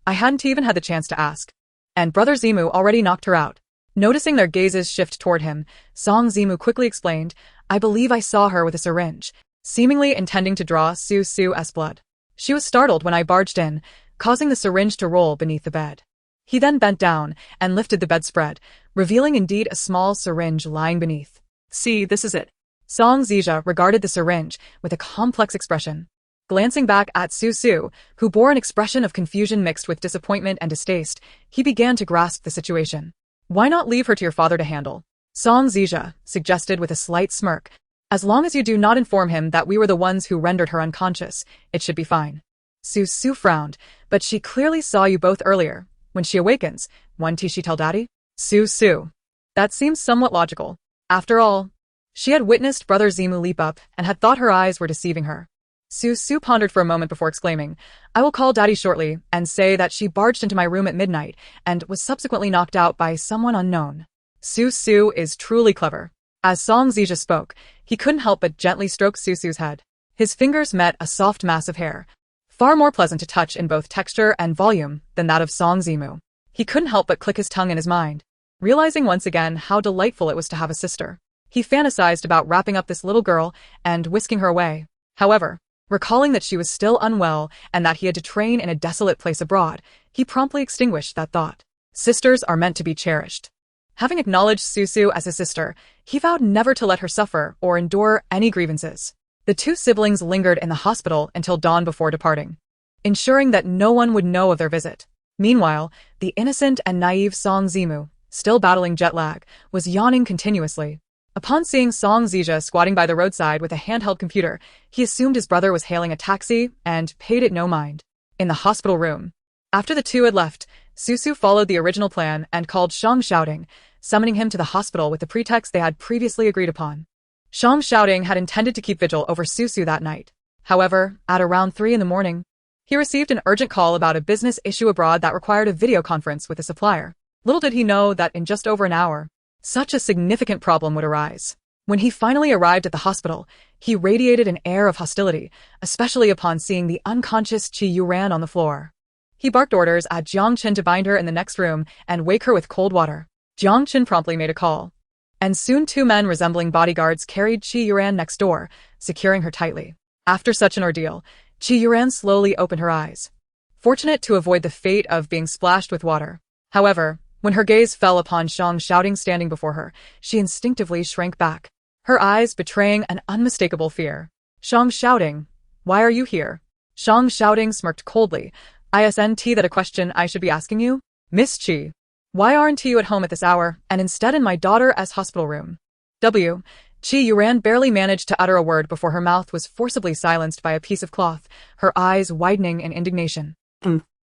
"I hadn't even had the chance to ask. And Brother Zimu already knocked her out." Noticing their gazes shift toward him, Song Zimu quickly explained, "I believe I saw her with a syringe, seemingly intending to draw Susu's blood. She was startled when I barged in, causing the syringe to roll beneath the bed." He then bent down and lifted the bedspread, revealing indeed a small syringe lying beneath. "See, this is it." Song Zija regarded the syringe with a complex expression. Glancing back at Susu, who bore an expression of confusion mixed with disappointment and distaste, he began to grasp the situation. "Why not leave her to your father to handle?" Song Zija suggested with a slight smirk. "As long as you do not inform him that we were the ones who rendered her unconscious, it should be fine." Susu frowned, "But she clearly saw you both earlier. When she awakens, won't she tell Daddy?" Susu. "That seems somewhat logical. After all, She had witnessed Brother Zimu leap up and had thought her eyes were deceiving her. Su pondered for a moment before exclaiming, "I will call Daddy shortly and say that she barged into my room at midnight and was subsequently knocked out by someone unknown." Su is truly clever. As Song Zija spoke, he couldn't help but gently stroke Su's head. His fingers met a soft mass of hair, far more pleasant to touch in both texture and volume than that of Song Zimu. He couldn't help but click his tongue in his mind, realizing once again how delightful it was to have a sister. He fantasized about wrapping up this little girl and whisking her away. However, recalling that she was still unwell and that he had to train in a desolate place abroad, he promptly extinguished that thought. Sisters are meant to be cherished. Having acknowledged Su as his sister, he vowed never to let her suffer or endure any grievances. The two siblings lingered in the hospital until dawn before departing, ensuring that no one would know of their visit. Meanwhile, the innocent and naive Song Zimu, still battling jet lag, was yawning continuously. Upon seeing Song Zija squatting by the roadside with a handheld computer, he assumed his brother was hailing a taxi and paid it no mind. In the hospital room, after the two had left, Su followed the original plan and called Shang Shouting, summoning him to the hospital with the pretext they had previously agreed upon. Shang Shouting had intended to keep vigil over Su that night. However, at around 3 in the morning, he received an urgent call about a business issue abroad that required a video conference with a supplier. Little did he know that in just over an hour, such a significant problem would arise. When he finally arrived at the hospital, he radiated an air of hostility, especially upon seeing the unconscious Qi Yuran on the floor. He barked orders at Jiang Chen to bind her in the next room and wake her with cold water. Jiang Chen promptly made a call, and soon 2 men resembling bodyguards carried Qi Yuran next door, securing her tightly. After such an ordeal, Qi Yuran slowly opened her eyes, fortunate to avoid the fate of being splashed with water. However, when her gaze fell upon Shang Shouting standing before her, she instinctively shrank back, her eyes betraying an unmistakable fear. "Shang Shouting, why are you here?" Shang Shouting smirked coldly. "Isn't that a question I should be asking you? Miss Qi, why aren't you at home at this hour and instead in my daughter's hospital room?" Qi Yuran barely managed to utter a word before her mouth was forcibly silenced by a piece of cloth, her eyes widening in indignation.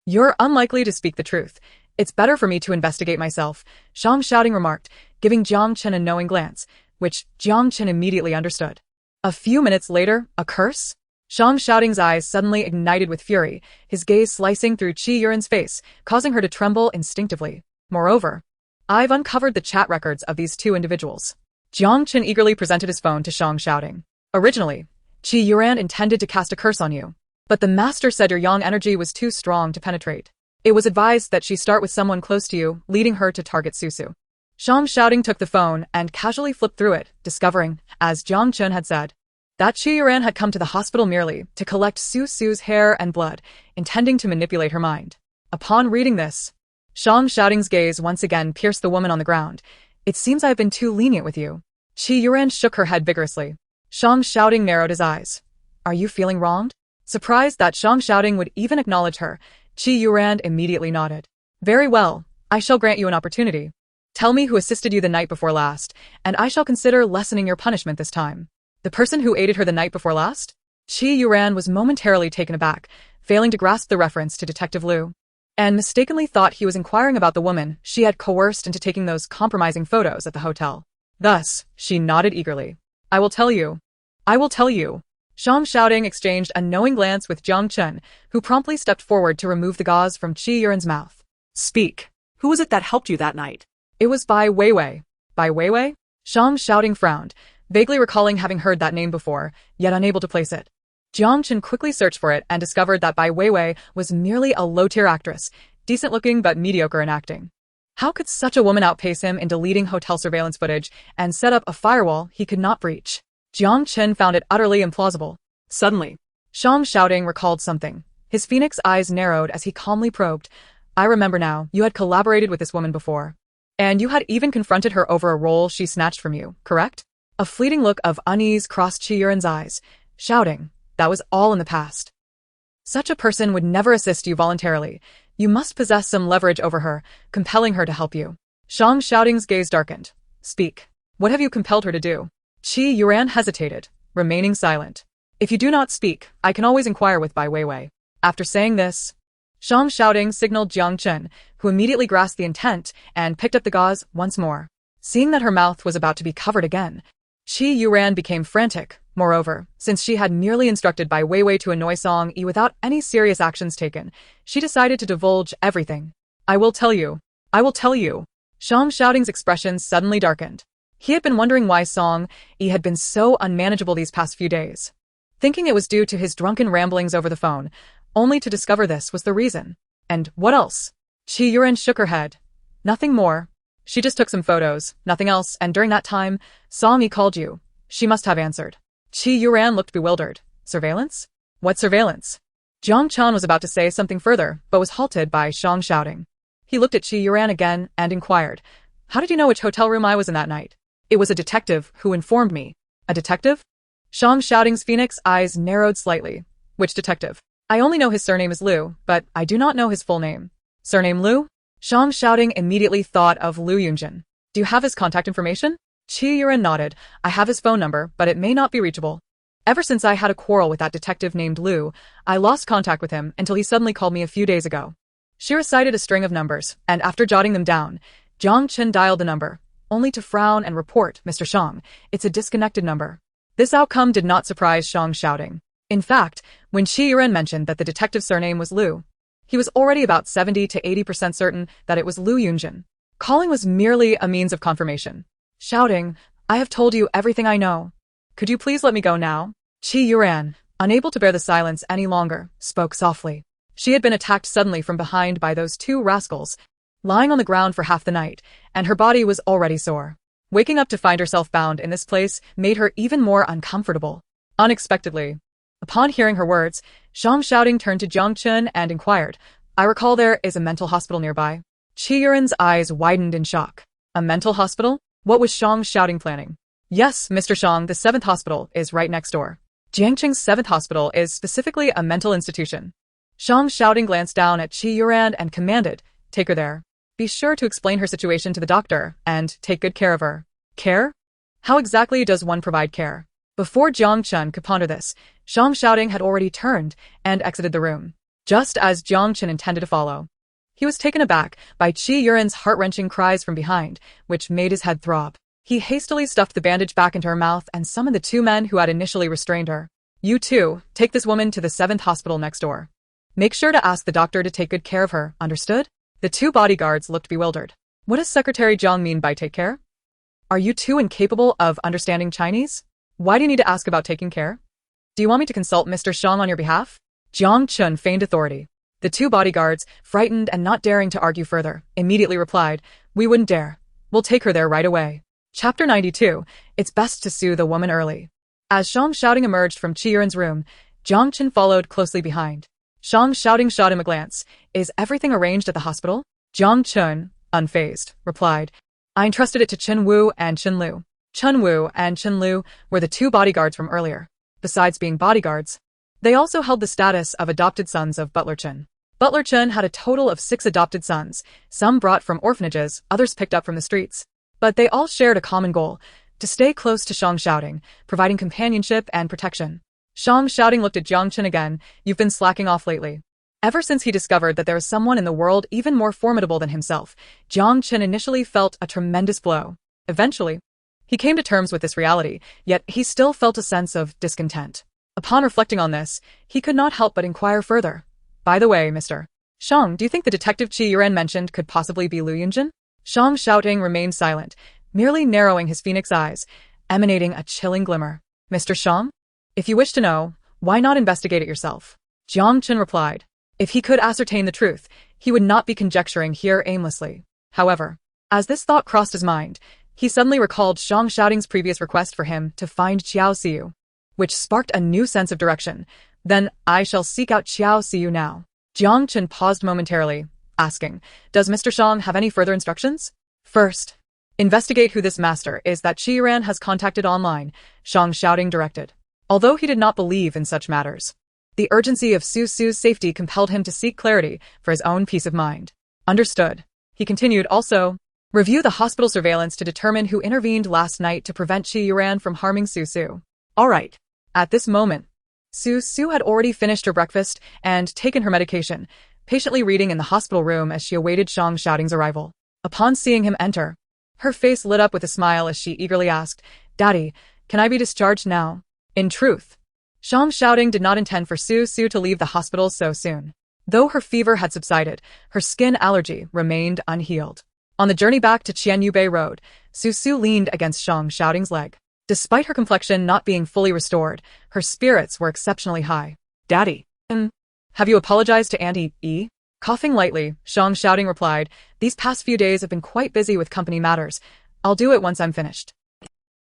"You're unlikely to speak the truth. It's better for me to investigate myself," Shang Shouting remarked, giving Jiang Chen a knowing glance, which Jiang Chen immediately understood. A few minutes later, a curse? Shang Shouting's eyes suddenly ignited with fury, his gaze slicing through Qi Yuran's face, causing her to tremble instinctively. "Moreover, I've uncovered the chat records of these 2 individuals." Jiang Chen eagerly presented his phone to Shang Shouting. "Originally, Qi Yuran intended to cast a curse on you, but the master said your yang energy was too strong to penetrate. It was advised that she start with someone close to you, leading her to target Su." Shang Shouting took the phone and casually flipped through it, discovering, as Jiang Chen had said, that Qi Yuran had come to the hospital merely to collect Su's hair and blood, intending to manipulate her mind. Upon reading this, Shang Shouting's gaze once again pierced the woman on the ground. "It seems I've been too lenient with you." Qi Yuran shook her head vigorously. Shang Shouting narrowed his eyes. "Are you feeling wronged?" Surprised that Shang Shouting would even acknowledge her, Qi Yuran immediately nodded. "Very well, I shall grant you an opportunity. Tell me who assisted you the night before last, and I shall consider lessening your punishment this time." "The person who aided her the night before last?" Qi Yuran was momentarily taken aback, failing to grasp the reference to Detective Liu, and mistakenly thought he was inquiring about the woman she had coerced into taking those compromising photos at the hotel. Thus, she nodded eagerly. "I will tell you. I will tell you." Shang Shouting exchanged a knowing glance with Jiang Chen, who promptly stepped forward to remove the gauze from Qi Yuran's mouth. "Speak. Who was it that helped you that night?" "It was Bai Weiwei." "Bai Weiwei?" Shang Shouting frowned, vaguely recalling having heard that name before, yet unable to place it. Jiang Chen quickly searched for it and discovered that Bai Weiwei was merely a low-tier actress, decent-looking but mediocre in acting. How could such a woman outpace him in deleting hotel surveillance footage and set up a firewall he could not breach? Jiang Chen found it utterly implausible. Suddenly, Shang Shouting recalled something. His phoenix eyes narrowed as he calmly probed. "I remember now, you had collaborated with this woman before. And you had even confronted her over a role she snatched from you, correct?" A fleeting look of unease crossed Qi Yuran's eyes, shouting, "That was all in the past. Such a person would never assist you voluntarily. You must possess some leverage over her, compelling her to help you." Shang Shouting's gaze darkened. "Speak. What have you compelled her to do?" Qi Yuran hesitated, remaining silent. "If you do not speak, I can always inquire with Bai Weiwei." After saying this, Shang Shouting signaled Jiang Chen, who immediately grasped the intent and picked up the gauze once more. Seeing that her mouth was about to be covered again, Qi Yuran became frantic. Moreover, since she had merely instructed by Weiwei to annoy Song Yi without any serious actions taken, she decided to divulge everything. I will tell you. I will tell you. Shang Xiaoting's expression suddenly darkened. He had been wondering why Song Yi had been so unmanageable these past few days, thinking it was due to his drunken ramblings over the phone, only to discover this was the reason. And what else? Qi Yuran shook her head. Nothing more. She just took some photos, nothing else, and during that time, Song Yi called you. She must have answered. Qi Yuran looked bewildered. Surveillance? What surveillance? Jiang Chan was about to say something further, but was halted by Shang Xiaoting. He looked at Qi Yuran again and inquired, how did you know which hotel room I was in that night? It was a detective who informed me. A detective? Shang Xiaoting's phoenix eyes narrowed slightly. Which detective? I only know his surname is Liu, but I do not know his full name. Surname Liu? Shang Xiaoting immediately thought of Liu Yunjin. Do you have his contact information? Qi Yuran nodded. I have his phone number, but it may not be reachable. Ever since I had a quarrel with that detective named Liu, I lost contact with him until he suddenly called me a few days ago. She recited a string of numbers, and after jotting them down, Jiang Chen dialed the number, only to frown and report, Mr. Shang, it's a disconnected number. This outcome did not surprise Shang Xiaoting. In fact, when Qi Yuran mentioned that the detective's surname was Liu, he was already about 70 to 80% certain that it was Liu Yunjin. Calling was merely a means of confirmation. Shouting, I have told you everything I know. Could you please let me go now? Qi Yuran, unable to bear the silence any longer, spoke softly. She had been attacked suddenly from behind by those two rascals, lying on the ground for half the night, and her body was already sore. Waking up to find herself bound in this place made her even more uncomfortable. Unexpectedly, upon hearing her words, Shang Xiaoting turned to Jiang Chen and inquired, I recall there is a mental hospital nearby. Qi Yuran's eyes widened in shock. A mental hospital? What was Shang Xiaoting planning? Yes, Mr. Shang, the 7th hospital is right next door. Jiangqing's 7th hospital is specifically a mental institution. Shang Xiaoting glanced down at Qi Yuran and commanded, take her there. Be sure to explain her situation to the doctor and take good care of her. Care? How exactly does one provide care? Before Jiang Chen could ponder this, Shang Xiaoting had already turned and exited the room, just as Jiang Chen intended to follow. He was taken aback by Qi Yuran's heart-wrenching cries from behind, which made his head throb. He hastily stuffed the bandage back into her mouth and summoned the two men who had initially restrained her. You two, take this woman to the 7th hospital next door. Make sure to ask the doctor to take good care of her, understood? The two bodyguards looked bewildered. What does Secretary Jiang mean by take care? Are you two incapable of understanding Chinese? Why do you need to ask about taking care? Do you want me to consult Mr. Shang on your behalf? Jiang Chen feigned authority. The two bodyguards, frightened and not daring to argue further, immediately replied, we wouldn't dare. We'll take her there right away. Chapter 92, It's best to soothe a woman early. As Shang Xiaoting emerged from Qi Yuran's room, Jiang Chen followed closely behind. Shang Xiaoting shot him a glance. Is everything arranged at the hospital? Jiang Chen, unfazed, replied, I entrusted it to Chen Wu and Chen Liu. Chen Wu and Chen Liu were the two bodyguards from earlier. Besides being bodyguards, they also held the status of adopted sons of Butler Chen. Butler Chen had a total of 6 adopted sons, some brought from orphanages, others picked up from the streets. But they all shared a common goal, to stay close to Shang Xiaoting, providing companionship and protection. Shang Xiaoting looked at Jiang Chen again, you've been slacking off lately. Ever since he discovered that there was someone in the world even more formidable than himself, Jiang Chen initially felt a tremendous blow. Eventually, he came to terms with this reality, yet he still felt a sense of discontent. Upon reflecting on this, he could not help but inquire further. By the way, Mr. Shang, do you think the detective Qi Yuran mentioned could possibly be Liu Yunjin? Shang Xiaoting remained silent, merely narrowing his phoenix eyes, emanating a chilling glimmer. Mr. Shang? If you wish to know, why not investigate it yourself? Jiang Chen replied. If he could ascertain the truth, he would not be conjecturing here aimlessly. However, as this thought crossed his mind, he suddenly recalled Shang Xiaoting's previous request for him to find Qiao Siyu, which sparked a new sense of direction. Then I shall seek out Qiao Siyu now. Jiang Chen paused momentarily, asking, does Mr. Shang have any further instructions? First, investigate who this master is that Qi Yuran has contacted online, Shang Xiaoting directed. Although he did not believe in such matters, the urgency of Su Su's safety compelled him to seek clarity for his own peace of mind. Understood. He continued, also, review the hospital surveillance to determine who intervened last night to prevent Qi Yuran from harming Su Su. All right. At this moment, Su Su had already finished her breakfast and taken her medication, patiently reading in the hospital room as she awaited Shang Xiaoting's arrival. Upon seeing him enter, her face lit up with a smile as she eagerly asked, Daddy, Can I be discharged now? In truth, Shang Shouting did not intend for Su Su to leave the hospital so soon. Though her fever had subsided, her skin allergy remained unhealed. On the journey back to Qianyubei Road, Su Su leaned against Shang Shouting's leg. Despite her complexion not being fully restored, her spirits were exceptionally high. Daddy. Have you apologized to Auntie E? Coughing lightly, Shang Shouting replied, these past few days have been quite busy with company matters. I'll do it once I'm finished.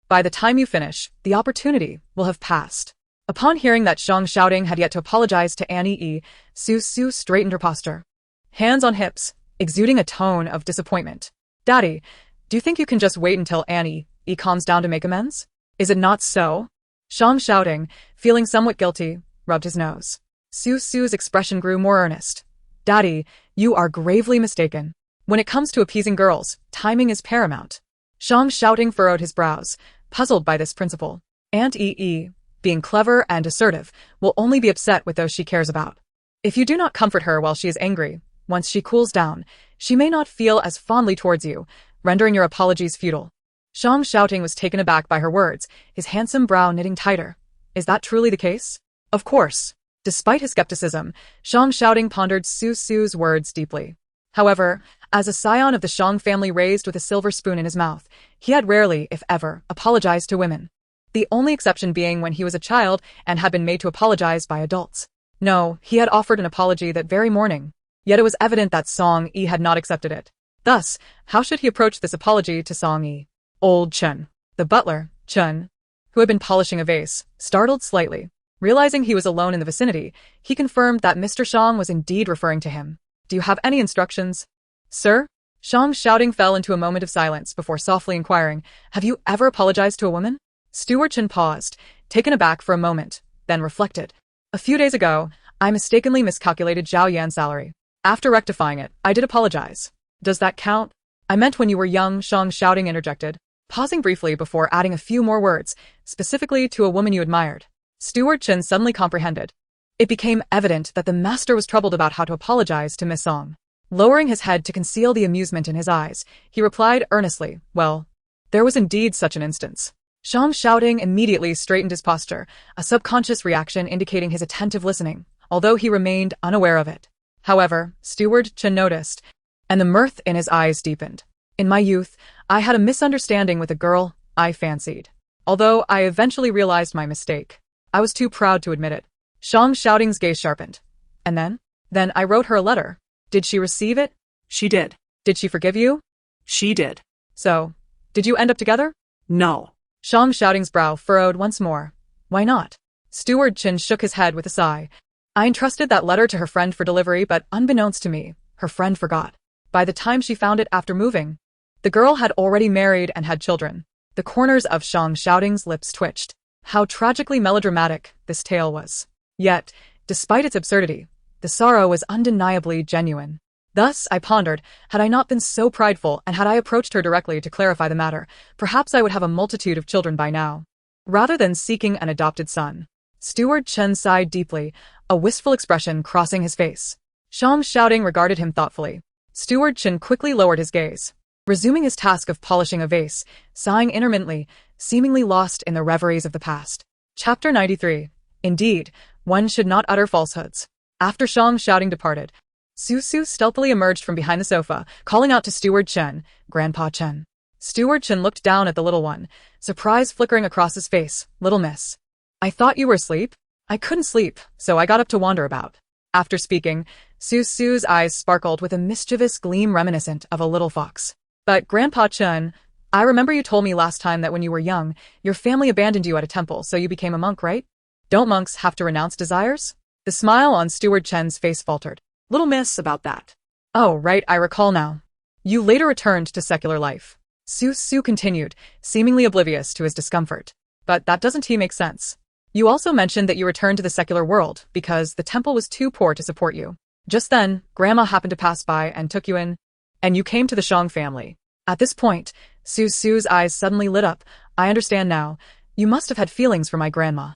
By the time you finish, the opportunity will have passed. Upon hearing that Shang Shouting had yet to apologize to Annie E, Su Su straightened her posture. Hands on hips, exuding a tone of disappointment. Daddy, do you think you can just wait until Annie E calms down to make amends? Is it not so? Shang Shouting, feeling somewhat guilty, rubbed his nose. Su Su's expression grew more earnest. Daddy, you are gravely mistaken. When it comes to appeasing girls, timing is paramount. Shang Shouting furrowed his brows, puzzled by this principle. Aunt E, being clever and assertive, will only be upset with those she cares about. If you do not comfort her while she is angry, once she cools down, she may not feel as fondly towards you, rendering your apologies futile. Shang Shouting was taken aback by her words, his handsome brow knitting tighter. Is that truly the case? Of course. Despite his skepticism, Shang Shouting pondered Su Su's words deeply. However, as a scion of the Shang family raised with a silver spoon in his mouth, he had rarely, if ever, apologized to women. The only exception being when he was a child and had been made to apologize by adults. No, he had offered an apology that very morning. Yet it was evident that Song Yi had not accepted it. Thus, how should he approach this apology to Song Yi? Old Chen, the butler, Chen, who had been polishing a vase, startled slightly. Realizing he was alone in the vicinity, he confirmed that Mr. Shang was indeed referring to him. Do you have any instructions? Sir? Shang Shouting fell into a moment of silence before softly inquiring, have you ever apologized to a woman? Steward Chen paused, taken aback for a moment, then reflected. A few days ago, I mistakenly miscalculated Zhao Yan's salary. After rectifying it, I did apologize. Does that count? I meant when you were young, Shang Shouting interjected, pausing briefly before adding a few more words, specifically to a woman you admired. Steward Chen suddenly comprehended. It became evident that the master was troubled about how to apologize to Miss Song. Lowering his head to conceal the amusement in his eyes, he replied earnestly, well, there was indeed such an instance. Shang Shouting immediately straightened his posture, a subconscious reaction indicating his attentive listening, although he remained unaware of it. However, Steward Chen noticed, and the mirth in his eyes deepened. In my youth, I had a misunderstanding with a girl I fancied. Although I eventually realized my mistake, I was too proud to admit it. Shang Shouting's gaze sharpened. And then? Then I wrote her a letter. Did she receive it? She did. Did she forgive you? She did. So, did you end up together? No. Shang Shouting's brow furrowed once more. Why not? Steward Chen shook his head with a sigh. I entrusted that letter to her friend for delivery, but unbeknownst to me, her friend forgot. By the time she found it after moving, the girl had already married and had children. The corners of Shang Shouting's lips twitched. How tragically melodramatic this tale was. Yet, despite its absurdity, the sorrow was undeniably genuine. Thus, I pondered, had I not been so prideful and had I approached her directly to clarify the matter, perhaps I would have a multitude of children by now. Rather than seeking an adopted son. Steward Chen sighed deeply, a wistful expression crossing his face. Shang Shouting regarded him thoughtfully. Steward Chen quickly lowered his gaze, resuming his task of polishing a vase, sighing intermittently, seemingly lost in the reveries of the past. Chapter 93. Indeed, one should not utter falsehoods. After Shang Shouting departed, Su Su stealthily emerged from behind the sofa, calling out to Steward Chen, Grandpa Chen. Steward Chen looked down at the little one, surprise flickering across his face. Little miss. I thought you were asleep? I couldn't sleep, so I got up to wander about. After speaking, Su Su's eyes sparkled with a mischievous gleam reminiscent of a little fox. But Grandpa Chen, I remember you told me last time that when you were young, your family abandoned you at a temple, so you became a monk, right? Don't monks have to renounce desires? The smile on Steward Chen's face faltered. Little miss about that. Oh, right, I recall now. You later returned to secular life. Su Su continued, seemingly oblivious to his discomfort. But that doesn't make sense. You also mentioned that you returned to the secular world because the temple was too poor to support you. Just then, Grandma happened to pass by and took you in, and you came to the Shang family. At this point, Su Su's eyes suddenly lit up. I understand now. You must have had feelings for my grandma.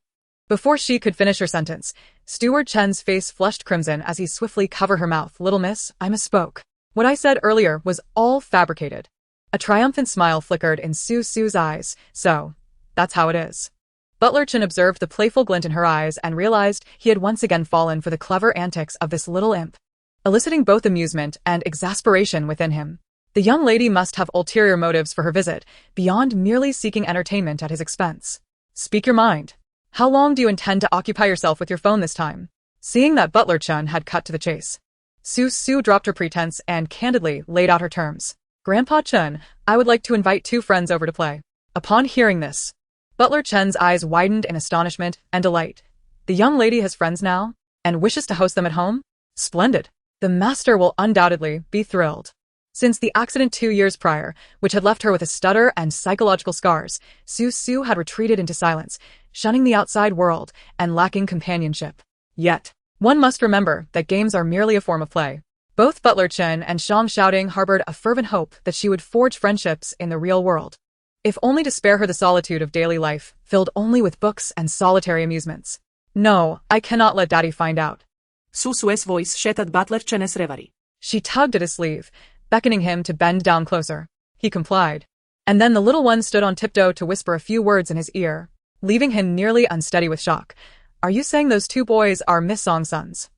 Before she could finish her sentence, Steward Chen's face flushed crimson as he swiftly covered her mouth. Little miss, I misspoke. What I said earlier was all fabricated. A triumphant smile flickered in Su Su's eyes. So, That's how it is. Butler Chen observed the playful glint in her eyes and realized he had once again fallen for the clever antics of this little imp, eliciting both amusement and exasperation within him. The young lady must have ulterior motives for her visit, beyond merely seeking entertainment at his expense. Speak your mind. How long do you intend to occupy yourself with your phone this time? Seeing that Butler Chen had cut to the chase, Su dropped her pretense and candidly laid out her terms. Grandpa Chen, I would like to invite 2 friends over to play. Upon hearing this, Butler Chen's eyes widened in astonishment and delight. The young lady has friends now, and wishes to host them at home? Splendid. The master will undoubtedly be thrilled. Since the accident 2 years prior, which had left her with a stutter and psychological scars, Su had retreated into silence, shunning the outside world and lacking companionship. Yet, one must remember that games are merely a form of play. Both Butler Chen and Shang Xiaoding harbored a fervent hope that she would forge friendships in the real world, if only to spare her the solitude of daily life, filled only with books and solitary amusements. No, I cannot let Daddy find out. Susu's voice shattered Butler Chen's reverie. She tugged at his sleeve, beckoning him to bend down closer. He complied. And then the little one stood on tiptoe to whisper a few words in his ear, leaving him nearly unsteady with shock. Are you saying those 2 boys are Miss Song's sons?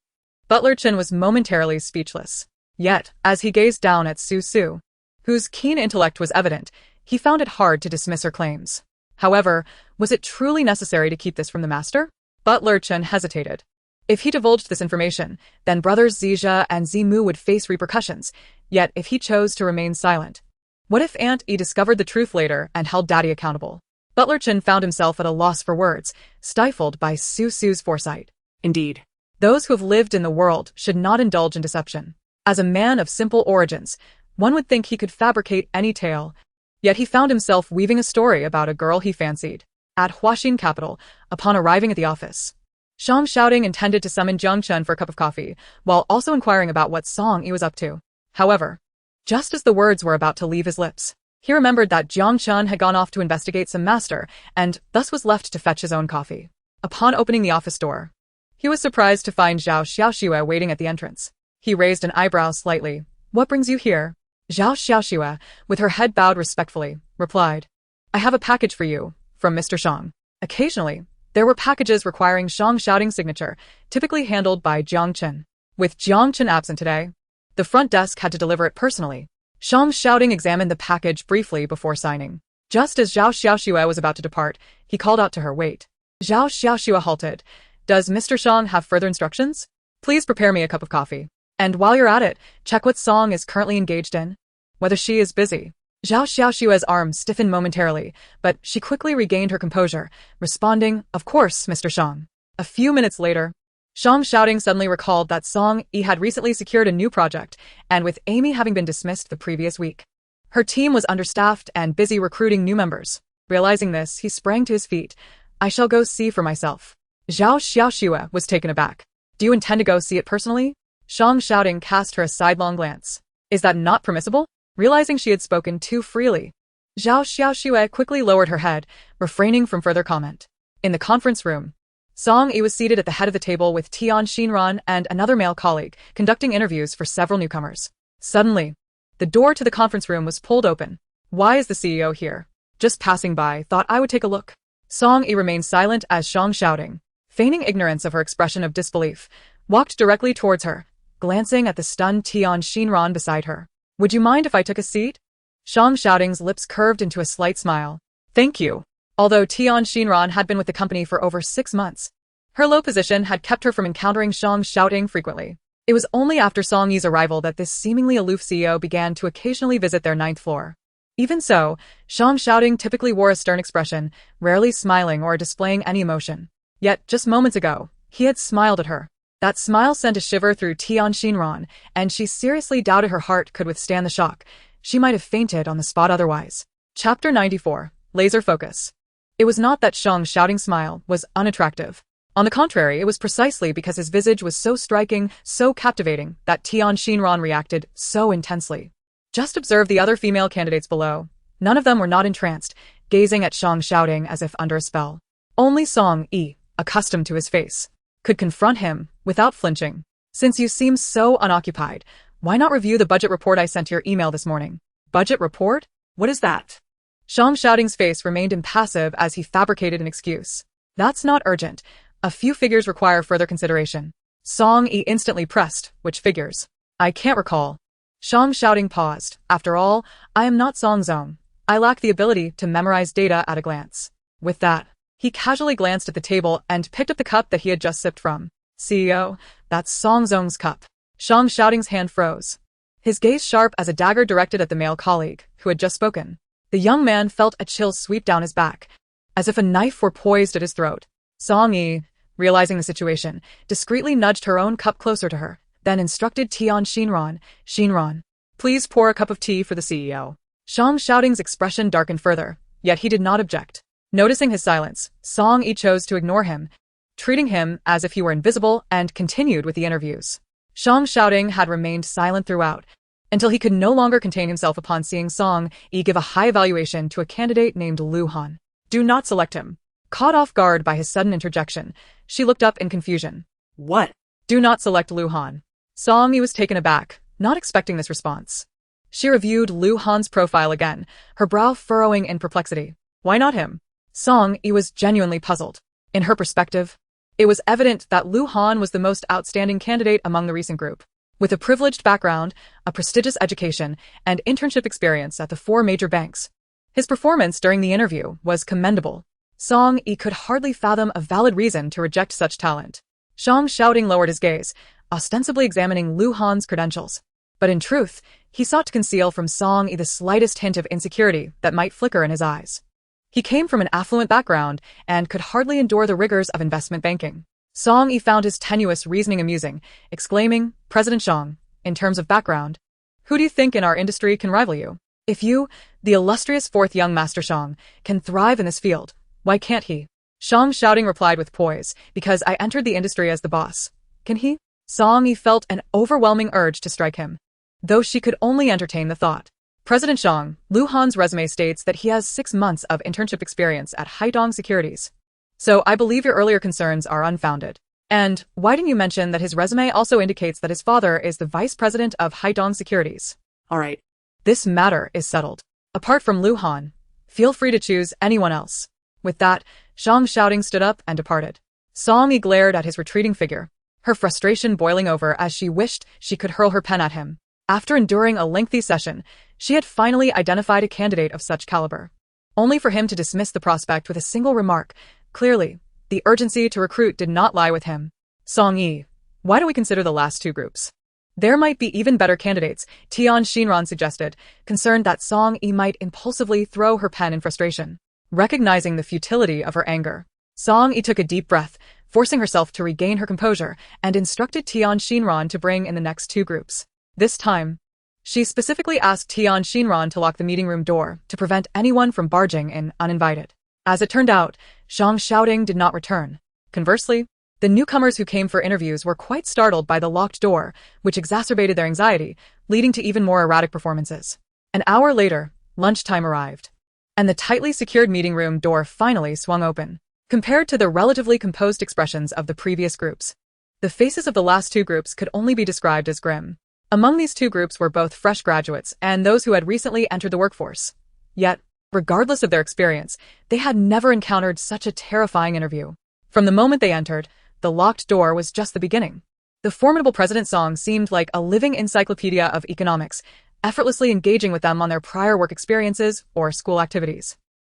Butler Chen was momentarily speechless. Yet, as he gazed down at Su, whose keen intellect was evident, he found it hard to dismiss her claims. However, was it truly necessary to keep this from the master? Butler Chen hesitated. If he divulged this information, then brothers Zizha and Zimu would face repercussions. Yet if he chose to remain silent, what if Aunt E discovered the truth later and held Daddy accountable? Butler Chen found himself at a loss for words, stifled by Su's foresight. Indeed. Those who have lived in the world should not indulge in deception. As a man of simple origins, one would think he could fabricate any tale. Yet he found himself weaving a story about a girl he fancied. At Huaxin capital, upon arriving at the office, Shang Xiaoding intended to summon Jiang Chen for a cup of coffee, while also inquiring about what Song Yi was up to. However, just as the words were about to leave his lips, he remembered that Jiang Chen had gone off to investigate some master, and thus was left to fetch his own coffee. Upon opening the office door, he was surprised to find Zhao Xiaoxue waiting at the entrance. He raised an eyebrow slightly. What brings you here? Zhao Xiaoxue, with her head bowed respectfully, replied. I have a package for you, from Mr. Shang. Occasionally, there were packages requiring Shang Xiaoding's signature, typically handled by Jiang Chen. With Jiang Chen absent today, the front desk had to deliver it personally. Shang Xiaoding examined the package briefly before signing. Just as Zhao Xiaoxue was about to depart, he called out to her, Wait. Zhao Xiaoxue halted. Does Mr. Shang have further instructions? Please prepare me a cup of coffee. And while you're at it, check what Song is currently engaged in. Whether she is busy. Zhao Xiaoxue's arm stiffened momentarily, but she quickly regained her composure, responding, Of course, Mr. Shang. A few minutes later, Shang Xiaoding suddenly recalled that Song Yi had recently secured a new project, and with Amy having been dismissed the previous week, her team was understaffed and busy recruiting new members. Realizing this, he sprang to his feet. I shall go see for myself. Zhao Xiaoxue was taken aback. Do you intend to go see it personally? Shang Xiaoding cast her a sidelong glance. Is that not permissible? Realizing she had spoken too freely, Zhao Xiaoxue quickly lowered her head, refraining from further comment. In the conference room, Song Yi was seated at the head of the table with Tian Xinran and another male colleague, conducting interviews for several newcomers. Suddenly, the door to the conference room was pulled open. Why is the CEO here? Just passing by, thought I would take a look. Song Yi remained silent as Shang Xiaoding, feigning ignorance of her expression of disbelief, walked directly towards her, glancing at the stunned Tian Xinran beside her. Would you mind if I took a seat? Shang Xiaoding's lips curved into a slight smile. Thank you. Although Tian Xinran had been with the company for over 6 months, her low position had kept her from encountering Shang Xiaoding frequently. It was only after Song Yi's arrival that this seemingly aloof CEO began to occasionally visit their 9th floor. Even so, Shang Xiaoding typically wore a stern expression, rarely smiling or displaying any emotion. Yet, just moments ago, he had smiled at her. That smile sent a shiver through Tian Xinran, and she seriously doubted her heart could withstand the shock. She might have fainted on the spot otherwise. Chapter 94. Laser Focus. It was not that Shang Xiaoding's smile was unattractive. On the contrary, it was precisely because his visage was so striking, so captivating, that Tian Xinran reacted so intensely. Just observe the other female candidates below. None of them were not entranced, gazing at Shang Xiaoding as if under a spell. Only Song Yi, accustomed to his face, could confront him without flinching. Since you seem so unoccupied, why not review the budget report I sent to your email this morning? Budget report? What is that? Shang Xiaoting's face remained impassive as he fabricated an excuse. That's not urgent. A few figures require further consideration. Song Yi instantly pressed, which figures? I can't recall. Shang Xiaoting paused. After all, I am not Song Zong. I lack the ability to memorize data at a glance. With that, he casually glanced at the table and picked up the cup that he had just sipped from. CEO, that's Song Zong's cup. Shang Xiaoting's hand froze. His gaze sharp as a dagger directed at the male colleague, who had just spoken. The young man felt a chill sweep down his back, as if a knife were poised at his throat. Song Yi, realizing the situation, discreetly nudged her own cup closer to her, then instructed Tian Xinran, please pour a cup of tea for the CEO. Shang Xiaoting's expression darkened further, yet he did not object. Noticing his silence, Song Yi chose to ignore him, treating him as if he were invisible, and continued with the interviews. Shang Xiaoting had remained silent throughout, until he could no longer contain himself upon seeing Song Yi give a high evaluation to a candidate named Lu Han. Do not select him. Caught off guard by his sudden interjection, she looked up in confusion. What? Do not select Lu Han. Song Yi was taken aback, not expecting this response. She reviewed Lu Han's profile again, her brow furrowing in perplexity. Why not him? Song Yi was genuinely puzzled. In her perspective, it was evident that Lu Han was the most outstanding candidate among the recent group. With a privileged background, a prestigious education, and internship experience at the 4 major banks, his performance during the interview was commendable. Song Yi could hardly fathom a valid reason to reject such talent. Shang Xiaoting lowered his gaze, ostensibly examining Lu Han's credentials. But in truth, he sought to conceal from Song Yi the slightest hint of insecurity that might flicker in his eyes. He came from an affluent background and could hardly endure the rigors of investment banking. Song Yi found his tenuous reasoning amusing, exclaiming, President Shang, in terms of background, who do you think in our industry can rival you? If you, the illustrious 4th young Master Shang, can thrive in this field, why can't he? Shang Xiaoting replied with poise, because I entered the industry as the boss. Can he? Song Yi felt an overwhelming urge to strike him, though she could only entertain the thought. President Shang, Lu Han's resume states that he has 6 months of internship experience at Haidong Securities. So I believe your earlier concerns are unfounded. And why didn't you mention that his resume also indicates that his father is the vice president of Haidong Securities? All right. This matter is settled. Apart from Lu Han, feel free to choose anyone else. With that, Shang Xiaoting stood up and departed. Song Yi glared at his retreating figure, her frustration boiling over as she wished she could hurl her pen at him. After enduring a lengthy session, she had finally identified a candidate of such caliber, only for him to dismiss the prospect with a single remark. Clearly, the urgency to recruit did not lie with him. Song Yi, why do we consider the last 2 groups? There might be even better candidates, Tian Xinran suggested, concerned that Song Yi might impulsively throw her pen in frustration. Recognizing the futility of her anger, Song Yi took a deep breath, forcing herself to regain her composure, and instructed Tian Xinran to bring in the next 2 groups. This time, she specifically asked Tian Xinran to lock the meeting room door to prevent anyone from barging in uninvited. As it turned out, Shang Xiaoting did not return. Conversely, the newcomers who came for interviews were quite startled by the locked door, which exacerbated their anxiety, leading to even more erratic performances. An hour later, lunchtime arrived, and the tightly secured meeting room door finally swung open. Compared to the relatively composed expressions of the previous groups, the faces of the last 2 groups could only be described as grim. Among these 2 groups were both fresh graduates and those who had recently entered the workforce. Yet, regardless of their experience, they had never encountered such a terrifying interview. From the moment they entered, the locked door was just the beginning. The formidable President Song seemed like a living encyclopedia of economics, effortlessly engaging with them on their prior work experiences or school activities,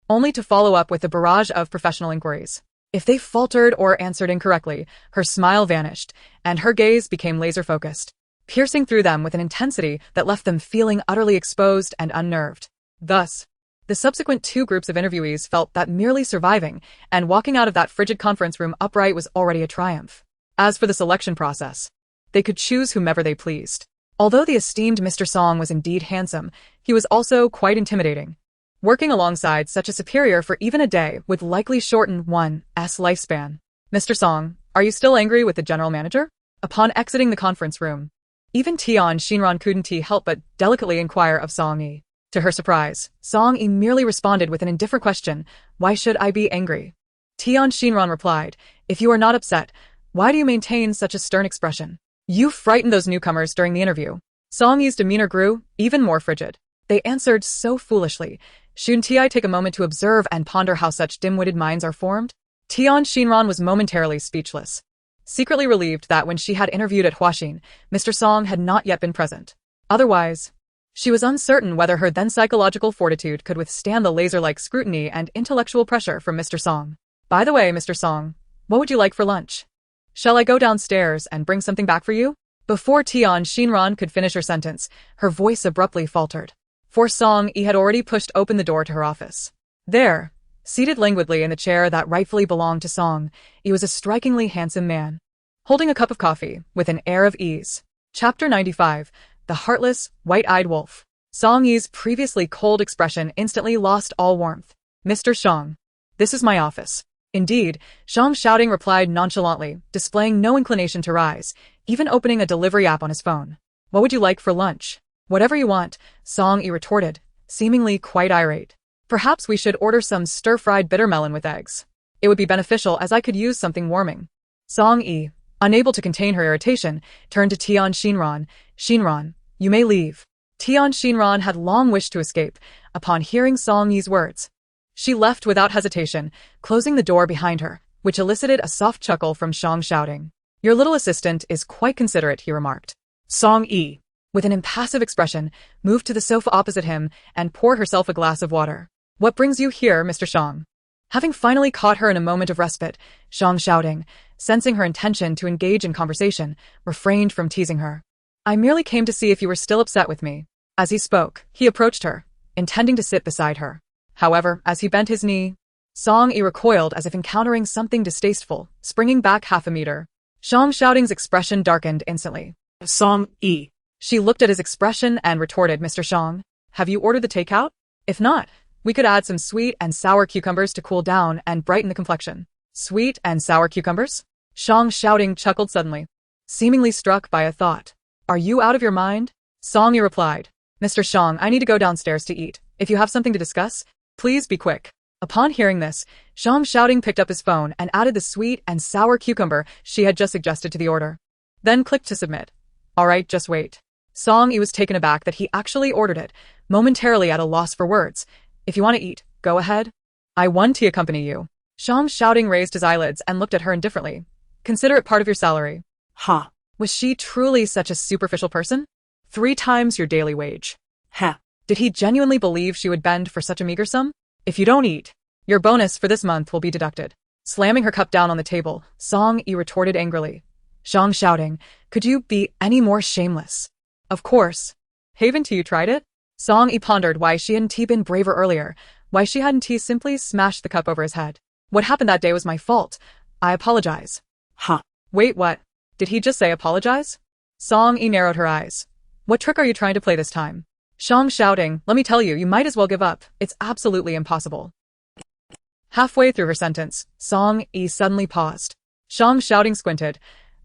only to follow up with a barrage of professional inquiries. If they faltered or answered incorrectly, her smile vanished, and her gaze became laser-focused, piercing through them with an intensity that left them feeling utterly exposed and unnerved. Thus, the subsequent 2 groups of interviewees felt that merely surviving and walking out of that frigid conference room upright was already a triumph. As for the selection process, they could choose whomever they pleased. Although the esteemed Mr. Song was indeed handsome, he was also quite intimidating. Working alongside such a superior for even a day would likely shorten one's lifespan. Mr. Song, are you still angry with the general manager? Upon exiting the conference room, even Tian Xinran couldn't help but delicately inquire of Song Yi. To her surprise, Song Yi merely responded with an indifferent question, why should I be angry? Tian Xinran replied, if you are not upset, why do you maintain such a stern expression? You frightened those newcomers during the interview. Song Yi's demeanor grew even more frigid. They answered so foolishly. Shouldn't I take a moment to observe and ponder how such dim-witted minds are formed? Tian Xinran was momentarily speechless, secretly relieved that when she had interviewed at Huaxin, Mr. Song had not yet been present. Otherwise, she was uncertain whether her then psychological fortitude could withstand the laser-like scrutiny and intellectual pressure from Mr. Song. By the way, Mr. Song, what would you like for lunch? Shall I go downstairs and bring something back for you? Before Tian Xinran could finish her sentence, her voice abruptly faltered. For Song Yi had already pushed open the door to her office. There, seated languidly in the chair that rightfully belonged to Song, Yi was a strikingly handsome man, holding a cup of coffee with an air of ease. Chapter 95, The Heartless, White-Eyed Wolf. Song Yi's previously cold expression instantly lost all warmth. Mr. Shang, this is my office. Indeed, Shang Shouting replied nonchalantly, displaying no inclination to rise, even opening a delivery app on his phone. What would you like for lunch? Whatever you want, Song Yi retorted, seemingly quite irate. Perhaps we should order some stir-fried bitter melon with eggs. It would be beneficial as I could use something warming. Song Yi, unable to contain her irritation, turned to Tian Xinran. Xinran, you may leave. Tian Xinran had long wished to escape upon hearing Song Yi's words. She left without hesitation, closing the door behind her, which elicited a soft chuckle from Shang Shouting. Your little assistant is quite considerate, he remarked. Song Yi, with an impassive expression, moved to the sofa opposite him and poured herself a glass of water. What brings you here, Mr. Shang? Having finally caught her in a moment of respite, Shang Shouting, sensing her intention to engage in conversation, refrained from teasing her. I merely came to see if you were still upset with me. As he spoke, he approached her, intending to sit beside her. However, as he bent his knee, Song Yi recoiled as if encountering something distasteful, springing back half a meter. Shang Shouting's expression darkened instantly. Song Yi. She looked at his expression and retorted, Mr. Shang, have you ordered the takeout? If not, we could add some sweet and sour cucumbers to cool down and brighten the complexion. Sweet and sour cucumbers? Shang Shouting chuckled suddenly, seemingly struck by a thought. Are you out of your mind? Song Yi replied. Mr. Shang, I need to go downstairs to eat. If you have something to discuss, please be quick. Upon hearing this, Shang Shouting picked up his phone and added the sweet and sour cucumber she had just suggested to the order. Then clicked to submit. All right, just wait. Song Yi was taken aback that he actually ordered it, momentarily at a loss for words. If you want to eat, go ahead. I want to accompany you. Shang Shouting raised his eyelids and looked at her indifferently. Consider it part of your salary. Huh. Was she truly such a superficial person? 3 times your daily wage. Huh. Did he genuinely believe she would bend for such a meager sum? If you don't eat, your bonus for this month will be deducted. Slamming her cup down on the table, Song Yi retorted angrily. Shang Shouting, could you be any more shameless? Of course. Haven't you tried it? Song Yi pondered why she hadn't been braver earlier, why she hadn't simply smashed the cup over his head. What happened that day was my fault. I apologize. Huh. Wait, what? Did he just say apologize? Song Yi narrowed her eyes. What trick are you trying to play this time? Shang Shouting, let me tell you, you might as well give up. It's absolutely impossible. Halfway through her sentence, Song Yi suddenly paused. Shang Shouting squinted.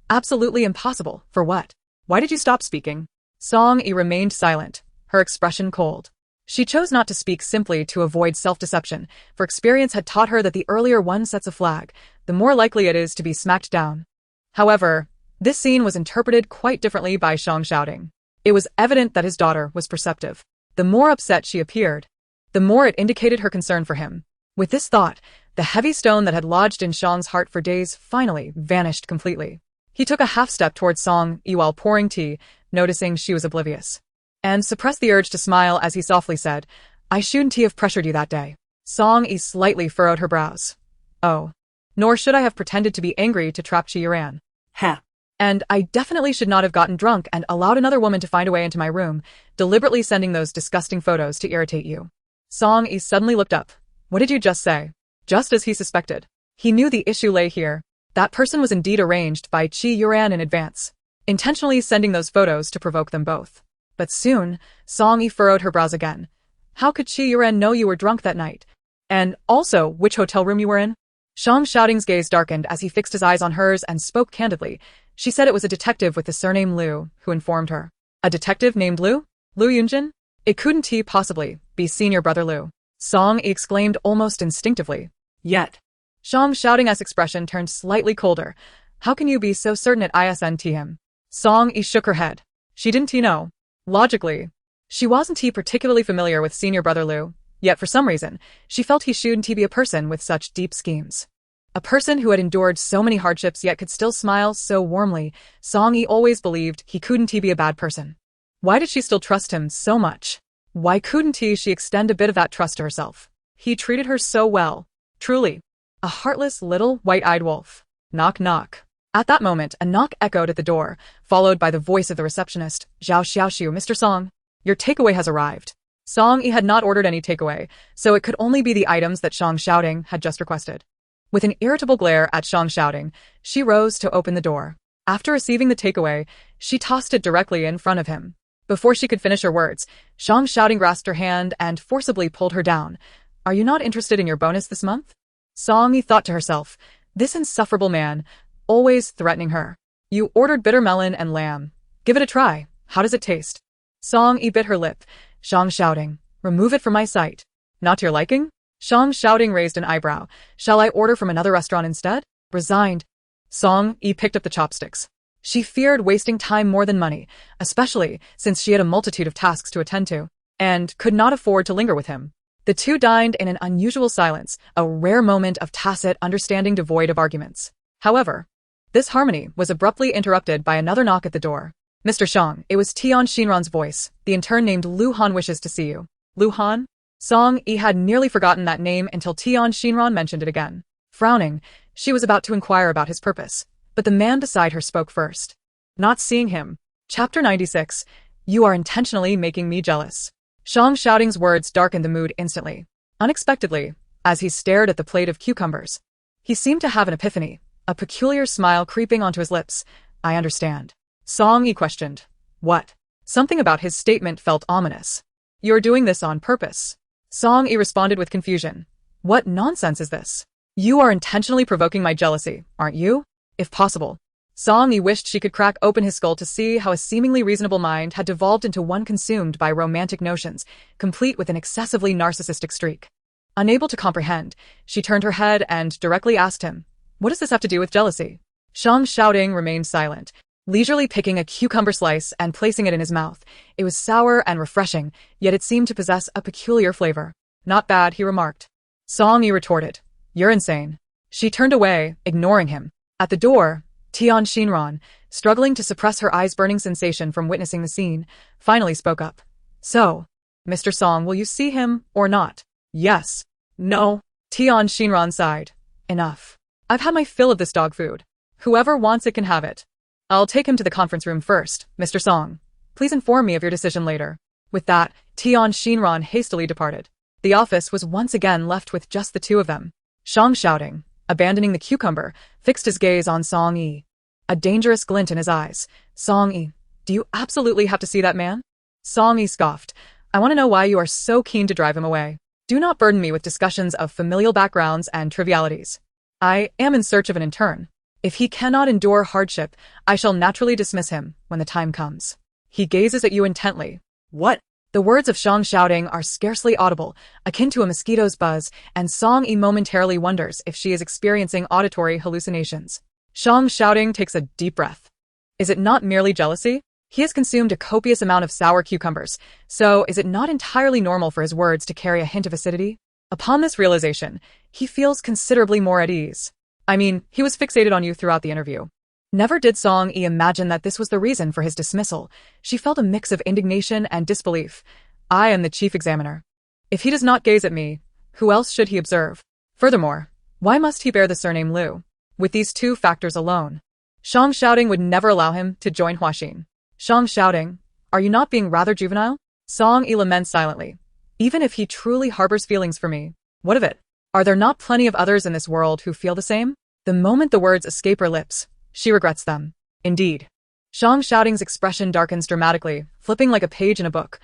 Absolutely impossible, for what? Why did you stop speaking? Song Yi remained silent, her expression cold. She chose not to speak simply to avoid self-deception, for experience had taught her that the earlier one sets a flag, the more likely it is to be smacked down. However, this scene was interpreted quite differently by Shang Shouting. It was evident that his daughter was perceptive. The more upset she appeared, the more it indicated her concern for him. With this thought, the heavy stone that had lodged in Shang's heart for days finally vanished completely. He took a half-step towards Song Yi while pouring tea, noticing she was oblivious, and suppressed the urge to smile as he softly said, I shouldn't have pressured you that day. Song Yi slightly furrowed her brows. Oh. Nor should I have pretended to be angry to trap Chi Yuran. Ha. And I definitely should not have gotten drunk and allowed another woman to find a way into my room, deliberately sending those disgusting photos to irritate you. Song Yi suddenly looked up. What did you just say? Just as he suspected. He knew the issue lay here. That person was indeed arranged by Chi Yuran in advance, intentionally sending those photos to provoke them both. But soon, Song Yi furrowed her brows again. How could Chi Yuran know you were drunk that night? And also, which hotel room you were in? Shang Shouting's gaze darkened as he fixed his eyes on hers and spoke candidly. She said it was a detective with the surname Liu who informed her. A detective named Liu? Liu Yunjin? It couldn't he possibly be senior brother Liu? Song Yi exclaimed almost instinctively. Yet. Shang Shouting's expression turned slightly colder. How can you be so certain it isn't him? Song Yi shook her head. She didn't know. Logically, she wasn't particularly familiar with senior brother Liu, Yet for some reason, she felt he shouldn't be a person with such deep schemes. A person who had endured so many hardships yet could still smile so warmly. Song-yi always believed he couldn't be a bad person. Why did she still trust him so much? Why couldn't she extend a bit of that trust to herself? He treated her so well. Truly. A heartless little white-eyed wolf. Knock knock. At that moment, a knock echoed at the door, followed by the voice of the receptionist. Zhao Xiaoxiu, Mr. Song. Your takeaway has arrived. Song-yi had not ordered any takeaway, so it could only be the items that Shang Xiaoding had just requested. With an irritable glare at Shang Xiaoding, she rose to open the door. After receiving the takeaway, she tossed it directly in front of him. Before she could finish her words, Shang Xiaoding grasped her hand and forcibly pulled her down. Are you not interested in your bonus this month? Song-yi thought to herself, this insufferable man, always threatening her. You ordered bitter melon and lamb. Give it a try. How does it taste? Song-yi bit her lip. Shang Xiaoding, remove it from my sight. Not to your liking? Shang Xiaoding raised an eyebrow. Shall I order from another restaurant instead? Resigned. Song-yi picked up the chopsticks. She feared wasting time more than money, especially since she had a multitude of tasks to attend to, and could not afford to linger with him. The two dined in an unusual silence, a rare moment of tacit understanding devoid of arguments. However, this harmony was abruptly interrupted by another knock at the door. Mr. Shang, it was Tian Xinran's voice. The intern named Lu Han wishes to see you. Lu Han? Song-yi had nearly forgotten that name until Tian Xinran mentioned it again. Frowning, she was about to inquire about his purpose, but the man beside her spoke first. Not seeing him. Chapter 96. You are intentionally making me jealous. Shang Xiaoding's words darkened the mood instantly. Unexpectedly, as he stared at the plate of cucumbers, he seemed to have an epiphany, a peculiar smile creeping onto his lips. I understand. Song-yi questioned. What? Something about his statement felt ominous. You're doing this on purpose. Song-yi responded with confusion. What nonsense is this? You are intentionally provoking my jealousy, aren't you? If possible. Song-yi wished she could crack open his skull to see how a seemingly reasonable mind had devolved into one consumed by romantic notions, complete with an excessively narcissistic streak. Unable to comprehend, she turned her head and directly asked him, what does this have to do with jealousy? Shang Xiaoding remained silent, leisurely picking a cucumber slice and placing it in his mouth. It was sour and refreshing, yet it seemed to possess a peculiar flavor. Not bad, he remarked. Song-yi retorted. You're insane. She turned away, ignoring him. At the door, Tian Xinran, struggling to suppress her eyes-burning sensation from witnessing the scene, finally spoke up. So, Mr. Song, will you see him, or not? Yes. No. Tian Xinran sighed. Enough. I've had my fill of this dog food. Whoever wants it can have it. I'll take him to the conference room first, Mr. Song. Please inform me of your decision later. With that, Tian Xinran hastily departed. The office was once again left with just the two of them. Shang Xiaoding, abandoning the cucumber, fixed his gaze on Song-yi. A dangerous glint in his eyes. Song-yi, do you absolutely have to see that man? Song-yi scoffed. I want to know why you are so keen to drive him away. Do not burden me with discussions of familial backgrounds and trivialities. I am in search of an intern. If he cannot endure hardship, I shall naturally dismiss him when the time comes. He gazes at you intently. What? The words of Shang Xiaoding are scarcely audible, akin to a mosquito's buzz, and Song-yi momentarily wonders if she is experiencing auditory hallucinations. Shang Xiaoding takes a deep breath. Is it not merely jealousy? He has consumed a copious amount of sour cucumbers, so is it not entirely normal for his words to carry a hint of acidity? Upon this realization, he feels considerably more at ease. I mean, he was fixated on you throughout the interview. Never did Song-yi imagine that this was the reason for his dismissal. She felt a mix of indignation and disbelief. I am the chief examiner. If he does not gaze at me, who else should he observe? Furthermore, why must he bear the surname Liu? With these two factors alone, Shang Xiaoding would never allow him to join Huaxin. Shang Xiaoding, are you not being rather juvenile? Song-yi laments silently. Even if he truly harbors feelings for me, what of it? Are there not plenty of others in this world who feel the same? The moment the words escape her lips, she regrets them. Indeed. Shang Xiaoding's expression darkens dramatically, flipping like a page in a book.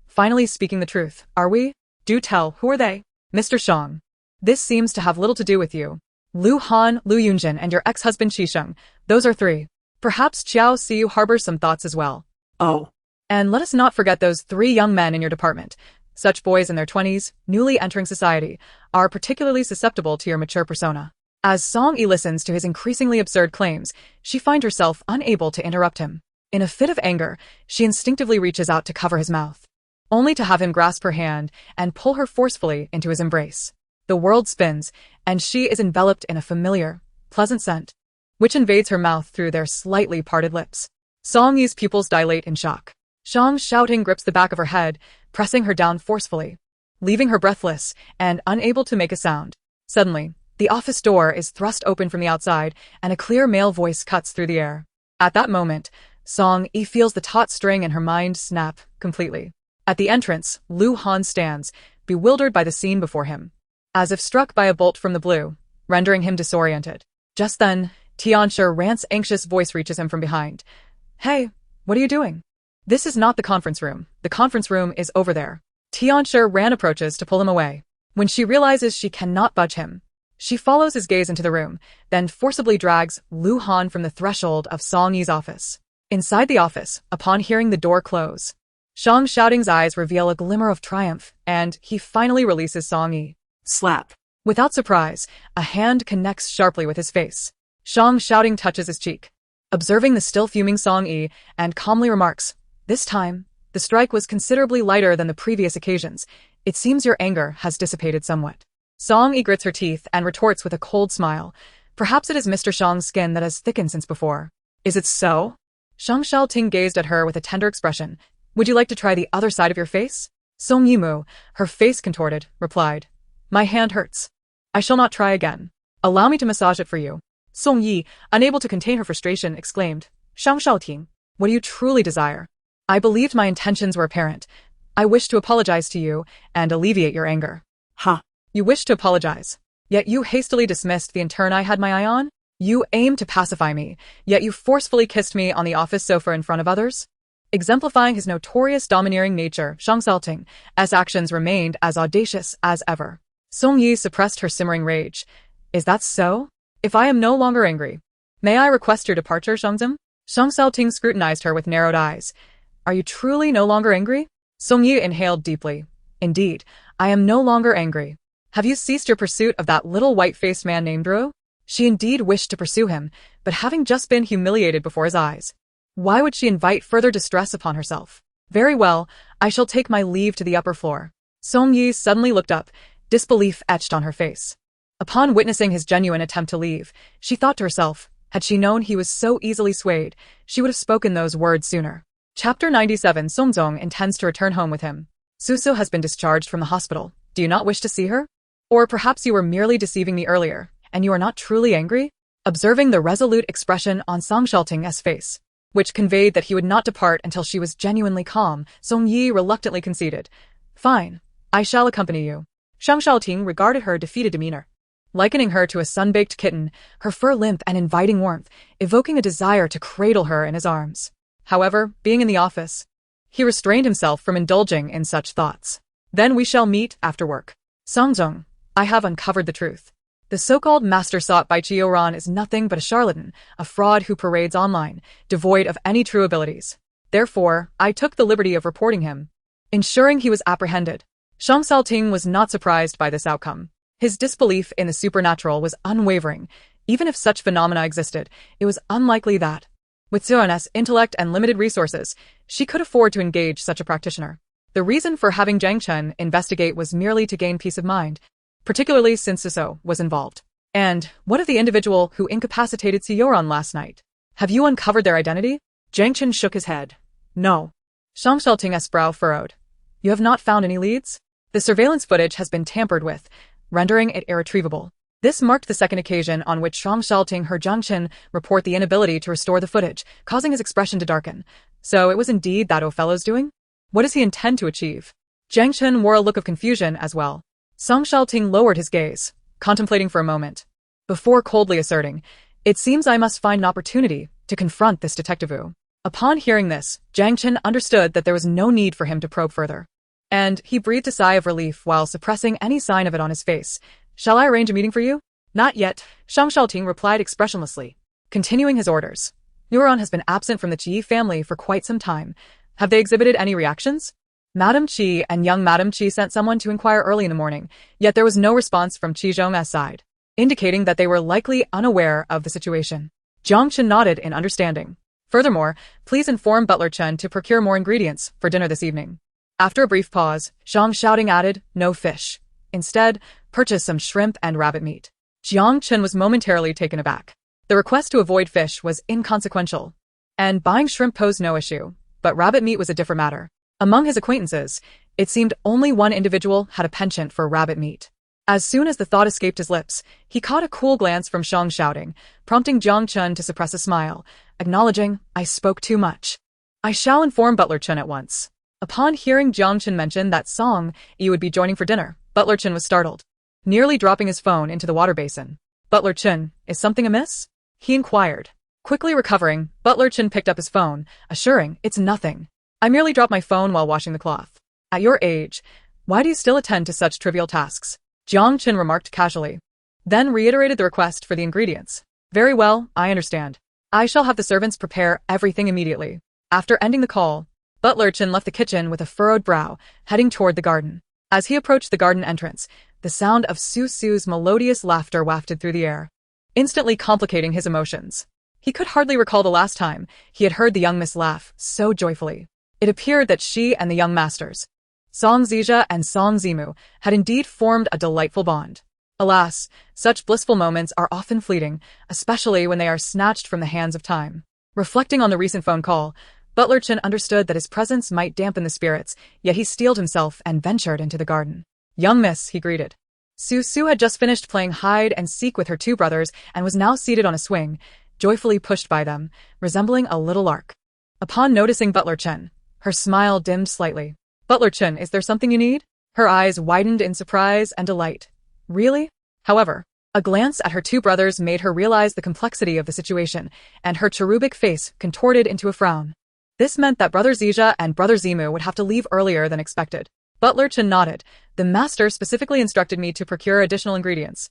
Finally speaking the truth, are we? Do tell, who are they? Mr. Shang. This seems to have little to do with you. Lu Han, Lu Yunjin, and your ex-husband Qisheng. Those are three. Perhaps Qiao Siu harbors some thoughts as well. Oh. And let us not forget those three young men in your department. Such boys in their 20s, newly entering society, are particularly susceptible to your mature persona. As Song-yi listens to his increasingly absurd claims, she finds herself unable to interrupt him. In a fit of anger, she instinctively reaches out to cover his mouth. only to have him grasp her hand and pull her forcefully into his embrace. The world spins, and she is enveloped in a familiar, pleasant scent, which invades her mouth through their slightly parted lips. Song Yi's pupils dilate in shock. Shang's shouting grips the back of her head, pressing her down forcefully, leaving her breathless and unable to make a sound. Suddenly, the office door is thrust open from the outside, and a clear male voice cuts through the air. At that moment, Song Yi feels the taut string in her mind snap completely. At the entrance, Lu Han stands, bewildered by the scene before him, as if struck by a bolt from the blue, rendering him disoriented. Just then, Tianshi Ran's anxious voice reaches him from behind. Hey, what are you doing? This is not the conference room. The conference room is over there. Tianshi Ran approaches to pull him away. When she realizes she cannot budge him, she follows his gaze into the room, then forcibly drags Lu Han from the threshold of Song Yi's office. Inside the office, upon hearing the door close, Shang Xiaoting's eyes reveal a glimmer of triumph, and he finally releases Song Yi. Slap. Without surprise, a hand connects sharply with his face. Shang Xiaoting touches his cheek, observing the still fuming Song Yi, and calmly remarks, "This time, the strike was considerably lighter than the previous occasions. It seems your anger has dissipated somewhat." Song Yi grits her teeth and retorts with a cold smile. Perhaps it is Mr. Shang's skin that has thickened since before. Is it so? Shang Xiaoting gazed at her with a tender expression. Would you like to try the other side of your face? Song Yimu, her face contorted, replied, My hand hurts. I shall not try again. Allow me to massage it for you. Song Yi, unable to contain her frustration, exclaimed, Shang Xiaoting, what do you truly desire? I believed my intentions were apparent. I wish to apologize to you and alleviate your anger. Ha! You wish to apologize, yet you hastily dismissed the intern I had my eye on? You aimed to pacify me, yet you forcefully kissed me on the office sofa in front of others? Exemplifying his notorious domineering nature, Shang Xiaoting's actions remained as audacious as ever. Song Yi suppressed her simmering rage. Is that so? If I am no longer angry, may I request your departure, Shangzim? Shang Xiaoting scrutinized her with narrowed eyes. Are you truly no longer angry? Song Yi inhaled deeply. Indeed, I am no longer angry. Have you ceased your pursuit of that little white-faced man named Ru? She indeed wished to pursue him, but having just been humiliated before his eyes, why would she invite further distress upon herself? Very well, I shall take my leave to the upper floor. Song Yi suddenly looked up, disbelief etched on her face. Upon witnessing his genuine attempt to leave, she thought to herself, had she known he was so easily swayed, she would have spoken those words sooner. Chapter 97. Song Zong intends to return home with him. Susu has been discharged from the hospital. Do you not wish to see her? Or perhaps you were merely deceiving me earlier, and you are not truly angry? Observing the resolute expression on Shang Xiaoting's face, which conveyed that he would not depart until she was genuinely calm, Song Yi reluctantly conceded. Fine, I shall accompany you. Shang Xiaoting regarded her defeated demeanor, likening her to a sun-baked kitten, her fur limp and inviting warmth, evoking a desire to cradle her in his arms. However, being in the office, he restrained himself from indulging in such thoughts. Then we shall meet after work. Song Zong, I have uncovered the truth. The so-called master sought by Chioran is nothing but a charlatan, a fraud who parades online, devoid of any true abilities. Therefore, I took the liberty of reporting him, ensuring he was apprehended. Shang Xiaoting was not surprised by this outcome. His disbelief in the supernatural was unwavering. Even if such phenomena existed, it was unlikely that, with Zhuan's intellect and limited resources, she could afford to engage such a practitioner. The reason for having Jiang Chen investigate was merely to gain peace of mind, particularly since Suso was involved. And what of the individual who incapacitated Sioran last night? Have you uncovered their identity? Jiang Chen shook his head. No. Shang Xiaoting's brow furrowed. You have not found any leads? The surveillance footage has been tampered with, rendering it irretrievable. This marked the second occasion on which Shang Xiaoting heard Jiang Chen report the inability to restore the footage, causing his expression to darken. So it was indeed that Othello's doing? What does he intend to achieve? Jiang Chen wore a look of confusion as well. Shang Xiaoting lowered his gaze, contemplating for a moment, before coldly asserting, It seems I must find an opportunity to confront this detective. Upon hearing this, Jiang Chen understood that there was no need for him to probe further, and he breathed a sigh of relief while suppressing any sign of it on his face. Shall I arrange a meeting for you? Not yet, Shang Xiaoting replied expressionlessly, continuing his orders. Neuron has been absent from the Qi family for quite some time. Have they exhibited any reactions? Madame Qi and young Madame Qi sent someone to inquire early in the morning, yet there was no response from Qi Zhong's side, indicating that they were likely unaware of the situation. Jiang Chen nodded in understanding. Furthermore, please inform Butler Chen to procure more ingredients for dinner this evening. After a brief pause, Zhang shouting added, "No fish. Instead, purchase some shrimp and rabbit meat." Jiang Chen was momentarily taken aback. The request to avoid fish was inconsequential, and buying shrimp posed no issue, but rabbit meat was a different matter. Among his acquaintances, it seemed only one individual had a penchant for rabbit meat. As soon as the thought escaped his lips, he caught a cool glance from Zhang shouting, prompting Jiang Chen to suppress a smile, acknowledging, "I spoke too much. I shall inform Butler Chen at once." Upon hearing Jiang Chen mention that Song Yi would be joining for dinner, Butler Chen was startled, nearly dropping his phone into the water basin. "Butler Chen, is something amiss?" he inquired. Quickly recovering, Butler Chen picked up his phone, assuring, "It's nothing. I merely dropped my phone while washing the cloth. At your age, why do you still attend to such trivial tasks?" Jiang Chen remarked casually, then reiterated the request for the ingredients. "Very well, I understand. I shall have the servants prepare everything immediately." After ending the call, Butler Chen left the kitchen with a furrowed brow, heading toward the garden. As he approached the garden entrance, the sound of Su Su's melodious laughter wafted through the air, instantly complicating his emotions. He could hardly recall the last time he had heard the young miss laugh so joyfully. It appeared that she and the young masters, Song Zizha and Song Zimu, had indeed formed a delightful bond. Alas, such blissful moments are often fleeting, especially when they are snatched from the hands of time. Reflecting on the recent phone call, Butler Chen understood that his presence might dampen the spirits, yet he steeled himself and ventured into the garden. "Young miss," he greeted. Su Su had just finished playing hide and seek with her two brothers and was now seated on a swing, joyfully pushed by them, resembling a little lark. Upon noticing Butler Chen, her smile dimmed slightly. "Butler Chen, is there something you need?" Her eyes widened in surprise and delight. "Really?" However, a glance at her two brothers made her realize the complexity of the situation, and her cherubic face contorted into a frown. This meant that Brother Zizha and Brother Zimu would have to leave earlier than expected. Butler Chen nodded. "The master specifically instructed me to procure additional ingredients.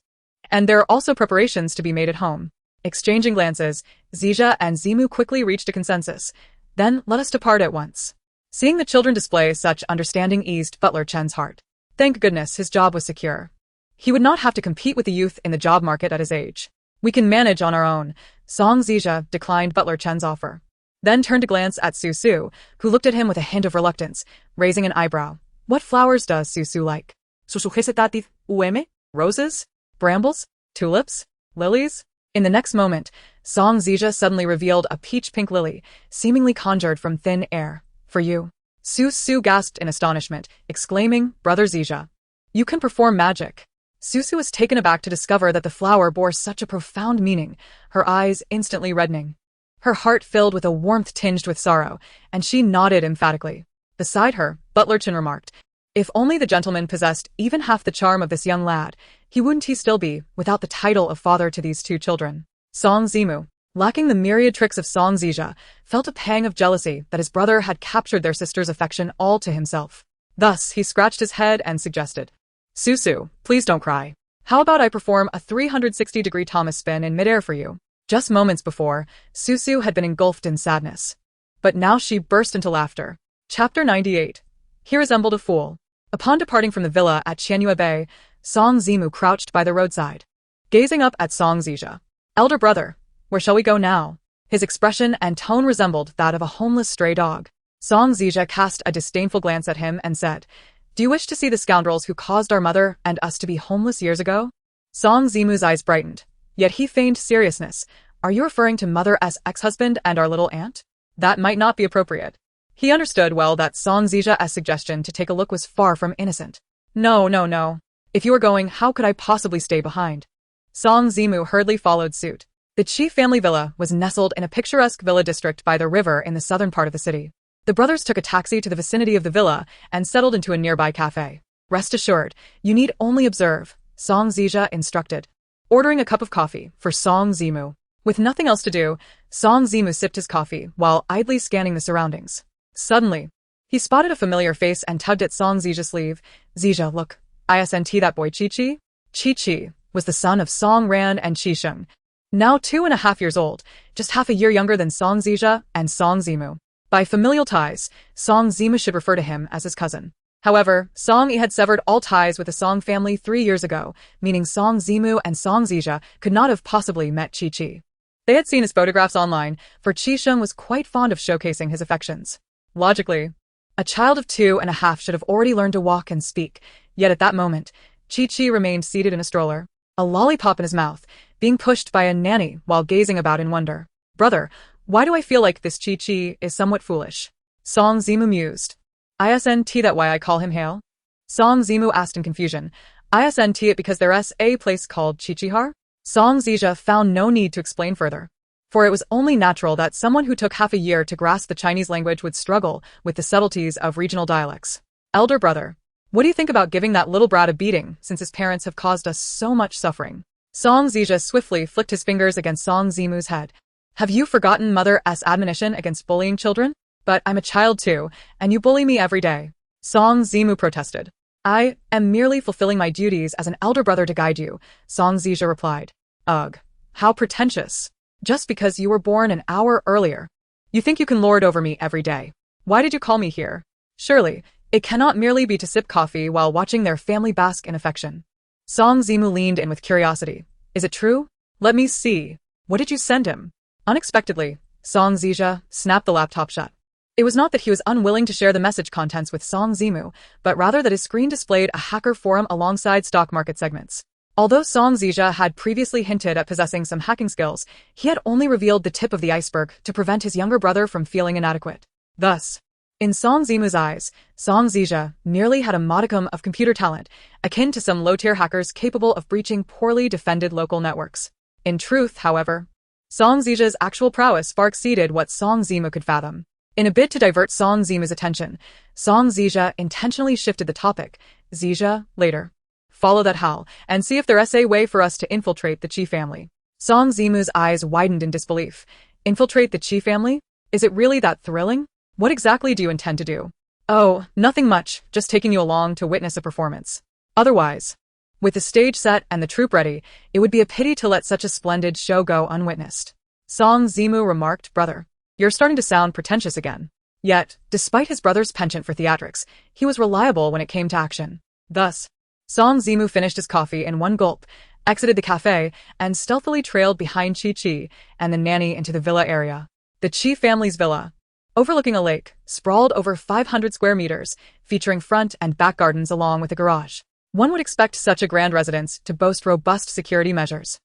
And there are also preparations to be made at home." Exchanging glances, Zizha and Zimu quickly reached a consensus. "Then let us depart at once." Seeing the children display such understanding eased Butler Chen's heart. Thank goodness his job was secure. He would not have to compete with the youth in the job market at his age. "We can manage on our own." Song Zizha declined Butler Chen's offer, then turned to glance at Su Su, who looked at him with a hint of reluctance, raising an eyebrow. "What flowers does Su Su like?" "Susugesetatif ueme? Roses? Brambles? Tulips? Lilies?" In the next moment, Song Zizha suddenly revealed a peach-pink lily, seemingly conjured from thin air. "For you." Su Su gasped in astonishment, exclaiming, "Brother Zizha, you can perform magic." Su Su was taken aback to discover that the flower bore such a profound meaning, her eyes instantly reddening. Her heart filled with a warmth tinged with sorrow, and she nodded emphatically. Beside her, Butler Chen remarked, "If only the gentleman possessed even half the charm of this young lad, wouldn't he still be without the title of father to these two children?" Song Zimu, lacking the myriad tricks of Song Zizha, felt a pang of jealousy that his brother had captured their sister's affection all to himself. Thus, he scratched his head and suggested, "Su Su, please don't cry. How about I perform a 360-degree Thomas spin in midair for you?" Just moments before, Su Su had been engulfed in sadness. But now she burst into laughter. Chapter 98. He resembled a fool. Upon departing from the villa at Qianyue Bay, Song Zimu crouched by the roadside, gazing up at Song Zizha. "Elder brother, where shall we go now?" His expression and tone resembled that of a homeless stray dog. Song Zizha cast a disdainful glance at him and said, "Do you wish to see the scoundrels who caused our mother and us to be homeless years ago?" Song Zimu's eyes brightened, yet he feigned seriousness. "Are you referring to Mother's ex-husband and our little aunt?" That might not be appropriate. He understood well that Song Zizha's suggestion to take a look was far from innocent. No. If you are going, how could I possibly stay behind?" Song Zimu hurriedly followed suit. The chief family villa was nestled in a picturesque villa district by the river in the southern part of the city. The brothers took a taxi to the vicinity of the villa and settled into a nearby cafe. "Rest assured, you need only observe," Song Zizha instructed, ordering a cup of coffee for Song Zimu. With nothing else to do, Song Zimu sipped his coffee while idly scanning the surroundings. Suddenly, he spotted a familiar face and tugged at Song Zizha's sleeve. "Zizha, look. Isn't that boy Chi-Chi?" Chi-Chi was the son of Song Ran and Chi Sheng, now 2.5 years old, just half a year younger than Song Zizha and Song Zimu. By familial ties, Song Zimu should refer to him as his cousin. However, Song Yi had severed all ties with the Song family 3 years ago, meaning Song Zimu and Song Zizha could not have possibly met Chi-Chi. They had seen his photographs online, for Chi Sheng was quite fond of showcasing his affections. Logically, A child of 2.5 should have already learned to walk and speak, yet at that moment, Chi-Chi remained seated in a stroller, a lollipop in his mouth, being pushed by a nanny while gazing about in wonder. Brother, why do I feel like this Chi-Chi is somewhat foolish? Song Zimu mused. Isn't that why I call him Hale? Song Zimu asked in confusion. Isn't it because there's a place called Chichihar? Song Zija found no need to explain further, for it was only natural that someone who took half a year to grasp the Chinese language would struggle with the subtleties of regional dialects. Elder brother, what do you think about giving that little brat a beating since his parents have caused us so much suffering? Song Zija swiftly flicked his fingers against Song Zimu's head. Have you forgotten Mother's admonition against bullying children? But I'm a child too, and you bully me every day. Song Zimu protested. I am merely fulfilling my duties as an elder brother to guide you, Song Zija replied. Ugh, how pretentious. Just because you were born an hour earlier. You think you can lord over me every day. Why did you call me here? Surely, it cannot merely be to sip coffee while watching their family bask in affection. Song Zimu leaned in with curiosity. Is it true? Let me see. What did you send him? Unexpectedly, Song Zija snapped the laptop shut. It was not that he was unwilling to share the message contents with Song Zimu, but rather that his screen displayed a hacker forum alongside stock market segments. Although Song Zija had previously hinted at possessing some hacking skills, he had only revealed the tip of the iceberg to prevent his younger brother from feeling inadequate. Thus, in Song Zimu's eyes, Song Zija merely had a modicum of computer talent, akin to some low-tier hackers capable of breaching poorly defended local networks. In truth, however, Song Zija's actual prowess far exceeded what Song Zimu could fathom. In a bid to divert Song Zimu's attention, Song Zija intentionally shifted the topic. Zija, later. Follow that Hal, and see if there's a way for us to infiltrate the Chi family. Song Zimu's eyes widened in disbelief. Infiltrate the Chi family? Is it really that thrilling? What exactly do you intend to do? Oh, nothing much, just taking you along to witness a performance. Otherwise, with the stage set and the troupe ready, it would be a pity to let such a splendid show go unwitnessed. Song Zimu remarked, brother. You're starting to sound pretentious again. Yet, despite his brother's penchant for theatrics, he was reliable when it came to action. Thus, Song Zimu finished his coffee in one gulp, exited the cafe, and stealthily trailed behind Chi-Chi and the nanny into the villa area. The Chi family's villa, overlooking a lake, sprawled over 500 square meters, featuring front and back gardens along with a garage. One would expect such a grand residence to boast robust security measures.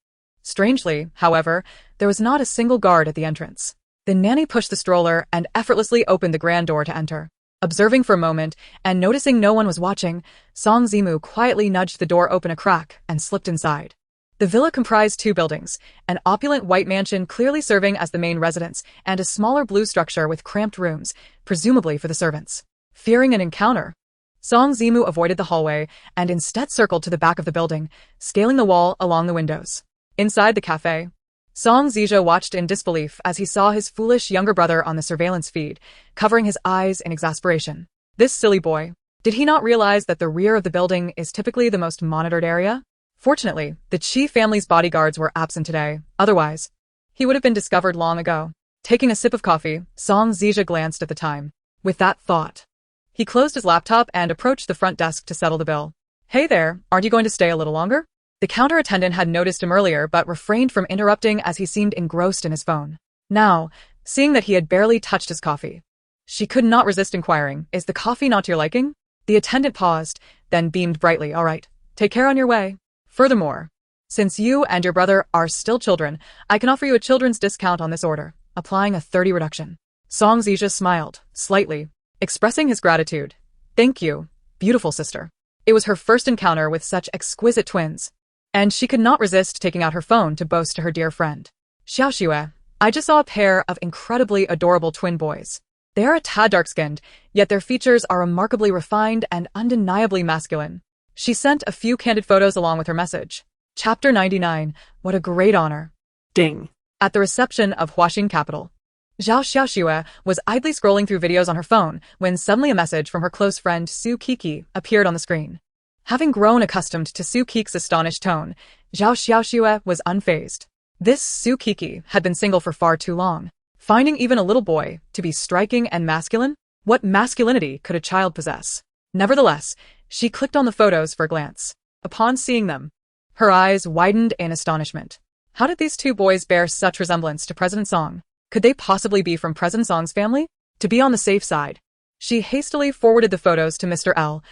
Strangely, however, there was not a single guard at the entrance. The nanny pushed the stroller and effortlessly opened the grand door to enter. Observing for a moment, and noticing no one was watching, Song Zimu quietly nudged the door open a crack and slipped inside. The villa comprised 2 buildings, an opulent white mansion clearly serving as the main residence, and a smaller blue structure with cramped rooms, presumably for the servants. Fearing an encounter, Song Zimu avoided the hallway and instead circled to the back of the building, scaling the wall along the windows. Inside the cafe, Song Zija watched in disbelief as he saw his foolish younger brother on the surveillance feed, covering his eyes in exasperation. This silly boy. Did he not realize that the rear of the building is typically the most monitored area? Fortunately, the Chi family's bodyguards were absent today. Otherwise, he would have been discovered long ago. Taking a sip of coffee, Song Zija glanced at the time. With that thought, he closed his laptop and approached the front desk to settle the bill. Hey there, aren't you going to stay a little longer? The counter attendant had noticed him earlier but refrained from interrupting as he seemed engrossed in his phone. Now, seeing that he had barely touched his coffee, she could not resist inquiring, is the coffee not to your liking? The attendant paused, then beamed brightly. All right, take care on your way. Furthermore, since you and your brother are still children, I can offer you a children's discount on this order, applying a 30% reduction. Song Zija smiled, slightly, expressing his gratitude. Thank you, beautiful sister. It was her first encounter with such exquisite twins, and she could not resist taking out her phone to boast to her dear friend. Xiaoxue, I just saw a pair of incredibly adorable twin boys. They are a tad dark-skinned, yet their features are remarkably refined and undeniably masculine. She sent a few candid photos along with her message. Chapter 99. What a great honor. Ding. At the reception of Huaxin Capital, Zhao Xiaoxue was idly scrolling through videos on her phone when suddenly a message from her close friend Su Kiki appeared on the screen. Having grown accustomed to Su Kiki's astonished tone, Zhao Xiaoxue was unfazed. This Su Kiki had been single for far too long. Finding even a little boy to be striking and masculine? What masculinity could a child possess? Nevertheless, she clicked on the photos for a glance. Upon seeing them, her eyes widened in astonishment. How did these 2 boys bear such resemblance to President Song? Could they possibly be from President Song's family? To be on the safe side, She hastily forwarded the photos to Mr. L.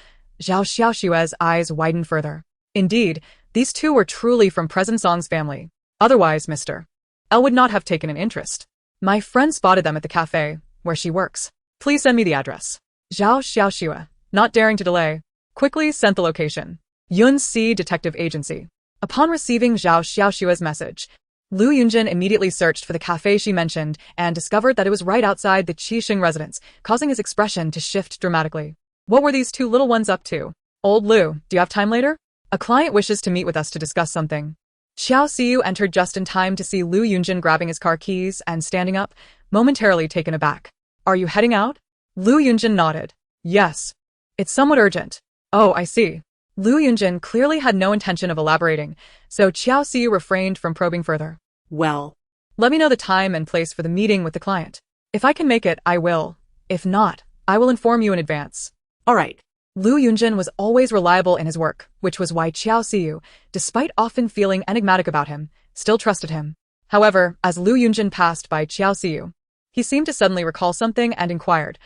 Zhao Xiaoxue's eyes widened further. Indeed, these two were truly from President Song's family. Otherwise, Mr. L would not have taken an interest. My friend spotted them at the cafe, where she works. Please send me the address. Zhao Xiaoxue, not daring to delay, quickly sent the location. Yunxi Detective Agency. Upon receiving Zhao Xiaoxue's message, Lu Yunjin immediately searched for the cafe she mentioned and discovered that it was right outside the Qixing residence, causing his expression to shift dramatically. What were these two little ones up to? Old Lu, do you have time later? A client wishes to meet with us to discuss something. Xiao Xiu entered just in time to see Lu Yunjin grabbing his car keys and standing up, momentarily taken aback. Are you heading out? Lu Yunjin nodded. Yes. It's somewhat urgent. Oh, I see. Lu Yunjin clearly had no intention of elaborating, so Xiao Xiu refrained from probing further. Well, Let me know the time and place for the meeting with the client. If I can make it, I will. If not, I will inform you in advance. all right. Lu Yunjin was always reliable in his work, which was why Xiao Xiu, despite often feeling enigmatic about him, still trusted him. However, as Lu Yunjin passed by Xiao Xiu, he seemed to suddenly recall something and inquired,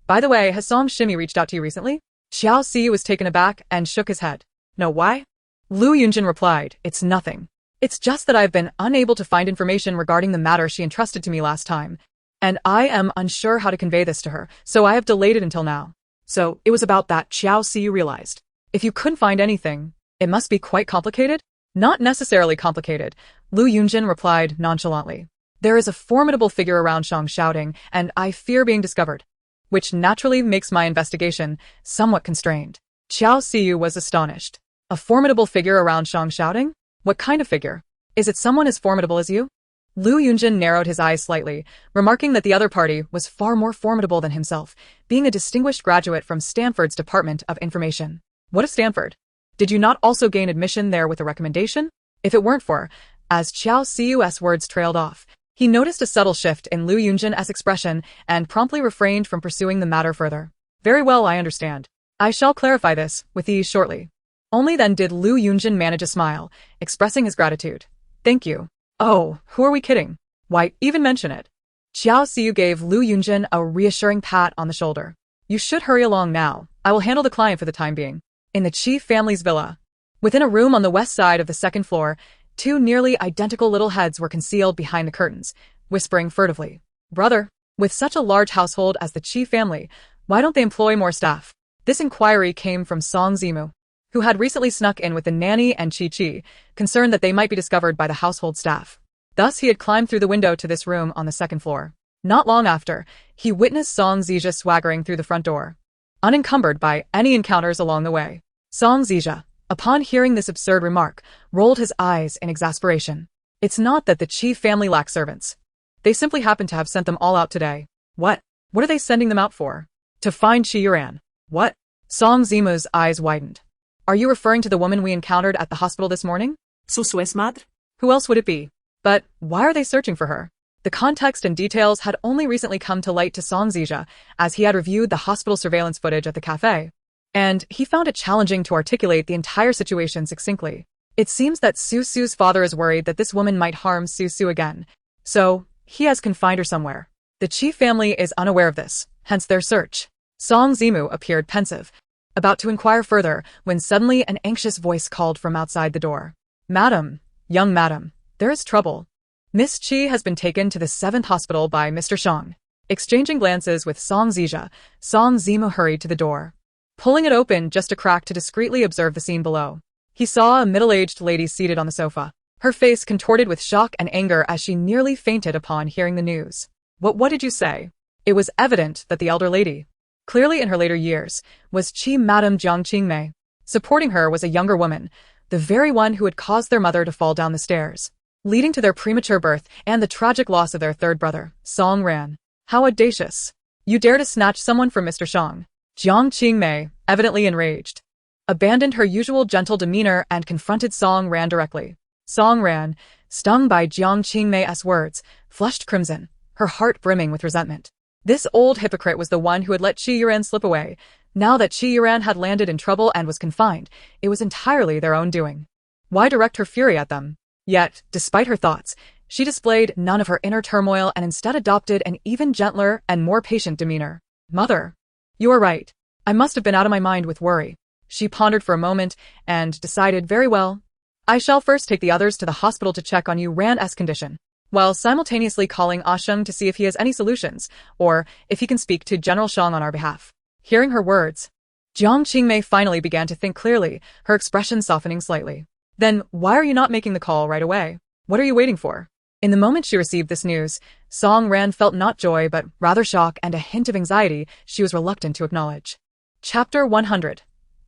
By the way, has Song Shimi reached out to you recently? Xiao Xiu was taken aback and shook his head. No, why? Lu Yunjin replied, It's nothing. It's just that I've been unable to find information regarding the matter she entrusted to me last time, and I am unsure how to convey this to her, so I have delayed it until now. So, it was about that Xiao Xiu realized. If you couldn't find anything, it must be quite complicated? Not necessarily complicated, Lu Yunjin replied nonchalantly. There is a formidable figure around Shang shouting, and I fear being discovered, which naturally makes my investigation somewhat constrained. Xiao Xiu was astonished. A formidable figure around Shang shouting? What kind of figure? Is it someone as formidable as you? Lu Yunjin narrowed his eyes slightly, remarking that the other party was far more formidable than himself, being a distinguished graduate from Stanford's Department of Information. What of Stanford? Did you not also gain admission there with a recommendation? If it weren't for, as Xiao Xiu's words trailed off, he noticed a subtle shift in Lu Yunjin's expression and promptly refrained from pursuing the matter further. Very well, I understand. I shall clarify this with ease shortly. Only then did Lu Yunjin manage a smile, expressing his gratitude. Thank you. Oh, who are we kidding? Why even mention it? Xiao Xiu gave Lu Yunjin a reassuring pat on the shoulder. You should hurry along now. I will handle the client for the time being. In the Chi family's villa, within a room on the west side of the second floor, two nearly identical little heads were concealed behind the curtains, whispering furtively. Brother, with such a large household as the Chi family, why don't they employ more staff? This inquiry came from Song Zimu, who had recently snuck in with the nanny and Chi, concerned that they might be discovered by the household staff. Thus he had climbed through the window to this room on the second floor. Not long after, he witnessed Song Zija swaggering through the front door, unencumbered by any encounters along the way. Song Zija, upon hearing this absurd remark, rolled his eyes in exasperation. It's not that the Chi family lacks servants. They simply happen to have sent them all out today. What? What are they sending them out for? To find Chi Yuran. What? Song Zimu's eyes widened. Are you referring to the woman we encountered at the hospital this morning? Su es madre? Who else would it be? But why are they searching for her? The context and details had only recently come to light to Song Zija, as he had reviewed the hospital surveillance footage at the cafe, and he found it challenging to articulate the entire situation succinctly. It seems that Su Su's father is worried that this woman might harm Su Su again, so he has confined her somewhere. The Chi family is unaware of this, hence their search. Song Zimu appeared pensive, about to inquire further, when suddenly an anxious voice called from outside the door. Madam, young madam, there is trouble. Miss Chi has been taken to the 7th hospital by Mr. Shang. Exchanging glances with Song Zija, Song Zimu hurried to the door, pulling it open just a crack to discreetly observe the scene below. He saw a middle-aged lady seated on the sofa, her face contorted with shock and anger as she nearly fainted upon hearing the news. What did you say? It was evident that the elder lady, clearly in her later years, was Chi Madame Jiang Qingmei. Supporting her was a younger woman, the very one who had caused their mother to fall down the stairs, leading to their premature birth and the tragic loss of their third brother, Song Ran. How audacious! You dare to snatch someone from Mr. Shang. Jiang Qingmei, evidently enraged, abandoned her usual gentle demeanor and confronted Song Ran directly. Song Ran, stung by Jiang Qingmei's words, flushed crimson, her heart brimming with resentment. This old hypocrite was the one who had let Chi Yuran slip away. Now that Chi Yuran had landed in trouble and was confined, it was entirely their own doing. Why direct her fury at them? Yet, despite her thoughts, she displayed none of her inner turmoil and instead adopted an even gentler and more patient demeanor. Mother, You are right. I must have been out of my mind with worry. She pondered for a moment and decided, very well. I shall first take the others to the hospital to check on you Ran's condition, while simultaneously calling Ah Sheng to see if he has any solutions, or if he can speak to General Shang on our behalf. Hearing her words, Jiang Qingmei finally began to think clearly, her expression softening slightly. Then, why are you not making the call right away? What are you waiting for? In the moment she received this news, Song Ran felt not joy but rather shock and a hint of anxiety she was reluctant to acknowledge. Chapter 100.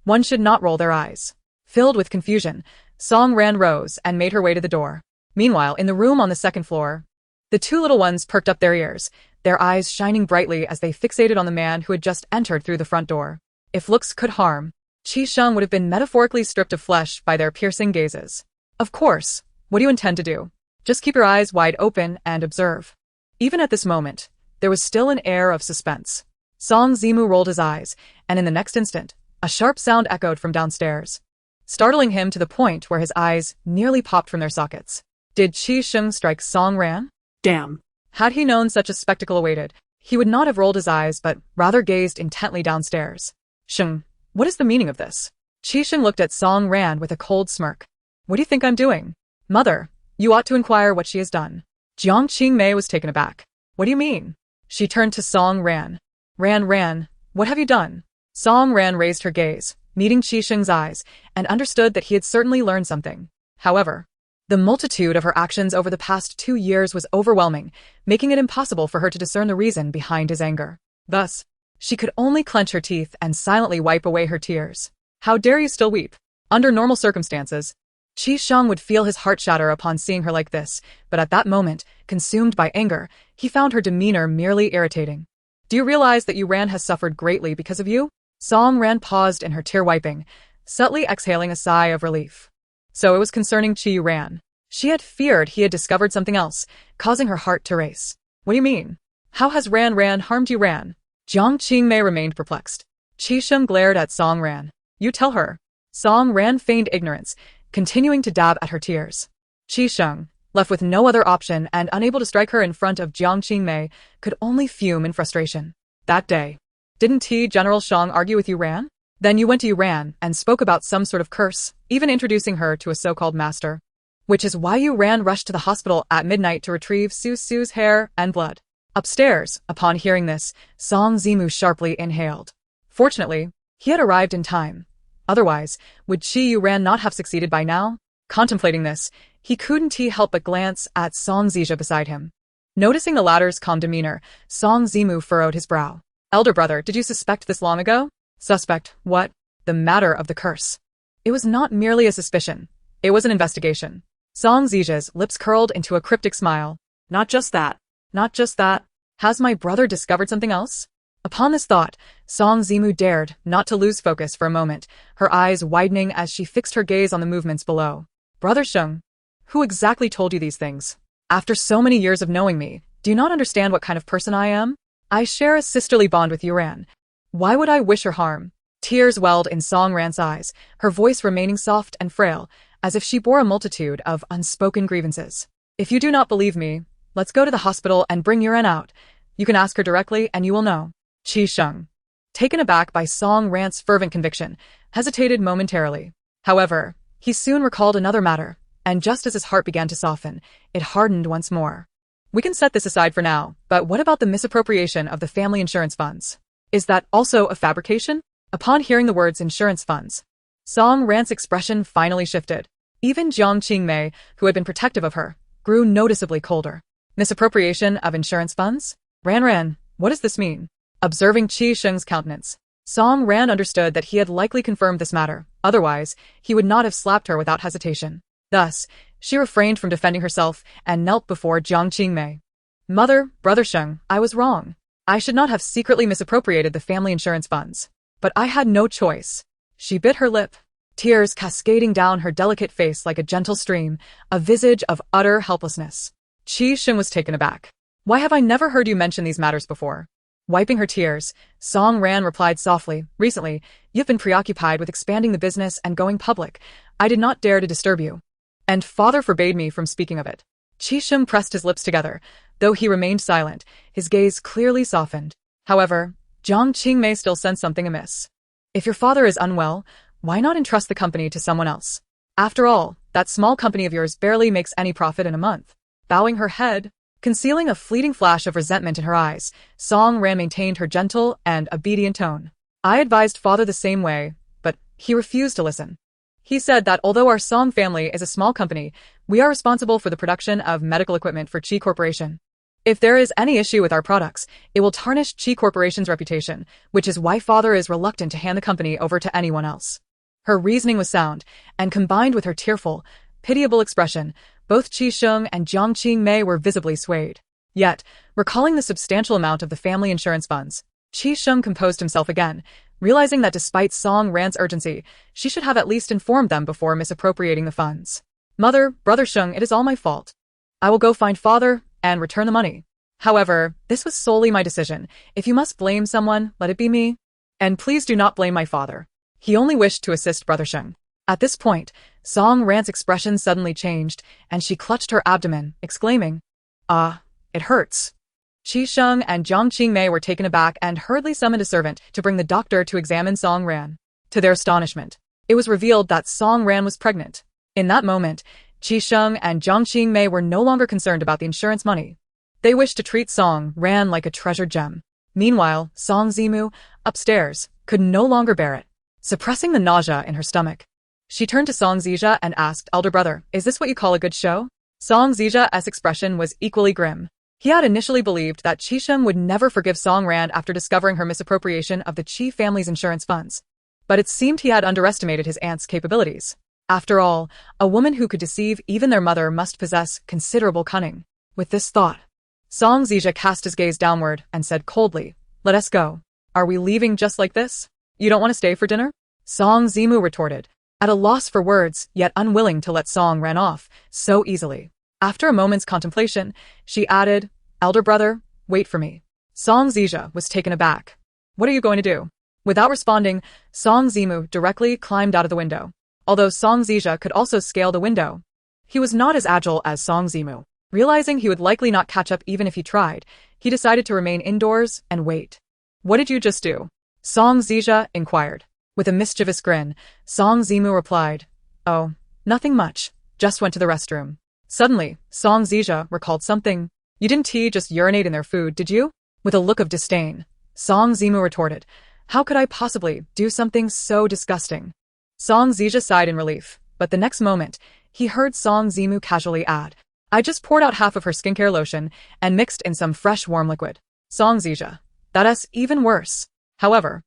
One should not roll their eyes. Filled with confusion, Song Ran rose and made her way to the door. Meanwhile, in the room on the second floor, the two little ones perked up their ears, their eyes shining brightly as they fixated on the man who had just entered through the front door. If looks could harm, Qi Sheng would have been metaphorically stripped of flesh by their piercing gazes. Of course, what do you intend to do? Just keep your eyes wide open and observe. Even at this moment, there was still an air of suspense. Song Zimu rolled his eyes, and in the next instant, a sharp sound echoed from downstairs, startling him to the point where his eyes nearly popped from their sockets. Did Qi Sheng strike Song Ran? Damn. Had he known such a spectacle awaited, he would not have rolled his eyes but rather gazed intently downstairs. Sheng, what is the meaning of this? Qi Sheng looked at Song Ran with a cold smirk. What do you think I'm doing? Mother, you ought to inquire what she has done. Jiang Qingmei was taken aback. What do you mean? She turned to Song Ran. Ran, what have you done? Song Ran raised her gaze, meeting Qi Sheng's eyes, and understood that he had certainly learned something. However, the multitude of her actions over the past 2 years was overwhelming, making it impossible for her to discern the reason behind his anger. Thus, she could only clench her teeth and silently wipe away her tears. How dare you still weep? Under normal circumstances, Qi Sheng would feel his heart shatter upon seeing her like this, but at that moment, consumed by anger, he found her demeanor merely irritating. Do you realize that Ran has suffered greatly because of you? Song Ran paused in her tear-wiping, subtly exhaling a sigh of relief. So it was concerning Qi Ran. She had feared he had discovered something else, causing her heart to race. What do you mean? How has Ran harmed you Ran? Jiang Qingmei remained perplexed. Qi Sheng glared at Song Ran. You tell her. Song Ran feigned ignorance, continuing to dab at her tears. Qi Sheng, left with no other option and unable to strike her in front of Jiang Qingmei, could only fume in frustration. That day, didn't General Shang argue with you Ran? Then you went to Ran and spoke about some sort of curse, even introducing her to a so-called master. Which is why you Ran rushed to the hospital at midnight to retrieve Su's hair and blood. Upstairs, upon hearing this, Song Zimu sharply inhaled. Fortunately, he had arrived in time. Otherwise, would Qi Ran not have succeeded by now? Contemplating this, he couldn't help but glance at Song Zija beside him. Noticing the latter's calm demeanor, Song Zimu furrowed his brow. Elder brother, did you suspect this long ago? Suspect, what? The matter of the curse. It was not merely a suspicion. It was an investigation. Song Zija's lips curled into a cryptic smile. Not just that. Not just that. Has my brother discovered something else? Upon this thought, Song Zimu dared not to lose focus for a moment, her eyes widening as she fixed her gaze on the movements below. Brother Sheng, who exactly told you these things? After so many years of knowing me, do you not understand what kind of person I am? I share a sisterly bond with Ran. Why would I wish her harm? Tears welled in Song Ran's eyes, her voice remaining soft and frail, as if she bore a multitude of unspoken grievances. If you do not believe me, let's go to the hospital and bring Ran out. You can ask her directly and you will know. Qi Sheng, taken aback by Song Ran's fervent conviction, hesitated momentarily. However, he soon recalled another matter, and just as his heart began to soften, it hardened once more. We can set this aside for now, but what about the misappropriation of the family insurance funds? Is that also a fabrication? Upon hearing the words insurance funds, Song Ran's expression finally shifted. Even Jiang Qingmei, who had been protective of her, grew noticeably colder. Misappropriation of insurance funds? Ran, what does this mean? Observing Qi Sheng's countenance, Song Ran understood that he had likely confirmed this matter, otherwise, he would not have slapped her without hesitation. Thus, she refrained from defending herself and knelt before Jiang Qingmei. Mother, Brother Sheng, I was wrong. I should not have secretly misappropriated the family insurance funds. But I had no choice. She bit her lip, tears cascading down her delicate face like a gentle stream, a visage of utter helplessness. Qi Sheng was taken aback. Why have I never heard you mention these matters before? Wiping her tears, Song Ran replied softly, recently, you've been preoccupied with expanding the business and going public. I did not dare to disturb you. And father forbade me from speaking of it. Qi Sheng pressed his lips together. Though he remained silent, his gaze clearly softened. However, Jiang Qingmei still sensed something amiss. If your father is unwell, why not entrust the company to someone else? After all, that small company of yours barely makes any profit in a month. Bowing her head, concealing a fleeting flash of resentment in her eyes, Song Ran maintained her gentle and obedient tone. I advised father the same way, but he refused to listen. He said that although our Song family is a small company, we are responsible for the production of medical equipment for Qi Corporation. If there is any issue with our products, it will tarnish Qi Corporation's reputation, which is why father is reluctant to hand the company over to anyone else. Her reasoning was sound, and combined with her tearful, pitiable expression, both Qi Sheng and Jiang Qingmei were visibly swayed. Yet, recalling the substantial amount of the family insurance funds, Qi Sheng composed himself again, realizing that despite Song Ran's urgency, she should have at least informed them before misappropriating the funds. Mother, brother Sheng, it is all my fault. I will go find father and return the money. However, this was solely my decision. If you must blame someone, let it be me. And please do not blame my father. He only wished to assist brother Sheng. At this point, Song Ran's expression suddenly changed, and she clutched her abdomen, exclaiming, "Ah, it hurts." Qi Sheng and Jiang Qingmei were taken aback and hurriedly summoned a servant to bring the doctor to examine Song Ran. To their astonishment, it was revealed that Song Ran was pregnant. In that moment, Qi Sheng and Jiang Qingmei were no longer concerned about the insurance money. They wished to treat Song Ran like a treasured gem. Meanwhile, Song Zimu, upstairs, could no longer bear it. Suppressing the nausea in her stomach, she turned to Song Zizha and asked, "Elder brother, is this what you call a good show?" Song Zizha's expression was equally grim. He had initially believed that Qi Sheng would never forgive Song Ran after discovering her misappropriation of the Qi family's insurance funds. But it seemed he had underestimated his aunt's capabilities. After all, a woman who could deceive even their mother must possess considerable cunning. With this thought, Song Zizha cast his gaze downward and said coldly, "Let us go. Are we leaving just like this? You don't want to stay for dinner?" Song Zimu retorted, at a loss for words, yet unwilling to let Song Ran off so easily. After a moment's contemplation, she added, "Elder brother, wait for me." Song Zizha was taken aback. "What are you going to do?" Without responding, Song Zimu directly climbed out of the window. Although Song Zizha could also scale the window, he was not as agile as Song Zimu. Realizing he would likely not catch up even if he tried, he decided to remain indoors and wait. "What did you just do?" Song Zizha inquired. With a mischievous grin, Song Zimu replied, "Oh, nothing much. Just went to the restroom." Suddenly, Song Zizha recalled something. "You didn't just urinate in their food, did you?" With a look of disdain, Song Zimu retorted, "How could I possibly do something so disgusting?" Song Zizha sighed in relief, but the next moment, he heard Song Zimu casually add, "I just poured out half of her skincare lotion and mixed in some fresh warm liquid." Song Zizha, that's even worse. However,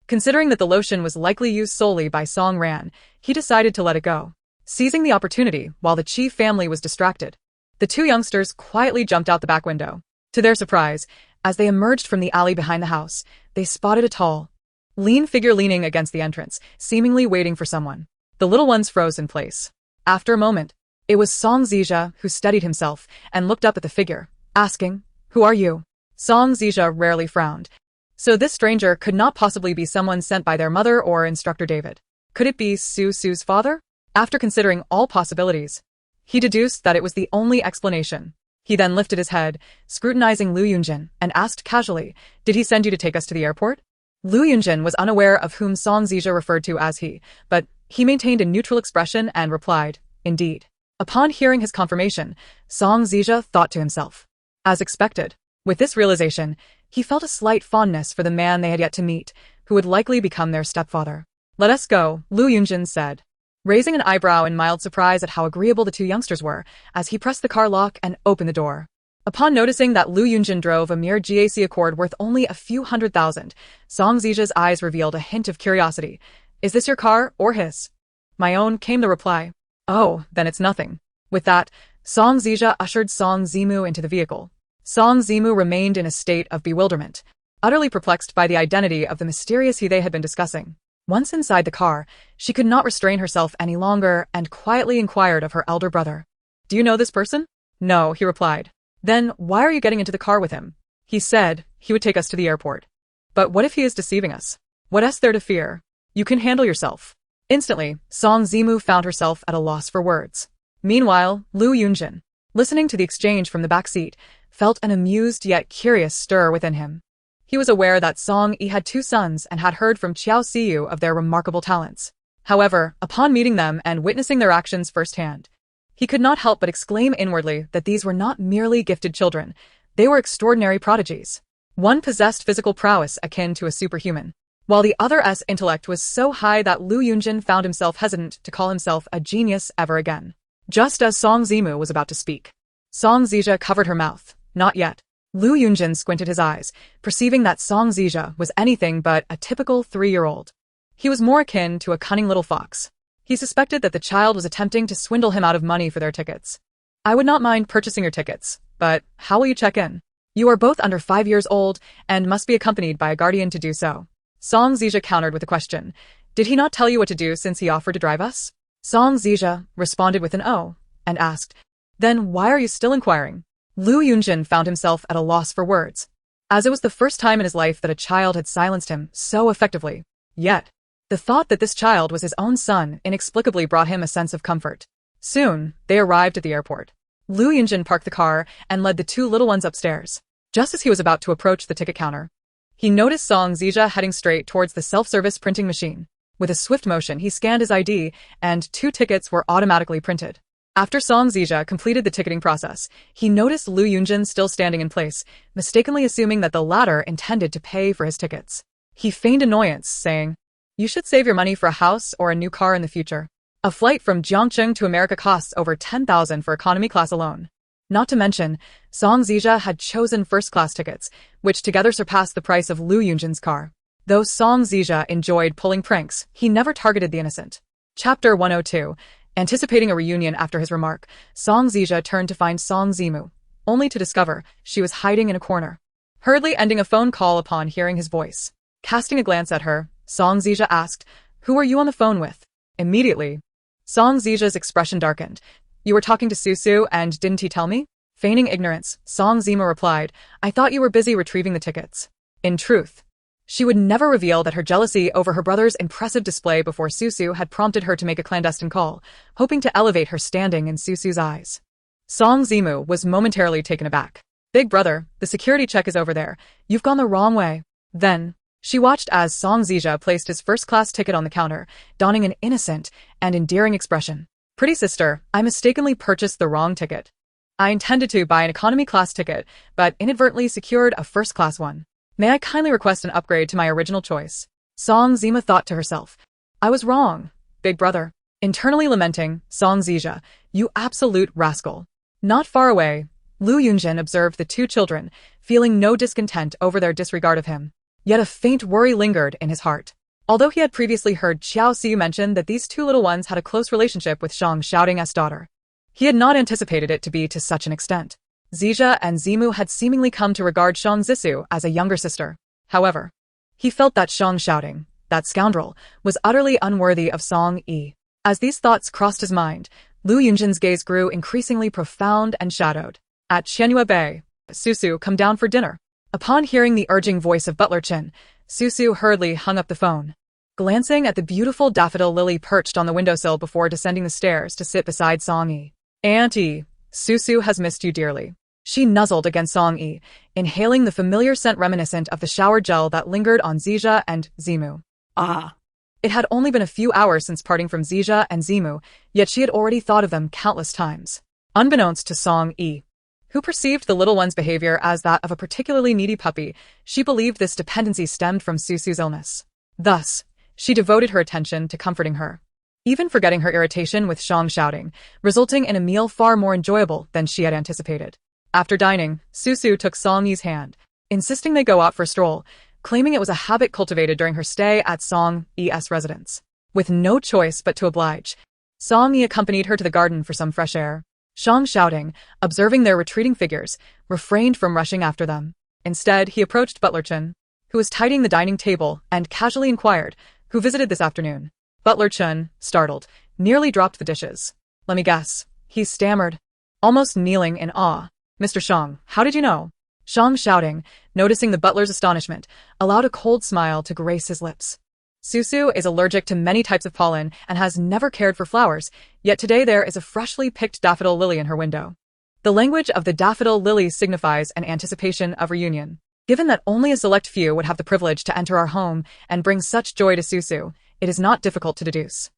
considering that the lotion was likely used solely by Song Ran, he decided to let it go. Seizing the opportunity while the Qi family was distracted, the two youngsters quietly jumped out the back window. To their surprise, as they emerged from the alley behind the house, they spotted a tall, lean figure leaning against the entrance, seemingly waiting for someone. The little ones froze in place. After a moment, it was Song Zizha who steadied himself and looked up at the figure, asking, "Who are you?" Song Zizha rarely frowned. So this stranger could not possibly be someone sent by their mother or instructor David. Could it be Su's father? After considering all possibilities, he deduced that it was the only explanation. He then lifted his head, scrutinizing Lu Yunjin, and asked casually, "Did he send you to take us to the airport?" Lu Yunjin was unaware of whom Song Zizha referred to as he, but he maintained a neutral expression and replied, "Indeed." Upon hearing his confirmation, Song Zizha thought to himself. As expected, with this realization, he felt a slight fondness for the man they had yet to meet, who would likely become their stepfather. "Let us go," Lu Yunjin said, raising an eyebrow in mild surprise at how agreeable the two youngsters were, as he pressed the car lock and opened the door. Upon noticing that Lu Yunjin drove a mere GAC Accord worth only a few $100,000, Song Zizha's eyes revealed a hint of curiosity. "Is this your car, or his?" "My own," came the reply. "Oh, then it's nothing." With that, Song Zizha ushered Song Zimu into the vehicle. Song Zimu remained in a state of bewilderment, utterly perplexed by the identity of the mysterious he they had been discussing. Once inside the car, she could not restrain herself any longer and quietly inquired of her elder brother. "Do you know this person?" "No," he replied. "Then why are you getting into the car with him?" "He said he would take us to the airport." "But what if he is deceiving us? What is there to fear? You can handle yourself." Instantly, Song Zimu found herself at a loss for words. Meanwhile, Lu Yunjin, listening to the exchange from the back seat, felt an amused yet curious stir within him. He was aware that Song Yi had two sons and had heard from Qiao Siyu of their remarkable talents. However, upon meeting them and witnessing their actions firsthand, he could not help but exclaim inwardly that these were not merely gifted children, they were extraordinary prodigies. One possessed physical prowess akin to a superhuman, while the other's intellect was so high that Lu Yunjin found himself hesitant to call himself a genius ever again. Just as Song Zimu was about to speak, Song Zizha covered her mouth. Not yet. Lu Yunjin squinted his eyes, perceiving that Song Zizha was anything but a typical 3-year-old. He was more akin to a cunning little fox. He suspected that the child was attempting to swindle him out of money for their tickets. I would not mind purchasing your tickets, but how will you check in? You are both under 5 years old and must be accompanied by a guardian to do so. Song Zizha countered with a question. Did he not tell you what to do since he offered to drive us? Song Zizha responded with an "oh," and asked, then why are you still inquiring? Lu Yunjin found himself at a loss for words, as it was the first time in his life that a child had silenced him so effectively. Yet, the thought that this child was his own son inexplicably brought him a sense of comfort. Soon, they arrived at the airport. Lu Yunjin parked the car and led the two little ones upstairs. Just as he was about to approach the ticket counter, he noticed Song Zizha heading straight towards the self-service printing machine. With a swift motion, he scanned his ID, and 2 tickets were automatically printed. After Song Zizha completed the ticketing process, he noticed Lu Yunjin still standing in place, mistakenly assuming that the latter intended to pay for his tickets. He feigned annoyance, saying, you should save your money for a house or a new car in the future. A flight from Jiangcheng to America costs over 10,000 for economy class alone. Not to mention, Song Zizha had chosen first-class tickets, which together surpassed the price of Lu Yunjin's car. Though Song Zizha enjoyed pulling pranks, he never targeted the innocent. Chapter 102. Anticipating a reunion after his remark, Song Zizha turned to find Song Zimu, only to discover she was hiding in a corner. Hurriedly ending a phone call upon hearing his voice. Casting a glance at her, Song Zizha asked, who are you on the phone with? Immediately, Song Zizha's expression darkened. You were talking to Susu and didn't he tell me? Feigning ignorance, Song Zimu replied, I thought you were busy retrieving the tickets. In truth, she would never reveal that her jealousy over her brother's impressive display before Susu had prompted her to make a clandestine call, hoping to elevate her standing in Susu's eyes. Song Zimu was momentarily taken aback. Big brother, the security check is over there. You've gone the wrong way. Then, she watched as Song Zizha placed his first-class ticket on the counter, donning an innocent and endearing expression. Pretty sister, I mistakenly purchased the wrong ticket. I intended to buy an economy class ticket, but inadvertently secured a first-class one. May I kindly request an upgrade to my original choice? Song Zima thought to herself. I was wrong, big brother. Internally lamenting, Song Zizha, you absolute rascal. Not far away, Lu Yunjin observed the 2 children, feeling no discontent over their disregard of him. Yet a faint worry lingered in his heart. Although he had previously heard Qiao Siyu mention that these 2 little ones had a close relationship with Shang Shouting's daughter, he had not anticipated it to be to such an extent. Zizha and Zimu had seemingly come to regard Shang Zisu as a younger sister. However, he felt that Shang Shouting, that scoundrel, was utterly unworthy of Song Yi. As these thoughts crossed his mind, Lu Yunjin's gaze grew increasingly profound and shadowed. At Qianyue Bay, Susu, come down for dinner. Upon hearing the urging voice of Butler Chen, Susu hurriedly hung up the phone. Glancing at the beautiful daffodil lily perched on the windowsill before descending the stairs to sit beside Song Yi. Auntie, Susu has missed you dearly. She nuzzled against Song Yi, inhaling the familiar scent reminiscent of the shower gel that lingered on Zizha and Zimu. Ah. It had only been a few hours since parting from Zizha and Zimu, yet she had already thought of them countless times. Unbeknownst to Song Yi, who perceived the little one's behavior as that of a particularly needy puppy, she believed this dependency stemmed from Susu's illness. Thus, she devoted her attention to comforting her, even forgetting her irritation with Shang Shouting, resulting in a meal far more enjoyable than she had anticipated. After dining, Susu took Song Yi's hand, insisting they go out for a stroll, claiming it was a habit cultivated during her stay at Song Yi's residence. With no choice but to oblige, Song Yi accompanied her to the garden for some fresh air. Shang Shouting, observing their retreating figures, refrained from rushing after them. Instead, he approached Butler Chen, who was tidying the dining table, and casually inquired, who visited this afternoon. Butler Chen, startled, nearly dropped the dishes. Let me guess, he stammered, almost kneeling in awe. Mr. Shang, how did you know? Shang Shouting, noticing the butler's astonishment, allowed a cold smile to grace his lips. Susu is allergic to many types of pollen and has never cared for flowers, yet today there is a freshly picked daffodil lily in her window. The language of the daffodil lily signifies an anticipation of reunion. Given that only a select few would have the privilege to enter our home and bring such joy to Susu, it is not difficult to deduce.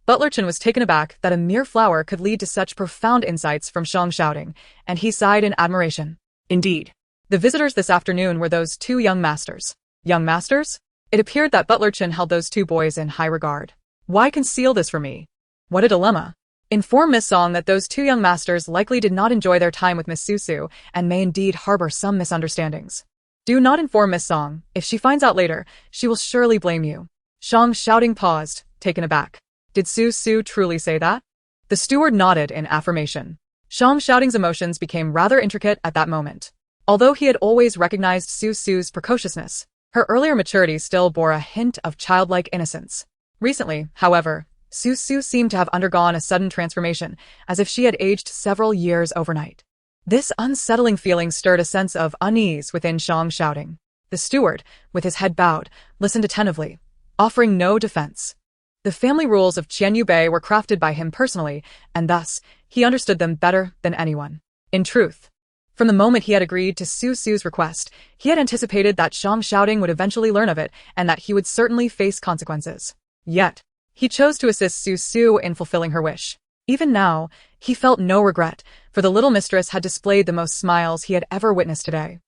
Butler Chen was taken aback that a mere flower could lead to such profound insights from Shang shouting, and he sighed in admiration. Indeed. The visitors this afternoon were those two young masters. Young masters? It appeared that Butler Chen held those two boys in high regard. Why conceal this from me? What a dilemma. Inform Miss Song that those two young masters likely did not enjoy their time with Miss Susu and may indeed harbor some misunderstandings. Do not inform Miss Song. If she finds out later, she will surely blame you. Shang shouting paused, taken aback. Did Susu truly say that? The steward nodded in affirmation. Shang shouting's emotions became rather intricate at that moment. Although he had always recognized Susu's precociousness, her earlier maturity still bore a hint of childlike innocence. Recently, however, Susu seemed to have undergone a sudden transformation, as if she had aged several years overnight. This unsettling feeling stirred a sense of unease within Shang shouting. The steward, with his head bowed, listened attentively, offering no defense. The family rules of Qianyu Bei were crafted by him personally, and thus, he understood them better than anyone. In truth, from the moment he had agreed to Susu's request, he had anticipated that Shang shouting would eventually learn of it and that he would certainly face consequences. Yet, he chose to assist Susu in fulfilling her wish. Even now, he felt no regret, for the little mistress had displayed the most smiles he had ever witnessed today.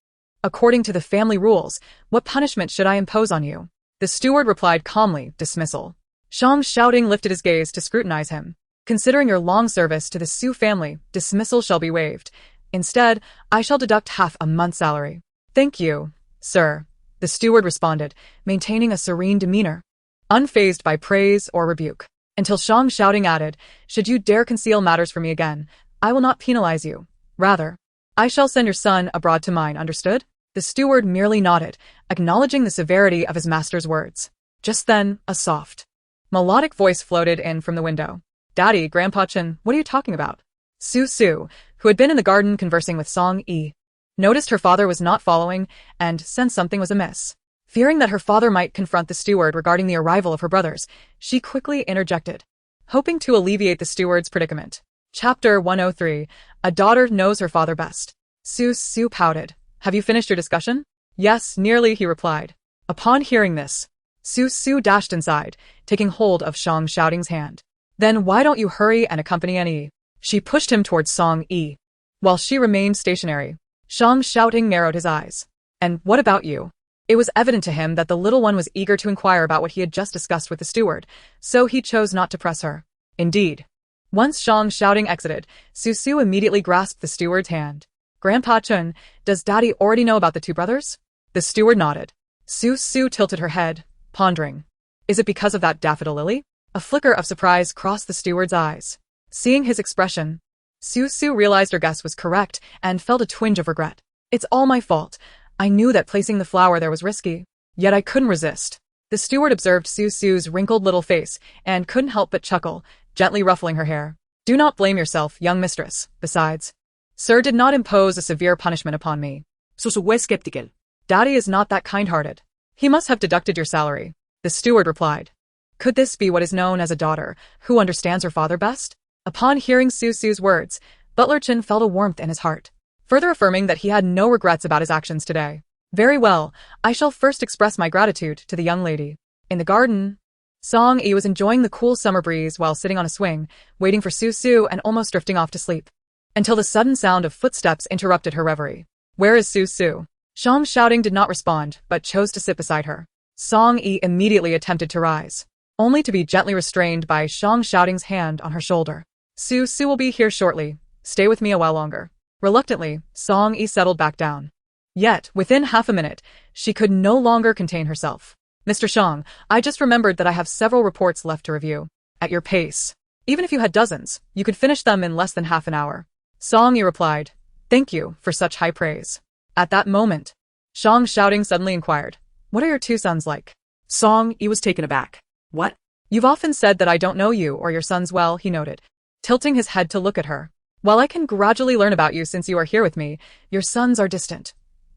According to the family rules, what punishment should I impose on you? The steward replied calmly, dismissal. Shang shouting lifted his gaze to scrutinize him. Considering your long service to the Su family, dismissal shall be waived. Instead, I shall deduct half a month's salary. Thank you, sir, the steward responded, maintaining a serene demeanor, unfazed by praise or rebuke. Until Shang shouting added, should you dare conceal matters from me again, I will not penalize you. Rather, I shall send your son abroad to mine, understood? The steward merely nodded, acknowledging the severity of his master's words. Just then, a soft, melodic voice floated in from the window. Daddy, Grandpa Chen, what are you talking about? Susu, who had been in the garden conversing with Song Yi, noticed her father was not following and sensed something was amiss. Fearing that her father might confront the steward regarding the arrival of her brothers, she quickly interjected, hoping to alleviate the steward's predicament. Chapter 103, A Daughter Knows Her Father Best. Susu pouted. Have you finished your discussion? Yes, nearly, he replied. Upon hearing this, Susu dashed inside, taking hold of Shang shouting's hand. Then why don't you hurry and accompany Annie? She pushed him towards Song Yi. While she remained stationary, Shang shouting narrowed his eyes. And what about you? It was evident to him that the little one was eager to inquire about what he had just discussed with the steward, so he chose not to press her. Indeed. Once Shang shouting exited, Susu immediately grasped the steward's hand. Grandpa Chen, does Daddy already know about the two brothers? The steward nodded. Susu tilted her head, pondering. Is it because of that daffodil lily? A flicker of surprise crossed the steward's eyes. Seeing his expression, Susu realized her guess was correct and felt a twinge of regret. It's all my fault. I knew that placing the flower there was risky, yet I couldn't resist. The steward observed Susu's wrinkled little face and couldn't help but chuckle, gently ruffling her hair. Do not blame yourself, young mistress. Besides, sir did not impose a severe punishment upon me. Susu fue skeptical. Daddy is not that kind-hearted. He must have deducted your salary, the steward replied. Could this be what is known as a daughter, who understands her father best? Upon hearing Susu's words, Butler Chen felt a warmth in his heart, further affirming that he had no regrets about his actions today. Very well, I shall first express my gratitude to the young lady. In the garden, Song Yi was enjoying the cool summer breeze while sitting on a swing, waiting for Susu and almost drifting off to sleep, until the sudden sound of footsteps interrupted her reverie. Where is Susu? Shang shouting did not respond, but chose to sit beside her. Song Yi immediately attempted to rise, only to be gently restrained by Shang shouting's hand on her shoulder. Susu will be here shortly. Stay with me a while longer. Reluctantly, Song Yi settled back down. Yet, within half a minute, she could no longer contain herself. Mr. Shang, I just remembered that I have several reports left to review. At your pace. Even if you had dozens, you could finish them in less than half an hour. Song Yi replied. Thank you for such high praise. At that moment, Shang shouting suddenly inquired. What are your two sons like? Song Yi was taken aback. What? You've often said that I don't know you or your sons well, he noted, tilting his head to look at her. While I can gradually learn about you since you are here with me, your sons are distant.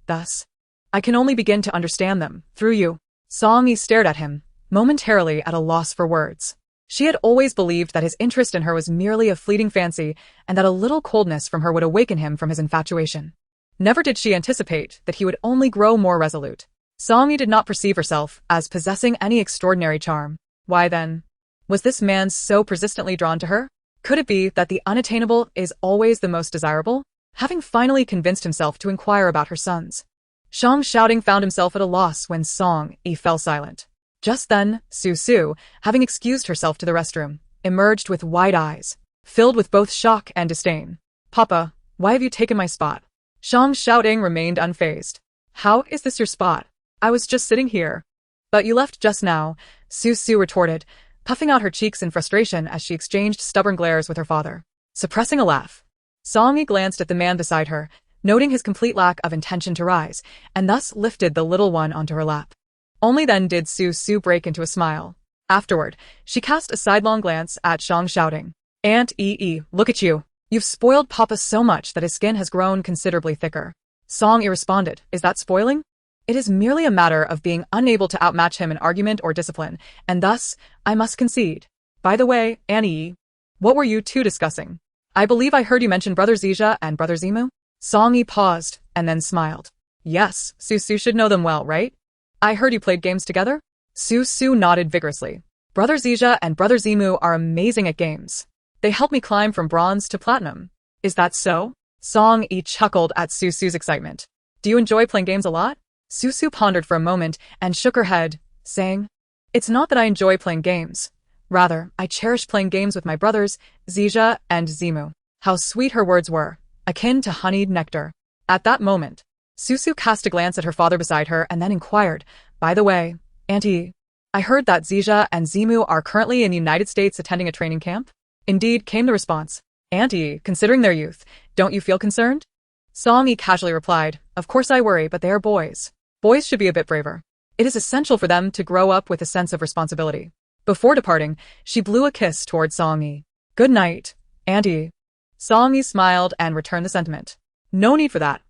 Thus, I can only begin to understand them, through you. Song Yi stared at him, momentarily at a loss for words. She had always believed that his interest in her was merely a fleeting fancy, and that a little coldness from her would awaken him from his infatuation. Never did she anticipate that he would only grow more resolute. Song Yi did not perceive herself as possessing any extraordinary charm. Why then? Was this man so persistently drawn to her? Could it be that the unattainable is always the most desirable? Having finally convinced himself to inquire about her sons, Shang Shouting found himself at a loss when Song Yi fell silent. Just then, Su Su, having excused herself to the restroom, emerged with wide eyes, filled with both shock and disdain. Papa, why have you taken my spot? Shang Shouting remained unfazed. How is this your spot? I was just sitting here. But you left just now, Su Su retorted, puffing out her cheeks in frustration as she exchanged stubborn glares with her father. Suppressing a laugh, Song Yi glanced at the man beside her, noting his complete lack of intention to rise, and thus lifted the little one onto her lap. Only then did Su Su break into a smile. Afterward, she cast a sidelong glance at Shang Shouting. Aunt Yi, look at you. You've spoiled Papa so much that his skin has grown considerably thicker. Song Yi responded, is that spoiling? It is merely a matter of being unable to outmatch him in argument or discipline, and thus, I must concede. By the way, Annie, what were you two discussing? I believe I heard you mention Brother Zija and Brother Zimu? Song Yi paused, and then smiled. Yes, Su Su should know them well, right? I heard you played games together? Su Su nodded vigorously. Brother Zija and Brother Zimu are amazing at games. They helped me climb from bronze to platinum. Is that so? Song Yi chuckled at Su Su's excitement. Do you enjoy playing games a lot? Su Su pondered for a moment and shook her head, saying, it's not that I enjoy playing games. Rather, I cherish playing games with my brothers, Zija and Zimu. How sweet her words were, akin to honeyed nectar. At that moment, Su Su cast a glance at her father beside her and then inquired, by the way, Auntie, I heard that Zija and Zimu are currently in the United States attending a training camp? Indeed, came the response. Auntie, considering their youth, don't you feel concerned? Song Yi casually replied, of course I worry, but they are boys. Boys should be a bit braver. It is essential for them to grow up with a sense of responsibility. Before departing, she blew a kiss toward Song Yi. Good night, Auntie. Song Yi smiled and returned the sentiment. No need for that.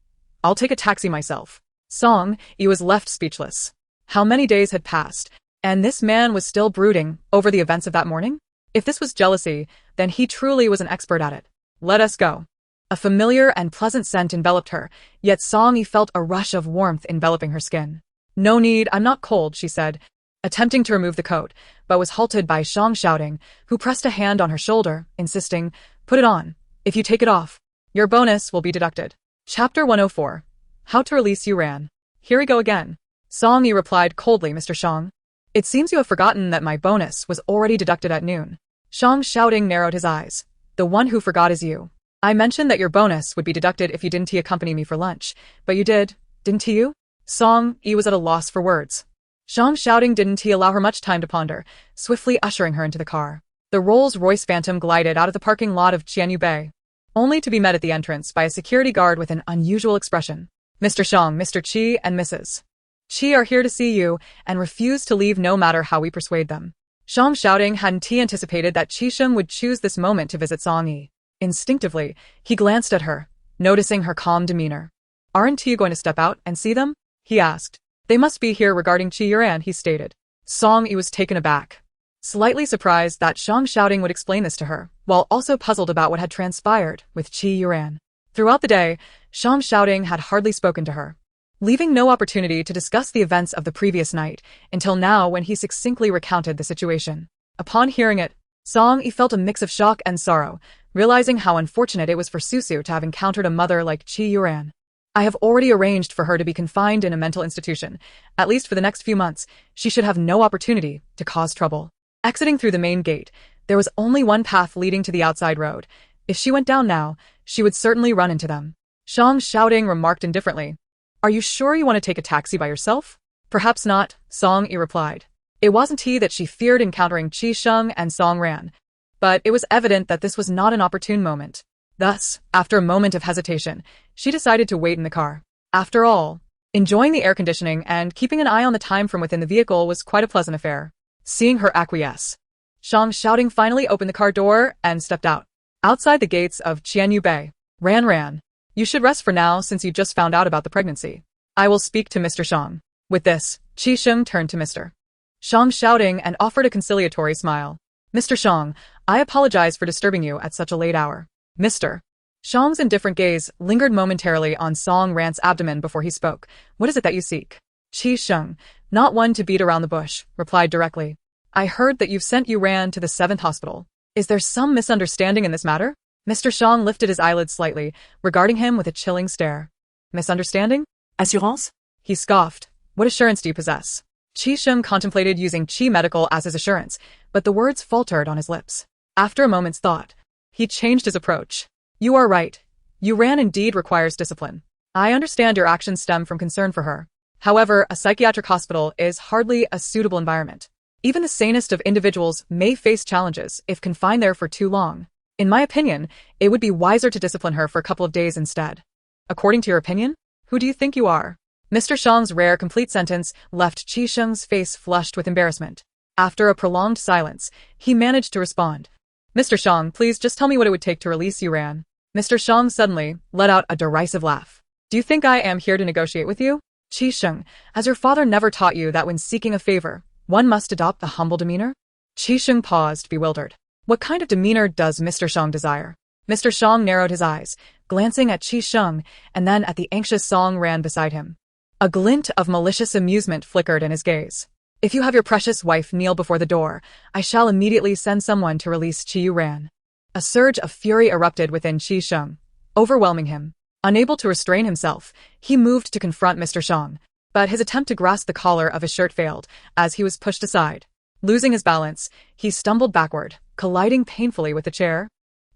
I'll take a taxi myself. Song Yi was left speechless. How many days had passed, and this man was still brooding over the events of that morning? If this was jealousy, then he truly was an expert at it. Let us go. A familiar and pleasant scent enveloped her, yet Song Yi felt a rush of warmth enveloping her skin. No need, I'm not cold, she said, attempting to remove the coat, but was halted by Shang Shouting, who pressed a hand on her shoulder, insisting, put it on. If you take it off, your bonus will be deducted. Chapter 104. How to Release You Ran. Here we go again. Song Yi replied coldly, Mr. Shang. It seems you have forgotten that my bonus was already deducted at noon. Shang Shouting narrowed his eyes. The one who forgot is you. I mentioned that your bonus would be deducted if you didn't accompany me for lunch, but you didn't you? Song Yi was at a loss for words. Shang Shouting didn't allow her much time to ponder, swiftly ushering her into the car. The Rolls-Royce Phantom glided out of the parking lot of Qianyu Bay, only to be met at the entrance by a security guard with an unusual expression. Mr. Shang, Mr. Qi, and Mrs. Qi are here to see you and refuse to leave no matter how we persuade them. Shang Shouting hadn't anticipated that Qi Sheng would choose this moment to visit Song Yi. Instinctively, he glanced at her, noticing her calm demeanor. Aren't you going to step out and see them? He asked. They must be here regarding Qi Yuran, he stated. Song Yi was taken aback, slightly surprised that Shang Shouting would explain this to her, while also puzzled about what had transpired with Qi Yuran. Throughout the day, Shang Shouting had hardly spoken to her, leaving no opportunity to discuss the events of the previous night, until now when he succinctly recounted the situation. Upon hearing it, Song Yi felt a mix of shock and sorrow, realizing how unfortunate it was for Su Su to have encountered a mother like Qi Yuran. I have already arranged for her to be confined in a mental institution. At least for the next few months, she should have no opportunity to cause trouble. Exiting through the main gate, there was only one path leading to the outside road. If she went down now, she would certainly run into them. Shang Shouting remarked indifferently. Are you sure you want to take a taxi by yourself? Perhaps not, Song Yi replied. It wasn't he that she feared encountering Qi Sheng and Song Ran, but it was evident that this was not an opportune moment. Thus, after a moment of hesitation, she decided to wait in the car. After all, enjoying the air conditioning and keeping an eye on the time from within the vehicle was quite a pleasant affair. Seeing her acquiesce, Shang Shouting finally opened the car door and stepped out. Outside the gates of Qianyu Bay, Ran, you should rest for now since you just found out about the pregnancy. I will speak to Mr. Shang. With this, Qi Sheng turned to Mr. Shang Shouting and offered a conciliatory smile. Mr. Shang, I apologize for disturbing you at such a late hour. Mr. Shang's indifferent gaze lingered momentarily on Song Ran's abdomen before he spoke. What is it that you seek? Qi Sheng, not one to beat around the bush, replied directly. I heard that you've sent Yu Ran to the 7th hospital. Is there some misunderstanding in this matter? Mr. Shang lifted his eyelids slightly, regarding him with a chilling stare. Misunderstanding? Assurance? He scoffed. What assurance do you possess? Qi Sheng contemplated using Qi Medical as his assurance, but the words faltered on his lips. After a moment's thought, he changed his approach. You are right. Yu Ran indeed requires discipline. I understand your actions stem from concern for her. However, a psychiatric hospital is hardly a suitable environment. Even the sanest of individuals may face challenges if confined there for too long. In my opinion, it would be wiser to discipline her for a couple of days instead. According to your opinion? Who do you think you are? Mr. Shang's rare complete sentence left Qi Sheng's face flushed with embarrassment. After a prolonged silence, he managed to respond. Mr. Shang, please just tell me what it would take to release Yu Ran. Mr. Shang suddenly let out a derisive laugh. Do you think I am here to negotiate with you? Qi Sheng, has your father never taught you that when seeking a favor, one must adopt the humble demeanor? Qi Sheng paused, bewildered. What kind of demeanor does Mr. Shang desire? Mr. Shang narrowed his eyes, glancing at Qi Sheng and then at the anxious Song Ran beside him. A glint of malicious amusement flickered in his gaze. If you have your precious wife kneel before the door, I shall immediately send someone to release Qi Yu Ran. A surge of fury erupted within Qi Sheng, overwhelming him. Unable to restrain himself, he moved to confront Mr. Shang, but his attempt to grasp the collar of his shirt failed, as he was pushed aside. Losing his balance, he stumbled backward, colliding painfully with the chair,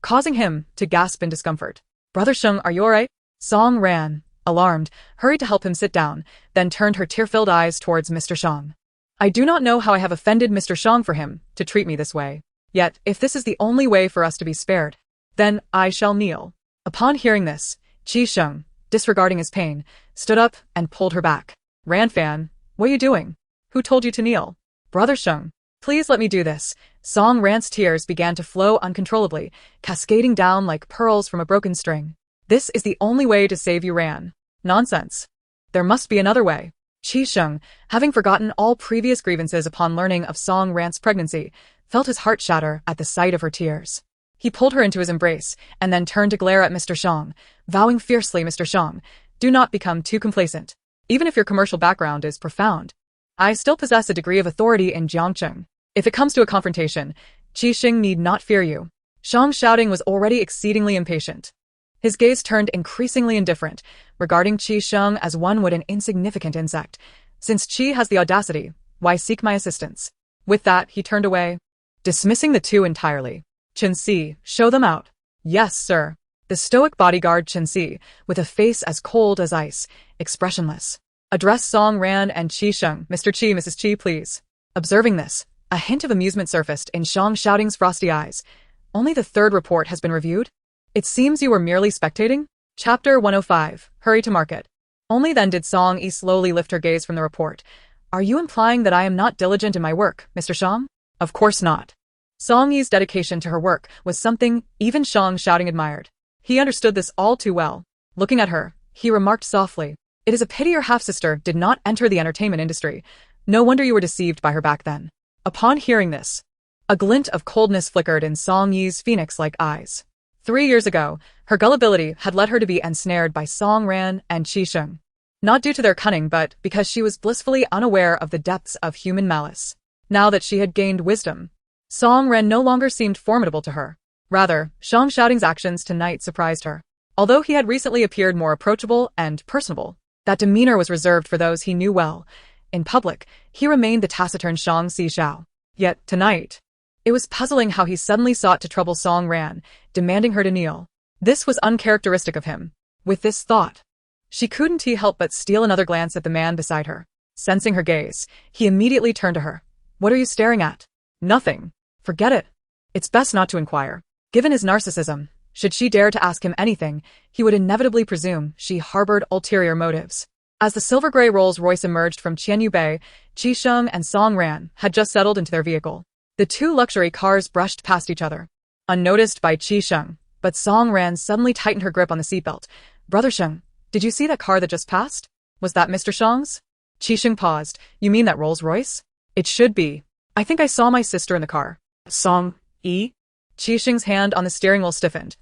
causing him to gasp in discomfort. Brother Sheng, are you alright? Song Ran, alarmed, hurried to help him sit down, then turned her tear-filled eyes towards Mr. Shang. I do not know how I have offended Mr. Shang for him to treat me this way. Yet, if this is the only way for us to be spared, then I shall kneel. Upon hearing this, Qi Sheng, disregarding his pain, stood up and pulled her back. Ran Fan, what are you doing? Who told you to kneel? Brother Sheng, please let me do this. Song Ran's tears began to flow uncontrollably, cascading down like pearls from a broken string. This is the only way to save you, Ran. Nonsense. There must be another way. Qi Sheng, having forgotten all previous grievances upon learning of Song Ran's pregnancy, felt his heart shatter at the sight of her tears. He pulled her into his embrace and then turned to glare at Mr. Shang, vowing fiercely, Mr. Shang, do not become too complacent. Even if your commercial background is profound, I still possess a degree of authority in Jiangcheng. If it comes to a confrontation, Qi Sheng need not fear you. Shang's shouting was already exceedingly impatient. His gaze turned increasingly indifferent, regarding Qi Sheng as one would an insignificant insect. Since Qi has the audacity, why seek my assistance? With that, he turned away, dismissing the two entirely. Chen Si, show them out. Yes, sir. The stoic bodyguard Chen Si, with a face as cold as ice, expressionless, addressed Song Ran and Qi Sheng. Mr. Qi, Mrs. Qi, please. Observing this, a hint of amusement surfaced in Shang Shouting's frosty eyes. Only the 3rd report has been reviewed? It seems you were merely spectating? Chapter 105, Hurry to Market. Only then did Song Yi slowly lift her gaze from the report. Are you implying that I am not diligent in my work, Mr. Shang? Of course not. Song Yi's dedication to her work was something even Shang Shouting admired. He understood this all too well. Looking at her, he remarked softly, it is a pity your half-sister did not enter the entertainment industry. No wonder you were deceived by her back then. Upon hearing this, a glint of coldness flickered in Song Yi's phoenix-like eyes. 3 years ago, her gullibility had led her to be ensnared by Song Ran and Qi Sheng. Not due to their cunning, but because she was blissfully unaware of the depths of human malice. Now that she had gained wisdom, Song Ran no longer seemed formidable to her. Rather, Shang Shouting's actions tonight surprised her. Although he had recently appeared more approachable and personable, that demeanor was reserved for those he knew well. In public, he remained the taciturn Shang Xiao. Yet, tonight, it was puzzling how he suddenly sought to trouble Song Ran, demanding her to kneel. This was uncharacteristic of him. With this thought, she couldn't help but steal another glance at the man beside her. Sensing her gaze, he immediately turned to her. What are you staring at? Nothing. Forget it. It's best not to inquire. Given his narcissism, should she dare to ask him anything, he would inevitably presume she harbored ulterior motives. As the silver-gray Rolls-Royce emerged from Qianyu Bay, Qi Sheng and Song Ran had just settled into their vehicle. The two luxury cars brushed past each other, unnoticed by Qi Sheng, but Song Ran suddenly tightened her grip on the seatbelt. Brother Sheng, did you see that car that just passed? Was that Mr. Shang's? Qi Sheng paused. You mean that Rolls-Royce? It should be. I think I saw my sister in the car. Song Yi? Qi Sheng's hand on the steering wheel stiffened.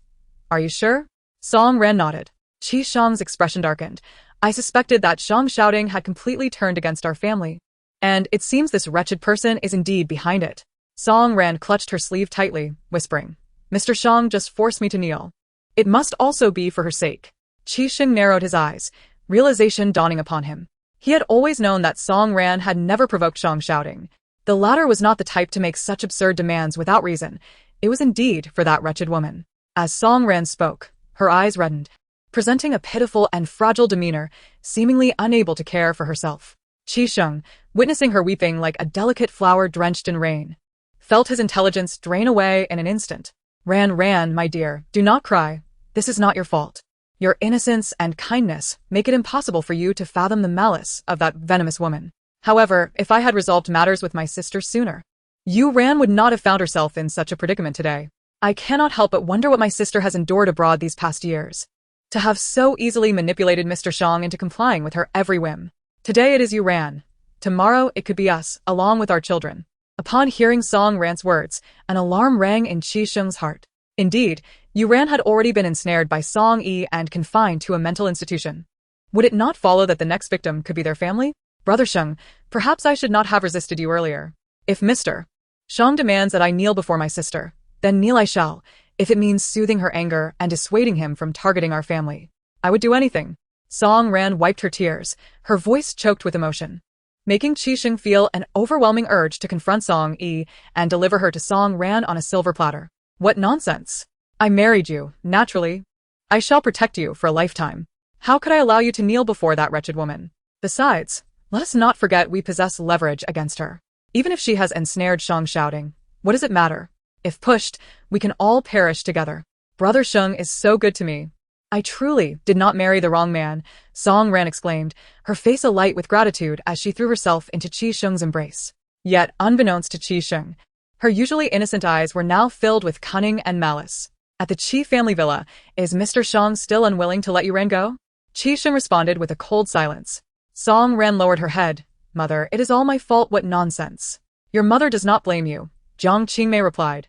Are you sure? Song Ran nodded. Qi Shang's expression darkened. I suspected that Shang shouting had completely turned against our family. And it seems this wretched person is indeed behind it. Song Ran clutched her sleeve tightly, whispering, Mr. Shang just forced me to kneel. It must also be for her sake. Qi Sheng narrowed his eyes, realization dawning upon him. He had always known that Song Ran had never provoked Shang shouting. The latter was not the type to make such absurd demands without reason. It was indeed for that wretched woman. As Song Ran spoke, her eyes reddened, presenting a pitiful and fragile demeanor, seemingly unable to care for herself. Qi Sheng, witnessing her weeping like a delicate flower drenched in rain, felt his intelligence drain away in an instant. Ran, my dear, do not cry. This is not your fault. Your innocence and kindness make it impossible for you to fathom the malice of that venomous woman. However, if I had resolved matters with my sister sooner, Ran would not have found herself in such a predicament today. I cannot help but wonder what my sister has endured abroad these past years. To have so easily manipulated Mr. Shang into complying with her every whim. Today it is Ran. Tomorrow it could be us, along with our children. Upon hearing Song Ran's words, an alarm rang in Qi Sheng's heart. Indeed, Ran had already been ensnared by Song Yi and confined to a mental institution. Would it not follow that the next victim could be their family? Brother Sheng, perhaps I should not have resisted you earlier. If Mr. Shang demands that I kneel before my sister, then kneel I shall, if it means soothing her anger and dissuading him from targeting our family. I would do anything. Song Ran wiped her tears, her voice choked with emotion, making Qi Sheng feel an overwhelming urge to confront Song Yi and deliver her to Song Ran on a silver platter. What nonsense! I married you, naturally. I shall protect you for a lifetime. How could I allow you to kneel before that wretched woman? Besides, let us not forget we possess leverage against her. Even if she has ensnared Shang shouting, what does it matter? If pushed, we can all perish together. Brother Sheng is so good to me. I truly did not marry the wrong man, Song Ran exclaimed, her face alight with gratitude as she threw herself into Qi Sheng's embrace. Yet, unbeknownst to Qi Sheng, her usually innocent eyes were now filled with cunning and malice. At the Qi family villa, is Mr. Shang still unwilling to let Ran go? Qi Sheng responded with a cold silence. Song Ran lowered her head. Mother, it is all my fault. What nonsense. Your mother does not blame you, Jiang Qingmei replied.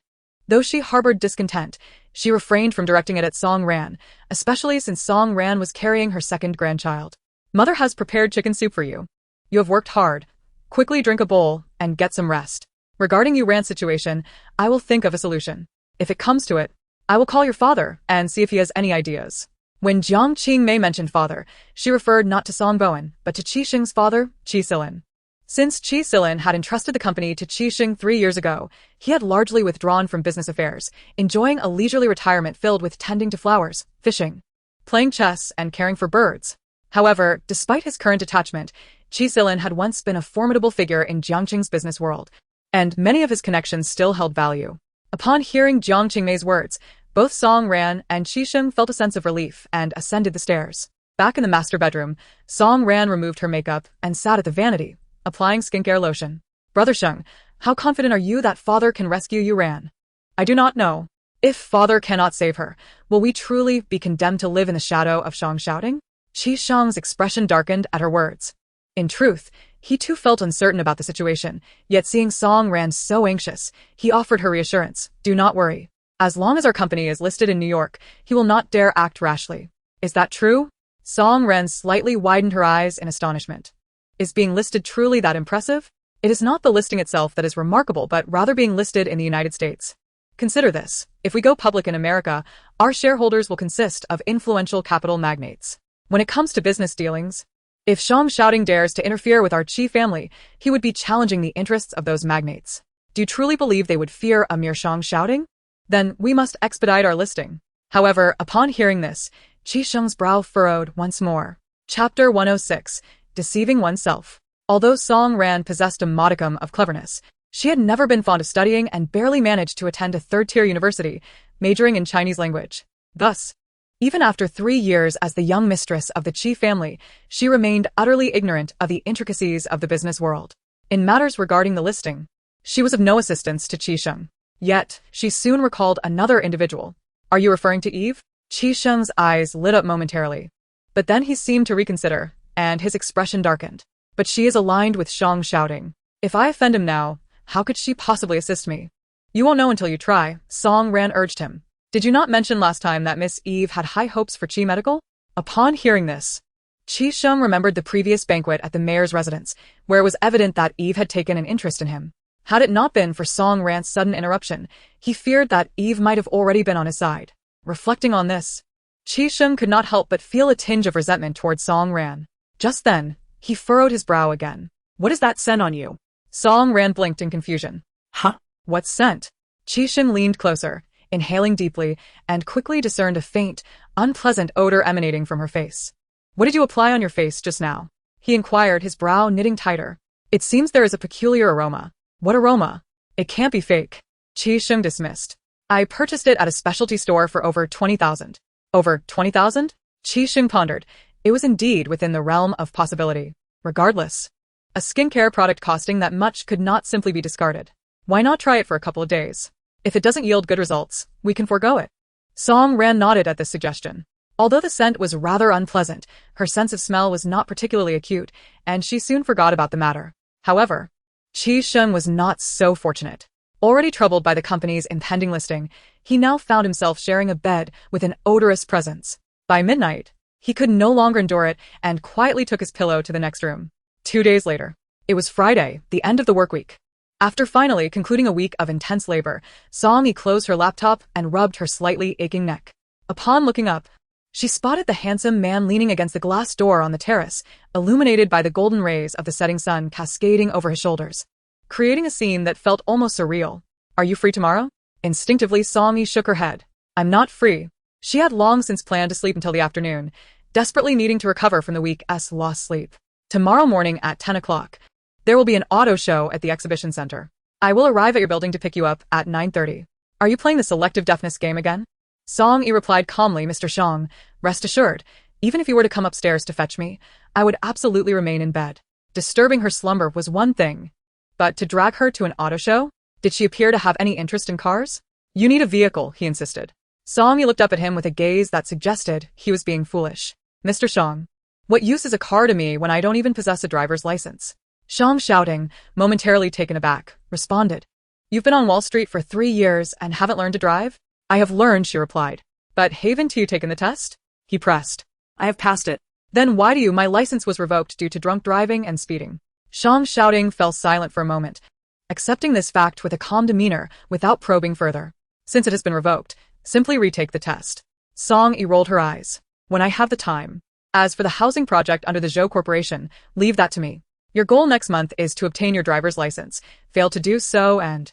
Though she harbored discontent, she refrained from directing it at Song Ran, especially since Song Ran was carrying her second grandchild. Mother has prepared chicken soup for you. You have worked hard. Quickly drink a bowl and get some rest. Regarding Ran's situation, I will think of a solution. If it comes to it, I will call your father and see if he has any ideas. When Jiang Qingmei mentioned father, she referred not to Song Bowen, but to Qi Sheng's father, Qi Silin. Since Qi Silin had entrusted the company to Qi Sheng 3 years ago, he had largely withdrawn from business affairs, enjoying a leisurely retirement filled with tending to flowers, fishing, playing chess, and caring for birds. However, despite his current detachment, Qi Silin had once been a formidable figure in Jiangqing's business world, and many of his connections still held value. Upon hearing Jiang Qingmei's words, both Song Ran and Qi Sheng felt a sense of relief and ascended the stairs. Back in the master bedroom, Song Ran removed her makeup and sat at the vanity, applying skincare lotion. Brother Sheng, how confident are you that father can rescue Ran? I do not know. If father cannot save her, will we truly be condemned to live in the shadow of Shang shouting? Qi Sheng's expression darkened at her words. In truth, he too felt uncertain about the situation, yet seeing Song Ran so anxious, he offered her reassurance. Do not worry. As long as our company is listed in New York, he will not dare act rashly. Is that true? Song Ran slightly widened her eyes in astonishment. Is being listed truly that impressive? It is not the listing itself that is remarkable, but rather being listed in the United States. Consider this. If we go public in America, our shareholders will consist of influential capital magnates. When it comes to business dealings, if Shang shouting dares to interfere with our Qi family, he would be challenging the interests of those magnates. Do you truly believe they would fear a mere Shang shouting? Then we must expedite our listing. However, upon hearing this, Qi Sheng's brow furrowed once more. Chapter 106. Deceiving Oneself. Although Song Ran possessed a modicum of cleverness, she had never been fond of studying and barely managed to attend a third-tier university, majoring in Chinese language. Thus, even after 3 years as the young mistress of the Qi family, she remained utterly ignorant of the intricacies of the business world. In matters regarding the listing, she was of no assistance to Qi Sheng. Yet, she soon recalled another individual. Are you referring to Eve? Qi Sheng's eyes lit up momentarily. But then he seemed to reconsider, and his expression darkened. But she is aligned with Shang shouting. If I offend him now, how could she possibly assist me? You won't know until you try, Song Ran urged him. Did you not mention last time that Miss Eve had high hopes for Chi Medical? Upon hearing this, Chi Sheng remembered the previous banquet at the mayor's residence, where it was evident that Eve had taken an interest in him. Had it not been for Song Ran's sudden interruption, he feared that Eve might have already been on his side. Reflecting on this, Chi Sheng could not help but feel a tinge of resentment towards Song Ran. Just then, he furrowed his brow again. What is that scent on you? Song Ran blinked in confusion. Huh? What scent? Chi Sheng leaned closer, inhaling deeply, and quickly discerned a faint, unpleasant odor emanating from her face. What did you apply on your face just now? He inquired, his brow knitting tighter. It seems there is a peculiar aroma. What aroma? It can't be fake. Chi Sheng dismissed. I purchased it at a specialty store for over 20,000. Over 20,000? Chi Sheng pondered. It was indeed within the realm of possibility. Regardless, a skincare product costing that much could not simply be discarded. Why not try it for a couple of days? If it doesn't yield good results, we can forego it. Song Ran nodded at this suggestion. Although the scent was rather unpleasant, her sense of smell was not particularly acute, and she soon forgot about the matter. However, Chi Sheng was not so fortunate. Already troubled by the company's impending listing, he now found himself sharing a bed with an odorous presence. By midnight, he could no longer endure it and quietly took his pillow to the next room. 2 days later, it was Friday, the end of the work week. After finally concluding a week of intense labor, Song Yi closed her laptop and rubbed her slightly aching neck. Upon looking up, she spotted the handsome man leaning against the glass door on the terrace, illuminated by the golden rays of the setting sun cascading over his shoulders, creating a scene that felt almost surreal. Are you free tomorrow? Instinctively, Song Yi shook her head. I'm not free. She had long since planned to sleep until the afternoon, desperately needing to recover from the week's lost sleep. Tomorrow morning at 10 o'clock, there will be an auto show at the exhibition center. I will arrive at your building to pick you up at 9:30. Are you playing the selective deafness game again? Song Yi replied calmly, Mr. Shang, rest assured, even if you were to come upstairs to fetch me, I would absolutely remain in bed. Disturbing her slumber was one thing, but to drag her to an auto show? Did she appear to have any interest in cars? You need a vehicle, he insisted. Song Yi looked up at him with a gaze that suggested he was being foolish. Mr. Shang, what use is a car to me when I don't even possess a driver's license? Shang, shouting, momentarily taken aback, responded. You've been on Wall Street for 3 years and haven't learned to drive? I have learned, she replied. But haven't you taken the test? He pressed. I have passed it. Then why do you? My license was revoked due to drunk driving and speeding. Shang, shouting, fell silent for a moment, accepting this fact with a calm demeanor without probing further. Since it has been revoked, simply retake the test. Song Yi rolled her eyes. When I have the time. As for the housing project under the Zhou Corporation, leave that to me. Your goal next month is to obtain your driver's license. Fail to do so and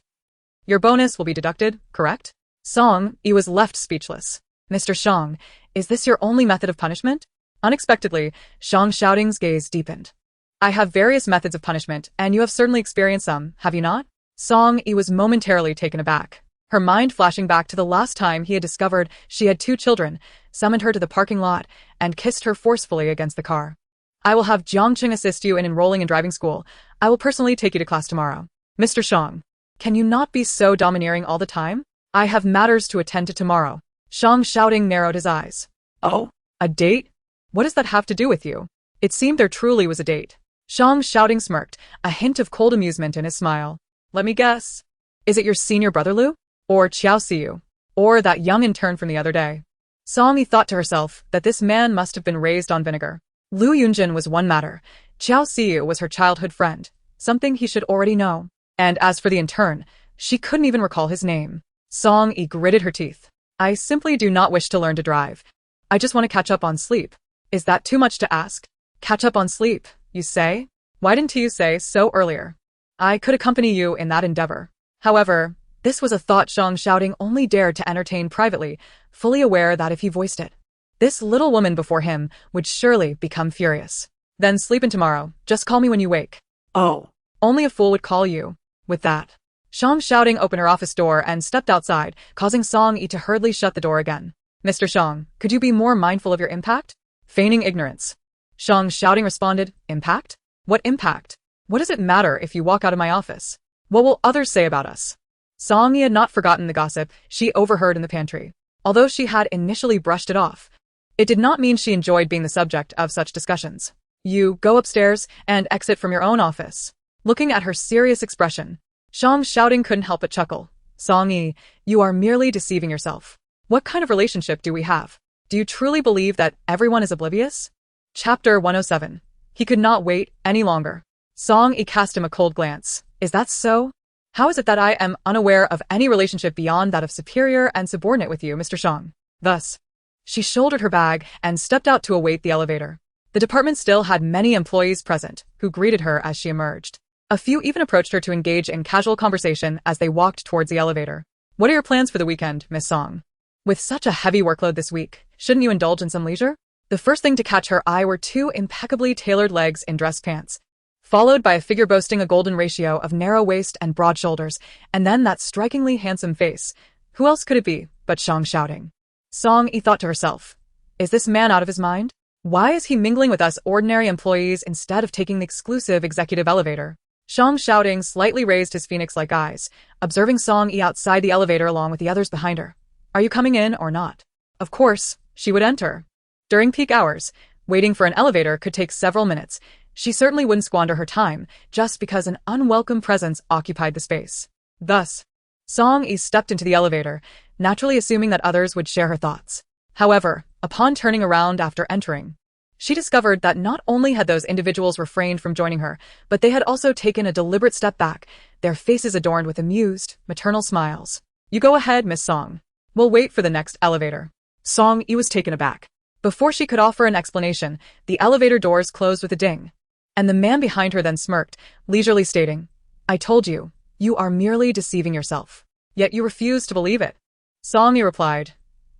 your bonus will be deducted, correct? Song Yi was left speechless. Mr. Shang, is this your only method of punishment? Unexpectedly, Shang Shouting's gaze deepened. I have various methods of punishment, and you have certainly experienced some, have you not? Song Yi was momentarily taken aback. Her mind flashing back to the last time he had discovered she had 2 children, summoned her to the parking lot, and kissed her forcefully against the car. I will have Jiangqing assist you in enrolling in driving school. I will personally take you to class tomorrow. Mr. Shang, can you not be so domineering all the time? I have matters to attend to tomorrow. Shang Shouting narrowed his eyes. Oh? A date? What does that have to do with you? It seemed there truly was a date. Shang Shouting smirked, a hint of cold amusement in his smile. Let me guess. Is it your senior brother Lu? Or Qiao Siyu? Or that young intern from the other day? Song Yi thought to herself that this man must have been raised on vinegar. Lu Yunjin was one matter. Qiao Siyu was her childhood friend, something he should already know. And as for the intern, she couldn't even recall his name. Song Yi gritted her teeth. I simply do not wish to learn to drive. I just want to catch up on sleep. Is that too much to ask? Catch up on sleep, you say? Why didn't you say so earlier? I could accompany you in that endeavor. However, this was a thought Shang Shouting only dared to entertain privately, fully aware that if he voiced it, this little woman before him would surely become furious. Then sleep in tomorrow. Just call me when you wake. Oh. Only a fool would call you. With that, Shang Shouting opened her office door and stepped outside, causing Song Yi to hurriedly shut the door again. Mr. Shang, could you be more mindful of your impact? Feigning ignorance. Shang Shouting responded, Impact? What impact? What does it matter if you walk out of my office? What will others say about us? Song Yi had not forgotten the gossip she overheard in the pantry. Although she had initially brushed it off, it did not mean she enjoyed being the subject of such discussions. You go upstairs and exit from your own office. Looking at her serious expression, Shang Shouting couldn't help but chuckle. Song Yi, you are merely deceiving yourself. What kind of relationship do we have? Do you truly believe that everyone is oblivious? Chapter 107. He could not wait any longer. Song Yi cast him a cold glance. Is that so? How is it that I am unaware of any relationship beyond that of superior and subordinate with you, Mr. Shang? Thus, she shouldered her bag and stepped out to await the elevator. The department still had many employees present, who greeted her as she emerged. A few even approached her to engage in casual conversation as they walked towards the elevator. What are your plans for the weekend, Miss Song? With such a heavy workload this week, shouldn't you indulge in some leisure? The first thing to catch her eye were two impeccably tailored legs in dress pants, followed by a figure boasting a golden ratio of narrow waist and broad shoulders, and then that strikingly handsome face. Who else could it be but Shang shouting? Song Yi thought to herself, is this man out of his mind? Why is he mingling with us ordinary employees instead of taking the exclusive executive elevator? Shang shouting slightly raised his phoenix-like eyes, observing Song Yi outside the elevator along with the others behind her. Are you coming in or not? Of course, she would enter. During peak hours, waiting for an elevator could take several minutes. She certainly wouldn't squander her time just because an unwelcome presence occupied the space. Thus, Song Yi stepped into the elevator, naturally assuming that others would share her thoughts. However, upon turning around after entering, she discovered that not only had those individuals refrained from joining her, but they had also taken a deliberate step back, their faces adorned with amused, maternal smiles. You go ahead, Miss Song. We'll wait for the next elevator. Song Yi was taken aback. Before she could offer an explanation, the elevator doors closed with a ding, and the man behind her then smirked, leisurely stating, I told you, you are merely deceiving yourself. Yet you refuse to believe it. Song Yi replied,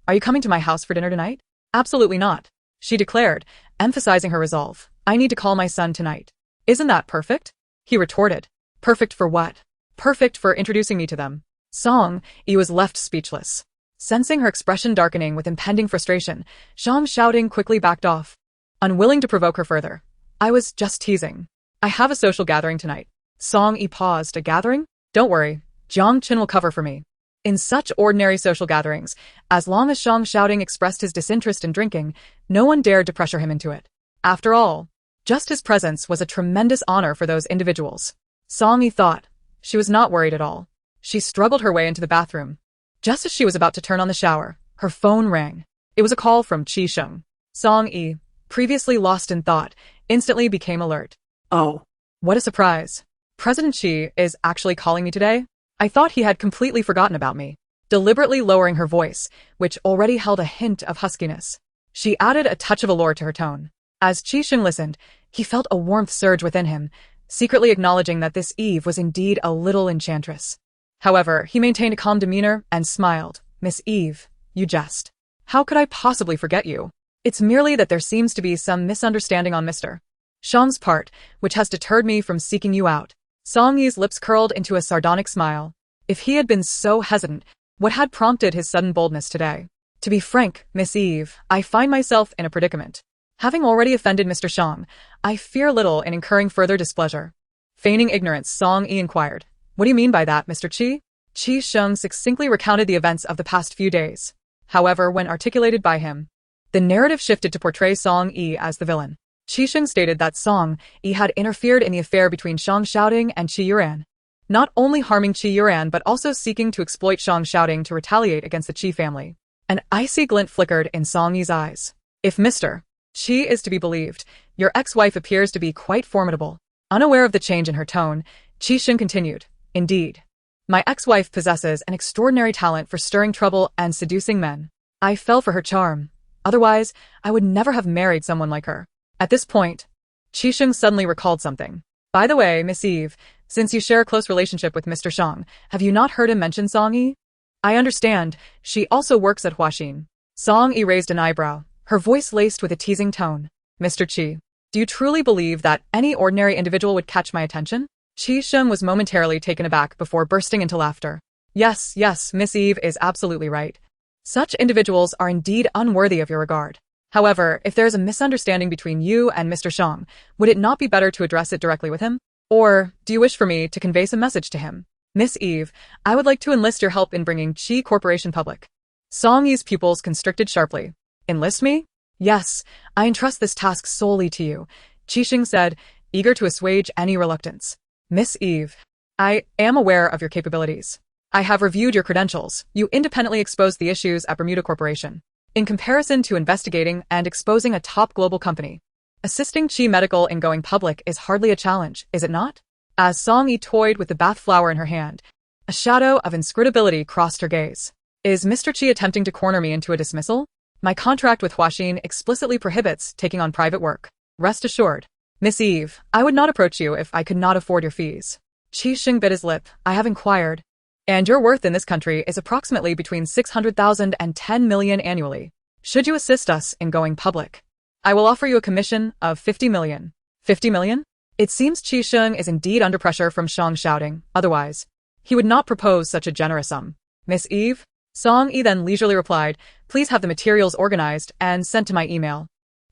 are you coming to my house for dinner tonight? Absolutely not, she declared, emphasizing her resolve. I need to call my son tonight. Isn't that perfect? He retorted. Perfect for what? Perfect for introducing me to them. Song Yi was left speechless. Sensing her expression darkening with impending frustration, Shang shouting quickly backed off, unwilling to provoke her further. I was just teasing. I have a social gathering tonight. Song Yi paused. A gathering? Don't worry, Jiang Qin will cover for me. In such ordinary social gatherings, as long as Shang shouting expressed his disinterest in drinking, no one dared to pressure him into it. After all, just his presence was a tremendous honor for those individuals. Song Yi thought. She was not worried at all. She struggled her way into the bathroom. Just as she was about to turn on the shower, her phone rang. It was a call from Qi Sheng. Song Yi, previously lost in thought, instantly became alert. Oh, what a surprise. President Qi is actually calling me today? I thought he had completely forgotten about me. Deliberately lowering her voice, which already held a hint of huskiness, she added a touch of allure to her tone. As Qi Sheng listened, he felt a warmth surge within him, secretly acknowledging that this Eve was indeed a little enchantress. However, he maintained a calm demeanor and smiled. Miss Eve, you jest. How could I possibly forget you? It's merely that there seems to be some misunderstanding on Mr. Shang's part, which has deterred me from seeking you out. Song Yi's lips curled into a sardonic smile. If he had been so hesitant, what had prompted his sudden boldness today? To be frank, Miss Eve, I find myself in a predicament. Having already offended Mr. Shang, I fear little in incurring further displeasure. Feigning ignorance, Song Yi inquired. What do you mean by that, Mr. Qi? Qi Sheng succinctly recounted the events of the past few days. However, when articulated by him, the narrative shifted to portray Song Yi as the villain. Qi Sheng stated that Song Yi had interfered in the affair between Shang Shouting and Qi Yuran, not only harming Qi Yuran but also seeking to exploit Shang Shouting to retaliate against the Qi family. An icy glint flickered in Song Yi's eyes. If Mr. Qi is to be believed, your ex-wife appears to be quite formidable. Unaware of the change in her tone, Qi Sheng continued. Indeed. My ex-wife possesses an extraordinary talent for stirring trouble and seducing men. I fell for her charm. Otherwise, I would never have married someone like her. At this point, Qi Sheng suddenly recalled something. By the way, Miss Eve, since you share a close relationship with Mr. Shang, have you not heard him mention Song Yi? I understand, she also works at Huaxin. Song Yi raised an eyebrow, her voice laced with a teasing tone. Mr. Qi, do you truly believe that any ordinary individual would catch my attention? Qi Sheng was momentarily taken aback before bursting into laughter. Yes, Miss Eve is absolutely right. Such individuals are indeed unworthy of your regard. However, if there is a misunderstanding between you and Mr. Shang, would it not be better to address it directly with him? Or, do you wish for me to convey some message to him? Miss Eve, I would like to enlist your help in bringing Qi Corporation public. Song Yi's pupils constricted sharply. Enlist me? Yes, I entrust this task solely to you, Qi Sheng said, eager to assuage any reluctance. Miss Eve, I am aware of your capabilities. I have reviewed your credentials. You independently exposed the issues at Bermuda Corporation. In comparison to investigating and exposing a top global company, assisting Chi Medical in going public is hardly a challenge, is it not? As Song Yi toyed with the bath flower in her hand, a shadow of inscrutability crossed her gaze. Is Mr. Chi attempting to corner me into a dismissal? My contract with Huaxin explicitly prohibits taking on private work. Rest assured. Miss Eve, I would not approach you if I could not afford your fees. Qi Sheng bit his lip. I have inquired. And your worth in this country is approximately between 600,000 and 10 million annually. Should you assist us in going public, I will offer you a commission of 50 million. 50 million? It seems Qi Sheng is indeed under pressure from Shang shouting, otherwise, he would not propose such a generous sum. Miss Eve? Song Yi then leisurely replied, please have the materials organized and sent to my email.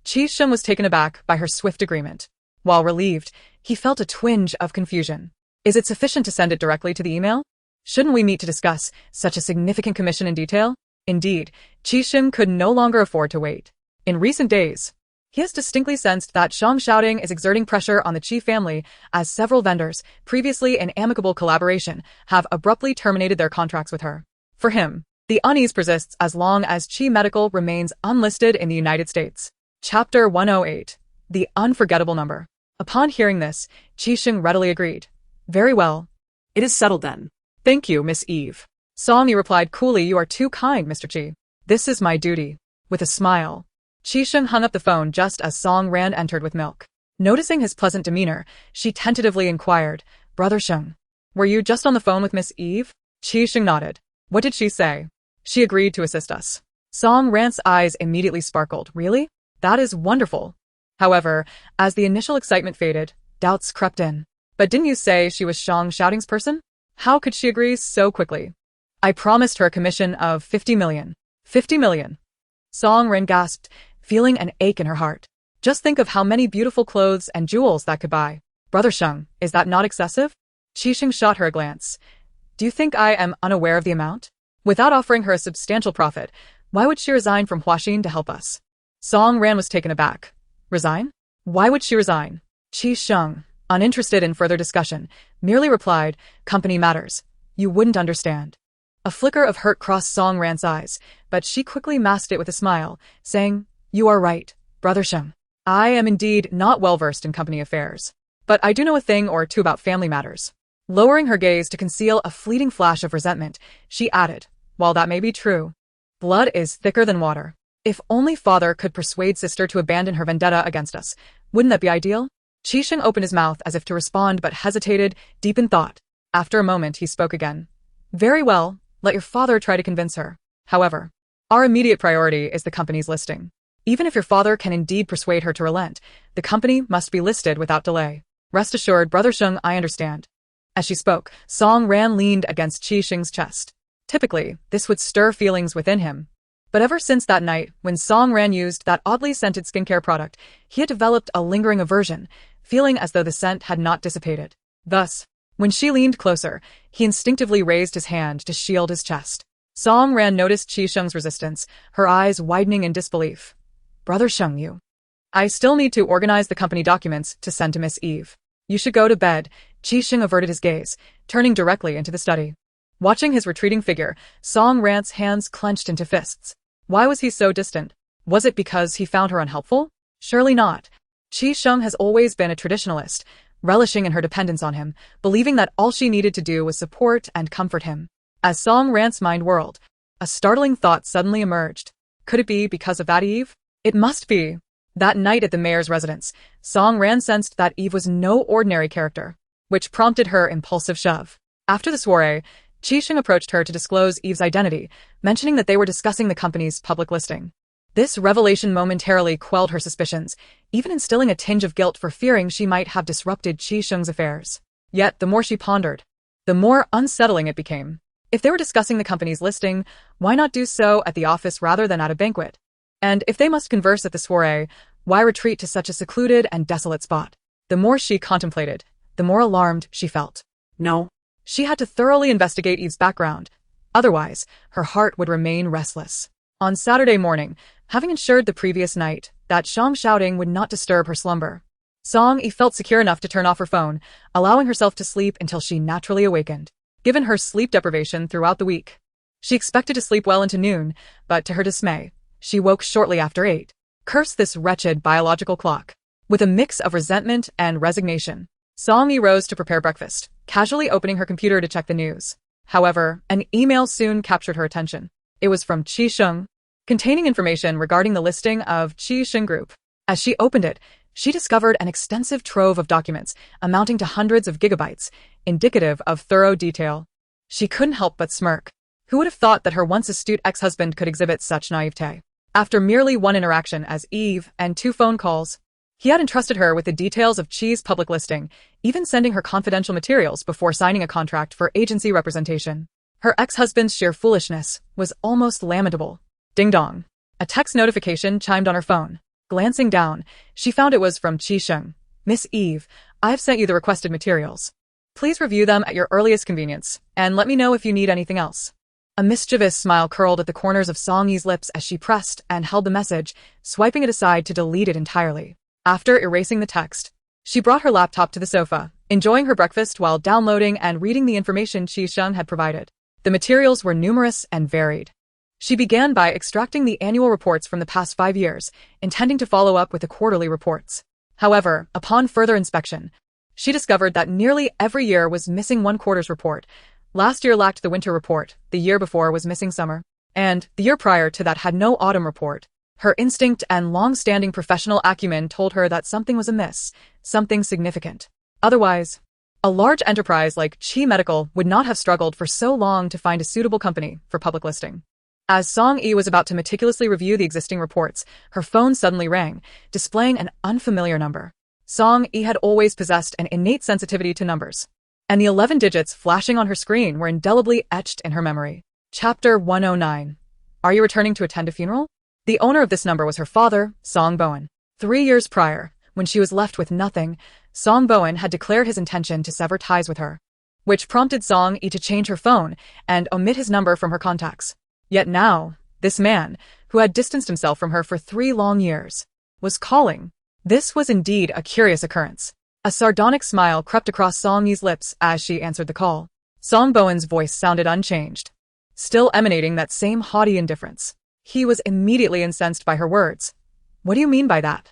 Qi Sheng was taken aback by her swift agreement. While relieved, he felt a twinge of confusion. Is it sufficient to send it directly to the email? Shouldn't we meet to discuss such a significant commission in detail? Indeed, Qi Sheng could no longer afford to wait. In recent days, he has distinctly sensed that Shang shouting is exerting pressure on the Qi family as several vendors, previously in amicable collaboration, have abruptly terminated their contracts with her. For him, the unease persists as long as Qi Medical remains unlisted in the United States. Chapter 108. The Unforgettable Number. Upon hearing this, Qi Sheng readily agreed. Very well. It is settled then. Thank you, Miss Eve. Song Yi replied coolly, you are too kind, Mr. Qi. This is my duty. With a smile, Qi Sheng hung up the phone just as Song Ran entered with milk. Noticing his pleasant demeanor, she tentatively inquired, Brother Sheng, were you just on the phone with Miss Eve? Qi Sheng nodded. What did she say? She agreed to assist us. Song Ran's eyes immediately sparkled. Really? That is wonderful. However, as the initial excitement faded, doubts crept in. But didn't you say she was Shang Shouting's person? How could she agree so quickly? I promised her a commission of 50 million. 50 million. Song Ran gasped, feeling an ache in her heart. Just think of how many beautiful clothes and jewels that could buy. Brother Sheng, is that not excessive? Qi Sheng shot her a glance. Do you think I am unaware of the amount? Without offering her a substantial profit, why would she resign from Huaxin to help us? Song Ran was taken aback. Resign? Why would she resign? Qi Sheng, uninterested in further discussion, merely replied, company matters. You wouldn't understand. A flicker of hurt crossed Song Ran's eyes, but she quickly masked it with a smile, saying, you are right, Brother Sheng. I am indeed not well versed in company affairs. But I do know a thing or two about family matters. Lowering her gaze to conceal a fleeting flash of resentment, she added, while that may be true, blood is thicker than water. If only father could persuade sister to abandon her vendetta against us, wouldn't that be ideal? Qi Sheng opened his mouth as if to respond but hesitated, deep in thought. After a moment he spoke again. Very well, let your father try to convince her. However, our immediate priority is the company's listing. Even if your father can indeed persuade her to relent, the company must be listed without delay. Rest assured, Brother Sheng, I understand. As she spoke, Song Ran leaned against Qi Sheng's chest. Typically, this would stir feelings within him. But ever since that night, when Song Ran used that oddly scented skincare product, he had developed a lingering aversion, feeling as though the scent had not dissipated. Thus, when she leaned closer, he instinctively raised his hand to shield his chest. Song Ran noticed Qi Sheng's resistance, her eyes widening in disbelief. Brother Sheng, you. I still need to organize the company documents to send to Miss Eve. You should go to bed. Qi Sheng averted his gaze, turning directly into the study. Watching his retreating figure, Song Ran's hands clenched into fists. Why was he so distant? Was it because he found her unhelpful? Surely not. Qi Sheng has always been a traditionalist, relishing in her dependence on him, believing that all she needed to do was support and comfort him. As Song Ran's mind whirled, a startling thought suddenly emerged. Could it be because of that Eve? It must be. That night at the mayor's residence, Song Ran sensed that Eve was no ordinary character, which prompted her impulsive shove. After the soiree, Qi Sheng approached her to disclose Eve's identity, mentioning that they were discussing the company's public listing. This revelation momentarily quelled her suspicions, even instilling a tinge of guilt for fearing she might have disrupted Qi Sheng's affairs. Yet, the more she pondered, the more unsettling it became. If they were discussing the company's listing, why not do so at the office rather than at a banquet? And if they must converse at the soiree, why retreat to such a secluded and desolate spot? The more she contemplated, the more alarmed she felt. No. She had to thoroughly investigate Eve's background. Otherwise, her heart would remain restless. On Saturday morning, having ensured the previous night that Shang shouting would not disturb her slumber, Song Yi felt secure enough to turn off her phone, allowing herself to sleep until she naturally awakened. given her sleep deprivation throughout the week. She expected to sleep well into noon, but to her dismay, she woke shortly after 8. Curse this wretched biological clock. With a mix of resentment and resignation, Song-yi rose to prepare breakfast, casually opening her computer to check the news. However, an email soon captured her attention. It was from Chi Sheng, containing information regarding the listing of Chi Sheng Group. As she opened it, she discovered an extensive trove of documents amounting to hundreds of gigabytes, indicative of thorough detail. She couldn't help but smirk. Who would have thought that her once astute ex-husband could exhibit such naivete? After merely one interaction as Eve and 2 phone calls, he had entrusted her with the details of Chi's public listing, even sending her confidential materials before signing a contract for agency representation. Her ex-husband's sheer foolishness was almost lamentable. Ding dong. A text notification chimed on her phone. Glancing down, she found it was from Chi Sheng. Miss Eve, I've sent you the requested materials. Please review them at your earliest convenience, and let me know if you need anything else. A mischievous smile curled at the corners of Song-yi's lips as she pressed and held the message, swiping it aside to delete it entirely. After erasing the text, she brought her laptop to the sofa, enjoying her breakfast while downloading and reading the information Chi Sheng had provided. The materials were numerous and varied. She began by extracting the annual reports from the past 5 years, intending to follow up with the quarterly reports. However, upon further inspection, she discovered that nearly every year was missing one quarter's report. Last year lacked the winter report, the year before was missing summer, and the year prior to that had no autumn report. Her instinct and long-standing professional acumen told her that something was amiss, something significant. Otherwise, a large enterprise like Chi Medical would not have struggled for so long to find a suitable company for public listing. As Song-yi was about to meticulously review the existing reports, her phone suddenly rang, displaying an unfamiliar number. Song-yi had always possessed an innate sensitivity to numbers, and the 11 digits flashing on her screen were indelibly etched in her memory. Chapter 109. Are you returning to attend a funeral? The owner of this number was her father, Song Bowen. 3 years prior, when she was left with nothing, Song Bowen had declared his intention to sever ties with her, which prompted Song-yi to change her phone and omit his number from her contacts. Yet now, this man, who had distanced himself from her for 3 long years, was calling. This was indeed a curious occurrence. A sardonic smile crept across Song-yi's lips as she answered the call. Song Bowen's voice sounded unchanged, still emanating that same haughty indifference. He was immediately incensed by her words. What do you mean by that?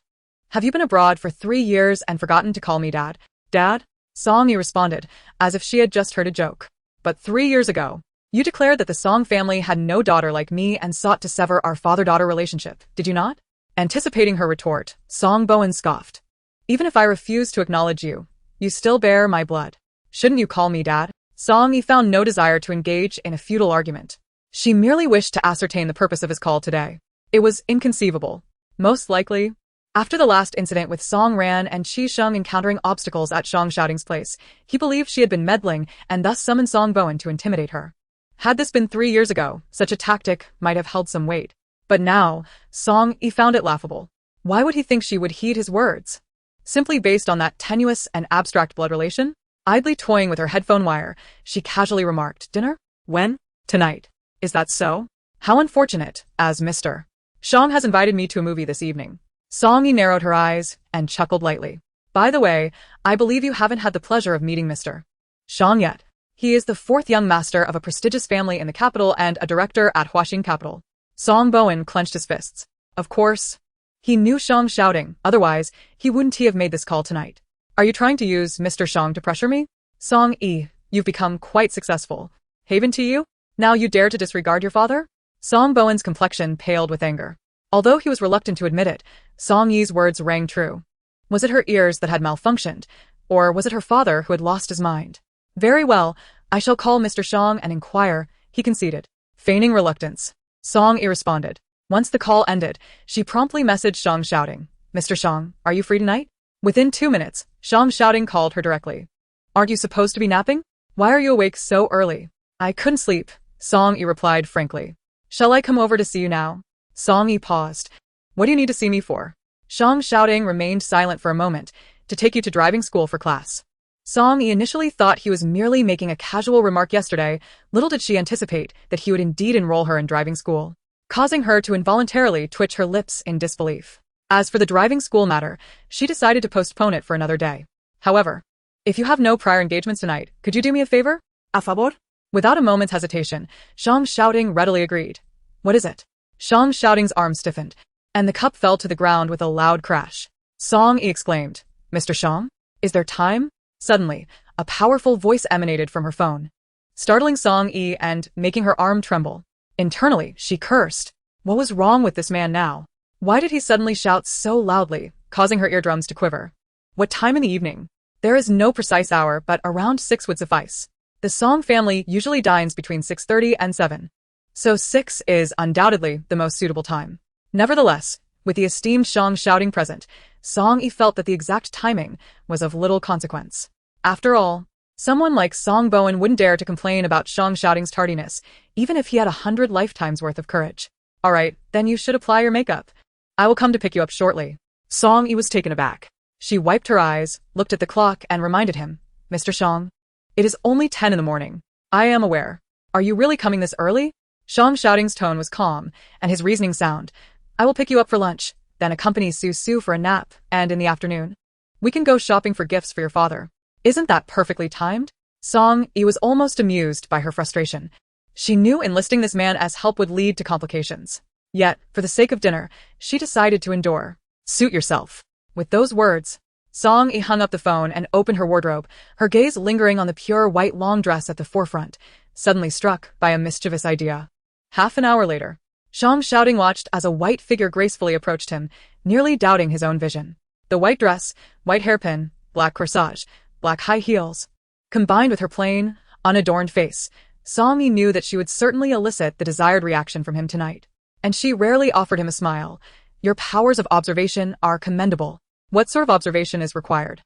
Have you been abroad for 3 years and forgotten to call me Dad? Dad? Song-yi responded, as if she had just heard a joke. But 3 years ago, you declared that the Song family had no daughter like me and sought to sever our father-daughter relationship, did you not? Anticipating her retort, Song Bowen scoffed. Even if I refuse to acknowledge you, you still bear my blood. Shouldn't you call me Dad? Song-yi found no desire to engage in a futile argument. She merely wished to ascertain the purpose of his call today. It was inconceivable. Most likely, after the last incident with Song Ran and Chi Sheng encountering obstacles at Song Shouting's place, he believed she had been meddling and thus summoned Song Bowen to intimidate her. Had this been 3 years ago, such a tactic might have held some weight. But now, Song-yi found it laughable. Why would he think she would heed his words? Simply based on that tenuous and abstract blood relation? Idly toying with her headphone wire, she casually remarked, Dinner? When? Tonight. Is that so? How unfortunate, as Mr. Shang has invited me to a movie this evening. Song-yi narrowed her eyes and chuckled lightly. By the way, I believe you haven't had the pleasure of meeting Mr. Shang yet. He is the 4th young master of a prestigious family in the capital and a director at Huaxing Capital. Song Bowen clenched his fists. Of course. He knew Song Shouting, otherwise, he wouldn't have made this call tonight. Are you trying to use Mr. Shang to pressure me? Song-yi, you've become quite successful. Haven to you? Now you dare to disregard your father? Song Bowen's complexion paled with anger. Although he was reluctant to admit it, Song-yi's words rang true. Was it her ears that had malfunctioned, or was it her father who had lost his mind? Very well, I shall call Mr. Shang and inquire, he conceded. Feigning reluctance, Song-yi responded. Once the call ended, she promptly messaged Shang Shouting. Mr. Shang, are you free tonight? Within 2 minutes, Shang Shouting called her directly. Aren't you supposed to be napping? Why are you awake so early? I couldn't sleep, Song-yi replied frankly. Shall I come over to see you now? Song-yi paused. What do you need to see me for? Shang Shouting remained silent for a moment. To take you to driving school for class. Song-yi initially thought he was merely making a casual remark yesterday. Little did she anticipate that he would indeed enroll her in driving school, causing her to involuntarily twitch her lips in disbelief. As for the driving school matter, she decided to postpone it for another day. However, if you have no prior engagements tonight, could you do me a favor? A favor? Without a moment's hesitation, Shang Xiaoding readily agreed. What is it? Shang Xiaoding's arm stiffened, and the cup fell to the ground with a loud crash. Song Yi exclaimed, Mr. Shang? Is there time? Suddenly, a powerful voice emanated from her phone, startling Song Yi and making her arm tremble. Internally, she cursed. What was wrong with this man now? Why did he suddenly shout so loudly, causing her eardrums to quiver? What time in the evening? There is no precise hour, but around 6 would suffice. The Song family usually dines between 6:30 and 7. So 6 is undoubtedly the most suitable time. Nevertheless, with the esteemed Shang Xiaoding present, Song Yi felt that the exact timing was of little consequence. After all, someone like Song Bowen wouldn't dare to complain about Shang Xiaoding's tardiness, even if he had 100 lifetimes worth of courage. All right, then you should apply your makeup. I will come to pick you up shortly. Song Yi was taken aback. She wiped her eyes, looked at the clock, and reminded him, Mr. Shang, it is only 10 in the morning. I am aware. Are you really coming this early? Shang Xiaoding's tone was calm, and his reasoning sound. I will pick you up for lunch, then accompany Su for a nap, and in the afternoon, we can go shopping for gifts for your father. Isn't that perfectly timed? Song Yi was almost amused by her frustration. She knew enlisting this man as help would lead to complications. Yet, for the sake of dinner, she decided to endure. Suit yourself. With those words, Song Yi hung up the phone and opened her wardrobe, her gaze lingering on the pure white long dress at the forefront, suddenly struck by a mischievous idea. Half an hour later, Shang Xiaoding watched as a white figure gracefully approached him, nearly doubting his own vision. The white dress, white hairpin, black corsage, black high heels, combined with her plain, unadorned face, Song Yi knew that she would certainly elicit the desired reaction from him tonight. And she rarely offered him a smile. Your powers of observation are commendable. What sort of observation is required?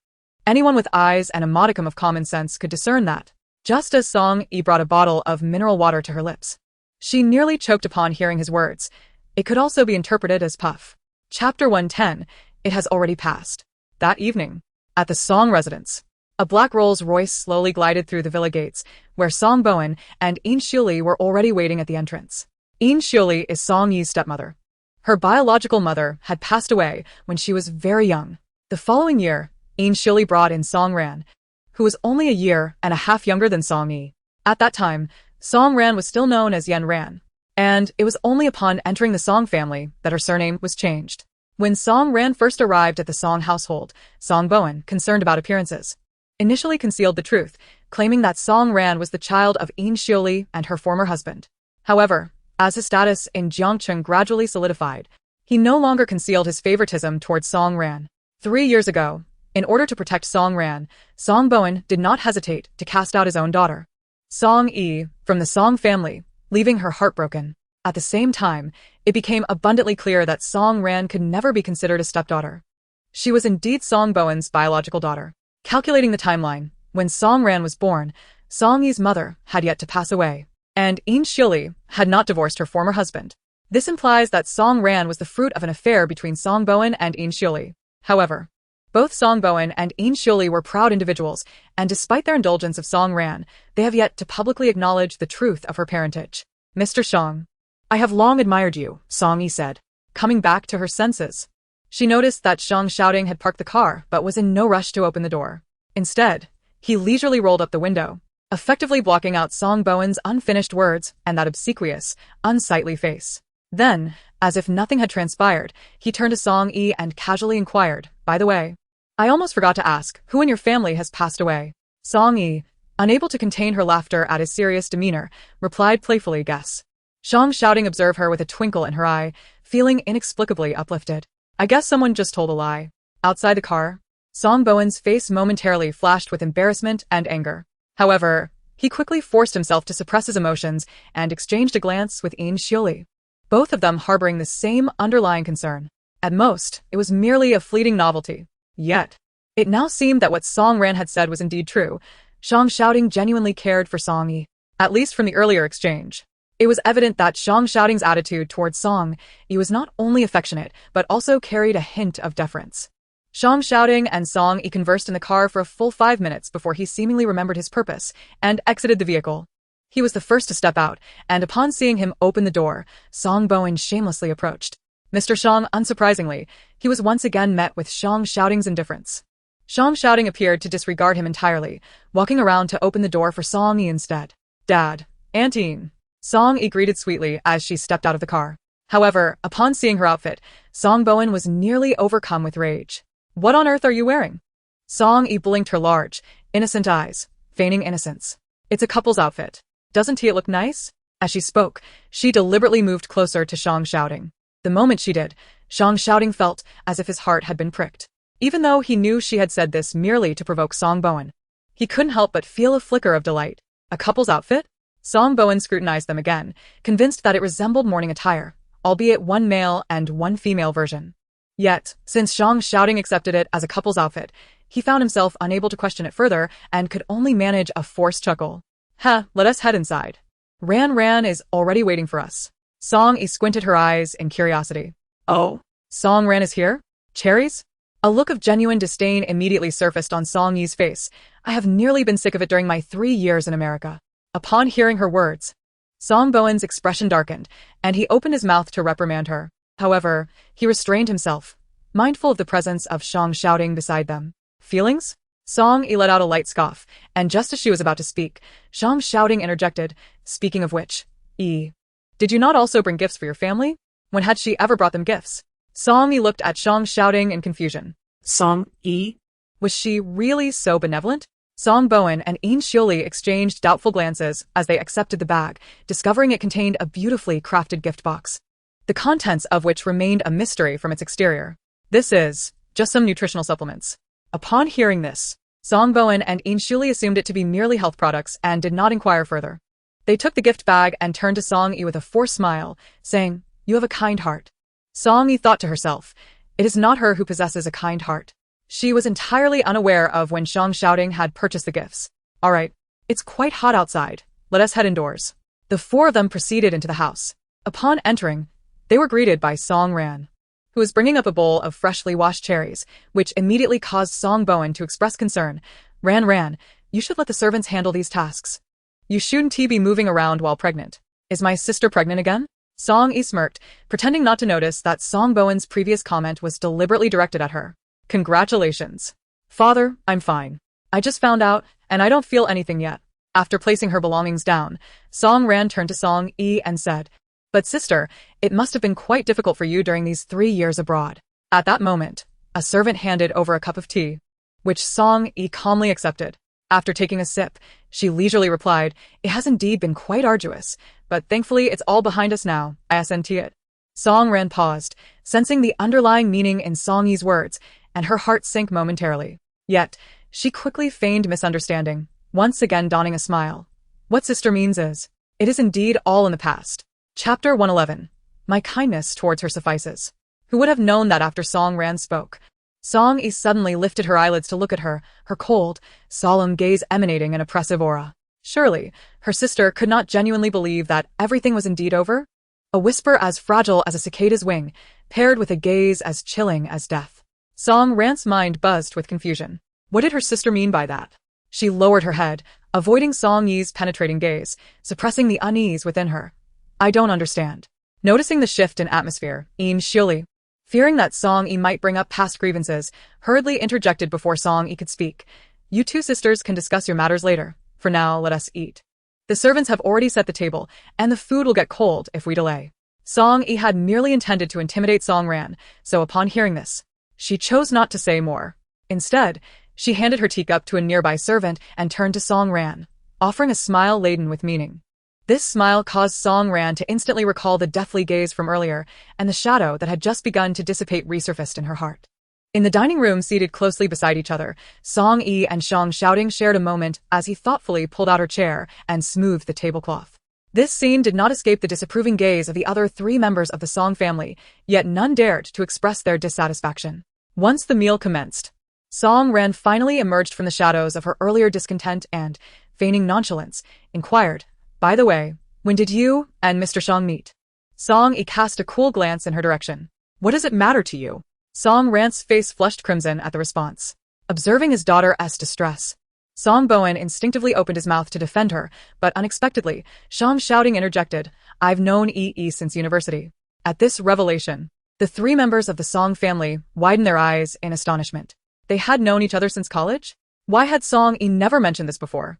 Anyone with eyes and a modicum of common sense could discern that. Just as Song Yi brought a bottle of mineral water to her lips, she nearly choked upon hearing his words. It could also be interpreted as puff. Chapter 110, It has already passed. That evening, at the Song residence, a black Rolls-Royce slowly glided through the villa gates, where Song Bowen and Yin Xiuli were already waiting at the entrance. Yin Xiuli is Song Yi's stepmother. Her biological mother had passed away when she was very young. The following year, Yin Xiuli brought in Song Ran, who was only a year and a half younger than Song Yi. At that time, Song Ran was still known as Yan Ran, and it was only upon entering the Song family that her surname was changed. When Song Ran first arrived at the Song household, Song Bowen, concerned about appearances, initially concealed the truth, claiming that Song Ran was the child of Yin Xiuli and her former husband. However, as his status in Jiangcheng gradually solidified, he no longer concealed his favoritism towards Song Ran. 3 years ago, in order to protect Song Ran, Song Bowen did not hesitate to cast out his own daughter, Song Yi, from the Song family, leaving her heartbroken. At the same time, it became abundantly clear that Song Ran could never be considered a stepdaughter. She was indeed Song Bowen's biological daughter. Calculating the timeline, when Song Ran was born, Song Yi's mother had yet to pass away, and Yin Xiuli had not divorced her former husband. This implies that Song Ran was the fruit of an affair between Song Bowen and Yin Xiuli. However, both Song Bowen and Yin Xiuli were proud individuals, and despite their indulgence of Song Ran, they have yet to publicly acknowledge the truth of her parentage. Mr. Shang, I have long admired you, Song Yi said, coming back to her senses. She noticed that Shang Xiaoding had parked the car but was in no rush to open the door. Instead, he leisurely rolled up the window, effectively blocking out Song Bowen's unfinished words and that obsequious, unsightly face. Then, as if nothing had transpired, he turned to Song Yi and casually inquired, by the way, I almost forgot to ask, who in your family has passed away? Song Yi, unable to contain her laughter at his serious demeanor, replied playfully, guess. Shang Xiaoding observed her with a twinkle in her eye, feeling inexplicably uplifted. I guess someone just told a lie. Outside the car, Song Bowen's face momentarily flashed with embarrassment and anger. However, he quickly forced himself to suppress his emotions and exchanged a glance with Yin Xiuli, both of them harboring the same underlying concern. At most, it was merely a fleeting novelty. Yet, it now seemed that what Song Ran had said was indeed true. Shang Xiaoding genuinely cared for Song Yi, at least from the earlier exchange. It was evident that Shang Xiaoding's attitude towards Song Yi was not only affectionate, but also carried a hint of deference. Shang Xiaoding and Song Yi conversed in the car for a full 5 minutes before he seemingly remembered his purpose and exited the vehicle. He was the first to step out, and upon seeing him open the door, Song Bowen shamelessly approached. Mr. Shang, unsurprisingly, he was once again met with Shang Xiaoding's indifference. Shang Xiaoding appeared to disregard him entirely, walking around to open the door for Song Yi instead. Dad. Auntie. Song Yi greeted sweetly as she stepped out of the car. However, upon seeing her outfit, Song Bowen was nearly overcome with rage. What on earth are you wearing? Song Yi blinked her large, innocent eyes, feigning innocence. It's a couple's outfit. Doesn't it look nice? As she spoke, she deliberately moved closer to Shang Shouting. The moment she did, Shang Shouting felt as if his heart had been pricked. Even though he knew she had said this merely to provoke Song Bowen, he couldn't help but feel a flicker of delight. A couple's outfit? Song Bowen scrutinized them again, convinced that it resembled morning attire, albeit one male and one female version. Yet, since Shang Shouting accepted it as a couple's outfit, he found himself unable to question it further and could only manage a forced chuckle. Let us head inside. Ran is already waiting for us. Song Yi squinted her eyes in curiosity. Oh, Song Ran is here? Cherries? A look of genuine disdain immediately surfaced on Song Yi's face. I have nearly been sick of it during my 3 years in America. Upon hearing her words, Song Bowen's expression darkened, and he opened his mouth to reprimand her. However, he restrained himself, mindful of the presence of Shang Shouting beside them. Feelings? Song Yi let out a light scoff, and just as she was about to speak, Shang Shouting interjected, speaking of which, did you not also bring gifts for your family? When had she ever brought them gifts? Song Yi looked at Shang Shouting in confusion. Song Yi? Was she really so benevolent? Song Bowen and Een Shioli exchanged doubtful glances as they accepted the bag, discovering it contained a beautifully crafted gift box, the contents of which remained a mystery from its exterior. This is just some nutritional supplements. Upon hearing this, Song Bowen and Een Shioli assumed it to be merely health products and did not inquire further. They took the gift bag and turned to Song Yi with a forced smile, saying, "You have a kind heart." Song Yi thought to herself, it is not her who possesses a kind heart. She was entirely unaware of when Shang Shouting had purchased the gifts. All right, it's quite hot outside. Let us head indoors. The four of them proceeded into the house. Upon entering, they were greeted by Song Ran, who was bringing up a bowl of freshly washed cherries, which immediately caused Song Bowen to express concern. Ran, you should let the servants handle these tasks. You shouldn't be moving around while pregnant. Is my sister pregnant again? Song Yi smirked, pretending not to notice that Song Bowen's previous comment was deliberately directed at her. Congratulations. Father, I'm fine. I just found out, and I don't feel anything yet. After placing her belongings down, Song Ran turned to Song Yi and said, But sister, it must have been quite difficult for you during these 3 years abroad. At that moment, a servant handed over a cup of tea, which Song Yi calmly accepted. After taking a sip, she leisurely replied, It has indeed been quite arduous, but thankfully it's all behind us now. I assent it. Song Ran paused, sensing the underlying meaning in Song Yi's words, and her heart sank momentarily. Yet, she quickly feigned misunderstanding, once again donning a smile. What sister means is, it is indeed all in the past. Chapter 111. My kindness towards her suffices. Who would have known that after Song Ran spoke, Song Yi suddenly lifted her eyelids to look at her cold, solemn gaze emanating an oppressive aura. Surely, her sister could not genuinely believe that everything was indeed over? A whisper as fragile as a cicada's wing, paired with a gaze as chilling as death. Song Ran's mind buzzed with confusion. What did her sister mean by that? She lowered her head, avoiding Song Yi's penetrating gaze, suppressing the unease within her. I don't understand. Noticing the shift in atmosphere, Een Shioli, fearing that Song Yi might bring up past grievances, hurriedly interjected before Song Yi could speak. You two sisters can discuss your matters later. For now, let us eat. The servants have already set the table, and the food will get cold if we delay. Song Yi had merely intended to intimidate Song Ran, so upon hearing this, she chose not to say more. Instead, she handed her teacup to a nearby servant and turned to Song Ran, offering a smile laden with meaning. This smile caused Song Ran to instantly recall the deathly gaze from earlier, and the shadow that had just begun to dissipate resurfaced in her heart. In the dining room seated closely beside each other, Song Yi and Shang Shouting shared a moment as he thoughtfully pulled out her chair and smoothed the tablecloth. This scene did not escape the disapproving gaze of the other 3 members of the Song family, yet none dared to express their dissatisfaction. Once the meal commenced, Song Ran finally emerged from the shadows of her earlier discontent and, feigning nonchalance, inquired, By the way, when did you and Mr. Shang meet? Song Yi cast a cool glance in her direction. What does it matter to you? Song Ran's face flushed crimson at the response. Observing his daughter's distress, Song Bowen instinctively opened his mouth to defend her, but unexpectedly, Shang Shouting interjected, I've known Yi since university. At this revelation, the 3 members of the Song family widened their eyes in astonishment. They had known each other since college? Why had Song Yi never mentioned this before?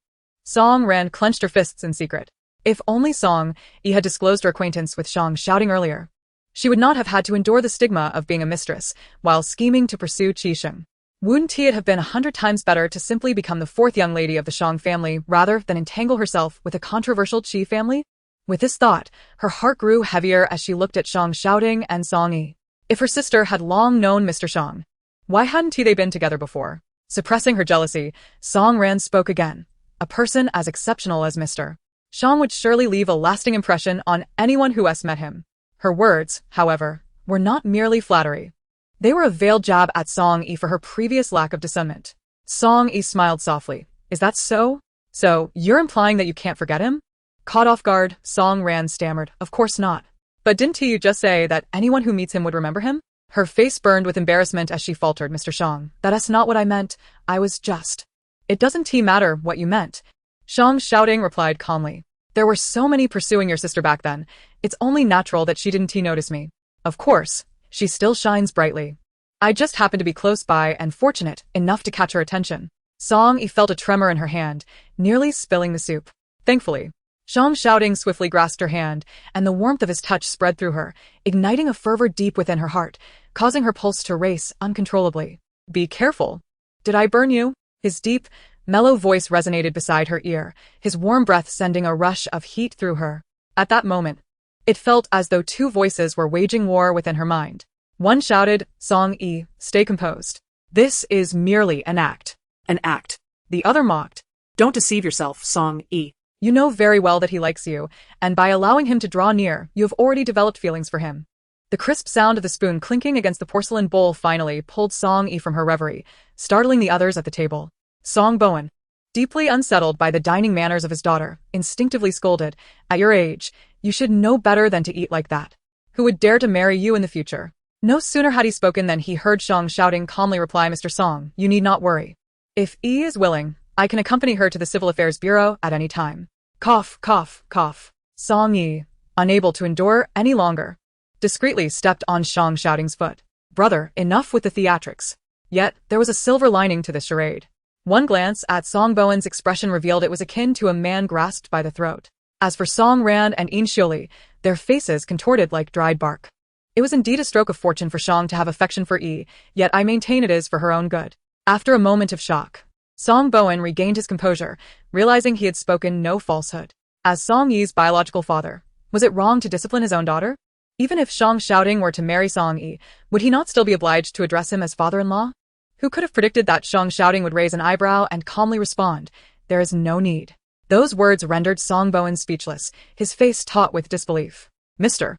Song Ran clenched her fists in secret. If only Song Yi had disclosed her acquaintance with Shang Shouting earlier, she would not have had to endure the stigma of being a mistress while scheming to pursue Qi Sheng. Wouldn't it have been 100 times better to simply become the fourth young lady of the Shang family rather than entangle herself with a controversial Qi family? With this thought, her heart grew heavier as she looked at Shang Shouting and Song Yi. If her sister had long known Mr. Shang, why hadn't they been together before? Suppressing her jealousy, Song Ran spoke again. A person as exceptional as Mr. Shang would surely leave a lasting impression on anyone who has met him. Her words, however, were not merely flattery. They were a veiled jab at Song Yi for her previous lack of discernment. Song Yi smiled softly. Is that so? So, you're implying that you can't forget him? Caught off guard, Song Ran stammered. Of course not. But didn't you just say that anyone who meets him would remember him? Her face burned with embarrassment as she faltered. Mr. Shang, that's not what I meant. I was just... It doesn't matter what you meant. Shang Shouting replied calmly. There were so many pursuing your sister back then. It's only natural that she didn't notice me. Of course. She still shines brightly. I just happened to be close by and fortunate enough to catch her attention. Song Yi felt a tremor in her hand, nearly spilling the soup. Thankfully, Shang Shouting swiftly grasped her hand, and the warmth of his touch spread through her, igniting a fervor deep within her heart, causing her pulse to race uncontrollably. Be careful. Did I burn you? His deep, mellow voice resonated beside her ear, his warm breath sending a rush of heat through her. At that moment, it felt as though two voices were waging war within her mind. One shouted, Song Yi, stay composed. This is merely an act. An act. The other mocked. Don't deceive yourself, Song Yi. You know very well that he likes you, and by allowing him to draw near, you have already developed feelings for him. The crisp sound of the spoon clinking against the porcelain bowl finally pulled Song Yi from her reverie, startling the others at the table. Song Bowen, deeply unsettled by the dining manners of his daughter, instinctively scolded, At your age, you should know better than to eat like that. Who would dare to marry you in the future? No sooner had he spoken than he heard Shang Shouting calmly reply, Mr. Song, you need not worry. If Yi is willing, I can accompany her to the Civil Affairs Bureau at any time. Cough, cough, cough. Song Yi, unable to endure any longer, discreetly stepped on Shang Shouting's foot. Brother, enough with the theatrics. Yet, there was a silver lining to this charade. One glance at Song Bowen's expression revealed it was akin to a man grasped by the throat. As for Song Ran and In Xiuli, their faces contorted like dried bark. It was indeed a stroke of fortune for Shang to have affection for Yi, yet I maintain it is for her own good. After a moment of shock, Song Bowen regained his composure, realizing he had spoken no falsehood. As Song Yi's biological father, was it wrong to discipline his own daughter? Even if Shang Shouting were to marry Song Yi, would he not still be obliged to address him as father-in-law? Who could have predicted that Shang Shouting would raise an eyebrow and calmly respond, There is no need. Those words rendered Song Bowen speechless, his face taut with disbelief. Mr.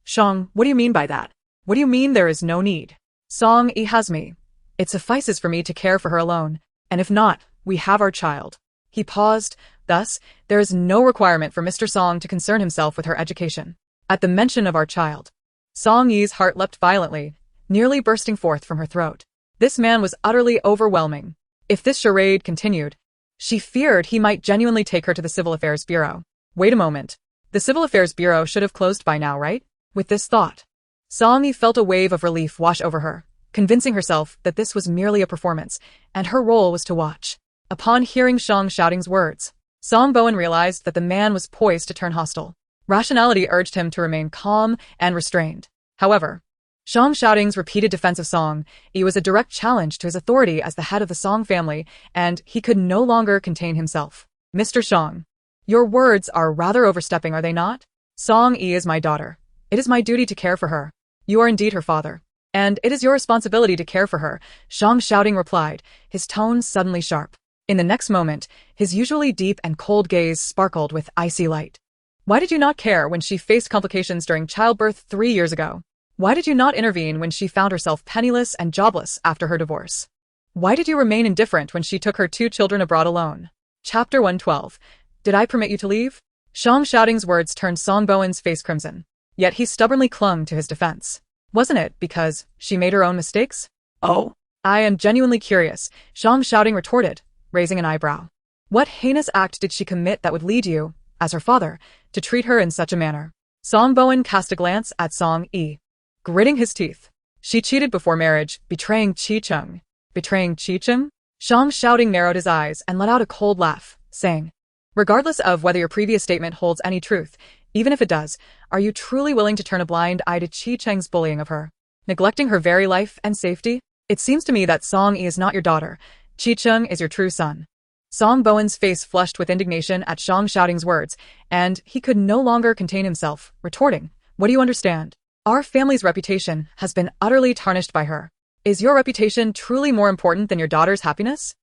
Shang, what do you mean by that? What do you mean there is no need? Song Yi has me. It suffices for me to care for her alone, and if not, we have our child. He paused, thus, there is no requirement for Mr. Song to concern himself with her education. At the mention of our child, Song Yi's heart leapt violently, nearly bursting forth from her throat. This man was utterly overwhelming. If this charade continued, she feared he might genuinely take her to the Civil Affairs Bureau. Wait a moment. The Civil Affairs Bureau should have closed by now, right? With this thought, Song Yi felt a wave of relief wash over her, convincing herself that this was merely a performance, and her role was to watch. Upon hearing Shang Shouting's words, Song Bowen realized that the man was poised to turn hostile. Rationality urged him to remain calm and restrained. However, Shang Shouting's repeated defense of Song Yi was a direct challenge to his authority as the head of the Song family, and he could no longer contain himself. Mr. Shang, your words are rather overstepping, are they not? Song Yi is my daughter. It is my duty to care for her. You are indeed her father, and it is your responsibility to care for her, Shang Shouting replied, his tone suddenly sharp. In the next moment, his usually deep and cold gaze sparkled with icy light. Why did you not care when she faced complications during childbirth 3 years ago? Why did you not intervene when she found herself penniless and jobless after her divorce? Why did you remain indifferent when she took her 2 children abroad alone? Chapter 112. Did I permit you to leave? Shang Shouting's words turned Song Bowen's face crimson. Yet he stubbornly clung to his defense. Wasn't it because she made her own mistakes? Oh, I am genuinely curious, Shang Shouting retorted, raising an eyebrow. What heinous act did she commit that would lead you, as her father, to treat her in such a manner? Song Bowen cast a glance at Song Yi, gritting his teeth. She cheated before marriage, betraying Qi Cheng. Betraying Qi Cheng? Shang Shouting narrowed his eyes and let out a cold laugh, saying, Regardless of whether your previous statement holds any truth, even if it does, are you truly willing to turn a blind eye to Chi Cheng's bullying of her, neglecting her very life and safety? It seems to me that Song Yi is not your daughter. Chi Cheng is your true son. Song Bowen's face flushed with indignation at Shang Xiaoting's words, and he could no longer contain himself, retorting, "What do you understand? Our family's reputation has been utterly tarnished by her. Is your reputation truly more important than your daughter's happiness?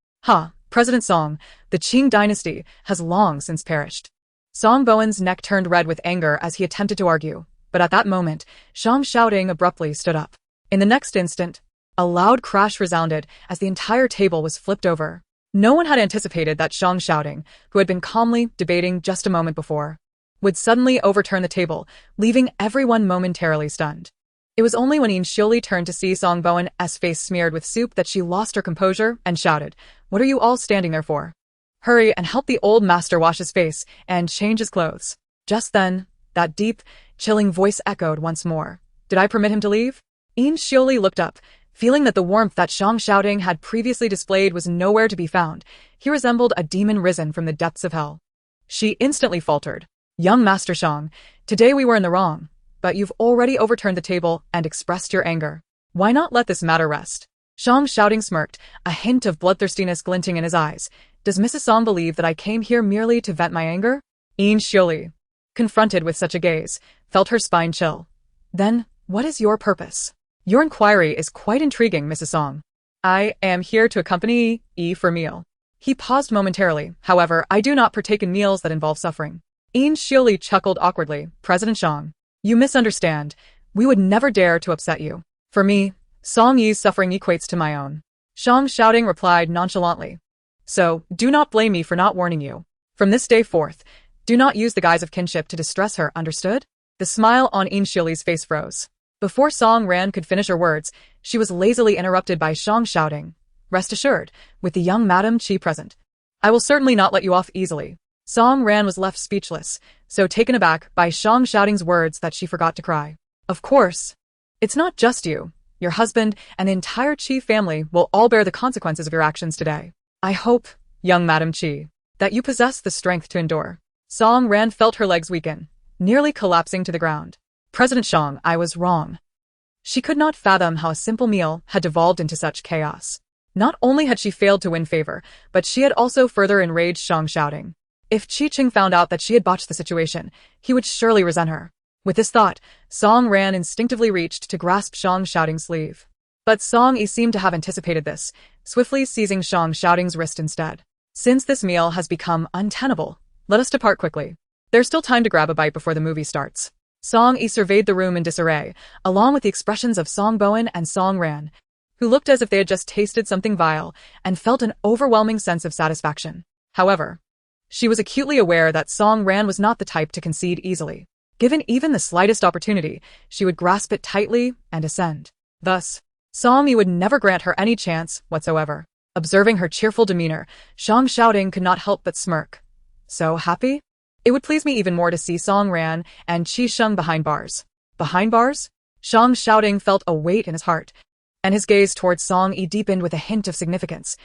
President Song, the Qing dynasty has long since perished." Song Bowen's neck turned red with anger as he attempted to argue, but at that moment, Shang Xiaoting abruptly stood up. In the next instant, a loud crash resounded as the entire table was flipped over. No one had anticipated that Shang Xiaoting, who had been calmly debating just a moment before, would suddenly overturn the table, leaving everyone momentarily stunned. It was only when Yin Xiuli turned to see Song Bowen's face smeared with soup that she lost her composure and shouted, "What are you all standing there for? Hurry and help the old master wash his face and change his clothes." Just then, that deep, chilling voice echoed once more. "Did I permit him to leave?" Yin Xiuli looked up, feeling that the warmth that Shang Xiaoting had previously displayed was nowhere to be found. He resembled a demon risen from the depths of hell. She instantly faltered. "Young Master Shang, today we were in the wrong, but you've already overturned the table and expressed your anger. Why not let this matter rest?" Shang Xiaoting smirked, a hint of bloodthirstiness glinting in his eyes. "Does Mrs. Song believe that I came here merely to vent my anger?" Yin Xiuli, confronted with such a gaze, felt her spine chill. "Then, what is your purpose?" "Your inquiry is quite intriguing, Mrs. Song. I am here to accompany Yi for meal." He paused momentarily. "However, I do not partake in meals that involve suffering." Yin Xiuli chuckled awkwardly. "President Shang, you misunderstand. We would never dare to upset you. For me, Song Yi's suffering equates to my own." Shang Xiaoting replied nonchalantly. "So, do not blame me for not warning you. From this day forth, do not use the guise of kinship to distress her, understood?" The smile on Yin Xiuli's face froze. Before Song Ran could finish her words, she was lazily interrupted by Shang Xiaoting. "Rest assured, with the young Madam Qi present, I will certainly not let you off easily." Song Ran was left speechless, so taken aback by Shang Xiaoting's words that she forgot to cry. "Of course. It's not just you. Your husband and the entire Qi family will all bear the consequences of your actions today. I hope, young Madam Qi, that you possess the strength to endure." Song Ran felt her legs weaken, nearly collapsing to the ground. "President Shang, I was wrong." She could not fathom how a simple meal had devolved into such chaos. Not only had she failed to win favor, but she had also further enraged Shang Xiaoting. If Chi Cheng found out that she had botched the situation, he would surely resent her. With this thought, Song Ran instinctively reached to grasp Shang Xiaoting's sleeve. But Song Yi seemed to have anticipated this, swiftly seizing Shang Xiaoting's wrist instead. "Since this meal has become untenable, let us depart quickly. There's still time to grab a bite before the movie starts." Song Yi surveyed the room in disarray, along with the expressions of Song Bowen and Song Ran, who looked as if they had just tasted something vile and felt an overwhelming sense of satisfaction. However, she was acutely aware that Song Ran was not the type to concede easily. Given even the slightest opportunity, she would grasp it tightly and ascend. Thus, Song Yi would never grant her any chance whatsoever. Observing her cheerful demeanor, Shang Xiaoting could not help but smirk. "So happy? It would please me even more to see Song Ran and Qi Sheng behind bars." Behind bars? Shang Xiaoting felt a weight in his heart, and his gaze towards Song Yi deepened with a hint of significance.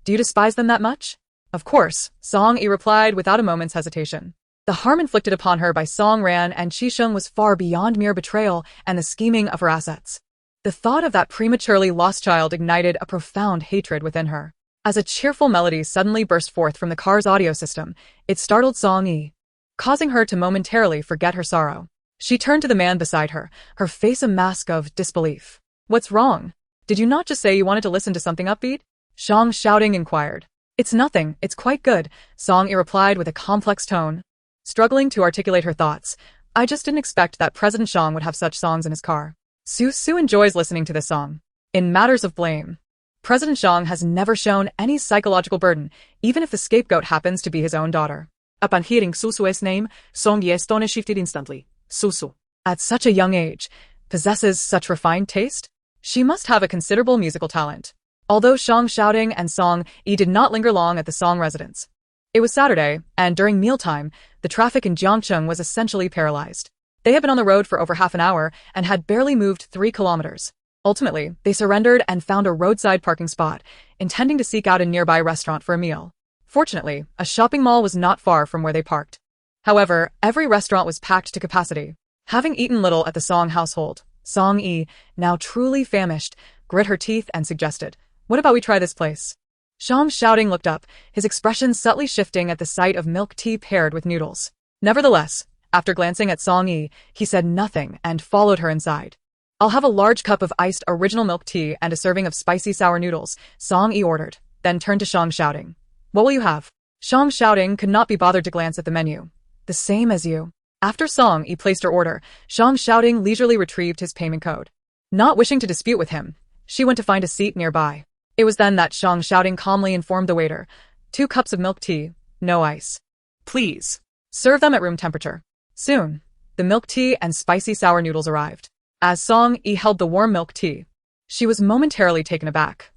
"Do you despise them that much?" "Of course," Song Yi replied without a moment's hesitation. The harm inflicted upon her by Song Ran and Qi Sheng was far beyond mere betrayal and the scheming of her assets. The thought of that prematurely lost child ignited a profound hatred within her. As a cheerful melody suddenly burst forth from the car's audio system, it startled Song Yi, causing her to momentarily forget her sorrow. She turned to the man beside her, her face a mask of disbelief. "What's wrong? Did you not just say you wanted to listen to something upbeat?" Shang Xiaoting inquired. "It's nothing, it's quite good," Song Yi replied with a complex tone. Struggling to articulate her thoughts, "I just didn't expect that President Shang would have such songs in his car. Su enjoys listening to this song." In matters of blame, President Shang has never shown any psychological burden, even if the scapegoat happens to be his own daughter. Upon hearing Susu's name, Song Yi's tone shifted instantly. Susu. At such a young age, possesses such refined taste? She must have a considerable musical talent. Although Shang Xiaoting and Song Yi did not linger long at the Song residence. It was Saturday, and during mealtime, the traffic in Jiangcheng was essentially paralyzed. They had been on the road for over half an hour and had barely moved 3 kilometers. Ultimately, they surrendered and found a roadside parking spot, intending to seek out a nearby restaurant for a meal. Fortunately, a shopping mall was not far from where they parked. However, every restaurant was packed to capacity. Having eaten little at the Song household, Song-yi, now truly famished, grit her teeth and suggested, "What about we try this place?" Shang shouting looked up, his expression subtly shifting at the sight of milk tea paired with noodles. Nevertheless, after glancing at Song-yi, he said nothing and followed her inside. "I'll have a large cup of iced original milk tea and a serving of spicy sour noodles," Song-yi ordered, then turned to Shang shouting. "What will you have?" Shang shouting could not be bothered to glance at the menu. "The same as you." After Song-yi placed her order, Shang shouting leisurely retrieved his payment code. Not wishing to dispute with him, she went to find a seat nearby. It was then that Shang shouting calmly informed the waiter, "2 cups of milk tea, no ice. Please. Serve them at room temperature." Soon, the milk tea and spicy sour noodles arrived. As Song-yi held the warm milk tea, she was momentarily taken aback.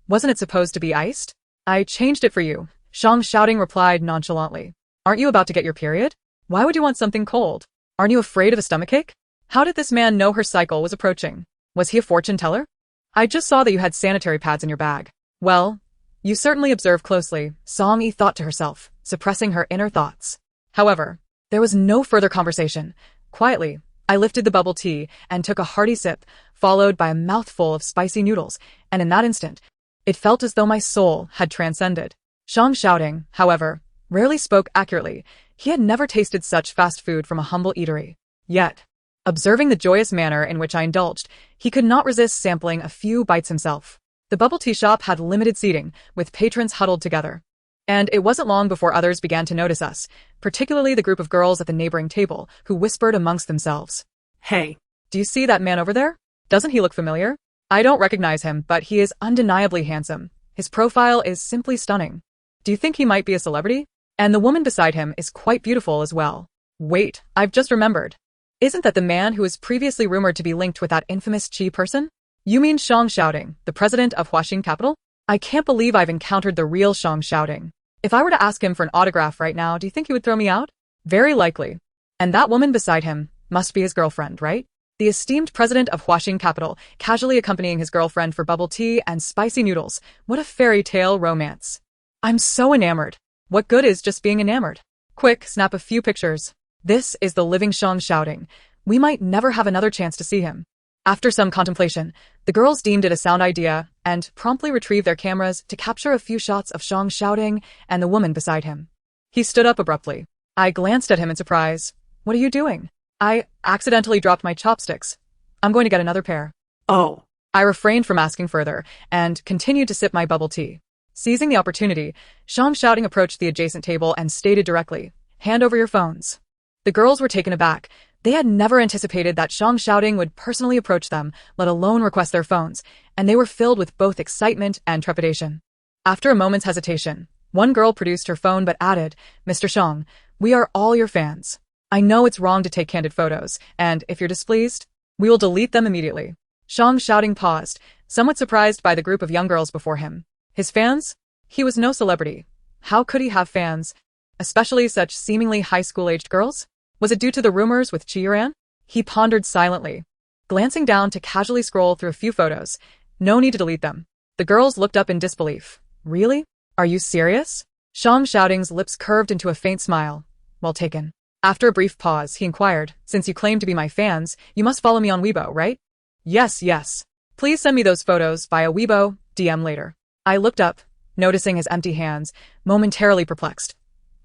"Wasn't it supposed to be iced?" "I changed it for you," Shang shouting replied nonchalantly. "Aren't you about to get your period? Why would you want something cold? Aren't you afraid of a stomachache?" How did this man know her cycle was approaching? Was he a fortune teller? "I just saw that you had sanitary pads in your bag." "Well, you certainly observe closely," Song-yi thought to herself, suppressing her inner thoughts. However, there was no further conversation. Quietly, I lifted the bubble tea and took a hearty sip, followed by a mouthful of spicy noodles, and in that instant, it felt as though my soul had transcended. Shang shouting, however, rarely spoke accurately. He had never tasted such fast food from a humble eatery. Yet, observing the joyous manner in which I indulged, he could not resist sampling a few bites himself. The bubble tea shop had limited seating, with patrons huddled together. And it wasn't long before others began to notice us, particularly the group of girls at the neighboring table, who whispered amongst themselves. Hey. "Do you see that man over there? Doesn't he look familiar?" "I don't recognize him, but he is undeniably handsome. His profile is simply stunning. Do you think he might be a celebrity? And the woman beside him is quite beautiful as well. Wait, I've just remembered. Isn't that the man who was previously rumored to be linked with that infamous Chi person?" "You mean Shang shouting, the president of Huaxing Capital?" "I can't believe I've encountered the real Shang shouting. If I were to ask him for an autograph right now, do you think he would throw me out?" "Very likely. And that woman beside him must be his girlfriend, right?" The esteemed president of Huaxing Capital, casually accompanying his girlfriend for bubble tea and spicy noodles. What a fairy tale romance. I'm so enamored. What good is just being enamored? Quick, snap a few pictures. This is the living Shang shouting. We might never have another chance to see him. After some contemplation, the girls deemed it a sound idea and promptly retrieved their cameras to capture a few shots of Shang shouting and the woman beside him. He stood up abruptly. I glanced at him in surprise. "What are you doing?" "I accidentally dropped my chopsticks. I'm going to get another pair." Oh. I refrained from asking further and continued to sip my bubble tea. Seizing the opportunity, Shang shouting approached the adjacent table and stated directly, "Hand over your phones." The girls were taken aback. They had never anticipated that Shang shouting would personally approach them, let alone request their phones, and they were filled with both excitement and trepidation. After a moment's hesitation, one girl produced her phone but added, "Mr. Shang, we are all your fans. I know it's wrong to take candid photos, and if you're displeased, we will delete them immediately." Shang shouting paused, somewhat surprised by the group of young girls before him. His fans? He was no celebrity. How could he have fans? Especially such seemingly high school-aged girls? Was it due to the rumors with Chiran? He pondered silently, glancing down to casually scroll through a few photos. No need to delete them. The girls looked up in disbelief. "Really? Are you serious?" Shang shouting's lips curved into a faint smile. "Well taken." After a brief pause, he inquired, "Since you claim to be my fans, you must follow me on Weibo, right?" Yes. "Please send me those photos via Weibo, DM later." I looked up, noticing his empty hands, momentarily perplexed.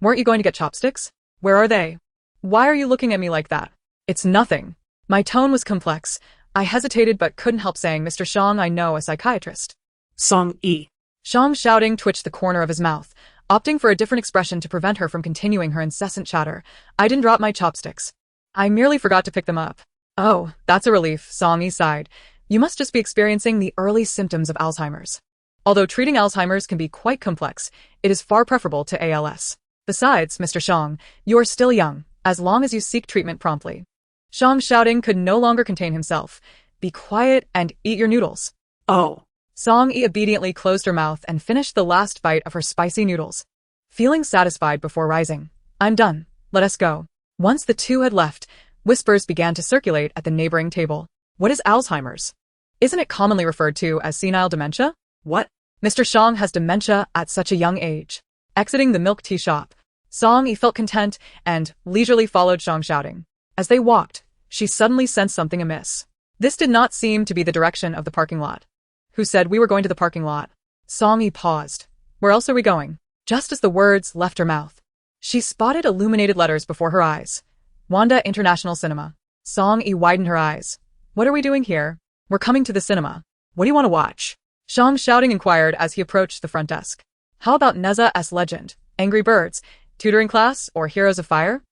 "Weren't you going to get chopsticks? Where are they? Why are you looking at me like that?" "It's nothing." My tone was complex. I hesitated but couldn't help saying, "Mr. Shang, I know a psychiatrist." Song-yi. Shang shouting twitched the corner of his mouth, opting for a different expression to prevent her from continuing her incessant chatter. "I didn't drop my chopsticks. I merely forgot to pick them up." "Oh, that's a relief," Song-yi sighed. "You must just be experiencing the early symptoms of Alzheimer's. Although treating Alzheimer's can be quite complex, it is far preferable to ALS. Besides, Mr. Shang, you are still young, as long as you seek treatment promptly." Shang shouting could no longer contain himself. "Be quiet and eat your noodles." Oh. Song-yi obediently closed her mouth and finished the last bite of her spicy noodles. Feeling satisfied before rising, "I'm done. Let us go." Once the two had left, whispers began to circulate at the neighboring table. "What is Alzheimer's? Isn't it commonly referred to as senile dementia?" What? "Mr. Shang has dementia at such a young age. Exiting the milk tea shop, Song Yi felt content and leisurely followed Shang shouting. As they walked, she suddenly sensed something amiss. This did not seem to be the direction of the parking lot. Who said we were going to the parking lot? Song Yi paused. Where else are we going? Just as the words left her mouth, she spotted illuminated letters before her eyes. Wanda International Cinema. Song Yi widened her eyes. What are we doing here? We're coming to the cinema. What do you want to watch? Shang shouting inquired as he approached the front desk. How about Neza's Legend, Angry Birds, Tutoring Class, or Heroes of Fire?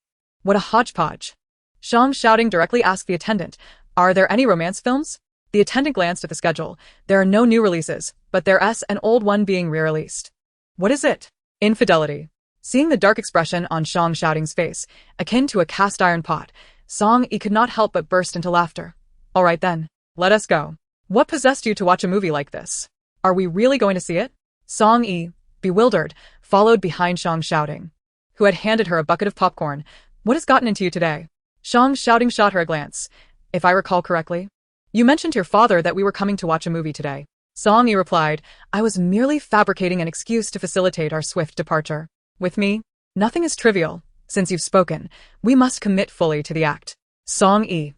What a hodgepodge. Shang shouting directly asked the attendant, are there any romance films? The attendant glanced at the schedule. There are no new releases, but there's an old one being re-released. What is it? Infidelity. Seeing the dark expression on Shang shouting's face, akin to a cast iron pot, Song Yi could not help but burst into laughter. All right then, let us go. What possessed you to watch a movie like this? Are we really going to see it? Song Yi, bewildered, followed behind Shang shouting, who had handed her a bucket of popcorn. What has gotten into you today? Shang shouting shot her a glance. If I recall correctly, you mentioned to your father that we were coming to watch a movie today. Song Yi replied, I was merely fabricating an excuse to facilitate our swift departure. With me, nothing is trivial. Since you've spoken, we must commit fully to the act. Song Yi.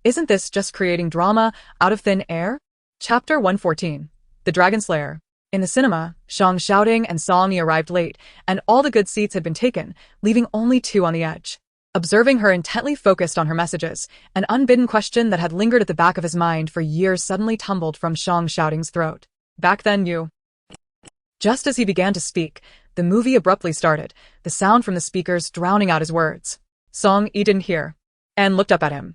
Isn't this just creating drama out of thin air? Chapter 114. The Dragon Slayer. In the cinema, Shang shouting and Song Yi arrived late, and all the good seats had been taken, leaving only two on the edge. Observing her intently focused on her messages, an unbidden question that had lingered at the back of his mind for years suddenly tumbled from Shang shouting's throat. Back then you. Just as he began to speak, the movie abruptly started, the sound from the speakers drowning out his words. Song Yi didn't hear, and looked up at him.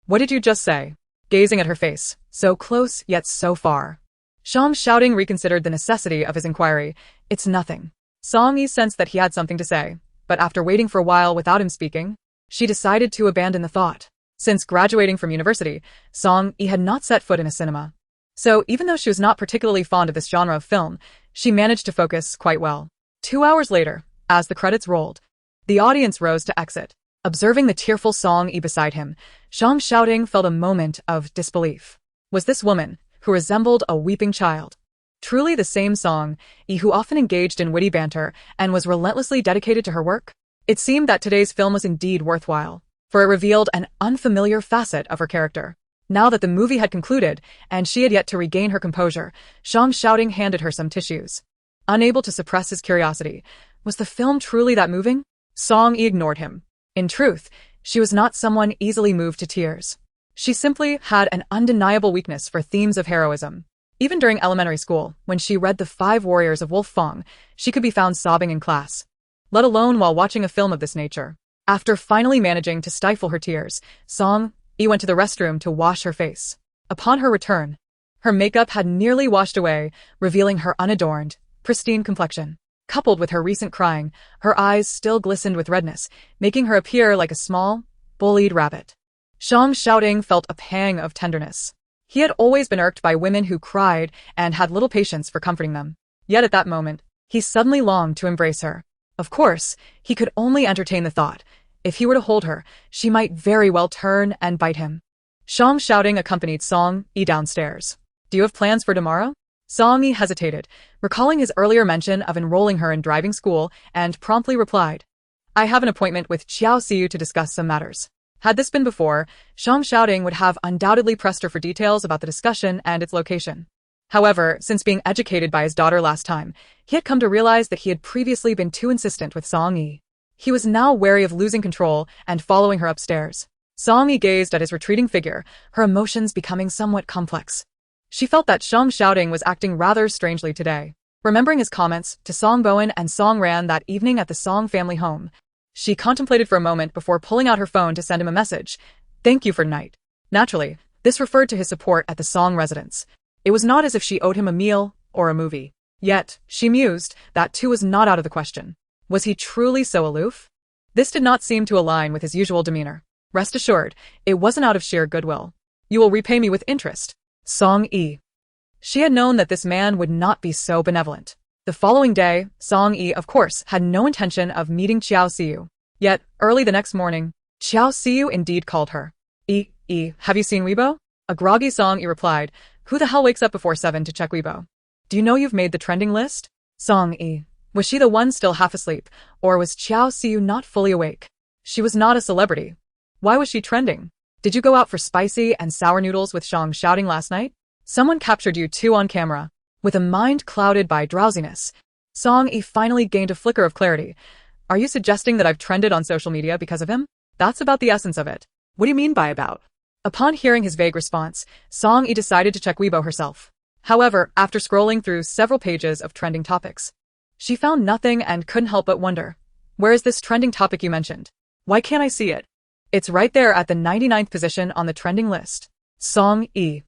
What did you just say? Gazing at her face, so close yet so far. Shang shouting reconsidered the necessity of his inquiry. It's nothing. Song Yi sensed that he had something to say, but after waiting for a while without him speaking, she decided to abandon the thought. Since graduating from university, Song Yi had not set foot in a cinema. So even though she was not particularly fond of this genre of film, she managed to focus quite well. 2 hours later, as the credits rolled, the audience rose to exit. Observing the tearful Song Yi beside him, Shang shouting felt a moment of disbelief. Was this woman, who resembled a weeping child, truly the same Song Yi who often engaged in witty banter and was relentlessly dedicated to her work? It seemed that today's film was indeed worthwhile, for it revealed an unfamiliar facet of her character. Now that the movie had concluded, and she had yet to regain her composure, Shang shouting handed her some tissues. Unable to suppress his curiosity, was the film truly that moving? Song Yi ignored him. In truth, she was not someone easily moved to tears. She simply had an undeniable weakness for themes of heroism. Even during elementary school, when she read The Five Warriors of Wolf Fong, she could be found sobbing in class, let alone while watching a film of this nature. After finally managing to stifle her tears, Song Yi went to the restroom to wash her face. Upon her return, her makeup had nearly washed away, revealing her unadorned, pristine complexion. Coupled with her recent crying, her eyes still glistened with redness, making her appear like a small, bullied rabbit. Shang shouting felt a pang of tenderness. He had always been irked by women who cried and had little patience for comforting them. Yet at that moment, he suddenly longed to embrace her. Of course, he could only entertain the thought. If he were to hold her, she might very well turn and bite him. Shang shouting accompanied Song Yi downstairs. Do you have plans for tomorrow? Song Yi hesitated, recalling his earlier mention of enrolling her in driving school, and promptly replied, I have an appointment with Xiao Xiu to discuss some matters. Had this been before, Shang shouting would have undoubtedly pressed her for details about the discussion and its location. However, since being educated by his daughter last time, he had come to realize that he had previously been too insistent with Song Yi. He was now wary of losing control and following her upstairs. Song Yi gazed at his retreating figure, her emotions becoming somewhat complex. She felt that Shang shouting was acting rather strangely today. Remembering his comments to Song Bowen and Song Ran that evening at the Song family home, she contemplated for a moment before pulling out her phone to send him a message. Thank you for tonight. Naturally, this referred to his support at the Song residence. It was not as if she owed him a meal or a movie. Yet, she mused, that too was not out of the question. Was he truly so aloof? This did not seem to align with his usual demeanor. Rest assured, it wasn't out of sheer goodwill. You will repay me with interest. Song Yi. She had known that this man would not be so benevolent. The following day, Song Yi, of course, had no intention of meeting Xiao Xiu. Yet, early the next morning, Xiao Xiu indeed called her. Have you seen Weibo? A groggy Song Yi replied, Who the hell wakes up before 7 to check Weibo? Do you know you've made the trending list? Song Yi. Was she the one still half asleep, or was Xiao Xiu not fully awake? She was not a celebrity. Why was she trending? Did you go out for spicy and sour noodles with Shang shouting last night? Someone captured you too on camera. With a mind clouded by drowsiness, Song Yi finally gained a flicker of clarity. Are you suggesting that I've trended on social media because of him? That's about the essence of it. What do you mean by about? Upon hearing his vague response, Song Yi decided to check Weibo herself. However, after scrolling through several pages of trending topics, she found nothing and couldn't help but wonder. Where is this trending topic you mentioned? Why can't I see it? It's right there at the 99th position on the trending list. Song Yi.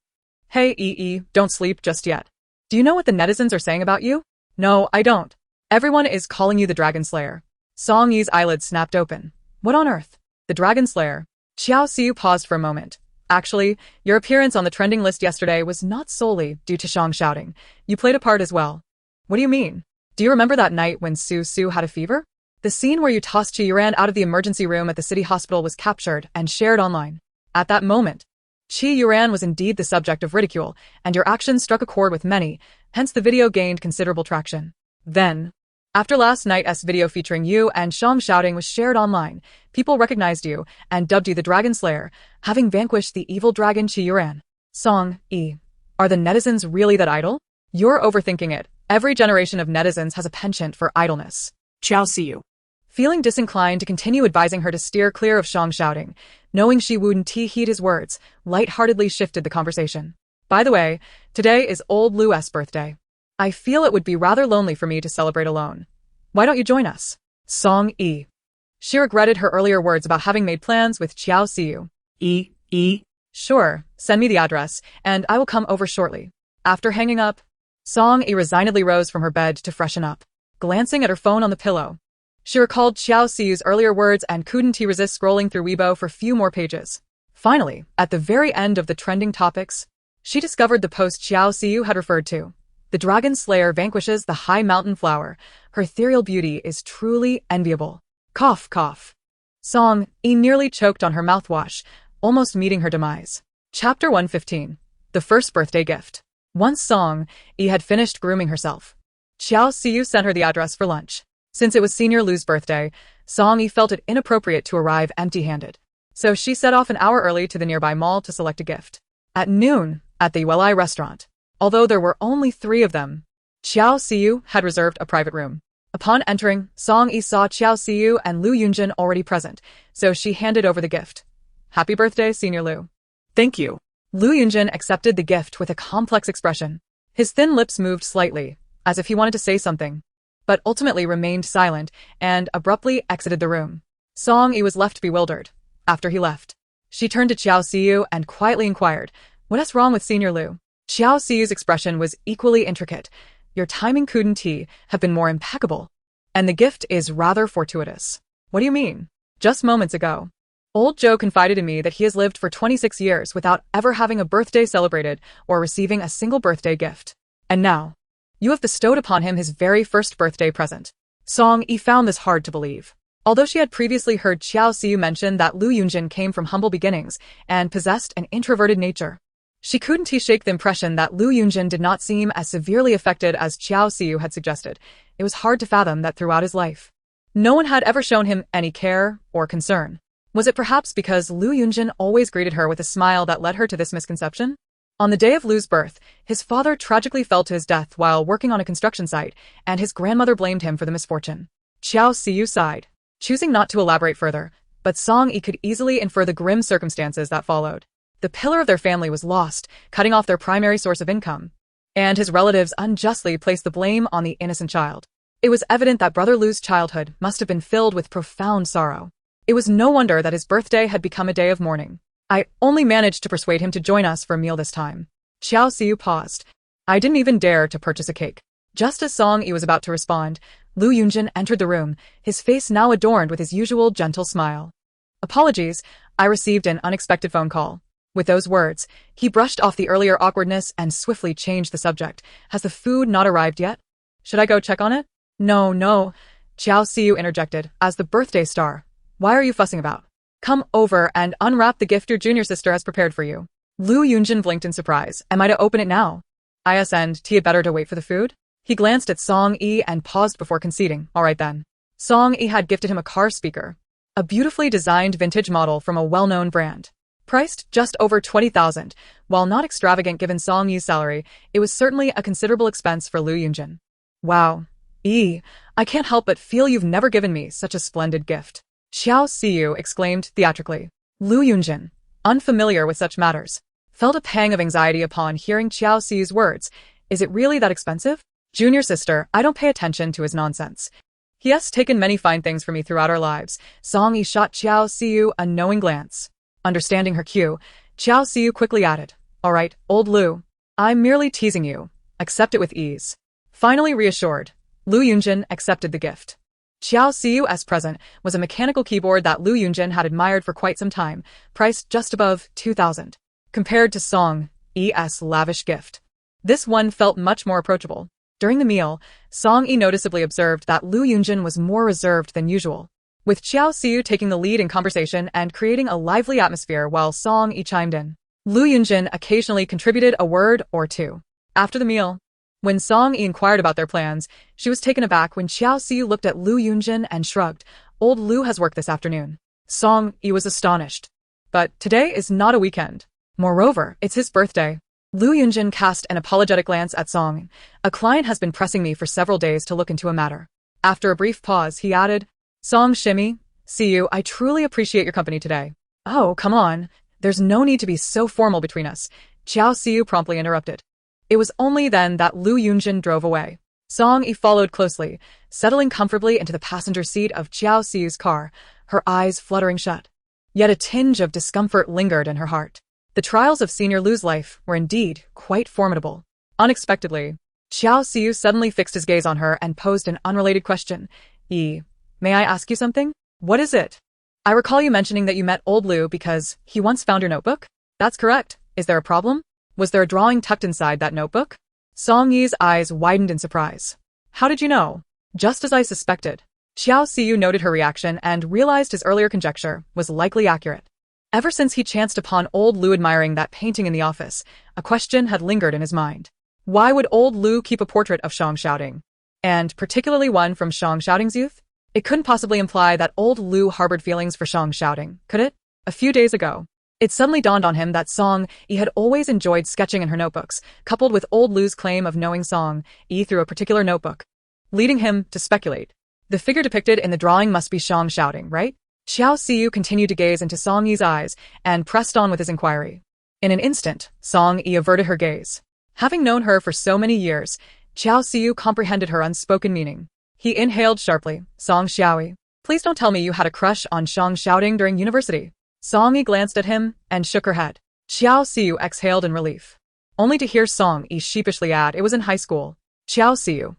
Hey don't sleep just yet. Do you know what the netizens are saying about you? No, I don't. Everyone is calling you the Dragon Slayer. Song Yi's eyelids snapped open. What on earth? The Dragon Slayer? Xiao Xiu paused for a moment. Actually, your appearance on the trending list yesterday was not solely due to Shang shouting. You played a part as well. What do you mean? Do you remember that night when Su had a fever? The scene where you tossed Chi Yuran out of the emergency room at the city hospital was captured and shared online. At that moment, Chi Yuran was indeed the subject of ridicule, and your actions struck a chord with many, hence the video gained considerable traction. Then, after last night's video featuring you and Shang shouting was shared online, people recognized you and dubbed you the Dragon Slayer, having vanquished the evil dragon Chi Yuran. Song Yi. Are the netizens really that idle? You're overthinking it. Every generation of netizens has a penchant for idleness. Xiao Xiu. Feeling disinclined to continue advising her to steer clear of Shang shouting, knowing she wouldn't heed his words, lightheartedly shifted the conversation. By the way, today is old Lu's birthday. I feel it would be rather lonely for me to celebrate alone. Why don't you join us? Song Yi. She regretted her earlier words about having made plans with Xiao Xiu. Sure, send me the address, and I will come over shortly. After hanging up, Song Yi resignedly rose from her bed to freshen up. Glancing at her phone on the pillow, she recalled Xiao Xiu's earlier words and couldn't resist scrolling through Weibo for a few more pages. Finally, at the very end of the trending topics, she discovered the post Xiao Xiu had referred to. The Dragon Slayer vanquishes the High Mountain Flower. Her ethereal beauty is truly enviable. Cough, cough. Song Yi nearly choked on her mouthwash, almost meeting her demise. Chapter 115. The First Birthday Gift. Once Song Yi had finished grooming herself, Xiao Xiu sent her the address for lunch. Since it was Senior Lu's birthday, Song Yi felt it inappropriate to arrive empty-handed. So she set off an hour early to the nearby mall to select a gift. At noon, at the Yuelai restaurant, although there were only 3 of them, Xiao Xiu had reserved a private room. Upon entering, Song Yi saw Xiao Xiu and Lu Yunjin already present, so she handed over the gift. Happy birthday, Senior Lu. Thank you. Lu Yunjin accepted the gift with a complex expression. His thin lips moved slightly, as if he wanted to say something, but ultimately remained silent and abruptly exited the room. Song Yi was left bewildered. After he left, she turned to Xiao Xiu and quietly inquired, "What's wrong with Senior Lu?" Xiao Xiu's expression was equally intricate. Your timing couldn't have been more impeccable. And the gift is rather fortuitous. What do you mean? Just moments ago, old Joe confided in me that he has lived for 26 years without ever having a birthday celebrated or receiving a single birthday gift. And now, you have bestowed upon him his very first birthday present. Song Yi found this hard to believe. Although she had previously heard Xiao Xiu mention that Lu Yunjin came from humble beginnings and possessed an introverted nature, she couldn't shake the impression that Lu Yunjin did not seem as severely affected as Xiao Xiu had suggested. It was hard to fathom that throughout his life, no one had ever shown him any care or concern. Was it perhaps because Lu Yunjin always greeted her with a smile that led her to this misconception? On the day of Lu's birth, his father tragically fell to his death while working on a construction site, and his grandmother blamed him for the misfortune. Xiao Xiu sighed, choosing not to elaborate further, but Song Yi could easily infer the grim circumstances that followed. The pillar of their family was lost, cutting off their primary source of income, and his relatives unjustly placed the blame on the innocent child. It was evident that Brother Lu's childhood must have been filled with profound sorrow. It was no wonder that his birthday had become a day of mourning. I only managed to persuade him to join us for a meal this time. Xiao Xiu paused. I didn't even dare to purchase a cake. Just as Song Yi was about to respond, Lu Yunjin entered the room, his face now adorned with his usual gentle smile. Apologies, I received an unexpected phone call. With those words, he brushed off the earlier awkwardness and swiftly changed the subject. Has the food not arrived yet? Should I go check on it? No, Xiao Xiu interjected, as the birthday star. Why are you fussing about? Come over and unwrap the gift your junior sister has prepared for you. Lu Yunjin blinked in surprise. Am I to open it now? ISNT, had better to wait for the food? He glanced at Song Yi and paused before conceding. All right then. Song Yi had gifted him a car speaker, a beautifully designed vintage model from a well-known brand. Priced just over 20,000, while not extravagant given Song Yi's salary, it was certainly a considerable expense for Lu Yunjin. Wow. Yi, I can't help but feel you've never given me such a splendid gift. Xiao Siyu exclaimed theatrically. Lu Yunjin, unfamiliar with such matters, felt a pang of anxiety upon hearing Xiao Siyu's words. Is it really that expensive? Junior sister, I don't pay attention to his nonsense. He has taken many fine things from me throughout our lives. Song Yi shot Xiao Siyu a knowing glance. Understanding her cue, Xiao Siyu quickly added, all right, old Lu, I'm merely teasing you. Accept it with ease. Finally reassured, Lu Yunjin accepted the gift. Xiao Siyu as present was a mechanical keyboard that Lu Yunjin had admired for quite some time, priced just above 2,000. Compared to Song Yi's lavish gift, this one felt much more approachable. During the meal, Song Yi noticeably observed that Lu Yunjin was more reserved than usual, with Xiao Siyu taking the lead in conversation and creating a lively atmosphere while Song Yi chimed in. Lu Yunjin occasionally contributed a word or two. After the meal, when Song Yi inquired about their plans, she was taken aback when Xiao Siyu looked at Lu Yunjin and shrugged. Old Lu has work this afternoon. Song Yi was astonished. But today is not a weekend. Moreover, it's his birthday. Lu Yunjin cast an apologetic glance at Song. A client has been pressing me for several days to look into a matter. After a brief pause, he added, Song Shimmy, Siyu, I truly appreciate your company today. Oh, come on. There's no need to be so formal between us. Xiao Siyu promptly interrupted. It was only then that Lu Yunjin drove away. Song Yi followed closely, settling comfortably into the passenger seat of Xiao Siyu's car, her eyes fluttering shut. Yet a tinge of discomfort lingered in her heart. The trials of Senior Lu's life were indeed quite formidable. Unexpectedly, Xiao Siyu suddenly fixed his gaze on her and posed an unrelated question. Yi, may I ask you something? What is it? I recall you mentioning that you met old Lu because he once found your notebook? That's correct. Is there a problem? Was there a drawing tucked inside that notebook? Song Yi's eyes widened in surprise. How did you know? Just as I suspected. Xiao Siyu noted her reaction and realized his earlier conjecture was likely accurate. Ever since he chanced upon old Lu admiring that painting in the office, a question had lingered in his mind. Why would old Lu keep a portrait of Shang Xiaoding? And particularly one from Shang Xiaoding's youth? It couldn't possibly imply that old Lu harbored feelings for Shang Xiaoding, could it? A few days ago, it suddenly dawned on him that Song Yi had always enjoyed sketching in her notebooks, coupled with old Lu's claim of knowing Song Yi through a particular notebook, leading him to speculate. The figure depicted in the drawing must be Shang Xiaoding, right? Xiao Siyu continued to gaze into Song Yi's eyes and pressed on with his inquiry. In an instant, Song Yi averted her gaze. Having known her for so many years, Xiao Siyu comprehended her unspoken meaning. He inhaled sharply. Song Xiaoyi, please don't tell me you had a crush on Shang Xiaoding during university. Song Yi glanced at him and shook her head. Xiao Siyu exhaled in relief, only to hear Song Yi sheepishly add, it was in high school. Xiao Siyu.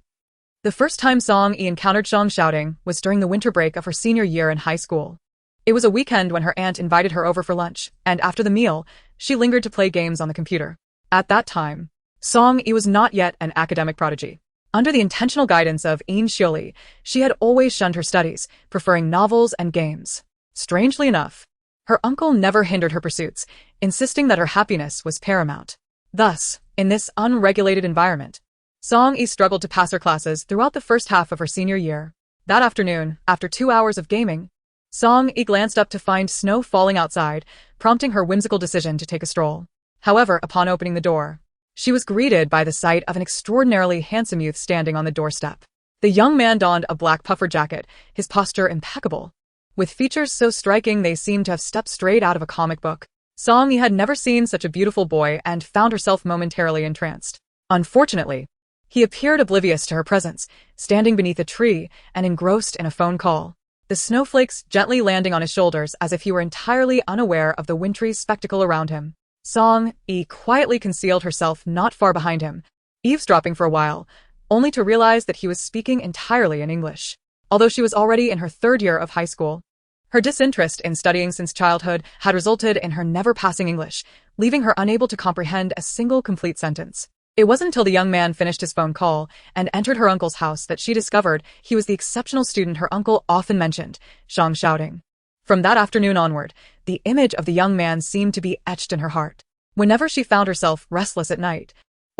The first time Song Yi encountered Shang Xiaoding was during the winter break of her senior year in high school. It was a weekend when her aunt invited her over for lunch, and after the meal, she lingered to play games on the computer. At that time, Song Yi was not yet an academic prodigy. Under the intentional guidance of Yin Xiuli, she had always shunned her studies, preferring novels and games. Strangely enough, her uncle never hindered her pursuits, insisting that her happiness was paramount. Thus, in this unregulated environment, Song Yi struggled to pass her classes throughout the first half of her senior year. That afternoon, after 2 hours of gaming, Song Yi glanced up to find snow falling outside, prompting her whimsical decision to take a stroll. However, upon opening the door, she was greeted by the sight of an extraordinarily handsome youth standing on the doorstep. The young man donned a black puffer jacket, his posture impeccable, with features so striking they seemed to have stepped straight out of a comic book. Song Yi had never seen such a beautiful boy and found herself momentarily entranced. Unfortunately, he appeared oblivious to her presence, standing beneath a tree and engrossed in a phone call, the snowflakes gently landing on his shoulders as if he were entirely unaware of the wintry spectacle around him. Song Yi quietly concealed herself not far behind him, eavesdropping for a while, only to realize that he was speaking entirely in English. Although she was already in her 3rd year of high school, her disinterest in studying since childhood had resulted in her never passing English, leaving her unable to comprehend a single complete sentence. It wasn't until the young man finished his phone call and entered her uncle's house that she discovered he was the exceptional student her uncle often mentioned, Shang Xiaoding. From that afternoon onward, the image of the young man seemed to be etched in her heart. Whenever she found herself restless at night,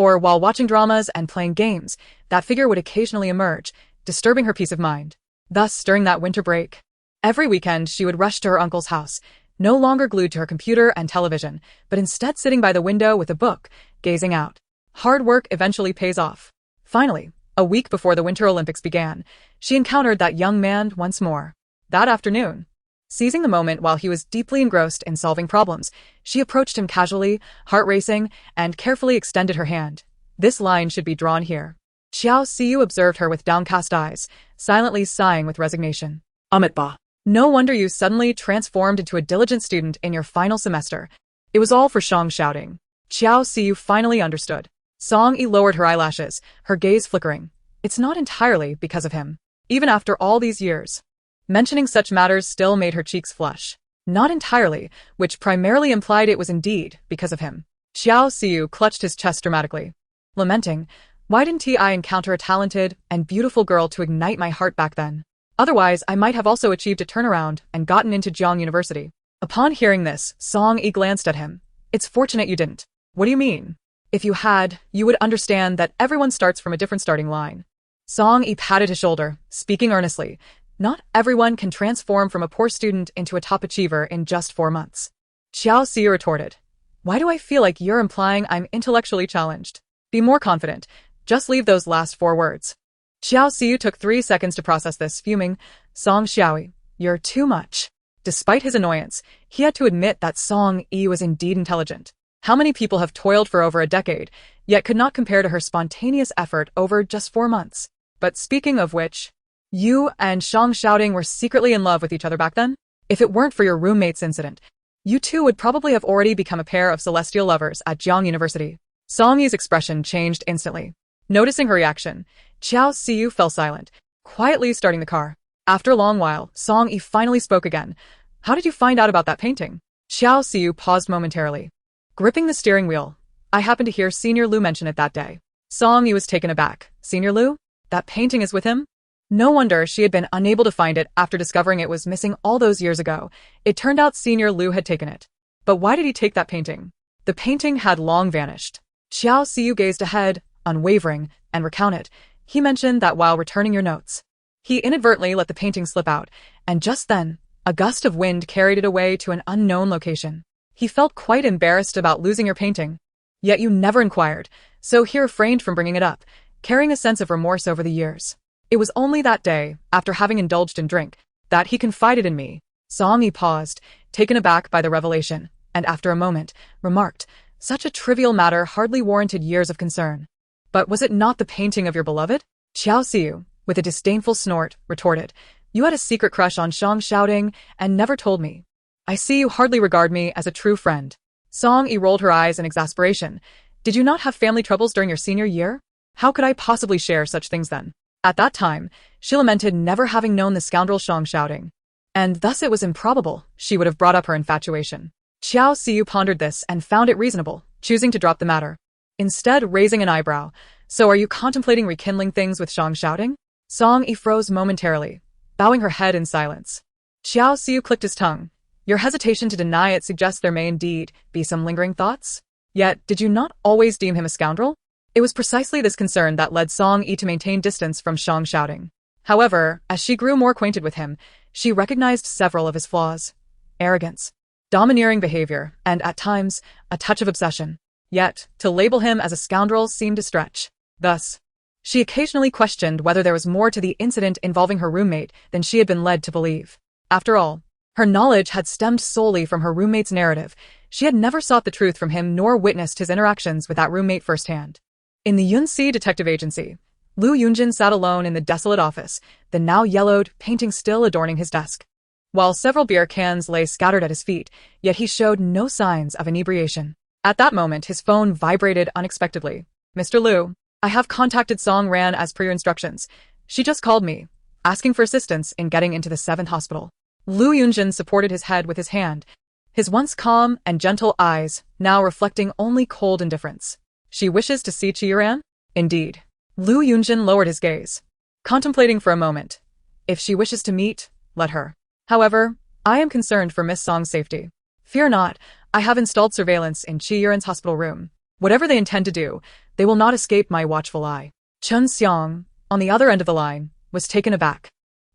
Or while watching dramas and playing games, that figure would occasionally emerge, disturbing her peace of mind. Thus, during that winter break, every weekend she would rush to her uncle's house, no longer glued to her computer and television, but instead sitting by the window with a book, gazing out. Hard work eventually pays off. Finally, a week before the Winter Olympics began, she encountered that young man once more. That afternoon, seizing the moment while he was deeply engrossed in solving problems, she approached him casually, heart racing, and carefully extended her hand. This line should be drawn here. Xiao Siyu observed her with downcast eyes, silently sighing with resignation. Amit ba. No wonder you suddenly transformed into a diligent student in your final semester. It was all for Shang shouting. Xiao Siyu finally understood. Song Yi lowered her eyelashes, her gaze flickering. It's not entirely because of him. Even after all these years, mentioning such matters still made her cheeks flush. Not entirely, which primarily implied it was indeed because of him. Xiao Siyu clutched his chest dramatically, lamenting, why didn't I encounter a talented and beautiful girl to ignite my heart back then? Otherwise, I might have also achieved a turnaround and gotten into Jiang University. Upon hearing this, Song Yi glanced at him. It's fortunate you didn't. What do you mean? If you had, you would understand that everyone starts from a different starting line. Song Yi patted his shoulder, speaking earnestly. Not everyone can transform from a poor student into a top achiever in just 4 months. Xiao Siyu retorted. Why do I feel like you're implying I'm intellectually challenged? Be more confident. Just leave those last 4 words. Xiao Siyu took 3 seconds to process this, fuming. Song Xiaoyi, you're too much. Despite his annoyance, he had to admit that Song Yi was indeed intelligent. How many people have toiled for over a decade, yet could not compare to her spontaneous effort over just 4 months? But speaking of which, you and Shang shouting were secretly in love with each other back then? If it weren't for your roommate's incident, you two would probably have already become a pair of celestial lovers at Jiang University. Song Yi's expression changed instantly. Noticing her reaction, Xiao Siyu fell silent, quietly starting the car. After a long while, Song Yi finally spoke again. How did you find out about that painting? Xiao Siyu paused momentarily, gripping the steering wheel. I happened to hear Senior Lu mention it that day. Song Yi was taken aback. Senior Lu? That painting is with him? No wonder she had been unable to find it after discovering it was missing all those years ago. It turned out Senior Lu had taken it. But why did he take that painting? The painting had long vanished. Xiao Siyu gazed ahead, unwavering, and recounted. He mentioned that while returning your notes, he inadvertently let the painting slip out, and just then, a gust of wind carried it away to an unknown location. He felt quite embarrassed about losing your painting. Yet you never inquired, so he refrained from bringing it up, carrying a sense of remorse over the years. It was only that day, after having indulged in drink, that he confided in me. Song Yi paused, taken aback by the revelation, and after a moment, remarked, such a trivial matter hardly warranted years of concern. But was it not the painting of your beloved? Xiao Siyu, with a disdainful snort, retorted, you had a secret crush on Shang shouting and never told me. I see you hardly regard me as a true friend. Song Yi rolled her eyes in exasperation. Did you not have family troubles during your senior year? How could I possibly share such things then? At that time, she lamented never having known the scoundrel Shang shouting, and thus it was improbable she would have brought up her infatuation. Xiao Siyu pondered this and found it reasonable, choosing to drop the matter. Instead, raising an eyebrow, so are you contemplating rekindling things with Shang shouting? Song Yi froze momentarily, bowing her head in silence. Xiao Siyu clicked his tongue. Your hesitation to deny it suggests there may indeed be some lingering thoughts? Yet, did you not always deem him a scoundrel? It was precisely this concern that led Song Yi to maintain distance from Shang shouting. However, as she grew more acquainted with him, she recognized several of his flaws. Arrogance, domineering behavior, and at times, a touch of obsession. Yet, to label him as a scoundrel seemed a stretch. Thus, she occasionally questioned whether there was more to the incident involving her roommate than she had been led to believe. After all, her knowledge had stemmed solely from her roommate's narrative. She had never sought the truth from him nor witnessed his interactions with that roommate firsthand. In the Yunxi Detective Agency, Lu Yunjin sat alone in the desolate office, the now yellowed painting still adorning his desk. While several beer cans lay scattered at his feet, yet he showed no signs of inebriation. At that moment, his phone vibrated unexpectedly. Mr. Lu, I have contacted Song Ran as per your instructions. She just called me, asking for assistance in getting into the 7th hospital. Lu Yunjin supported his head with his hand, his once calm and gentle eyes now reflecting only cold indifference. She wishes to see Qiran? Indeed. Lu Yunjin lowered his gaze, contemplating for a moment. If she wishes to meet, let her. However, I am concerned for Miss Song's safety. Fear not, I have installed surveillance in Qiran's hospital room. Whatever they intend to do, they will not escape my watchful eye. Chun Xiang, on the other end of the line, was taken aback.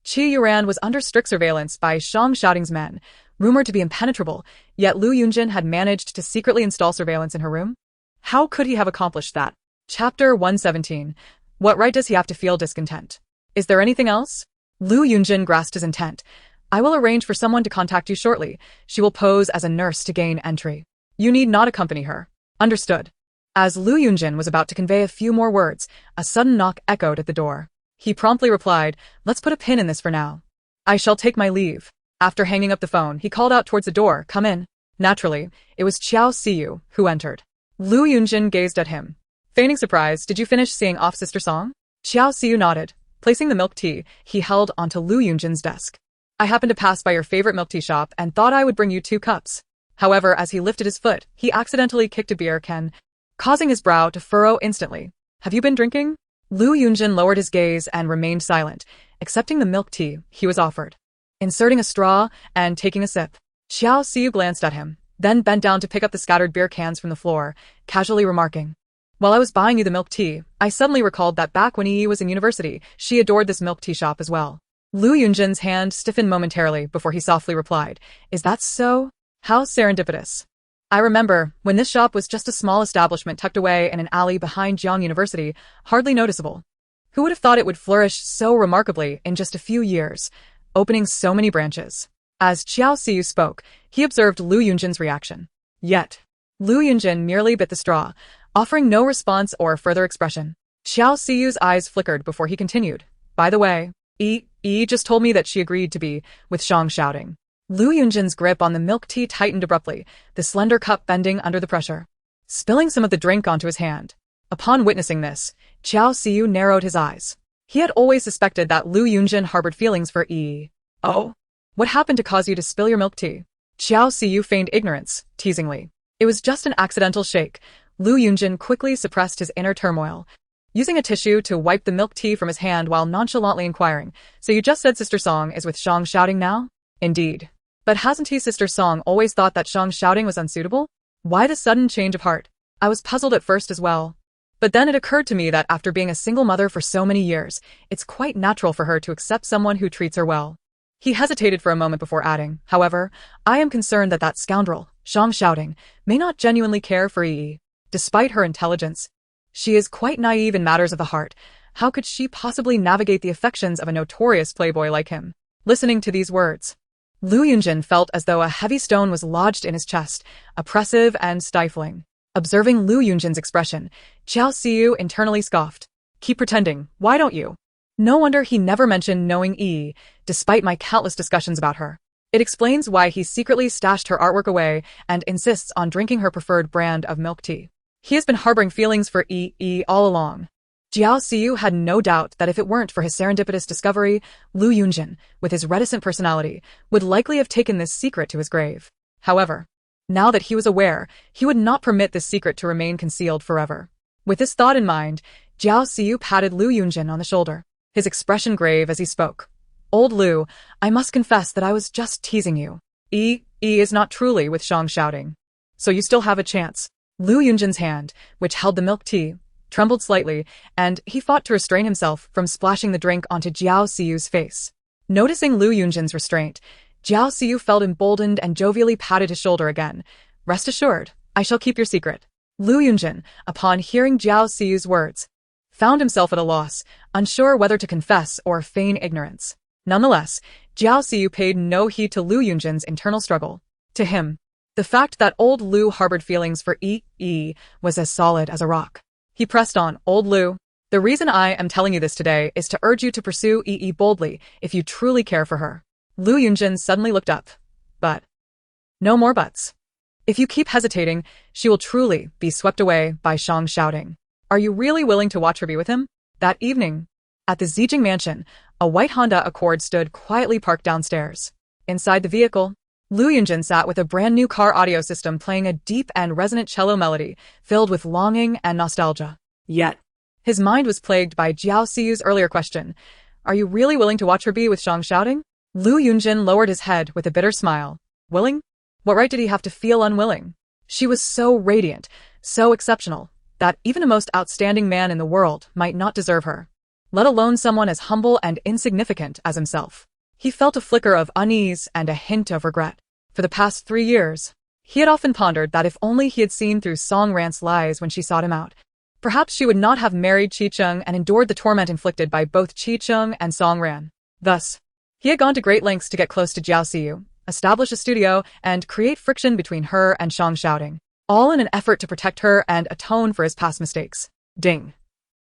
Qi Yuran was under strict surveillance by Shang Xiaoting's men, rumored to be impenetrable, yet Lu Yunjin had managed to secretly install surveillance in her room? How could he have accomplished that? Chapter 117. What right does he have to feel discontent? Is there anything else? Lu Yunjin grasped his intent. I will arrange for someone to contact you shortly. She will pose as a nurse to gain entry. You need not accompany her. Understood. As Lu Yunjin was about to convey a few more words, a sudden knock echoed at the door. He promptly replied, let's put a pin in this for now. I shall take my leave. After hanging up the phone, he called out towards the door, come in. Naturally, it was Qiao Siyu who entered. Lu Yunjin gazed at him. Feigning surprise, did you finish seeing off Sister Song? Qiao Siyu nodded. Placing the milk tea, he held onto Lu Yunjin's desk. I happened to pass by your favorite milk tea shop and thought I would bring you 2 cups. However, as he lifted his foot, he accidentally kicked a beer can, causing his brow to furrow instantly. Have you been drinking? Lu Yunjin lowered his gaze and remained silent, accepting the milk tea he was offered. Inserting a straw and taking a sip, Qiao Siyu glanced at him, then bent down to pick up the scattered beer cans from the floor, casually remarking, while I was buying you the milk tea, I suddenly recalled that back when Yi was in university, she adored this milk tea shop as well. Lu Yunjin's hand stiffened momentarily before he softly replied, is that so? How serendipitous. I remember, when this shop was just a small establishment tucked away in an alley behind Jiang University, hardly noticeable. Who would have thought it would flourish so remarkably in just a few years, opening so many branches? As Qiao Siyu spoke, he observed Lu Yunjin's reaction. Yet, Lu Yunjin merely bit the straw, offering no response or further expression. Qiao Siyu's eyes flickered before he continued. By the way, Yi just told me that she agreed to be with Shang Xiaoting. Lu Yunjin's grip on the milk tea tightened abruptly, the slender cup bending under the pressure, spilling some of the drink onto his hand. Upon witnessing this, Qiao Siyu narrowed his eyes. He had always suspected that Lu Yunjin harbored feelings for Yi. Oh? What happened to cause you to spill your milk tea? Qiao Siyu feigned ignorance, teasingly. It was just an accidental shake. Lu Yunjin quickly suppressed his inner turmoil, using a tissue to wipe the milk tea from his hand while nonchalantly inquiring, so you just said Sister Song is with Shang Xiaoting now? Indeed. But hasn't he Sister Song always thought that Shang Xiaoting was unsuitable? Why the sudden change of heart? I was puzzled at first as well. But then it occurred to me that after being a single mother for so many years, it's quite natural for her to accept someone who treats her well. He hesitated for a moment before adding, however, I am concerned that that scoundrel, Shang Xiaoting, may not genuinely care for Yi. Despite her intelligence, she is quite naive in matters of the heart. How could she possibly navigate the affections of a notorious playboy like him? Listening to these words, Lu Yunjin felt as though a heavy stone was lodged in his chest, oppressive and stifling. Observing Lu Yunjin's expression, Qiao Siyu internally scoffed. Keep pretending, why don't you? No wonder he never mentioned knowing Yi, despite my countless discussions about her. It explains why he secretly stashed her artwork away and insists on drinking her preferred brand of milk tea. He has been harboring feelings for Yi all along. Qiao Siyu had no doubt that if it weren't for his serendipitous discovery, Lu Yunjin, with his reticent personality, would likely have taken this secret to his grave. However, now that he was aware, he would not permit this secret to remain concealed forever. With this thought in mind, Qiao Siyu patted Lu Yunjin on the shoulder, his expression grave as he spoke. Old Lu, I must confess that I was just teasing you. Yi is not truly with Shang Xiaoting. So you still have a chance. Lu Yunjin's hand, which held the milk tea, trembled slightly, and he fought to restrain himself from splashing the drink onto Qiao Siyu's face. Noticing Lu Yunjin's restraint, Qiao Siyu felt emboldened and jovially patted his shoulder again. Rest assured, I shall keep your secret. Lu Yunjin, upon hearing Qiao Siyu's words, found himself at a loss, unsure whether to confess or feign ignorance. Nonetheless, Qiao Siyu paid no heed to Lu Yunjin's internal struggle. To him, the fact that old Lu harbored feelings for Yi was as solid as a rock. He pressed on, Old Lu, the reason I am telling you this today is to urge you to pursue Yi boldly if you truly care for her. Lu Yunjin suddenly looked up. But no more buts. If you keep hesitating, she will truly be swept away by Shang Xiaoting. Are you really willing to watch her be with him? That evening, at the Zijing mansion, a white Honda Accord stood quietly parked downstairs. Inside the vehicle, Lu Yunjin sat with a brand new car audio system playing a deep and resonant cello melody filled with longing and nostalgia. Yet, his mind was plagued by Qiao Siyu's earlier question. Are you really willing to watch her be with Shang Xiaoting? Lu Yunjin lowered his head with a bitter smile. Willing? What right did he have to feel unwilling? She was so radiant, So exceptional that even the most outstanding man in the world might not deserve her, let alone someone as humble and insignificant as himself. He felt a flicker of unease and a hint of regret. For the past 3 years, he had often pondered that if only he had seen through Song Ran's lies when she sought him out, perhaps she would not have married Chi Chung and endured the torment inflicted by both Chi Chung and Song Ran. Thus, he had gone to great lengths to get close to Jiao Siyu, establish a studio, and create friction between her and Shang Xiaoding, all in an effort to protect her and atone for his past mistakes. Ding.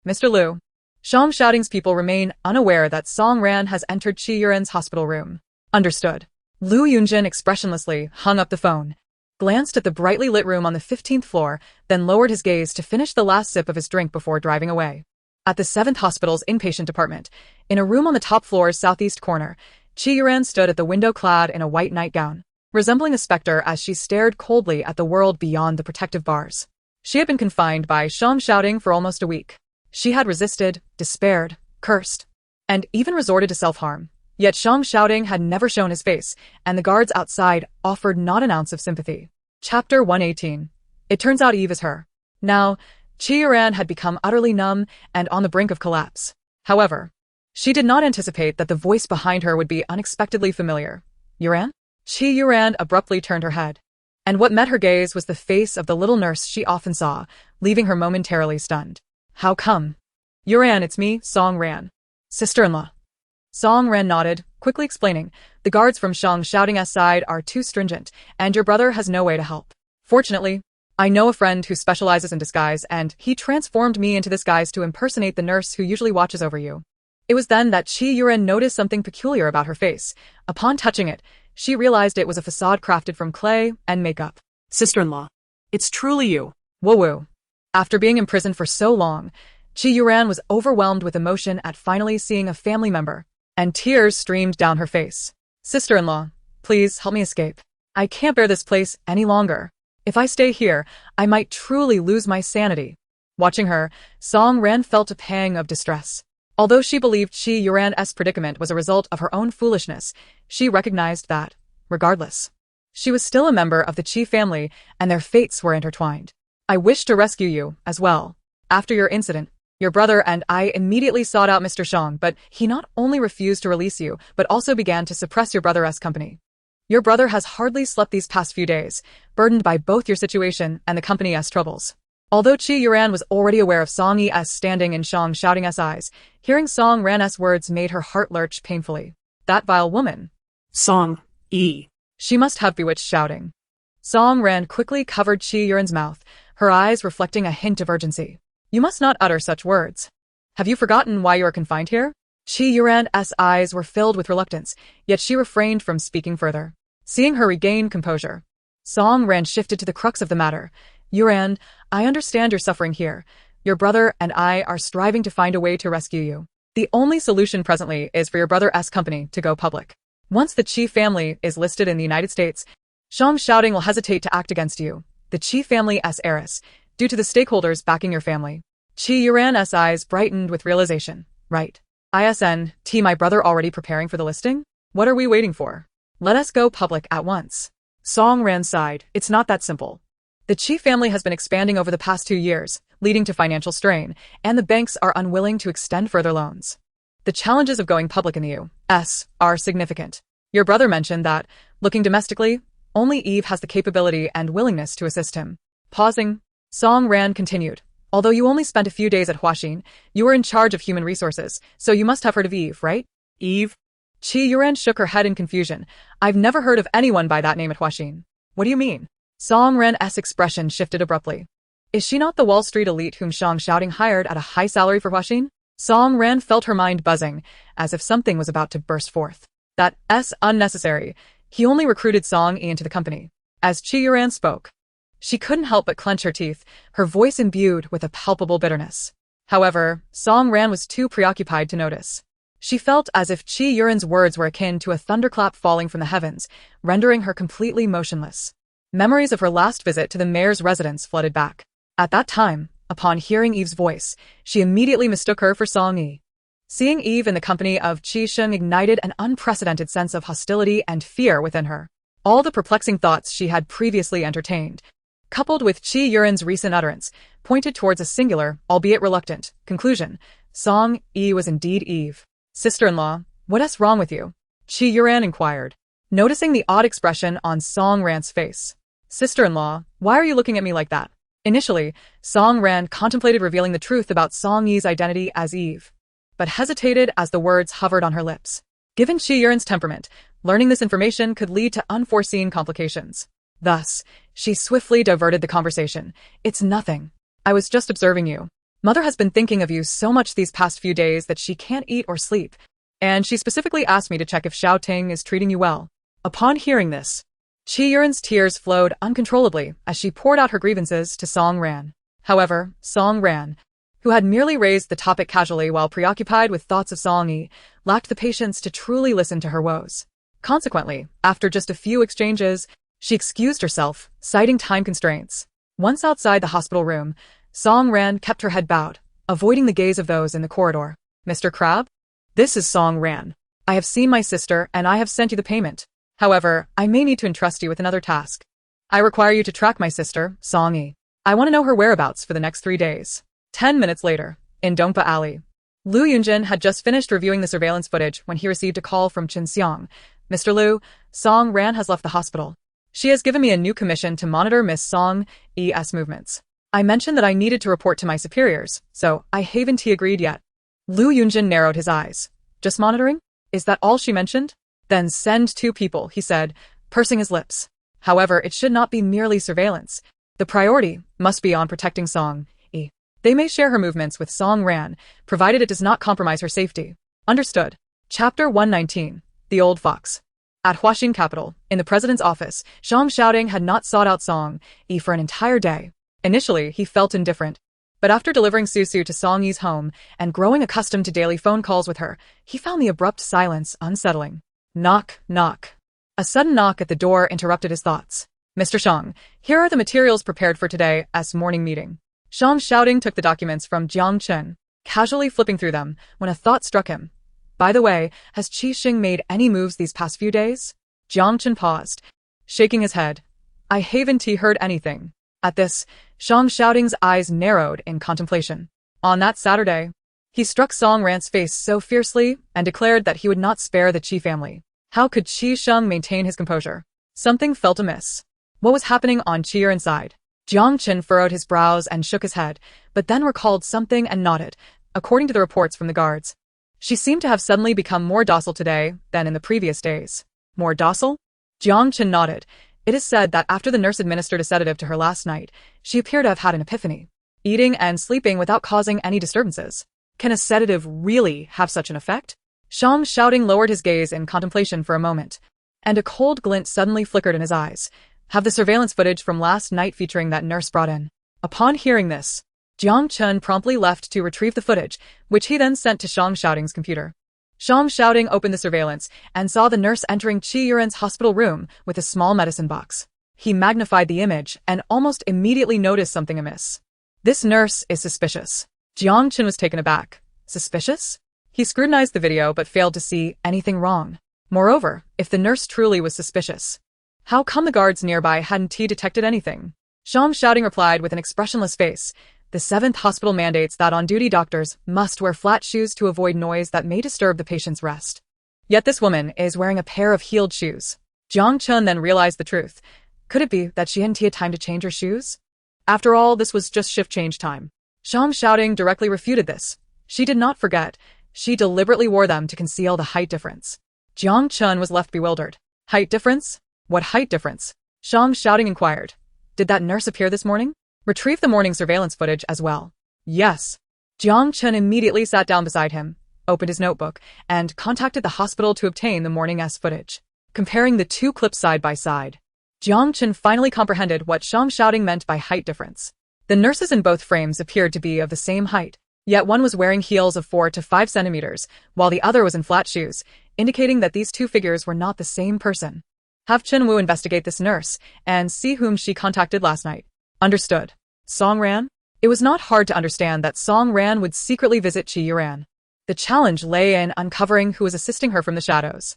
Mr. Liu. Shang Xiaoding's people remain unaware that Song Ran has entered Qi Yuren's hospital room. Understood. Liu Yunjin expressionlessly hung up the phone, glanced at the brightly lit room on the 15th floor, then lowered his gaze to finish the last sip of his drink before driving away. At the 7th Hospital's inpatient department, in a room on the top floor's southeast corner, Qi Yuren stood at the window clad in a white nightgown, resembling a specter as she stared coldly at the world beyond the protective bars. She had been confined by Shang Xiaoding for almost a week. She had resisted, despaired, cursed, and even resorted to self-harm. Yet Shang Xiaoding had never shown his face, and the guards outside offered not an ounce of sympathy. Chapter 118. It turns out Eve is her. Now, Qi Yuran had become utterly numb and on the brink of collapse. However, she did not anticipate that the voice behind her would be unexpectedly familiar. Yuran? Qi Yuran abruptly turned her head, and what met her gaze was the face of the little nurse she often saw, leaving her momentarily stunned. How come? Yuran, it's me, Song Ran. Sister-in-law. Song Ran nodded, quickly explaining, the guards from Shang Xiaoding's side are too stringent, and your brother has no way to help. Fortunately, I know a friend who specializes in disguise, and he transformed me into this guise to impersonate the nurse who usually watches over you. It was then that Qi Yuren noticed something peculiar about her face. Upon touching it, she realized it was a facade crafted from clay and makeup. Sister-in-law. It's truly you. Woo-woo. After being imprisoned for so long, Qi Yuran was overwhelmed with emotion at finally seeing a family member, and tears streamed down her face. Sister-in-law, please help me escape. I can't bear this place any longer. If I stay here, I might truly lose my sanity. Watching her, Song Ran felt a pang of distress. Although she believed Qi Yuran's predicament was a result of her own foolishness, she recognized that, regardless, she was still a member of the Qi family and their fates were intertwined. I wish to rescue you, as well. After your incident, your brother and I immediately sought out Mr. Shang, but he not only refused to release you, but also began to suppress your brother's company. Your brother has hardly slept these past few days, burdened by both your situation and the company's troubles. Although Qi Yuran was already aware of Song Yi's standing in Shang Xiaoding's eyes, hearing Song Ran's words made her heart lurch painfully. That vile woman. Song Yi. She must have bewitched Xiaoding. Song Ran quickly covered Qi Yuran's mouth, her eyes reflecting a hint of urgency. You must not utter such words. Have you forgotten why you are confined here? Qi Yuran's eyes were filled with reluctance, yet she refrained from speaking further. Seeing her regain composure, Song Ran shifted to the crux of the matter. Yuran, I understand your suffering here. Your brother and I are striving to find a way to rescue you. The only solution presently is for your brother's company to go public. Once the Qi family is listed in the United States, Shang Xiaoding will hesitate to act against you, the Qi family's heiress, due to the stakeholders backing your family. Qi Yuran's eyes brightened with realization. Right. My brother already preparing for the listing? What are we waiting for? Let us go public at once. Song Ran sighed. It's not that simple. The Qi family has been expanding over the past 2 years, leading to financial strain, and the banks are unwilling to extend further loans. The challenges of going public in the U.S. are significant. Your brother mentioned that, looking domestically, only Eve has the capability and willingness to assist him. Pausing, Song Ran continued. Although you only spent a few days at Huaxin, you were in charge of human resources, so you must have heard of Eve, right? Eve? Qi Yuran shook her head in confusion. I've never heard of anyone by that name at Huaxin. What do you mean? Song Ran's expression shifted abruptly. Is she not the Wall Street elite whom Shang Xiaoding hired at a high salary for Huaxin? Song Ran felt her mind buzzing, as if something was about to burst forth. That's unnecessary. He only recruited Song Yi into the company. As Qi Yuran spoke, she couldn't help but clench her teeth, her voice imbued with a palpable bitterness. However, Song Ran was too preoccupied to notice. She felt as if Qi Yuran's words were akin to a thunderclap falling from the heavens, rendering her completely motionless. Memories of her last visit to the mayor's residence flooded back. At that time, upon hearing Eve's voice, she immediately mistook her for Song Yi. Seeing Eve in the company of Qi Sheng ignited an unprecedented sense of hostility and fear within her. All the perplexing thoughts she had previously entertained, coupled with Chi Yurin's recent utterance, pointed towards a singular, albeit reluctant, conclusion. Song Yi was indeed Eve. Sister-in-law, what's wrong with you? Chi Yuran inquired, noticing the odd expression on Song Ran's face. Sister-in-law, why are you looking at me like that? Initially, Song Ran contemplated revealing the truth about Song Yi's identity as Eve, but hesitated as the words hovered on her lips. Given Chi Yuran's temperament, learning this information could lead to unforeseen complications. Thus, she swiftly diverted the conversation. It's nothing. I was just observing you. Mother has been thinking of you so much these past few days that she can't eat or sleep, and she specifically asked me to check if Xiao Ting is treating you well. Upon hearing this, Chi Yuran's tears flowed uncontrollably as she poured out her grievances to Song Ran. However, Song Ran, who had merely raised the topic casually while preoccupied with thoughts of Song Yi, lacked the patience to truly listen to her woes. Consequently, after just a few exchanges, she excused herself, citing time constraints. Once outside the hospital room, Song Ran kept her head bowed, avoiding the gaze of those in the corridor. Mr. Crab? This is Song Ran. I have seen my sister and I have sent you the payment. However, I may need to entrust you with another task. I require you to track my sister, Song Yi. I want to know her whereabouts for the next 3 days. 10 minutes later, in Dongpa Alley, Lu Yunjin had just finished reviewing the surveillance footage when he received a call from Chen Xiang. Mr. Lu, Song Ran has left the hospital. She has given me a new commission to monitor Miss Song Yi's movements. I mentioned that I needed to report to my superiors, so I haven't agreed yet. Lu Yunjin narrowed his eyes. Just monitoring? Is that all she mentioned? Then send 2 people, he said, pursing his lips. However, it should not be merely surveillance. The priority must be on protecting Song Yi. They may share her movements with Song Ran, provided it does not compromise her safety. Understood. Chapter 119. The Old Fox. At Huaxin Capital, in the president's office, Zhang Xiaoding had not sought out Song Yi for an entire day. Initially, he felt indifferent, but after delivering Susu to Song Yi's home and growing accustomed to daily phone calls with her, he found the abrupt silence unsettling. Knock, knock. A sudden knock at the door interrupted his thoughts. Mr. Shang, here are the materials prepared for today's morning meeting. Zhang Xiaoding took the documents from Jiang Chen, casually flipping through them, when a thought struck him. By the way, has Qi Xing made any moves these past few days? Jiang Chen paused, shaking his head. I haven't heard anything. At this, Zhang Xiaoding's eyes narrowed in contemplation. On that Saturday, he struck Song Ran's face so fiercely and declared that he would not spare the Qi family. How could Qi Sheng maintain his composure? Something felt amiss. What was happening on Qi Yuran's side? Jiang Chen furrowed his brows and shook his head, but then recalled something and nodded. According to the reports from the guards, she seemed to have suddenly become more docile today than in the previous days. More docile? Jiang Chen nodded. It is said that after the nurse administered a sedative to her last night, she appeared to have had an epiphany, eating and sleeping without causing any disturbances. Can a sedative really have such an effect? Zhang Xiaoding lowered his gaze in contemplation for a moment, and a cold glint suddenly flickered in his eyes. Have the surveillance footage from last night featuring that nurse brought in. Upon hearing this, Jiang Chen promptly left to retrieve the footage, which he then sent to Zhang Xiaoding's computer. Zhang Xiaoding opened the surveillance and saw the nurse entering Qi Yuran's hospital room with a small medicine box. He magnified the image and almost immediately noticed something amiss. This nurse is suspicious. Jiang Chen was taken aback. Suspicious? He scrutinized the video but failed to see anything wrong. Moreover, if the nurse truly was suspicious, how come the guards nearby hadn't detected anything? Zhang Xiaoding replied with an expressionless face. The 7th hospital mandates that on-duty doctors must wear flat shoes to avoid noise that may disturb the patient's rest. Yet this woman is wearing a pair of heeled shoes. Jiang Chen then realized the truth. Could it be that she hadn't had time to change her shoes? After all, this was just shift change time. Zhang Xiaoding directly refuted this. She did not forget. She deliberately wore them to conceal the height difference. Jiang Chen was left bewildered. Height difference? What height difference? Zhang Xiaoding inquired. Did that nurse appear this morning? Retrieve the morning surveillance footage as well. Yes. Jiang Chen immediately sat down beside him, opened his notebook, and contacted the hospital to obtain the morning's footage. Comparing the 2 clips side by side, Jiang Chen finally comprehended what Zhang Xiaoding meant by height difference. The nurses in both frames appeared to be of the same height, yet one was wearing heels of 4 to 5 centimeters, while the other was in flat shoes, indicating that these 2 figures were not the same person. Have Chen Wu investigate this nurse and see whom she contacted last night. Understood. Song Ran? It was not hard to understand that Song Ran would secretly visit Qi Yuran. The challenge lay in uncovering who was assisting her from the shadows.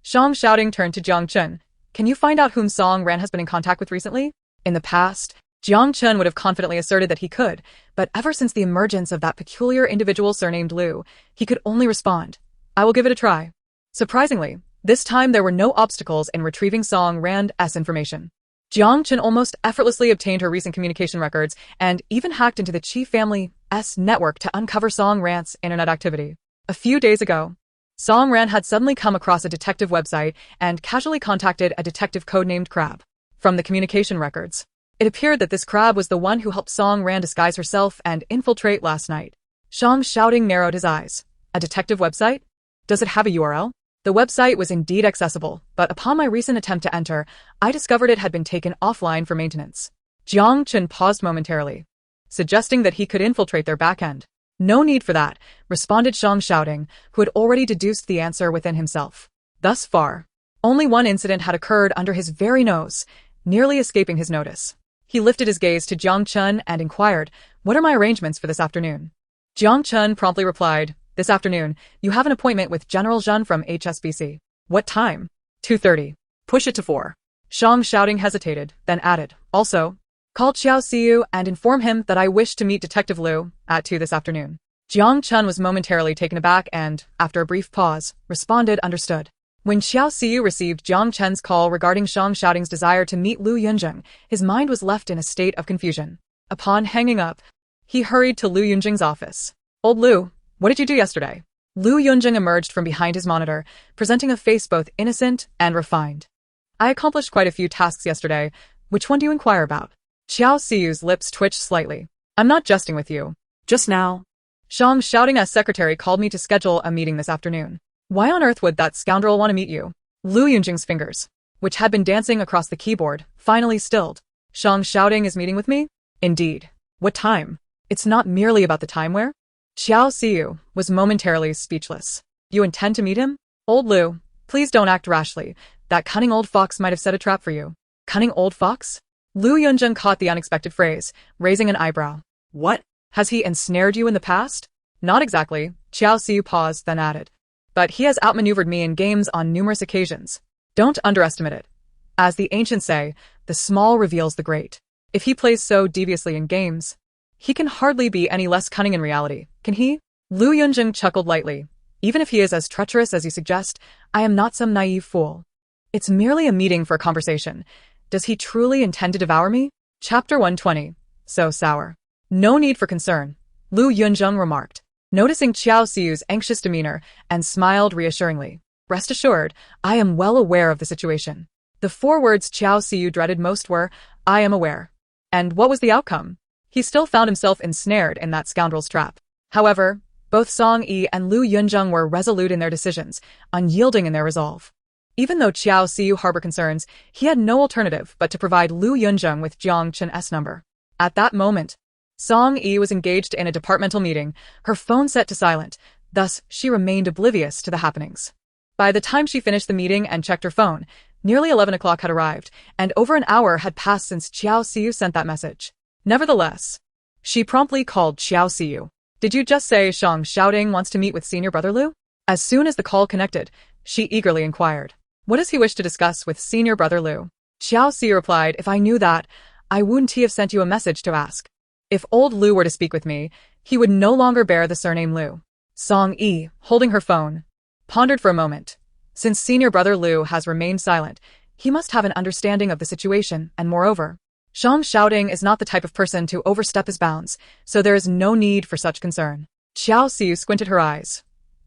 Zhang Xiaoding turned to Jiang Chen. Can you find out whom Song Ran has been in contact with recently? In the past, Jiang Chun would have confidently asserted that he could, but ever since the emergence of that peculiar individual surnamed Liu, he could only respond, "I will give it a try." Surprisingly, this time there were no obstacles in retrieving Song Rand's information. Jiang Chun almost effortlessly obtained her recent communication records and even hacked into the Qi family's network to uncover Song Rand's internet activity. A few days ago, Song Rand had suddenly come across a detective website and casually contacted a detective codenamed Crab. From the communication records, it appeared that this Crab was the one who helped Song Rand disguise herself and infiltrate last night. Shang Shouting narrowed his eyes. A detective website? Does it have a URL? The website was indeed accessible, but upon my recent attempt to enter, I discovered it had been taken offline for maintenance. Jiang Chun paused momentarily, suggesting that he could infiltrate their backend. "No need for that," responded Shang Shouting, who had already deduced the answer within himself. Thus far, only one incident had occurred under his very nose, nearly escaping his notice. He lifted his gaze to Jiang Chun and inquired, "What are my arrangements for this afternoon?" Jiang Chun promptly replied, "This afternoon, you have an appointment with General Zhen from HSBC. What time?" 2:30. "Push it to 4. Shang Shouting hesitated, then added, "Also, call Xiao Siyu and inform him that I wish to meet Detective Liu at 2 this afternoon." Jiang Chun was momentarily taken aback and, after a brief pause, responded, "Understood." When Xiao Siyu received Jiang Chun's call regarding Shang Shouting's desire to meet Liu Yunjing, his mind was left in a state of confusion. Upon hanging up, he hurried to Liu Yunjing's office. "Old Liu, what did you do yesterday?" Liu Yunjing emerged from behind his monitor, presenting a face both innocent and refined. "I accomplished quite a few tasks yesterday. Which one do you inquire about?" Xiao Siyu's lips twitched slightly. "I'm not jesting with you. Just now, Shang Shouting's secretary called me to schedule a meeting this afternoon. Why on earth would that scoundrel want to meet you?" Liu Yunjing's fingers, which had been dancing across the keyboard, finally stilled. "Shang Shouting is meeting with me?" "Indeed. What time?" "It's not merely about the time where?" Xiao Siyu was momentarily speechless. "You intend to meet him?" "Old Liu, please don't act rashly. That cunning old fox might have set a trap for you." "Cunning old fox?" Liu Yunjing caught the unexpected phrase, raising an eyebrow. "What? Has he ensnared you in the past?" "Not exactly." Xiao Siyu paused, then added, "But he has outmaneuvered me in games on numerous occasions. Don't underestimate it. As the ancients say, the small reveals the great. If he plays so deviously in games, he can hardly be any less cunning in reality, can he?" Liu Yunjing chuckled lightly. "Even if he is as treacherous as you suggest, I am not some naive fool. It's merely a meeting for a conversation. Does he truly intend to devour me?" Chapter 120. So sour. "No need for concern," Liu Yunjing remarked, noticing Xiao Siyu's anxious demeanor, and smiled reassuringly. "Rest assured, I am well aware of the situation." The 4 words Xiao Siyu dreaded most were, "I am aware." And what was the outcome? He still found himself ensnared in that scoundrel's trap. However, both Song Yi and Liu Yunjing were resolute in their decisions, unyielding in their resolve. Even though Xiao Siyu harbored concerns, he had no alternative but to provide Liu Yunjing with Jiang Chun's number. At that moment, Song Yi was engaged in a departmental meeting, her phone set to silent, thus she remained oblivious to the happenings. By the time she finished the meeting and checked her phone, nearly 11 o'clock had arrived, and over an hour had passed since Xiao Siyu sent that message. Nevertheless, she promptly called Xiao Siyu. "Did you just say Shang Shouting wants to meet with senior brother Liu?" As soon as the call connected, she eagerly inquired, "What does he wish to discuss with senior brother Liu?" Xiao Siyu replied, "If I knew that, I wouldn't have sent you a message to ask. If old Liu were to speak with me, he would no longer bear the surname Liu." Song Yi, holding her phone, pondered for a moment. Since senior brother Liu has remained silent, he must have an understanding of the situation, and moreover, Shang Shouting is not the type of person to overstep his bounds, so there is no need for such concern. Xiao Siyu squinted her eyes.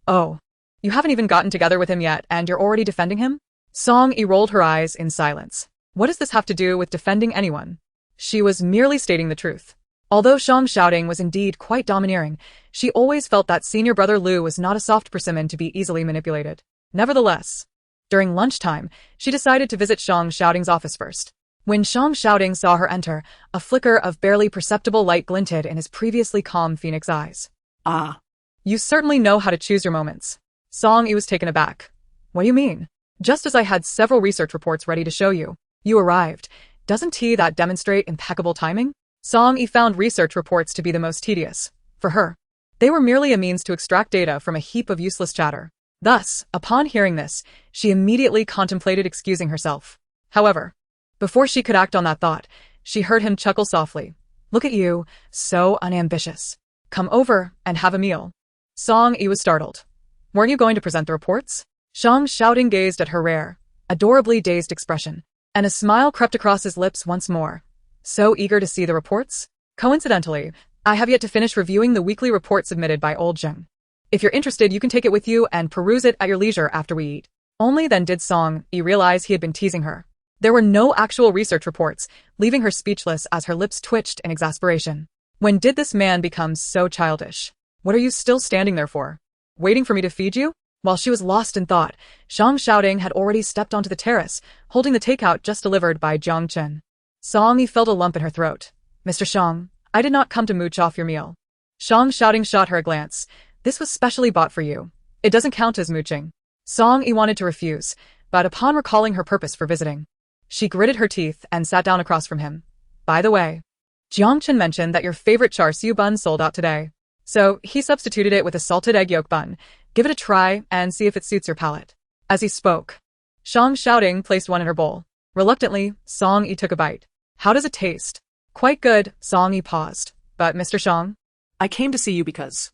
"Oh, you haven't even gotten together with him yet, and you're already defending him?" Song Yi rolled her eyes in silence. What does this have to do with defending anyone? She was merely stating the truth. Although Shang Shouting was indeed quite domineering, she always felt that senior brother Liu was not a soft persimmon to be easily manipulated. Nevertheless, during lunchtime, she decided to visit Shang Shouting's office first. When Shang Shouting saw her enter, a flicker of barely perceptible light glinted in his previously calm phoenix eyes. "Ah, you certainly know how to choose your moments." Song Yi was taken aback. "What do you mean?" "Just as I had several research reports ready to show you, you arrived. Doesn't that demonstrate impeccable timing?" Song Yi found research reports to be the most tedious. For her, they were merely a means to extract data from a heap of useless chatter. Thus, upon hearing this, she immediately contemplated excusing herself. However, before she could act on that thought, She heard him chuckle softly. Look at you, so unambitious. Come over and have a meal. Song Yi was startled. Weren't you going to present the reports? Shang Shouting gazed at her rare, adorably dazed expression, and a smile crept across his lips once more. So eager to see the reports? Coincidentally, I have yet to finish reviewing the weekly report submitted by old Zheng. If you're interested, you can take it with you and peruse it at your leisure after we eat. Only then did Song Yi realize he had been teasing her. There were no actual research reports, leaving her speechless as her lips twitched in exasperation. When did this man become so childish? What are you still standing there for? Waiting for me to feed you? While she was lost in thought, Shang Shouting had already stepped onto the terrace, holding the takeout just delivered by Jiang Chen. Song Yi felt a lump in her throat. Mr. Shang, I did not come to mooch off your meal. Shang Shouting shot her a glance. This was specially bought for you. It doesn't count as mooching. Song Yi wanted to refuse, but upon recalling her purpose for visiting, she gritted her teeth and sat down across from him. By the way, Jiang Chen mentioned that your favorite char siu bun sold out today. So he substituted it with a salted egg yolk bun. Give it a try and see if it suits your palate. As he spoke, Shang Shouting placed one in her bowl. Reluctantly, Song Yi took a bite. How does it taste? Quite good, Song Yi paused. But Mr. Shang? I came to see you because.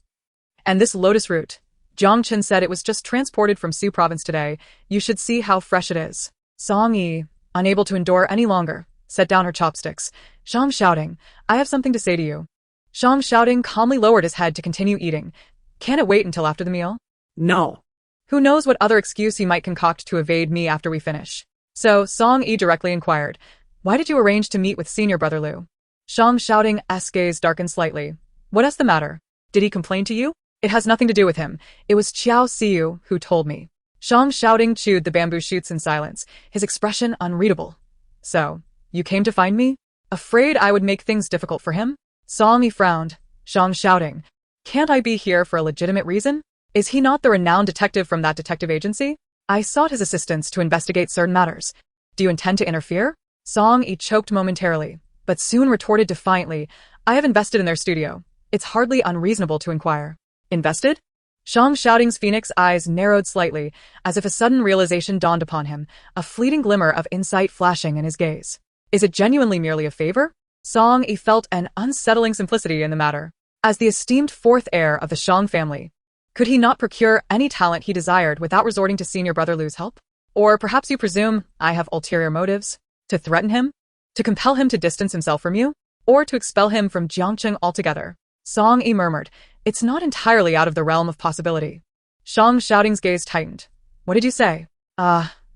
And this lotus root. Jiang Chen said it was just transported from Su province today. You should see how fresh it is. Song Yi, unable to endure any longer, set down her chopsticks. Shang Shouting, I have something to say to you. Shang Shouting calmly lowered his head to continue eating. Can it wait until after the meal? No. Who knows what other excuse he might concoct to evade me after we finish. So Song Yi directly inquired, why did you arrange to meet with senior brother Liu? Shang Shouting's gaze darkened slightly. What is the matter? Did he complain to you? It has nothing to do with him. It was Qiao Siu who told me. Shang Shouting chewed the bamboo shoots in silence, his expression unreadable. So, you came to find me? Afraid I would make things difficult for him? Song Yi frowned. Shang Shouting, can't I be here for a legitimate reason? Is he not the renowned detective from that detective agency? I sought his assistance to investigate certain matters. Do you intend to interfere? Song Yi choked momentarily, but soon retorted defiantly, I have invested in their studio. It's hardly unreasonable to inquire. Invested? Shang Shouting's phoenix eyes narrowed slightly, as if a sudden realization dawned upon him, a fleeting glimmer of insight flashing in his gaze. Is it genuinely merely a favor? Song Yi felt an unsettling simplicity in the matter. As the esteemed fourth heir of the Shang family, could he not procure any talent he desired without resorting to senior brother Liu's help? Or perhaps you presume I have ulterior motives? To threaten him? To compel him to distance himself from you? Or to expel him from Jiangcheng altogether? Song Yi murmured, it's not entirely out of the realm of possibility. Shang Shouting's gaze tightened. What did you say?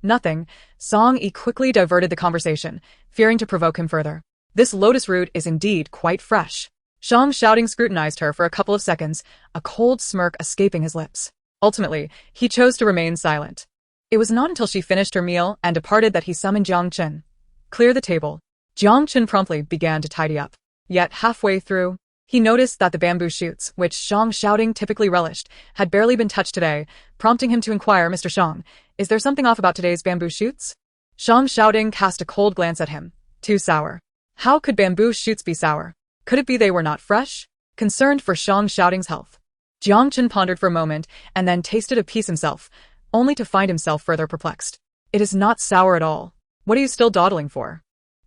Nothing. Song Yi quickly diverted the conversation, fearing to provoke him further. This lotus root is indeed quite fresh. Shang Shouting scrutinized her for a couple of seconds, a cold smirk escaping his lips. Ultimately, he chose to remain silent. It was not until she finished her meal and departed that he summoned Jiang Chen. Clear the table. Jiang Chen promptly began to tidy up. Yet halfway through, he noticed that the bamboo shoots, which Shang Shouting typically relished, had barely been touched today, prompting him to inquire, Mr. Shang, is there something off about today's bamboo shoots? Shang Shouting cast a cold glance at him. Too sour. How could bamboo shoots be sour? Could it be they were not fresh? Concerned for Shang Shouting's health, Jiang Chen pondered for a moment and then tasted a piece himself, only to find himself further perplexed. It is not sour at all. What are you still dawdling for?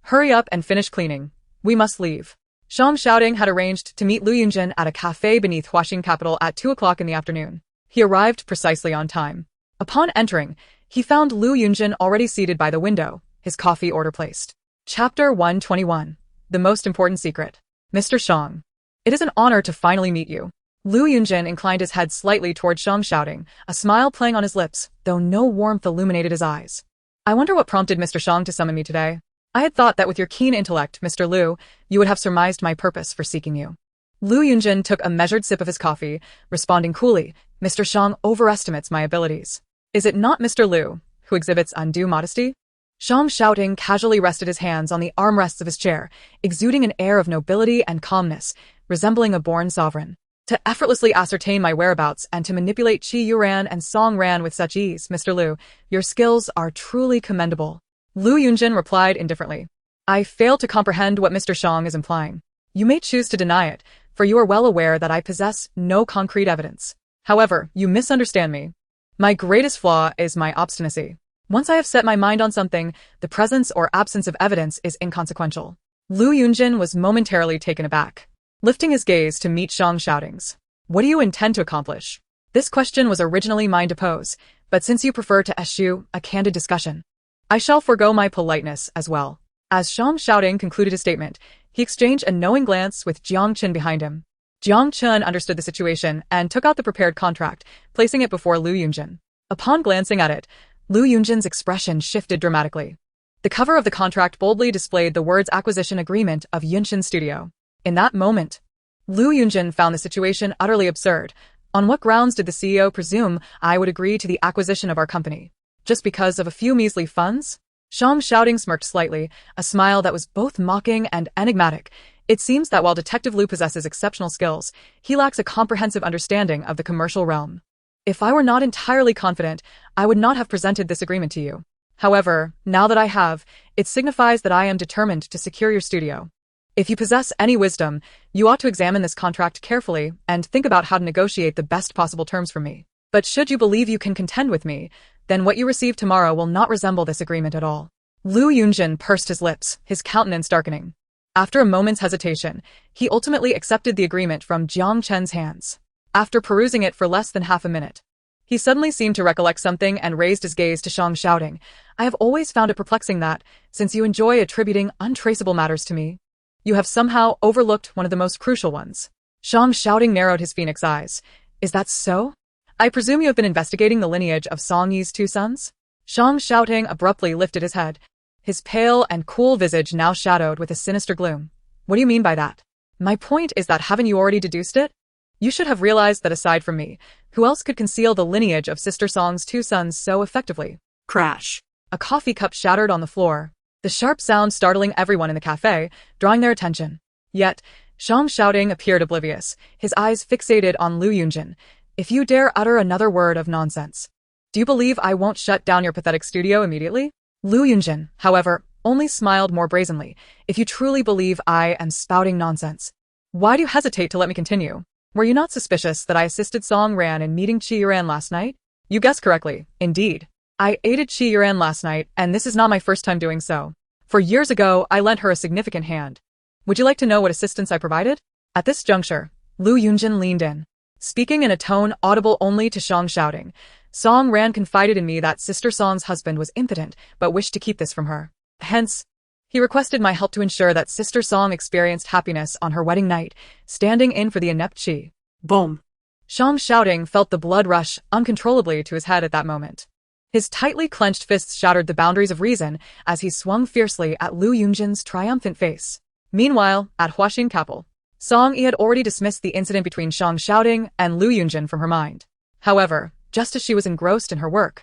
Hurry up and finish cleaning. We must leave. Shang Shouting had arranged to meet Liu Yunjin at a cafe beneath Huaxing capital at 2 o'clock in the afternoon. He arrived precisely on time. Upon entering, he found Liu Yunjin already seated by the window, his coffee order placed. Chapter 121. The Most Important Secret. Mr. Shang. It is an honor to finally meet you. Liu Yunjin inclined his head slightly toward Shang Shouting, a smile playing on his lips, though no warmth illuminated his eyes. I wonder what prompted Mr. Shang to summon me today. I had thought that with your keen intellect, Mr. Liu, you would have surmised my purpose for seeking you. Liu Yunjin took a measured sip of his coffee, responding coolly, Mr. Shang overestimates my abilities. Is it not Mr. Liu, who exhibits undue modesty? Shang Shouting casually rested his hands on the armrests of his chair, exuding an air of nobility and calmness, resembling a born sovereign. To effortlessly ascertain my whereabouts and to manipulate Qi Yuran and Song Ran with such ease, Mr. Liu, your skills are truly commendable. Liu Yunjin replied indifferently. I fail to comprehend what Mr. Shang is implying. You may choose to deny it, for you are well aware that I possess no concrete evidence. However, you misunderstand me. My greatest flaw is my obstinacy. Once I have set my mind on something, the presence or absence of evidence is inconsequential. Lu Yunjin was momentarily taken aback, lifting his gaze to meet Xiang's shoutings. What do you intend to accomplish? This question was originally mine to pose, but since you prefer to eschew a candid discussion, I shall forego my politeness as well. As Xiang shouting concluded his statement, he exchanged a knowing glance with Jiang Chen behind him. Jiang Chen understood the situation and took out the prepared contract, placing it before Lu Yunjin. Upon glancing at it, Lu Yunjin's expression shifted dramatically. The cover of the contract boldly displayed the words acquisition agreement of Yunshin Studio. In that moment, Lu Yunjin found the situation utterly absurd. On what grounds did the CEO presume I would agree to the acquisition of our company? Just because of a few measly funds? Xiang shouting smirked slightly, a smile that was both mocking and enigmatic. It seems that while Detective Lu possesses exceptional skills, he lacks a comprehensive understanding of the commercial realm. If I were not entirely confident, I would not have presented this agreement to you. However, now that I have, it signifies that I am determined to secure your studio. If you possess any wisdom, you ought to examine this contract carefully and think about how to negotiate the best possible terms for me. But should you believe you can contend with me, then what you receive tomorrow will not resemble this agreement at all. Lu Yunjin pursed his lips, his countenance darkening. After a moment's hesitation, he ultimately accepted the agreement from Jiang Chen's hands. After perusing it for less than half a minute, he suddenly seemed to recollect something and raised his gaze to Xiang shouting, I have always found it perplexing that, since you enjoy attributing untraceable matters to me, you have somehow overlooked one of the most crucial ones. Xiang shouting narrowed his phoenix eyes. Is that so? I presume you have been investigating the lineage of Song Yi's two sons? Xiang shouting abruptly lifted his head, his pale and cool visage now shadowed with a sinister gloom. What do you mean by that? My point is that haven't you already deduced it? You should have realized that aside from me, who else could conceal the lineage of Sister Song's two sons so effectively? Crash. A coffee cup shattered on the floor, the sharp sound startling everyone in the cafe, drawing their attention. Yet, Xiang shouting appeared oblivious, his eyes fixated on Lu Yunjin. If you dare utter another word of nonsense, do you believe I won't shut down your pathetic studio immediately? Lu Yunjin, however, only smiled more brazenly. If you truly believe I am spouting nonsense, why do you hesitate to let me continue? Were you not suspicious that I assisted Song Ran in meeting Qi Yuran last night? You guessed correctly, indeed. I aided Qi Yuran last night, and this is not my first time doing so. For years ago, I lent her a significant hand. Would you like to know what assistance I provided? At this juncture, Lu Yunjin leaned in, speaking in a tone audible only to Xiang shouting. Song Ran confided in me that Sister Song's husband was impotent, but wished to keep this from her. Hence, he requested my help to ensure that Sister Song experienced happiness on her wedding night, standing in for the inept Qi. Boom. Xiang shouting felt the blood rush uncontrollably to his head at that moment. His tightly clenched fists shattered the boundaries of reason as he swung fiercely at Lu Yunjin's triumphant face. Meanwhile, at Huaxin Capital, Song Yi had already dismissed the incident between Xiang shouting and Lu Yunjin from her mind. However, just as she was engrossed in her work,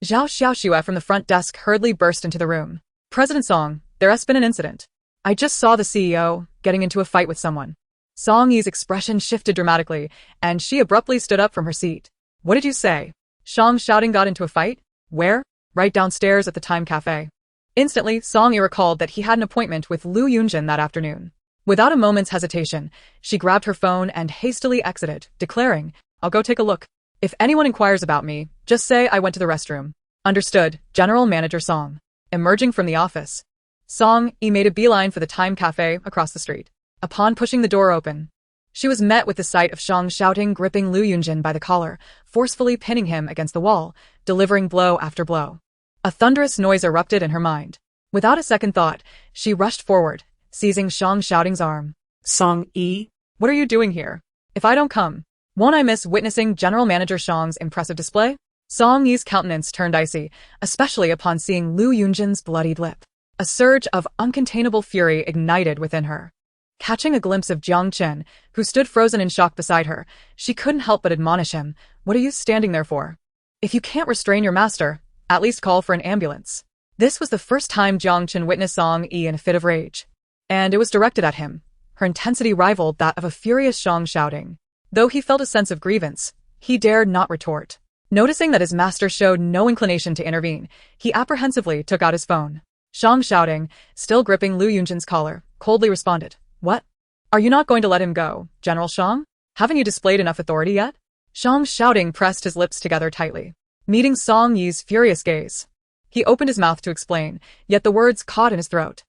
Zhao Xiaoxue from the front desk hurriedly burst into the room. President Song, there has been an incident. I just saw the CEO getting into a fight with someone. Song Yi's expression shifted dramatically, and she abruptly stood up from her seat. What did you say? Xiang shouting got into a fight? Where? Right downstairs at the Time Cafe. Instantly, Song Yi recalled that he had an appointment with Lu Yunjin that afternoon. Without a moment's hesitation, she grabbed her phone and hastily exited, declaring, I'll go take a look. If anyone inquires about me, just say I went to the restroom. Understood, General Manager Song. Emerging from the office, Song Yi made a beeline for the Time Cafe across the street. Upon pushing the door open, she was met with the sight of Xiang shouting, gripping Lu Yunjin by the collar, forcefully pinning him against the wall, delivering blow after blow. A thunderous noise erupted in her mind. Without a second thought, she rushed forward, seizing Xiang shouting's arm. Song Yi? What are you doing here? If I don't come, won't I miss witnessing General Manager Xiang's impressive display? Song Yi's countenance turned icy, especially upon seeing Lu Yunjin's bloodied lip. A surge of uncontainable fury ignited within her. Catching a glimpse of Jiang Chen, who stood frozen in shock beside her, she couldn't help but admonish him. What are you standing there for? If you can't restrain your master, at least call for an ambulance. This was the first time Jiang Chen witnessed Song Yi in a fit of rage, and it was directed at him. Her intensity rivaled that of a furious Xiang shouting. Though he felt a sense of grievance, he dared not retort. Noticing that his master showed no inclination to intervene, he apprehensively took out his phone. Xiang shouting, still gripping Lu Yunjin's collar, coldly responded, What? Are you not going to let him go, General Xiang? Haven't you displayed enough authority yet? Xiang shouting pressed his lips together tightly, meeting Song Yi's furious gaze. He opened his mouth to explain, yet the words caught in his throat.